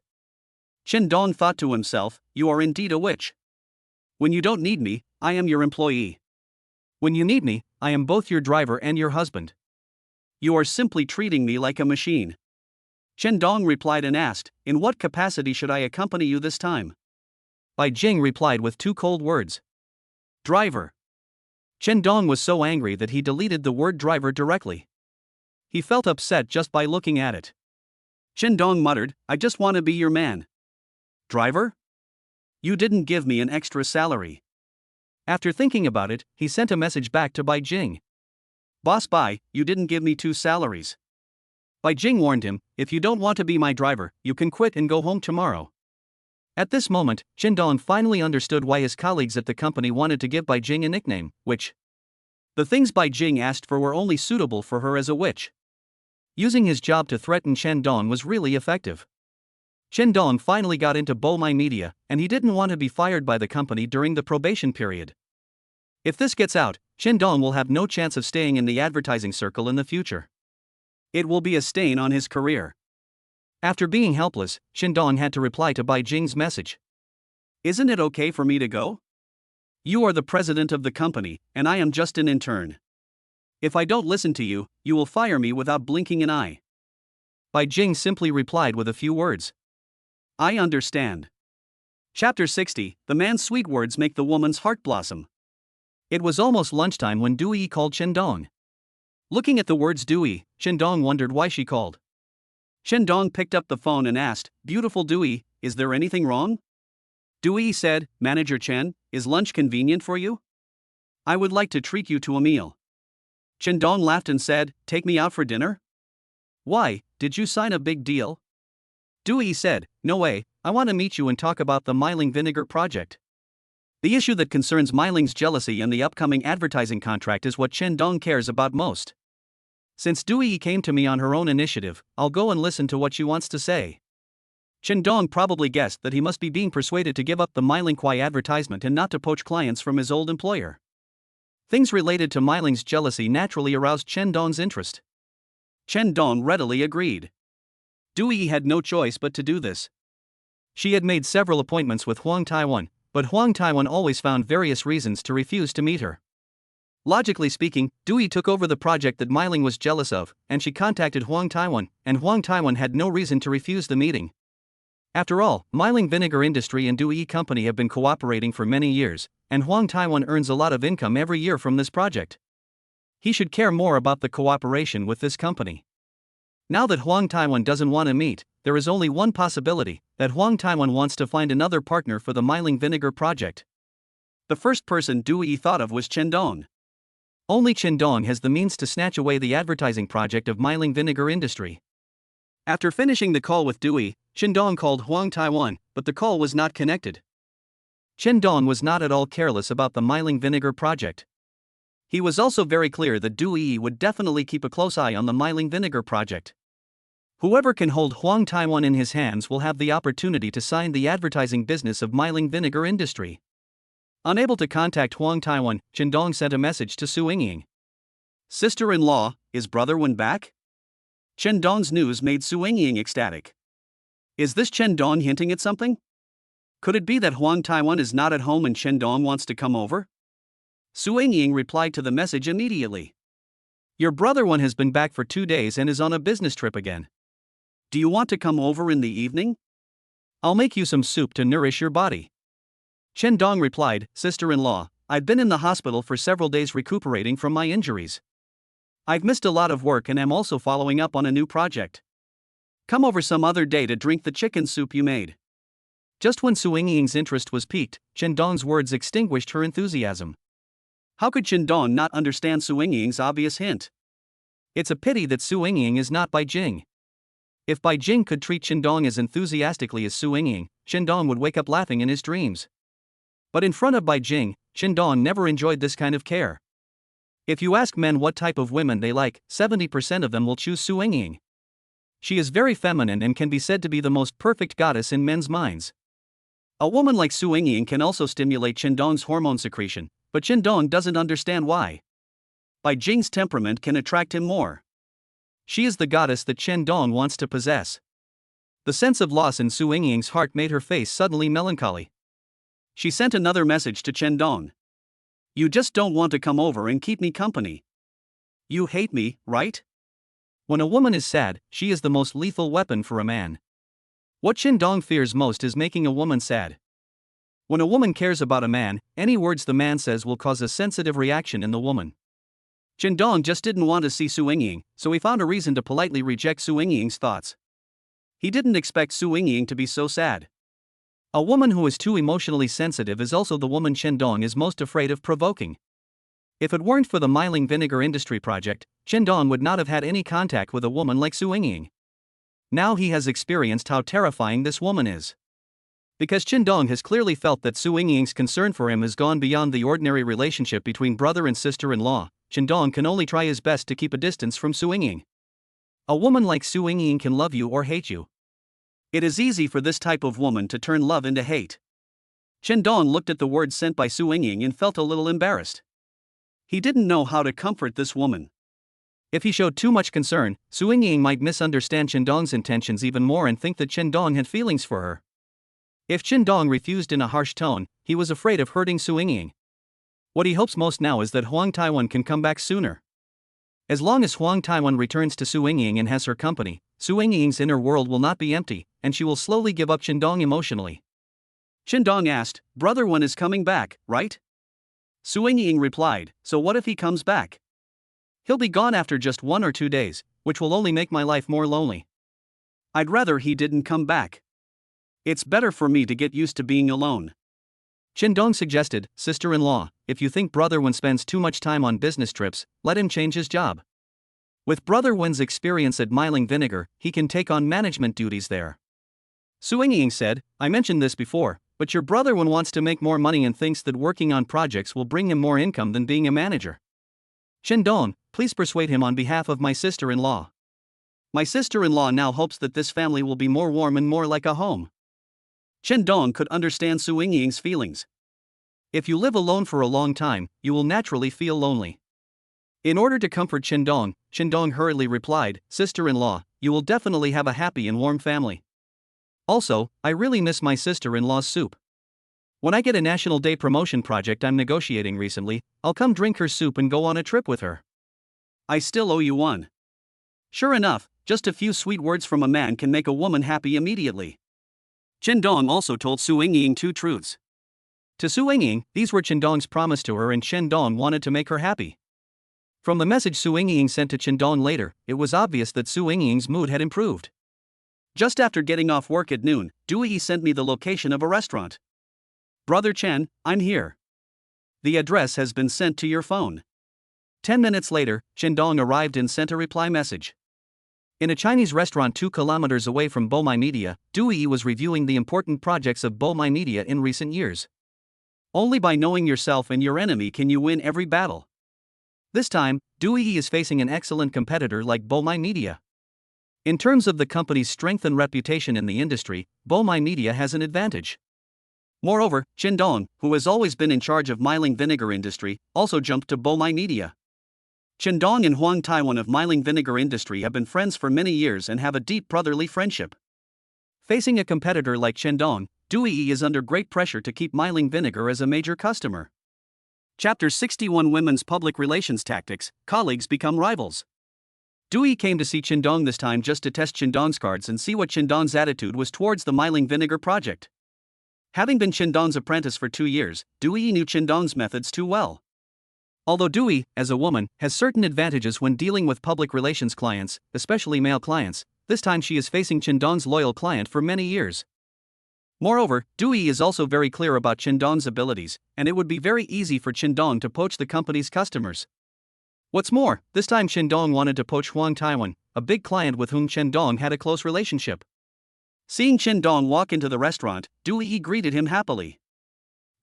Qindong thought to himself, you are indeed a witch. When you don't need me, I am your employee. When you need me, I am both your driver and your husband. You are simply treating me like a machine. Qindong replied and asked, in what capacity should I accompany you this time? Bai Jing replied with two cold words. Driver. Qindong was so angry that he deleted the word driver directly. He felt upset just by looking at it. Qindong muttered, I just want to be your man. Driver? You didn't give me an extra salary. After thinking about it, he sent a message back to Bai Jing. Boss Bai, you didn't give me 2 salaries. Bai Jing warned him, if you don't want to be my driver, you can quit and go home tomorrow. At this moment, Qindong finally understood why his colleagues at the company wanted to give Bai Jing a nickname, witch. The things Bai Jing asked for were only suitable for her as a witch. Using his job to threaten Qindong was really effective. Qindong finally got into Bomai Media, and he didn't want to be fired by the company during the probation period. If this gets out, Qindong will have no chance of staying in the advertising circle in the future. It will be a stain on his career. After being helpless, Qindong had to reply to Bai Jing's message. Isn't it okay for me to go? You are the president of the company, and I am just an intern. If I don't listen to you, you will fire me without blinking an eye. Bai Jing simply replied with a few words. I understand. Chapter 60, The man's sweet words make the woman's heart blossom. It was almost lunchtime when Dui called Qindong. Looking at the words Dui, Qindong wondered why she called. Qindong picked up the phone and asked, Beautiful Dui, is there anything wrong? Dui said, Manager Chen, is lunch convenient for you? I would like to treat you to a meal. Qindong laughed and said, Take me out for dinner? Why, did you sign a big deal? Dui said, No way, I want to meet you and talk about the Myling Vinegar project. The issue that concerns Myling's jealousy and the upcoming advertising contract is what Qindong cares about most. Since Dui came to me on her own initiative, I'll go and listen to what she wants to say. Qindong probably guessed that he must be being persuaded to give up the Myling Kwai advertisement and not to poach clients from his old employer. Things related to Myling's jealousy naturally aroused Qindong's interest. Qindong readily agreed. Dui had no choice but to do this. She had made several appointments with Huang Taiwan, but Huang Taiwan always found various reasons to refuse to meet her. Logically speaking, Dui took over the project that Myling was jealous of, and she contacted Huang Taiwan, and Huang Taiwan had no reason to refuse the meeting. After all, Myling Vinegar Industry and Dui Company have been cooperating for many years, and Huang Taiwan earns a lot of income every year from this project. He should care more about the cooperation with this company. Now that Huang Taiwan doesn't want to meet, there is only one possibility, that Huang Taiwan wants to find another partner for the Myling Vinegar project. The first person Dui thought of was Qindong. Only Qindong has the means to snatch away the advertising project of Myling Vinegar Industry. After finishing the call with Dui, Qindong called Huang Taiwan, but the call was not connected. Qindong was not at all careless about the Myling Vinegar project. He was also very clear that Dui would definitely keep a close eye on the Myling Vinegar project. Whoever can hold Huang Taiwan in his hands will have the opportunity to sign the advertising business of Myling Vinegar Industry. Unable to contact Huang Taiwan, Qindong sent a message to Su Yingying. Sister-in-law, is brother Wen back? Qindong's news made Su Yingying ecstatic. Is this Qindong hinting at something? Could it be that Huang Taiwan is not at home and Qindong wants to come over? Su Yingying replied to the message immediately. Your brother Wen has been back for 2 days and is on a business trip again. Do you want to come over in the evening? I'll make you some soup to nourish your body. Chen Dong replied, sister-in-law, I've been in the hospital for several days recuperating from my injuries. I've missed a lot of work and am also following up on a new project. Come over some other day to drink the chicken soup you made. Just when Su Yingying's interest was piqued, Chen Dong's words extinguished her enthusiasm. How could Chen Dong not understand Su Yingying's obvious hint? It's a pity that Su Yingying is not Bai Jing. If Bai Jing could treat Chen Dong as enthusiastically as Su Yingying, Chen Dong would wake up laughing in his dreams. But in front of Bai Jing, Chen Dong never enjoyed this kind of care. If you ask men what type of women they like, 70% of them will choose Su Yingying. She is very feminine and can be said to be the most perfect goddess in men's minds. A woman like Su Yingying can also stimulate Chen Dong's hormone secretion, but Chen Dong doesn't understand why. Bai Jing's temperament can attract him more. She is the goddess that Chen Dong wants to possess. The sense of loss in Su Yingying's heart made her face suddenly melancholy. She sent another message to Chen Dong. You just don't want to come over and keep me company. You hate me, right? When a woman is sad, she is the most lethal weapon for a man. What Chen Dong fears most is making a woman sad. When a woman cares about a man, any words the man says will cause a sensitive reaction in the woman. Chen Dong just didn't want to see Su Yingying, so he found a reason to politely reject Su Yingying's thoughts. He didn't expect Su Yingying to be so sad. A woman who is too emotionally sensitive is also the woman Chen Dong is most afraid of provoking. If it weren't for the Mailing Vinegar Industry project, Chen Dong would not have had any contact with a woman like Su Yingying. Now he has experienced how terrifying this woman is. Because Chen Dong has clearly felt that Su Yingying's concern for him has gone beyond the ordinary relationship between brother and sister-in-law, Chen Dong can only try his best to keep a distance from Su Yingying. A woman like Su Yingying can love you or hate you. It is easy for this type of woman to turn love into hate. Chen Dong looked at the words sent by Su Yingying and felt a little embarrassed. He didn't know how to comfort this woman. If he showed too much concern, Su Yingying might misunderstand Chen Dong's intentions even more and think that Chen Dong had feelings for her. If Chen Dong refused in a harsh tone, he was afraid of hurting Su Yingying. What he hopes most now is that Huang Taiwan can come back sooner. As long as Huang Taiwan returns to Su Yingying and has her company, Su Yingying's inner world will not be empty, and she will slowly give up Chen Dong emotionally. Chen Dong asked, Brother Wen is coming back, right? Su Yingying replied, so what if he comes back? He'll be gone after just 1 or 2 days, which will only make my life more lonely. I'd rather he didn't come back. It's better for me to get used to being alone. Chen Dong suggested, sister-in-law, if you think Brother Wen spends too much time on business trips, let him change his job. With Brother Wen's experience at Mailing Vinegar, he can take on management duties there. Su Yingying said, I mentioned this before, but your brother Wen wants to make more money and thinks that working on projects will bring him more income than being a manager. Chen Dong, please persuade him on behalf of my sister-in-law. My sister-in-law now hopes that this family will be more warm and more like a home. Chen Dong could understand Su Yingying's feelings. If you live alone for a long time, you will naturally feel lonely. In order to comfort Chen Dong hurriedly replied, Sister-in-law, you will definitely have a happy and warm family. Also, I really miss my sister-in-law's soup. When I get a National Day promotion project I'm negotiating recently, I'll come drink her soup and go on a trip with her. I still owe you one. Sure enough, just a few sweet words from a man can make a woman happy immediately. Chen Dong also told Su Yingying 2 truths. To Su Yingying, these were Chen Dong's promise to her and Chen Dong wanted to make her happy. From the message Su Yingying sent to Chen Dong later, it was obvious that Su Yingying's mood had improved. Just after getting off work at noon, Dui sent me the location of a restaurant. Brother Chen, I'm here. The address has been sent to your phone. 10 minutes later, Chen Dong arrived and sent a reply message. In a Chinese restaurant 2 kilometers away from Bomai Media, Dui was reviewing the important projects of Bomai Media in recent years. Only by knowing yourself and your enemy can you win every battle. This time, Dui is facing an excellent competitor like Bomai Media. In terms of the company's strength and reputation in the industry, Bomai Media has an advantage. Moreover, Chen Dong, who has always been in charge of Mailing Vinegar Industry, also jumped to Bomai Media. Chen Dong and Huang Taiwan of Mailing Vinegar Industry have been friends for many years and have a deep brotherly friendship. Facing a competitor like Chen Dong, Dui is under great pressure to keep Mailing Vinegar as a major customer. Chapter 61 Women's Public Relations Tactics, Colleagues Become Rivals. Dewey came to see Qindong this time just to test Qindong's cards and see what Qindong's attitude was towards the Myling Vinegar project. Having been Qindong's apprentice for 2 years, Dewey knew Qindong's methods too well. Although Dewey, as a woman, has certain advantages when dealing with public relations clients, especially male clients, this time she is facing Qindong's loyal client for many years. Moreover, Dewey is also very clear about Qindong's abilities, and it would be very easy for Qindong to poach the company's customers. What's more, this time Qindong wanted to poach Huang Taiwan, a big client with whom Qindong had a close relationship. Seeing Qindong walk into the restaurant, Dewey greeted him happily.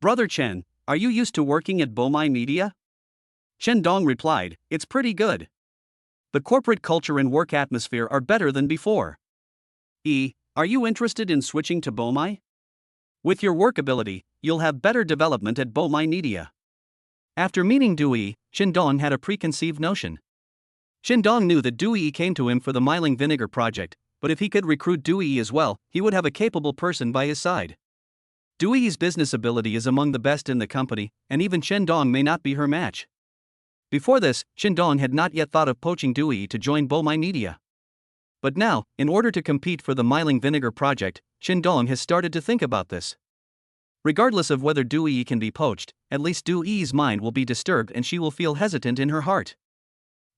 "Brother Chen, are you used to working at Bomai Media?" Qindong replied, "It's pretty good. The corporate culture and work atmosphere are better than before. Are you interested in switching to Bomai? With your work ability, you'll have better development at Bomai Media." After meeting Dewey, Qindong had a preconceived notion. Qindong knew that Dewey came to him for the Myling Vinegar project, but if he could recruit Dewey as well, he would have a capable person by his side. Dewey's business ability is among the best in the company, and even Qindong may not be her match. Before this, Qindong had not yet thought of poaching Dewey to join Bomai Media. But now, in order to compete for the Myling Vinegar project, Qindong has started to think about this. Regardless of whether Dewey can be poached, at least Dewey's mind will be disturbed and she will feel hesitant in her heart.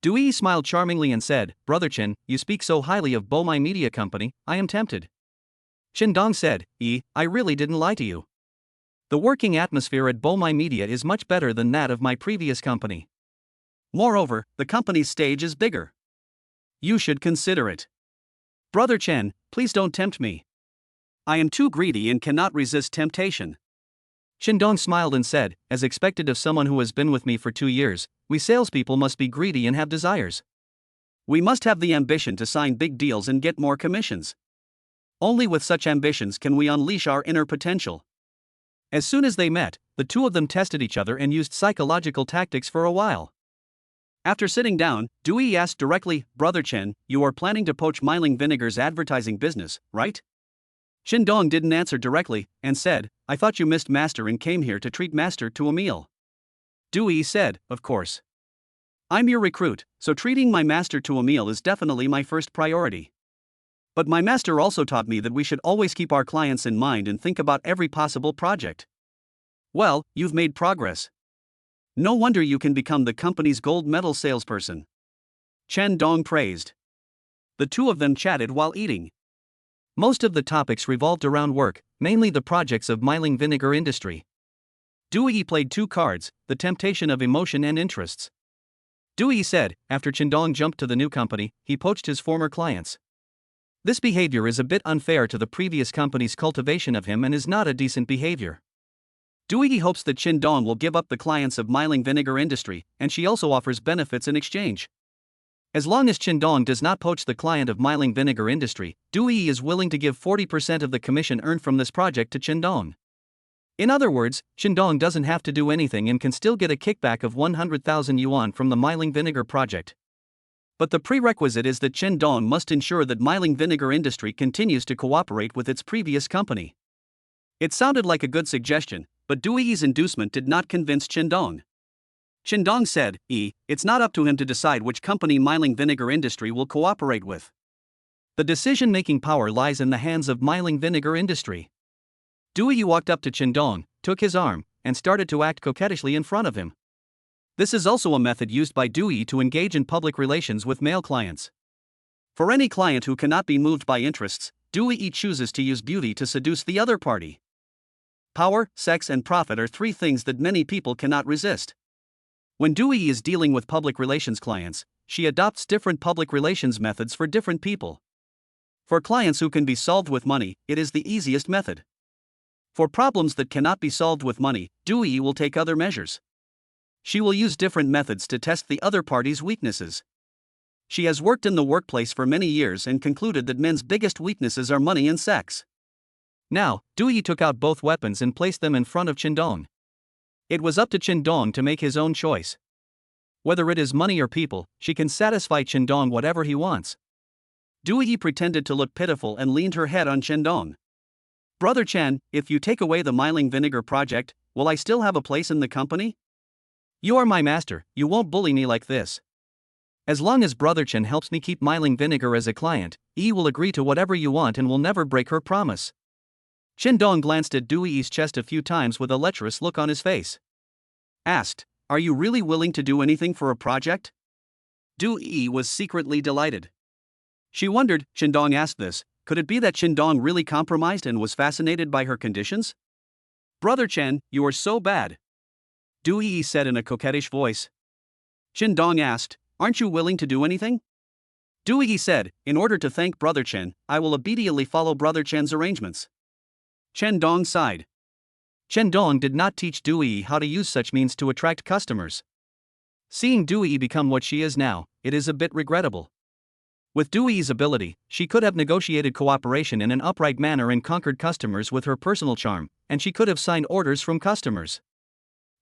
Dewey smiled charmingly and said, "Brother Chen, you speak so highly of Bomai Media Company, I am tempted." Qindong said, "I really didn't lie to you. The working atmosphere at Bomai Media is much better than that of my previous company. Moreover, the company's stage is bigger. You should consider it. Brother Chen, please don't tempt me. I am too greedy and cannot resist temptation." Qindong smiled and said, "As expected of someone who has been with me for 2 years, we salespeople must be greedy and have desires. We must have the ambition to sign big deals and get more commissions. Only with such ambitions can we unleash our inner potential." As soon as they met, the two of them tested each other and used psychological tactics for a while. After sitting down, Dewey asked directly, "Brother Chen, you are planning to poach Myling Vinegar's advertising business, right?" Qindong didn't answer directly, and said, "I thought you missed Master and came here to treat Master to a meal." Dewey said, "Of course. I'm your recruit, so treating my master to a meal is definitely my first priority. But my master also taught me that we should always keep our clients in mind and think about every possible project." "Well, you've made progress. No wonder you can become the company's gold medal salesperson." Qindong praised. The two of them chatted while eating. Most of the topics revolved around work, mainly the projects of Myling Vinegar industry. Dewey played 2 cards, the temptation of emotion and interests. Dewey said, after Qindong jumped to the new company, he poached his former clients. This behavior is a bit unfair to the previous company's cultivation of him and is not a decent behavior. Dewey hopes that Qindong will give up the clients of Myling Vinegar industry, and she also offers benefits in exchange. As long as Qindong does not poach the client of Myling Vinegar industry, Dewey is willing to give 40% of the commission earned from this project to Qindong. In other words, Qindong doesn't have to do anything and can still get a kickback of 100,000 yuan from the Myling Vinegar project. But the prerequisite is that Qindong must ensure that Myling Vinegar industry continues to cooperate with its previous company. It sounded like a good suggestion, but Dewey's inducement did not convince Qindong. Qindong said, "It's not up to him to decide which company Myling Vinegar industry will cooperate with. The decision-making power lies in the hands of Myling Vinegar industry." Dewey walked up to Qindong, took his arm, and started to act coquettishly in front of him. This is also a method used by Dewey to engage in public relations with male clients. For any client who cannot be moved by interests, Dewey chooses to use beauty to seduce the other party. Power, sex, and profit are 3 things that many people cannot resist. When Dewey is dealing with public relations clients, she adopts different public relations methods for different people. For clients who can be solved with money, it is the easiest method. For problems that cannot be solved with money, Dewey will take other measures. She will use different methods to test the other party's weaknesses. She has worked in the workplace for many years and concluded that men's biggest weaknesses are money and sex. Now, Dewey took out both weapons and placed them in front of Qindong. It was up to Qindong to make his own choice. Whether it is money or people, she can satisfy Qindong whatever he wants. Dewey pretended to look pitiful and leaned her head on Qindong. "Brother Chen, if you take away the Myling Vinegar project, will I still have a place in the company? You are my master, you won't bully me like this." As long as Brother Chen helps me keep Myling Vinegar as a client, Yi will agree to whatever you want and will never break her promise. Chen Dong glanced at Du Yi's chest a few times with a lecherous look on his face. Asked, "Are you really willing to do anything for a project?" Du Yi was secretly delighted. She wondered, Chen Dong asked this, could it be that Chen Dong really compromised and was fascinated by her conditions? "Brother Chen, you are so bad," Du Yi said in a coquettish voice. Chen Dong asked, "Aren't you willing to do anything?" Du Yi said, "In order to thank Brother Chen, I will obediently follow Brother Chen's arrangements." Chen Dong sighed. Chen Dong did not teach Du Yi how to use such means to attract customers. Seeing Du Yi become what she is now, it is a bit regrettable. With Du Yi's ability, she could have negotiated cooperation in an upright manner and conquered customers with her personal charm, and she could have signed orders from customers.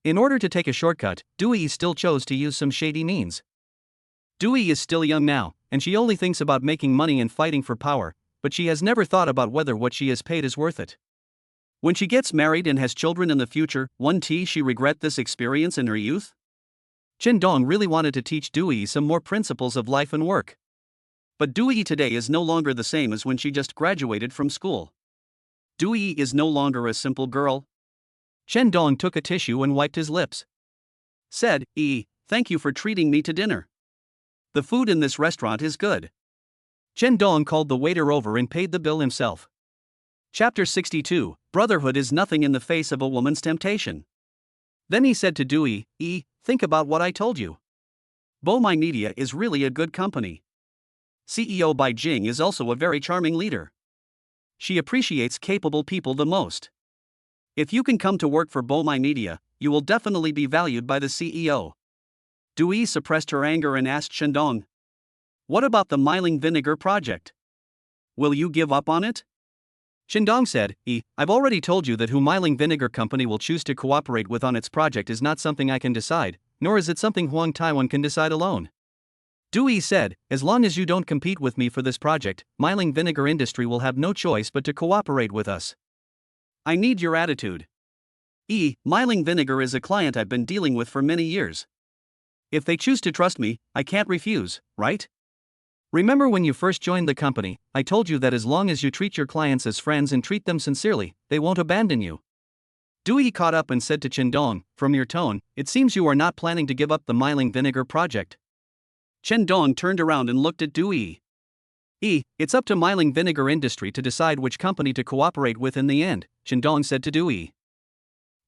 In order to take a shortcut, Du Yi still chose to use some shady means. Du Yi is still young now, and she only thinks about making money and fighting for power, but she has never thought about whether what she is paid is worth it. When she gets married and has children in the future, won't she regret this experience in her youth? Chen Dong really wanted to teach Du Yi some more principles of life and work. But Du Yi today is no longer the same as when she just graduated from school. Du Yi is no longer a simple girl. Chen Dong took a tissue and wiped his lips. Said, "Thank you for treating me to dinner. The food in this restaurant is good." Chen Dong called the waiter over and paid the bill himself. Chapter 62, Brotherhood is nothing in the face of a woman's temptation. Then he said to Du Yi, "Think about what I told you. Bomai Media is really a good company. CEO Bai Jing is also a very charming leader. She appreciates capable people the most. If you can come to work for Bomai Media, you will definitely be valued by the CEO." Du Yi suppressed her anger and asked Chen Dong, "What about the Myling Vinegar project? Will you give up on it?" Chen Dong said, "I've already told you that who Myling Vinegar Company will choose to cooperate with on its project is not something I can decide, nor is it something Huang Taiwan can decide alone." Du Yi said, "As long as you don't compete with me for this project, Myling Vinegar Industry will have no choice but to cooperate with us. I need your attitude. Myling Vinegar is a client I've been dealing with for many years. If they choose to trust me, I can't refuse, right? Remember when you first joined the company, I told you that as long as you treat your clients as friends and treat them sincerely, they won't abandon you." Du Yi caught up and said to Chen Dong, "From your tone, it seems you are not planning to give up the Myling Vinegar project." Chen Dong turned around and looked at Du Yi. "It's up to Myling Vinegar Industry to decide which company to cooperate with in the end," Chen Dong said to Du Yi.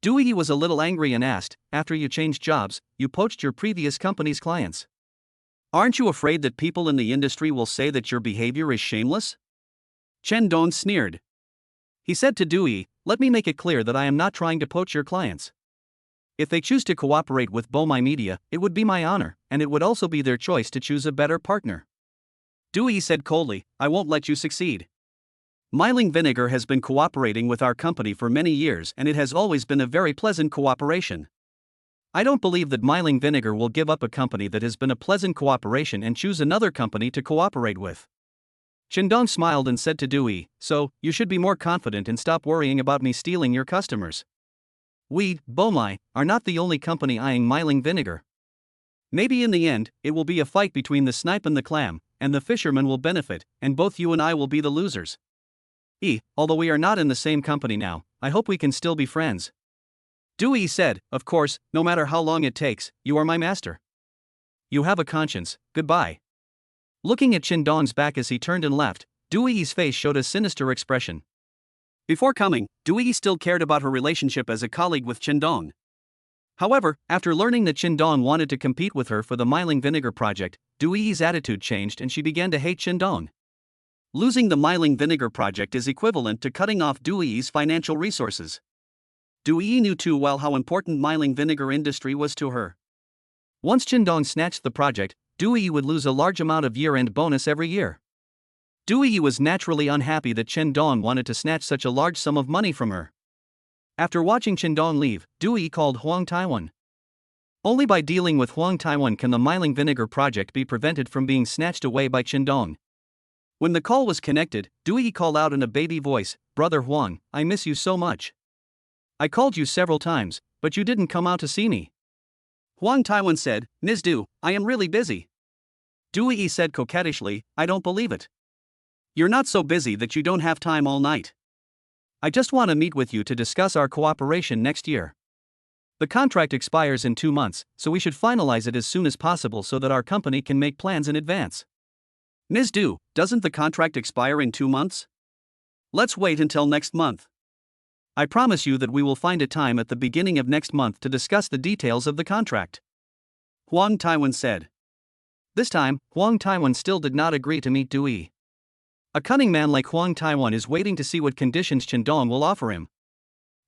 Du Yi was a little angry and asked, "After you changed jobs, you poached your previous company's clients. Aren't you afraid that people in the industry will say that your behavior is shameless?" Chen Dong sneered. He said to Du Yi, "Let me make it clear that I am not trying to poach your clients. If they choose to cooperate with Bomai Media, it would be my honor, and it would also be their choice to choose a better partner." Du Yi said coldly, "I won't let you succeed. Myling Vinegar has been cooperating with our company for many years and it has always been a very pleasant cooperation. I don't believe that Myling Vinegar will give up a company that has been a pleasant cooperation and choose another company to cooperate with." Chen Dong smiled and said to Du Yi, "So, you should be more confident and stop worrying about me stealing your customers. We, Bomai, are not the only company eyeing Myling Vinegar. Maybe in the end, it will be a fight between the snipe and the clam, and the fisherman will benefit, and both you and I will be the losers. Although we are not in the same company now, I hope we can still be friends." Du Yi said, "Of course, no matter how long it takes, you are my master. You have a conscience, goodbye." Looking at Chen Dong's back as he turned and left, Du Yi's face showed a sinister expression. Before coming, Du Yi still cared about her relationship as a colleague with Chen Dong. However, after learning that Chen Dong wanted to compete with her for the Myling Vinegar project, Du Yi's attitude changed and she began to hate Chen Dong. Losing the Myling Vinegar project is equivalent to cutting off Du Yi's financial resources. Du Yi knew too well how important Myling Vinegar Industry was to her. Once Chen Dong snatched the project, Du Yi would lose a large amount of year-end bonus every year. Du Yi was naturally unhappy that Chen Dong wanted to snatch such a large sum of money from her. After watching Chen Dong leave, Du Yi called Huang Taiwan. Only by dealing with Huang Taiwan can the Myling Vinegar project be prevented from being snatched away by Chen Dong. When the call was connected, Du Yi called out in a baby voice, "Brother Huang, I miss you so much. I called you several times, but you didn't come out to see me." Huang Taiwan said, "Ms. Du, I am really busy. Dewey said coquettishly, I don't believe it. You're not so busy that you don't have time all night. I just want to meet with you to discuss our cooperation next year. The contract expires in 2 months, so we should finalize it as soon as possible so that our company can make plans in advance. Ms. Du, doesn't the contract expire in 2 months? Let's wait until next month. I promise you that we will find a time at the beginning of next month to discuss the details of the contract. Huang Taiwan said. This time, Huang Taiwan still did not agree to meet Dewey. A cunning man like Huang Taiwan is waiting to see what conditions Chendong will offer him.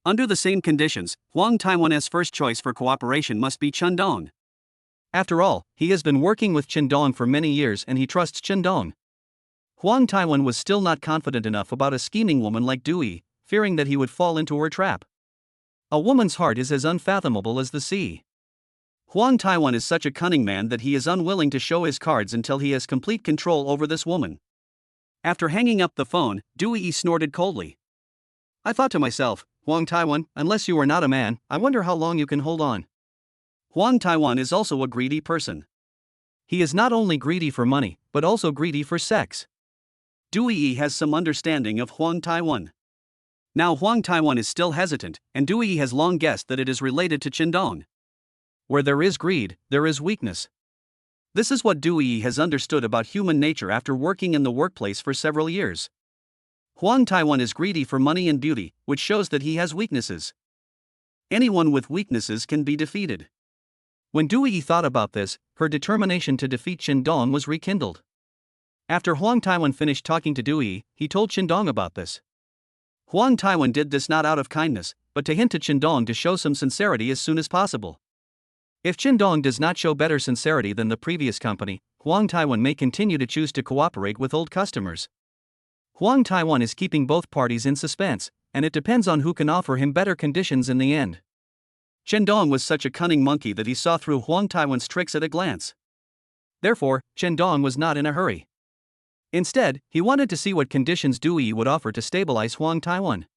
Under the same conditions, Huang Taiwan's first choice for cooperation must be Chendong. After all, he has been working with Chendong for many years and he trusts Chendong. Huang Taiwan was still not confident enough about a scheming woman like Dewey, fearing that he would fall into her trap. A woman's heart is as unfathomable as the sea. Huang Taiwan is such a cunning man that he is unwilling to show his cards until he has complete control over this woman. After hanging up the phone, Dewey snorted coldly. I thought to myself, Huang Taiwan, unless you are not a man, I wonder how long you can hold on. Huang Taiwan is also a greedy person. He is not only greedy for money, but also greedy for sex. Dewey has some understanding of Huang Taiwan. Now Huang Taiwan is still hesitant, and Dewey has long guessed that it is related to Chendong. Where there is greed, there is weakness. This is what Dewey has understood about human nature after working in the workplace for several years. Huang Taiwan is greedy for money and beauty, which shows that he has weaknesses. Anyone with weaknesses can be defeated. When Dewey thought about this, her determination to defeat Chendong was rekindled. After Huang Taiwan finished talking to Dewey, he told Chendong about this. Huang Taiwan did this not out of kindness, but to hint to Chendong to show some sincerity as soon as possible. If Chendong does not show better sincerity than the previous company, Huang Taiwan may continue to choose to cooperate with old customers. Huang Taiwan is keeping both parties in suspense, and it depends on who can offer him better conditions in the end. Chendong was such a cunning monkey that he saw through Huang Taiwan's tricks at a glance. Therefore, Chendong was not in a hurry. Instead, he wanted to see what conditions Dewey would offer to stabilize Huang Taiwan.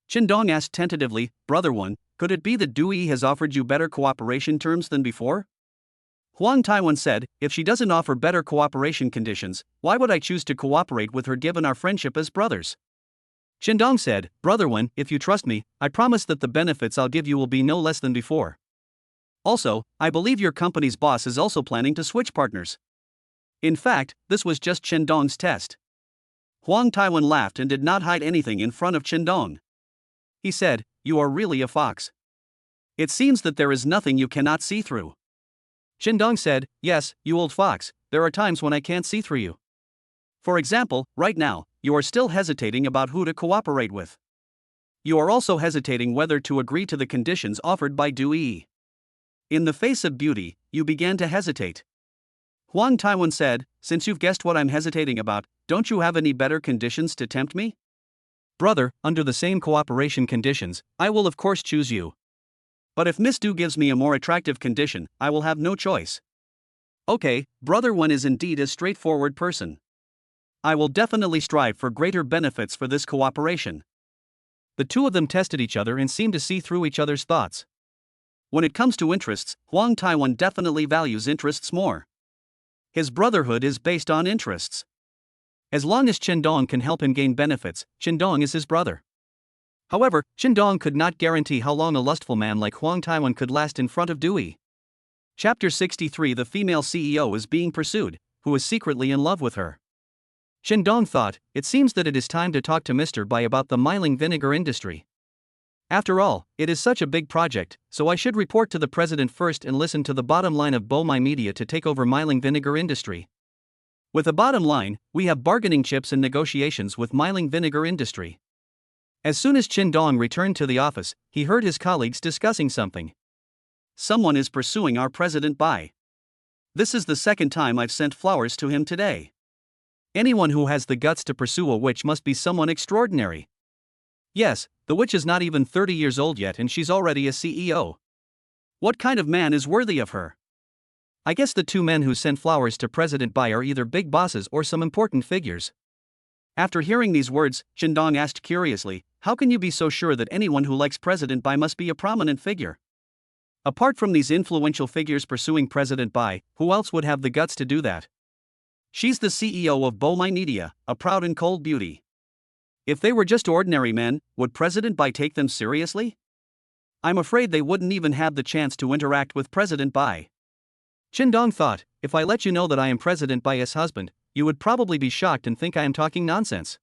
Chendong asked tentatively, Brother One, could it be that Dewey has offered you better cooperation terms than before? Huang Taiwan said, if she doesn't offer better cooperation conditions, why would I choose to cooperate with her given our friendship as brothers? Chendong said, Brother One, if you trust me, I promise that the benefits I'll give you will be no less than before. Also, I believe your company's boss is also planning to switch partners. In fact, this was just Chendong's test. Huang Taiwan laughed and did not hide anything in front of Chendong. He said, You are really a fox. It seems that there is nothing you cannot see through. Chendong said, Yes, you old fox, there are times when I can't see through you. For example, right now, you are still hesitating about who to cooperate with. You are also hesitating whether to agree to the conditions offered by Dewey. In the face of beauty, you began to hesitate. Huang Taiwan said, Since you've guessed what I'm hesitating about, don't you have any better conditions to tempt me? Brother, under the same cooperation conditions, I will of course choose you. But if Miss Du gives me a more attractive condition, I will have no choice. Okay, Brother One is indeed a straightforward person. I will definitely strive for greater benefits for this cooperation. The two of them tested each other and seemed to see through each other's thoughts. When it comes to interests, Huang Taiwan definitely values interests more. His brotherhood is based on interests. As long as Chendong can help him gain benefits, Chendong is his brother. However, Chendong could not guarantee how long a lustful man like Huang Taiwan could last in front of Dewey. Chapter 63 The female CEO is being pursued, who is secretly in love with her. Chendong thought, it seems that it is time to talk to Mr. Bai about the Mailing vinegar industry. After all, it is such a big project, so I should report to the president first and listen to the bottom line of Bomai Media to take over Mailing vinegar industry. With a bottom line, we have bargaining chips and negotiations with Mailing vinegar industry. As soon as Chendong returned to the office, he heard his colleagues discussing something. Someone is pursuing our President Bai. This is the second time I've sent flowers to him today. Anyone who has the guts to pursue a witch must be someone extraordinary. Yes, the witch is not even 30 years old yet and she's already a CEO. What kind of man is worthy of her? I guess the two men who sent flowers to President Bai are either big bosses or some important figures. After hearing these words, Chendong asked curiously, how can you be so sure that anyone who likes President Bai must be a prominent figure? Apart from these influential figures pursuing President Bai, who else would have the guts to do that? She's the CEO of Bomai Media, a proud and cold beauty. If they were just ordinary men, would President Bai take them seriously? I'm afraid they wouldn't even have the chance to interact with President Bai. Qindong thought, if I let you know that I am President Bai's husband, you would probably be shocked and think I am talking nonsense.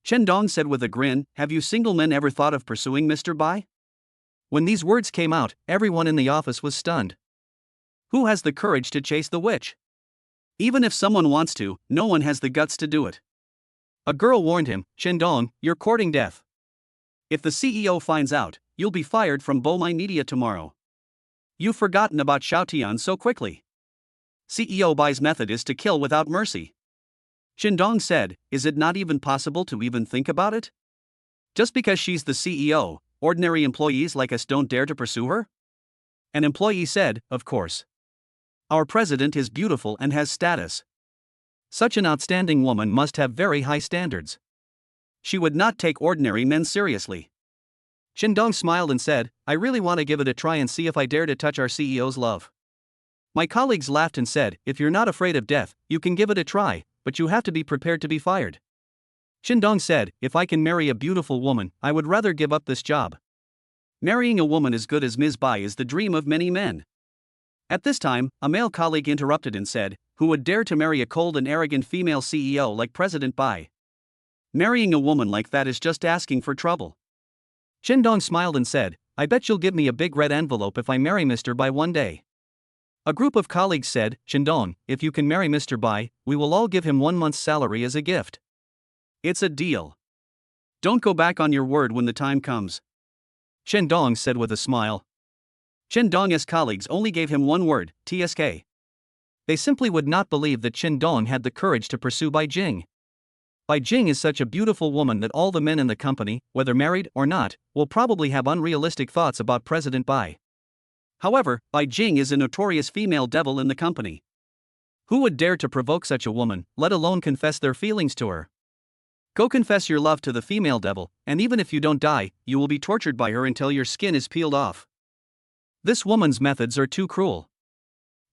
Qindong said with a grin, have you single men ever thought of pursuing Mr. Bai? When these words came out, everyone in the office was stunned. Who has the courage to chase the witch? Even if someone wants to, no one has the guts to do it. A girl warned him, Qindong, you're courting death. If the CEO finds out, you'll be fired from Bomai Media tomorrow. You've forgotten about Xiaotian so quickly. CEO Bai's method is to kill without mercy. Qindong said, is it not even possible to even think about it? Just because she's the CEO, ordinary employees like us don't dare to pursue her? An employee said, of course. Our president is beautiful and has status. Such an outstanding woman must have very high standards. She would not take ordinary men seriously. Qindong smiled and said, I really want to give it a try and see if I dare to touch our CEO's love. My colleagues laughed and said, if you're not afraid of death, you can give it a try, but you have to be prepared to be fired. Qindong said, if I can marry a beautiful woman, I would rather give up this job. Marrying a woman as good as Ms. Bai is the dream of many men. At this time, a male colleague interrupted and said, who would dare to marry a cold and arrogant female CEO like President Bai? Marrying a woman like that is just asking for trouble. Qindong smiled and said, I bet you'll give me a big red envelope if I marry Mr. Bai one day. A group of colleagues said, Qindong, if you can marry Mr. Bai, we will all give him 1 month's salary as a gift. It's a deal. Don't go back on your word when the time comes. Qindong said with a smile. Qindong's colleagues only gave him one word, TSK. They simply would not believe that Qindong had the courage to pursue Bai Jing. Bai Jing is such a beautiful woman that all the men in the company, whether married or not, will probably have unrealistic thoughts about President Bai. However, Bai Jing is a notorious female devil in the company. Who would dare to provoke such a woman, let alone confess their feelings to her? Go confess your love to the female devil, and even if you don't die, you will be tortured by her until your skin is peeled off. This woman's methods are too cruel.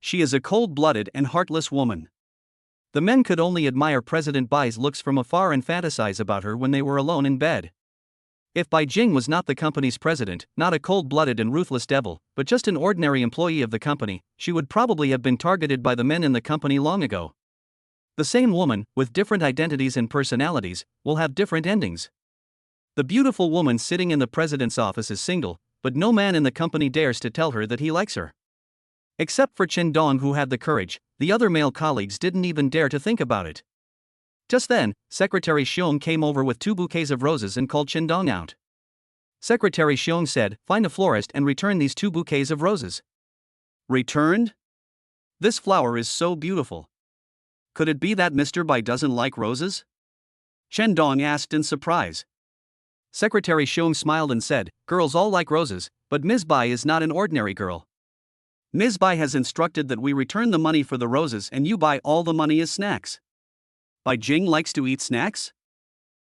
She is a cold-blooded and heartless woman. The men could only admire President Bai's looks from afar and fantasize about her when they were alone in bed. If Bai Jing was not the company's president, not a cold-blooded and ruthless devil, but just an ordinary employee of the company, she would probably have been targeted by the men in the company long ago. The same woman, with different identities and personalities, will have different endings. The beautiful woman sitting in the president's office is single, but no man in the company dares to tell her that he likes her. Except for Qindong, who had the courage, the other male colleagues didn't even dare to think about it. Just then, Secretary Xiong came over with 2 bouquets of roses and called Qindong out. Secretary Xiong said, find a florist and return these 2 bouquets of roses. Returned? This flower is so beautiful. Could it be that Mr. Bai doesn't like roses? Qindong asked in surprise. Secretary Xiong smiled and said, girls all like roses, but Ms. Bai is not an ordinary girl. Ms. Bai has instructed that we return the money for the roses and you buy all the money as snacks. Bai Jing likes to eat snacks?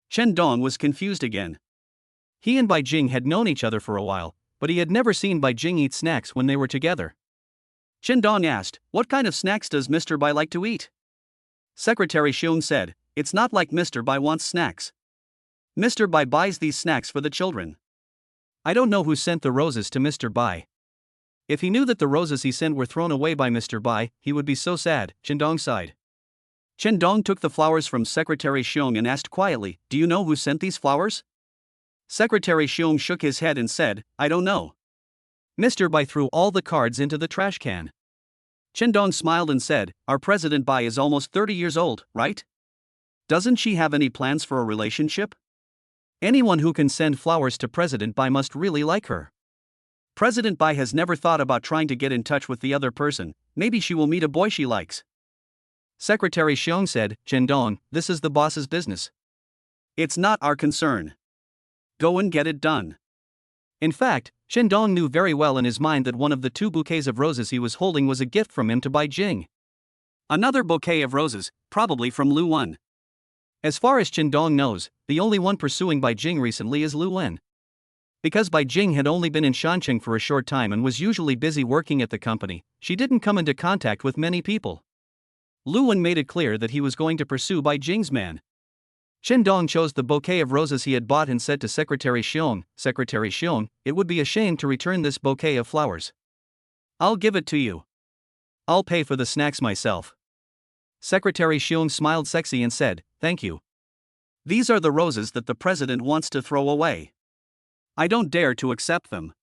Qindong was confused again. He and Bai Jing had known each other for a while, but he had never seen Bai Jing eat snacks when they were together. Qindong asked, what kind of snacks does Mr. Bai like to eat? Secretary Xiong said, it's not like Mr. Bai wants snacks. Mr. Bai buys these snacks for the children. I don't know who sent the roses to Mr. Bai. If he knew that the roses he sent were thrown away by Mr. Bai, he would be so sad, Qindong sighed. Qindong took the flowers from Secretary Xiong and asked quietly, do you know who sent these flowers? Secretary Xiong shook his head and said, I don't know. Mr. Bai threw all the cards into the trash can. Qindong smiled and said, our President Bai is almost 30 years old, right? Doesn't she have any plans for a relationship? Anyone who can send flowers to President Bai must really like her. President Bai has never thought about trying to get in touch with the other person, maybe she will meet a boy she likes. Secretary Xiong said, Qindong, this is the boss's business. It's not our concern. Go and get it done. In fact, Qindong knew very well in his mind that one of the 2 bouquets of roses he was holding was a gift from him to Bai Jing. Another bouquet of roses, probably from Lu Wen. As far as Qindong knows, the only one pursuing Bai Jing recently is Lu Wen. Because Bai Jing had only been in Shanqing for a short time and was usually busy working at the company, she didn't come into contact with many people. Lu Wen made it clear that he was going to pursue Bai Jing's man. Chen Dong chose the bouquet of roses he had bought and said to Secretary Xiong, "Secretary Xiong, it would be a shame to return this bouquet of flowers. I'll give it to you. I'll pay for the snacks myself." Secretary Xiong smiled sexy and said, "Thank you. These are the roses that the president wants to throw away. I don't dare to accept them.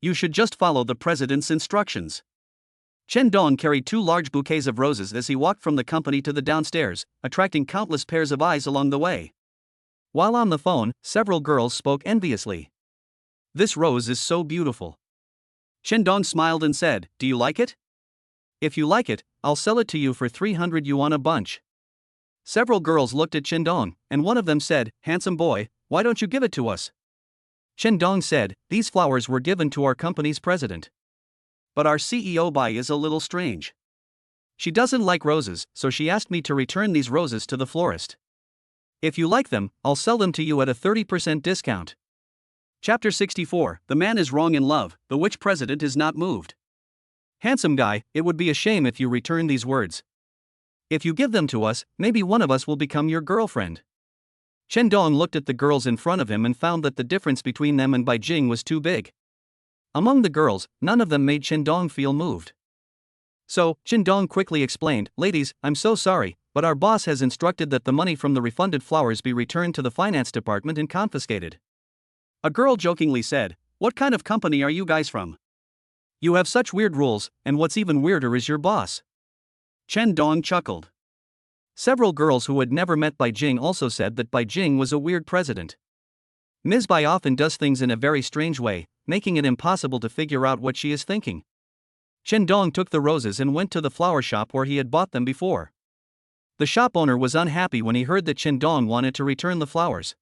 You should just follow the president's instructions." Chen Dong carried 2 large bouquets of roses as he walked from the company to the downstairs, attracting countless pairs of eyes along the way. While on the phone, several girls spoke enviously. "This rose is so beautiful." Chen Dong smiled and said, "Do you like it? If you like it, I'll sell it to you for 300 yuan a bunch." Several girls looked at Chen Dong, and one of them said, "Handsome boy, why don't you give it to us?" Chen Dong said, "These flowers were given to our company's president. But our CEO Bai is a little strange. She doesn't like roses, so she asked me to return these roses to the florist. If you like them, I'll sell them to you at a 30% discount." Chapter 64, The Man is Wrong in Love, the Witch President is Not Moved. "Handsome guy, it would be a shame if you return these words. If you give them to us, maybe one of us will become your girlfriend." Chen Dong looked at the girls in front of him and found that the difference between them and Bai Jing was too big. Among the girls, none of them made Chen Dong feel moved. So, Chen Dong quickly explained, "Ladies, I'm so sorry, but our boss has instructed that the money from the refunded flowers be returned to the finance department and confiscated." A girl jokingly said, "What kind of company are you guys from? You have such weird rules, and what's even weirder is your boss." Chen Dong chuckled. Several girls who had never met Bai Jing also said that Bai Jing was a weird president. Ms. Bai often does things in a very strange way, making it impossible to figure out what she is thinking. Chen Dong took the roses and went to the flower shop where he had bought them before. The shop owner was unhappy when he heard that Chen Dong wanted to return the flowers.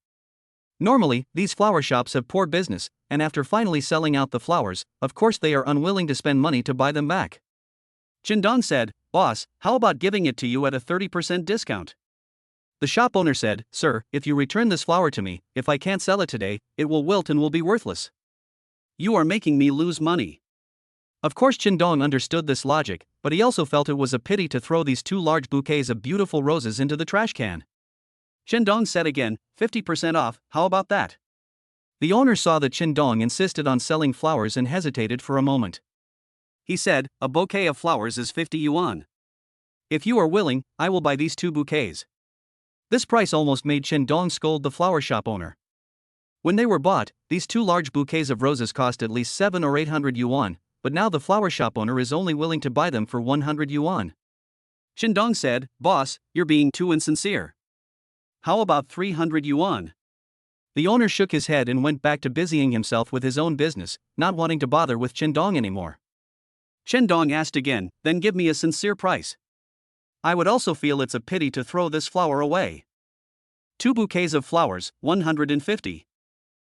Normally, these flower shops have poor business, and after finally selling out the flowers, of course they are unwilling to spend money to buy them back. Chen Dong said, "Boss, how about giving it to you at a 30% discount?" The shop owner said, "Sir, if you return this flower to me, if I can't sell it today, it will wilt and will be worthless. You are making me lose money." Of course Chen Dong understood this logic, but he also felt it was a pity to throw these 2 large bouquets of beautiful roses into the trash can. Chen Dong said again, 50% off, how about that? The owner saw that Chen Dong insisted on selling flowers and hesitated for a moment. He said, "A bouquet of flowers is 50 yuan. If you are willing, I will buy these 2 bouquets." This price almost made Chen Dong scold the flower shop owner. When they were bought, these 2 large bouquets of roses cost at least 700 or 800 yuan, but now the flower shop owner is only willing to buy them for 100 yuan. Chen Dong said, "Boss, you're being too insincere. How about 300 yuan? The owner shook his head and went back to busying himself with his own business, not wanting to bother with Chen Dong anymore. Chen Dong asked again, "Then give me a sincere price. I would also feel it's a pity to throw this flower away. 2 bouquets of flowers, 150.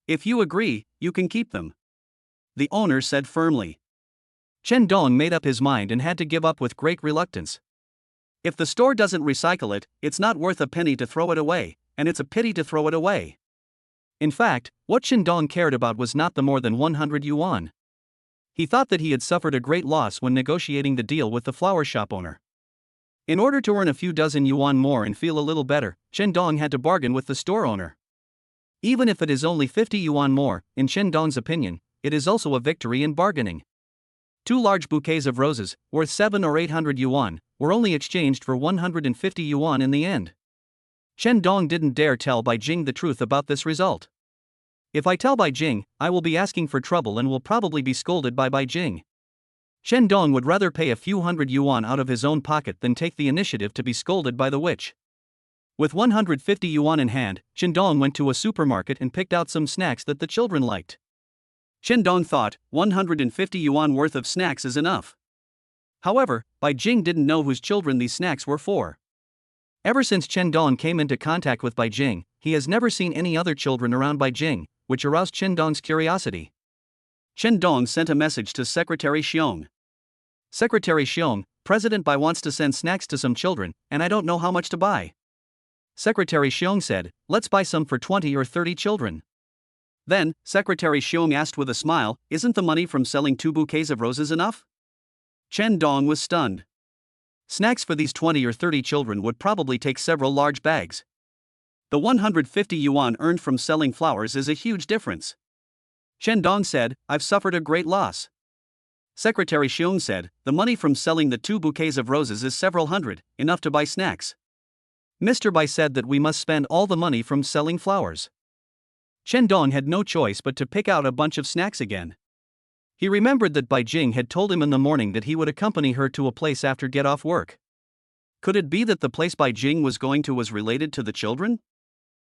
If you agree, you can keep them," the owner said firmly. Chen Dong made up his mind and had to give up with great reluctance. If the store doesn't recycle it, it's not worth a penny to throw it away, and it's a pity to throw it away. In fact, what Chen Dong cared about was not the more than 100 yuan. He thought that he had suffered a great loss when negotiating the deal with the flower shop owner. In order to earn a few dozen yuan more and feel a little better, Chen Dong had to bargain with the store owner. Even if it is only 50 yuan more, in Chen Dong's opinion, it is also a victory in bargaining. 2 large bouquets of roses, worth 700 or 800 yuan, were only exchanged for 150 yuan in the end. Chen Dong didn't dare tell Bai Jing the truth about this result. If I tell Bai Jing, I will be asking for trouble and will probably be scolded by Bai Jing. Chen Dong would rather pay a few hundred yuan out of his own pocket than take the initiative to be scolded by the witch. With 150 yuan in hand, Chen Dong went to a supermarket and picked out some snacks that the children liked. Chen Dong thought, 150 yuan worth of snacks is enough. However, Bai Jing didn't know whose children these snacks were for. Ever since Chen Dong came into contact with Bai Jing, he has never seen any other children around Bai Jing, which aroused Chen Dong's curiosity. Chen Dong sent a message to Secretary Xiong. "Secretary Xiong, President Bai wants to send snacks to some children, and I don't know how much to buy." Secretary Xiong said, "Let's buy some for 20 or 30 children." Then, Secretary Xiong asked with a smile, "Isn't the money from selling 2 bouquets of roses enough?" Chen Dong was stunned. Snacks for these 20 or 30 children would probably take several large bags. The 150 yuan earned from selling flowers is a huge difference. Chen Dong said, I've suffered a great loss. Secretary Xiong said, the money from selling the 2 bouquets of roses is several hundred, enough to buy snacks. Mr. Bai said that we must spend all the money from selling flowers. Chen Dong had no choice but to pick out a bunch of snacks again. He remembered that Bai Jing had told him in the morning that he would accompany her to a place after get off work. Could it be that the place Bai Jing was going to was related to the children?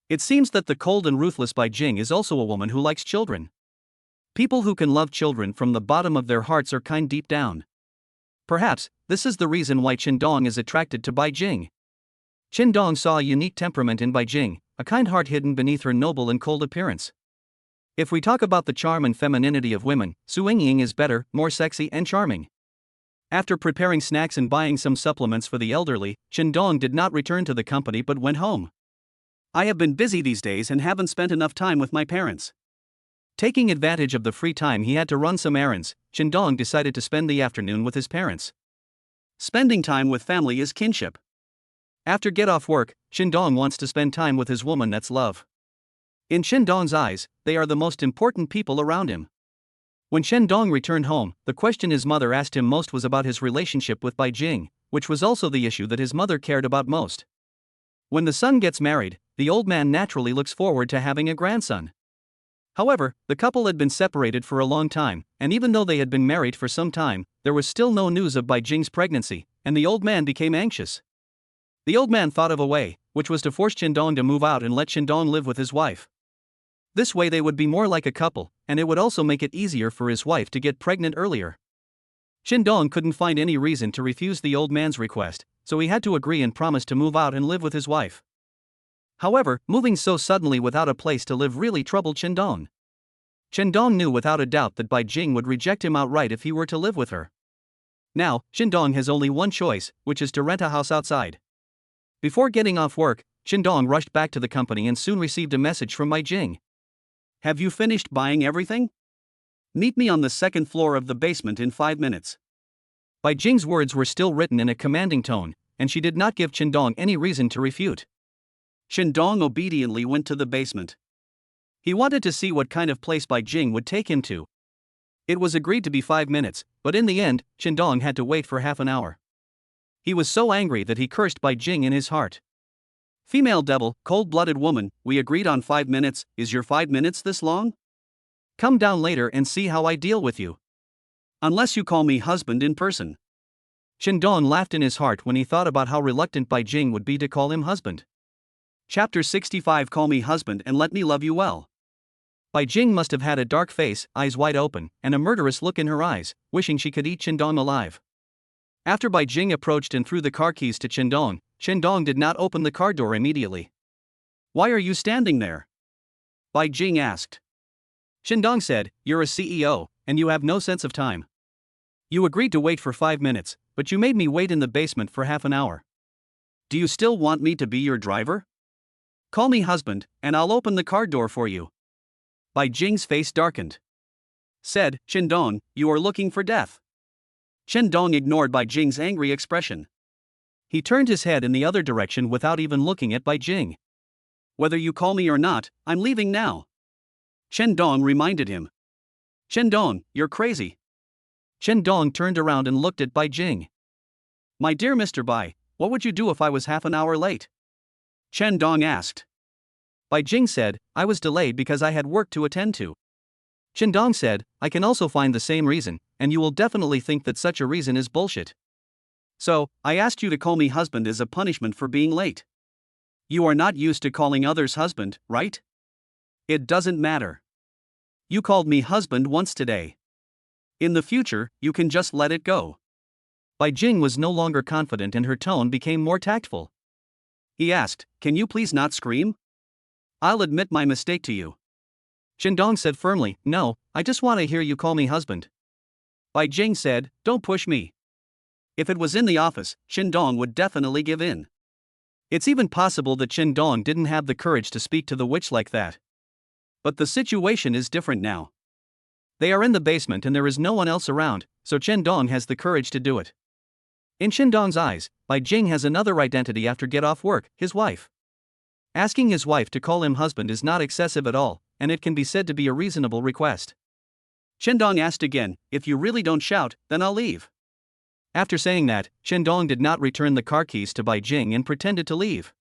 It seems that the cold and ruthless Bai Jing is also a woman who likes children. People who can love children from the bottom of their hearts are kind deep down. Perhaps, this is the reason why Chen Dong is attracted to Bai Jing. Chen Dong saw a unique temperament in Bai Jing, a kind heart hidden beneath her noble and cold appearance. If we talk about the charm and femininity of women, Su Yingying is better, more sexy and charming. After preparing snacks and buying some supplements for the elderly, Chen Dong did not return to the company but went home. I have been busy these days and haven't spent enough time with my parents. Taking advantage of the free time he had to run some errands, Chen Dong decided to spend the afternoon with his parents. Spending time with family is kinship. After get off work, Chen Dong wants to spend time with his woman that's love. In Chen Dong's eyes, they are the most important people around him. When Chen Dong returned home, the question his mother asked him most was about his relationship with Bai Jing, which was also the issue that his mother cared about most. When the son gets married, the old man naturally looks forward to having a grandson. However, the couple had been separated for a long time, and even though they had been married for some time, there was still no news of Bai Jing's pregnancy, and the old man became anxious. The old man thought of a way, which was to force Chen Dong to move out and let Chen Dong live with his wife. This way they would be more like a couple, and it would also make it easier for his wife to get pregnant earlier. Chen Dong couldn't find any reason to refuse the old man's request, so he had to agree and promise to move out and live with his wife. However, moving so suddenly without a place to live really troubled Chen Dong. Chen Dong knew without a doubt that Bai Jing would reject him outright if he were to live with her. Now, Chen Dong has only one choice, which is to rent a house outside. Before getting off work, Chen Dong rushed back to the company and soon received a message from Bai Jing. Have you finished buying everything? Meet me on the second floor of the basement in 5 minutes. Bai Jing's words were still written in a commanding tone, and she did not give Chen Dong any reason to refute. Chen Dong obediently went to the basement. He wanted to see what kind of place Bai Jing would take him to. It was agreed to be 5 minutes, but in the end, Chen Dong had to wait for half an hour. He was so angry that he cursed Bai Jing in his heart. Female devil, cold-blooded woman, we agreed on 5 minutes, is your 5 minutes this long? Come down later and see how I deal with you. Unless you call me husband in person. Chen Dong laughed in his heart when he thought about how reluctant Bai Jing would be to call him husband. Chapter 65 Call me husband and let me love you well. Bai Jing must have had a dark face, eyes wide open, and a murderous look in her eyes, wishing she could eat Chen Dong alive. After Bai Jing approached and threw the car keys to Chen Dong did not open the car door immediately. Why are you standing there? Bai Jing asked. Chen Dong said, you're a CEO, and you have no sense of time. You agreed to wait for 5 minutes, but you made me wait in the basement for half an hour. Do you still want me to be your driver? Call me husband, and I'll open the car door for you. Bai Jing's face darkened. Said, Chen Dong, you are looking for death. Chen Dong ignored Bai Jing's angry expression. He turned his head in the other direction without even looking at Bai Jing. Whether you call me or not, I'm leaving now. Chen Dong reminded him. Chen Dong, you're crazy. Chen Dong turned around and looked at Bai Jing. My dear Mr. Bai, what would you do if I was half an hour late? Chen Dong asked. Bai Jing said, I was delayed because I had work to attend to. Chen Dong said, I can also find the same reason, and you will definitely think that such a reason is bullshit. So, I asked you to call me husband as a punishment for being late. You are not used to calling others husband, right? It doesn't matter. You called me husband once today. In the future, you can just let it go. Bai Jing was no longer confident and her tone became more tactful. He asked, can you please not scream? I'll admit my mistake to you. Chen Dong said firmly, no, I just want to hear you call me husband. Bai Jing said, don't push me. If it was in the office, Chen Dong would definitely give in. It's even possible that Chen Dong didn't have the courage to speak to the witch like that. But the situation is different now. They are in the basement and there is no one else around, so Chen Dong has the courage to do it. In Qindong's eyes, Bai Jing has another identity after get off work, his wife. Asking his wife to call him husband is not excessive at all, and it can be said to be a reasonable request. Qindong asked again, if you really don't shout, then I'll leave. After saying that, Qindong did not return the car keys to Bai Jing and pretended to leave.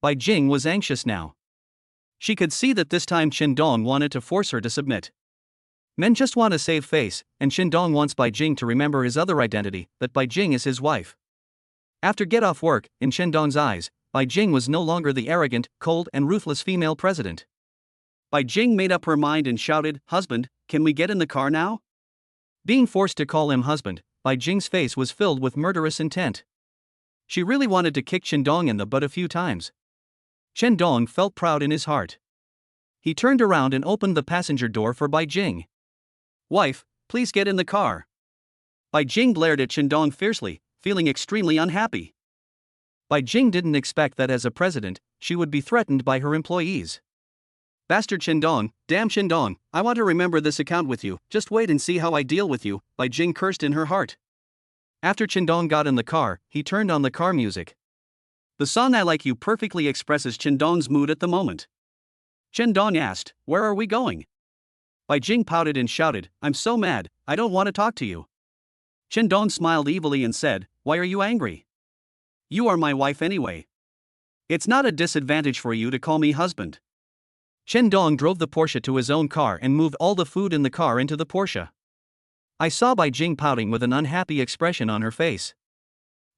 Bai Jing was anxious now. She could see that this time Qindong wanted to force her to submit. Men just want to save face, and Qindong wants Bai Jing to remember his other identity, that Bai Jing is his wife. After get off work, in Qindong's eyes, Bai Jing was no longer the arrogant, cold and ruthless female president. Bai Jing made up her mind and shouted, "Husband, can we get in the car now?" Being forced to call him husband, Bai Jing's face was filled with murderous intent. She really wanted to kick Qindong in the butt a few times. Qindong felt proud in his heart. He turned around and opened the passenger door for Bai Jing. "Wife, please get in the car." Bai Jing glared at Qindong fiercely, feeling extremely unhappy. Bai Jing didn't expect that as a president, she would be threatened by her employees. "Bastard Qindong, damn Qindong, I want to remember this account with you, just wait and see how I deal with you," Bai Jing cursed in her heart. After Qindong got in the car, he turned on the car music. The song "I Like You" perfectly expresses Qindong's mood at the moment. Qindong asked, "Where are we going?" Bai Jing pouted and shouted, "I'm so mad, I don't want to talk to you." Qindong smiled evilly and said, "Why are you angry? You are my wife anyway. It's not a disadvantage for you to call me husband." Qindong drove the Porsche to his own car and moved all the food in the car into the Porsche. I saw Bai Jing pouting with an unhappy expression on her face.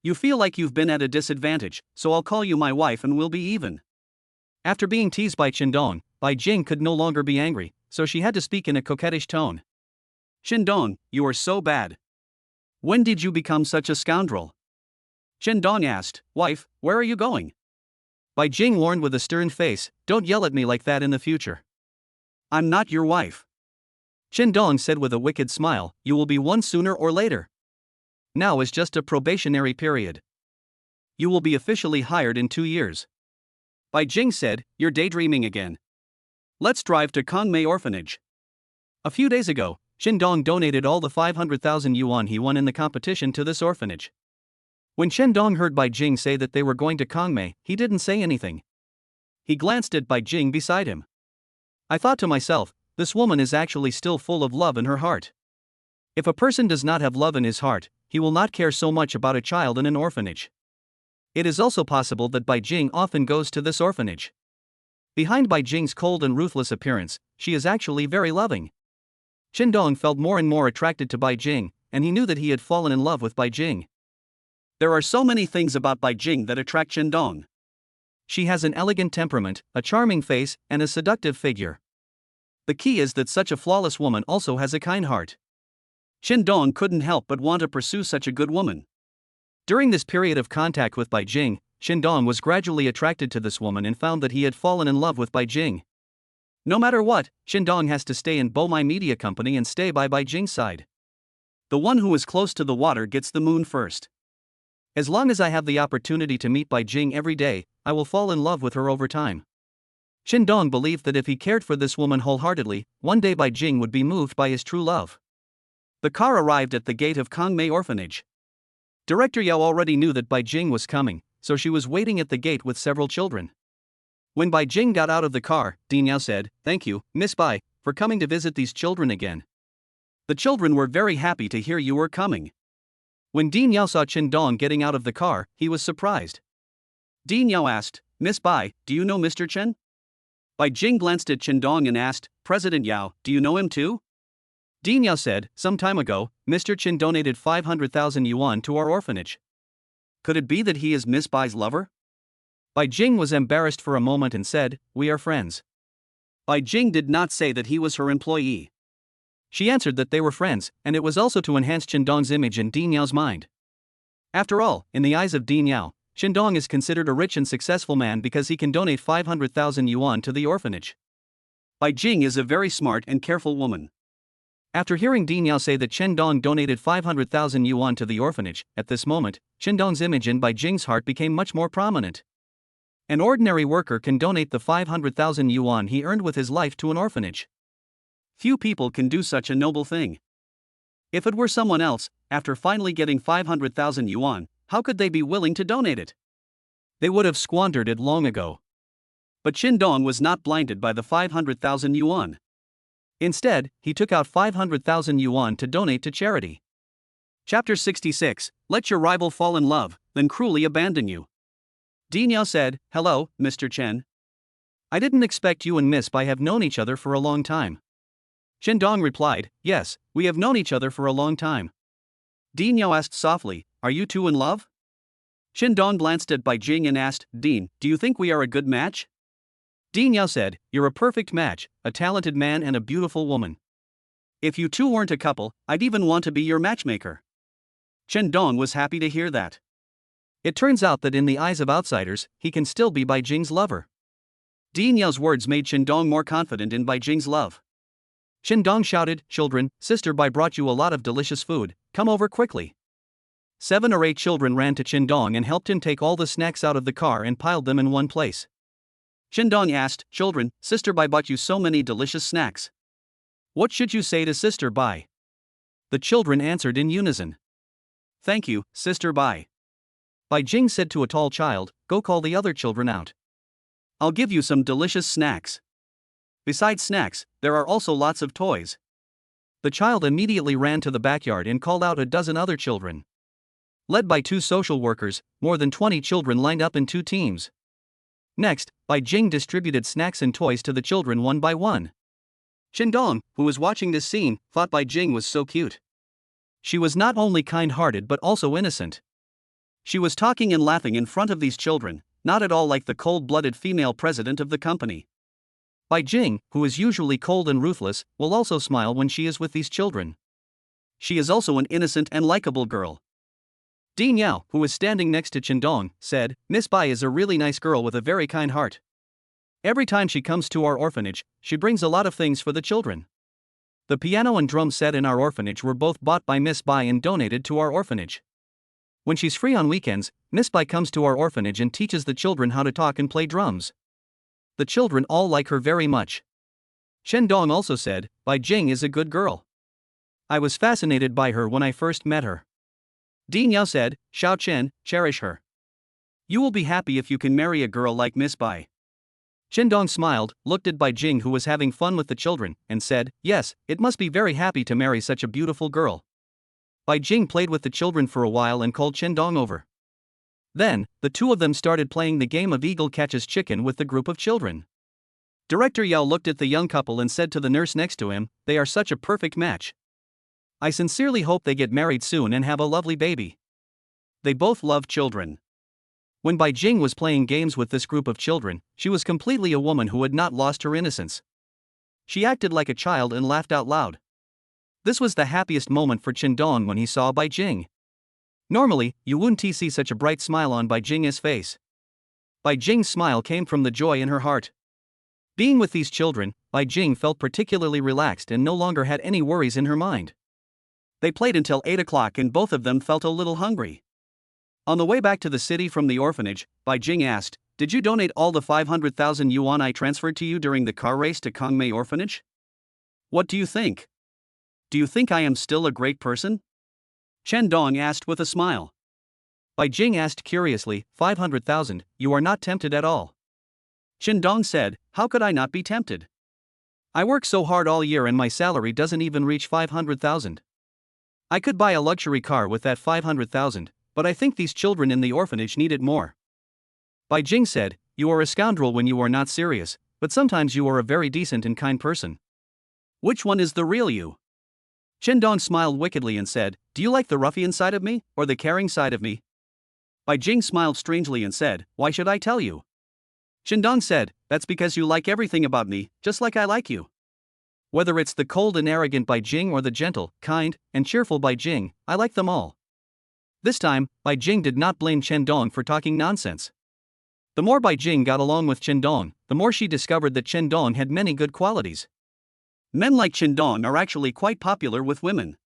"You feel like you've been at a disadvantage, so I'll call you my wife and we'll be even." After being teased by Qindong, Bai Jing could no longer be angry, so she had to speak in a coquettish tone. "Qindong, you are so bad. When did you become such a scoundrel?" Qindong asked, "Wife, where are you going?" Bai Jing warned with a stern face, "Don't yell at me like that in the future. I'm not your wife." Qindong said with a wicked smile, "You will be one sooner or later. Now is just a probationary period. You will be officially hired in 2 years." Bai Jing said, "You're daydreaming again. Let's drive to Kongmei Orphanage." A few days ago, Qindong donated all the 500,000 yuan he won in the competition to this orphanage. When Qindong heard Bai Jing say that they were going to Kongmei, he didn't say anything. He glanced at Bai Jing beside him. I thought to myself, this woman is actually still full of love in her heart. If a person does not have love in his heart, he will not care so much about a child in an orphanage. It is also possible that Bai Jing often goes to this orphanage. Behind Bai Jing's cold and ruthless appearance, she is actually very loving. Qindong felt more and more attracted to Bai Jing, and he knew that he had fallen in love with Bai Jing. There are so many things about Bai Jing that attract Qindong. She has an elegant temperament, a charming face, and a seductive figure. The key is that such a flawless woman also has a kind heart. Qindong couldn't help but want to pursue such a good woman. During this period of contact with Bai Jing, Qindong was gradually attracted to this woman and found that he had fallen in love with Bai Jing. No matter what, Qindong has to stay in Bomai Media Company and stay by Bai Jing's side. The one who is close to the water gets the moon first. As long as I have the opportunity to meet Bai Jing every day, I will fall in love with her over time. Qindong believed that if he cared for this woman wholeheartedly, one day Bai Jing would be moved by his true love. The car arrived at the gate of Kongmei Orphanage. Director Yao already knew that Bai Jing was coming, so she was waiting at the gate with several children. When Bai Jing got out of the car, Dean Yao said, "Thank you, Miss Bai, for coming to visit these children again. The children were very happy to hear you were coming." When Dean Yao saw Qindong getting out of the car, he was surprised. Dean Yao asked, "Miss Bai, do you know Mr. Chen?" Bai Jing glanced at Qindong and asked, "President Yao, do you know him too?" Dean Yao said, "Some time ago, Mr. Chen donated 500,000 yuan to our orphanage. Could it be that he is Miss Bai's lover?" Bai Jing was embarrassed for a moment and said, "We are friends." Bai Jing did not say that he was her employee. She answered that they were friends, and it was also to enhance Qindong's image in Dean Yao's mind. After all, in the eyes of Dean Yao, Qindong is considered a rich and successful man because he can donate 500,000 yuan to the orphanage. Bai Jing is a very smart and careful woman. After hearing Dean Yao say that Qindong donated 500,000 yuan to the orphanage, at this moment, Qindong's image in Bai Jing's heart became much more prominent. An ordinary worker can donate the 500,000 yuan he earned with his life to an orphanage. Few people can do such a noble thing. If it were someone else, after finally getting 500,000 yuan, how could they be willing to donate it? They would have squandered it long ago. But Qin Dong was not blinded by the 500,000 yuan. Instead, he took out 500,000 yuan to donate to charity. Chapter 66, Let your rival fall in love, then cruelly abandon you. Di Niao said, "Hello, Mr. Chen. I didn't expect you and Miss Bai have known each other for a long time." Qin Dong replied, "Yes, we have known each other for a long time." Di Niao asked softly, "Are you two in love?" Qin Dong glanced at Bai Jing and asked, "Dean, do you think we are a good match?" Di Niao said, "You're a perfect match, a talented man and a beautiful woman. If you two weren't a couple, I'd even want to be your matchmaker." Qin Dong was happy to hear that. It turns out that in the eyes of outsiders, he can still be Bai Jing's lover. Di Niao's words made Qin Dong more confident in Bai Jing's love. Qin Dong shouted, "Children, Sister Bai brought you a lot of delicious food, come over quickly." 7 or 8 children ran to Qin Dong and helped him take all the snacks out of the car and piled them in one place. Qin Dong asked, "Children, Sister Bai bought you so many delicious snacks. What should you say to Sister Bai?" The children answered in unison. "Thank you, Sister Bai." Bai Jing said to a tall child, "Go call the other children out. I'll give you some delicious snacks." Besides snacks, there are also lots of toys. The child immediately ran to the backyard and called out a dozen other children. Led by 2 social workers, more than 20 children lined up in 2 teams. Next, Bai Jing distributed snacks and toys to the children one by one. Qin Dong, who was watching this scene, thought Bai Jing was so cute. She was not only kind-hearted but also innocent. She was talking and laughing in front of these children, not at all like the cold-blooded female president of the company. Bai Jing, who is usually cold and ruthless, will also smile when she is with these children. She is also an innocent and likable girl. Di Niao, who was standing next to Qin Dong, said, "Miss Bai is a really nice girl with a very kind heart. Every time she comes to our orphanage, she brings a lot of things for the children. The piano and drum set in our orphanage were both bought by Miss Bai and donated to our orphanage. When she's free on weekends, Miss Bai comes to our orphanage and teaches the children how to talk and play drums. The children all like her very much." Qin Dong also said, "Bai Jing is a good girl. I was fascinated by her when I first met her." Di Niao said, "Xiao Chen, cherish her. You will be happy if you can marry a girl like Miss Bai." Qin Dong smiled, looked at Bai Jing who was having fun with the children, and said, "Yes, it must be very happy to marry such a beautiful girl." Bai Jing played with the children for a while and called Qin Dong over. Then, the 2 of them started playing the game of eagle catches chicken with the group of children. Director Yao looked at the young couple and said to the nurse next to him, "They are such a perfect match. I sincerely hope they get married soon and have a lovely baby." They both love children. When Bai Jing was playing games with this group of children, she was completely a woman who had not lost her innocence. She acted like a child and laughed out loud. This was the happiest moment for Qin Dong when he saw Bai Jing. Normally, you wouldn't see such a bright smile on Bai Jing's face. Bai Jing's smile came from the joy in her heart. Being with these children, Bai Jing felt particularly relaxed and no longer had any worries in her mind. They played until 8 o'clock and both of them felt a little hungry. On the way back to the city from the orphanage, Bai Jing asked, "Did you donate all the 500,000 yuan I transferred to you during the car race to Kangmei Orphanage? What do you think? Do you think I am still a great person?" Qin Dong asked with a smile. Bai Jing asked curiously, 500,000, you are not tempted at all?" Qin Dong said, "How could I not be tempted? I work so hard all year and my salary doesn't even reach 500,000. I could buy a luxury car with that 500,000, but I think these children in the orphanage need it more." Bai Jing said, "You are a scoundrel when you are not serious, but sometimes you are a very decent and kind person. Which one is the real you?" Qin Dong smiled wickedly and said, "Do you like the ruffian side of me, or the caring side of me?" Bai Jing smiled strangely and said, "Why should I tell you?" Qin Dong said, "That's because you like everything about me, just like I like you. Whether it's the cold and arrogant Bai Jing or the gentle, kind, and cheerful Bai Jing, I like them all." This time, Bai Jing did not blame Qin Dong for talking nonsense. The more Bai Jing got along with Qin Dong, the more she discovered that Qin Dong had many good qualities. Men like Qin Dong are actually quite popular with women.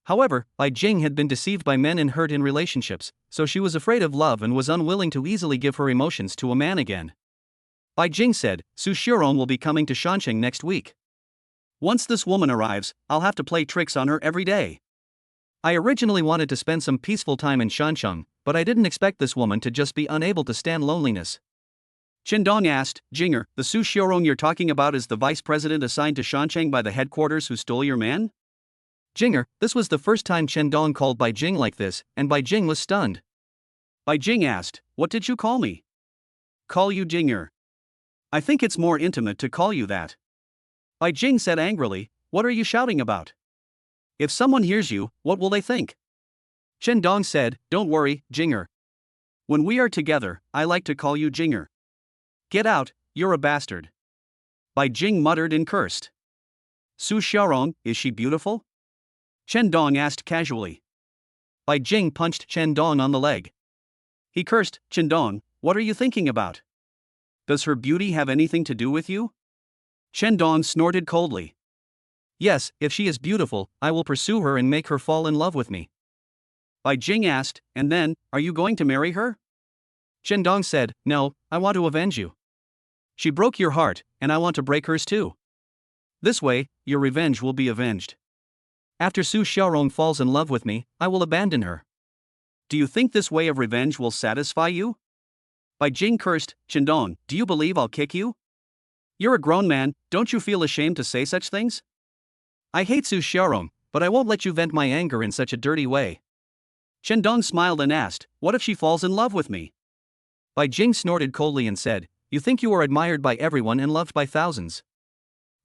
However, Bai Jing had been deceived by men and hurt in relationships, so she was afraid of love and was unwilling to easily give her emotions to a man again. Bai Jing said, "Su Xiron will be coming to Shanxing next week. Once this woman arrives, I'll have to play tricks on her every day." I originally wanted to spend some peaceful time in Shancheng, but I didn't expect this woman to just be unable to stand loneliness. Chen Dong asked, Jinger, the Su Xiaorong you're talking about is the vice president assigned to Shancheng by the headquarters who stole your man? Jinger, this was the first time Chen Dong called Bai Jing like this, and Bai Jing was stunned. Bai Jing asked, what did you call me? Call you Jinger. I think it's more intimate to call you that. Bai Jing said angrily, what are you shouting about? If someone hears you, what will they think? Chen Dong said, don't worry, Jinger. When we are together, I like to call you Jinger. Get out, you're a bastard. Bai Jing muttered and cursed. Su Xiaorong, is she beautiful? Chen Dong asked casually. Bai Jing punched Chen Dong on the leg. He cursed, Chen Dong, what are you thinking about? Does her beauty have anything to do with you? Chen Dong snorted coldly. Yes, if she is beautiful, I will pursue her and make her fall in love with me. Bai Jing asked, and then, are you going to marry her? Chen Dong said, no, I want to avenge you. She broke your heart, and I want to break hers too. This way, your revenge will be avenged. After Su Xiaorong falls in love with me, I will abandon her. Do you think this way of revenge will satisfy you? Bai Jing cursed, Chen Dong, do you believe I'll kick you? You're a grown man, don't you feel ashamed to say such things? I hate Su Xiaorong, but I won't let you vent my anger in such a dirty way. Chen Dong smiled and asked, what if she falls in love with me? Bai Jing snorted coldly and said, you think you are admired by everyone and loved by thousands.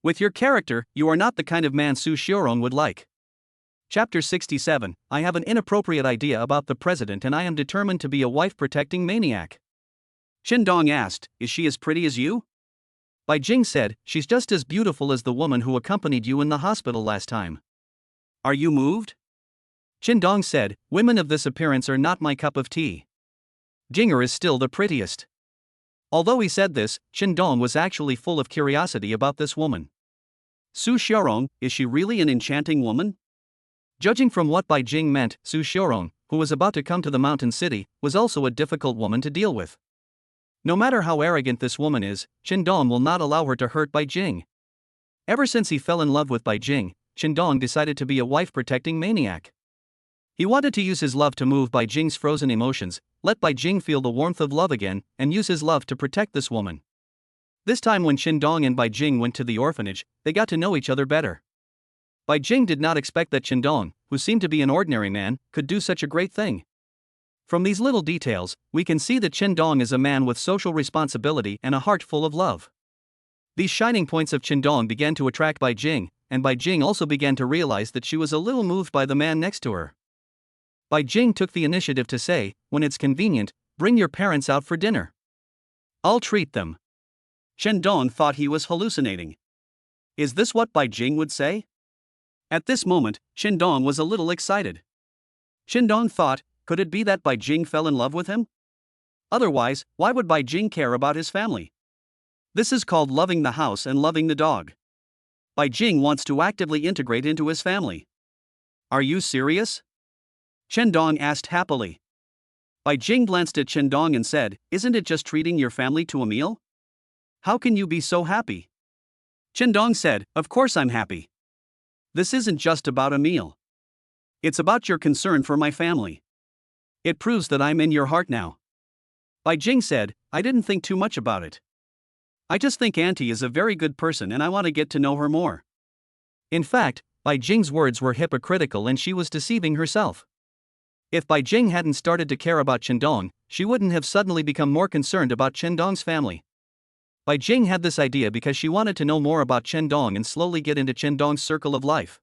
With your character, you are not the kind of man Su Xiaorong would like. Chapter 67, I have an inappropriate idea about the president and I am determined to be a wife-protecting maniac. Chen Dong asked, is she as pretty as you? Bai Jing said, she's just as beautiful as the woman who accompanied you in the hospital last time. Are you moved? Chen Dong said, women of this appearance are not my cup of tea. Jinger is still the prettiest. Although he said this, Chen Dong was actually full of curiosity about this woman. Su Xiaorong, is she really an enchanting woman? Judging from what Bai Jing meant, Su Xiaorong, who was about to come to the mountain city, was also a difficult woman to deal with. No matter how arrogant this woman is, Chen Dong will not allow her to hurt Bai Jing. Ever since he fell in love with Bai Jing, Chen Dong decided to be a wife-protecting maniac. He wanted to use his love to move Bai Jing's frozen emotions, let Bai Jing feel the warmth of love again, and use his love to protect this woman. This time when Chen Dong and Bai Jing went to the orphanage, they got to know each other better. Bai Jing did not expect that Chen Dong, who seemed to be an ordinary man, could do such a great thing. From these little details, we can see that Chen Dong is a man with social responsibility and a heart full of love. These shining points of Chen Dong began to attract Bai Jing, and Bai Jing also began to realize that she was a little moved by the man next to her. Bai Jing took the initiative to say, when it's convenient, bring your parents out for dinner. I'll treat them. Chen Dong thought he was hallucinating. Is this what Bai Jing would say? At this moment, Chen Dong was a little excited. Chen Dong thought, could it be that Bai Jing fell in love with him? Otherwise, why would Bai Jing care about his family? This is called loving the house and loving the dog. Bai Jing wants to actively integrate into his family. Are you serious? Chen Dong asked happily. Bai Jing glanced at Chen Dong and said, isn't it just treating your family to a meal? How can you be so happy? Chen Dong said, of course I'm happy. This isn't just about a meal. It's about your concern for my family. It proves that I'm in your heart now. Bai Jing said, I didn't think too much about it. I just think Auntie is a very good person and I want to get to know her more. In fact, Bai Jing's words were hypocritical and she was deceiving herself. If Bai Jing hadn't started to care about Chen Dong, she wouldn't have suddenly become more concerned about Chen Dong's family. Bai Jing had this idea because she wanted to know more about Chen Dong and slowly get into Chen Dong's circle of life.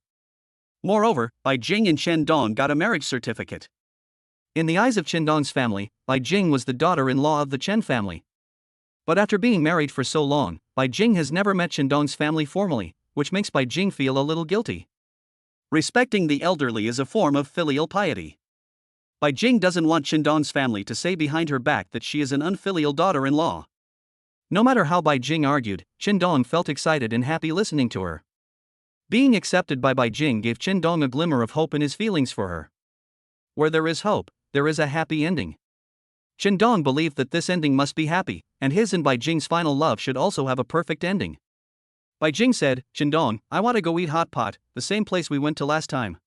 Moreover, Bai Jing and Chen Dong got a marriage certificate. In the eyes of Chen Dong's family, Bai Jing was the daughter-in-law of the Chen family. But after being married for so long, Bai Jing has never met Chen Dong's family formally, which makes Bai Jing feel a little guilty. Respecting the elderly is a form of filial piety. Bai Jing doesn't want Chen Dong's family to say behind her back that she is an unfilial daughter-in-law. No matter how Bai Jing argued, Chen Dong felt excited and happy listening to her. Being accepted by Bai Jing gave Chen Dong a glimmer of hope in his feelings for her. Where there is hope, there is a happy ending. Chen Dong believed that this ending must be happy, and his and Bai Jing's final love should also have a perfect ending. Bai Jing said, Chen Dong, I want to go eat hot pot, the same place we went to last time.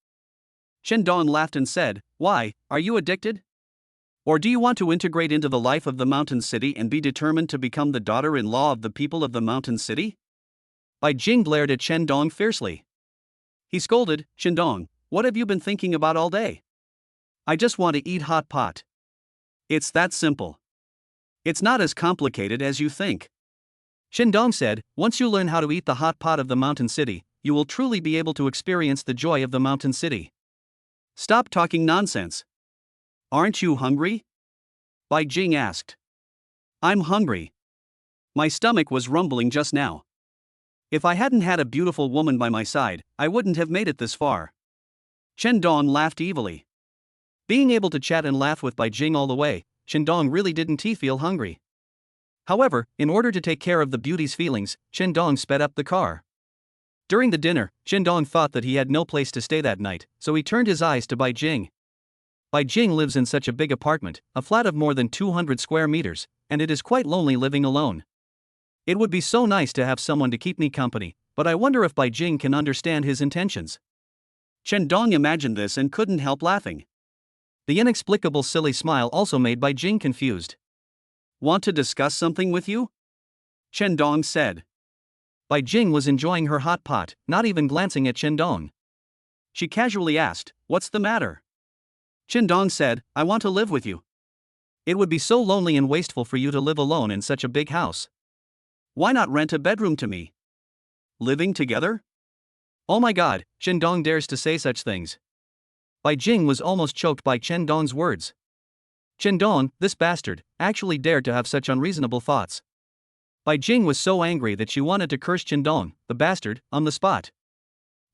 Shendong laughed and said, "Why, are you addicted? Or do you want to integrate into the life of the mountain city and be determined to become the daughter-in-law of the people of the mountain city?" Bai Jing glared at Shendong fiercely. He scolded, "Shendong, what have you been thinking about all day? I just want to eat hot pot. It's that simple. It's not as complicated as you think." Shendong said, "Once you learn how to eat the hot pot of the mountain city, you will truly be able to experience the joy of the mountain city. Stop talking nonsense. Aren't you hungry?" Bai Jing asked. "I'm hungry. My stomach was rumbling just now. If I hadn't had a beautiful woman by my side, I wouldn't have made it this far." Shendong laughed evilly. Being able to chat and laugh with Bai Jing all the way, Shendong really didn't feel hungry. However, in order to take care of the beauty's feelings, Shendong sped up the car. During the dinner, Shendong thought that he had no place to stay that night, so he turned his eyes to Bai Jing. Bai Jing lives in such a big apartment, a flat of more than 200 square meters, and it is quite lonely living alone. It would be so nice to have someone to keep me company, but I wonder if Bai Jing can understand his intentions. Shendong imagined this and couldn't help laughing. The inexplicable silly smile also made Bai Jing confused. "Want to discuss something with you?" Shendong said. Bai Jing was enjoying her hot pot, not even glancing at Shendong. She casually asked, "What's the matter?" Shendong said, "I want to live with you. It would be so lonely and wasteful for you to live alone in such a big house. Why not rent a bedroom to me? Living together? Oh my god, Shendong dares to say such things." Bai Jing was almost choked by Shendong's words. Shendong, this bastard, actually dared to have such unreasonable thoughts. Bai Jing was so angry that she wanted to curse Shendong, the bastard, on the spot.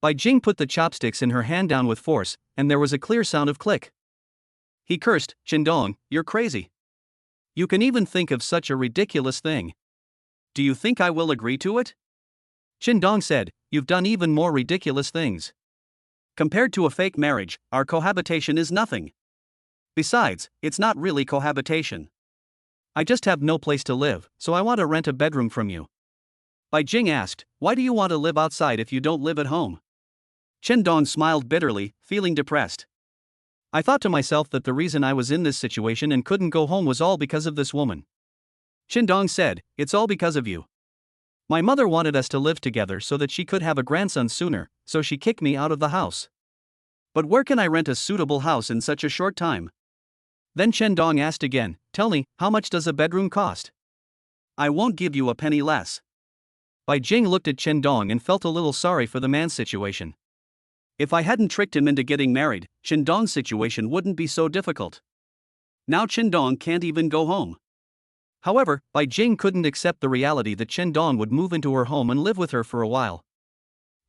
Bai Jing put the chopsticks in her hand down with force, and there was a clear sound of click. He cursed, "Shendong, you're crazy. You can even think of such a ridiculous thing. Do you think I will agree to it?" Shendong said, "You've done even more ridiculous things. Compared to a fake marriage, our cohabitation is nothing. Besides, it's not really cohabitation. I just have no place to live, so I want to rent a bedroom from you." Bai Jing asked, "Why do you want to live outside if you don't live at home?" Shendong smiled bitterly, feeling depressed. "I thought to myself that the reason I was in this situation and couldn't go home was all because of this woman." Shendong said, "It's all because of you. My mother wanted us to live together so that she could have a grandson sooner, so she kicked me out of the house. But where can I rent a suitable house in such a short time?" Then Shendong asked again, "Tell me, how much does a bedroom cost?" "I won't give you a penny less." Bai Jing looked at Shendong and felt a little sorry for the man's situation. If I hadn't tricked him into getting married, Shendong's situation wouldn't be so difficult. Now Shendong can't even go home. However, Bai Jing couldn't accept the reality that Shendong would move into her home and live with her for a while.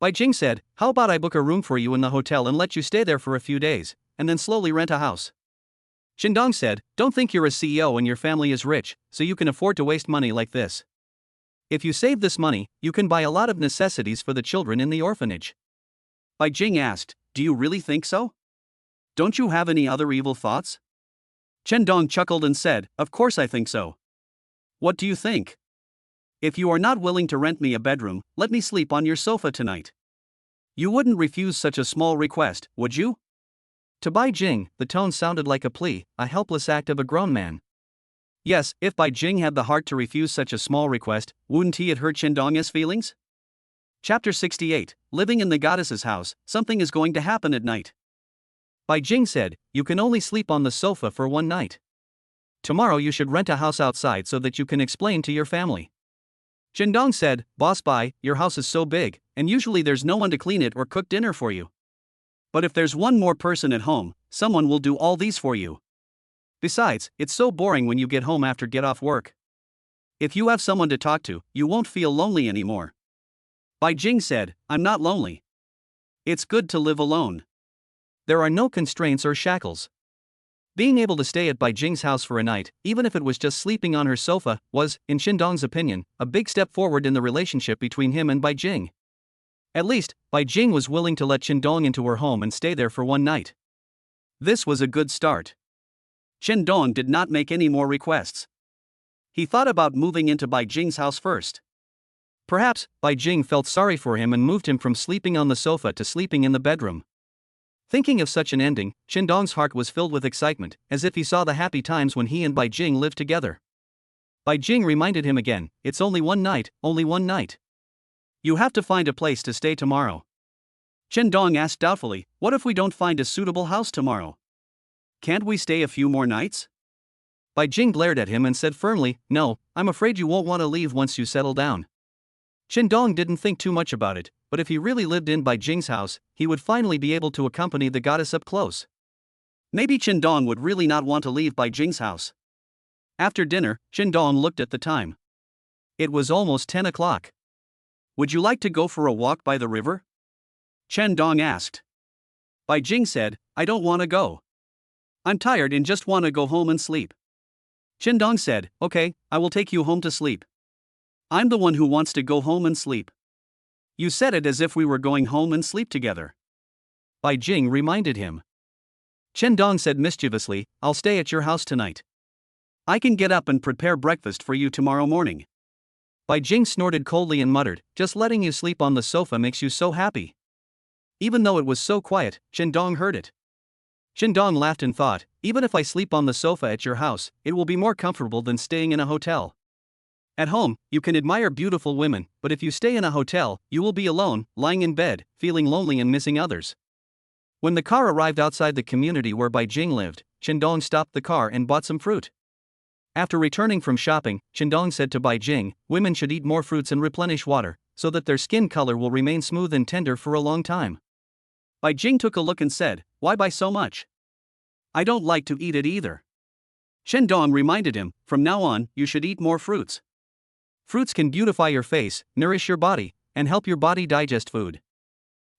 Bai Jing said, "How about I book a room for you in the hotel and let you stay there for a few days, and then slowly rent a house?" Shendong said, "Don't think you're a CEO and your family is rich, so you can afford to waste money like this. If you save this money, you can buy a lot of necessities for the children in the orphanage." Bai Jing asked, "Do you really think so? Don't you have any other evil thoughts?" Shendong chuckled and said, "Of course I think so. What do you think? If you are not willing to rent me a bedroom, let me sleep on your sofa tonight. You wouldn't refuse such a small request, would you?" To Bai Jing, the tone sounded like a plea, a helpless act of a grown man. Yes, if Bai Jing had the heart to refuse such a small request, wouldn't he have hurt Shendong's feelings? Chapter 68, Living in the Goddess's House, Something is Going to Happen at Night. Bai Jing said, "You can only sleep on the sofa for one night. Tomorrow you should rent a house outside so that you can explain to your family." Shendong said, "Boss Bai, your house is so big, and usually there's no one to clean it or cook dinner for you. But if there's one more person at home, someone will do all these for you. Besides, it's so boring when you get home after get off work. If you have someone to talk to, you won't feel lonely anymore." Bai Jing said, "I'm not lonely. It's good to live alone. There are no constraints or shackles." Being able to stay at Bai Jing's house for a night, even if it was just sleeping on her sofa, was, in Shendong's opinion, a big step forward in the relationship between him and Bai Jing. At least, Bai Jing was willing to let Shendong into her home and stay there for one night. This was a good start. Shendong did not make any more requests. He thought about moving into Bai Jing's house first. Perhaps, Bai Jing felt sorry for him and moved him from sleeping on the sofa to sleeping in the bedroom. Thinking of such an ending, Qindong's heart was filled with excitement, as if he saw the happy times when he and Bai Jing lived together. Bai Jing reminded him again, "It's only one night, only one night. You have to find a place to stay tomorrow." Qindong asked doubtfully, "What if we don't find a suitable house tomorrow? Can't we stay a few more nights?" Bai Jing glared at him and said firmly, "No, I'm afraid you won't want to leave once you settle down." Qindong didn't think too much about it, but if he really lived in Bai Jing's house, he would finally be able to accompany the goddess up close. Maybe Qindong would really not want to leave Bai Jing's house. After dinner, Qindong looked at the time. It was almost 10 o'clock. "Would you like to go for a walk by the river?" Qindong asked. Bai Jing said, "I don't want to go. I'm tired and just want to go home and sleep." Qindong said, "Okay, I will take you home to sleep. I'm the one who wants to go home and sleep." "You said it as if we were going home and sleep together," Bai Jing reminded him. Qindong said mischievously, "I'll stay at your house tonight. I can get up and prepare breakfast for you tomorrow morning." Bai Jing snorted coldly and muttered, "Just letting you sleep on the sofa makes you so happy." Even though it was so quiet, Qindong heard it. Qindong laughed and thought, "Even if I sleep on the sofa at your house, it will be more comfortable than staying in a hotel. At home, you can admire beautiful women, but if you stay in a hotel, you will be alone, lying in bed, feeling lonely and missing others." When the car arrived outside the community where Bai Jing lived, Qindong stopped the car and bought some fruit. After returning from shopping, Qindong said to Bai Jing, "Women should eat more fruits and replenish water, so that their skin color will remain smooth and tender for a long time." Bai Jing took a look and said, "Why buy so much? I don't like to eat it either." Qindong reminded him, "From now on, you should eat more fruits. Fruits can beautify your face, nourish your body, and help your body digest food."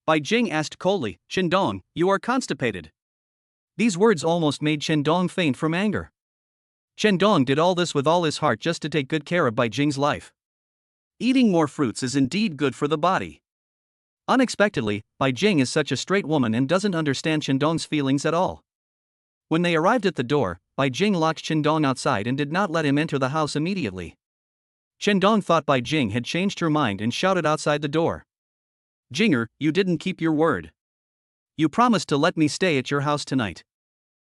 Bai Jing asked coldly, "Qindong, you are constipated." These words almost made Qindong faint from anger. Qindong did all this with all his heart just to take good care of Bai Jing's life. Eating more fruits is indeed good for the body. Unexpectedly, Bai Jing is such a straight woman and doesn't understand Qindong's feelings at all. When they arrived at the door, Bai Jing locked Qindong outside and did not let him enter the house immediately. Qindong thought Bai Jing had changed her mind and shouted outside the door, "Jinger, you didn't keep your word. You promised to let me stay at your house tonight."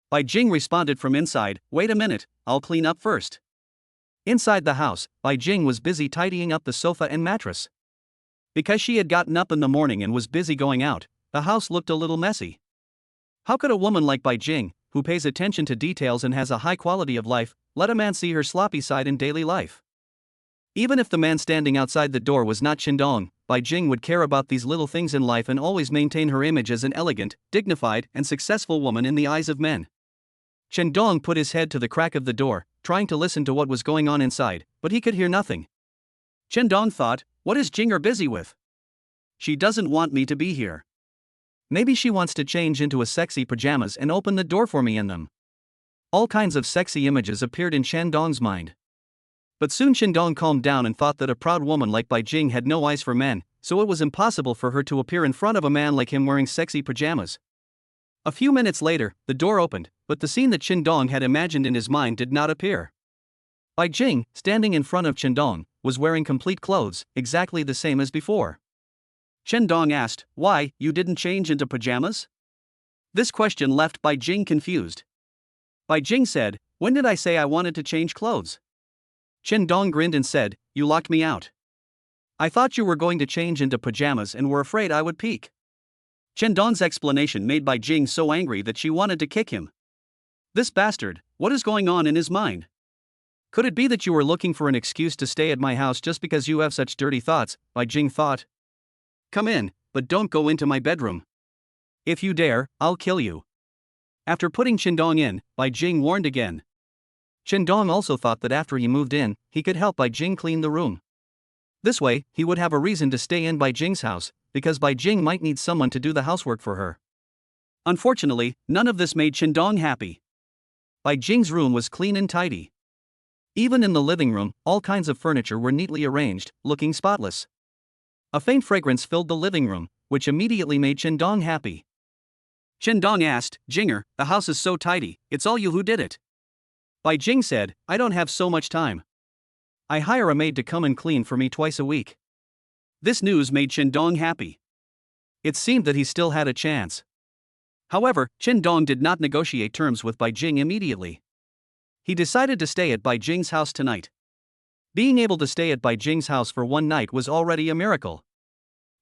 Bai Jing responded from inside, "Wait a minute, I'll clean up first." Inside the house, Bai Jing was busy tidying up the sofa and mattress. Because she had gotten up in the morning and was busy going out, the house looked a little messy. How could a woman like Bai Jing, who pays attention to details and has a high quality of life, let a man see her sloppy side in daily life? Even if the man standing outside the door was not Qindong, Bai Jing would care about these little things in life and always maintain her image as an elegant, dignified, and successful woman in the eyes of men. Qindong put his head to the crack of the door, trying to listen to what was going on inside, but he could hear nothing. Qindong thought, "What is Jinger busy with? She doesn't want me to be here. Maybe she wants to change into a sexy pajamas and open the door for me in them." All kinds of sexy images appeared in Qindong's mind. But soon Qindong calmed down and thought that a proud woman like Bai Jing had no eyes for men, so it was impossible for her to appear in front of a man like him wearing sexy pajamas. A few minutes later, the door opened, but the scene that Qindong had imagined in his mind did not appear. Bai Jing, standing in front of Qindong, was wearing complete clothes, exactly the same as before. Qindong asked, "Why, you didn't change into pajamas?" This question left Bai Jing confused. Bai Jing said, "When did I say I wanted to change clothes?" Qindong grinned and said, "You locked me out. I thought you were going to change into pajamas and were afraid I would peek." Qindong's explanation made Bai Jing so angry that she wanted to kick him. "This bastard, what is going on in his mind? Could it be that you are looking for an excuse to stay at my house just because you have such dirty thoughts?" Bai Jing thought. "Come in, but don't go into my bedroom. If you dare, I'll kill you." After putting Qindong in, Bai Jing warned again. Qindong also thought that after he moved in, he could help Bai Jing clean the room. This way, he would have a reason to stay in Bai Jing's house, because Bai Jing might need someone to do the housework for her. Unfortunately, none of this made Qindong happy. Bai Jing's room was clean and tidy. Even in the living room, all kinds of furniture were neatly arranged, looking spotless. A faint fragrance filled the living room, which immediately made Qindong happy. Qindong asked, "Jinger, the house is so tidy, it's all you who did it?" Bai Jing said, "I don't have so much time. I hire a maid to come and clean for me twice a week." This news made Qindong happy. It seemed that he still had a chance. However, Chen Dong did not negotiate terms with Bai Jing immediately. He decided to stay at Bai Jing's house tonight. Being able to stay at Bai Jing's house for one night was already a miracle.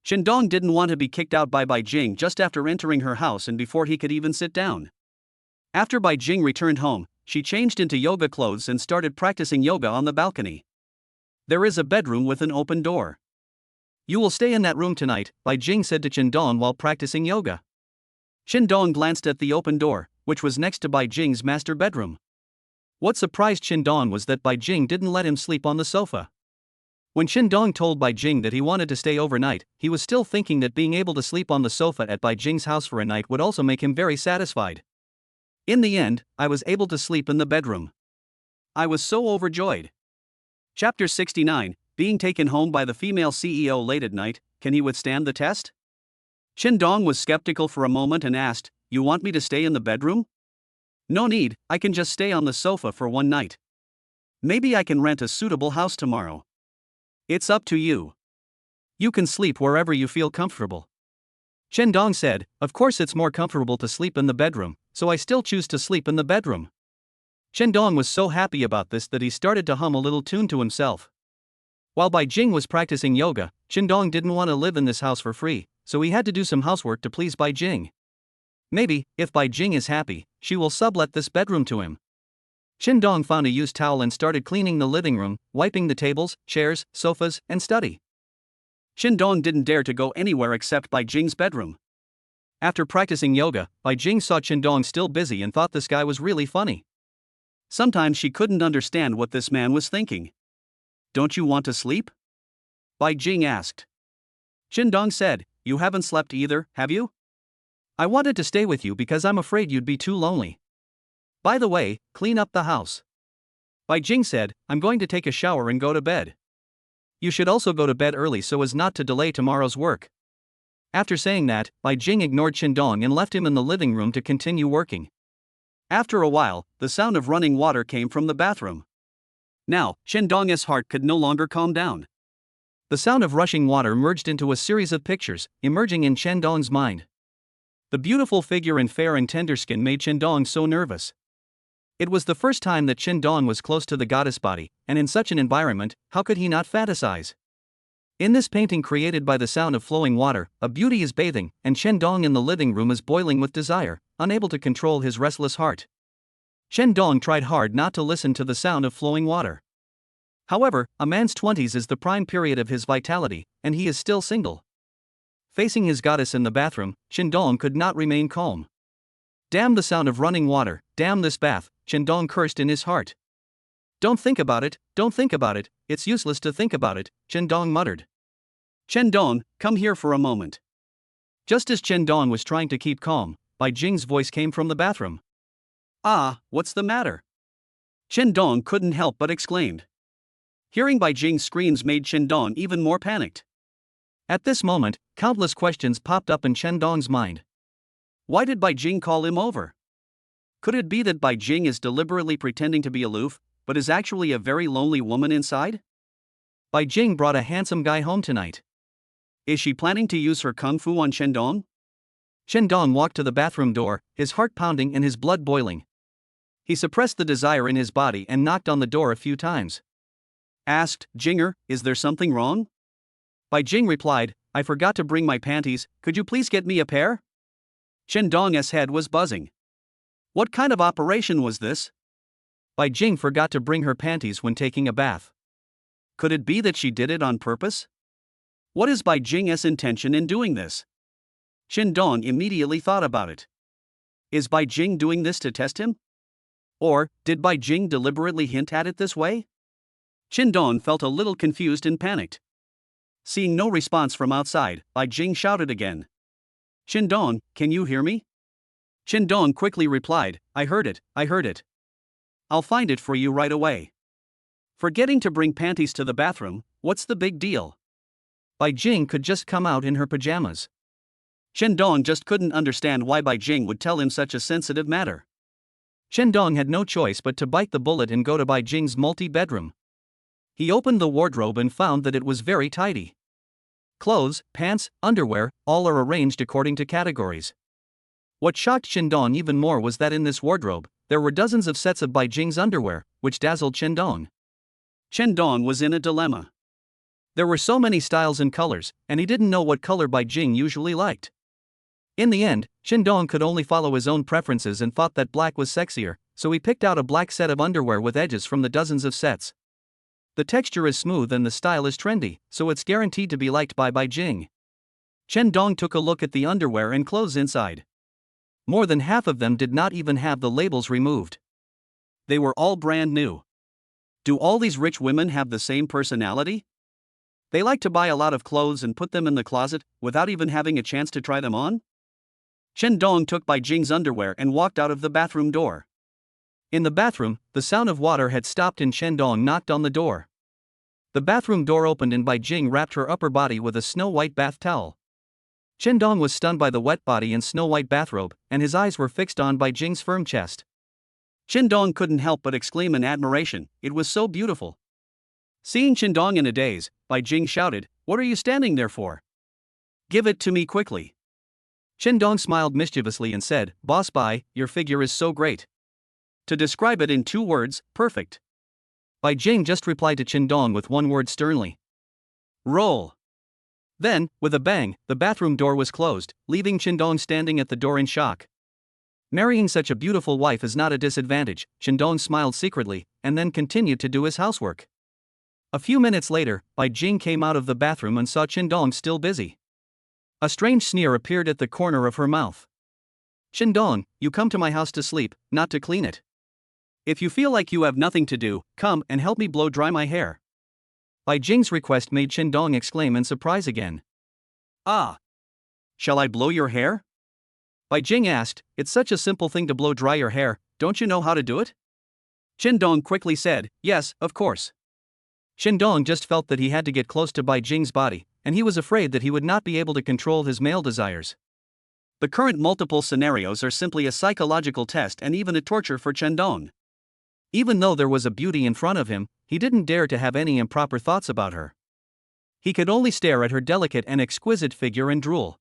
Chen Dong didn't want to be kicked out by Bai Jing just after entering her house and before he could even sit down. After Bai Jing returned home, she changed into yoga clothes and started practicing yoga on the balcony. There is a bedroom with an open door. You will stay in that room tonight, Bai Jing said to Chen Dong while practicing yoga. Chen Dong glanced at the open door, which was next to Bai Jing's master bedroom. What surprised Chen Dong was that Bai Jing didn't let him sleep on the sofa. When Chen Dong told Bai Jing that he wanted to stay overnight, he was still thinking that being able to sleep on the sofa at Bai Jing's house for a night would also make him very satisfied. In the end, I was able to sleep in the bedroom. I was so overjoyed. Chapter 69, Being taken home by the female CEO late at night, can he withstand the test? Chen Dong was skeptical for a moment and asked, "You want me to stay in the bedroom?" "No need, I can just stay on the sofa for one night. Maybe I can rent a suitable house tomorrow." "It's up to you. You can sleep wherever you feel comfortable." Chen Dong said, "Of course it's more comfortable to sleep in the bedroom, so I still choose to sleep in the bedroom." Chen Dong was so happy about this that he started to hum a little tune to himself. While Bai Jing was practicing yoga, Chen Dong didn't want to live in this house for free, so he had to do some housework to please Bai Jing. Maybe, if Bai Jing is happy, she will sublet this bedroom to him. Chen Dong found a used towel and started cleaning the living room, wiping the tables, chairs, sofas, and study. Chen Dong didn't dare to go anywhere except Bai Jing's bedroom. After practicing yoga, Bai Jing saw Chen Dong still busy and thought this guy was really funny. Sometimes she couldn't understand what this man was thinking. "Don't you want to sleep?" Bai Jing asked. Chen Dong said, "You haven't slept either, have you? I wanted to stay with you because I'm afraid you'd be too lonely. By the way, clean up the house." Bai Jing said, "I'm going to take a shower and go to bed. You should also go to bed early so as not to delay tomorrow's work." After saying that, Bai Jing ignored Chen Dong and left him in the living room to continue working. After a while, the sound of running water came from the bathroom. Now, Chen Dong's heart could no longer calm down. The sound of rushing water merged into a series of pictures, emerging in Chen Dong's mind. The beautiful figure and fair and tender skin made Chen Dong so nervous. It was the first time that Chen Dong was close to the goddess body, and in such an environment, how could he not fantasize? In this painting created by the sound of flowing water, a beauty is bathing, and Chen Dong in the living room is boiling with desire, unable to control his restless heart. Chen Dong tried hard not to listen to the sound of flowing water. However, a man's 20s is the prime period of his vitality, and he is still single. Facing his goddess in the bathroom, Chen Dong could not remain calm. "Damn the sound of running water, damn this bath," Chen Dong cursed in his heart. Don't think about it, it's useless to think about it," Chen Dong muttered. "Chen Dong, come here for a moment." Just as Chen Dong was trying to keep calm, Bai Jing's voice came from the bathroom. "Ah, what's the matter?" Chen Dong couldn't help but exclaimed. Hearing Bai Jing's screams made Chen Dong even more panicked. At this moment, countless questions popped up in Chen Dong's mind. Why did Bai Jing call him over? Could it be that Bai Jing is deliberately pretending to be aloof, but is actually a very lonely woman inside? Bai Jing brought a handsome guy home tonight. Is she planning to use her kung fu on Chen Dong? Chen Dong walked to the bathroom door, his heart pounding and his blood boiling. He suppressed the desire in his body and knocked on the door a few times. Asked, "Jinger, is there something wrong?" Bai Jing replied, "I forgot to bring my panties, could you please get me a pair?" Chen Dong's head was buzzing. What kind of operation was this? Bai Jing forgot to bring her panties when taking a bath. Could it be that she did it on purpose? What is Bai Jing's intention in doing this? Chen Dong immediately thought about it. Is Bai Jing doing this to test him? Or, did Bai Jing deliberately hint at it this way? Chen Dong felt a little confused and panicked. Seeing no response from outside, Bai Jing shouted again. Chen Dong, can you hear me? Chen Dong quickly replied, I heard it. I'll find it for you right away. Forgetting to bring panties to the bathroom, what's the big deal? Bai Jing could just come out in her pajamas. Chen Dong just couldn't understand why Bai Jing would tell him such a sensitive matter. Chen Dong had no choice but to bite the bullet and go to Bai Jing's multi-bedroom. He opened the wardrobe and found that it was very tidy. Clothes, pants, underwear, all are arranged according to categories. What shocked Qindong even more was that in this wardrobe, there were dozens of sets of Bai Jing's underwear, which dazzled Qindong. Qindong was in a dilemma. There were so many styles and colors, and he didn't know what color Bai Jing usually liked. In the end, Qindong could only follow his own preferences and thought that black was sexier, so he picked out a black set of underwear with edges from the dozens of sets. The texture is smooth and the style is trendy, so it's guaranteed to be liked by Bai Jing. Qindong took a look at the underwear and clothes inside. More than half of them did not even have the labels removed. They were all brand new. Do all these rich women have the same personality? They like to buy a lot of clothes and put them in the closet, without even having a chance to try them on? Qindong took Bai Jing's underwear and walked out of the bathroom door. In the bathroom, the sound of water had stopped and Qindong knocked on the door. The bathroom door opened and Bai Jing wrapped her upper body with a snow-white bath towel. Qindong was stunned by the wet body and snow-white bathrobe, and his eyes were fixed on Bai Jing's firm chest. Qindong couldn't help but exclaim in admiration, it was so beautiful. Seeing Qindong in a daze, Bai Jing shouted, "What are you standing there for? Give it to me quickly." Qindong smiled mischievously and said, "Boss Bai, your figure is so great. To describe it in 2 words, perfect." Bai Jing just replied to Qindong with 1 word sternly. Roll. Then, with a bang, the bathroom door was closed, leaving Qindong standing at the door in shock. Marrying such a beautiful wife is not a disadvantage, Qindong smiled secretly, and then continued to do his housework. A few minutes later, Bai Jing came out of the bathroom and saw Qindong still busy. A strange sneer appeared at the corner of her mouth. "Qindong, you come to my house to sleep, not to clean it. If you feel like you have nothing to do, come and help me blow dry my hair." Bai Jing's request made Qindong exclaim in surprise again. "Ah! Shall I blow your hair?" Bai Jing asked, "It's such a simple thing to blow dry your hair, don't you know how to do it?" Qindong quickly said, "Yes, of course." Qindong just felt that he had to get close to Bai Jing's body, and he was afraid that he would not be able to control his male desires. The current multiple scenarios are simply a psychological test and even a torture for Qindong. Even though there was a beauty in front of him, he didn't dare to have any improper thoughts about her. He could only stare at her delicate and exquisite figure and drool.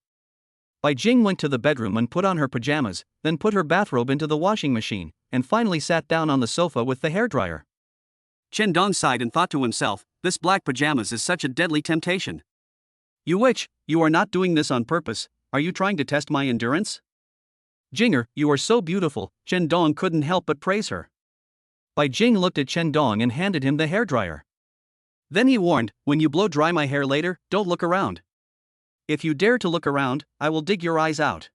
Bai Jing went to the bedroom and put on her pajamas, then put her bathrobe into the washing machine, and finally sat down on the sofa with the hairdryer. Qindong sighed and thought to himself, this black pajamas is such a deadly temptation. You are not doing this on purpose, are you trying to test my endurance? Jinger, you are so beautiful, Qindong couldn't help but praise her. Bai Jing looked at Qindong and handed him the hairdryer. Then he warned, when you blow dry my hair later, don't look around. If you dare to look around, I will dig your eyes out.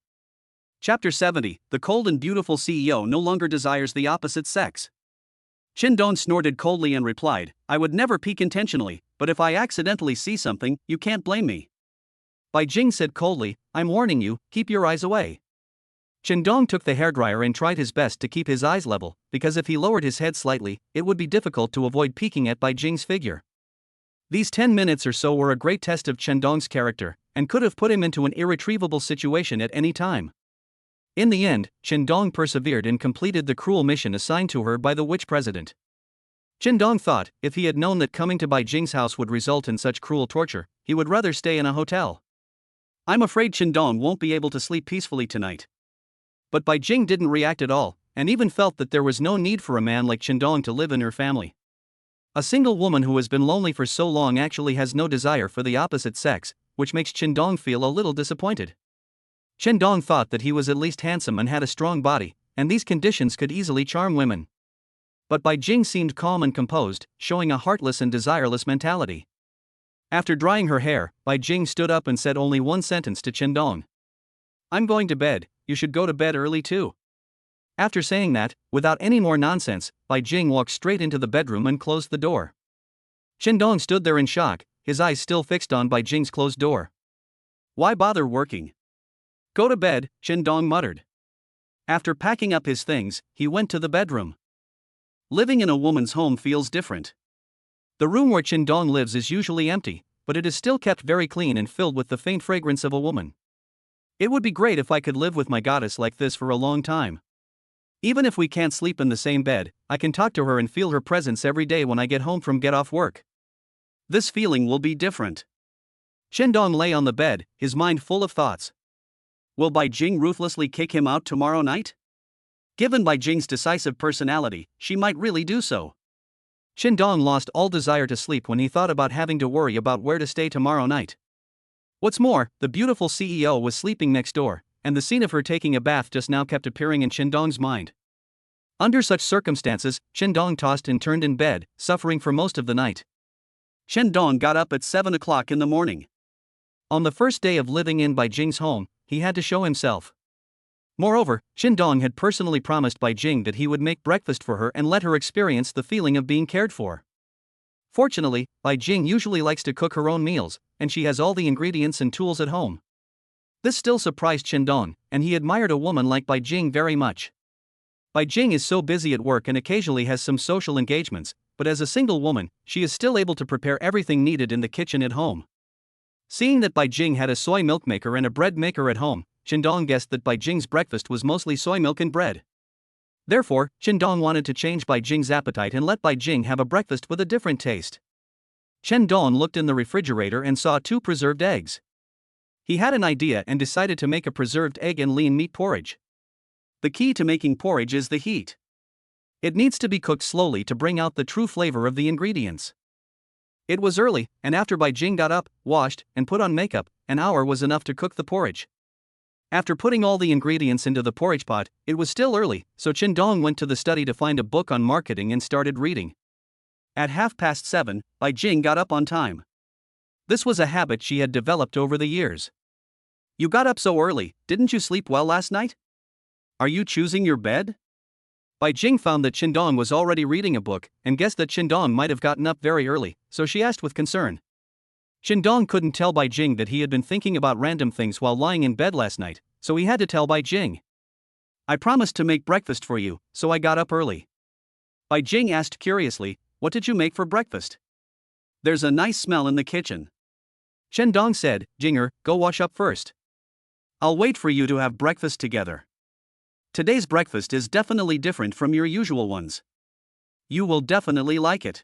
Chapter 70, The cold and beautiful CEO no longer desires the opposite sex. Qindong snorted coldly and replied, I would never peek intentionally, but if I accidentally see something, you can't blame me. Bai Jing said coldly, I'm warning you, keep your eyes away. Qindong took the hairdryer and tried his best to keep his eyes level, because if he lowered his head slightly, it would be difficult to avoid peeking at Bai Jing's figure. These 10 minutes or so were a great test of Qindong's character, and could have put him into an irretrievable situation at any time. In the end, Qindong persevered and completed the cruel mission assigned to her by the witch president. Qindong thought, if he had known that coming to Bai Jing's house would result in such cruel torture, he would rather stay in a hotel. I'm afraid Qindong won't be able to sleep peacefully tonight. But Bai Jing didn't react at all, and even felt that there was no need for a man like Qindong to live in her family. A single woman who has been lonely for so long actually has no desire for the opposite sex, which makes Qindong feel a little disappointed. Qindong thought that he was at least handsome and had a strong body, and these conditions could easily charm women. But Bai Jing seemed calm and composed, showing a heartless and desireless mentality. After drying her hair, Bai Jing stood up and said only one sentence to Qindong. I'm going to bed, you should go to bed early too. After saying that, without any more nonsense, Bai Jing walked straight into the bedroom and closed the door. Qindong stood there in shock, his eyes still fixed on Bai Jing's closed door. Why bother working? Go to bed, Qindong muttered. After packing up his things, he went to the bedroom. Living in a woman's home feels different. The room where Qindong lives is usually empty, but it is still kept very clean and filled with the faint fragrance of a woman. It would be great if I could live with my goddess like this for a long time. Even if we can't sleep in the same bed, I can talk to her and feel her presence every day when I get home from get off work. This feeling will be different. Qindong lay on the bed, his mind full of thoughts. Will Bai Jing ruthlessly kick him out tomorrow night? Given Bai Jing's decisive personality, she might really do so. Qindong lost all desire to sleep when he thought about having to worry about where to stay tomorrow night. What's more, the beautiful CEO was sleeping next door, and the scene of her taking a bath just now kept appearing in Qindong's mind. Under such circumstances, Qindong tossed and turned in bed, suffering for most of the night. Qindong got up at 7 o'clock in the morning. On the first day of living in Bai Jing's home, he had to show himself. Moreover, Qindong had personally promised Bai Jing that he would make breakfast for her and let her experience the feeling of being cared for. Fortunately, Bai Jing usually likes to cook her own meals, and she has all the ingredients and tools at home. This still surprised Qindong, and he admired a woman like Bai Jing very much. Bai Jing is so busy at work and occasionally has some social engagements, but as a single woman, she is still able to prepare everything needed in the kitchen at home. Seeing that Bai Jing had a soy milk maker and a bread maker at home, Qindong guessed that Bai Jing's breakfast was mostly soy milk and bread. Therefore, Qindong wanted to change Bai Jing's appetite and let Bai Jing have a breakfast with a different taste. Qindong looked in the refrigerator and saw 2 preserved eggs. He had an idea and decided to make a preserved egg and lean meat porridge. The key to making porridge is the heat. It needs to be cooked slowly to bring out the true flavor of the ingredients. It was early, and after Bai Jing got up, washed, and put on makeup, an hour was enough to cook the porridge. After putting all the ingredients into the porridge pot, it was still early, so Qindong went to the study to find a book on marketing and started reading. At 7:30, Bai Jing got up on time. This was a habit she had developed over the years. You got up so early, didn't you sleep well last night? Are you choosing your bed? Bai Jing found that Qindong was already reading a book and guessed that Qindong might have gotten up very early, so she asked with concern. Qindong couldn't tell Bai Jing that he had been thinking about random things while lying in bed last night, so he had to tell Bai Jing. I promised to make breakfast for you, so I got up early. Bai Jing asked curiously, what did you make for breakfast? There's a nice smell in the kitchen. Qindong said, Jinger, go wash up first. I'll wait for you to have breakfast together. Today's breakfast is definitely different from your usual ones. You will definitely like it.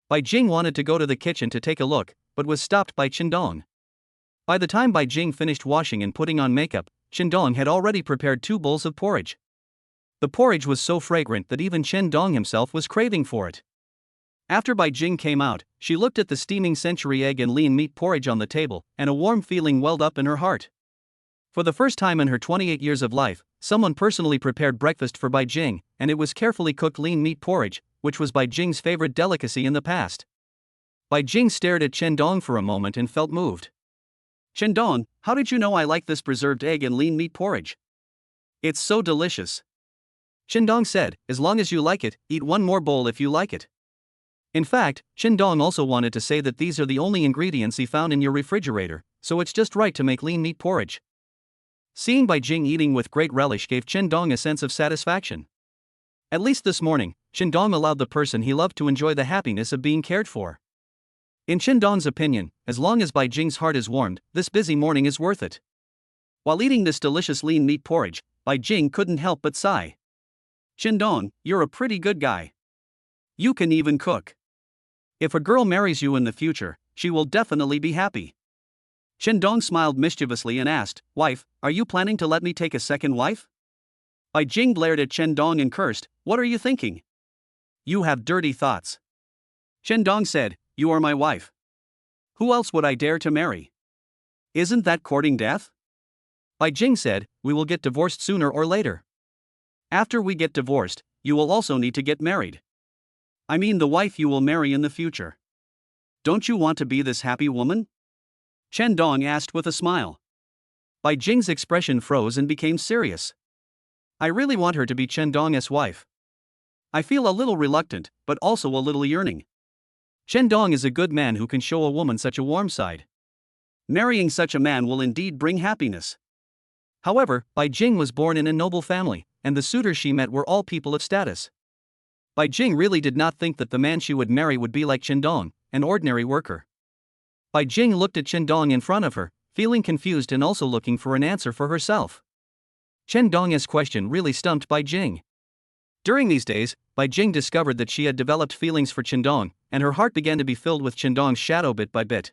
Bai Jing wanted to go to the kitchen to take a look, but was stopped by Qindong. By the time Bai Jing finished washing and putting on makeup, Qindong had already prepared 2 bowls of porridge. The porridge was so fragrant that even Qindong himself was craving for it. After Bai Jing came out, she looked at the steaming century egg and lean meat porridge on the table, and a warm feeling welled up in her heart. For the first time in her 28 years of life, someone personally prepared breakfast for Bai Jing, and it was carefully cooked lean meat porridge, which was Bai Jing's favorite delicacy in the past. Bai Jing stared at Qindong for a moment and felt moved. Qindong, how did you know I like this preserved egg and lean meat porridge? It's so delicious. Qindong said, as long as you like it, eat 1 more bowl if you like it. In fact, Qindong also wanted to say that these are the only ingredients he found in your refrigerator, so it's just right to make lean meat porridge. Seeing Bai Jing eating with great relish gave Qindong a sense of satisfaction. At least this morning, Qindong allowed the person he loved to enjoy the happiness of being cared for. In Qindong's opinion, as long as Bai Jing's heart is warmed, this busy morning is worth it. While eating this delicious lean meat porridge, Bai Jing couldn't help but sigh. Qindong, you're a pretty good guy. You can even cook. If a girl marries you in the future, she will definitely be happy. Qindong smiled mischievously and asked, Wife, are you planning to let me take a second wife? Bai Jing glared at Qindong and cursed, What are you thinking? You have dirty thoughts. Qindong said, You are my wife. Who else would I dare to marry? Isn't that courting death? Bai Jing said, We will get divorced sooner or later. After we get divorced, you will also need to get married. I mean the wife you will marry in the future. Don't you want to be this happy woman? Qindong asked with a smile. Bai Jing's expression froze and became serious. I really want her to be Qindong's wife. I feel a little reluctant, but also a little yearning. Qindong is a good man who can show a woman such a warm side. Marrying such a man will indeed bring happiness. However, Bai Jing was born in a noble family, and the suitors she met were all people of status. Bai Jing really did not think that the man she would marry would be like Qindong, an ordinary worker. Bai Jing looked at Qindong in front of her, feeling confused and also looking for an answer for herself. Qindong's question really stumped Bai Jing. During these days, Bai Jing discovered that she had developed feelings for Qindong, and her heart began to be filled with Qindong's shadow bit by bit.